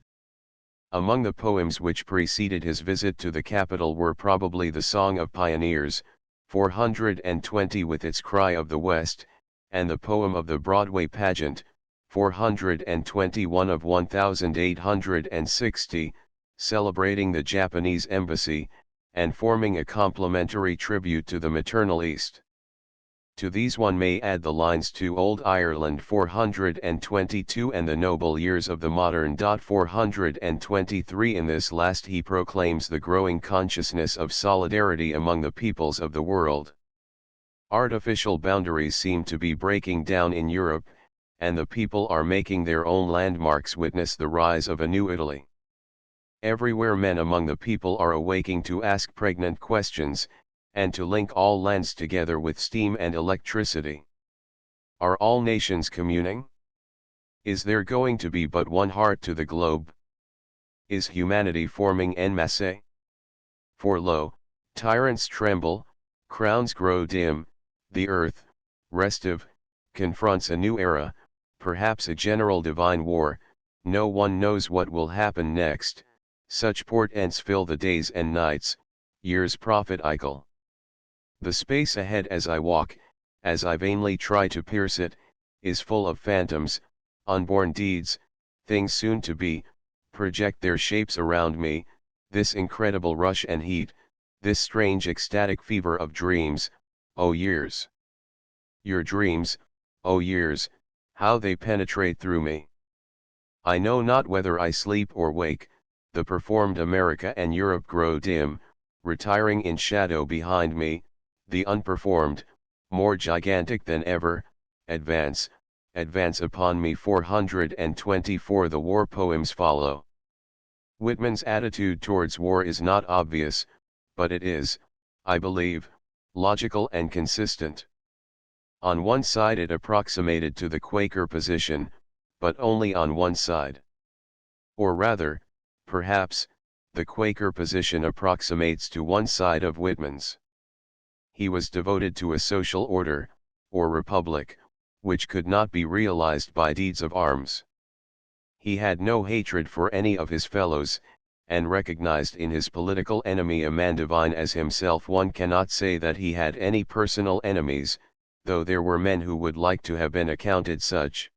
Among the poems which preceded his visit to the capital were probably the Song of Pioneers, 420 with its Cry of the West, and the poem of the Broadway Pageant, 421 of 1860, celebrating the Japanese embassy, and forming a complimentary tribute to the maternal East. To these one may add the lines to Old Ireland 422 and the Noble Years of the Modern. 423 In this last he proclaims the growing consciousness of solidarity among the peoples of the world. Artificial boundaries seem to be breaking down in Europe, and the people are making their own landmarks. Witness the rise of a new Italy. Everywhere men among the people are awaking to ask pregnant questions, and to link all lands together with steam and electricity. Are all nations communing? Is there going to be but one heart to the globe? Is humanity forming en masse? For lo, tyrants tremble, crowns grow dim, the earth, restive, confronts a new era, perhaps a general divine war. No one knows what will happen next. Such portents fill the days and nights, years prophetical. The space ahead as I walk, as I vainly try to pierce it, is full of phantoms, unborn deeds, things soon to be, project their shapes around me. This incredible rush and heat, this strange ecstatic fever of dreams, O years. Your dreams, O years, how they penetrate through me. I know not whether I sleep or wake, the performed America and Europe grow dim, retiring in shadow behind me, the unperformed, more gigantic than ever, advance, advance upon me. 424 The war poems follow. Whitman's attitude towards war is not obvious, but it is, I believe, logical and consistent. On one side it approximated to the Quaker position, but only on one side. Or rather, perhaps, the Quaker position approximates to one side of Whitman's. He was devoted to a social order, or republic, which could not be realized by deeds of arms. He had no hatred for any of his fellows, and recognized in his political enemy a man divine as himself. One cannot say that he had any personal enemies, though there were men who would like to have been accounted such.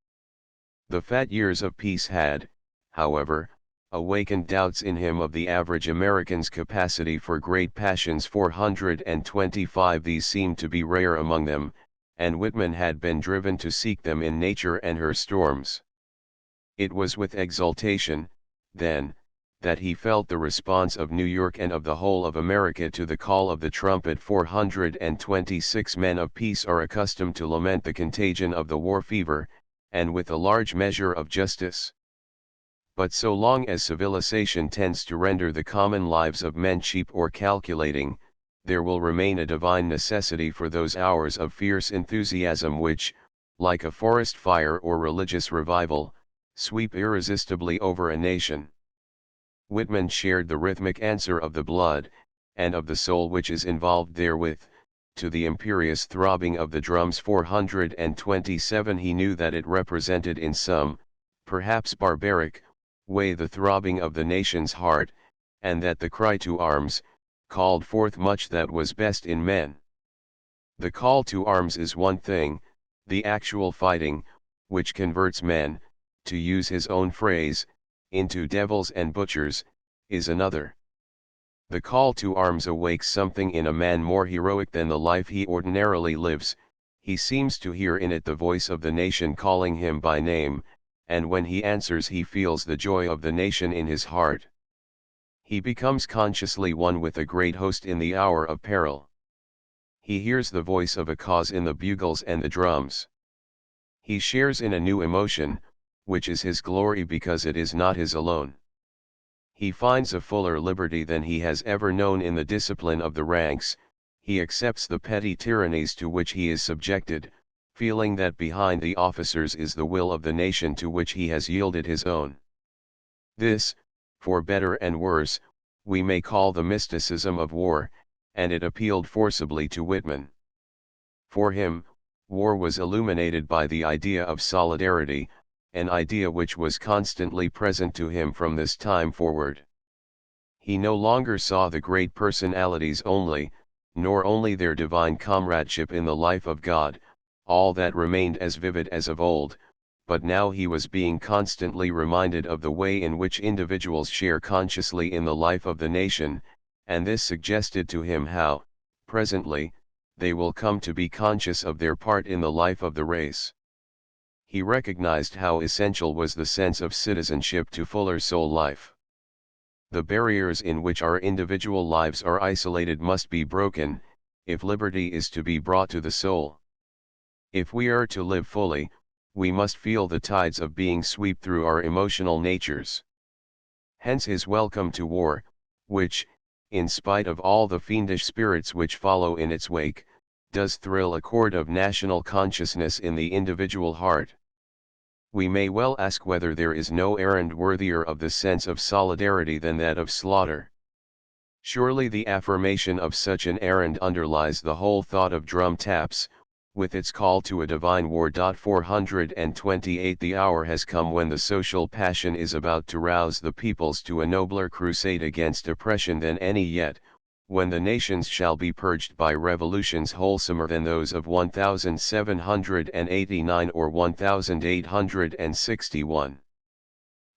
The fat years of peace had, however, awakened doubts in him of the average American's capacity for great passions. 425 These seemed to be rare among them, and Whitman had been driven to seek them in nature and her storms. It was with exultation, then, that he felt the response of New York and of the whole of America to the call of the trumpet. 426 Men of peace are accustomed to lament the contagion of the war fever, and with a large measure of justice. But so long as civilization tends to render the common lives of men cheap or calculating, there will remain a divine necessity for those hours of fierce enthusiasm which, like a forest fire or religious revival, sweep irresistibly over a nation. Whitman shared the rhythmic answer of the blood, and of the soul which is involved therewith, to the imperious throbbing of the drums. 427 He knew that it represented in some, perhaps barbaric, way the throbbing of the nation's heart, and that the cry to arms, called forth much that was best in men. The call to arms is one thing, the actual fighting, which converts men, to use his own phrase, into devils and butchers, is another. The call to arms awakes something in a man more heroic than the life he ordinarily lives. He seems to hear in it the voice of the nation calling him by name, and when he answers he feels the joy of the nation in his heart. He becomes consciously one with a great host in the hour of peril. He hears the voice of a cause in the bugles and the drums. He shares in a new emotion, which is his glory because it is not his alone. He finds a fuller liberty than he has ever known in the discipline of the ranks. He accepts the petty tyrannies to which he is subjected, feeling that behind the officers is the will of the nation to which he has yielded his own. This, for better and worse, we may call the mysticism of war, and it appealed forcibly to Whitman. For him, war was illuminated by the idea of solidarity, an idea which was constantly present to him from this time forward. He no longer saw the great personalities only, nor only their divine comradeship in the life of God, all that remained as vivid as of old, but now he was being constantly reminded of the way in which individuals share consciously in the life of the nation, and this suggested to him how, presently, they will come to be conscious of their part in the life of the race. He recognized how essential was the sense of citizenship to fuller soul life. The barriers in which our individual lives are isolated must be broken, if liberty is to be brought to the soul. If we are to live fully, we must feel the tides of being sweep through our emotional natures. Hence his welcome to war, which, in spite of all the fiendish spirits which follow in its wake, does thrill a chord of national consciousness in the individual heart. We may well ask whether there is no errand worthier of the sense of solidarity than that of slaughter. Surely the affirmation of such an errand underlies the whole thought of drum taps, with its call to a divine war. 428 The hour has come when the social passion is about to rouse the peoples to a nobler crusade against oppression than any yet, when the nations shall be purged by revolutions wholesomer than those of 1789 or 1861.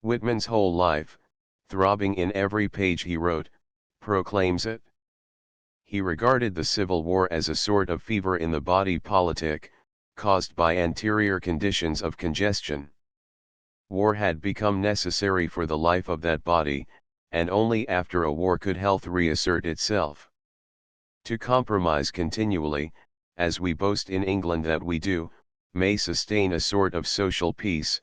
Whitman's whole life, throbbing in every page he wrote, proclaims it. He regarded the Civil War as a sort of fever in the body politic, caused by anterior conditions of congestion. War had become necessary for the life of that body, and only after a war could health reassert itself. To compromise continually, as we boast in England that we do, may sustain a sort of social peace,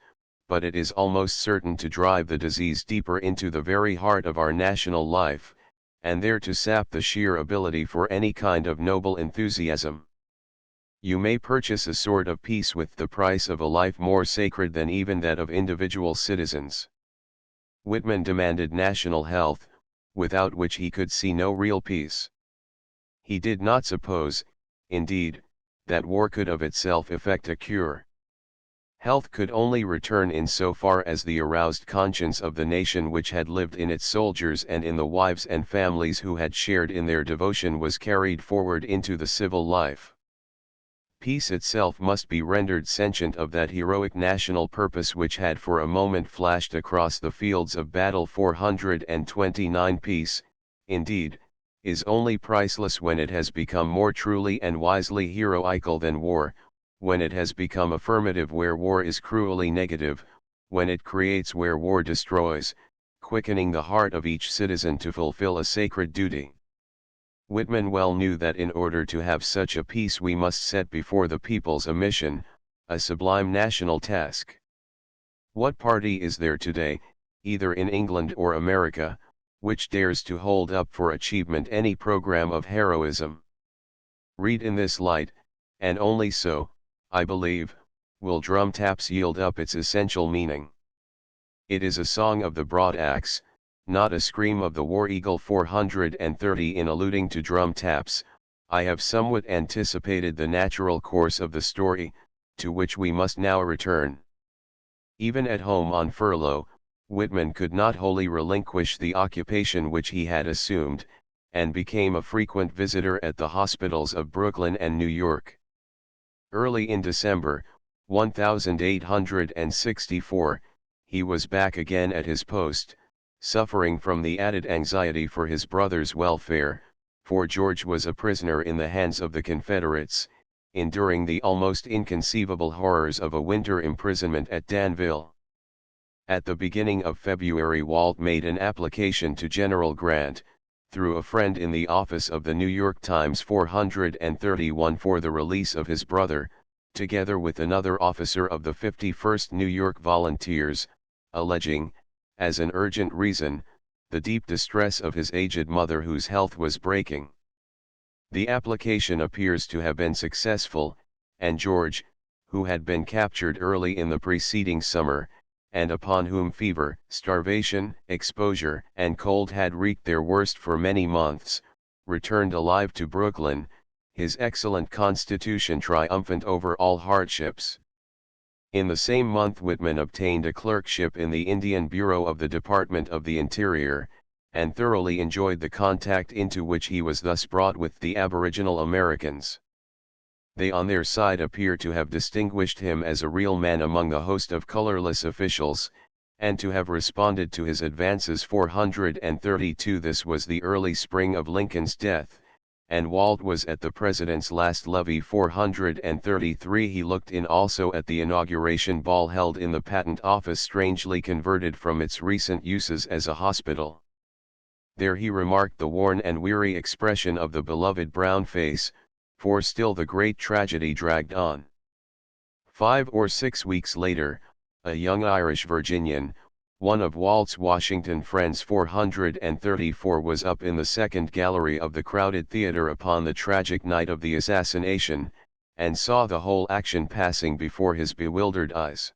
but it is almost certain to drive the disease deeper into the very heart of our national life, and there to sap the sheer ability for any kind of noble enthusiasm. You may purchase a sort of peace with the price of a life more sacred than even that of individual citizens. Whitman demanded national health, without which he could see no real peace. He did not suppose, indeed, that war could of itself effect a cure. Health could only return in so far as the aroused conscience of the nation which had lived in its soldiers and in the wives and families who had shared in their devotion was carried forward into the civil life. Peace itself must be rendered sentient of that heroic national purpose which had for a moment flashed across the fields of battle. 429 Peace, indeed, is only priceless when it has become more truly and wisely heroical than war, when it has become affirmative where war is cruelly negative, when it creates where war destroys, quickening the heart of each citizen to fulfill a sacred duty. Whitman well knew that in order to have such a peace we must set before the peoples a mission, a sublime national task. What party is there today, either in England or America, which dares to hold up for achievement any program of heroism? Read in this light, and only so, I believe, will Drum Taps yield up its essential meaning. It is a song of the broad axe, not a scream of the war eagle. 430 In alluding to drum taps, I have somewhat anticipated the natural course of the story, to which we must now return. Even at home on furlough, Whitman could not wholly relinquish the occupation which he had assumed, and became a frequent visitor at the hospitals of Brooklyn and New York. Early in December, 1864, he was back again at his post, suffering from the added anxiety for his brother's welfare, for George was a prisoner in the hands of the Confederates, enduring the almost inconceivable horrors of a winter imprisonment at Danville. At the beginning of February, Walt made an application to General Grant, through a friend in the office of the New York Times 431 for the release of his brother, together with another officer of the 51st New York Volunteers, alleging, as an urgent reason, the deep distress of his aged mother whose health was breaking. The application appears to have been successful, and George, who had been captured early in the preceding summer, and upon whom fever, starvation, exposure, and cold had wreaked their worst for many months, returned alive to Brooklyn, his excellent constitution triumphant over all hardships. In the same month Whitman obtained a clerkship in the Indian Bureau of the Department of the Interior, and thoroughly enjoyed the contact into which he was thus brought with the aboriginal Americans. They on their side appear to have distinguished him as a real man among the host of colorless officials, and to have responded to his advances. 432 This was the early spring of Lincoln's death, and Walt was at the President's last levee. 433 He looked in also at the inauguration ball held in the Patent Office, strangely converted from its recent uses as a hospital. There he remarked the worn and weary expression of the beloved brown face, for still the great tragedy dragged on. 5 or 6 weeks later, a young Irish Virginian, one of Walt's Washington friends 434, was up in the second gallery of the crowded theater upon the tragic night of the assassination, and saw the whole action passing before his bewildered eyes.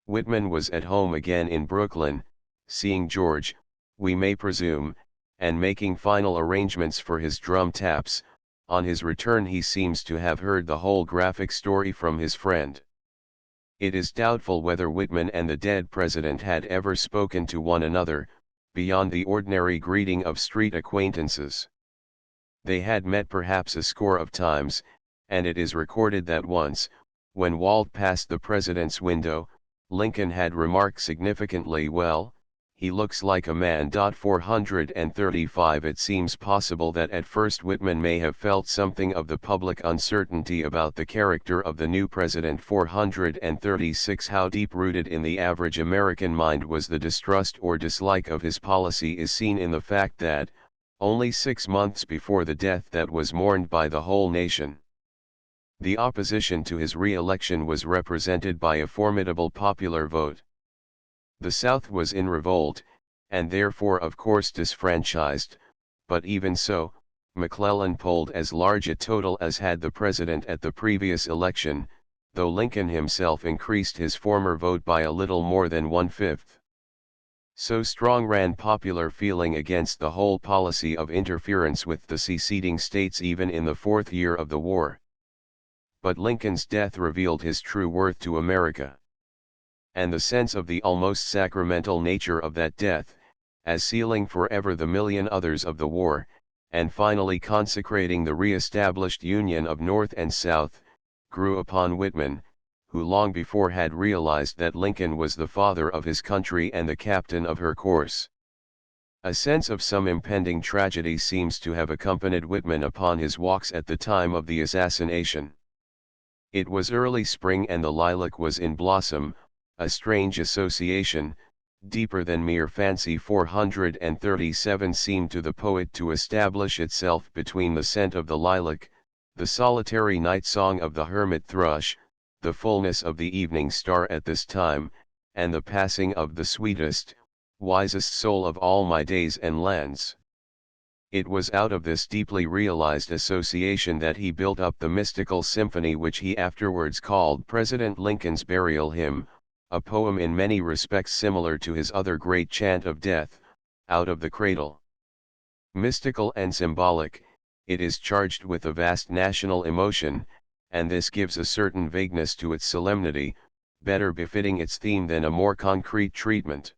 Whitman was at home again in Brooklyn, seeing George, we may presume, and making final arrangements for his drum taps, On his return he seems to have heard the whole graphic story from his friend. It is doubtful whether Whitman and the dead president had ever spoken to one another, beyond the ordinary greeting of street acquaintances. They had met perhaps a score of times, and it is recorded that once, when Walt passed the president's window, Lincoln had remarked significantly, "Well, he looks like a man." 435 It seems possible that at first Whitman may have felt something of the public uncertainty about the character of the new president. 436 How deep-rooted in the average American mind was the distrust or dislike of his policy is seen in the fact that, only 6 months before the death that was mourned by the whole nation, the opposition to his re-election was represented by a formidable popular vote. The South was in revolt, and therefore of course disfranchised, but even so, McClellan polled as large a total as had the president at the previous election, though Lincoln himself increased his former vote by a little more than 1/5. So strong ran popular feeling against the whole policy of interference with the seceding states even in the 4th year of the war. But Lincoln's death revealed his true worth to America. And the sense of the almost sacramental nature of that death, as sealing forever the million others of the war, and finally consecrating the re-established union of North and South, grew upon Whitman, who long before had realized that Lincoln was the father of his country and the captain of her course. A sense of some impending tragedy seems to have accompanied Whitman upon his walks at the time of the assassination. It was early spring and the lilac was in blossom, a strange association, deeper than mere fancy. 437 seemed to the poet to establish itself between the scent of the lilac, the solitary night song of the hermit thrush, the fullness of the evening star at this time, and the passing of the sweetest, wisest soul of all my days and lands. It was out of this deeply realized association that he built up the mystical symphony which he afterwards called President Lincoln's Burial Hymn, a poem in many respects similar to his other great chant of death, Out of the Cradle. Mystical and symbolic, it is charged with a vast national emotion, and this gives a certain vagueness to its solemnity, better befitting its theme than a more concrete treatment.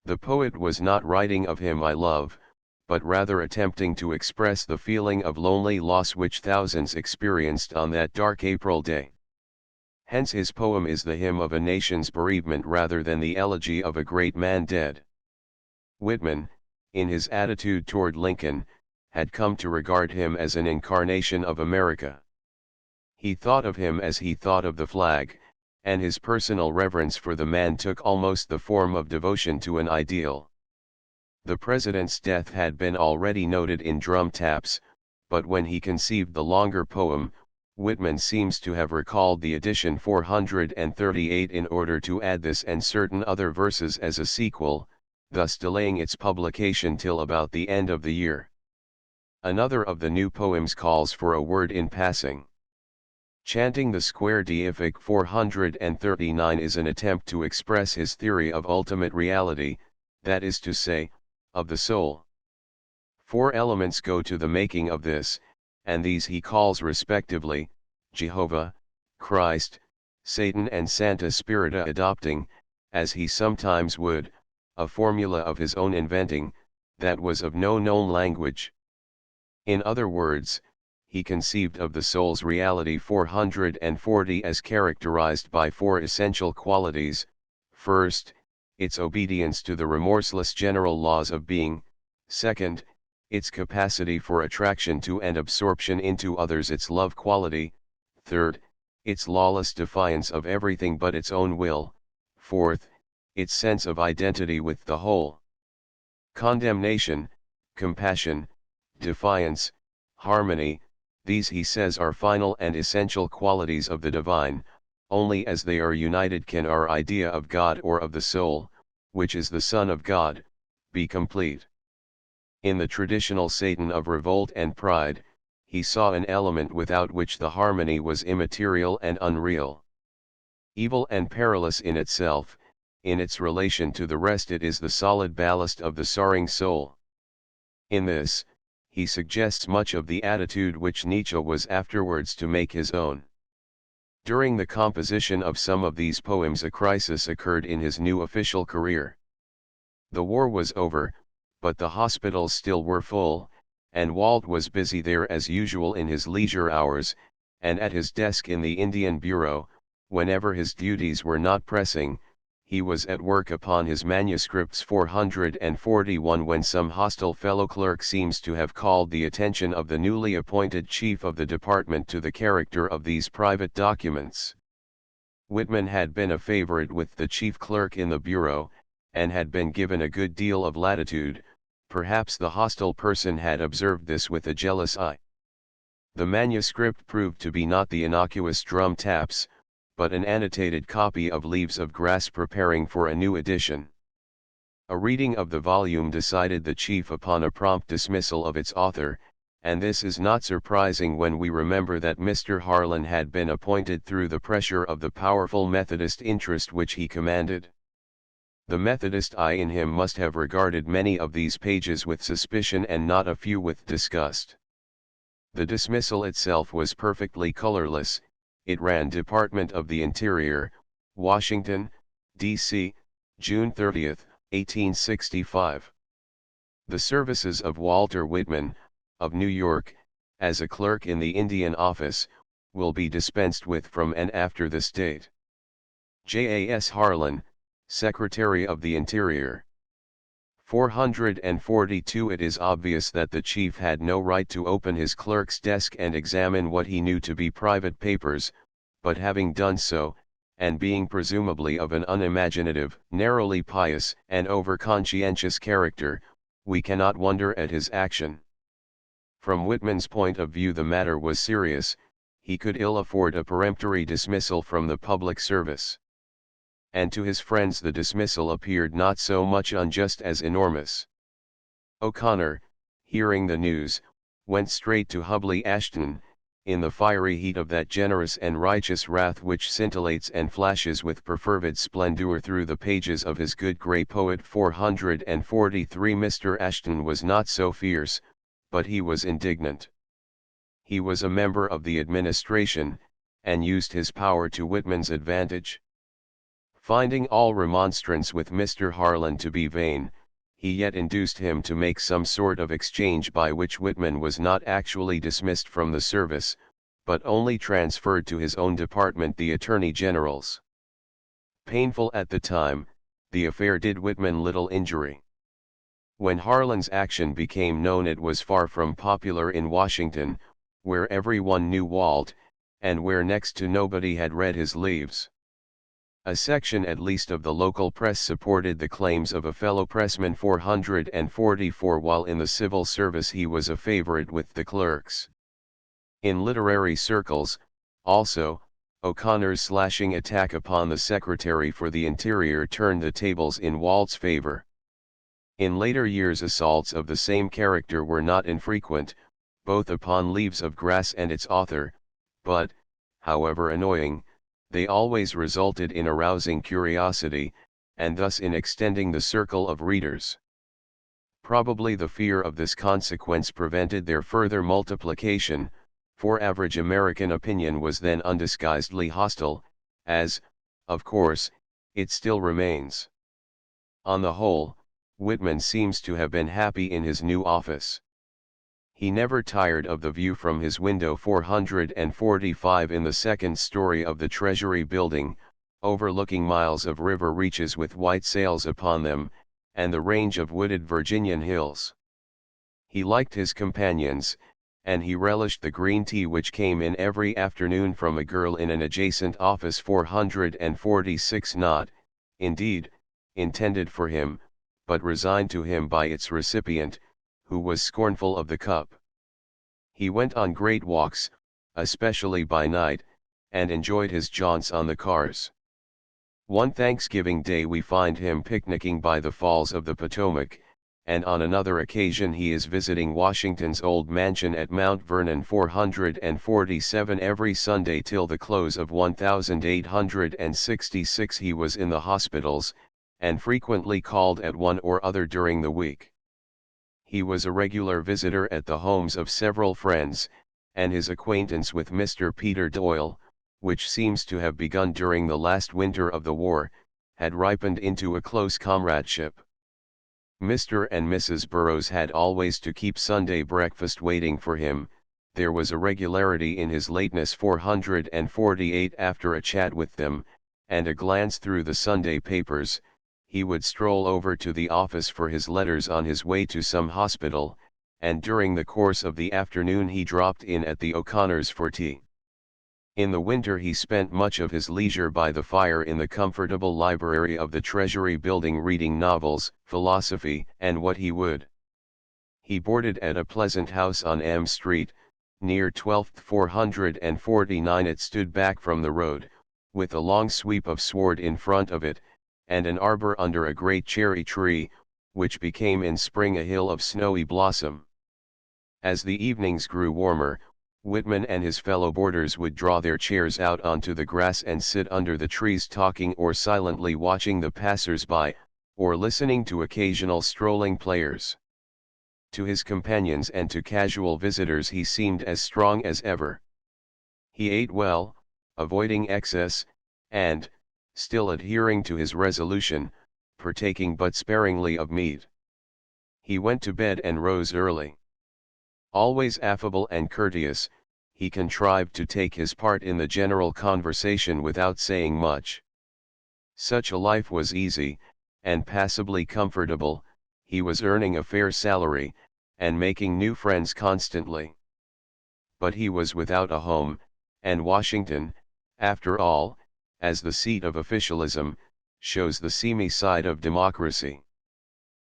The poet was not writing of him I love, but rather attempting to express the feeling of lonely loss which thousands experienced on that dark April day. Hence his poem is the hymn of a nation's bereavement rather than the elegy of a great man dead. Whitman, in his attitude toward Lincoln, had come to regard him as an incarnation of America. He thought of him as he thought of the flag, and his personal reverence for the man took almost the form of devotion to an ideal. The president's death had been already noted in drum taps, but when he conceived the longer poem, Whitman seems to have recalled the edition 438 in order to add this and certain other verses as a sequel, thus delaying its publication till about the end of the year. Another of the new poems calls for a word in passing. Chanting the Square Deific 439 is an attempt to express his theory of ultimate reality, that is to say, of the soul. 4 elements go to the making of this, and these he calls respectively, Jehovah, Christ, Satan and Santa Spirita, adopting, as he sometimes would, a formula of his own inventing, that was of no known language. In other words, he conceived of the soul's reality 440 as characterized by 4 essential qualities. First, its obedience to the remorseless general laws of being; second, its capacity for attraction to and absorption into others, its love quality; third, its lawless defiance of everything but its own will; fourth, its sense of identity with the whole. Condemnation, compassion, defiance, harmony, these he says are final and essential qualities of the divine. Only as they are united can our idea of God or of the soul, which is the Son of God, be complete. In the traditional Satan of revolt and pride, he saw an element without which the harmony was immaterial and unreal. Evil and perilous in itself, in its relation to the rest it is the solid ballast of the soaring soul. In this, he suggests much of the attitude which Nietzsche was afterwards to make his own. During the composition of some of these poems a crisis occurred in his new official career. The war was over, but the hospitals still were full, and Walt was busy there as usual in his leisure hours, and at his desk in the Indian Bureau. Whenever his duties were not pressing, he was at work upon his manuscripts 441 when some hostile fellow clerk seems to have called the attention of the newly appointed chief of the department to the character of these private documents. Whitman had been a favorite with the chief clerk in the bureau, and had been given a good deal of latitude. Perhaps the hostile person had observed this with a jealous eye. The manuscript proved to be not the innocuous drum taps, but an annotated copy of Leaves of Grass preparing for a new edition. A reading of the volume decided the chief upon a prompt dismissal of its author, and this is not surprising when we remember that Mr. Harlan had been appointed through the pressure of the powerful Methodist interest which he commanded. The Methodist eye in him must have regarded many of these pages with suspicion and not a few with disgust. The dismissal itself was perfectly colorless. It ran Department of the Interior, Washington, D.C., June 30, 1865. The services of Walter Whitman, of New York, as a clerk in the Indian Office, will be dispensed with from and after this date. J.A.S. Harlan, Secretary of the Interior. 442. It is obvious that the chief had no right to open his clerk's desk and examine what he knew to be private papers, but having done so, and being presumably of an unimaginative, narrowly pious, and over-conscientious character, we cannot wonder at his action. From Whitman's point of view the matter was serious. He could ill afford a peremptory dismissal from the public service. And to his friends the dismissal appeared not so much unjust as enormous. O'Connor, hearing the news, went straight to Hubley Ashton, in the fiery heat of that generous and righteous wrath which scintillates and flashes with perfervid splendor through the pages of his good grey poet. 443. Mr. Ashton was not so fierce, but he was indignant. He was a member of the administration, and used his power to Whitman's advantage. Finding all remonstrance with Mr. Harlan to be vain, he yet induced him to make some sort of exchange by which Whitman was not actually dismissed from the service, but only transferred to his own department, the Attorney General's. Painful at the time, the affair did Whitman little injury. When Harlan's action became known it was far from popular in Washington, where everyone knew Walt, and where next to nobody had read his Leaves. A section at least of the local press supported the claims of a fellow pressman. 444. While in the civil service he was a favorite with the clerks. In literary circles, also, O'Connor's slashing attack upon the Secretary for the Interior turned the tables in Walt's favor. In later years assaults of the same character were not infrequent, both upon Leaves of Grass and its author, but, however annoying, they always resulted in arousing curiosity, and thus in extending the circle of readers. Probably the fear of this consequence prevented their further multiplication, for average American opinion was then undisguisedly hostile, as, of course, it still remains. On the whole, Whitman seems to have been happy in his new office. He never tired of the view from his window 445 in the second story of the Treasury building, overlooking miles of river reaches with white sails upon them, and the range of wooded Virginian hills. He liked his companions, and he relished the green tea which came in every afternoon from a girl in an adjacent office. 446. Not, indeed, intended for him, but resigned to him by its recipient, who was scornful of the cup. He went on great walks, especially by night, and enjoyed his jaunts on the cars. One Thanksgiving Day we find him picnicking by the falls of the Potomac, and on another occasion he is visiting Washington's old mansion at Mount Vernon. 447. Every Sunday till the close of 1866 he was in the hospitals, and frequently called at one or other during the week. He was a regular visitor at the homes of several friends, and his acquaintance with Mr. Peter Doyle, which seems to have begun during the last winter of the war, had ripened into a close comradeship. Mr. and Mrs. Burroughs had always to keep Sunday breakfast waiting for him. There was a regularity in his lateness 448 after a chat with them, and a glance through the Sunday papers. He would stroll over to the office for his letters on his way to some hospital, and during the course of the afternoon he dropped in at the O'Connors for tea. In the winter he spent much of his leisure by the fire in the comfortable library of the Treasury building reading novels, philosophy, and what he would. He boarded at a pleasant house on M Street, near 12th 449. It stood back from the road, with a long sweep of sward in front of it, and an arbor under a great cherry tree, which became in spring a hill of snowy blossom. As the evenings grew warmer, Whitman and his fellow boarders would draw their chairs out onto the grass and sit under the trees talking or silently watching the passers-by, or listening to occasional strolling players. To his companions and to casual visitors he seemed as strong as ever. He ate well, avoiding excess, and, still adhering to his resolution, partaking but sparingly of meat. He went to bed and rose early. Always affable and courteous, he contrived to take his part in the general conversation without saying much. Such a life was easy, and passably comfortable. He was earning a fair salary, and making new friends constantly. But he was without a home, and Washington, after all, as the seat of officialism, shows the seamy side of democracy.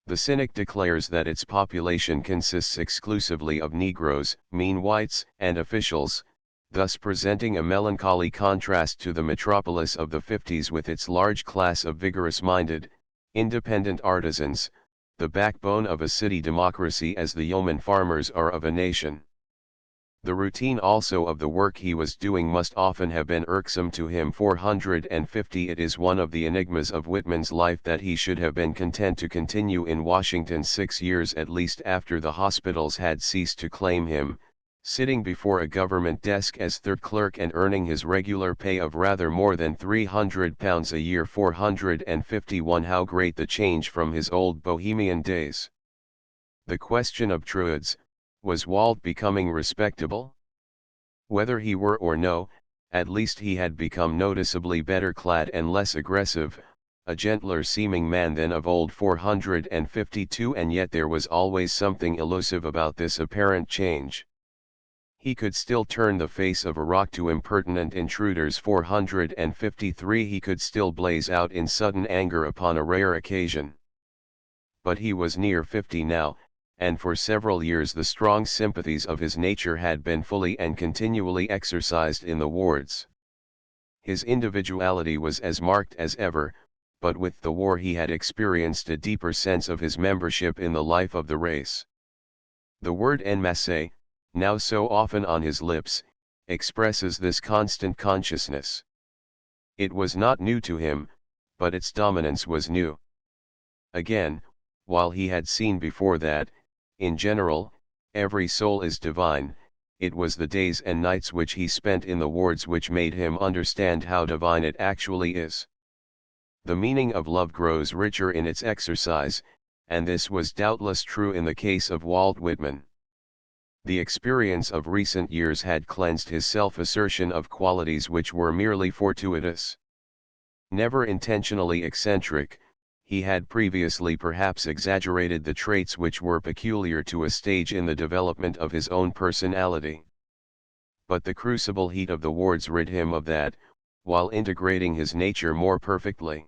The cynic declares that its population consists exclusively of Negroes, mean whites, and officials, thus presenting a melancholy contrast to the metropolis of the 50s with its large class of vigorous-minded, independent artisans, the backbone of a city democracy as the yeoman farmers are of a nation. The routine also of the work he was doing must often have been irksome to him. 450. It is one of the enigmas of Whitman's life that he should have been content to continue in Washington 6 years at least after the hospitals had ceased to claim him, sitting before a government desk as third clerk and earning his regular pay of rather more than £300 a year. 451. How great the change from his old bohemian days! The question of truants: was Walt becoming respectable? Whether he were or no, at least he had become noticeably better clad and less aggressive, a gentler seeming man than of old. 452. And yet there was always something elusive about this apparent change. He could still turn the face of a rock to impertinent intruders. 453. He could still blaze out in sudden anger upon a rare occasion. But he was near 50 now, and for several years the strong sympathies of his nature had been fully and continually exercised in the wards. His individuality was as marked as ever, but with the war he had experienced a deeper sense of his membership in the life of the race. The word en masse, now so often on his lips, expresses this constant consciousness. It was not new to him, but its dominance was new. Again, while he had seen before that, in general, every soul is divine, it was the days and nights which he spent in the wards which made him understand how divine it actually is. The meaning of love grows richer in its exercise, and this was doubtless true in the case of Walt Whitman. The experience of recent years had cleansed his self-assertion of qualities which were merely fortuitous. Never intentionally eccentric, he had previously perhaps exaggerated the traits which were peculiar to a stage in the development of his own personality. But the crucible heat of the wards rid him of that, while integrating his nature more perfectly.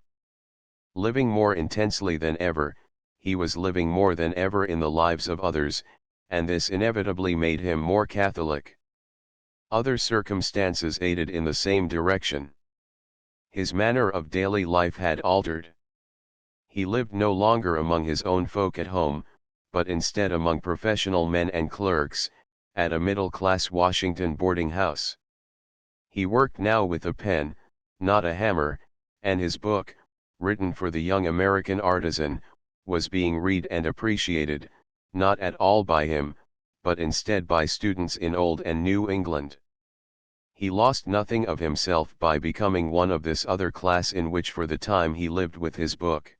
Living more intensely than ever, he was living more than ever in the lives of others, and this inevitably made him more Catholic. Other circumstances aided in the same direction. His manner of daily life had altered. He lived no longer among his own folk at home, but instead among professional men and clerks, at a middle-class Washington boarding house. He worked now with a pen, not a hammer, and his book, written for the young American artisan, was being read and appreciated, not at all by him, but instead by students in Old and New England. He lost nothing of himself by becoming one of this other class in which for the time he lived with his book.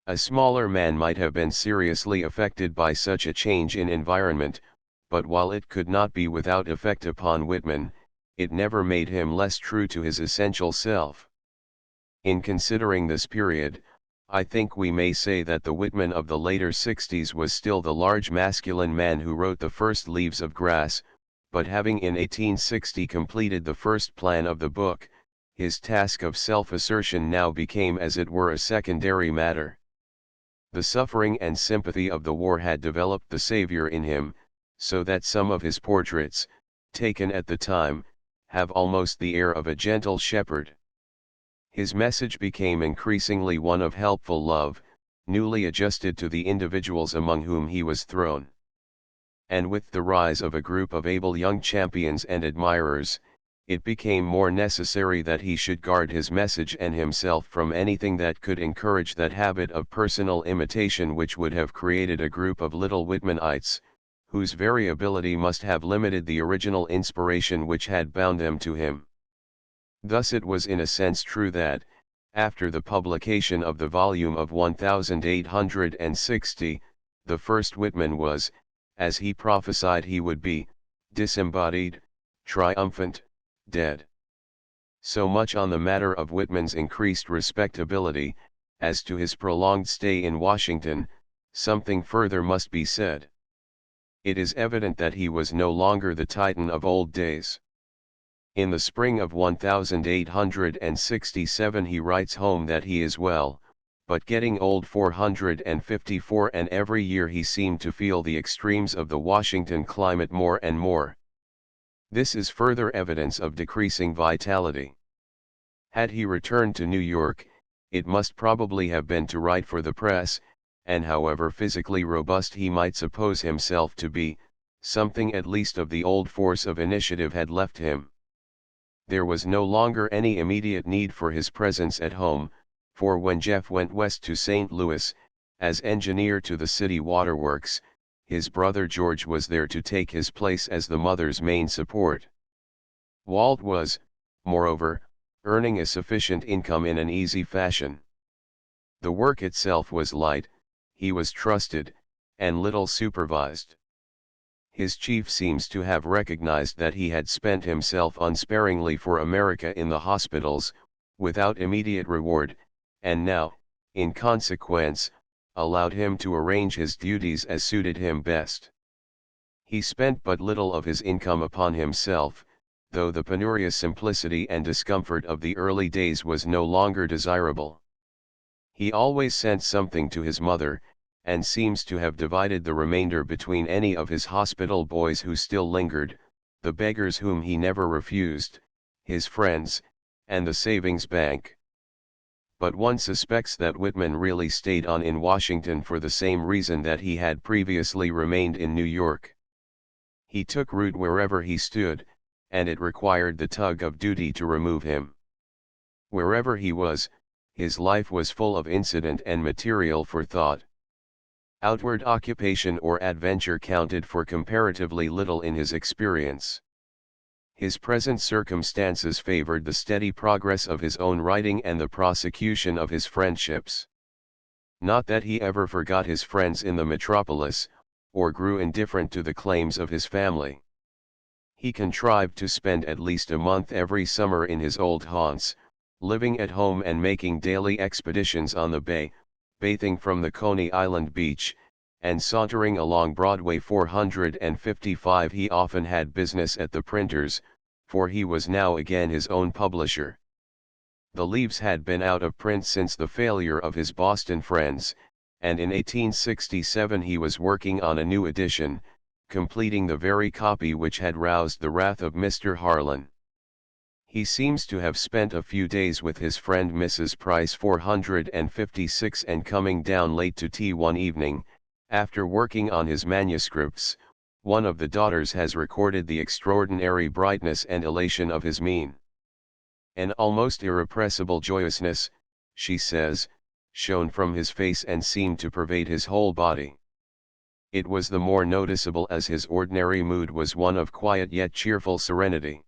A smaller man might have been seriously affected by such a change in environment, but while it could not be without effect upon Whitman, it never made him less true to his essential self. In considering this period, I think we may say that the Whitman of the later 60s was still the large masculine man who wrote the first Leaves of Grass, but having in 1860 completed the first plan of the book, his task of self-assertion now became as it were a secondary matter. The suffering and sympathy of the war had developed the savior in him, so that some of his portraits, taken at the time, have almost the air of a gentle shepherd. His message became increasingly one of helpful love, newly adjusted to the individuals among whom he was thrown. And with the rise of a group of able young champions and admirers, it became more necessary that he should guard his message and himself from anything that could encourage that habit of personal imitation which would have created a group of little Whitmanites, whose variability must have limited the original inspiration which had bound them to him. Thus it was in a sense true that, after the publication of the volume of 1860, the first Whitman was, as he prophesied he would be, disembodied, triumphant, dead. So much on the matter of Whitman's increased respectability. As to his prolonged stay in Washington, something further must be said. It is evident that he was no longer the Titan of old days. In the spring of 1867 he writes home that he is well, but getting old 454, and every year he seemed to feel the extremes of the Washington climate more and more. This is further evidence of decreasing vitality. Had he returned to New York, it must probably have been to write for the press, and however physically robust he might suppose himself to be, something at least of the old force of initiative had left him. There was no longer any immediate need for his presence at home, for when Jeff went west to St. Louis, as engineer to the city waterworks, his brother George was there to take his place as the mother's main support. Walt was, moreover, earning a sufficient income in an easy fashion. The work itself was light, he was trusted, and little supervised. His chief seems to have recognized that he had spent himself unsparingly for America in the hospitals, without immediate reward, and now, in consequence, allowed him to arrange his duties as suited him best. He spent but little of his income upon himself, though the penurious simplicity and discomfort of the early days was no longer desirable. He always sent something to his mother, and seems to have divided the remainder between any of his hospital boys who still lingered, the beggars whom he never refused, his friends, and the savings bank. But one suspects that Whitman really stayed on in Washington for the same reason that he had previously remained in New York. He took root wherever he stood, and it required the tug of duty to remove him. Wherever he was, his life was full of incident and material for thought. Outward occupation or adventure counted for comparatively little in his experience. His present circumstances favored the steady progress of his own writing and the prosecution of his friendships. Not that he ever forgot his friends in the metropolis, or grew indifferent to the claims of his family. He contrived to spend at least a month every summer in his old haunts, living at home and making daily expeditions on the bay, bathing from the Coney Island beach, and sauntering along Broadway 455. He often had business at the printers, for he was now again his own publisher. The Leaves had been out of print since the failure of his Boston friends, and in 1867 he was working on a new edition, completing the very copy which had roused the wrath of Mr. Harlan. He seems to have spent a few days with his friend Mrs. Price 456, and coming down late to tea one evening, after working on his manuscripts, one of the daughters has recorded the extraordinary brightness and elation of his mien. An almost irrepressible joyousness, she says, shone from his face and seemed to pervade his whole body. It was the more noticeable as his ordinary mood was one of quiet yet cheerful serenity.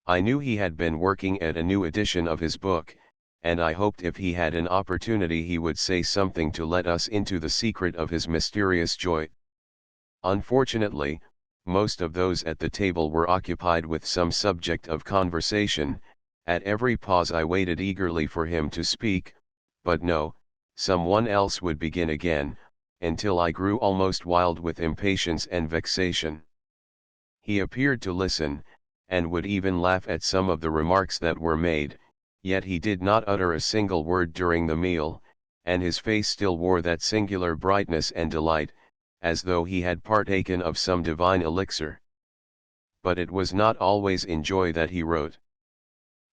I knew he had been working at a new edition of his book, and I hoped if he had an opportunity he would say something to let us into the secret of his mysterious joy. Unfortunately, most of those at the table were occupied with some subject of conversation. At every pause I waited eagerly for him to speak, but no, someone else would begin again, until I grew almost wild with impatience and vexation. He appeared to listen, and would even laugh at some of the remarks that were made, yet he did not utter a single word during the meal, and his face still wore that singular brightness and delight, as though he had partaken of some divine elixir. But it was not always in joy that he wrote.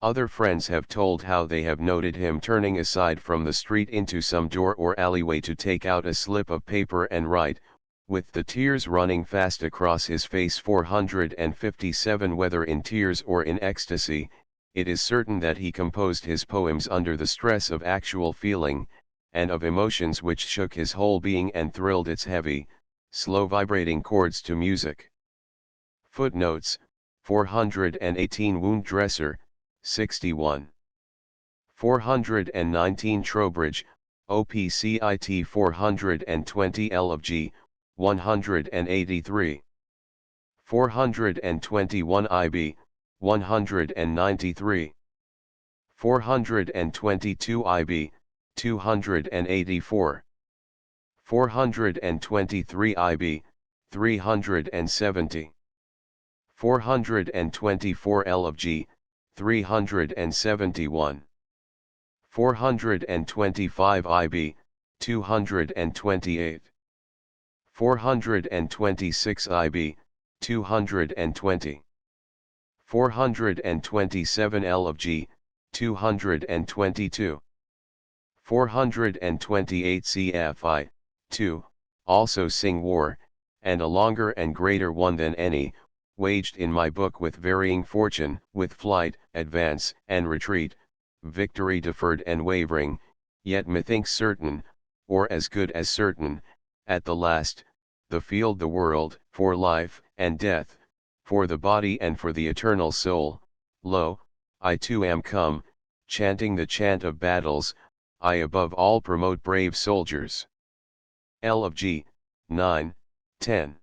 Other friends have told how they have noted him turning aside from the street into some door or alleyway to take out a slip of paper and write, with the tears running fast across his face. 457 Whether in tears or in ecstasy, it is certain that he composed his poems under the stress of actual feeling, and of emotions which shook his whole being and thrilled its heavy, slow vibrating chords to music. Footnotes: 418 Wound Dresser, 61. 419 Trowbridge, OPCIT 420 L of G, 183. 421 IB, 193. 422 IB, 284. 423 IB, 370. 424 L of G, 371. 425 IB, 228. 426 IB, 220. 427 L of G, 222. 428 CFI, 2, also sing war, and a longer and greater one than any, waged in my book with varying fortune, with flight, advance, and retreat, victory deferred and wavering, yet methinks certain, or as good as certain, at the last, the field the world, for life and death, for the body and for the eternal soul. Lo, I too am come, chanting the chant of battles, I above all promote brave soldiers. L of G, 9, 10.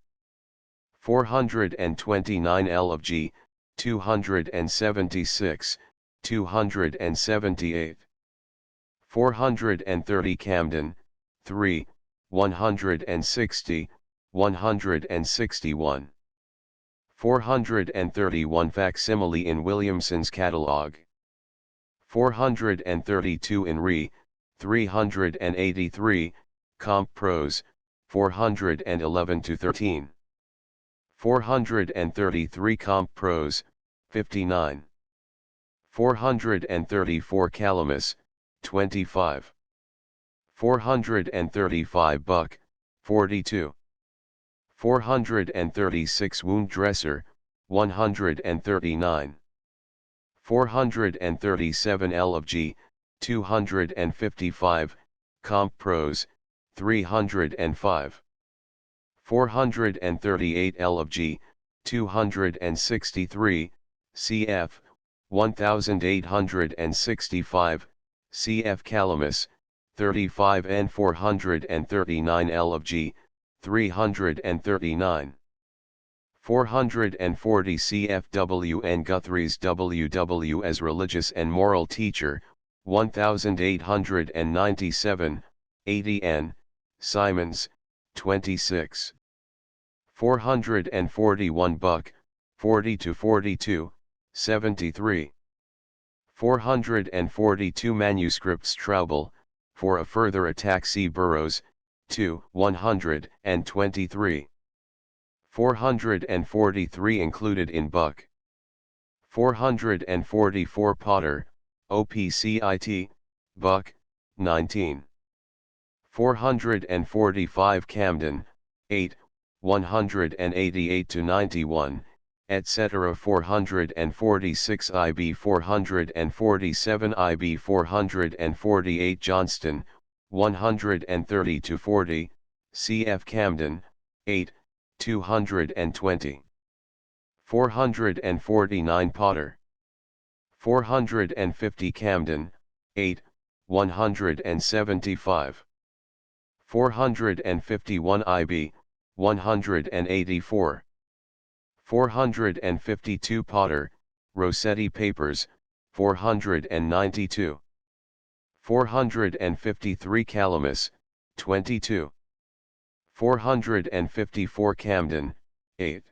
429 L of G, 276, 278. 430 Camden, 3, 160, 161. 431 Facsimile in Williamson's Catalogue. 432 in Re, 383, Comp Prose, 411-13. 433 Comp Prose, 59. 434 Calamus, 25. 435 Buck, 42. 436 Wound Dresser, 139. 437 L of G, 255, Comp Prose, 305. 438 L of G, 263, cf. 1865, cf. Calamus, 35 and 439 L of G, 339. 440 cf. W. N. Guthrie's W.W. as religious and moral teacher, 1897, 80 N. Simons, 26. 441 Buck, 40-42, 73. 442 Manuscripts Traubel, for a further attack see Burroughs, 2, 123. 443 included in Buck. 444 Potter, OPCIT, Buck, 19. 445 Camden, 8, 188-91, etc. 446 IB 447 IB 448 Johnston, 130-40, cf. Camden, 8, 220. 449 Potter. 450 Camden, 8, 175. 451 IB, 184. 452 Potter, Rossetti Papers, 492. 453 Calamus, 22. 454 Camden, 8.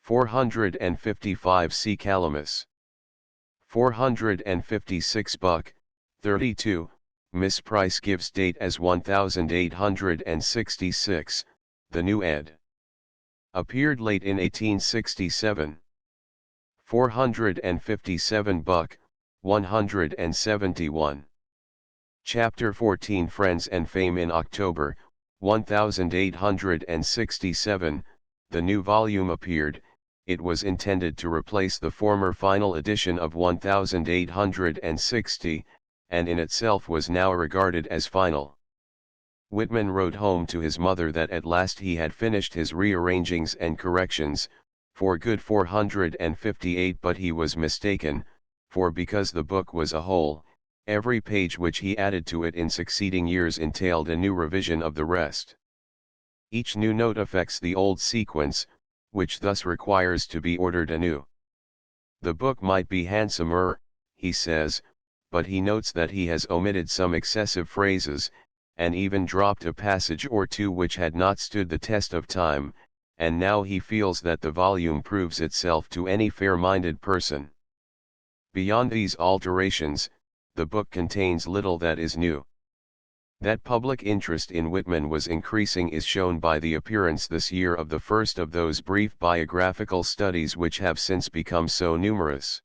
455 C. Calamus. 456 Buck, 32, Miss Price gives date as 1866, the new ed. Appeared late in 1867. 457 Buck, 171. Chapter 14 Friends and Fame in October, 1867, the new volume appeared. It was intended to replace the former final edition of 1860, and in itself was now regarded as final. Whitman wrote home to his mother that at last he had finished his rearrangings and corrections, for good 458, but he was mistaken, for because the book was a whole, every page which he added to it in succeeding years entailed a new revision of the rest. Each new note affects the old sequence, which thus requires to be ordered anew. The book might be handsomer, he says, but he notes that he has omitted some excessive phrases, and even dropped a passage or two which had not stood the test of time, and now he feels that the volume proves itself to any fair-minded person. Beyond these alterations, the book contains little that is new. That public interest in Whitman was increasing is shown by the appearance this year of the first of those brief biographical studies which have since become so numerous.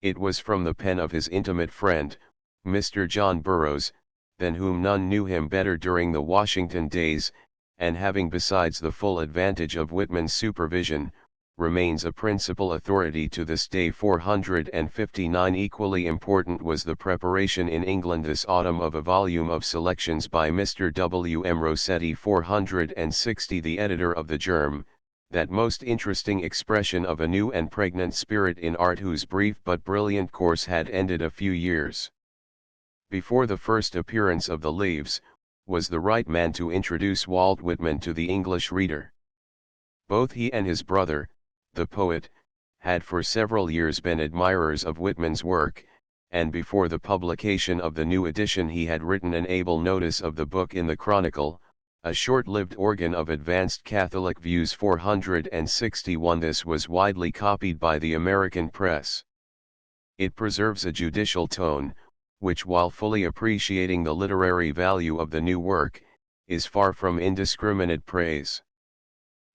It was from the pen of his intimate friend, Mr. John Burroughs, than whom none knew him better during the Washington days, and having besides the full advantage of Whitman's supervision, remains a principal authority to this day. 459 Equally important was the preparation in England this autumn of a volume of selections by Mr. W. M. Rossetti. 460 The editor of the Germ, that most interesting expression of a new and pregnant spirit in art whose brief but brilliant course had ended a few years before the first appearance of the Leaves, was the right man to introduce Walt Whitman to the English reader. Both he and his brother, the poet, had for several years been admirers of Whitman's work, and before the publication of the new edition he had written an able notice of the book in the Chronicle, a short-lived organ of advanced Catholic views. 461 This was widely copied by the American press. It preserves a judicial tone, which while fully appreciating the literary value of the new work, is far from indiscriminate praise.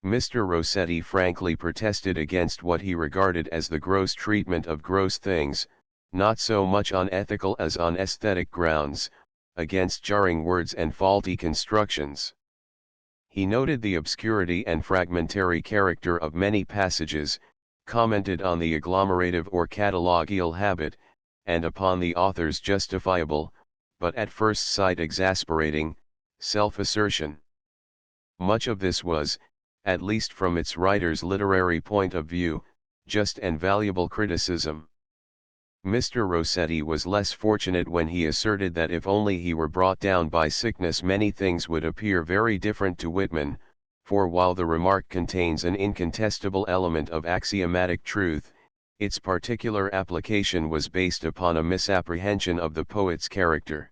Mr. Rossetti frankly protested against what he regarded as the gross treatment of gross things, not so much on ethical as on aesthetic grounds, against jarring words and faulty constructions. He noted the obscurity and fragmentary character of many passages, commented on the agglomerative or catalogial habit, and upon the author's justifiable, but at first sight exasperating, self-assertion. Much of this was, at least from its writer's literary point of view, just and valuable criticism. Mr. Rossetti was less fortunate when he asserted that if only he were brought down by sickness many things would appear very different to Whitman, for while the remark contains an incontestable element of axiomatic truth, its particular application was based upon a misapprehension of the poet's character.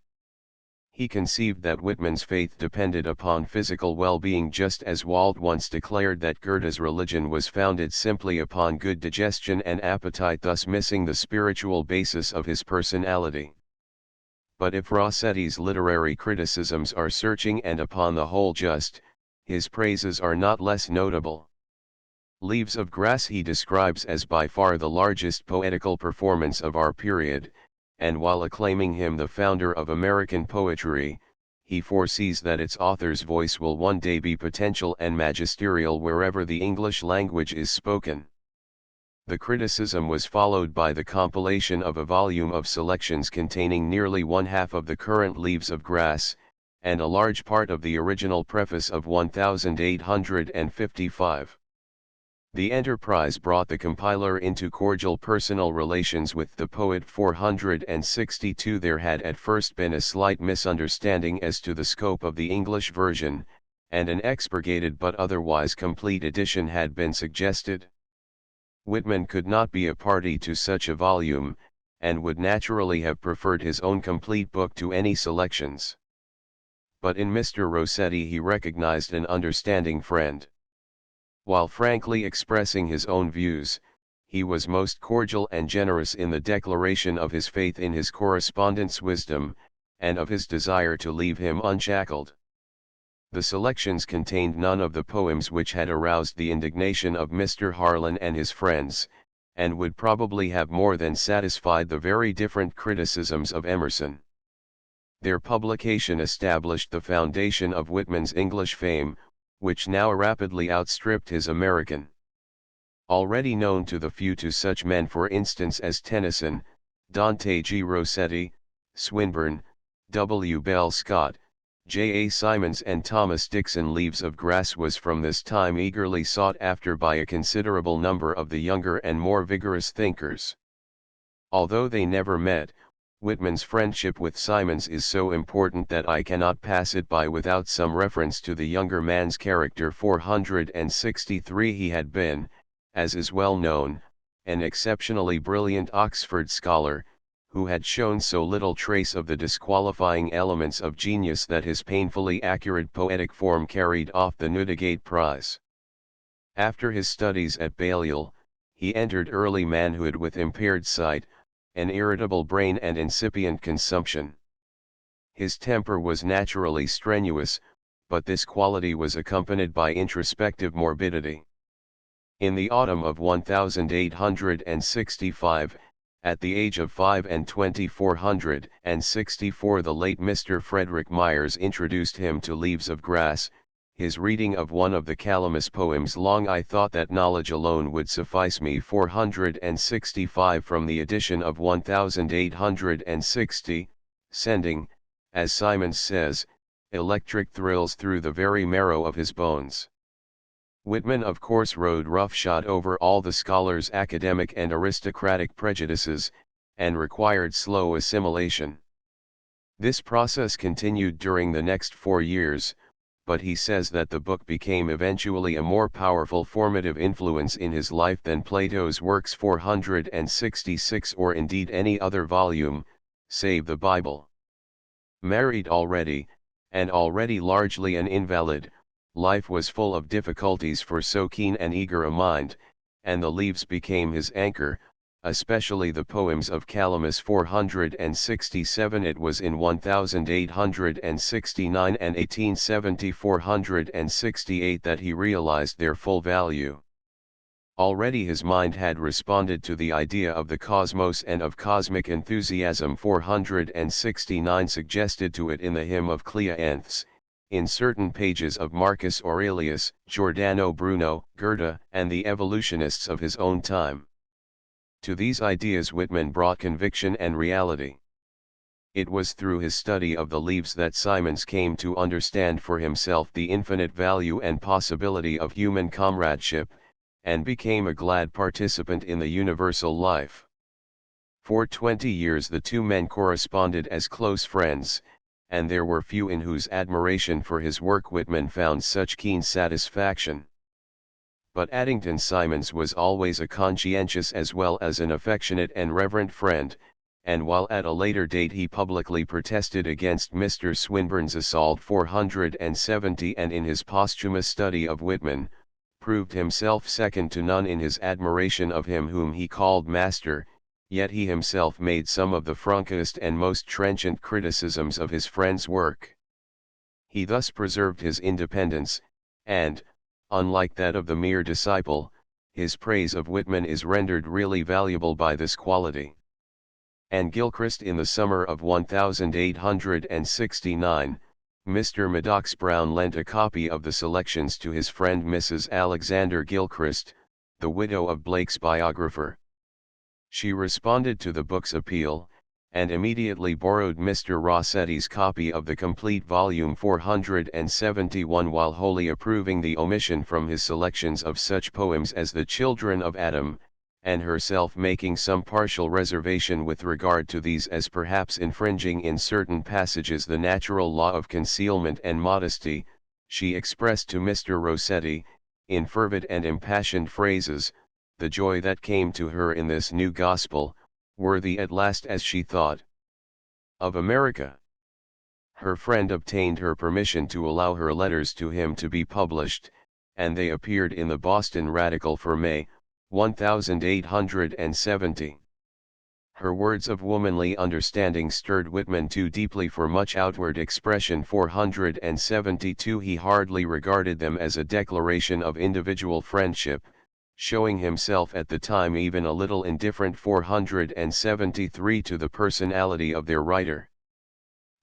He conceived that Whitman's faith depended upon physical well-being just as Walt once declared that Goethe's religion was founded simply upon good digestion and appetite, thus missing the spiritual basis of his personality. But if Rossetti's literary criticisms are searching and upon the whole just, his praises are not less notable. Leaves of Grass he describes as by far the largest poetical performance of our period, and while acclaiming him the founder of American poetry, he foresees that its author's voice will one day be potential and magisterial wherever the English language is spoken. The criticism was followed by the compilation of a volume of selections containing nearly one half of the current Leaves of Grass, and a large part of the original preface of 1855. The enterprise brought the compiler into cordial personal relations with the poet. 462 There had at first been a slight misunderstanding as to the scope of the English version, and an expurgated but otherwise complete edition had been suggested. Whitman could not be a party to such a volume, and would naturally have preferred his own complete book to any selections. But in Mr. Rossetti he recognized an understanding friend. While frankly expressing his own views, he was most cordial and generous in the declaration of his faith in his correspondent's wisdom, and of his desire to leave him unshackled. The selections contained none of the poems which had aroused the indignation of Mr. Harlan and his friends, and would probably have more than satisfied the very different criticisms of Emerson. Their publication established the foundation of Whitman's English fame, which now rapidly outstripped his American. Already known to the few to such men for instance as Tennyson, Dante G. Rossetti, Swinburne, W. Bell Scott, J. A. Symonds and Thomas Dixon, Leaves of Grass was from this time eagerly sought after by a considerable number of the younger and more vigorous thinkers. Although they never met, Whitman's friendship with Symonds is so important that I cannot pass it by without some reference to the younger man's character. 463 He had been, as is well known, an exceptionally brilliant Oxford scholar, who had shown so little trace of the disqualifying elements of genius that his painfully accurate poetic form carried off the Newdigate Prize. After his studies at Balliol, he entered early manhood with impaired sight, an irritable brain and incipient consumption. His temper was naturally strenuous, but this quality was accompanied by introspective morbidity. In the autumn of 1865, at the age of 25, 464, the late Mr. Frederick Myers introduced him to Leaves of Grass, his reading of one of the Calamus poems. Long I thought that knowledge alone would suffice me. 465 From the edition of 1860, sending, as Symonds says, electric thrills through the very marrow of his bones. Whitman of course rode roughshod over all the scholar's academic and aristocratic prejudices, and required slow assimilation. This process continued during the next 4 years, but he says that the book became eventually a more powerful formative influence in his life than Plato's works. 466 or indeed any other volume, save the Bible. Married already, and already largely an invalid, life was full of difficulties for so keen and eager a mind, and the Leaves became his anchor, especially the poems of Calamus. 467 It was in 1869 and 1870 468 that he realized their full value. Already his mind had responded to the idea of the cosmos and of cosmic enthusiasm. 469 suggested to it in the hymn of Cleanthes, in certain pages of Marcus Aurelius, Giordano Bruno, Goethe, and the evolutionists of his own time. To these ideas Whitman brought conviction and reality. It was through his study of the Leaves that Symonds came to understand for himself the infinite value and possibility of human comradeship, and became a glad participant in the universal life. For 20 years the two men corresponded as close friends, and there were few in whose admiration for his work Whitman found such keen satisfaction. But Addington Symonds was always a conscientious as well as an affectionate and reverent friend, and while at a later date he publicly protested against Mr. Swinburne's assault 470 and in his posthumous study of Whitman, proved himself second to none in his admiration of him whom he called master, yet he himself made some of the frankest and most trenchant criticisms of his friend's work. He thus preserved his independence, and, unlike that of the mere disciple, his praise of Whitman is rendered really valuable by this quality. And Gilchrist in the summer of 1869, Mr. Maddox Brown lent a copy of the selections to his friend Mrs. Alexander Gilchrist, the widow of Blake's biographer. She responded to the book's appeal, and immediately borrowed Mr. Rossetti's copy of the complete volume 471 while wholly approving the omission from his selections of such poems as The Children of Adam, and herself making some partial reservation with regard to these as perhaps infringing in certain passages the natural law of concealment and modesty, she expressed to Mr. Rossetti, in fervid and impassioned phrases, the joy that came to her in this new gospel, worthy at last as she thought of America. Her friend obtained her permission to allow her letters to him to be published, and they appeared in the Boston Radical for May, 1870. Her words of womanly understanding stirred Whitman too deeply for much outward expression. 472 He hardly regarded them as a declaration of individual friendship, showing himself at the time even a little indifferent. 473 To the personality of their writer.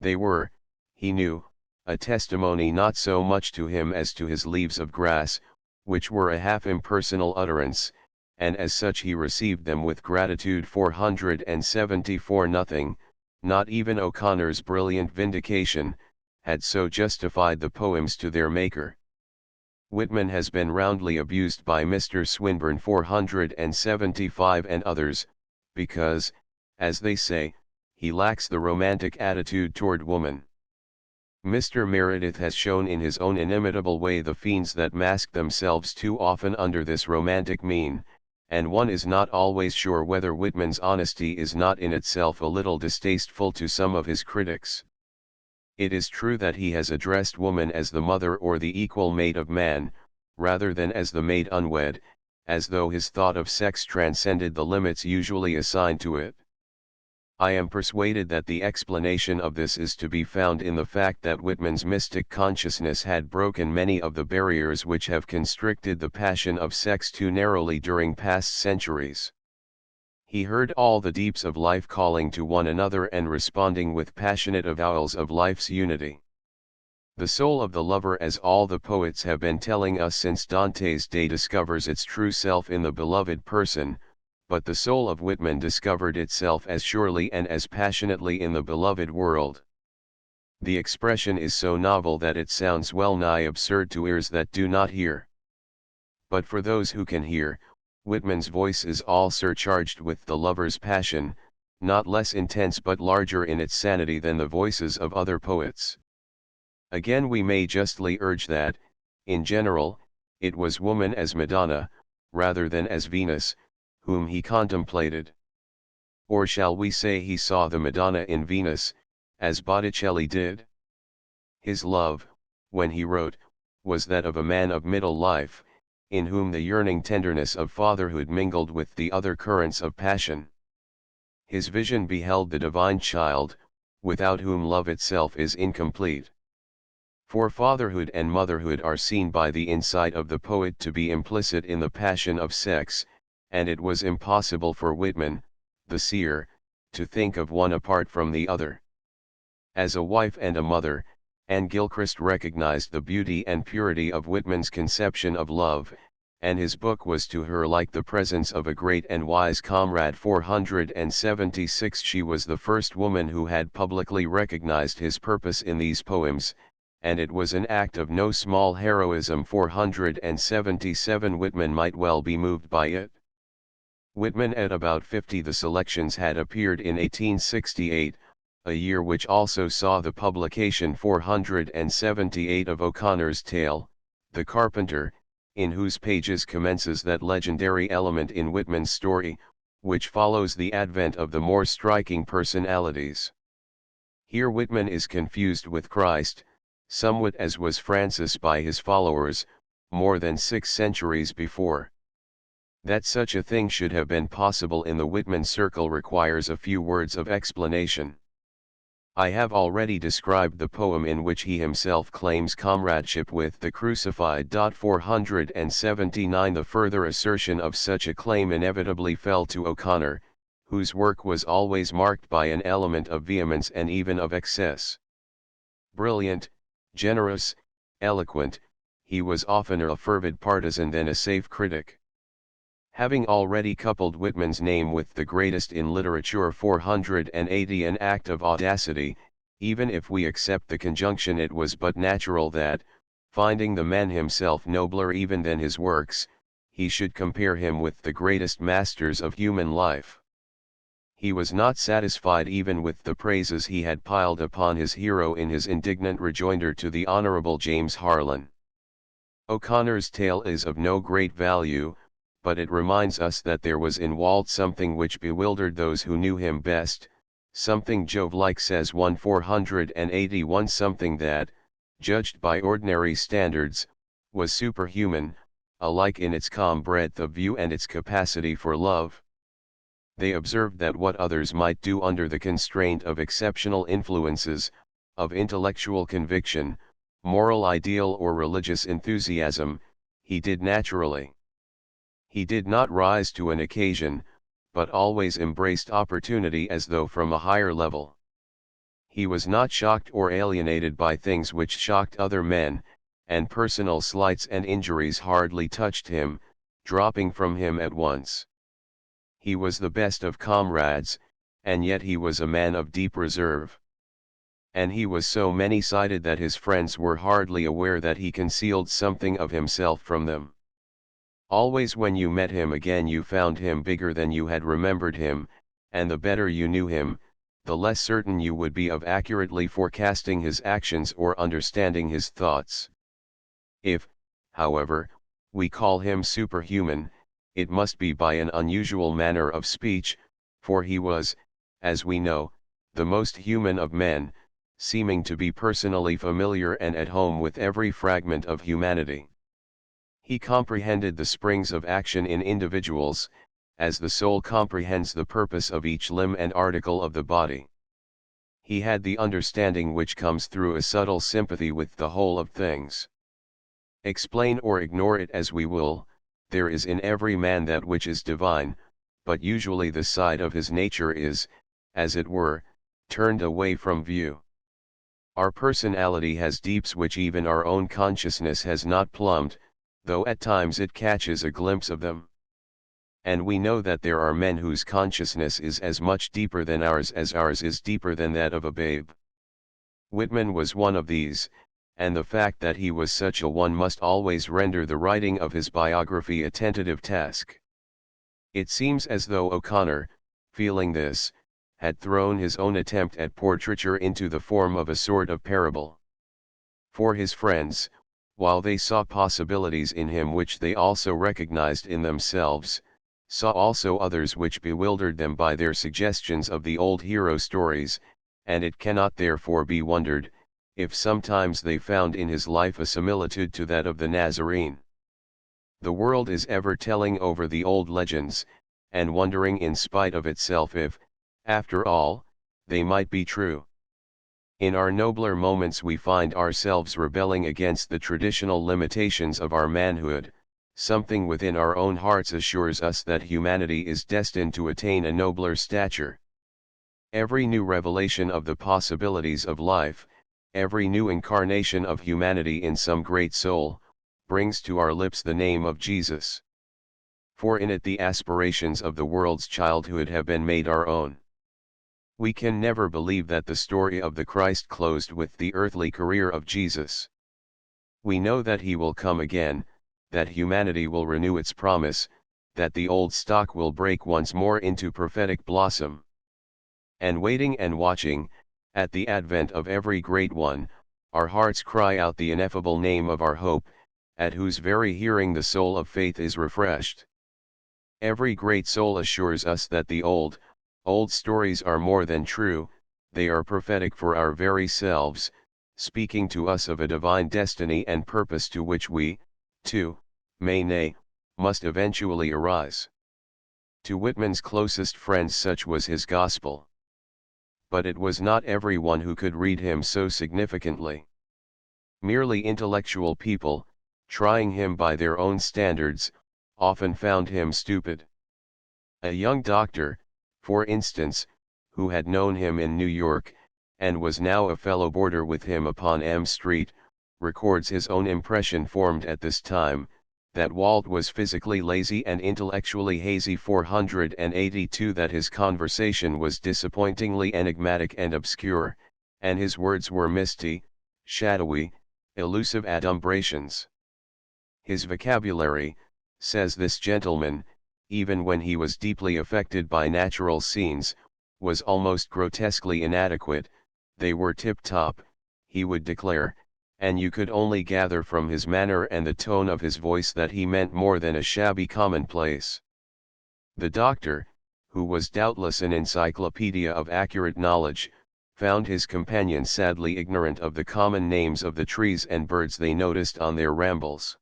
They were, he knew, a testimony not so much to him as to his Leaves of Grass, which were a half impersonal utterance, and as such he received them with gratitude. 474 Nothing, not even O'Connor's brilliant vindication, had so justified the poems to their maker. Whitman has been roundly abused by Mr. Swinburne 475 and others, because, as they say, he lacks the romantic attitude toward woman. Mr. Meredith has shown in his own inimitable way the fiends that mask themselves too often under this romantic mien, and one is not always sure whether Whitman's honesty is not in itself a little distasteful to some of his critics. It is true that he has addressed woman as the mother or the equal mate of man, rather than as the mate unwed, as though his thought of sex transcended the limits usually assigned to it. I am persuaded that the explanation of this is to be found in the fact that Whitman's mystic consciousness had broken many of the barriers which have constricted the passion of sex too narrowly during past centuries. He heard all the deeps of life calling to one another and responding with passionate avowals of life's unity. The soul of the lover, as all the poets have been telling us since Dante's day, discovers its true self in the beloved person, but the soul of Whitman discovered itself as surely and as passionately in the beloved world. The expression is so novel that it sounds well nigh absurd to ears that do not hear. But for those who can hear, Whitman's voice is all surcharged with the lover's passion, not less intense but larger in its sanity than the voices of other poets. Again, we may justly urge that, in general, it was woman as Madonna, rather than as Venus, whom he contemplated. Or shall we say he saw the Madonna in Venus, as Botticelli did? His love, when he wrote, was that of a man of middle life, in whom the yearning tenderness of fatherhood mingled with the other currents of passion. His vision beheld the divine child, without whom love itself is incomplete. For fatherhood and motherhood are seen by the insight of the poet to be implicit in the passion of sex, and it was impossible for Whitman, the seer, to think of one apart from the other. As a wife and a mother, Anne Gilchrist recognized the beauty and purity of Whitman's conception of love, and his book was to her like the presence of a great and wise comrade. 476 She was the first woman who had publicly recognized his purpose in these poems, and it was an act of no small heroism. 477 Whitman might well be moved by it. Whitman at about 50. The selections had appeared in 1868, a year which also saw the publication 478 of O'Connor's tale, The Carpenter, in whose pages commences that legendary element in Whitman's story, which follows the advent of the more striking personalities. Here Whitman is confused with Christ, somewhat as was Francis by his followers, more than 6 centuries before. That such a thing should have been possible in the Whitman circle requires a few words of explanation. I have already described the poem in which he himself claims comradeship with the crucified. 479 The further assertion of such a claim inevitably fell to O'Connor, whose work was always marked by an element of vehemence and even of excess. Brilliant, generous, eloquent, he was oftener a fervid partisan than a safe critic. Having already coupled Whitman's name with the greatest in literature 480, an act of audacity, even if we accept the conjunction, it was but natural that, finding the man himself nobler even than his works, he should compare him with the greatest masters of human life. He was not satisfied even with the praises he had piled upon his hero in his indignant rejoinder to the Honorable James Harlan. O'Connor's tale is of no great value, but it reminds us that there was in Walt something which bewildered those who knew him best, something Jove-like, says 481, something that, judged by ordinary standards, was superhuman, alike in its calm breadth of view and its capacity for love. They observed that what others might do under the constraint of exceptional influences, of intellectual conviction, moral ideal or religious enthusiasm, he did naturally. He did not rise to an occasion, but always embraced opportunity as though from a higher level. He was not shocked or alienated by things which shocked other men, and personal slights and injuries hardly touched him, dropping from him at once. He was the best of comrades, and yet he was a man of deep reserve. And he was so many-sided that his friends were hardly aware that he concealed something of himself from them. Always when you met him again you found him bigger than you had remembered him, and the better you knew him, the less certain you would be of accurately forecasting his actions or understanding his thoughts. If, however, we call him superhuman, it must be by an unusual manner of speech, for he was, as we know, the most human of men, seeming to be personally familiar and at home with every fragment of humanity. He comprehended the springs of action in individuals, as the soul comprehends the purpose of each limb and article of the body. He had the understanding which comes through a subtle sympathy with the whole of things. Explain or ignore it as we will, there is in every man that which is divine, but usually the side of his nature is, as it were, turned away from view. Our personality has deeps which even our own consciousness has not plumbed, though at times it catches a glimpse of them. And we know that there are men whose consciousness is as much deeper than ours as ours is deeper than that of a babe. Whitman was one of these, and the fact that he was such a one must always render the writing of his biography a tentative task. It seems as though O'Connor, feeling this, had thrown his own attempt at portraiture into the form of a sort of parable. For his friends, while they saw possibilities in him which they also recognized in themselves, saw also others which bewildered them by their suggestions of the old hero stories, and it cannot therefore be wondered, if sometimes they found in his life a similitude to that of the Nazarene. The world is ever telling over the old legends, and wondering in spite of itself if, after all, they might be true. In our nobler moments we find ourselves rebelling against the traditional limitations of our manhood. Something within our own hearts assures us that humanity is destined to attain a nobler stature. Every new revelation of the possibilities of life, every new incarnation of humanity in some great soul, brings to our lips the name of Jesus. For in it the aspirations of the world's childhood have been made our own. We can never believe that the story of the Christ closed with the earthly career of Jesus. We know that he will come again, that humanity will renew its promise, that the old stock will break once more into prophetic blossom. And waiting and watching, at the advent of every great one, our hearts cry out the ineffable name of our hope, at whose very hearing the soul of faith is refreshed. Every great soul assures us that the old stories are more than true, they are prophetic for our very selves, speaking to us of a divine destiny and purpose to which we, too, must eventually arise. To Whitman's closest friends such was his gospel. But it was not everyone who could read him so significantly. Merely intellectual people, trying him by their own standards, often found him stupid. A young doctor, for instance, who had known him in New York, and was now a fellow boarder with him upon M Street, records his own impression formed at this time, that Walt was physically lazy and intellectually hazy. 482 That his conversation was disappointingly enigmatic and obscure, and his words were misty, shadowy, elusive adumbrations. His vocabulary, says this gentleman, even when he was deeply affected by natural scenes, was almost grotesquely inadequate. They were tip-top, he would declare, and you could only gather from his manner and the tone of his voice that he meant more than a shabby commonplace. The doctor, who was doubtless an encyclopedia of accurate knowledge, found his companion sadly ignorant of the common names of the trees and birds they noticed on their rambles.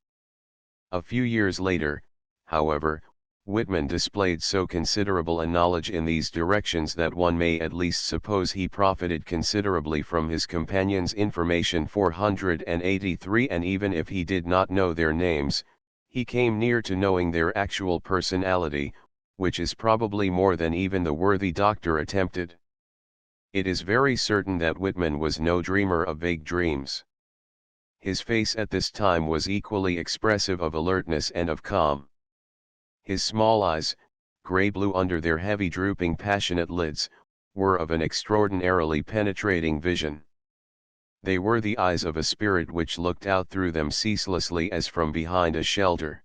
A few years later, however, Whitman displayed so considerable a knowledge in these directions that one may at least suppose he profited considerably from his companion's information. 483 And even if he did not know their names, he came near to knowing their actual personality, which is probably more than even the worthy doctor attempted. It is very certain that Whitman was no dreamer of vague dreams. His face at this time was equally expressive of alertness and of calm. His small eyes, gray-blue under their heavy drooping passionate lids, were of an extraordinarily penetrating vision. They were the eyes of a spirit which looked out through them ceaselessly as from behind a shelter.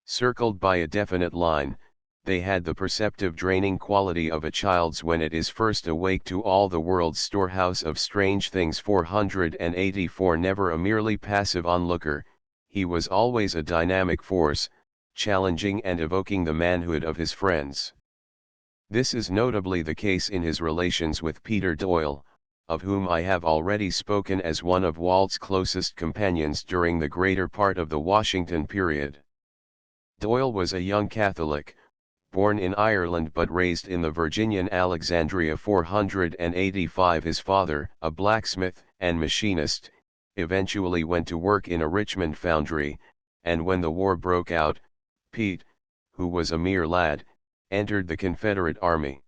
Circled by a definite line, they had the perceptive draining quality of a child's when it is first awake to all the world's storehouse of strange things. 484 Never a merely passive onlooker, he was always a dynamic force, challenging and evoking the manhood of his friends. This is notably the case in his relations with Peter Doyle, of whom I have already spoken as one of Walt's closest companions during the greater part of the Washington period. Doyle was a young Catholic, born in Ireland but raised in the Virginian Alexandria. 485 His father, a blacksmith and machinist, eventually went to work in a Richmond foundry, and when the war broke out, Pete, who was a mere lad, entered the Confederate Army.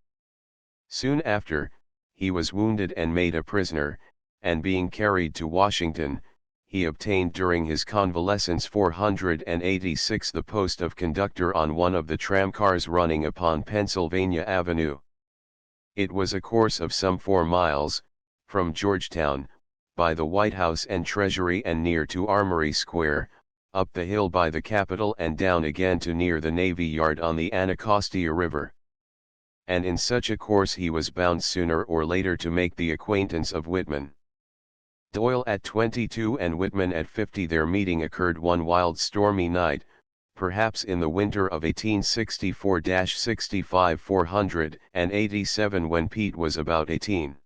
Soon after, he was wounded and made a prisoner, and being carried to Washington, he obtained during his convalescence. 486 The post of conductor on one of the tramcars running upon Pennsylvania Avenue. It was a course of some 4 miles, from Georgetown, by the White House and Treasury and near to Armory Square, up the hill by the Capitol and down again to near the Navy Yard on the Anacostia River. And in such a course he was bound sooner or later to make the acquaintance of Whitman. Doyle at 22 and Whitman at 50. Their meeting occurred one wild stormy night, perhaps in the winter of 1864-65. 487 when Pete was about 18.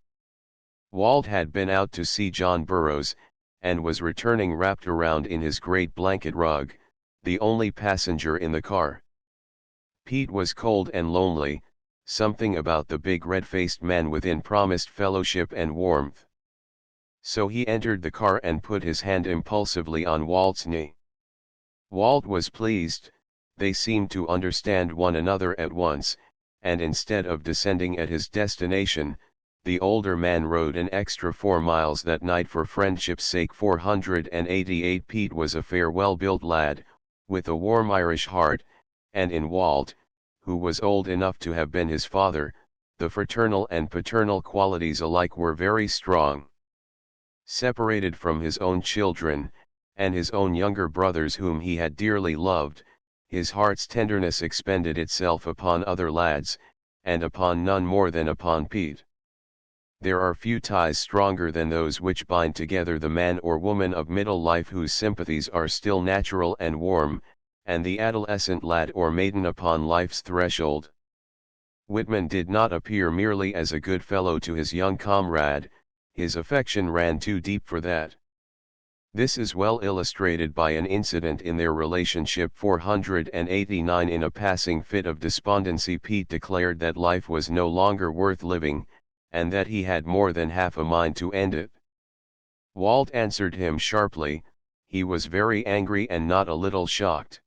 Walt had been out to see John Burroughs, and was returning wrapped around in his great blanket rug, the only passenger in the car. Pete was cold and lonely, something about the big red-faced man within promised fellowship and warmth. So he entered the car and put his hand impulsively on Walt's knee. Walt was pleased, they seemed to understand one another at once, and instead of descending at his destination, the older man rode an extra 4 miles that night for friendship's sake. 488 Pete was a fair well-built lad, with a warm Irish heart, and in Walt, who was old enough to have been his father, the fraternal and paternal qualities alike were very strong. Separated from his own children, and his own younger brothers whom he had dearly loved, his heart's tenderness expended itself upon other lads, and upon none more than upon Pete. There are few ties stronger than those which bind together the man or woman of middle life whose sympathies are still natural and warm, and the adolescent lad or maiden upon life's threshold. Whitman did not appear merely as a good fellow to his young comrade, his affection ran too deep for that. This is well illustrated by an incident in their relationship. 489 In a passing fit of despondency Pete declared that life was no longer worth living, and that he had more than half a mind to end it. Walt answered him sharply, he was very angry and not a little shocked.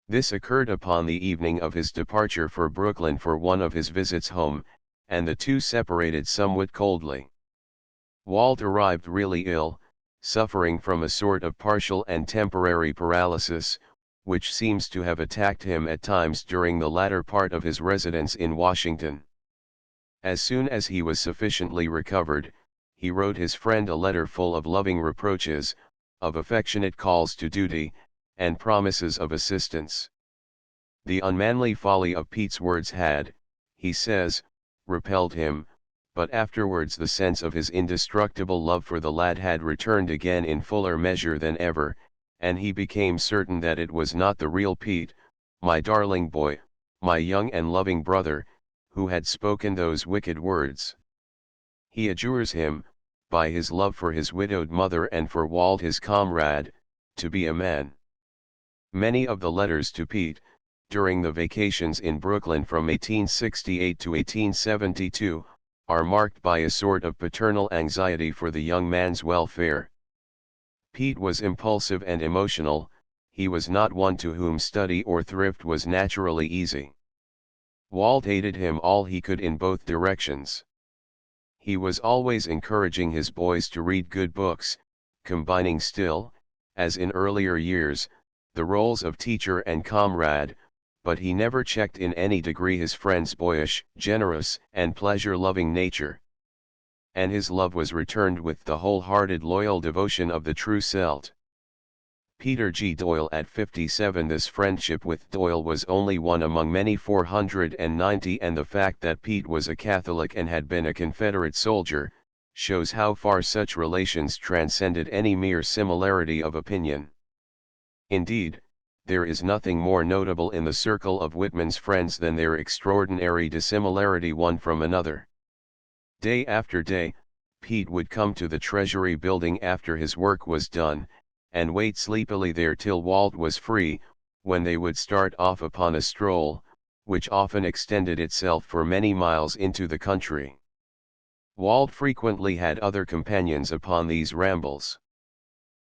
This occurred upon the evening of his departure for Brooklyn for one of his visits home, and the two separated somewhat coldly. Walt arrived really ill, suffering from a sort of partial and temporary paralysis, which seems to have attacked him at times during the latter part of his residence in Washington. As soon as he was sufficiently recovered, he wrote his friend a letter full of loving reproaches, of affectionate calls to duty, and promises of assistance. The unmanly folly of Pete's words had, he says, repelled him, but afterwards the sense of his indestructible love for the lad had returned again in fuller measure than ever, and he became certain that it was not the real Pete, my darling boy, my young and loving brother, who had spoken those wicked words. He adjures him, by his love for his widowed mother and for Walt his comrade, to be a man. Many of the letters to Pete, during the vacations in Brooklyn from 1868 to 1872, are marked by a sort of paternal anxiety for the young man's welfare. Pete was impulsive and emotional, he was not one to whom study or thrift was naturally easy. Walt aided him all he could in both directions. He was always encouraging his boys to read good books, combining still, as in earlier years, the roles of teacher and comrade, but he never checked in any degree his friend's boyish, generous, and pleasure-loving nature. And his love was returned with the whole-hearted loyal devotion of the true Celt. Peter G. Doyle at 57. This friendship with Doyle was only one among many 490, and the fact that Pete was a Catholic and had been a Confederate soldier, shows how far such relations transcended any mere similarity of opinion. Indeed, there is nothing more notable in the circle of Whitman's friends than their extraordinary dissimilarity one from another. Day after day, Pete would come to the Treasury building after his work was done, and wait sleepily there till Walt was free, when they would start off upon a stroll, which often extended itself for many miles into the country. Walt frequently had other companions upon these rambles.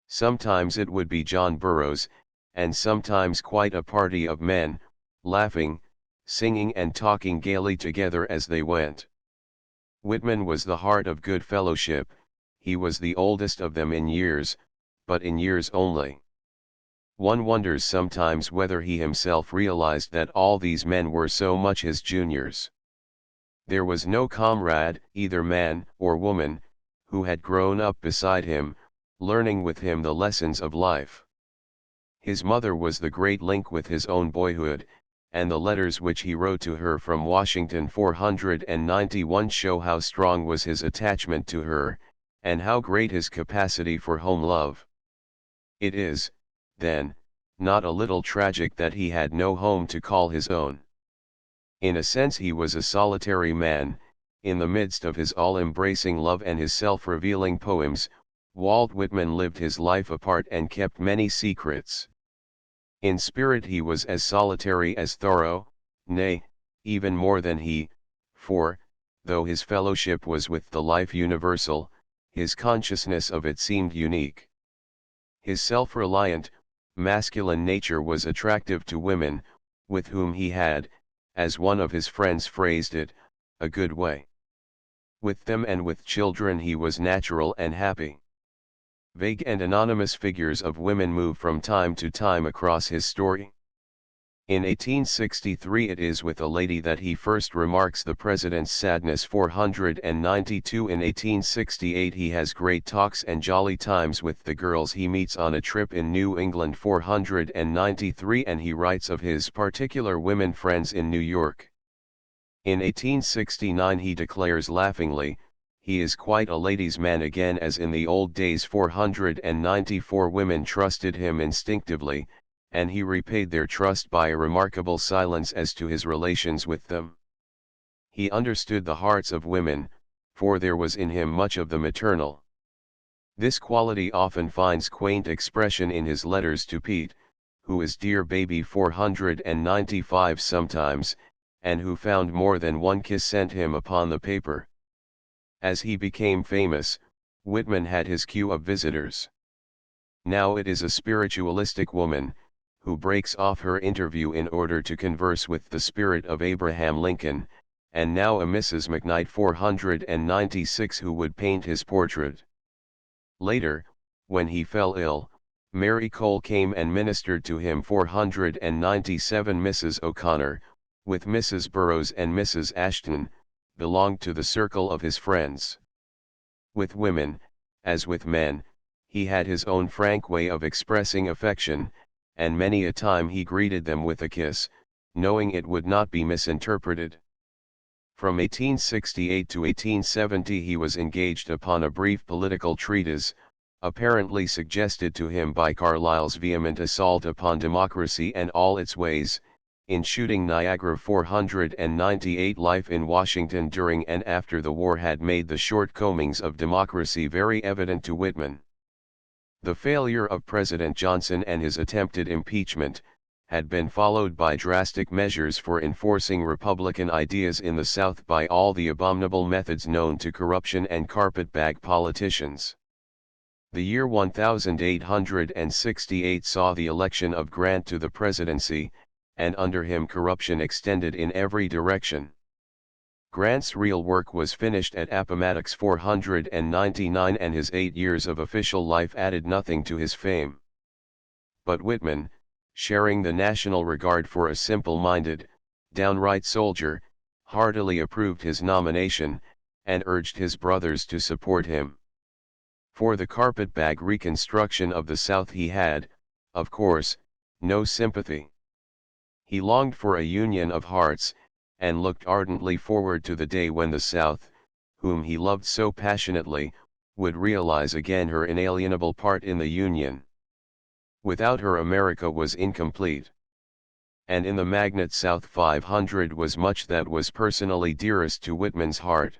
Sometimes it would be John Burroughs, and sometimes quite a party of men, laughing, singing and talking gaily together as they went. Whitman was the heart of good fellowship, he was the oldest of them in years, but in years only. One wonders sometimes whether he himself realized that all these men were so much his juniors. There was no comrade, either man or woman, who had grown up beside him, learning with him the lessons of life. His mother was the great link with his own boyhood, and the letters which he wrote to her from Washington 491 show how strong was his attachment to her, and how great his capacity for home love. It is, then, not a little tragic that he had no home to call his own. In a sense he was a solitary man. In the midst of his all-embracing love and his self-revealing poems, Walt Whitman lived his life apart and kept many secrets. In spirit he was as solitary as Thoreau, nay, even more than he, for, though his fellowship was with the life universal, his consciousness of it seemed unique. His self-reliant, masculine nature was attractive to women, with whom he had, as one of his friends phrased it, a good way. With them and with children he was natural and happy. Vague and anonymous figures of women move from time to time across his story. In 1863 it is with a lady that he first remarks the president's sadness. 492 In 1868 he has great talks and jolly times with the girls he meets on a trip in New England. 493 And he writes of his particular women friends in New York. In 1869 he declares laughingly, he is quite a ladies' man again as in the old days. 494 Women trusted him instinctively, and he repaid their trust by a remarkable silence as to his relations with them. He understood the hearts of women, for there was in him much of the maternal. This quality often finds quaint expression in his letters to Pete, who is dear baby 495 sometimes, and who found more than one kiss sent him upon the paper. As he became famous, Whitman had his queue of visitors. Now it is a spiritualistic woman, who breaks off her interview in order to converse with the spirit of Abraham Lincoln, and now a Mrs. McKnight 496 who would paint his portrait. Later, when he fell ill, Mary Cole came and ministered to him 497. Mrs. O'Connor, with Mrs. Burroughs and Mrs. Ashton, belonged to the circle of his friends. With women, as with men, he had his own frank way of expressing affection, and many a time he greeted them with a kiss, knowing it would not be misinterpreted. From 1868 to 1870 he was engaged upon a brief political treatise, apparently suggested to him by Carlyle's vehement assault upon democracy and all its ways, in Shooting Niagara. 498 Life in Washington during and after the war had made the shortcomings of democracy very evident to Whitman. The failure of President Johnson and his attempted impeachment had been followed by drastic measures for enforcing Republican ideas in the South by all the abominable methods known to corruption and carpetbag politicians. The year 1868 saw the election of Grant to the presidency, and under him corruption extended in every direction. Grant's real work was finished at Appomattox 499 and his 8 years of official life added nothing to his fame. But Whitman, sharing the national regard for a simple-minded, downright soldier, heartily approved his nomination, and urged his brothers to support him. For the carpetbag reconstruction of the South he had, of course, no sympathy. He longed for a union of hearts, and looked ardently forward to the day when the South, whom he loved so passionately, would realize again her inalienable part in the Union. Without her America was incomplete. And in the Magnet South 500 was much that was personally dearest to Whitman's heart.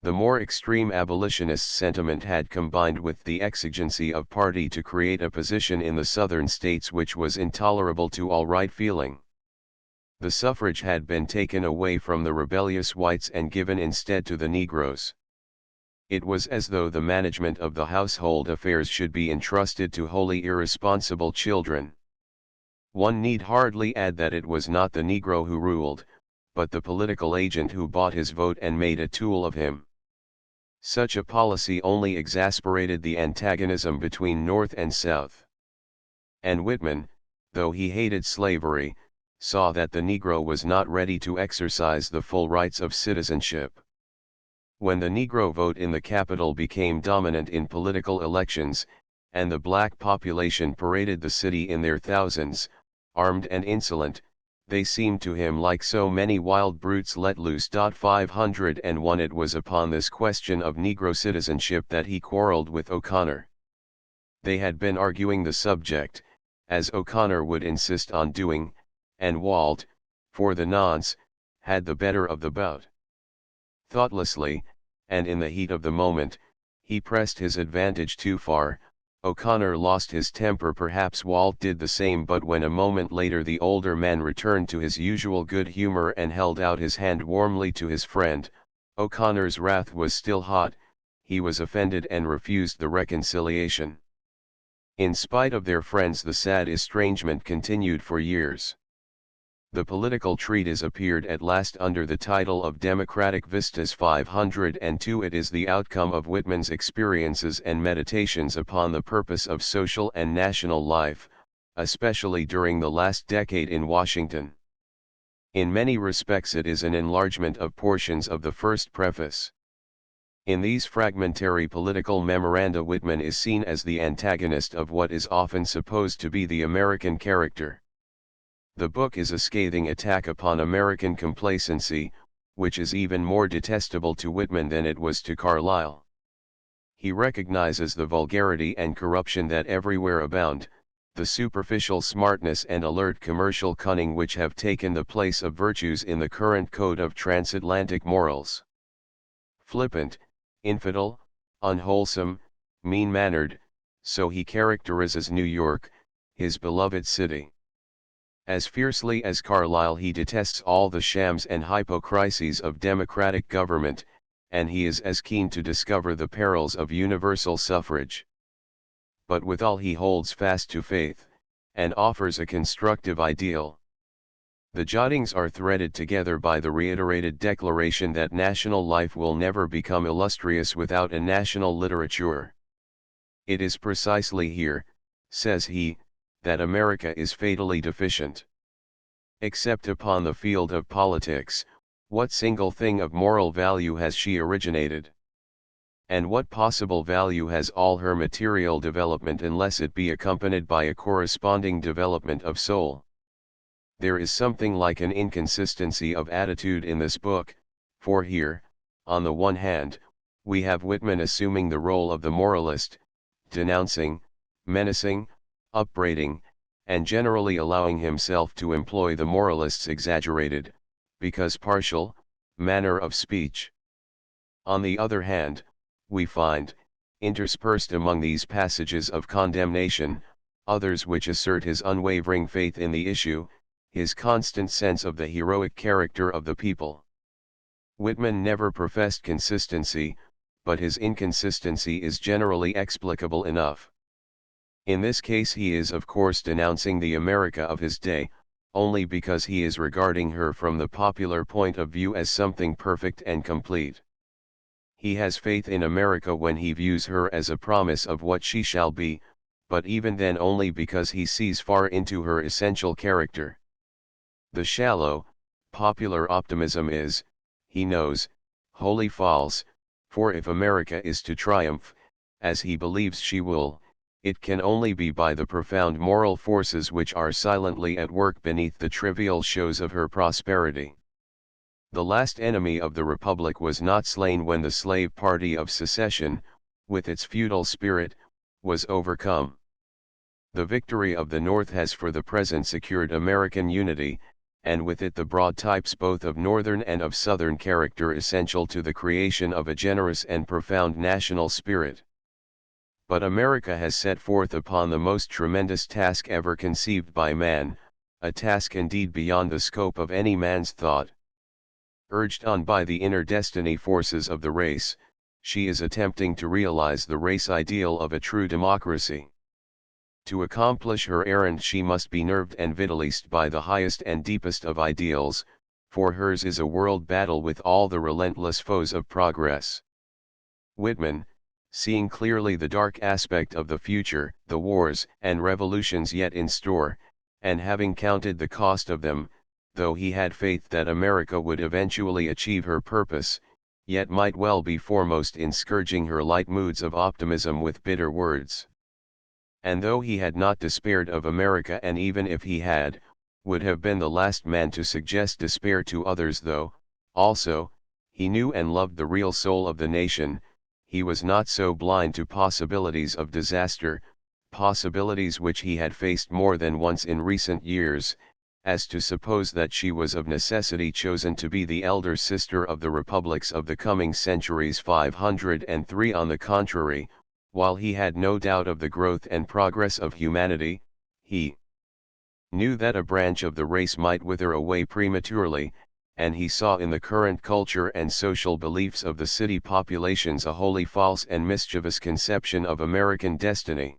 The more extreme abolitionist sentiment had combined with the exigency of party to create a position in the Southern states which was intolerable to all right feeling. The suffrage had been taken away from the rebellious whites and given instead to the Negroes. It was as though the management of the household affairs should be entrusted to wholly irresponsible children. One need hardly add that it was not the Negro who ruled, but the political agent who bought his vote and made a tool of him. Such a policy only exasperated the antagonism between North and South. And Whitman, though he hated slavery, saw that the Negro was not ready to exercise the full rights of citizenship. When the Negro vote in the capital became dominant in political elections, and the black population paraded the city in their thousands, armed and insolent, they seemed to him like so many wild brutes let loose. 501 It was upon this question of Negro citizenship that he quarreled with O'Connor. They had been arguing the subject, as O'Connor would insist on doing, and Walt, for the nonce, had the better of the bout. Thoughtlessly, and in the heat of the moment, he pressed his advantage too far. O'Connor lost his temper, perhaps Walt did the same, but when a moment later the older man returned to his usual good humor and held out his hand warmly to his friend, O'Connor's wrath was still hot, he was offended and refused the reconciliation. In spite of their friends, the sad estrangement continued for years. The political treatise appeared at last under the title of Democratic Vistas 502. It is the outcome of Whitman's experiences and meditations upon the purpose of social and national life, especially during the last decade in Washington. In many respects it is an enlargement of portions of the first preface. In these fragmentary political memoranda Whitman is seen as the antagonist of what is often supposed to be the American character. The book is a scathing attack upon American complacency, which is even more detestable to Whitman than it was to Carlyle. He recognizes the vulgarity and corruption that everywhere abound, the superficial smartness and alert commercial cunning which have taken the place of virtues in the current code of transatlantic morals. Flippant, infidel, unwholesome, mean-mannered, so he characterizes New York, his beloved city. As fiercely as Carlyle he detests all the shams and hypocrisies of democratic government, and he is as keen to discover the perils of universal suffrage. But withal he holds fast to faith, and offers a constructive ideal. The jottings are threaded together by the reiterated declaration that national life will never become illustrious without a national literature. It is precisely here, says he, that America is fatally deficient. Except upon the field of politics, what single thing of moral value has she originated? And what possible value has all her material development unless it be accompanied by a corresponding development of soul? There is something like an inconsistency of attitude in this book, for here, on the one hand, we have Whitman assuming the role of the moralist, denouncing, menacing, upbraiding, and generally allowing himself to employ the moralist's exaggerated, because partial, manner of speech. On the other hand, we find, interspersed among these passages of condemnation, others which assert his unwavering faith in the issue, his constant sense of the heroic character of the people. Whitman never professed consistency, but his inconsistency is generally explicable enough. In this case he is of course denouncing the America of his day, only because he is regarding her from the popular point of view as something perfect and complete. He has faith in America when he views her as a promise of what she shall be, but even then only because he sees far into her essential character. The shallow, popular optimism is, he knows, wholly false, for if America is to triumph, as he believes she will, it can only be by the profound moral forces which are silently at work beneath the trivial shows of her prosperity. The last enemy of the Republic was not slain when the slave party of secession, with its feudal spirit, was overcome. The victory of the North has for the present secured American unity, and with it the broad types both of Northern and of Southern character essential to the creation of a generous and profound national spirit. But America has set forth upon the most tremendous task ever conceived by man, a task indeed beyond the scope of any man's thought. Urged on by the inner destiny forces of the race, she is attempting to realize the race ideal of a true democracy. To accomplish her errand she must be nerved and vitalized by the highest and deepest of ideals, for hers is a world battle with all the relentless foes of progress. Whitman, seeing clearly the dark aspect of the future, the wars and revolutions yet in store, and having counted the cost of them, though he had faith that America would eventually achieve her purpose, yet might well be foremost in scourging her light moods of optimism with bitter words. And though he had not despaired of America, and even if he had, would have been the last man to suggest despair to others, though, also, he knew and loved the real soul of the nation, he was not so blind to possibilities of disaster, possibilities which he had faced more than once in recent years, as to suppose that she was of necessity chosen to be the elder sister of the republics of the coming centuries. 503. On the contrary, while he had no doubt of the growth and progress of humanity, he knew that a branch of the race might wither away prematurely, and he saw in the current culture and social beliefs of the city populations a wholly false and mischievous conception of American destiny.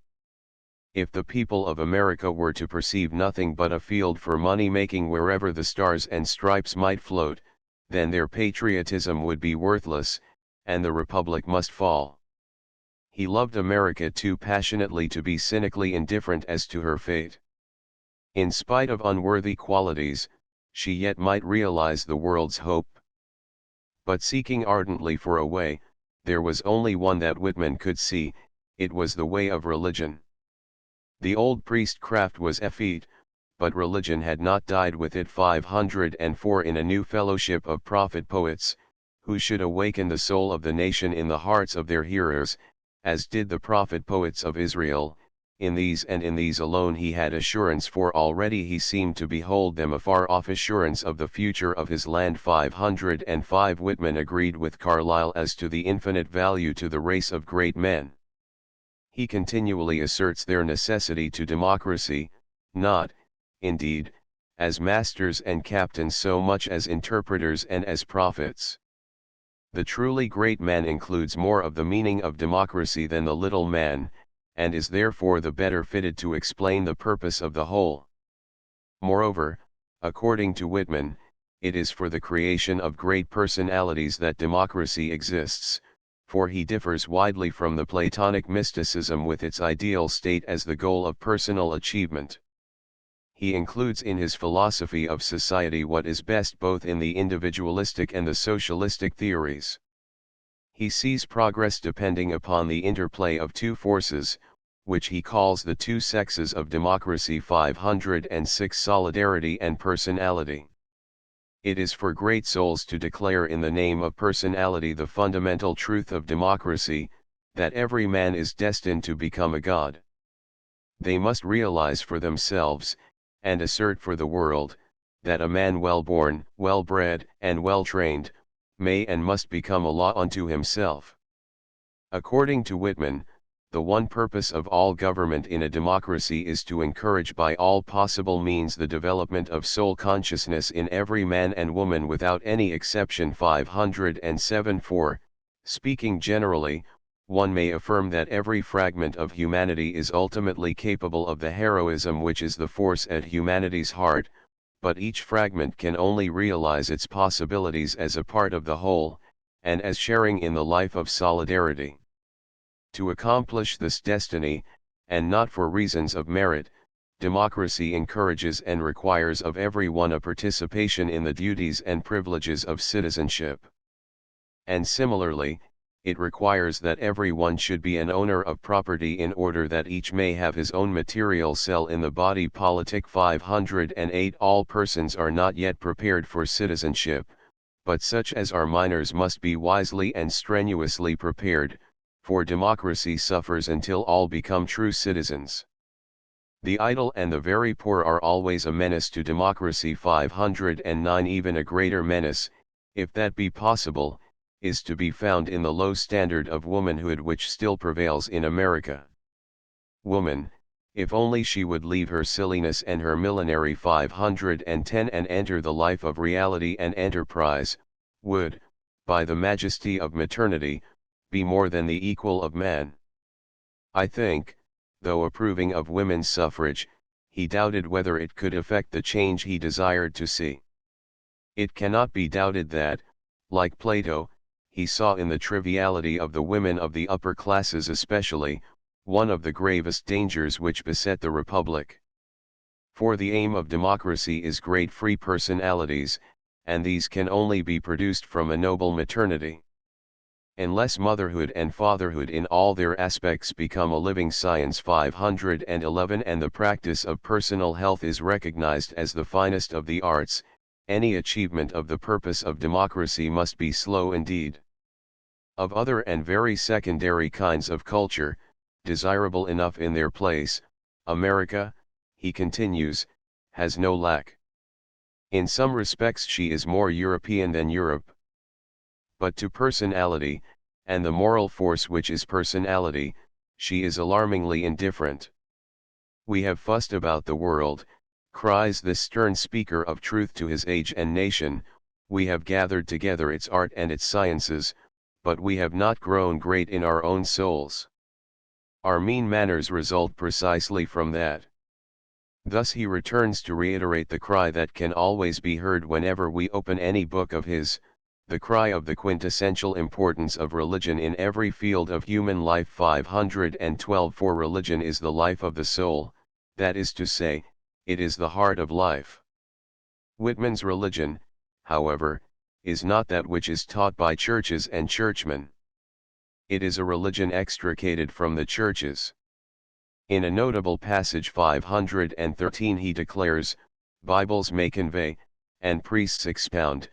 If the people of America were to perceive nothing but a field for money-making wherever the stars and stripes might float, then their patriotism would be worthless, and the republic must fall. He loved America too passionately to be cynically indifferent as to her fate. In spite of unworthy qualities, she yet might realize the world's hope. But seeking ardently for a way, there was only one that Whitman could see, it was the way of religion. The old priestcraft was effete, but religion had not died with it. 504. In a new fellowship of prophet-poets, who should awaken the soul of the nation in the hearts of their hearers, as did the prophet-poets of Israel, in these and in these alone he had assurance, for already he seemed to behold them afar off, assurance of the future of his land. 505. Whitman agreed with Carlyle as to the infinite value to the race of great men. He continually asserts their necessity to democracy, not, indeed, as masters and captains so much as interpreters and as prophets. The truly great man includes more of the meaning of democracy than the little man, and is therefore the better fitted to explain the purpose of the whole. Moreover, according to Whitman, it is for the creation of great personalities that democracy exists, for he differs widely from the Platonic mysticism with its ideal state as the goal of personal achievement. He includes in his philosophy of society what is best both in the individualistic and the socialistic theories. He sees progress depending upon the interplay of two forces, which he calls the two sexes of democracy. 506 Solidarity and personality. It is for great souls to declare in the name of personality the fundamental truth of democracy, that every man is destined to become a god. They must realize for themselves, and assert for the world, that a man well-born, well-bred, and well-trained, may and must become a law unto himself. According to Whitman, the one purpose of all government in a democracy is to encourage by all possible means the development of soul consciousness in every man and woman without any exception. 507. Speaking generally, one may affirm that every fragment of humanity is ultimately capable of the heroism which is the force at humanity's heart, but each fragment can only realize its possibilities as a part of the whole, and as sharing in the life of solidarity. To accomplish this destiny, and not for reasons of merit, democracy encourages and requires of everyone a participation in the duties and privileges of citizenship. And similarly, it requires that everyone should be an owner of property in order that each may have his own material cell in the body politic. 508 All persons are not yet prepared for citizenship, but such as are minors must be wisely and strenuously prepared, for democracy suffers until all become true citizens. The idle and the very poor are always a menace to democracy. 509 Even a greater menace, if that be possible, is to be found in the low standard of womanhood which still prevails in America. Woman, if only she would leave her silliness and her millinery. 510 And enter the life of reality and enterprise, would, by the majesty of maternity, be more than the equal of man. I think, though approving of women's suffrage, he doubted whether it could effect the change he desired to see. It cannot be doubted that, like Plato, he saw in the triviality of the women of the upper classes especially, one of the gravest dangers which beset the Republic. For the aim of democracy is great free personalities, and these can only be produced from a noble maternity. Unless motherhood and fatherhood in all their aspects become a living science. 511 And the practice of personal health is recognized as the finest of the arts, any achievement of the purpose of democracy must be slow indeed. Of other and very secondary kinds of culture, desirable enough in their place, America, he continues, has no lack. In some respects she is more European than Europe. But to personality, and the moral force which is personality, she is alarmingly indifferent. We have fussed about the world, cries this stern speaker of truth to his age and nation, we have gathered together its art and its sciences, but we have not grown great in our own souls. Our mean manners result precisely from that. Thus he returns to reiterate the cry that can always be heard whenever we open any book of his, the cry of the quintessential importance of religion in every field of human life. 512 For religion is the life of the soul, that is to say, it is the heart of life. Whitman's religion, however, is not that which is taught by churches and churchmen. It is a religion extricated from the churches. In a notable passage 513 he declares, Bibles may convey, and priests expound,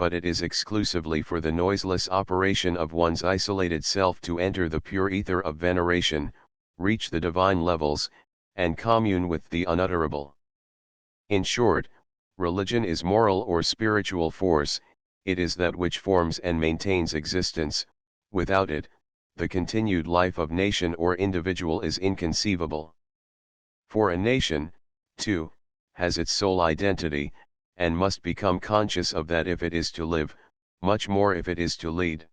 but it is exclusively for the noiseless operation of one's isolated self to enter the pure ether of veneration, reach the divine levels, and commune with the unutterable. In short, religion is moral or spiritual force, it is that which forms and maintains existence. Without it, the continued life of nation or individual is inconceivable. For a nation, too, has its sole identity, and must become conscious of that if it is to live, much more if it is to lead.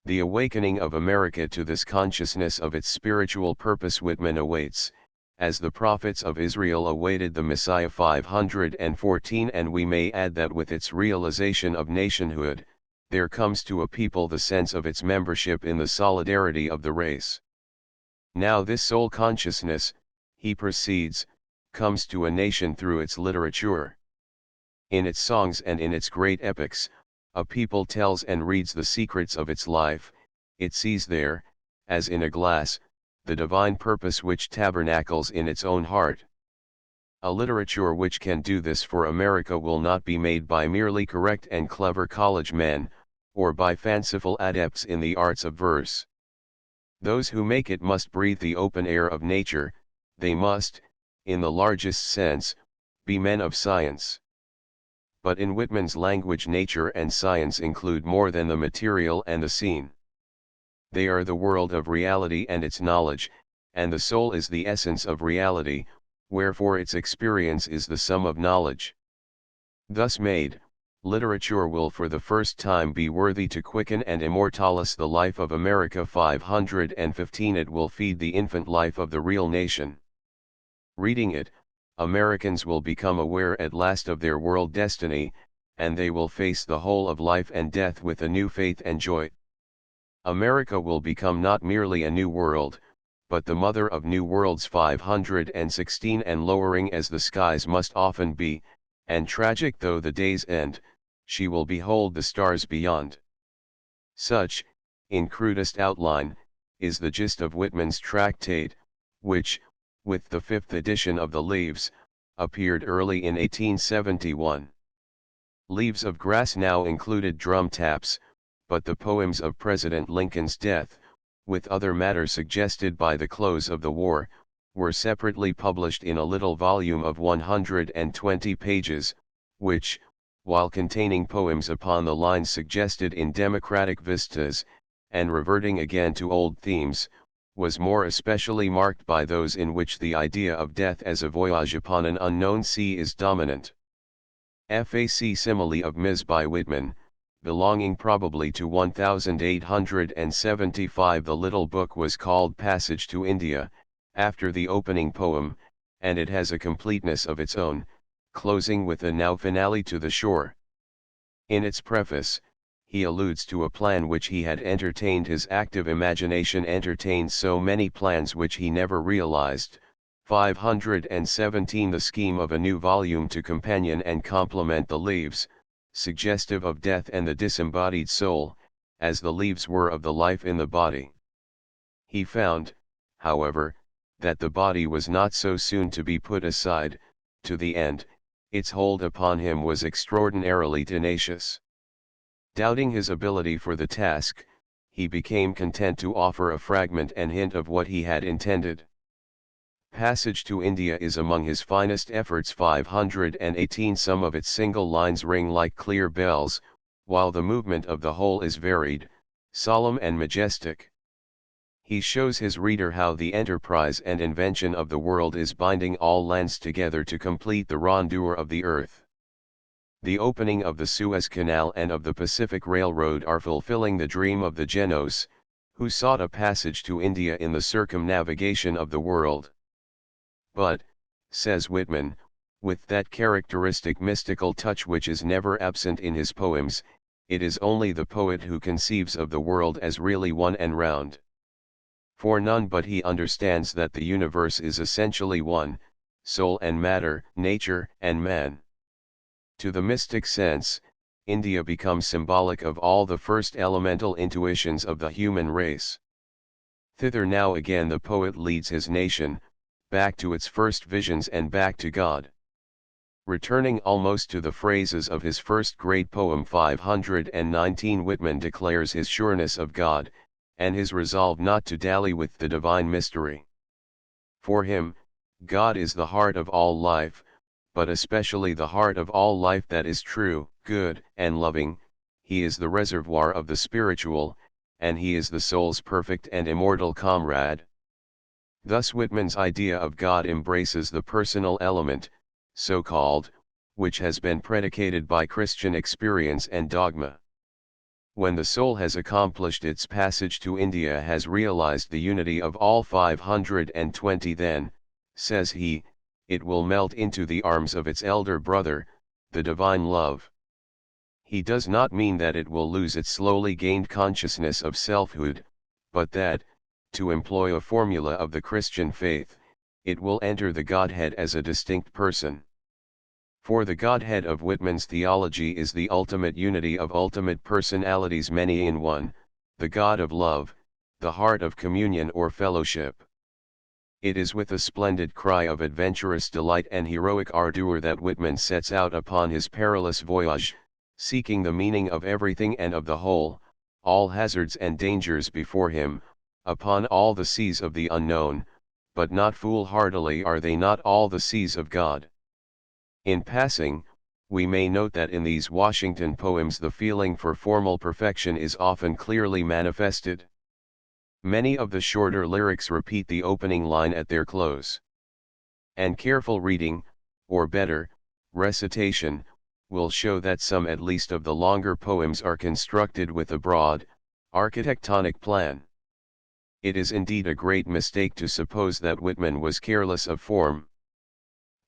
The awakening of America to this consciousness of its spiritual purpose Whitman awaits, as the prophets of Israel awaited the Messiah. 514 And we may add that with its realization of nationhood, there comes to a people the sense of its membership in the solidarity of the race. Now this soul consciousness, he proceeds, comes to a nation through its literature. In its songs and in its great epics, a people tells and reads the secrets of its life. It sees there, as in a glass, the divine purpose which tabernacles in its own heart. A literature which can do this for America will not be made by merely correct and clever college men, or by fanciful adepts in the arts of verse. Those who make it must breathe the open air of nature, they must, in the largest sense, be men of science. But in Whitman's language nature and science include more than the material and the seen. They are the world of reality and its knowledge, and the soul is the essence of reality, wherefore its experience is the sum of knowledge. Thus made, literature will for the first time be worthy to quicken and immortalize the life of America 515. It will feed the infant life of the real nation. Reading it, Americans will become aware at last of their world destiny, and they will face the whole of life and death with a new faith and joy. America will become not merely a new world, but the mother of new worlds 516, and lowering as the skies must often be, and tragic though the day's end, she will behold the stars beyond. Such, in crudest outline, is the gist of Whitman's tractate, which, with the 5th edition of the Leaves, appeared early in 1871. Leaves of Grass now included drum taps, but the poems of President Lincoln's death, with other matter suggested by the close of the war, were separately published in a little volume of 120 pages, which, while containing poems upon the lines suggested in democratic vistas, and reverting again to old themes, was more especially marked by those in which the idea of death as a voyage upon an unknown sea is dominant. Fac simile of Ms. by Whitman, belonging probably to 1875. The little book was called Passage to India, after the opening poem, and it has a completeness of its own, closing with a now finale to the shore. In its preface, he alludes to a plan which he had entertained. His active imagination entertained so many plans which he never realized. 517. The scheme of a new volume to companion and complement the Leaves, suggestive of death and the disembodied soul, as the leaves were of the life in the body. He found, however, that the body was not so soon to be put aside. To the end, its hold upon him was extraordinarily tenacious. Doubting his ability for the task, he became content to offer a fragment and hint of what he had intended. Passage to India is among his finest efforts. 518. Some of its single lines ring like clear bells, while the movement of the whole is varied, solemn and majestic. He shows his reader how the enterprise and invention of the world is binding all lands together to complete the rondure of the earth. The opening of the Suez Canal and of the Pacific Railroad are fulfilling the dream of the Genoese, who sought a passage to India in the circumnavigation of the world. But, says Whitman, with that characteristic mystical touch which is never absent in his poems, it is only the poet who conceives of the world as really one and round. For none but he understands that the universe is essentially one, soul and matter, nature and man. To the mystic sense, India becomes symbolic of all the first elemental intuitions of the human race. Thither now again the poet leads his nation, back to its first visions and back to God. Returning almost to the phrases of his first great poem 519, Whitman declares his sureness of God, and his resolve not to dally with the divine mystery. For him, God is the heart of all life, but especially the heart of all life that is true, good, and loving. He is the reservoir of the spiritual, and he is the soul's perfect and immortal comrade. Thus Whitman's idea of God embraces the personal element, so called, which has been predicated by Christian experience and dogma. When the soul has accomplished its passage to India, has realized the unity of all 520, then, says he, it will melt into the arms of its elder brother, the divine love. He does not mean that it will lose its slowly gained consciousness of selfhood, but that, to employ a formula of the Christian faith, it will enter the Godhead as a distinct person. For the Godhead of Whitman's theology is the ultimate unity of ultimate personalities many in one, the God of love, the heart of communion or fellowship. It is with a splendid cry of adventurous delight and heroic ardor that Whitman sets out upon his perilous voyage, seeking the meaning of everything and of the whole, all hazards and dangers before him, upon all the seas of the unknown, but not foolhardily are they not all the seas of God. In passing, we may note that in these Washington poems the feeling for formal perfection is often clearly manifested. Many of the shorter lyrics repeat the opening line at their close. And careful reading, or better, recitation, will show that some at least of the longer poems are constructed with a broad, architectonic plan. It is indeed a great mistake to suppose that Whitman was careless of form.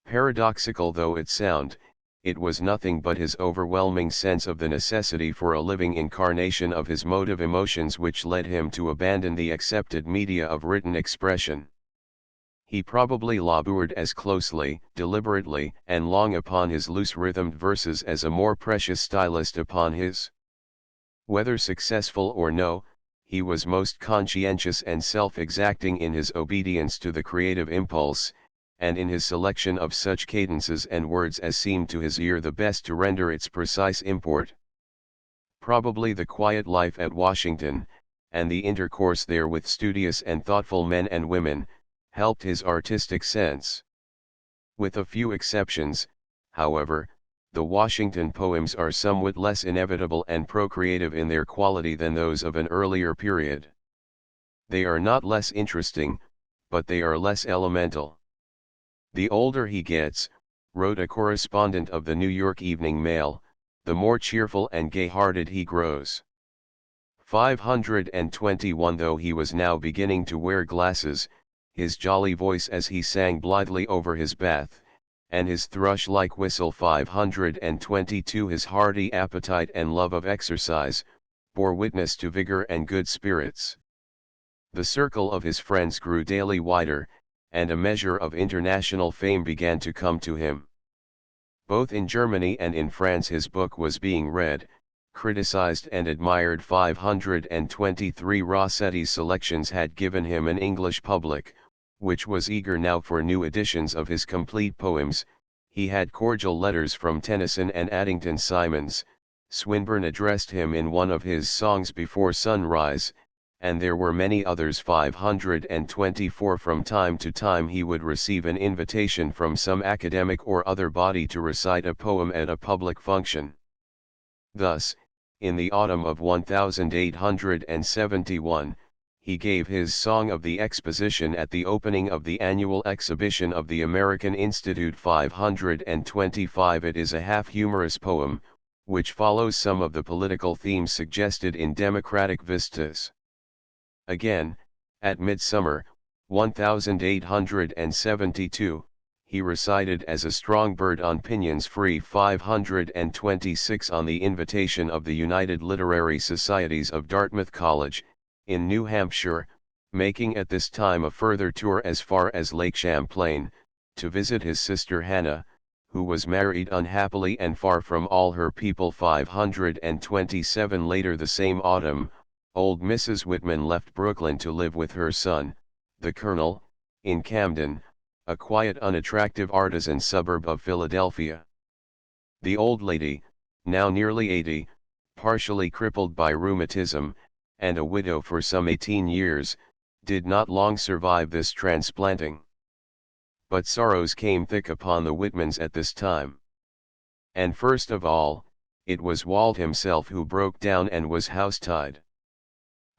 Paradoxical though it sound, it was nothing but his overwhelming sense of the necessity for a living incarnation of his motive emotions which led him to abandon the accepted media of written expression. He probably labored as closely, deliberately, and long upon his loose-rhythmed verses as a more precious stylist upon his. Whether successful or no, he was most conscientious and self-exacting in his obedience to the creative impulse, and in his selection of such cadences and words as seemed to his ear the best to render its precise import. Probably the quiet life at Washington, and the intercourse there with studious and thoughtful men and women, helped his artistic sense. With a few exceptions, however, the Washington poems are somewhat less inevitable and procreative in their quality than those of an earlier period. They are not less interesting, but they are less elemental. "The older he gets," wrote a correspondent of the New York Evening Mail, "the more cheerful and gay-hearted he grows." 521 Though he was now beginning to wear glasses, his jolly voice as he sang blithely over his bath, and his thrush-like whistle 522 his hearty appetite and love of exercise, bore witness to vigor and good spirits. The circle of his friends grew daily wider, and a measure of international fame began to come to him. Both in Germany and in France his book was being read, criticized and admired. 523 Rossetti's selections had given him an English public, which was eager now for new editions of his complete poems. He had cordial letters from Tennyson and Addington Symonds. Swinburne addressed him in one of his songs before sunrise, and there were many others. 524 From time to time he would receive an invitation from some academic or other body to recite a poem at a public function. Thus, in the autumn of 1871, he gave his Song of the Exposition at the opening of the annual exhibition of the American Institute. 525 It is a half-humorous poem, which follows some of the political themes suggested in Democratic Vistas. Again, at Midsummer, 1872, he recited as a strong bird on pinions free. 526 On the invitation of the United Literary Societies of Dartmouth College, in New Hampshire, making at this time a further tour as far as Lake Champlain, to visit his sister Hannah, who was married unhappily and far from all her people. 527 Later the same autumn, old Mrs. Whitman left Brooklyn to live with her son, the Colonel, in Camden, a quiet unattractive artisan suburb of Philadelphia. The old lady, now nearly 80, partially crippled by rheumatism, and a widow for some 18 years, did not long survive this transplanting. But sorrows came thick upon the Whitmans at this time. And first of all, it was Walt himself who broke down and was housetied.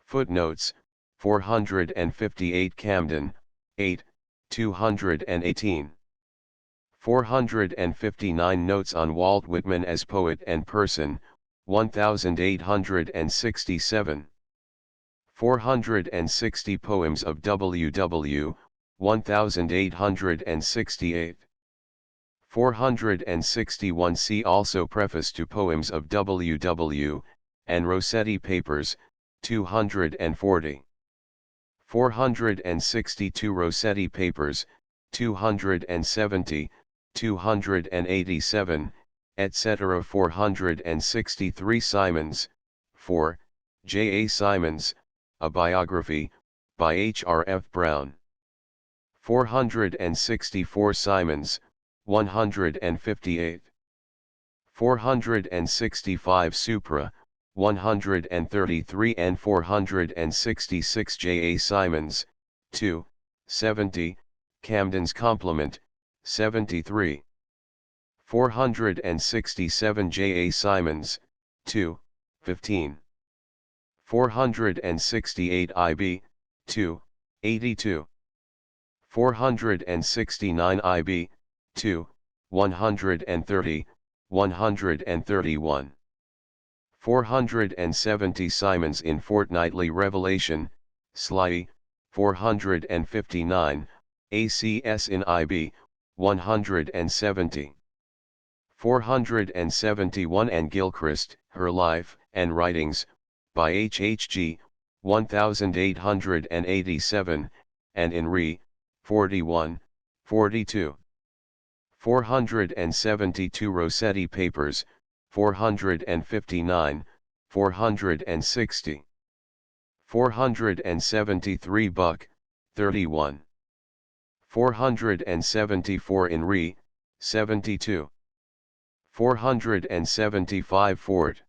Footnotes: 458 Camden, 8, 218. 459 Notes on Walt Whitman as Poet and Person, 1867. 460 Poems of W. W., 1868. 461. See also Preface to Poems of W. W. and Rossetti Papers, 240. 462. Rossetti Papers, 270, 287, etc. 463. Symonds, 4, J. A. Symonds, A Biography, by H. R. F. Brown. 464. Symonds, 158. 465. Supra, 133 and 466. J. A. Symonds, 2, 70, Camden's Complement, 73. 467. J. A. Symonds, 2, 15. 468. IB, 2, 82. 469. IB, 2, 130, 131. 470. Symonds in Fortnightly Revelation, Sly, 459, ACS in IB, 170. 471. And Gilchrist, Her Life and Writings, by H. H. G., 1887, and in Re, 41, 42. 472. Rossetti Papers, 459, 460. 473. Buck, 31. 474. In Re, 72. 475. Fort.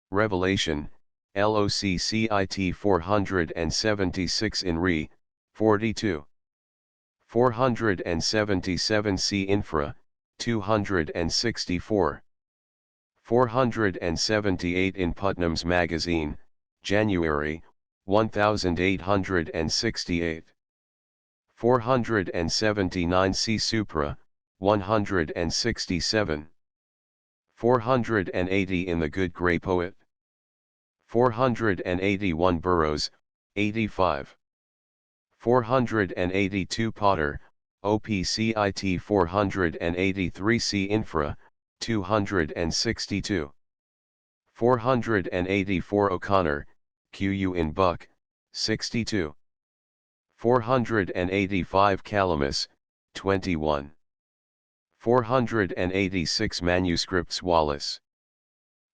Revelation, LOCCIT 476. In Re, 42. 477. C. Infra, 264. 478. In Putnam's Magazine, January, 1868. 479. C. Supra, 167. 480. In The Good Grey Poet. 481. Burroughs, 85. 482. Potter, OPCIT 483. C. Infra, 262. 484. O'Connor, Q.U. in Buck, 62. 485. Calamus, 21. 486. Manuscripts Wallace.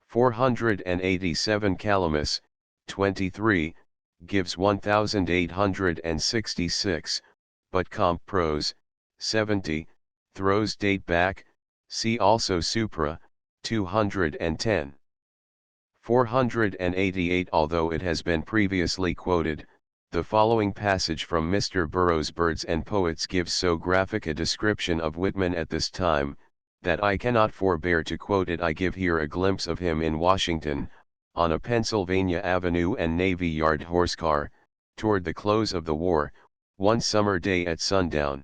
487. Calamus, 23, gives 1866, but Comp. Prose, 70, throws date back, see also Supra, 210. 488. Although it has been previously quoted, the following passage from Mr. Burroughs' Birds and Poets gives so graphic a description of Whitman at this time, that I cannot forbear to quote it. I give here a glimpse of him in Washington, on a Pennsylvania Avenue and Navy Yard horse car, toward the close of the war, one summer day at sundown.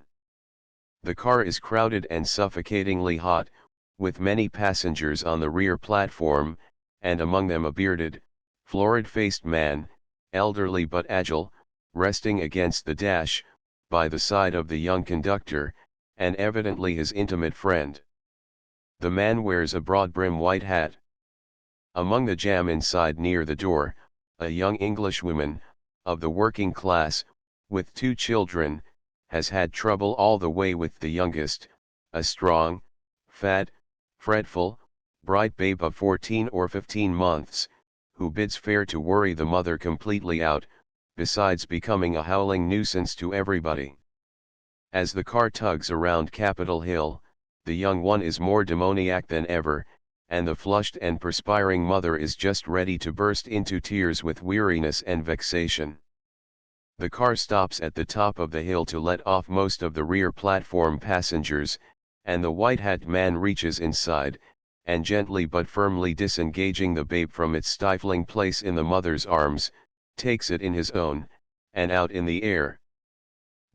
The car is crowded and suffocatingly hot, with many passengers on the rear platform, and among them a bearded, florid-faced man, elderly but agile, resting against the dash, by the side of the young conductor, and evidently his intimate friend. The man wears a broad-brim white hat. Among the jam inside near the door, a young Englishwoman, of the working class, with 2 children, has had trouble all the way with the youngest, a strong, fat, fretful, bright babe of 14 or 15 months, who bids fair to worry the mother completely out, besides becoming a howling nuisance to everybody. As the car tugs around Capitol Hill, the young one is more demoniac than ever, and the flushed and perspiring mother is just ready to burst into tears with weariness and vexation. The car stops at the top of the hill to let off most of the rear platform passengers, and the white-hat man reaches inside, and gently but firmly disengaging the babe from its stifling place in the mother's arms, takes it in his own, and out in the air.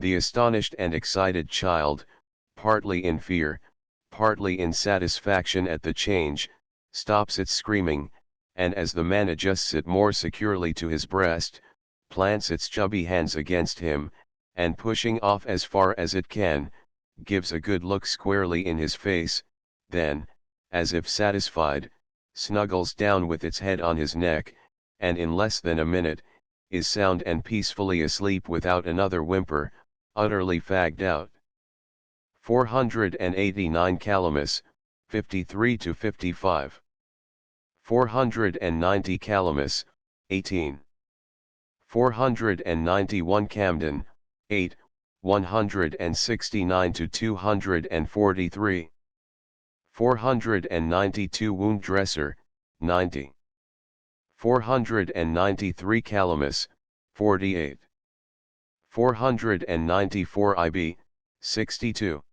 The astonished and excited child, partly in fear, partly in satisfaction at the change, stops its screaming, and as the man adjusts it more securely to his breast, plants its chubby hands against him, and pushing off as far as it can, gives a good look squarely in his face, then, as if satisfied, snuggles down with its head on his neck, and in less than a minute, is sound and peacefully asleep without another whimper, utterly fagged out. 489 Calamus, 53 to 55. 490 Calamus, 18. 491 Camden, 8, 169 to 243. 492 Wound Dresser, 90. 493 Calamus, 48. 494 IB, 62.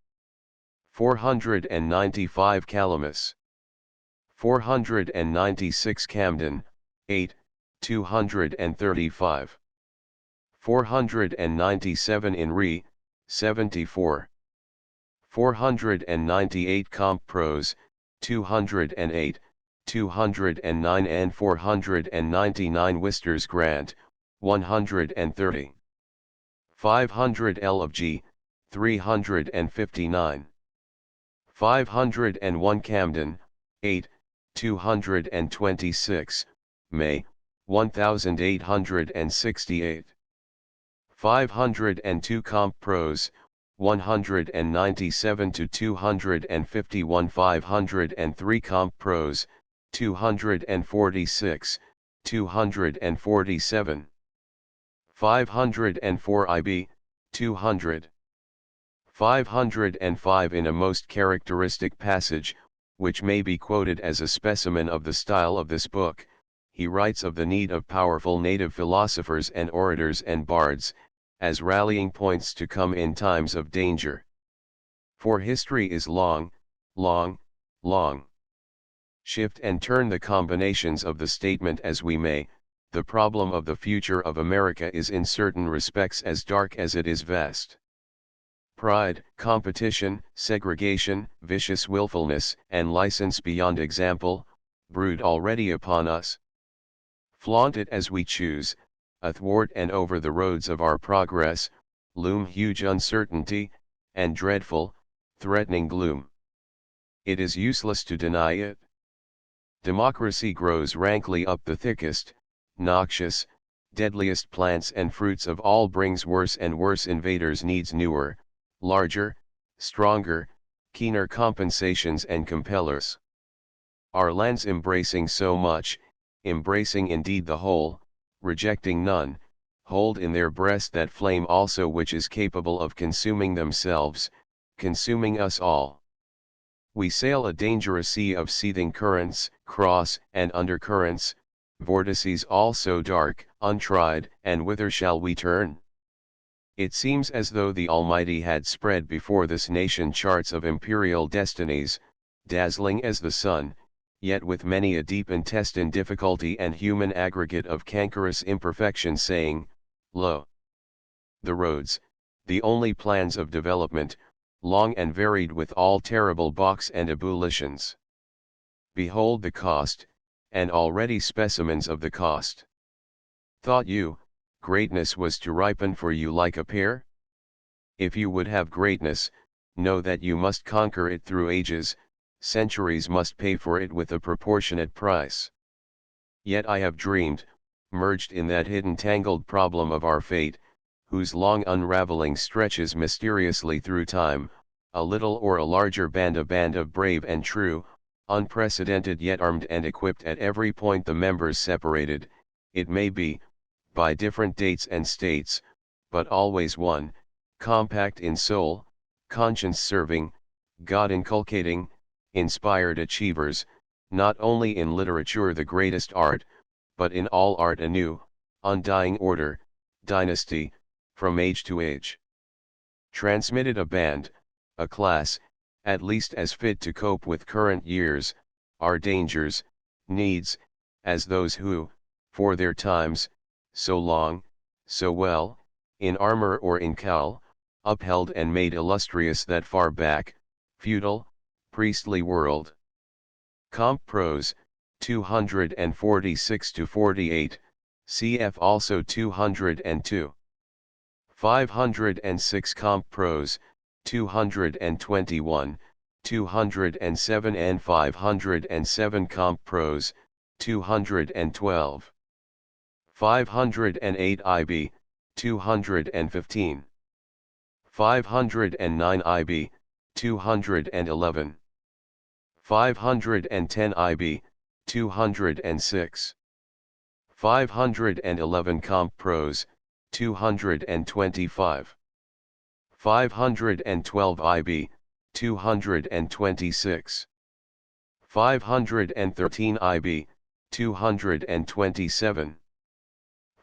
495 Calamus. 496 Camden, 8, 235. 497 INRI, 74. 498 Comp Pros, 208, 209 and 499 Wisters Grant, 130. 500 L of G, 359. 501 Camden, 8, 226, May, 1868. 502 Comp Pros, 197 to 251. 503 Comp Pros, 246, 247. 504 IB, 200. 505 In a most characteristic passage, which may be quoted as a specimen of the style of this book, he writes of the need of powerful native philosophers and orators and bards, as rallying points to come in times of danger. For history is long, long, long. Shift and turn the combinations of the statement as we may, the problem of the future of America is in certain respects as dark as it is vast. Pride, competition, segregation, vicious willfulness, and license beyond example, brood already upon us. Flaunt it as we choose, athwart and over the roads of our progress, loom huge uncertainty, and dreadful, threatening gloom. It is useless to deny it. Democracy grows rankly up the thickest, noxious, deadliest plants and fruits of all, brings worse and worse invaders, needs newer, larger, stronger, keener compensations and compellers. Our lands embracing so much, embracing indeed the whole, rejecting none, hold in their breast that flame also which is capable of consuming themselves, consuming us all. We sail a dangerous sea of seething currents, cross and undercurrents, vortices all so dark, untried, and whither shall we turn? It seems as though the Almighty had spread before this nation charts of imperial destinies, dazzling as the sun, yet with many a deep intestine difficulty and human aggregate of cankerous imperfection, saying, Lo! The roads, the only plans of development, long and varied with all terrible balks and ebullitions. Behold the cost, and already specimens of the cost. Thought you, greatness was to ripen for you like a pear? If you would have greatness, know that you must conquer it through ages, centuries must pay for it with a proportionate price. Yet I have dreamed, merged in that hidden tangled problem of our fate, whose long unraveling stretches mysteriously through time, a little or a larger band of brave and true, unprecedented yet armed and equipped at every point, the members separated, it may be, by different dates and states, but always one, compact in soul, conscience serving, God inculcating, inspired achievers, not only in literature the greatest art, but in all art a new, undying order, dynasty, from age to age. Transmitted a band, a class, at least as fit to cope with current years, our dangers, needs, as those who, for their times, so long, so well, in armor or in cowl, upheld and made illustrious that far back, feudal, priestly world. Comp Pros, 246 to 48, cf. also 202. 506 Comp Pros, 221, 207 and 507 Comp Pros, 212. 508 IB, 215. 509 IB, 211. 510 IB, 206. 511 Comp Pros, 225. 512 IB, 226. 513 IB, 227.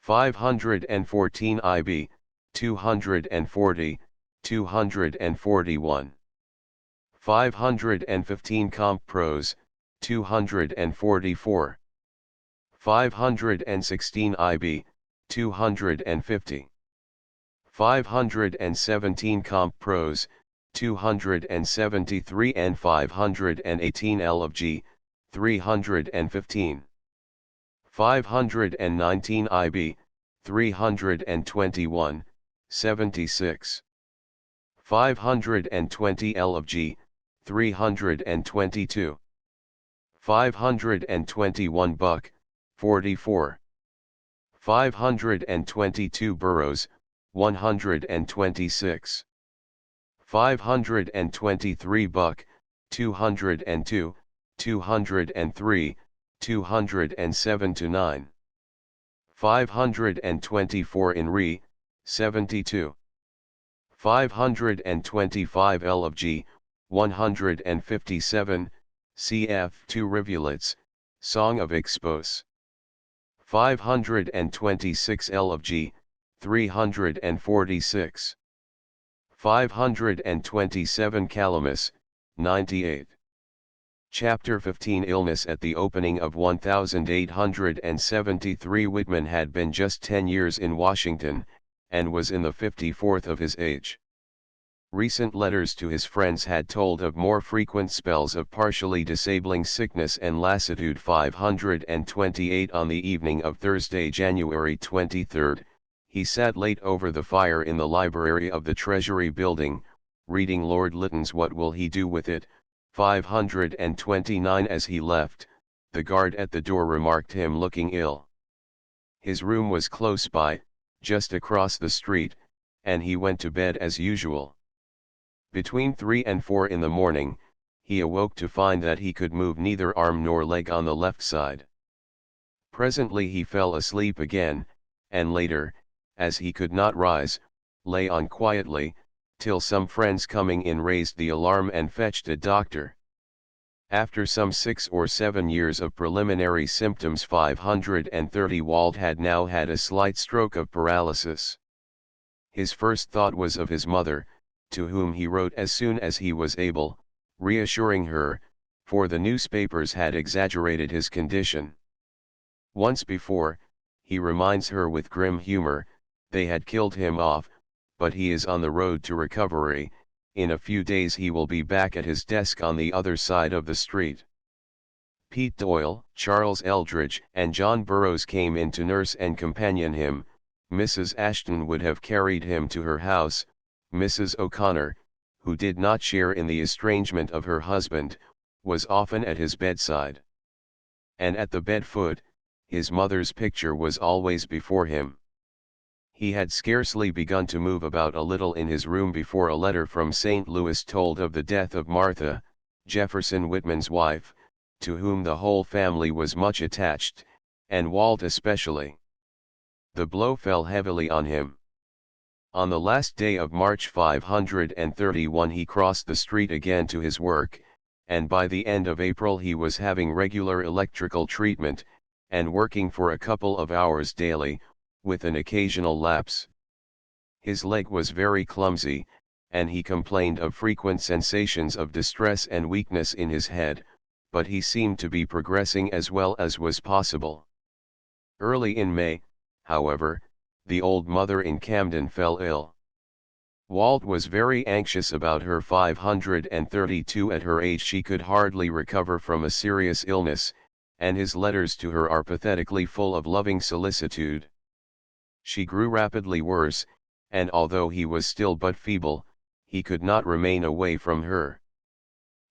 514 IB, 240, 241. 515 Comp Pros, 244. 516 IB, 250. 517 Comp Pros, 273 and 518 L of G, 315. 519 IB, 321, 76. 520 L of G, 322. 521 Buck, 44. 522 Burrows, 126. 523 Buck, 202, 203, 207 to 9. 524 in Re, 72. 525 L of G, 157, cf. 2 Rivulets, Song of Expos. 526 L of G, 346. 527 Calamus, 98. Chapter 15 Illness. At the opening of 1873 Whitman had been just 10 years in Washington, and was in the 54th of his age. Recent letters to his friends had told of more frequent spells of partially disabling sickness and lassitude. 528 On the evening of Thursday, January 23, he sat late over the fire in the library of the Treasury Building, reading Lord Lytton's What Will He Do With It? 529 As he left, the guard at the door remarked him looking ill. His room was close by, just across the street, and he went to bed as usual. Between 3 and 4 in the morning, he awoke to find that he could move neither arm nor leg on the left side. Presently he fell asleep again, and later, as he could not rise, lay on quietly, till some friends coming in raised the alarm and fetched a doctor. After some 6 or 7 years of preliminary symptoms, 530 Walt had now had a slight stroke of paralysis. His first thought was of his mother, to whom he wrote as soon as he was able, reassuring her, for the newspapers had exaggerated his condition. Once before, he reminds her with grim humor, they had killed him off, but he is on the road to recovery. In a few days he will be back at his desk on the other side of the street. Pete Doyle, Charles Eldridge, and John Burroughs came in to nurse and companion him. Mrs. Ashton would have carried him to her house. Mrs. O'Connor, who did not share in the estrangement of her husband, was often at his bedside. And at the bed foot, his mother's picture was always before him. He had scarcely begun to move about a little in his room before a letter from St. Louis told of the death of Martha, Jefferson Whitman's wife, to whom the whole family was much attached, and Walt especially. The blow fell heavily on him. On the last day of March 531 he crossed the street again to his work, and by the end of April he was having regular electrical treatment, and working for a couple of hours daily, with an occasional lapse. His leg was very clumsy, and he complained of frequent sensations of distress and weakness in his head, but he seemed to be progressing as well as was possible. Early in May, however, the old mother in Camden fell ill. Walt was very anxious about her. 532 At her age she could hardly recover from a serious illness, and his letters to her are pathetically full of loving solicitude. She grew rapidly worse, and although he was still but feeble, he could not remain away from her.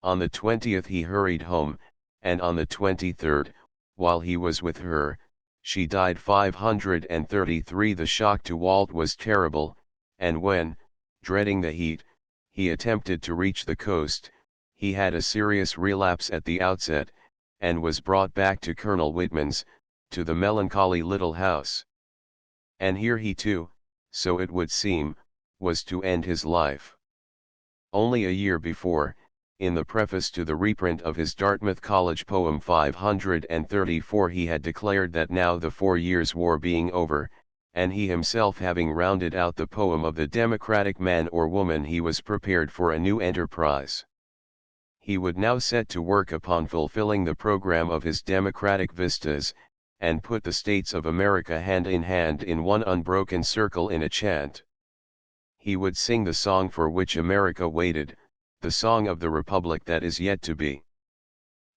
On the 20th he hurried home, and on the 23rd, while he was with her, she died. 533 The shock to Walt was terrible, and when, dreading the heat, he attempted to reach the coast, he had a serious relapse at the outset, and was brought back to Colonel Whitman's, to the melancholy little house. And here he too, so it would seem, was to end his life. Only a year before, in the preface to the reprint of his Dartmouth College poem 534, he had declared that now the 4 years' war being over, and he himself having rounded out the poem of the democratic man or woman, he was prepared for a new enterprise. He would now set to work upon fulfilling the program of his democratic vistas, and put the states of America hand in one unbroken circle in a chant. He would sing the song for which America waited, the song of the republic that is yet to be.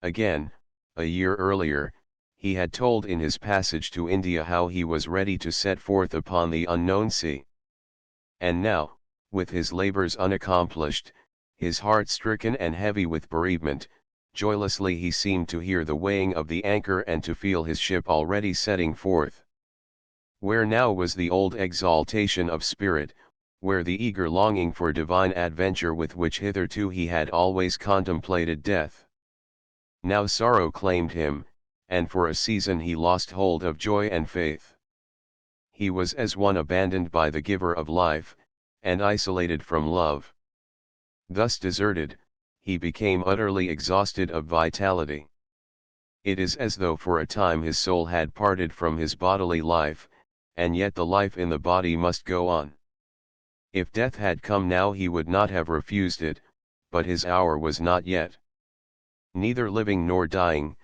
Again, a year earlier, he had told in his passage to India how he was ready to set forth upon the unknown sea. And now, with his labors unaccomplished, his heart stricken and heavy with bereavement, joylessly he seemed to hear the weighing of the anchor and to feel his ship already setting forth. Where now was the old exaltation of spirit, where the eager longing for divine adventure with which hitherto he had always contemplated death? Now sorrow claimed him, and for a season he lost hold of joy and faith. He was as one abandoned by the giver of life, and isolated from love. Thus deserted, he became utterly exhausted of vitality. It is as though for a time his soul had parted from his bodily life, and yet the life in the body must go on. If death had come now he would not have refused it, but his hour was not yet. Neither living nor dying,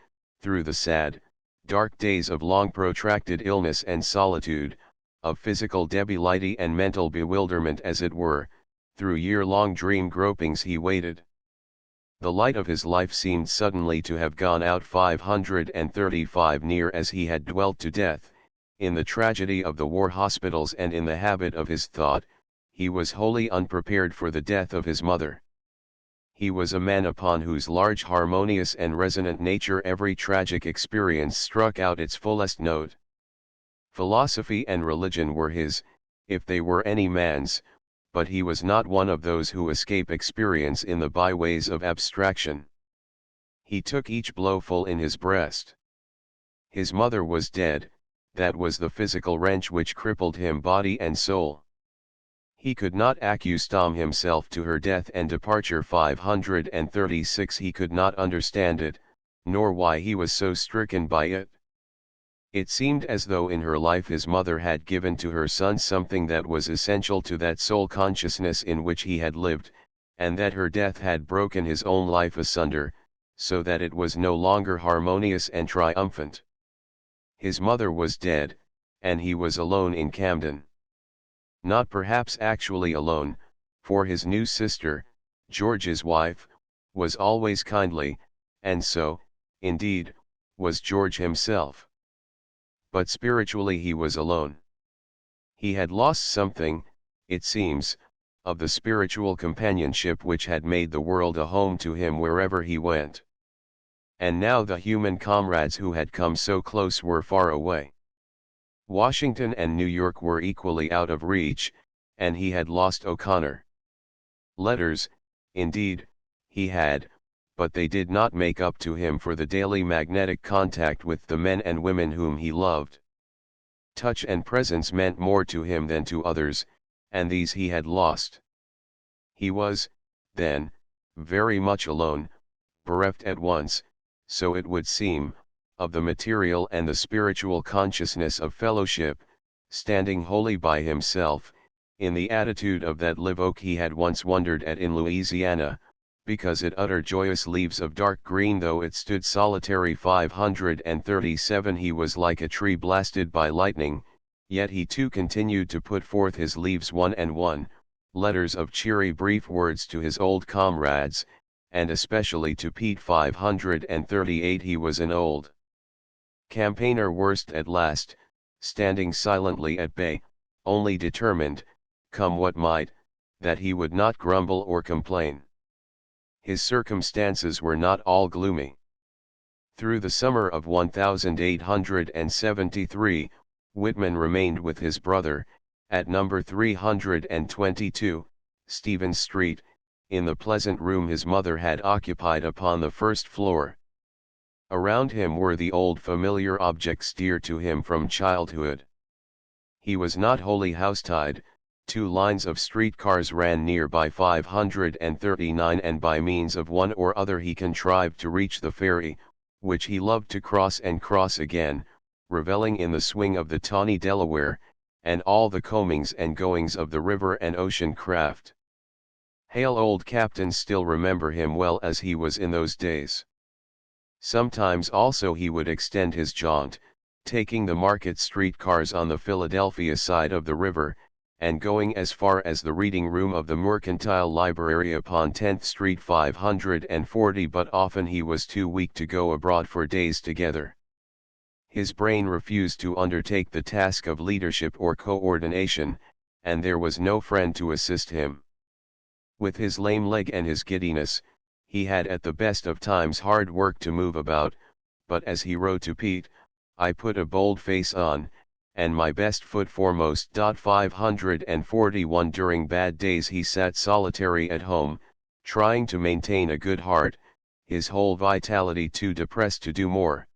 through the sad, dark days of long protracted illness and solitude, of physical debility and mental bewilderment as it were, through year-long dream gropings he waited. The light of his life seemed suddenly to have gone out. 535 Near as he had dwelt to death, in the tragedy of the war hospitals and in the habit of his thought, he was wholly unprepared for the death of his mother. He was a man upon whose large harmonious and resonant nature every tragic experience struck out its fullest note. Philosophy and religion were his, if they were any man's, but he was not one of those who escape experience in the byways of abstraction. He took each blow full in his breast. His mother was dead, that was the physical wrench which crippled him body and soul. He could not accustom himself to her death and departure. 536 He could not understand it, nor why he was so stricken by it. It seemed as though in her life his mother had given to her son something that was essential to that soul consciousness in which he had lived, and that her death had broken his own life asunder, so that it was no longer harmonious and triumphant. His mother was dead, and he was alone in Camden. Not perhaps actually alone, for his new sister, George's wife, was always kindly, and so, indeed, was George himself. But spiritually he was alone. He had lost something, it seems, of the spiritual companionship which had made the world a home to him wherever he went. And now the human comrades who had come so close were far away. Washington and New York were equally out of reach, and he had lost O'Connor. Letters, indeed, he had, but they did not make up to him for the daily magnetic contact with the men and women whom he loved. Touch and presence meant more to him than to others, and these he had lost. He was, then, very much alone, bereft at once, so it would seem, of the material and the spiritual consciousness of fellowship, standing wholly by himself, in the attitude of that live oak he had once wondered at in Louisiana, because it uttered joyous leaves of dark green though it stood solitary. 537 He was like a tree blasted by lightning, yet he too continued to put forth his leaves one and one, letters of cheery brief words to his old comrades, and especially to Pete. 538 He was an old campaigner worst at last, standing silently at bay, only determined, come what might, that he would not grumble or complain. His circumstances were not all gloomy. Through the summer of 1873, Whitman remained with his brother, at number 322, Stevens Street, in the pleasant room his mother had occupied upon the first floor. Around him were the old familiar objects dear to him from childhood. He was not wholly housetied. 2 lines of streetcars ran near by 539, and by means of one or other he contrived to reach the ferry, which he loved to cross and cross again, revelling in the swing of the tawny Delaware, and all the comings and goings of the river and ocean craft. Hale old captains still remember him well as he was in those days. Sometimes also he would extend his jaunt, taking the Market Street cars on the Philadelphia side of the river, and going as far as the reading room of the Mercantile Library upon 10th Street 540, but often he was too weak to go abroad for days together. His brain refused to undertake the task of leadership or coordination, and there was no friend to assist him. With his lame leg and his giddiness, he had at the best of times hard work to move about, but as he wrote to Pete, I put a bold face on, and my best foot foremost. 541 During bad days he sat solitary at home, trying to maintain a good heart, his whole vitality too depressed to do more.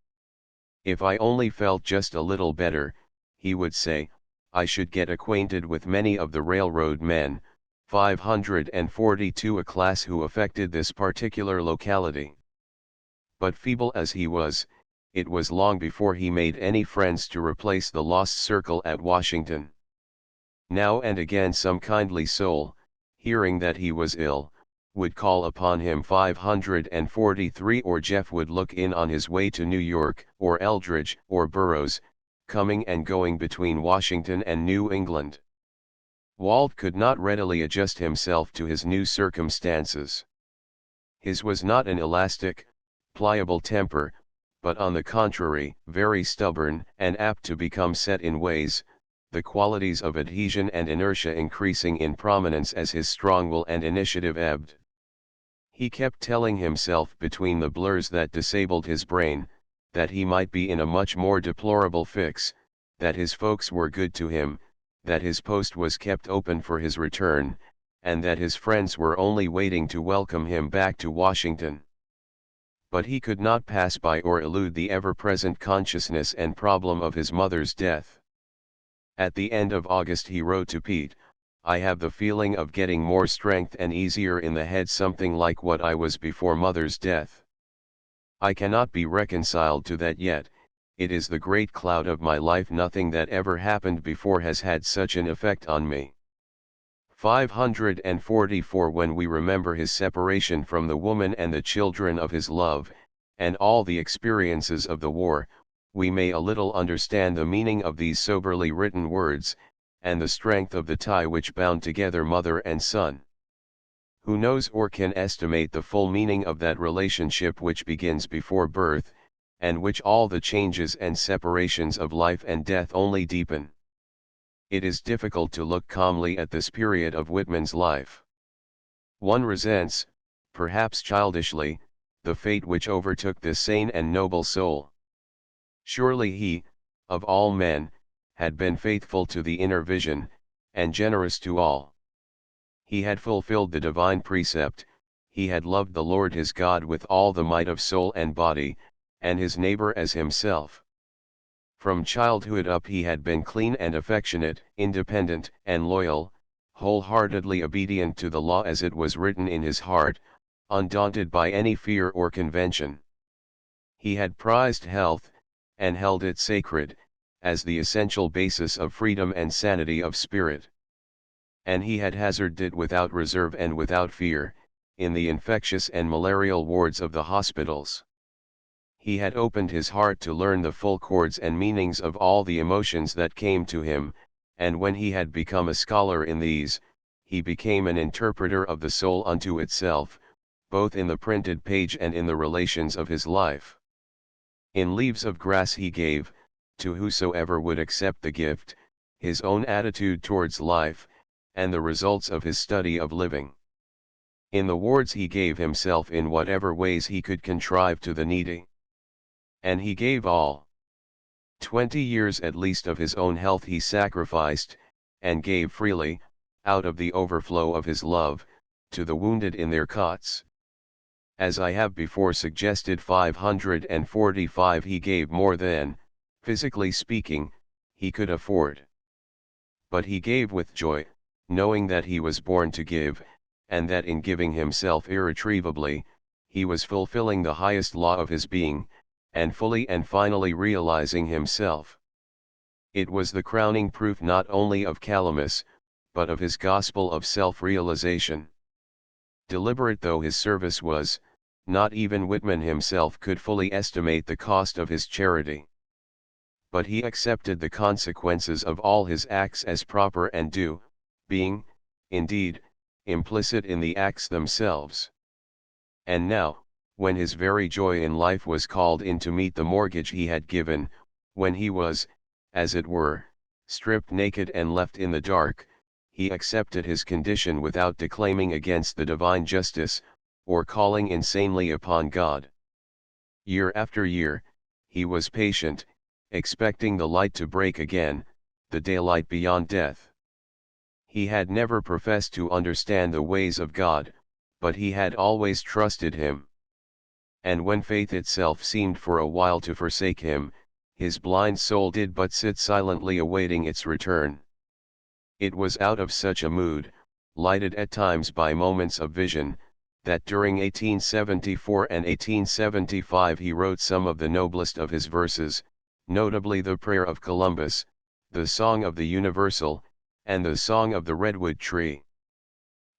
If I only felt just a little better, he would say, I should get acquainted with many of the railroad men. 542 A class who affected this particular locality. But feeble as he was, it was long before he made any friends to replace the lost circle at Washington. Now and again some kindly soul, hearing that he was ill, would call upon him. 543 Or Jeff would look in on his way to New York, or Eldridge, or Burroughs, coming and going between Washington and New England. Walt could not readily adjust himself to his new circumstances. His was not an elastic, pliable temper, but on the contrary, very stubborn and apt to become set in ways, the qualities of adhesion and inertia increasing in prominence as his strong will and initiative ebbed. He kept telling himself between the blurs that disabled his brain, that he might be in a much more deplorable fix, that his folks were good to him, that his post was kept open for his return, and that his friends were only waiting to welcome him back to Washington. But he could not pass by or elude the ever-present consciousness and problem of his mother's death. At the end of August he wrote to Pete, I have the feeling of getting more strength and easier in the head, something like what I was before mother's death. I cannot be reconciled to that yet. It is the great cloud of my life. Nothing that ever happened before has had such an effect on me. 544 When we remember his separation from the woman and the children of his love, and all the experiences of the war, we may a little understand the meaning of these soberly written words, and the strength of the tie which bound together mother and son. Who knows or can estimate the full meaning of that relationship which begins before birth, and which all the changes and separations of life and death only deepen? It is difficult to look calmly at this period of Whitman's life. One resents, perhaps childishly, the fate which overtook this sane and noble soul. Surely he, of all men, had been faithful to the inner vision, and generous to all. He had fulfilled the divine precept, he had loved the Lord his God with all the might of soul and body, and his neighbor as himself. From childhood up he had been clean and affectionate, independent and loyal, wholeheartedly obedient to the law as it was written in his heart, undaunted by any fear or convention. He had prized health, and held it sacred, as the essential basis of freedom and sanity of spirit. And he had hazarded it without reserve and without fear, in the infectious and malarial wards of the hospitals. He had opened his heart to learn the full chords and meanings of all the emotions that came to him, and when he had become a scholar in these, he became an interpreter of the soul unto itself, both in the printed page and in the relations of his life. In Leaves of Grass he gave, to whosoever would accept the gift, his own attitude towards life, and the results of his study of living. In the wards he gave himself in whatever ways he could contrive to the needy. And he gave all. 20 years at least of his own health he sacrificed, and gave freely, out of the overflow of his love, to the wounded in their cots. As I have before suggested, 545 he gave more than, physically speaking, he could afford. But he gave with joy, knowing that he was born to give, and that in giving himself irretrievably, he was fulfilling the highest law of his being, and fully and finally realizing himself. It was the crowning proof not only of Calamus, but of his gospel of self-realization. Deliberate though his service was, not even Whitman himself could fully estimate the cost of his charity. But he accepted the consequences of all his acts as proper and due, being, indeed, implicit in the acts themselves. And now, when his very joy in life was called in to meet the mortgage he had given, when he was, as it were, stripped naked and left in the dark, he accepted his condition without declaiming against the divine justice, or calling insanely upon God. Year after year, he was patient, expecting the light to break again, the daylight beyond death. He had never professed to understand the ways of God, but he had always trusted him. And when faith itself seemed for a while to forsake him, his blind soul did but sit silently awaiting its return. It was out of such a mood, lighted at times by moments of vision, that during 1874 and 1875 he wrote some of the noblest of his verses, notably the Prayer of Columbus, the Song of the Universal, and the Song of the Redwood Tree.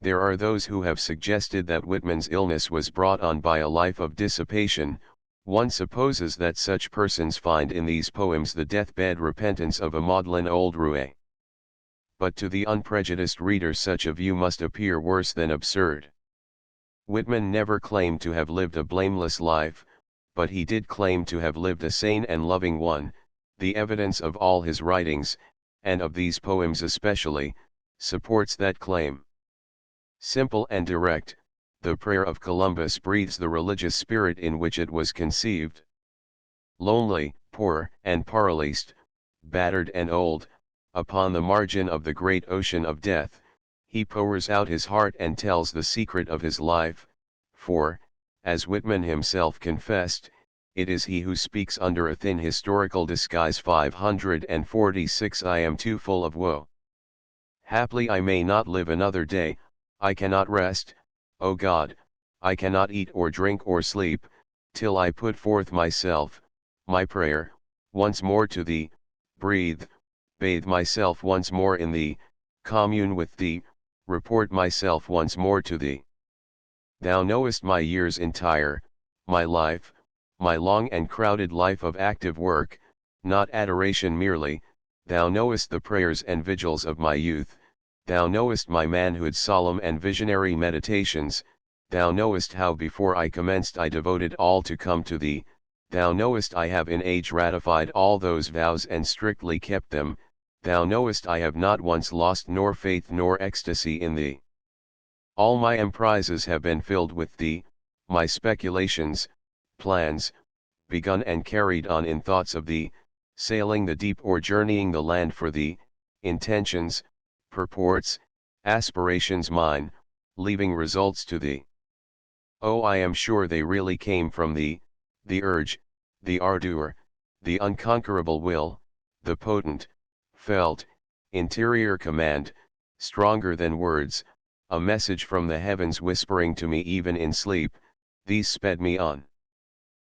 There are those who have suggested that Whitman's illness was brought on by a life of dissipation. One supposes that such persons find in these poems the deathbed repentance of a maudlin old roue. But to the unprejudiced reader such a view must appear worse than absurd. Whitman never claimed to have lived a blameless life, but he did claim to have lived a sane and loving one. The evidence of all his writings, and of these poems especially, supports that claim. Simple and direct, the Prayer of Columbus breathes the religious spirit in which it was conceived. Lonely, poor, and paralyzed, battered and old, upon the margin of the great ocean of death, he pours out his heart and tells the secret of his life, for, as Whitman himself confessed, it is he who speaks under a thin historical disguise. 546 I am too full of woe. Haply I may not live another day, I cannot rest, O God, I cannot eat or drink or sleep, till I put forth myself, my prayer, once more to thee, breathe, bathe myself once more in thee, commune with thee, report myself once more to thee. Thou knowest my years entire, my life, my long and crowded life of active work, not adoration merely. Thou knowest the prayers and vigils of my youth, thou knowest my manhood's solemn and visionary meditations, thou knowest how before I commenced I devoted all to come to thee, thou knowest I have in age ratified all those vows and strictly kept them, thou knowest I have not once lost nor faith nor ecstasy in thee. All my emprises have been filled with thee, my speculations, plans, begun and carried on in thoughts of thee, sailing the deep or journeying the land for thee, intentions, purports, aspirations mine, leaving results to thee. Oh, I am sure they really came from thee, the urge, the ardor, the unconquerable will, the potent, felt, interior command, stronger than words, a message from the heavens whispering to me even in sleep. These sped me on.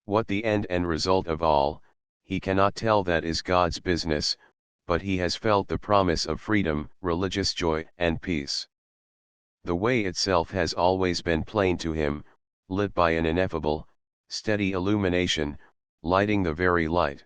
What the end and result of all, he cannot tell, that is God's business, but he has felt the promise of freedom, religious joy and peace. The way itself has always been plain to him, lit by an ineffable, steady illumination, lighting the very light.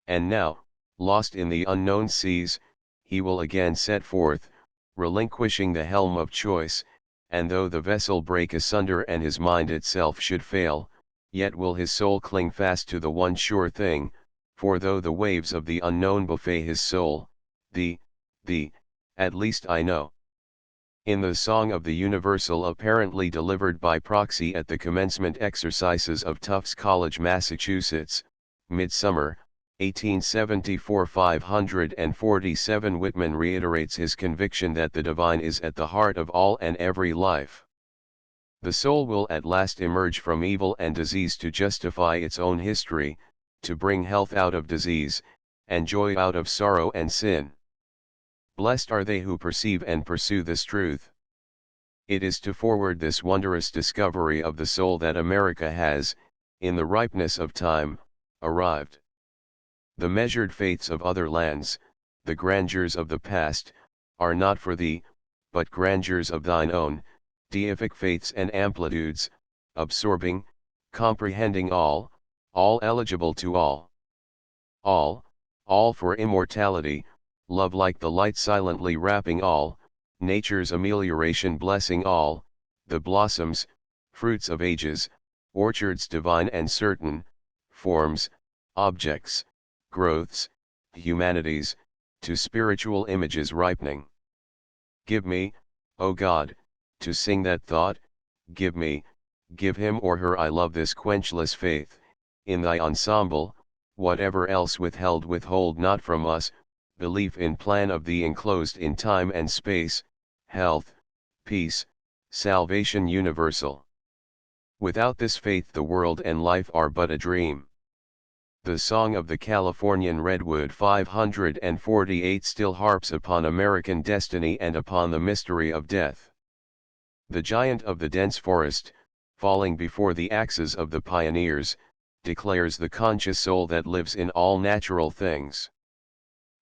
And now, lost in the unknown seas, he will again set forth, relinquishing the helm of choice, and though the vessel break asunder and his mind itself should fail, yet will his soul cling fast to the one sure thing, for though the waves of the unknown buffet his soul, the at least I know. In the Song of the Universal, apparently delivered by proxy at the commencement exercises of Tufts College, Massachusetts, midsummer, 1874, 547, Whitman reiterates his conviction that the divine is at the heart of all and every life. The soul will at last emerge from evil and disease to justify its own history, to bring health out of disease, and joy out of sorrow and sin. Blessed are they who perceive and pursue this truth. It is to forward this wondrous discovery of the soul that America has, in the ripeness of time, arrived. The measured faiths of other lands, the grandeurs of the past, are not for thee, but grandeurs of thine own, deific faiths and amplitudes, absorbing, comprehending all eligible to all. All for immortality, love like the light silently wrapping all, nature's amelioration blessing all, the blossoms, fruits of ages, orchards divine and certain, forms, objects, growths, humanities, to spiritual images ripening. Give me, O God, to sing that thought, give me, give him or her I love this quenchless faith, in thy ensemble, whatever else withhold not from us, belief in plan of thee enclosed in time and space, health, peace, salvation universal. Without this faith the world and life are but a dream. The Song of the Californian Redwood 548 still harps upon American destiny and upon the mystery of death. The giant of the dense forest, falling before the axes of the pioneers, declares the conscious soul that lives in all natural things.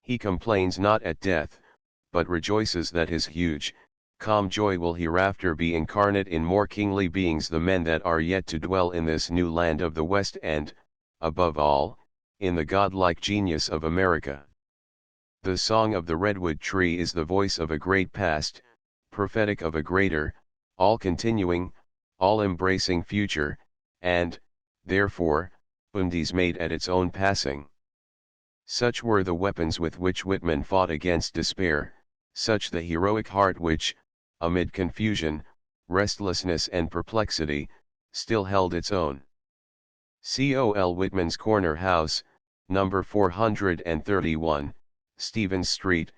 He complains not at death, but rejoices that his huge, calm joy will hereafter be incarnate in more kingly beings, the men that are yet to dwell in this new land of the West and, above all, in the godlike genius of America. The song of the redwood tree is the voice of a great past, prophetic of a greater, all-continuing, all-embracing future, and, therefore, undismayed at its own passing. Such were the weapons with which Whitman fought against despair, such the heroic heart which, amid confusion, restlessness and perplexity, still held its own. Col Whitman's Corner House, number 431, Stevens Street,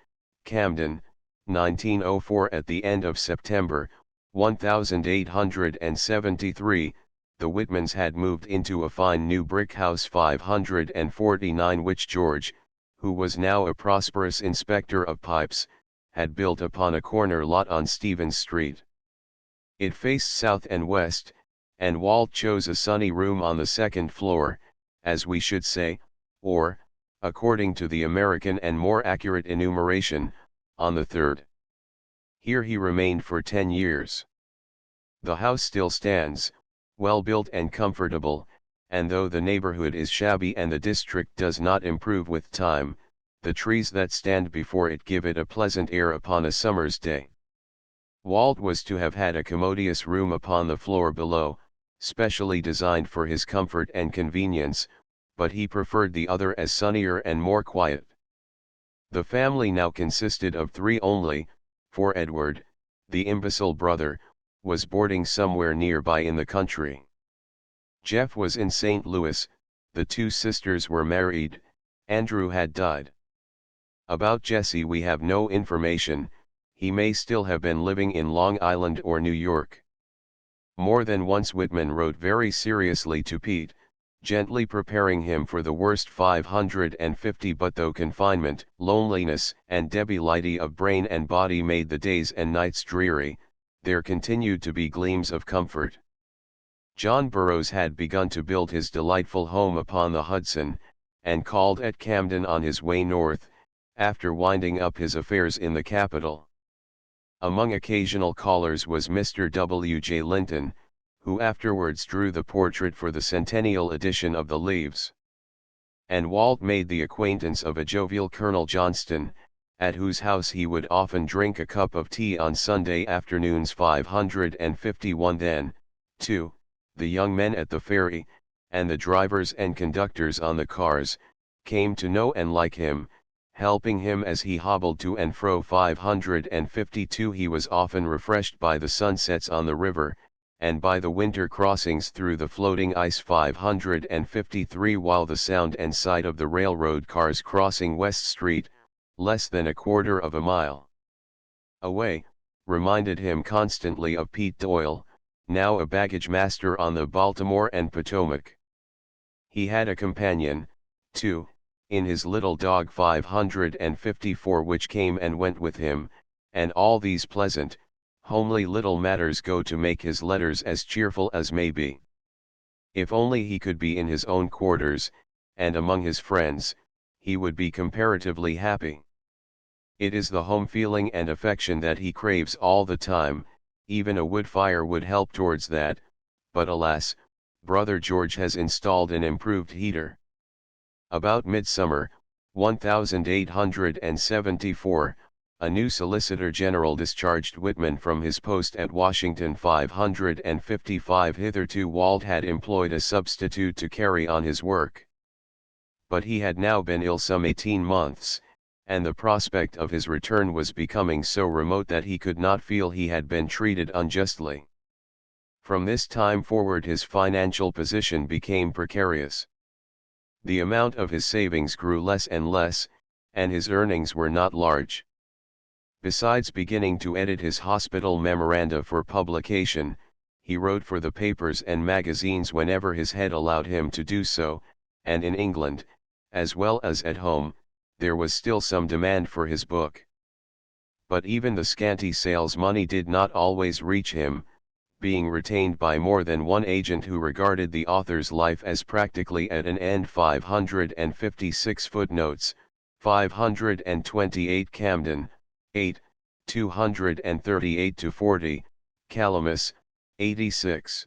Camden, 1904. At the end of September, 1873, the Whitmans had moved into a fine new brick house 549 which George, who was now a prosperous inspector of pipes, had built upon a corner lot on Stevens Street. It faced south and west, and Walt chose a sunny room on the second floor, as we should say, or, according to the American and more accurate enumeration, on the third. Here he remained for 10 years. The house still stands, well built and comfortable, and though the neighborhood is shabby and the district does not improve with time, the trees that stand before it give it a pleasant air upon a summer's day. Walt was to have had a commodious room upon the floor below, specially designed for his comfort and convenience, but he preferred the other as sunnier and more quiet. The family now consisted of 3 only, for Edward, the imbecile brother, was boarding somewhere nearby in the country. Jeff was in St. Louis, the 2 sisters were married, Andrew had died. About Jesse we have no information, he may still have been living in Long Island or New York. More than once Whitman wrote very seriously to Pete, gently preparing him for the worst 550, but though confinement, loneliness and debility of brain and body made the days and nights dreary, there continued to be gleams of comfort. John Burroughs had begun to build his delightful home upon the Hudson, and called at Camden on his way north, after winding up his affairs in the capital. Among occasional callers was Mr. W. J. Linton, who afterwards drew the portrait for the centennial edition of the Leaves. And Walt made the acquaintance of a jovial Colonel Johnston, at whose house he would often drink a cup of tea on Sunday afternoons. 551 Then, too, the young men at the ferry, and the drivers and conductors on the cars, came to know and like him, helping him as he hobbled to and fro. 552 He was often refreshed by the sunsets on the river, and by the winter crossings through the floating ice. 553 While the sound and sight of the railroad cars crossing West Street, less than a quarter of a mile away, reminded him constantly of Pete Doyle, now a baggage master on the Baltimore and Potomac. He had a companion, too, in his little dog 554 which came and went with him, and all these pleasant, homely little matters go to make his letters as cheerful as may be. If only he could be in his own quarters, and among his friends, he would be comparatively happy. It is the home feeling and affection that he craves all the time. Even a wood fire would help towards that, but alas, Brother George has installed an improved heater. About midsummer, 1874, a new Solicitor General discharged Whitman from his post at Washington. 555 Hitherto Walt had employed a substitute to carry on his work. But he had now been ill some 18 months, and the prospect of his return was becoming so remote that he could not feel he had been treated unjustly. From this time forward his financial position became precarious. The amount of his savings grew less and less, and his earnings were not large. Besides beginning to edit his hospital memoranda for publication, he wrote for the papers and magazines whenever his head allowed him to do so, and in England, as well as at home, there was still some demand for his book. But even the scanty sales money did not always reach him, being retained by more than one agent who regarded the author's life as practically at an end. 556 Footnotes, 528 Camden, 8, 238-40, Calamus, 86.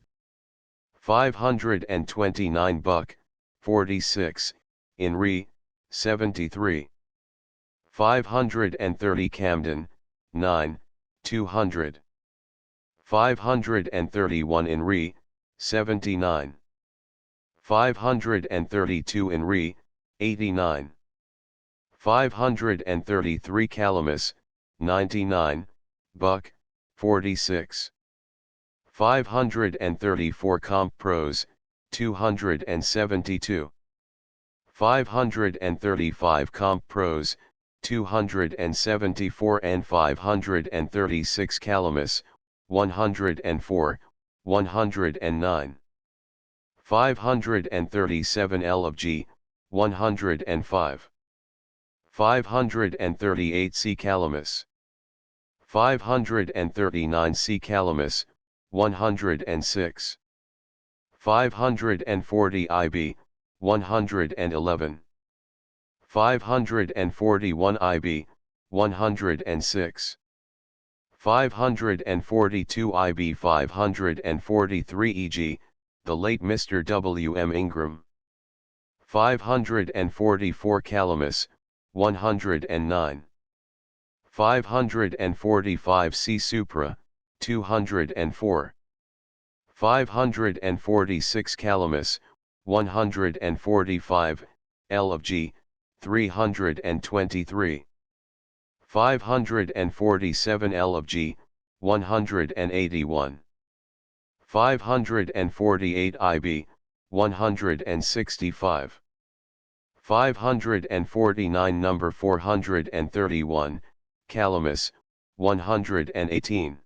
529 Buck, 46, in Re, 73. 530 Camden, 9, 200. 531 in Re, 79. 532 in Re, 89. 533 Calamus, 99, Buck, 46. 534 Comp Prose, 272. 535 Comp Prose, 274 and 536 Calamus, 104, 109. 537 L of G, 105. 538 C Calamus. 539 C Calamus, 106. 540 IB, 111. 541 IB, 106. 542 IB 543 e.g., the late Mr. W. M. Ingram. 544 Calamus, 109. 545 C. Supra, 204. 546 Calamus, 145, L of G, 323. 547 L of G, 181. 548 IB, 165. 549 number 431, Calamus, 118.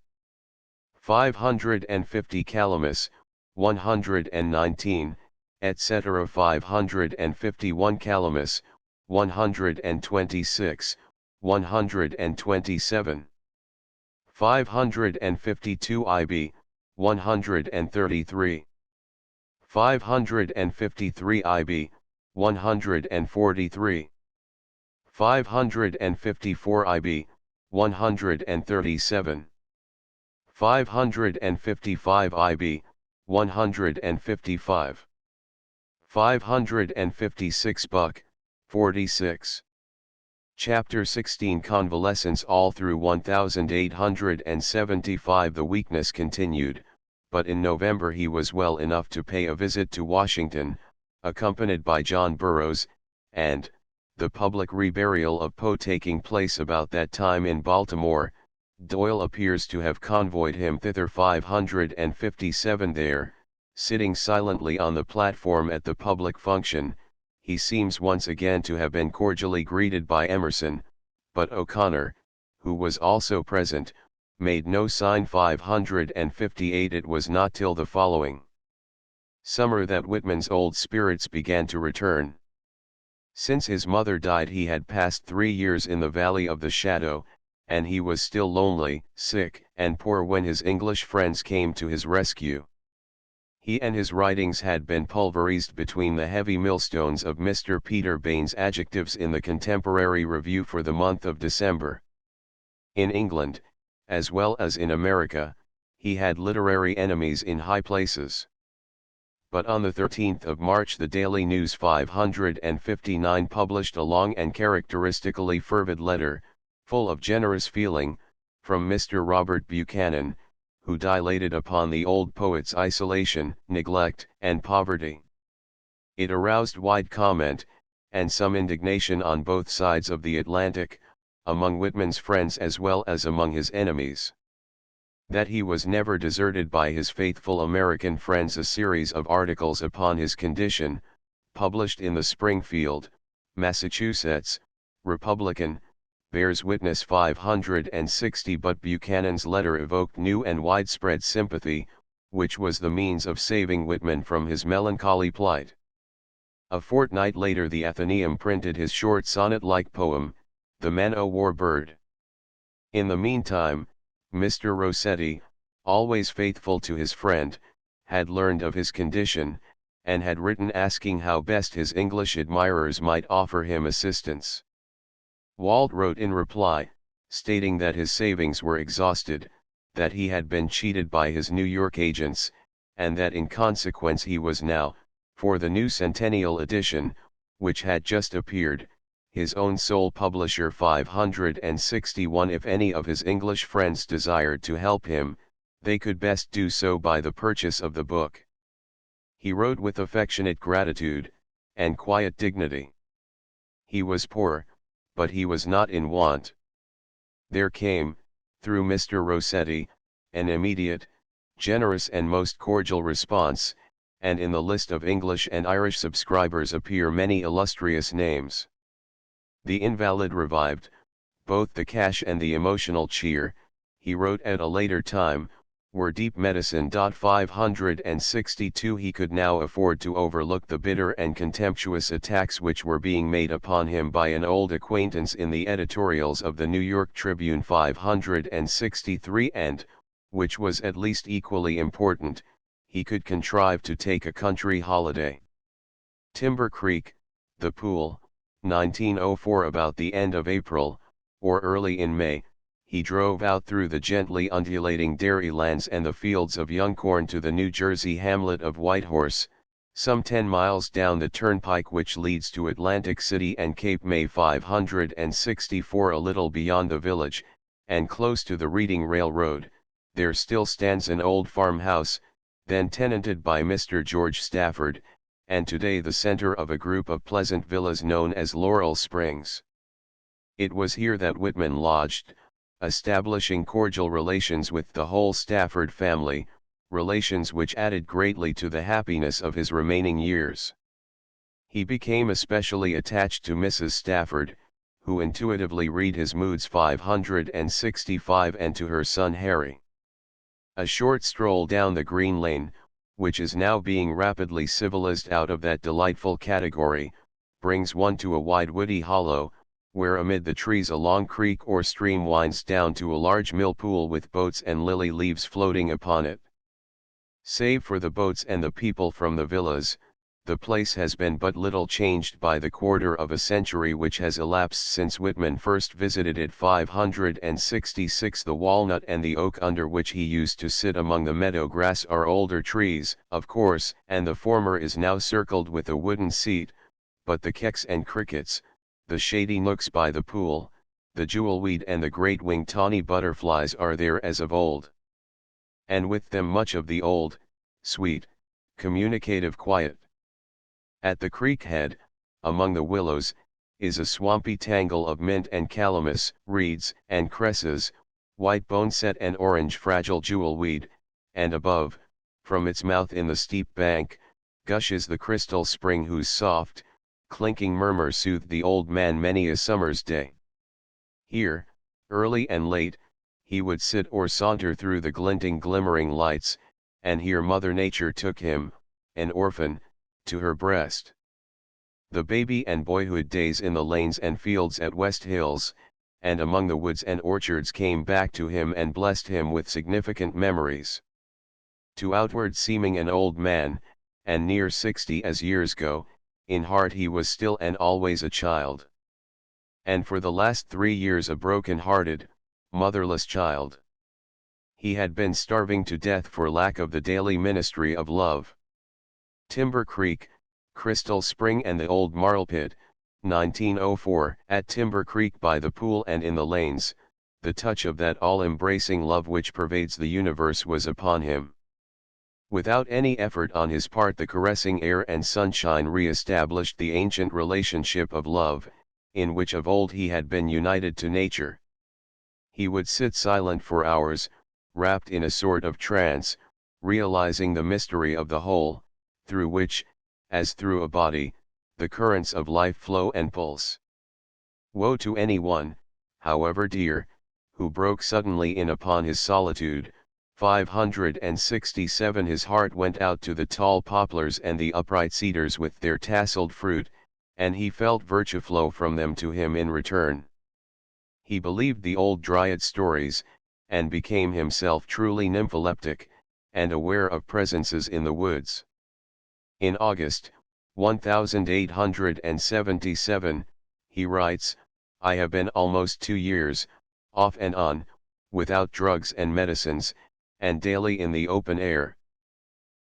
550 Calamus, 119, etc. 551 Calamus, 126, 127. 552 IB, 133. 553 IB, 143. 554 IB, 137. 555 IB, 155. 556 Buck, 46. Chapter 16 Convalescence. All through 1875 the weakness continued, but in November he was well enough to pay a visit to Washington, accompanied by John Burroughs, and, the public reburial of Poe taking place about that time in Baltimore, Doyle appears to have convoyed him thither. 557 There, sitting silently on the platform at the public function, he seems once again to have been cordially greeted by Emerson, but O'Connor, who was also present, made no sign. 558 It was not till the following summer that Whitman's old spirits began to return. Since his mother died he had passed 3 years in the Valley of the Shadow, and he was still lonely, sick, and poor when his English friends came to his rescue. He and his writings had been pulverized between the heavy millstones of Mr. Peter Bain's adjectives in the Contemporary Review for the month of December. In England, as well as in America, he had literary enemies in high places. But on the 13th of March the Daily News 559 published a long and characteristically fervid letter, full of generous feeling, from Mr. Robert Buchanan, who dilated upon the old poet's isolation, neglect, and poverty. It aroused wide comment, and some indignation on both sides of the Atlantic, among Whitman's friends as well as among his enemies. That he was never deserted by his faithful American friends. A series of articles upon his condition, published in the Springfield, Massachusetts, Republican, bears witness. 560 But Buchanan's letter evoked new and widespread sympathy, which was the means of saving Whitman from his melancholy plight. A fortnight later the Athenaeum printed his short sonnet-like poem, The Man-o'-War Bird. In the meantime, Mr. Rossetti, always faithful to his friend, had learned of his condition, and had written asking how best his English admirers might offer him assistance. Walt wrote in reply, stating that his savings were exhausted, that he had been cheated by his New York agents, and that in consequence he was now, for the new centennial edition, which had just appeared, his own sole publisher. 561 If any of his English friends desired to help him, they could best do so by the purchase of the book. He wrote with affectionate gratitude, and quiet dignity. He was poor, but he was not in want. There came, through Mr. Rossetti, an immediate, generous and most cordial response, and in the list of English and Irish subscribers appear many illustrious names. The invalid revived, both the cash and the emotional cheer, he wrote at a later time, were deep medicine. 562 He could now afford to overlook the bitter and contemptuous attacks which were being made upon him by an old acquaintance in the editorials of the New York Tribune. 563 And, which was at least equally important, he could contrive to take a country holiday. Timber Creek, the Pool, 1904 About the end of April, or early in May, he drove out through the gently undulating dairy lands and the fields of young corn to the New Jersey hamlet of Whitehorse, some 10 miles down the turnpike which leads to Atlantic City and Cape May. 564 A little beyond the village, and close to the Reading Railroad, there still stands an old farmhouse, then tenanted by Mr. George Stafford, and today the center of a group of pleasant villas known as Laurel Springs. It was here that Whitman lodged, establishing cordial relations with the whole Stafford family, relations which added greatly to the happiness of his remaining years. He became especially attached to Mrs. Stafford, who intuitively read his moods. 565 and to her son Harry. A short stroll down the Green Lane, which is now being rapidly civilized out of that delightful category, brings one to a wide woody hollow, where amid the trees a long creek or stream winds down to a large mill pool with boats and lily leaves floating upon it. Save for the boats and the people from the villas, the place has been but little changed by the quarter of a century which has elapsed since Whitman first visited it. 566 The walnut and the oak under which he used to sit among the meadow grass are older trees, of course, and the former is now circled with a wooden seat, but the keks and crickets, the shady nooks by the pool, the jewelweed and the great-winged tawny butterflies are there as of old. And with them much of the old, sweet, communicative quiet. At the creek head, among the willows, is a swampy tangle of mint and calamus, reeds and cresses, white boneset and orange fragile jewelweed, and above, from its mouth in the steep bank, gushes the crystal spring whose soft, clinking murmur soothed the old man many a summer's day. Here, early and late, he would sit or saunter through the glinting glimmering lights, and here Mother Nature took him, an orphan, to her breast. The baby and boyhood days in the lanes and fields at West Hills, and among the woods and orchards came back to him and blessed him with significant memories. To outward seeming an old man, and near 60 as years go, in heart he was still and always a child. And for the last 3 years a broken-hearted, motherless child. He had been starving to death for lack of the daily ministry of love. Timber Creek, Crystal Spring and the Old Marl Pit, 1904. At Timber Creek by the pool and in the lanes, the touch of that all-embracing love which pervades the universe was upon him. Without any effort on his part the caressing air and sunshine re-established the ancient relationship of love, in which of old he had been united to nature. He would sit silent for hours, wrapped in a sort of trance, realizing the mystery of the whole, through which, as through a body, the currents of life flow and pulse. Woe to anyone, however dear, who broke suddenly in upon his solitude. 567. His heart went out to the tall poplars and the upright cedars with their tasseled fruit, and he felt virtue flow from them to him in return. He believed the old dryad stories, and became himself truly nympholeptic, and aware of presences in the woods. In August, 1877, he writes, "I have been almost 2 years, off and on, without drugs and medicines, and daily in the open air.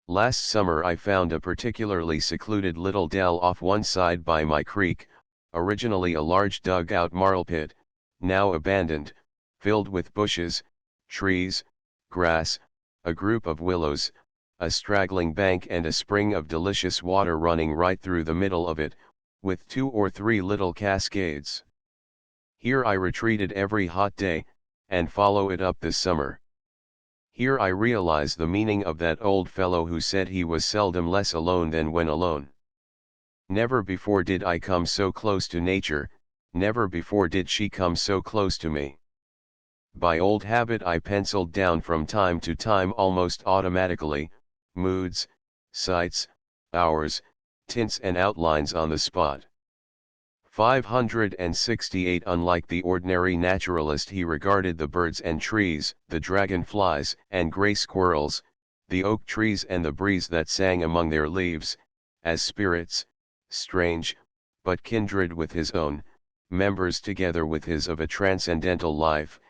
Last summer I found a particularly secluded little dell off one side by my creek, originally a large dug-out marl pit, now abandoned, filled with bushes, trees, grass, a group of willows, a straggling bank and a spring of delicious water running right through the middle of it, with 2 or 3 little cascades. Here I retreated every hot day, and follow it up this summer. Here I realize the meaning of that old fellow who said he was seldom less alone than when alone. Never before did I come so close to nature, never before did she come so close to me." By old habit I penciled down from time to time almost automatically, moods, sights, hours, tints and outlines on the spot. 568. Unlike the ordinary naturalist he regarded the birds and trees, the dragonflies and gray squirrels, the oak trees and the breeze that sang among their leaves, as spirits, strange, but kindred with his own, members together with his of a transcendental life,